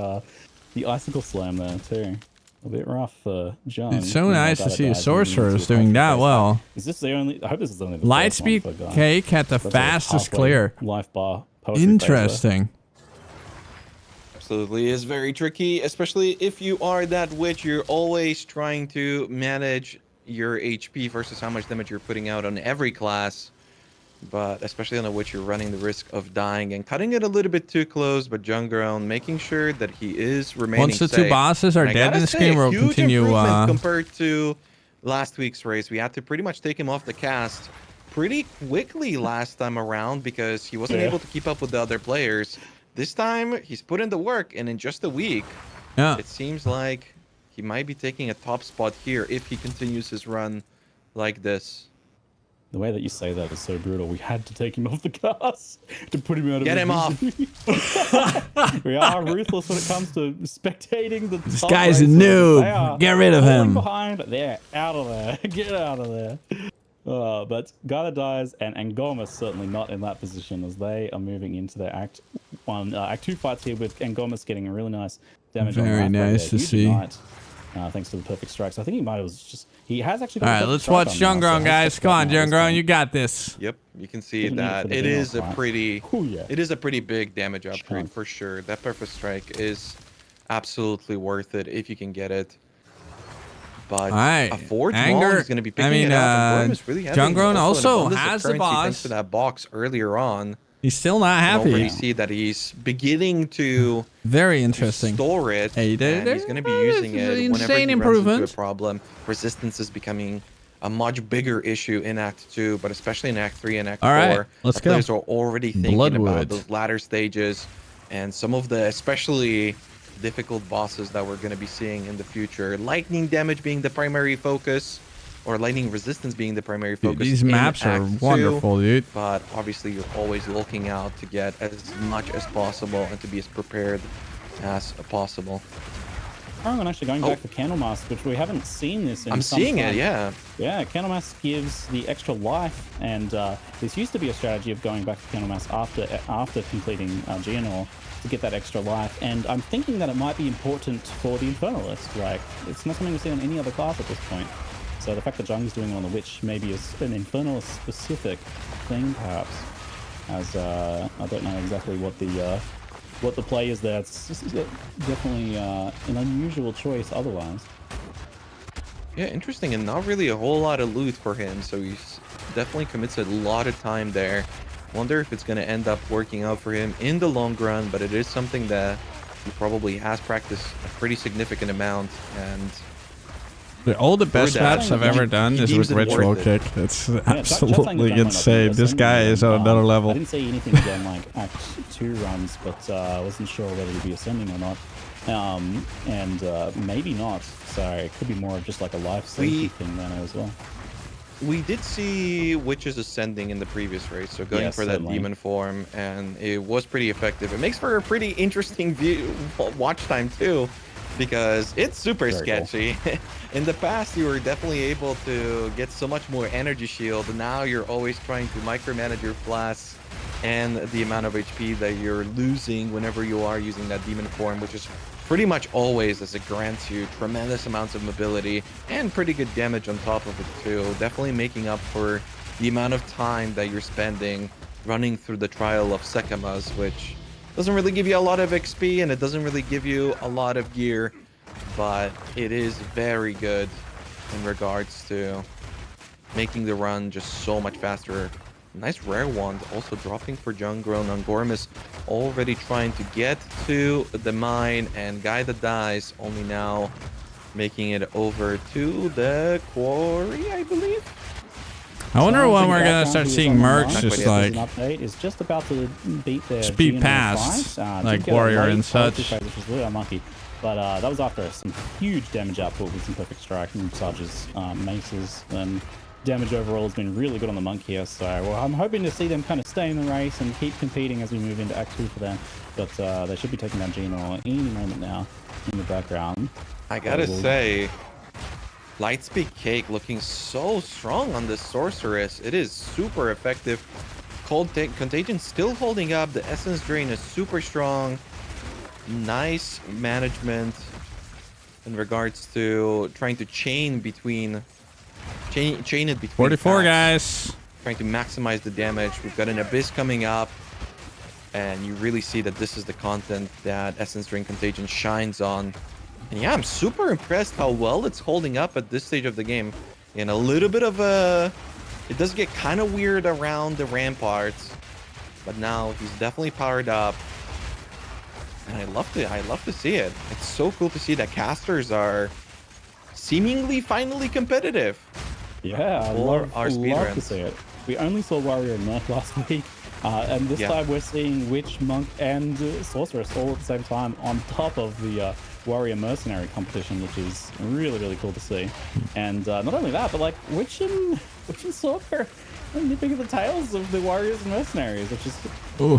icicle slam there too. A bit rough for John. It's so nice to see a sorceress doing that well. Is this the only? I hope this is only the Lightspeed Cake had the fastest clear. Life bar. Interesting. Absolutely is very tricky, especially if you are that witch. You're always trying to manage your HP versus how much damage you're putting out on every class. But especially on a witch, you're running the risk of dying and cutting it a little bit too close. But Junggrown making sure that he is remaining once the safe. two bosses are dead in this game, we'll continue. Compared to last week's race, we had to pretty much take him off the cast pretty quickly last time around because he wasn't able to keep up with the other players. This time, he's put in the work, and in just a week, it seems like he might be taking a top spot here if he continues his run like this. The way that you say that is so brutal. We had to take him off the cast to put him out of Get him off! We are ruthless when it comes to spectating the This guy's a noob. Get rid of him. Behind, they're out of there. Get out of there. But Gaida dies, and Angomas certainly not in that position as they are moving into their Act 2 fights here with Angomas getting a really nice damage. Very nice to see. thanks to the perfect strikes. I think he might have just he has actually. All right, let's watch Junggrown, guys. Come on, Junggrown, you got this. Yep, you can see that it is a pretty, it is a pretty big damage upgrade for sure. That perfect strike is absolutely worth it if you can get it. But a Forge Maul is going to be picking it up. And really Junggrown also has the boss. Thanks to that box earlier on. He's still not happy. You already see that he's beginning to very interesting store it, and he's going to be using it whenever he runs into a problem. Resistance is becoming a much bigger issue in Act 2, but especially in Act 3 and Act 4. Right, let's go. Players are already thinking about those latter stages and some of the especially difficult bosses that we're going to be seeing in the future. Lightning damage being the primary focus, or lightning resistance being the primary focus. Dude, these maps are wonderful, dude. But obviously, you're always looking out to get as much as possible and to be as prepared as possible. I'm actually going back to Candlemask, which we haven't seen this in some seeing time. it, yeah. Yeah, Candlemask gives the extra life, and this used to be a strategy of going back to Candlemask after completing Geonor to get that extra life, and I'm thinking that it might be important for the Infernalist. Like, it's not something we see on any other class at this point. So the fact that Jung's doing it on the Witch maybe is an Infernalist-specific thing, perhaps. As I don't know exactly what the play is there. It's definitely an unusual choice otherwise. Yeah, interesting, and not really a whole lot of loot for him, so he's definitely commits a lot of time there. Wonder if it's going to end up working out for him in the long run, but it is something that he probably has practiced a pretty significant amount, and all the best maps I've ever done is with Ritual Kick. It's absolutely insane. This guy is on another level. I didn't see anything again like Act 2 runs, but I wasn't sure whether he'd be ascending or not. And maybe not. So it could be more of just like a life safety thing then as well. We did see Witches ascending in the previous race, so going for that demon form, and it was pretty effective. It makes for a pretty interesting watch time too, because it's super sketchy. Cool. In the past, you were definitely able to get so much more energy shield. Now you're always trying to micromanage your flasks and the amount of HP that you're losing whenever you are using that demon form, which is pretty much always, as it grants you tremendous amounts of mobility and pretty good damage on top of it too. Definitely making up for the amount of time that you're spending running through the Trial of Sekemas, which doesn't really give you a lot of XP and it doesn't really give you a lot of gear, but it is very good in regards to making the run just so much faster. Nice rare wand also dropping for Junggrown. Angormus already trying to get to the mine, and Guy that dies only now making it over to the quarry, I believe. I wonder when we're gonna start seeing mercs just like update is just about to beat their speed past like Warrior and such. Which was really unlucky. But that was after some huge damage output with some perfect strike and Sarge's maces, and damage overall has been really good on the monk here. So I'm hoping to see them kind of stay in the race and keep competing as we move into Act 2 for them. But they should be taking down Geno any moment now in the background. I gotta say, Lightspeed Cake looking so strong on this Sorceress. It is super effective. Cold Contagion still holding up. The Essence Drain is super strong. Nice management in regards to trying to chain it between 44 packs, guys. trying to maximize the damage. We've got an Abyss coming up, and you really see that this is the content that Essence Drain Contagion shines on. And yeah, I'm super impressed how well it's holding up at this stage of the game. And a little bit of a... It does get kind of weird around the ramparts, but now he's definitely powered up. And I love to see it. It's so cool to see that casters are seemingly finally competitive. Yeah, I love to see it. We only saw Warrior and Merc last week, and this time we're seeing Witch, Monk, and Sorceress all at the same time on top of the Warrior Mercenary competition, which is really, really cool to see. And not only that, but like Witch and Sorcerer are nipping at the tails of the Warriors and Mercenaries, which is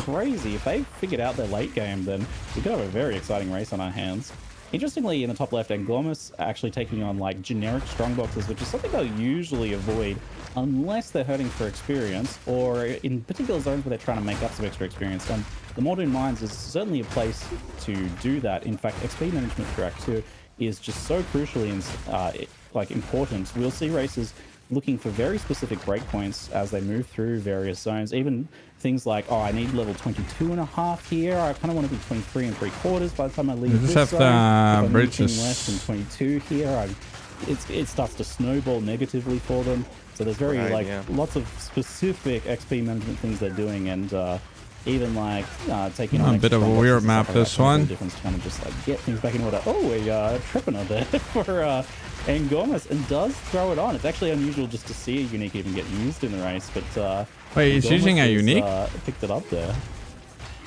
crazy. If they figured out their late game, then we could have a very exciting race on our hands. Interestingly, in the top left, Angormus actually taking on like generic strongboxes, which is something they'll usually avoid unless they're hurting for experience, or in particular zones where they're trying to make up some extra experience. And the Muldoon Mines is certainly a place to do that. In fact, XP management for Act 2 is just so crucially like important. We'll see racers looking for very specific breakpoints as they move through various zones. Even things like, oh, I need level 22.5 here. I kind of want to be 23 3/4 by the time I leave just this have zone. the If I'm bridges. anything less than 22 here, it starts to snowball negatively for them. So there's very lots of specific XP management things they're doing, and even like taking on a bit of a weird map, this one. Difference, trying to just like get things back in order. Oh, a Trepanator there for Angomas, and does throw it on. It's actually unusual just to see a unique even get used in the race, but wait, he's using a unique? Picked it up there.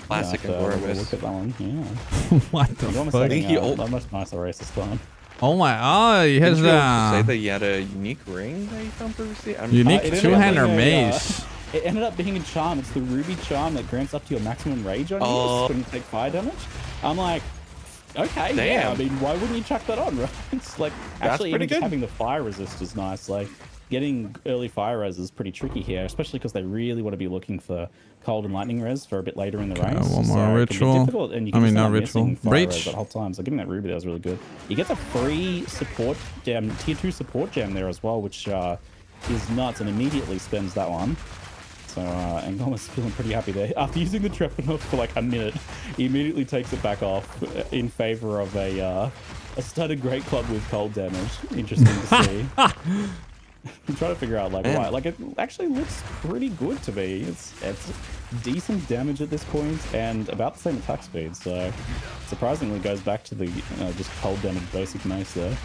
Classic Angomas. Look at that one. Yeah. What the fuck? I think he a much nicer race this time. Oh my! Oh, he has Didn't you also say that he had a unique ring that he found previously? unique two-hander mace. It ended up being a charm. It's the ruby charm that grants up to your maximum rage on you when you take fire damage. I'm like, okay, yeah. I mean, why wouldn't you chuck that on, right? It's like, actually, even just having the fire resist is nice. Like, getting early fire res is pretty tricky here, especially because they really want to be looking for cold and lightning res for a bit later in the race. One more ritual. And you I can mean, just not end up ritual. missing fire Breach. res that whole time. So getting that ruby there was really good. You get the free support gem, tier 2 support gem there as well, which is nuts, and immediately spends that one. So Angoma's feeling pretty happy there. After using the Trepanator for like a minute, he immediately takes it back off in favor of a studded Great Club with cold damage. Interesting to see. I'm trying to figure out like why. Like, it actually looks pretty good to me. It's decent damage at this point and about the same attack speed. So surprisingly goes back to the just cold damage basic mace there.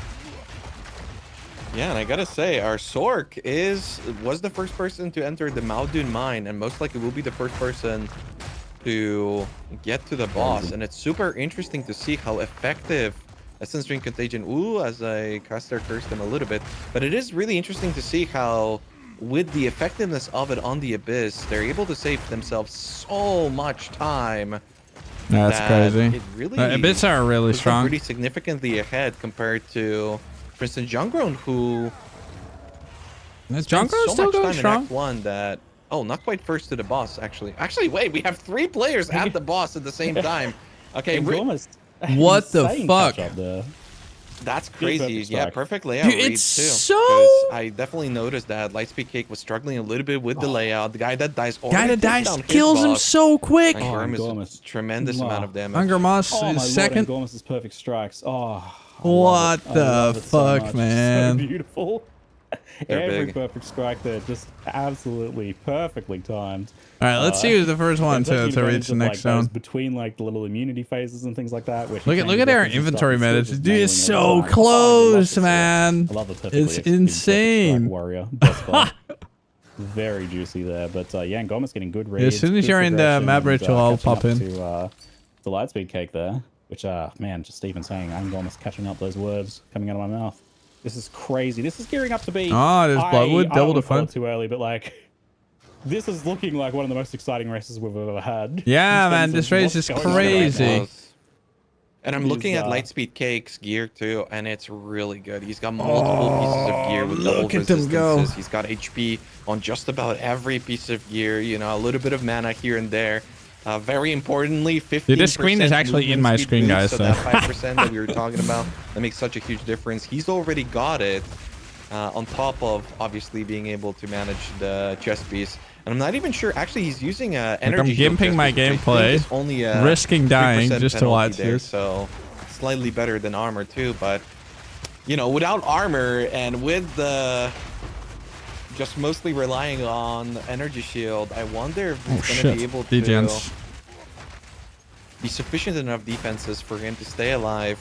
Yeah, and I gotta say, our Sork was the first person to enter the Maudun mine, and most likely will be the first person to get to the boss. And it's super interesting to see how effective Essence Drink Contagion. As I caster cursed them a little bit, but it is really interesting to see how, with the effectiveness of it on the Abyss, they're able to save themselves so much time. That's crazy. It really Abyss are really strong. Pretty significantly ahead compared to, for instance, Jungrown, who Jungrown's still going strong. Act 1 that not quite first to the boss actually. Wait, we have 3 players at the boss at the same time. Okay, what the fuck? That's crazy. Yeah, perfect layout Dude, reads it's too. so. I definitely noticed that Lightspeed Cake was struggling a little bit with the layout. The guy that dies kills him so quick. Is a tremendous amount of damage. Angomas is second. Angomas is perfect strikes. What the fuck, so man? So beautiful. Every perfect strike there, just absolutely perfectly timed. All right, let's see who's the first one to reach the next zone. Between like the little immunity phases and things like that. Look at our inventory manage. Dude, it's so close, man. I love the perfectly it's insane. Warrior. Very juicy there, but Angomas getting good reads. As soon as you're in the map ritual, I'll pop in. To the Lightspeed Cake there, which man, just even saying Angomas catching up those words coming out of my mouth. This is crazy. This is gearing up to be. There's Bloodwood, double defense. Too early, but like, this is looking like one of the most exciting races we've ever had. Yeah, man, this race is crazy. And I'm looking at Lightspeed Cake's gear too, and it's really good. He's got multiple pieces of gear with double resistances. He's got HP on just about every piece of gear. You know, a little bit of mana here and there. Very importantly, 15%. Dude, this screen is actually in my screen, guys. So that 5% that we were talking about, that makes such a huge difference. He's already got it, on top of obviously being able to manage the chest piece. And I'm not even sure. Actually, he's using energy. I'm gimping my gameplay, only risking dying just to watch this. So slightly better than armor too, but you know, without armor and with the just mostly relying on energy shield, I wonder if he's going to be able to be sufficient enough defenses for him to stay alive,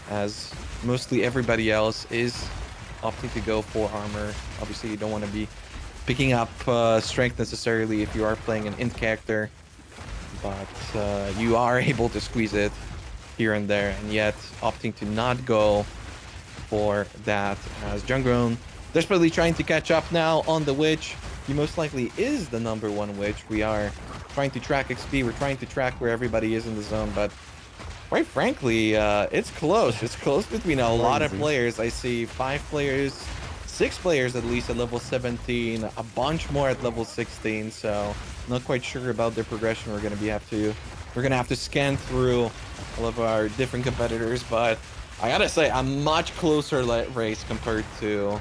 as mostly everybody else is opting to go for armor. Obviously, you don't want to be picking up strength necessarily if you are playing an int character, but you are able to squeeze it here and there, and yet opting to not go for that, as Jungrown desperately trying to catch up now on the Witch. He most likely is the #1 Witch. We are trying to track XP, we're trying to track where everybody is in the zone, but quite frankly, it's close. It's close between a lot of players. I see 5 players, 6 players at least at level 17, a bunch more at level 16, so not quite sure about their progression. We're gonna have to scan through all of our different competitors, but I gotta say, a much closer race compared to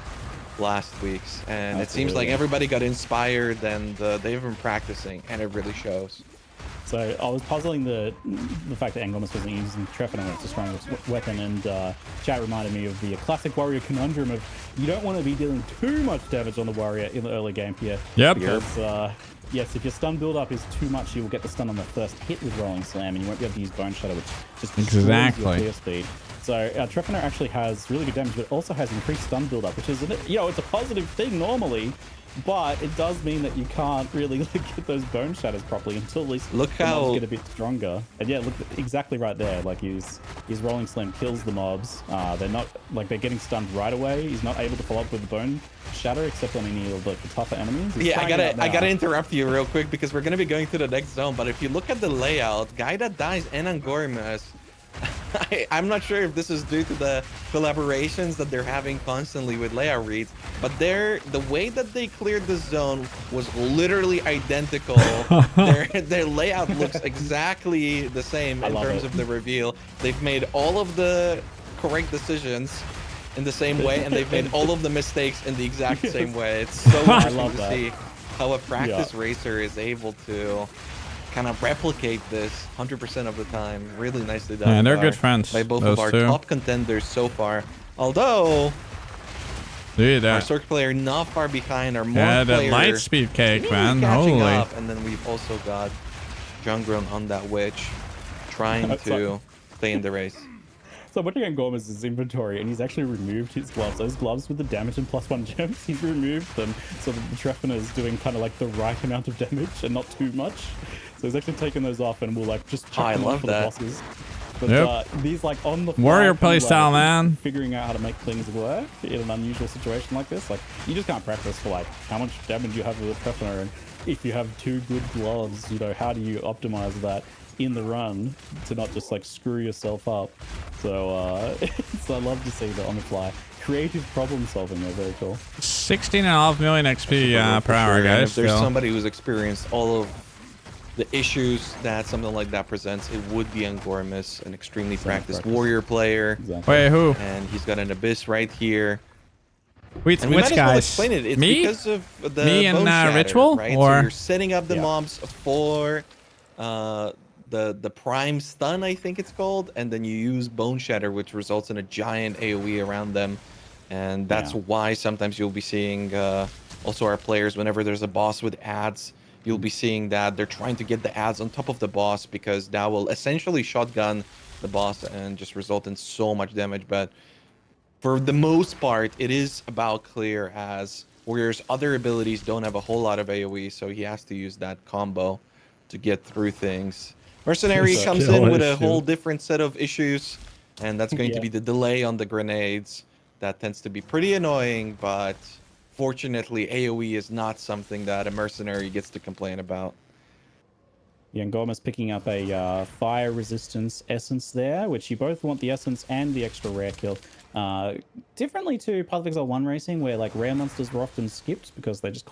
last week's, and it seems like everybody got inspired and they've been practicing, and it really shows. So I was puzzling the fact that Angormus wasn't using Trephinor when it's a strong weapon, and chat reminded me of the classic warrior conundrum of you don't want to be dealing too much damage on the warrior in the early game here. Yep. Because yes, if your stun build-up is too much, you will get the stun on the first hit with Rolling Slam, and you won't be able to use Bone Shadow, which just destroys your clear speed. So Trephinor actually has really good damage, but also has increased stun build-up, which is, it's a positive thing normally, but it does mean that you can't really get those Bone Shadows properly until at least look the how mobs get a bit stronger. And yeah, look exactly right there. Like his Rolling Slam kills the mobs. They're not they're getting stunned right away. He's not able to follow up with the Bone Shadow except on any of the tougher enemies. Yeah, I gotta interrupt you real quick because we're gonna be going to the next zone. But if you look at the layout, guy that dies and Angormus, I'm not sure if this is due to the collaborations that they're having constantly with layout reads, but the way that they cleared the zone was literally identical. their layout looks exactly the same in terms of the reveal. They've made all of the correct decisions in the same way, and they've made all of the mistakes in the exact same way. It's so interesting to see how a practice racer is able to kind of replicate this 100% of the time. Really nicely done. And they're good friends. By both of our top contenders so far. Although, our Cirque player not far behind. Our more the light speed cake, man. Holy. Up, and then we've also got Jungrown on that witch, trying to stay in the race. So I'm looking at Angormus' inventory, and he's actually removed his gloves. Those gloves with the damage and +1 gems, he's removed them so that the Trephinor is doing kind of like the right amount of damage and not too much. So he's actually taken those off, and we'll just chuck them on for the bosses. But these on the fly, warrior playstyle, man. Figuring out how to make things work in an unusual situation like this, you just can't practice for how much damage you have with a Trephinor, and if you have 2 good gloves, how do you optimize that in the run to not just screw yourself up? So I love to see that on the fly. Creative problem solving, they're very cool. 16.5 million XP per hour, guys. If there's somebody who's experienced all of the issues that something like that presents, it would be Angormus, an extremely practiced warrior player. Exactly. Wait, who? And he's got an abyss right here. Which we might as well guys? Explain it. It's Me? because of the Me and bone shatter, Ritual? right? Or? So you're setting up the mobs for the prime stun, I think it's called, and then you use Bone Shatter, which results in a giant AoE around them, and that's why sometimes you'll be seeing also our players, whenever there's a boss with ads, you'll be seeing that they're trying to get the ads on top of the boss, because that will essentially shotgun the boss and just result in so much damage. But for the most part, it is about clear, as Warrior's other abilities don't have a whole lot of AoE, so he has to use that combo to get through things. Mercenary comes in with a whole different set of issues, and that's going to be the delay on the grenades. That tends to be pretty annoying, but fortunately AoE is not something that a mercenary gets to complain about. Yeah, and Angormus picking up a fire resistance essence there, which you both want the essence and the extra rare kill. Differently to Path of Exile 1 racing, where rare monsters were often skipped because they just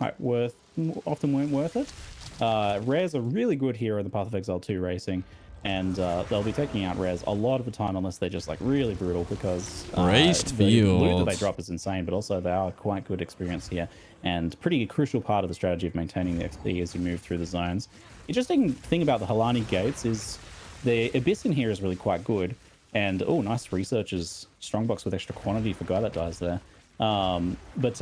often weren't worth it. Rares are really good here in the Path of Exile 2 racing, and they'll be taking out rares a lot of the time unless they're just really brutal, because the loot that they drop is insane, but also they are quite good experience here, and pretty crucial part of the strategy of maintaining the XP as you move through the zones. Interesting thing about the Halani gates is the Abyss in here is really quite good, and nice researchers, strongbox with extra quantity for guy that dies there. But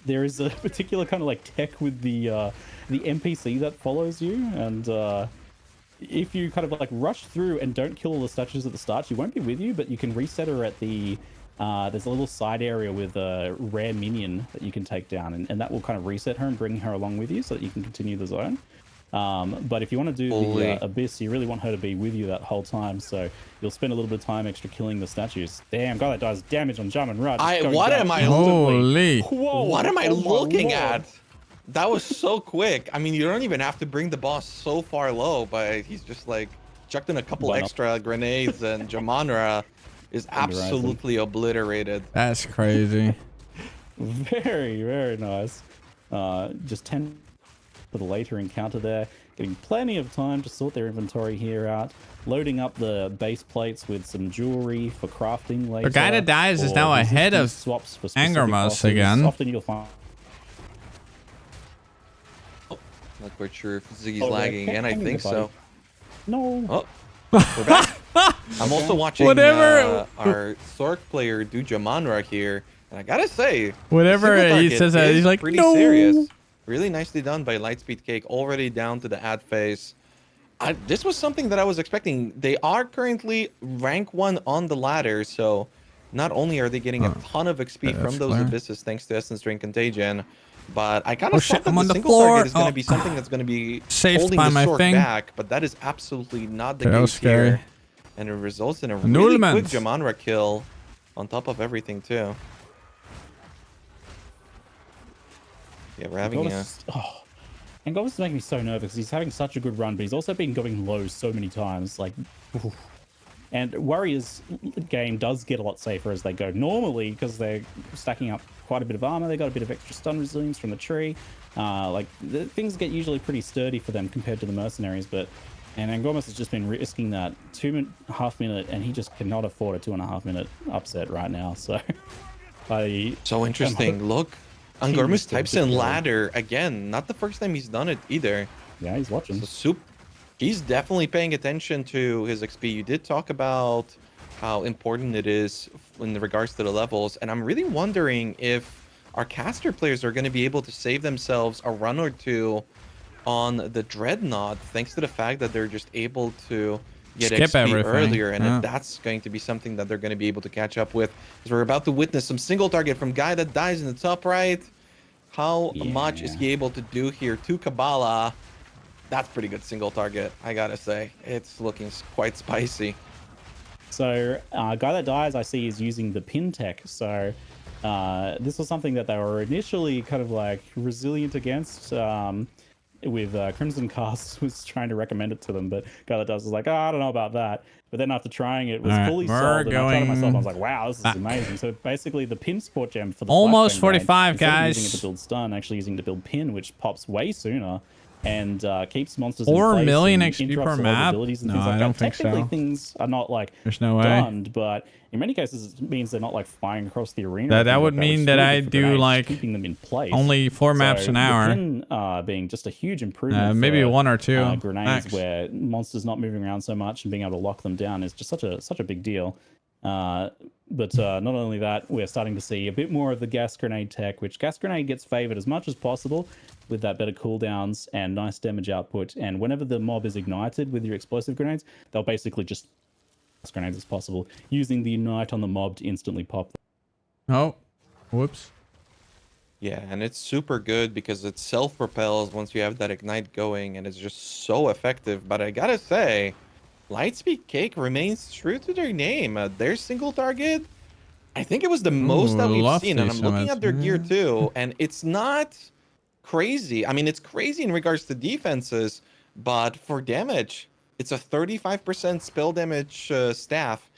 there is a particular kind of tech with the NPC that follows you, and if you kind of rush through and don't kill all the statues at the start, she won't be with you, but you can reset her at the there's a little side area with a rare minion that you can take down, and that will kind of reset her and bring her along with you so that you can continue the zone. But if you want to do the Abyss, you really want her to be with you that whole time, so you'll spend a little bit of time extra killing the statues. Damn, God, that does damage on Jam and Raj. What am I looking Whoa. at? That was so quick. I mean, you don't even have to bring the boss so far low, but he's just chucked in a couple extra grenades, and Jamanra is absolutely obliterated. That's crazy. Very, very nice. Just 10 for the later encounter there, getting plenty of time to sort their inventory here out, loading up the base plates with some jewelry for crafting later. The guy that dies is now ahead of swaps for Angermas again. Often you'll find. Not quite sure if Ziggy's lagging again. I think so. No. Oh, we're back. I'm also watching our Sork player do Jamanra here, and I gotta say, whatever he says, he's like, pretty no. serious. Really nicely done by Lightspeed Cake, already down to the ad phase. This was something that I was expecting. They are currently rank 1 on the ladder, so not only are they getting a ton of XP from those abysses thanks to Essence Drain Contagion, but I kind of thought that the single target is going to be something that's going to be holding the Sork back, but that is absolutely not the case here. And it results in a really quick Jamanra kill on top of everything, too. Yeah, we're having a... And Gobbs is making me so nervous because he's having such a good run, but he's also been going low so many times. Like, oof. And Warriors game does get a lot safer as they go. Normally, because they're stacking up quite a bit of armor, they got a bit of extra stun resilience from the tree. Things get usually pretty sturdy for them compared to the mercenaries, but and Angormas has just been risking that 2.5 minute, and he just cannot afford a 2.5 minute upset right now. So, so interesting. Look, Angormas types in ladder again. Not the first time he's done it either. Yeah, he's watching. So he's definitely paying attention to his XP. You did talk about how important it is in regards to the levels, and I'm really wondering if our caster players are going to be able to save themselves a run or two on the Dreadnought, thanks to the fact that they're just able to get XP earlier, and if that's going to be something that they're going to be able to catch up with. Because we're about to witness some single target from guy that dies in the top right. How much is he able to do here to Kabbalah? That's pretty good single target, I gotta say. It's looking quite spicy. So, guy that dies, I see, is using the pin tech. So, this was something that they were initially kind of like resilient against. With Crimson Cast was trying to recommend it to them, but guy that does was like, oh, I don't know about that. But then after trying it, was fully sold, and I tried it myself. I was like, wow, this is amazing. So basically, the pin support gem for the almost 45 instead guys. of using it to build stun, actually using it to build pin, which pops way sooner and keeps monsters 4 in place million and XP interrupts per a lot of map. abilities and No, things like I that. don't think Technically, so. things are not like There's no way. stunned, but in many cases, it means they're not like flying across the arena. That would mean that I do like keeping them in place. only 4 maps an hour. The pin, being just a huge improvement. Maybe for, 1 or 2 grenades max. where monsters not moving around so much and being able to lock them down is just such a big deal. But not only that, we're starting to see a bit more of the gas grenade tech, which gas grenade gets favored as much as possible with that better cooldowns and nice damage output. And whenever the mob is ignited with your explosive grenades, they'll basically just gas grenades as possible, using the ignite on the mob to instantly pop them. Oh, whoops. Yeah, and it's super good because it self-propels once you have that ignite going, and it's just so effective. But I gotta say, Lightspeed Cake remains true to their name. Their single target, I think it was the most that we've seen, and I'm looking at their gear too, and it's not crazy. I mean, it's crazy in regards to defenses, but for damage, it's a 35% spell damage staff.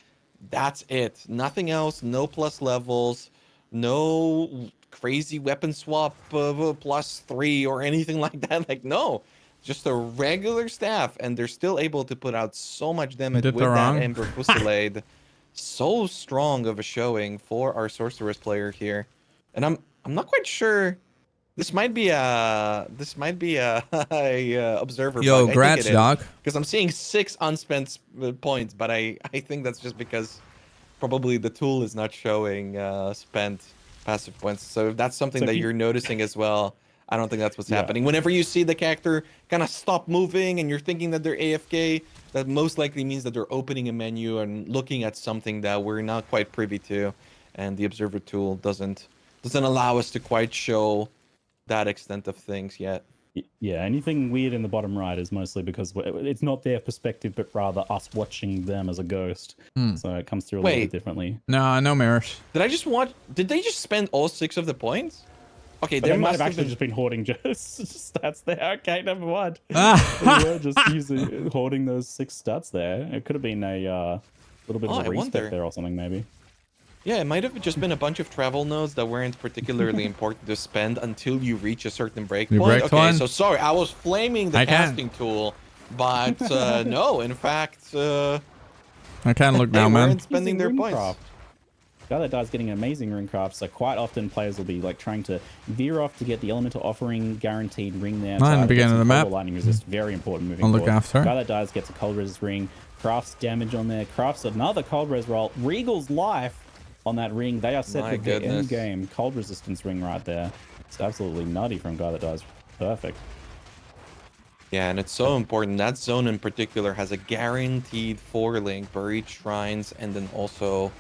That's it. Nothing else. No plus levels. No crazy weapon swap +3 or anything like that. Like, no. Just a regular staff, and they're still able to put out so much damage with that Ember Fusillade. So strong of a showing for our Sorceress player here. And I'm not quite sure. This might be a observer. Yo, grats, Doc. Because I'm seeing 6 unspent points, but I think that's just because probably the tool is not showing spent passive points. So if that's something that you're noticing as well, I don't think that's what's happening. Whenever you see the character kind of stop moving and you're thinking that they're AFK, that most likely means that they're opening a menu and looking at something that we're not quite privy to, and the observer tool doesn't allow us to quite show that extent of things yet. Yeah, anything weird in the bottom right is mostly because it's not their perspective, but rather us watching them as a ghost. So it comes through a little bit differently. No mirrors. Did they just spend all 6 of the points? Okay, they might have actually just been hoarding just stats there. Okay, never mind. They were just hoarding those 6 stats there. It could have been a little bit of a respec there or something, maybe. Yeah, it might have just been a bunch of travel nodes that weren't particularly important to spend until you reach a certain breakpoint. Okay, one? so sorry, I was flaming the casting tool, but no, in fact, I can't look now, they man. weren't spending their points. The other guy's getting amazing ring craft, so quite often players will be like trying to veer off to get the elemental offering guaranteed ring there. Not in the beginning of the map. Lightning resist, very important moving I'll forward. look after. Guy that dies gets a cold resist ring, crafts damage on there, crafts another cold res roll. Regal's life on that ring. They are set with the end game cold resistance ring right there. It's absolutely nutty from guy that dies. Perfect. Yeah, and it's so important. That zone in particular has a guaranteed 4-link, buried shrines, and then also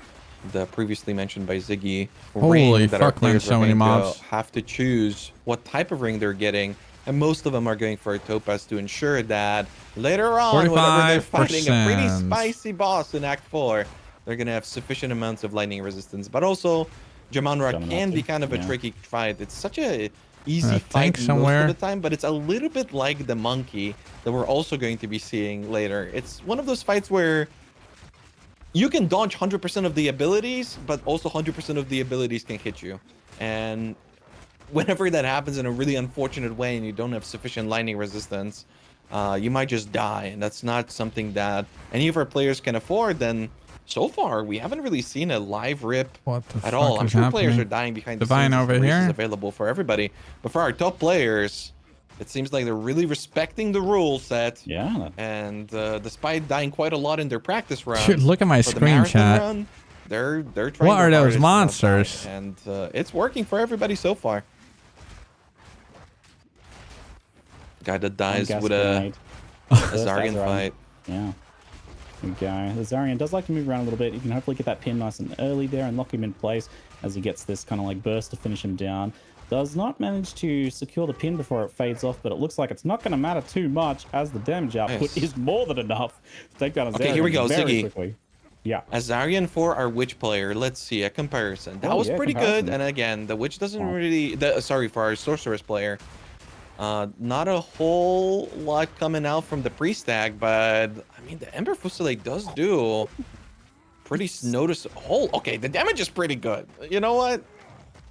the previously mentioned by Ziggy Holy ring that our fuck, man, players so many mobs. have to choose what type of ring they're getting, and most of them are going for a topaz to ensure that later on, whenever they're fighting a pretty spicy boss in Act 4, they're gonna have sufficient amounts of lightning resistance. But also, Jamanra can be kind of a tricky fight. It's such a easy fight most of the time, but it's a little bit like the monkey that we're also going to be seeing later. It's one of those fights where you can dodge 100% of the abilities, but also 100% of the abilities can hit you. And whenever that happens in a really unfortunate way and you don't have sufficient lightning resistance, you might just die. And that's not something that any of our players can afford. Then so far, we haven't really seen a live rip at all. I'm sure players are dying behind the scenes. over here. Is available for everybody. But for our top players, it seems like they're really respecting the rule set. Yeah. And despite dying quite a lot in their practice run, Dude, look at my screen chat. Run, they're trying. What are those monsters? And it's working for everybody so far. Guy that dies with a Zaryan fight. Yeah. There we go. The Zaryan does like to move around a little bit. You can hopefully get that pin nice and early there and lock him in place as he gets this kind of like burst to finish him down. Does not manage to secure the pin before it fades off, but it looks like it's not going to matter too much as the damage output is more than enough to take down a Zaryan. Okay, here we go, very Ziggy. quickly. Yeah. A Zaryan for our witch player. Let's see a comparison. That was pretty good. And again, the witch doesn't really. Sorry, for our sorceress player. Not a whole lot coming out from the priest tag, but I mean the Ember Fusillade does do pretty noticeable. Oh, okay, the damage is pretty good. You know what?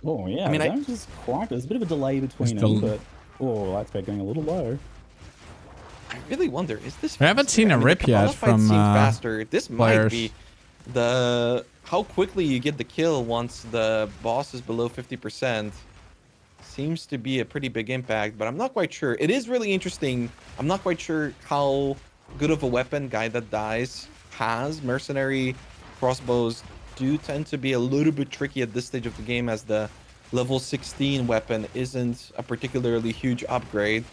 Oh yeah, I mean, damage is quite. There's a bit of a delay between them, but lights back going a little low. I really wonder, is this? I haven't seen a rip yet from faster. This players. might be the how quickly you get the kill once the boss is below 50%. Seems to be a pretty big impact, but I'm not quite sure. It is really interesting. I'm not quite sure how good of a weapon Guy That Dies has. Mercenary crossbows do tend to be a little bit tricky at this stage of the game, as the level 16 weapon isn't a particularly huge upgrade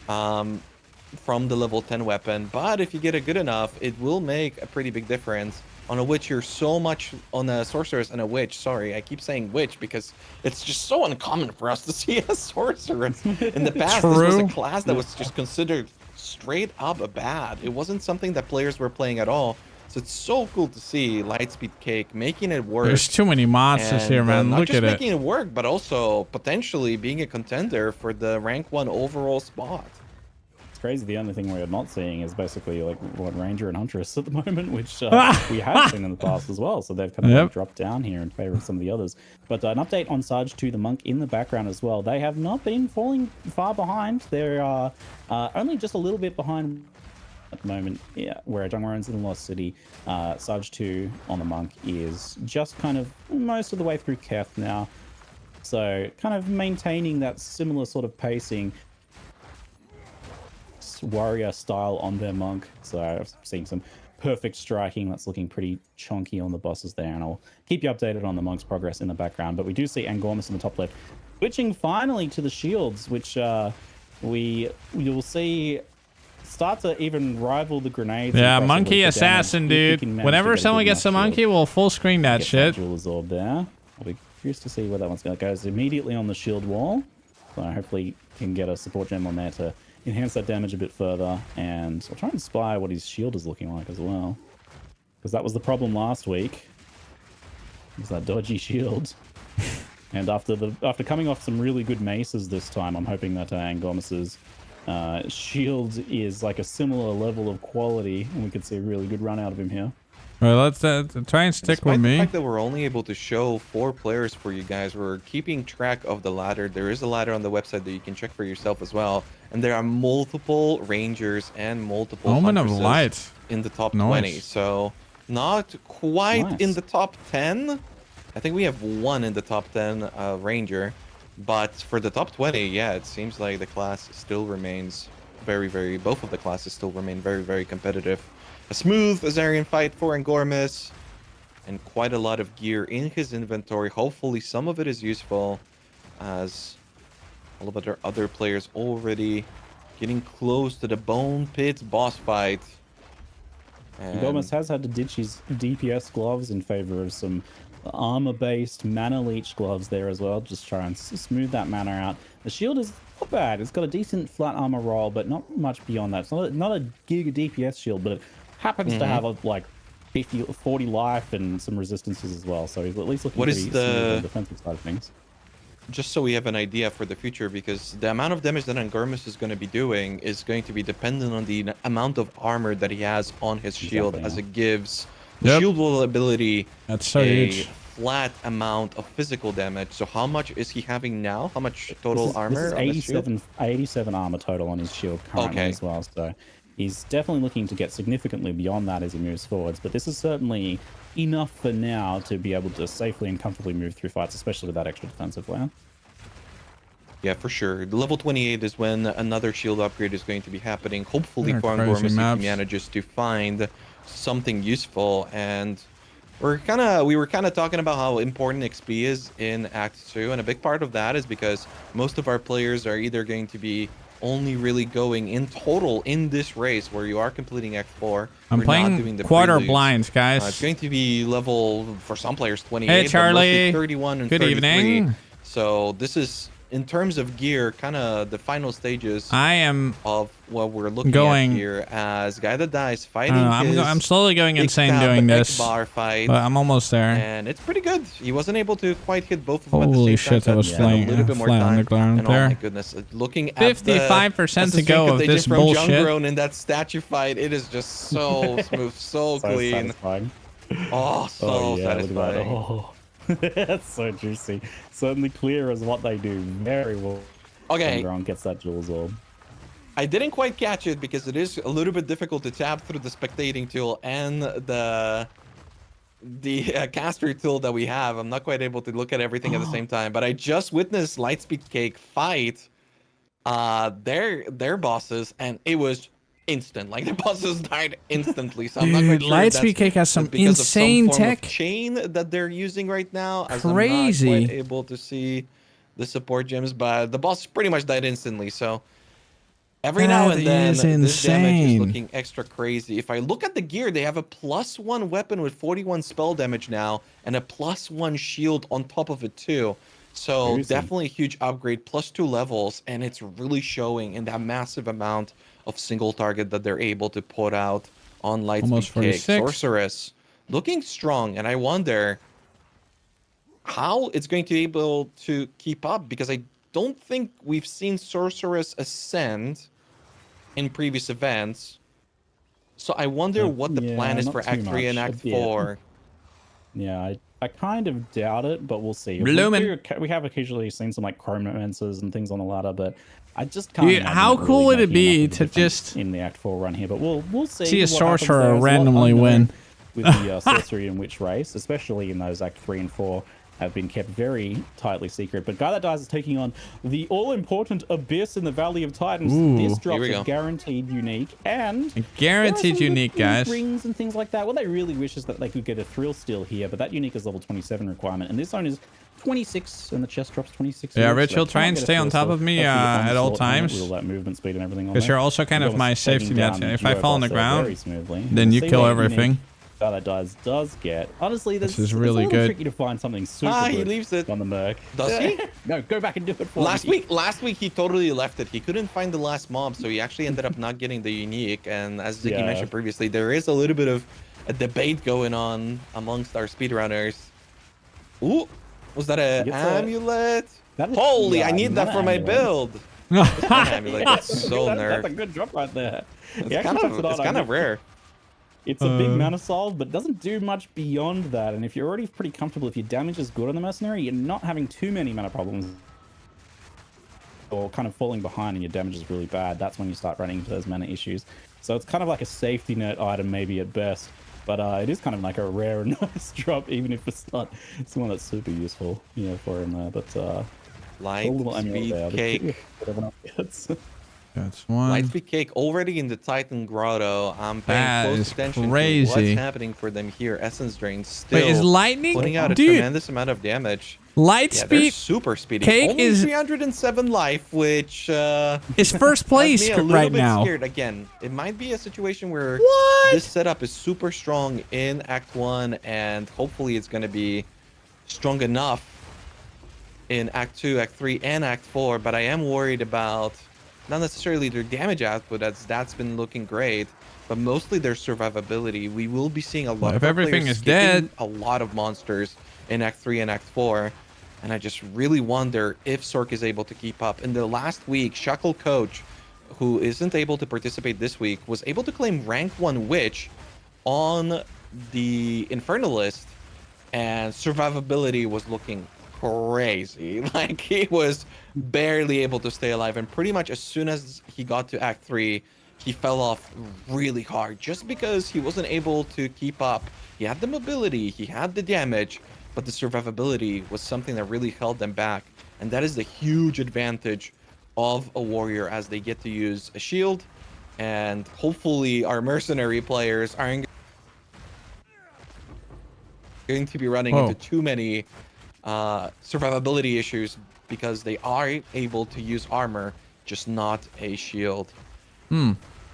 from the level 10 weapon. But if you get it good enough, it will make a pretty big difference. On a witch, you're so much on a sorceress and a witch. Sorry, I keep saying witch because it's just so uncommon for us to see a sorceress. In the past, this was a class that was just considered straight up bad. It wasn't something that players were playing at all. So it's so cool to see Lightspeed Cake making it work. There's too many monsters here, man. Not Look just at it. making it work, but also potentially being a contender for the rank 1 overall spot. Crazy. The only thing we're not seeing is basically like what Ranger and Huntress at the moment, which we have seen in the past as well. So they've kind of like dropped down here in favor of some of the others. But an update on Sarge 2, the monk in the background as well. They have not been falling far behind. They are only just a little bit behind at the moment. Yeah, where Jungwaren's in the Lost City. Sarge 2 on the monk is just kind of most of the way through Keth now. So kind of maintaining that similar sort of pacing. Warrior style on their monk. So I've seen some perfect striking that's looking pretty chunky on the bosses there, and I'll keep you updated on the monk's progress in the background. But we do see Angormus in the top left switching finally to the shields, which you'll see start to even rival the grenades. Yeah, monkey assassin, dude. Whenever someone gets a monkey, we'll full screen that shit. Jewel's orb there. I'll be curious to see where that one's going to go. It's immediately on the shield wall, so hopefully can get a support gem on there to enhance that damage a bit further, and I'll try and spy what his shield is looking like as well, because that was the problem last week. It was that dodgy shield. And after coming off some really good maces this time, I'm hoping that Angormus's shield is like a similar level of quality, and we could see a really good run out of him here. Well, let's try and stick Despite with the me. fact that we're only able to show 4 players for you guys, we're keeping track of the ladder. There is a ladder on the website that you can check for yourself as well. And there are multiple Rangers and multiple Omen of Huntresses Light in the top Nice. 20. So not quite Nice. in the top 10. I think we have 1 in the top 10 Ranger. But for the top 20, yeah, it seems like the class still remains both of the classes still remain very, very competitive. A smooth Azarian fight for Angormis, and quite a lot of gear in his inventory. Hopefully some of it is useful, as all of our other players already getting close to the Bone Pit boss fight. And Gomez has had to ditch his DPS gloves in favor of some armor-based mana leech gloves there as well. Just try and smooth that mana out. The shield is not bad. It's got a decent flat armor roll, but not much beyond that. It's not a giga DPS shield, but it happens to have a, like 50 or 40 life and some resistances as well. So he's at least looking What pretty is smooth on the the defensive side of things. Just so we have an idea for the future, because the amount of damage that Angormis is going to be doing is going to be dependent on the amount of armor that he has on his shield, as it gives the shield wall ability huge. flat amount of physical damage. So how much is he having now? How much total armor? This is 87 armor total on his shield currently as well. So he's definitely looking to get significantly beyond that as he moves forwards. But this is certainly enough for now to be able to safely and comfortably move through fights, especially with that extra defensive layer. Yeah, for sure. The level 28 is when another shield upgrade is going to be happening. Hopefully, for crazy Angormis, if maps. he manages to find something useful. And we were kind of talking about how important XP is in Act 2, and a big part of that is because most of our players are either going to be only really going in total in this race where you are completing Act 4. I'm We're not playing doing the quarter preludes. blinds, guys. It's going to be level, for some players, 28, Hey, but Charlie. mostly 31 and Good 33. evening. So this is, in terms of gear, kind of the final stages I am of what we're looking going at here, as Guy That Dies fighting I'm slowly going Big insane Tab doing this, Ekbar fight, but I'm almost there. and it's pretty good. He wasn't able to quite hit both of them at the Holy same time. shit, I was so flying a little bit more flat on time. the ground And there. oh my goodness, looking at 55% to go of this from bullshit. Jungrown in that statue fight, it is just so smooth, so clean. Satisfying. Oh, so yeah, look at that. satisfying. Oh. That's so juicy. Certainly clear as what they do very well. Okay. Jungrown gets that Jules orb. I didn't quite catch it because it is a little bit difficult to tap through the spectating tool and the caster tool that we have. I'm not quite able to look at everything at the same time, but I just witnessed Lightspeed Cake fight their bosses, and it was instant. Like, the bosses died instantly. So I'm not quite Dude, sure if Lightspeed Cake has some because of insane some form of tech. chain that they're using right now. As Crazy. I'm not quite able to see the support gems, but the boss pretty much died instantly. So every now That and then, is this damage is insane. looking extra crazy. If I look at the gear, they have a +1 weapon with 41 spell damage now, and a +1 shield on top of it too. So Crazy. definitely a huge upgrade, +2 levels, and it's really showing in that massive amount of single target that they're able to put out on Almost Lightspeed Cake. 46. Sorceress looking strong, and I wonder how it's going to be able to keep up, because I don't think we've seen Sorceress ascend in previous events. So I wonder what the plan is not for too Act 3 and much. Act Yeah. 4. Yeah, I kind of doubt it, but we'll see. Bloomin'. We have occasionally seen some like chromances and things on the ladder, but I just can't. Dude, imagine how it really cool would it making be enough of a to difference just in the Act 4 run here? But we'll see. see a what happens sorcerer there. There's a lot randomly unknown win? with the sorcery and witch race, especially in those Act 3 and 4. Have been kept very tightly secret. But Guy That Dies is taking on the all-important Abyss in the Valley of Titans. Ooh. This Here we drops go. a guaranteed unique, and Guaranteed there are some unique, good guys. rings and things like that. What they really wish is that they could get a thrill steal here, but that unique is level 27 requirement, and this zone is 26, and the chest drops 26. Yeah, units, Rich, so you'll they try can't and get a stay on thrill top steal. of me Hopefully get one at all slot on it times. with all that movement speed and everything on Because there. you're also kind of Gomez my taking safety net. down If I duo fall on the boss there very ground, smoothly. then you See kill that everything. unique Guy That Dies does get. Honestly, This this is really it's a little good. tricky to find something super He good leaves it. on the Merc. Does he? No, go back and do it for Last me. week he totally left it. He couldn't find the last mob, so he actually ended up not getting the unique. And as Ziggy Yeah. mentioned previously, there is a little bit of a debate going on amongst our speedrunners. Ooh, was that an Gets a- amulet? That is- Holy, yeah, I need that not for an my amulet. build. It's not an amulet. That's so That's a nerfed. good drop right there. He It's actually kind puts it of on. rare. It's a big manifold, but doesn't do much beyond that. And if you're already pretty comfortable, if your damage is good on the mercenary, you're not having too many mana problems or kind of falling behind and your damage is really bad. That's when you start running into those mana issues. So it's kind of like a safety net item maybe at best, but it is kind of like a rare and nice drop, even if it's not someone that's super useful, you know, for him there. But Light speed cake. Whatever else gets. That's one. Lightspeed Cake already in the Titan Grotto. I'm paying That close is attention crazy. to what's happening for them here. Essence Drain still Wait, is lightning? putting out a Dude. tremendous amount of damage. Lightspeed they're super speedy. Cake Only is 307 life, which is first place has me a little right bit now. Scared. Again, it might be a situation where What? this setup is super strong in Act 1, and hopefully it's going to be strong enough in Act 2, Act 3, and Act 4. But I am worried about not necessarily their damage output, as that's been looking great, but mostly their survivability. We will be seeing a lot If of our everything players is dead, skipping a lot of monsters in Act 3 and Act 4, and I just really wonder if Sork is able to keep up. In the last week, Shuckle Coach, who isn't able to participate this week, was able to claim rank 1 Witch on the Infernalist, and survivability was looking crazy. Like, he was barely able to stay alive, and pretty much as soon as he got to Act 3, he fell off really hard just because he wasn't able to keep up. He had the mobility, he had the damage, but the survivability was something that really held them back, and that is the huge advantage of a warrior as they get to use a shield. And hopefully our mercenary players aren't going to be running into too many survivability issues, because they are able to use armor, just not a shield.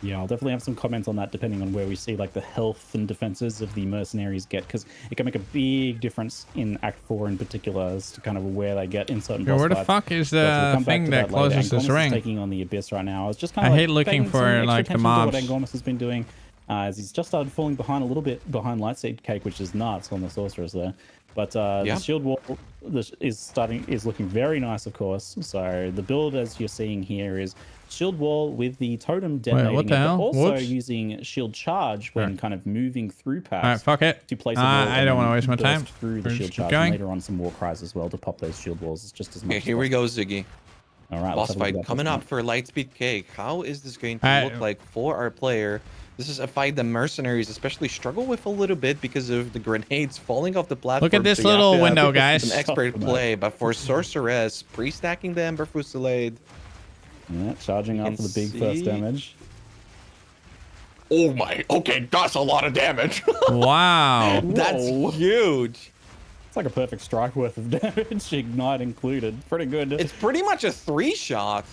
Yeah, I'll definitely have some comments on that depending on where we see like the health and defenses of the mercenaries get, because it can make a big difference in Act 4 in particular as to kind of where they get in certain boss Where the fights. fuck is But we'll the come back thing to that later. closes this Angormus is ring? taking on the Abyss right now. I was just kind I of hate looking paying for, some extra like, the attention mobs. to what Angormus has been doing, as he's just started falling behind a little bit behind Lightseed Cake, which is nuts on the sorcerers there. But the shield wall is looking very nice, of course. So the build, as you're seeing here, is shield wall with the totem detonating what the it, but hell? also Whoops. using shield charge when kind of moving through packs. Alright, fuck it. To place a wall I and don't want to then waste my time. burst through the We're shield just keep charge, going. and later on some war cries as well to pop those shield walls. It's just as much. Okay, here we go, Ziggy. All right, boss fight coming up for Lightspeed Cake. How is this going to Alright. look like for our player? This is a fight the mercenaries especially struggle with a little bit because of the grenades falling off the platform. Look at this so you have little to have window, guys. Some expert play, but for Sorceress, pre-stacking the Ember Fusillade. Yeah, charging up for the big first damage. Oh my, okay, that's a lot of damage. Wow. That's huge. It's like a perfect strike worth of damage, ignite included. Pretty good. It's pretty much a 3-shot.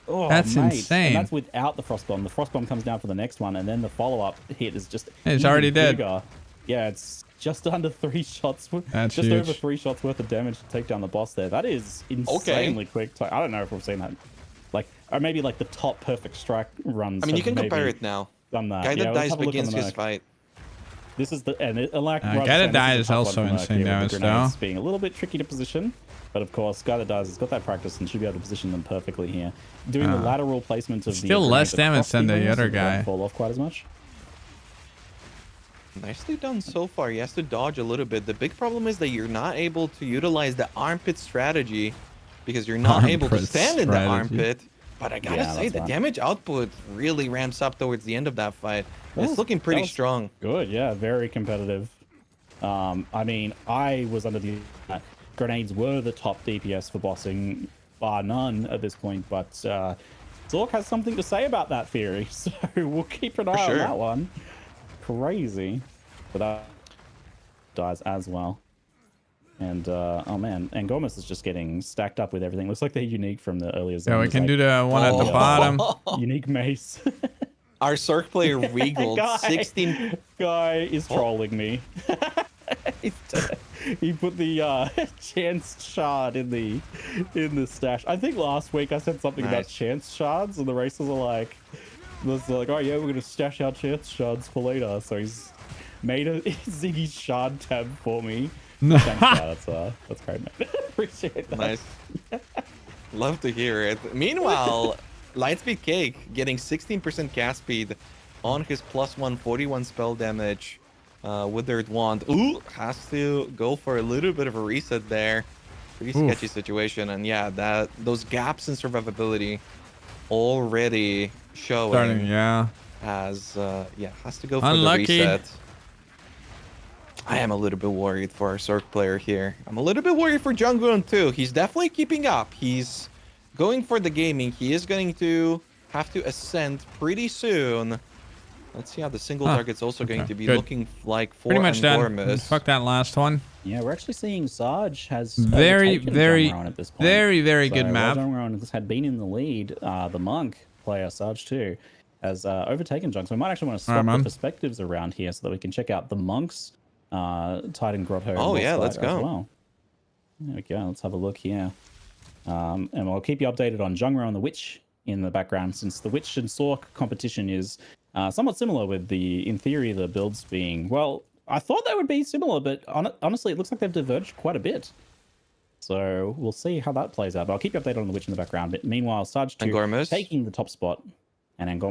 Oh, That's mate. insane. And that's without the frost bomb. The frost bomb comes down for the next one, and then the follow-up hit is just It's even already dead. bigger. Yeah, it's just under 3 shots. That's just huge. over 3 shots worth of damage to take down the boss there. That is insanely quick. I don't know if we've seen that. Like, or maybe like the top perfect strike runs. I mean, you have can compare maybe it now. Done that. Guy Yeah, that let's dies have a look on begins the his Merc. fight. This is the and it, like Guy Rob that saying, dies this is a tough also one for Merc insane here with damage, the grenades though. being a little bit tricky to position, but of course, guy that dies has got that practice and should be able to position them perfectly here. Doing the lateral placement of still the less grenades damage than the across other walls so they don't guy. fall off quite as much. Nicely done so far. He has to dodge a little bit. The big problem is that you're not able to utilize the armpit strategy because you're not able to Armpit stand in the strategy. armpit. But I gotta say, the damage output really ramps up towards the end of that fight. It's looking pretty strong. Good, yeah, very competitive. I mean, I was under the grenades were the top DPS for bossing, bar none at this point, but Zork has something to say about that theory, so we'll keep an eye on that one. Crazy. But that dies as well. And, oh man, Angormus is just getting stacked up with everything. Looks like they're unique from the earlier zones. Yeah, we can like, do the one at the bottom. Unique Mace. Our Cirque player regaled Guy- 16. Guy is trolling me. He put the chance shard in the stash. I think last week I said something about chance shards, and the racers are like, oh yeah, we're gonna stash our chance shards for later. So he's made a Ziggy shard tab for me. Thanks, that's great, mate. Appreciate that. Nice. Love to hear it. Meanwhile, Lightspeed Cake getting 16% cast speed on his plus 141 spell damage. Withered Wand. Ooh, has to go for a little bit of a reset there. Pretty sketchy situation. And yeah, those gaps in survivability already showing. Starting, yeah. As has to go for Unlucky. the reset. I am a little bit worried for our Cirque player here. I'm a little bit worried for Jungwon too. He's definitely keeping up. He's going for the gaming. He is going to have to ascend pretty soon. Let's see how the single target's also going to be looking like for pretty much done. Angormus. Fuck that last one. Yeah, we're actually seeing Sarge has very overtaken very Jungwon at this point. very So good map. While Jungwon had been in the lead, the Monk player Sarge too has overtaken Jung. So we might actually want to swap the perspectives around here so that we can check out the Monk's Titan Grotto. Oh yeah, let's go. Well. There we go. Let's have a look here. And we'll keep you updated on Jungwon and the Witch in the background, since the Witch and Sork competition is somewhat similar, with in theory, the builds being, well, I thought they would be similar, but honestly, it looks like they've diverged quite a bit. So we'll see how that plays out. But I'll keep you updated on the Witch in the background. But meanwhile, Sarge 2 taking the top spot, and Angormus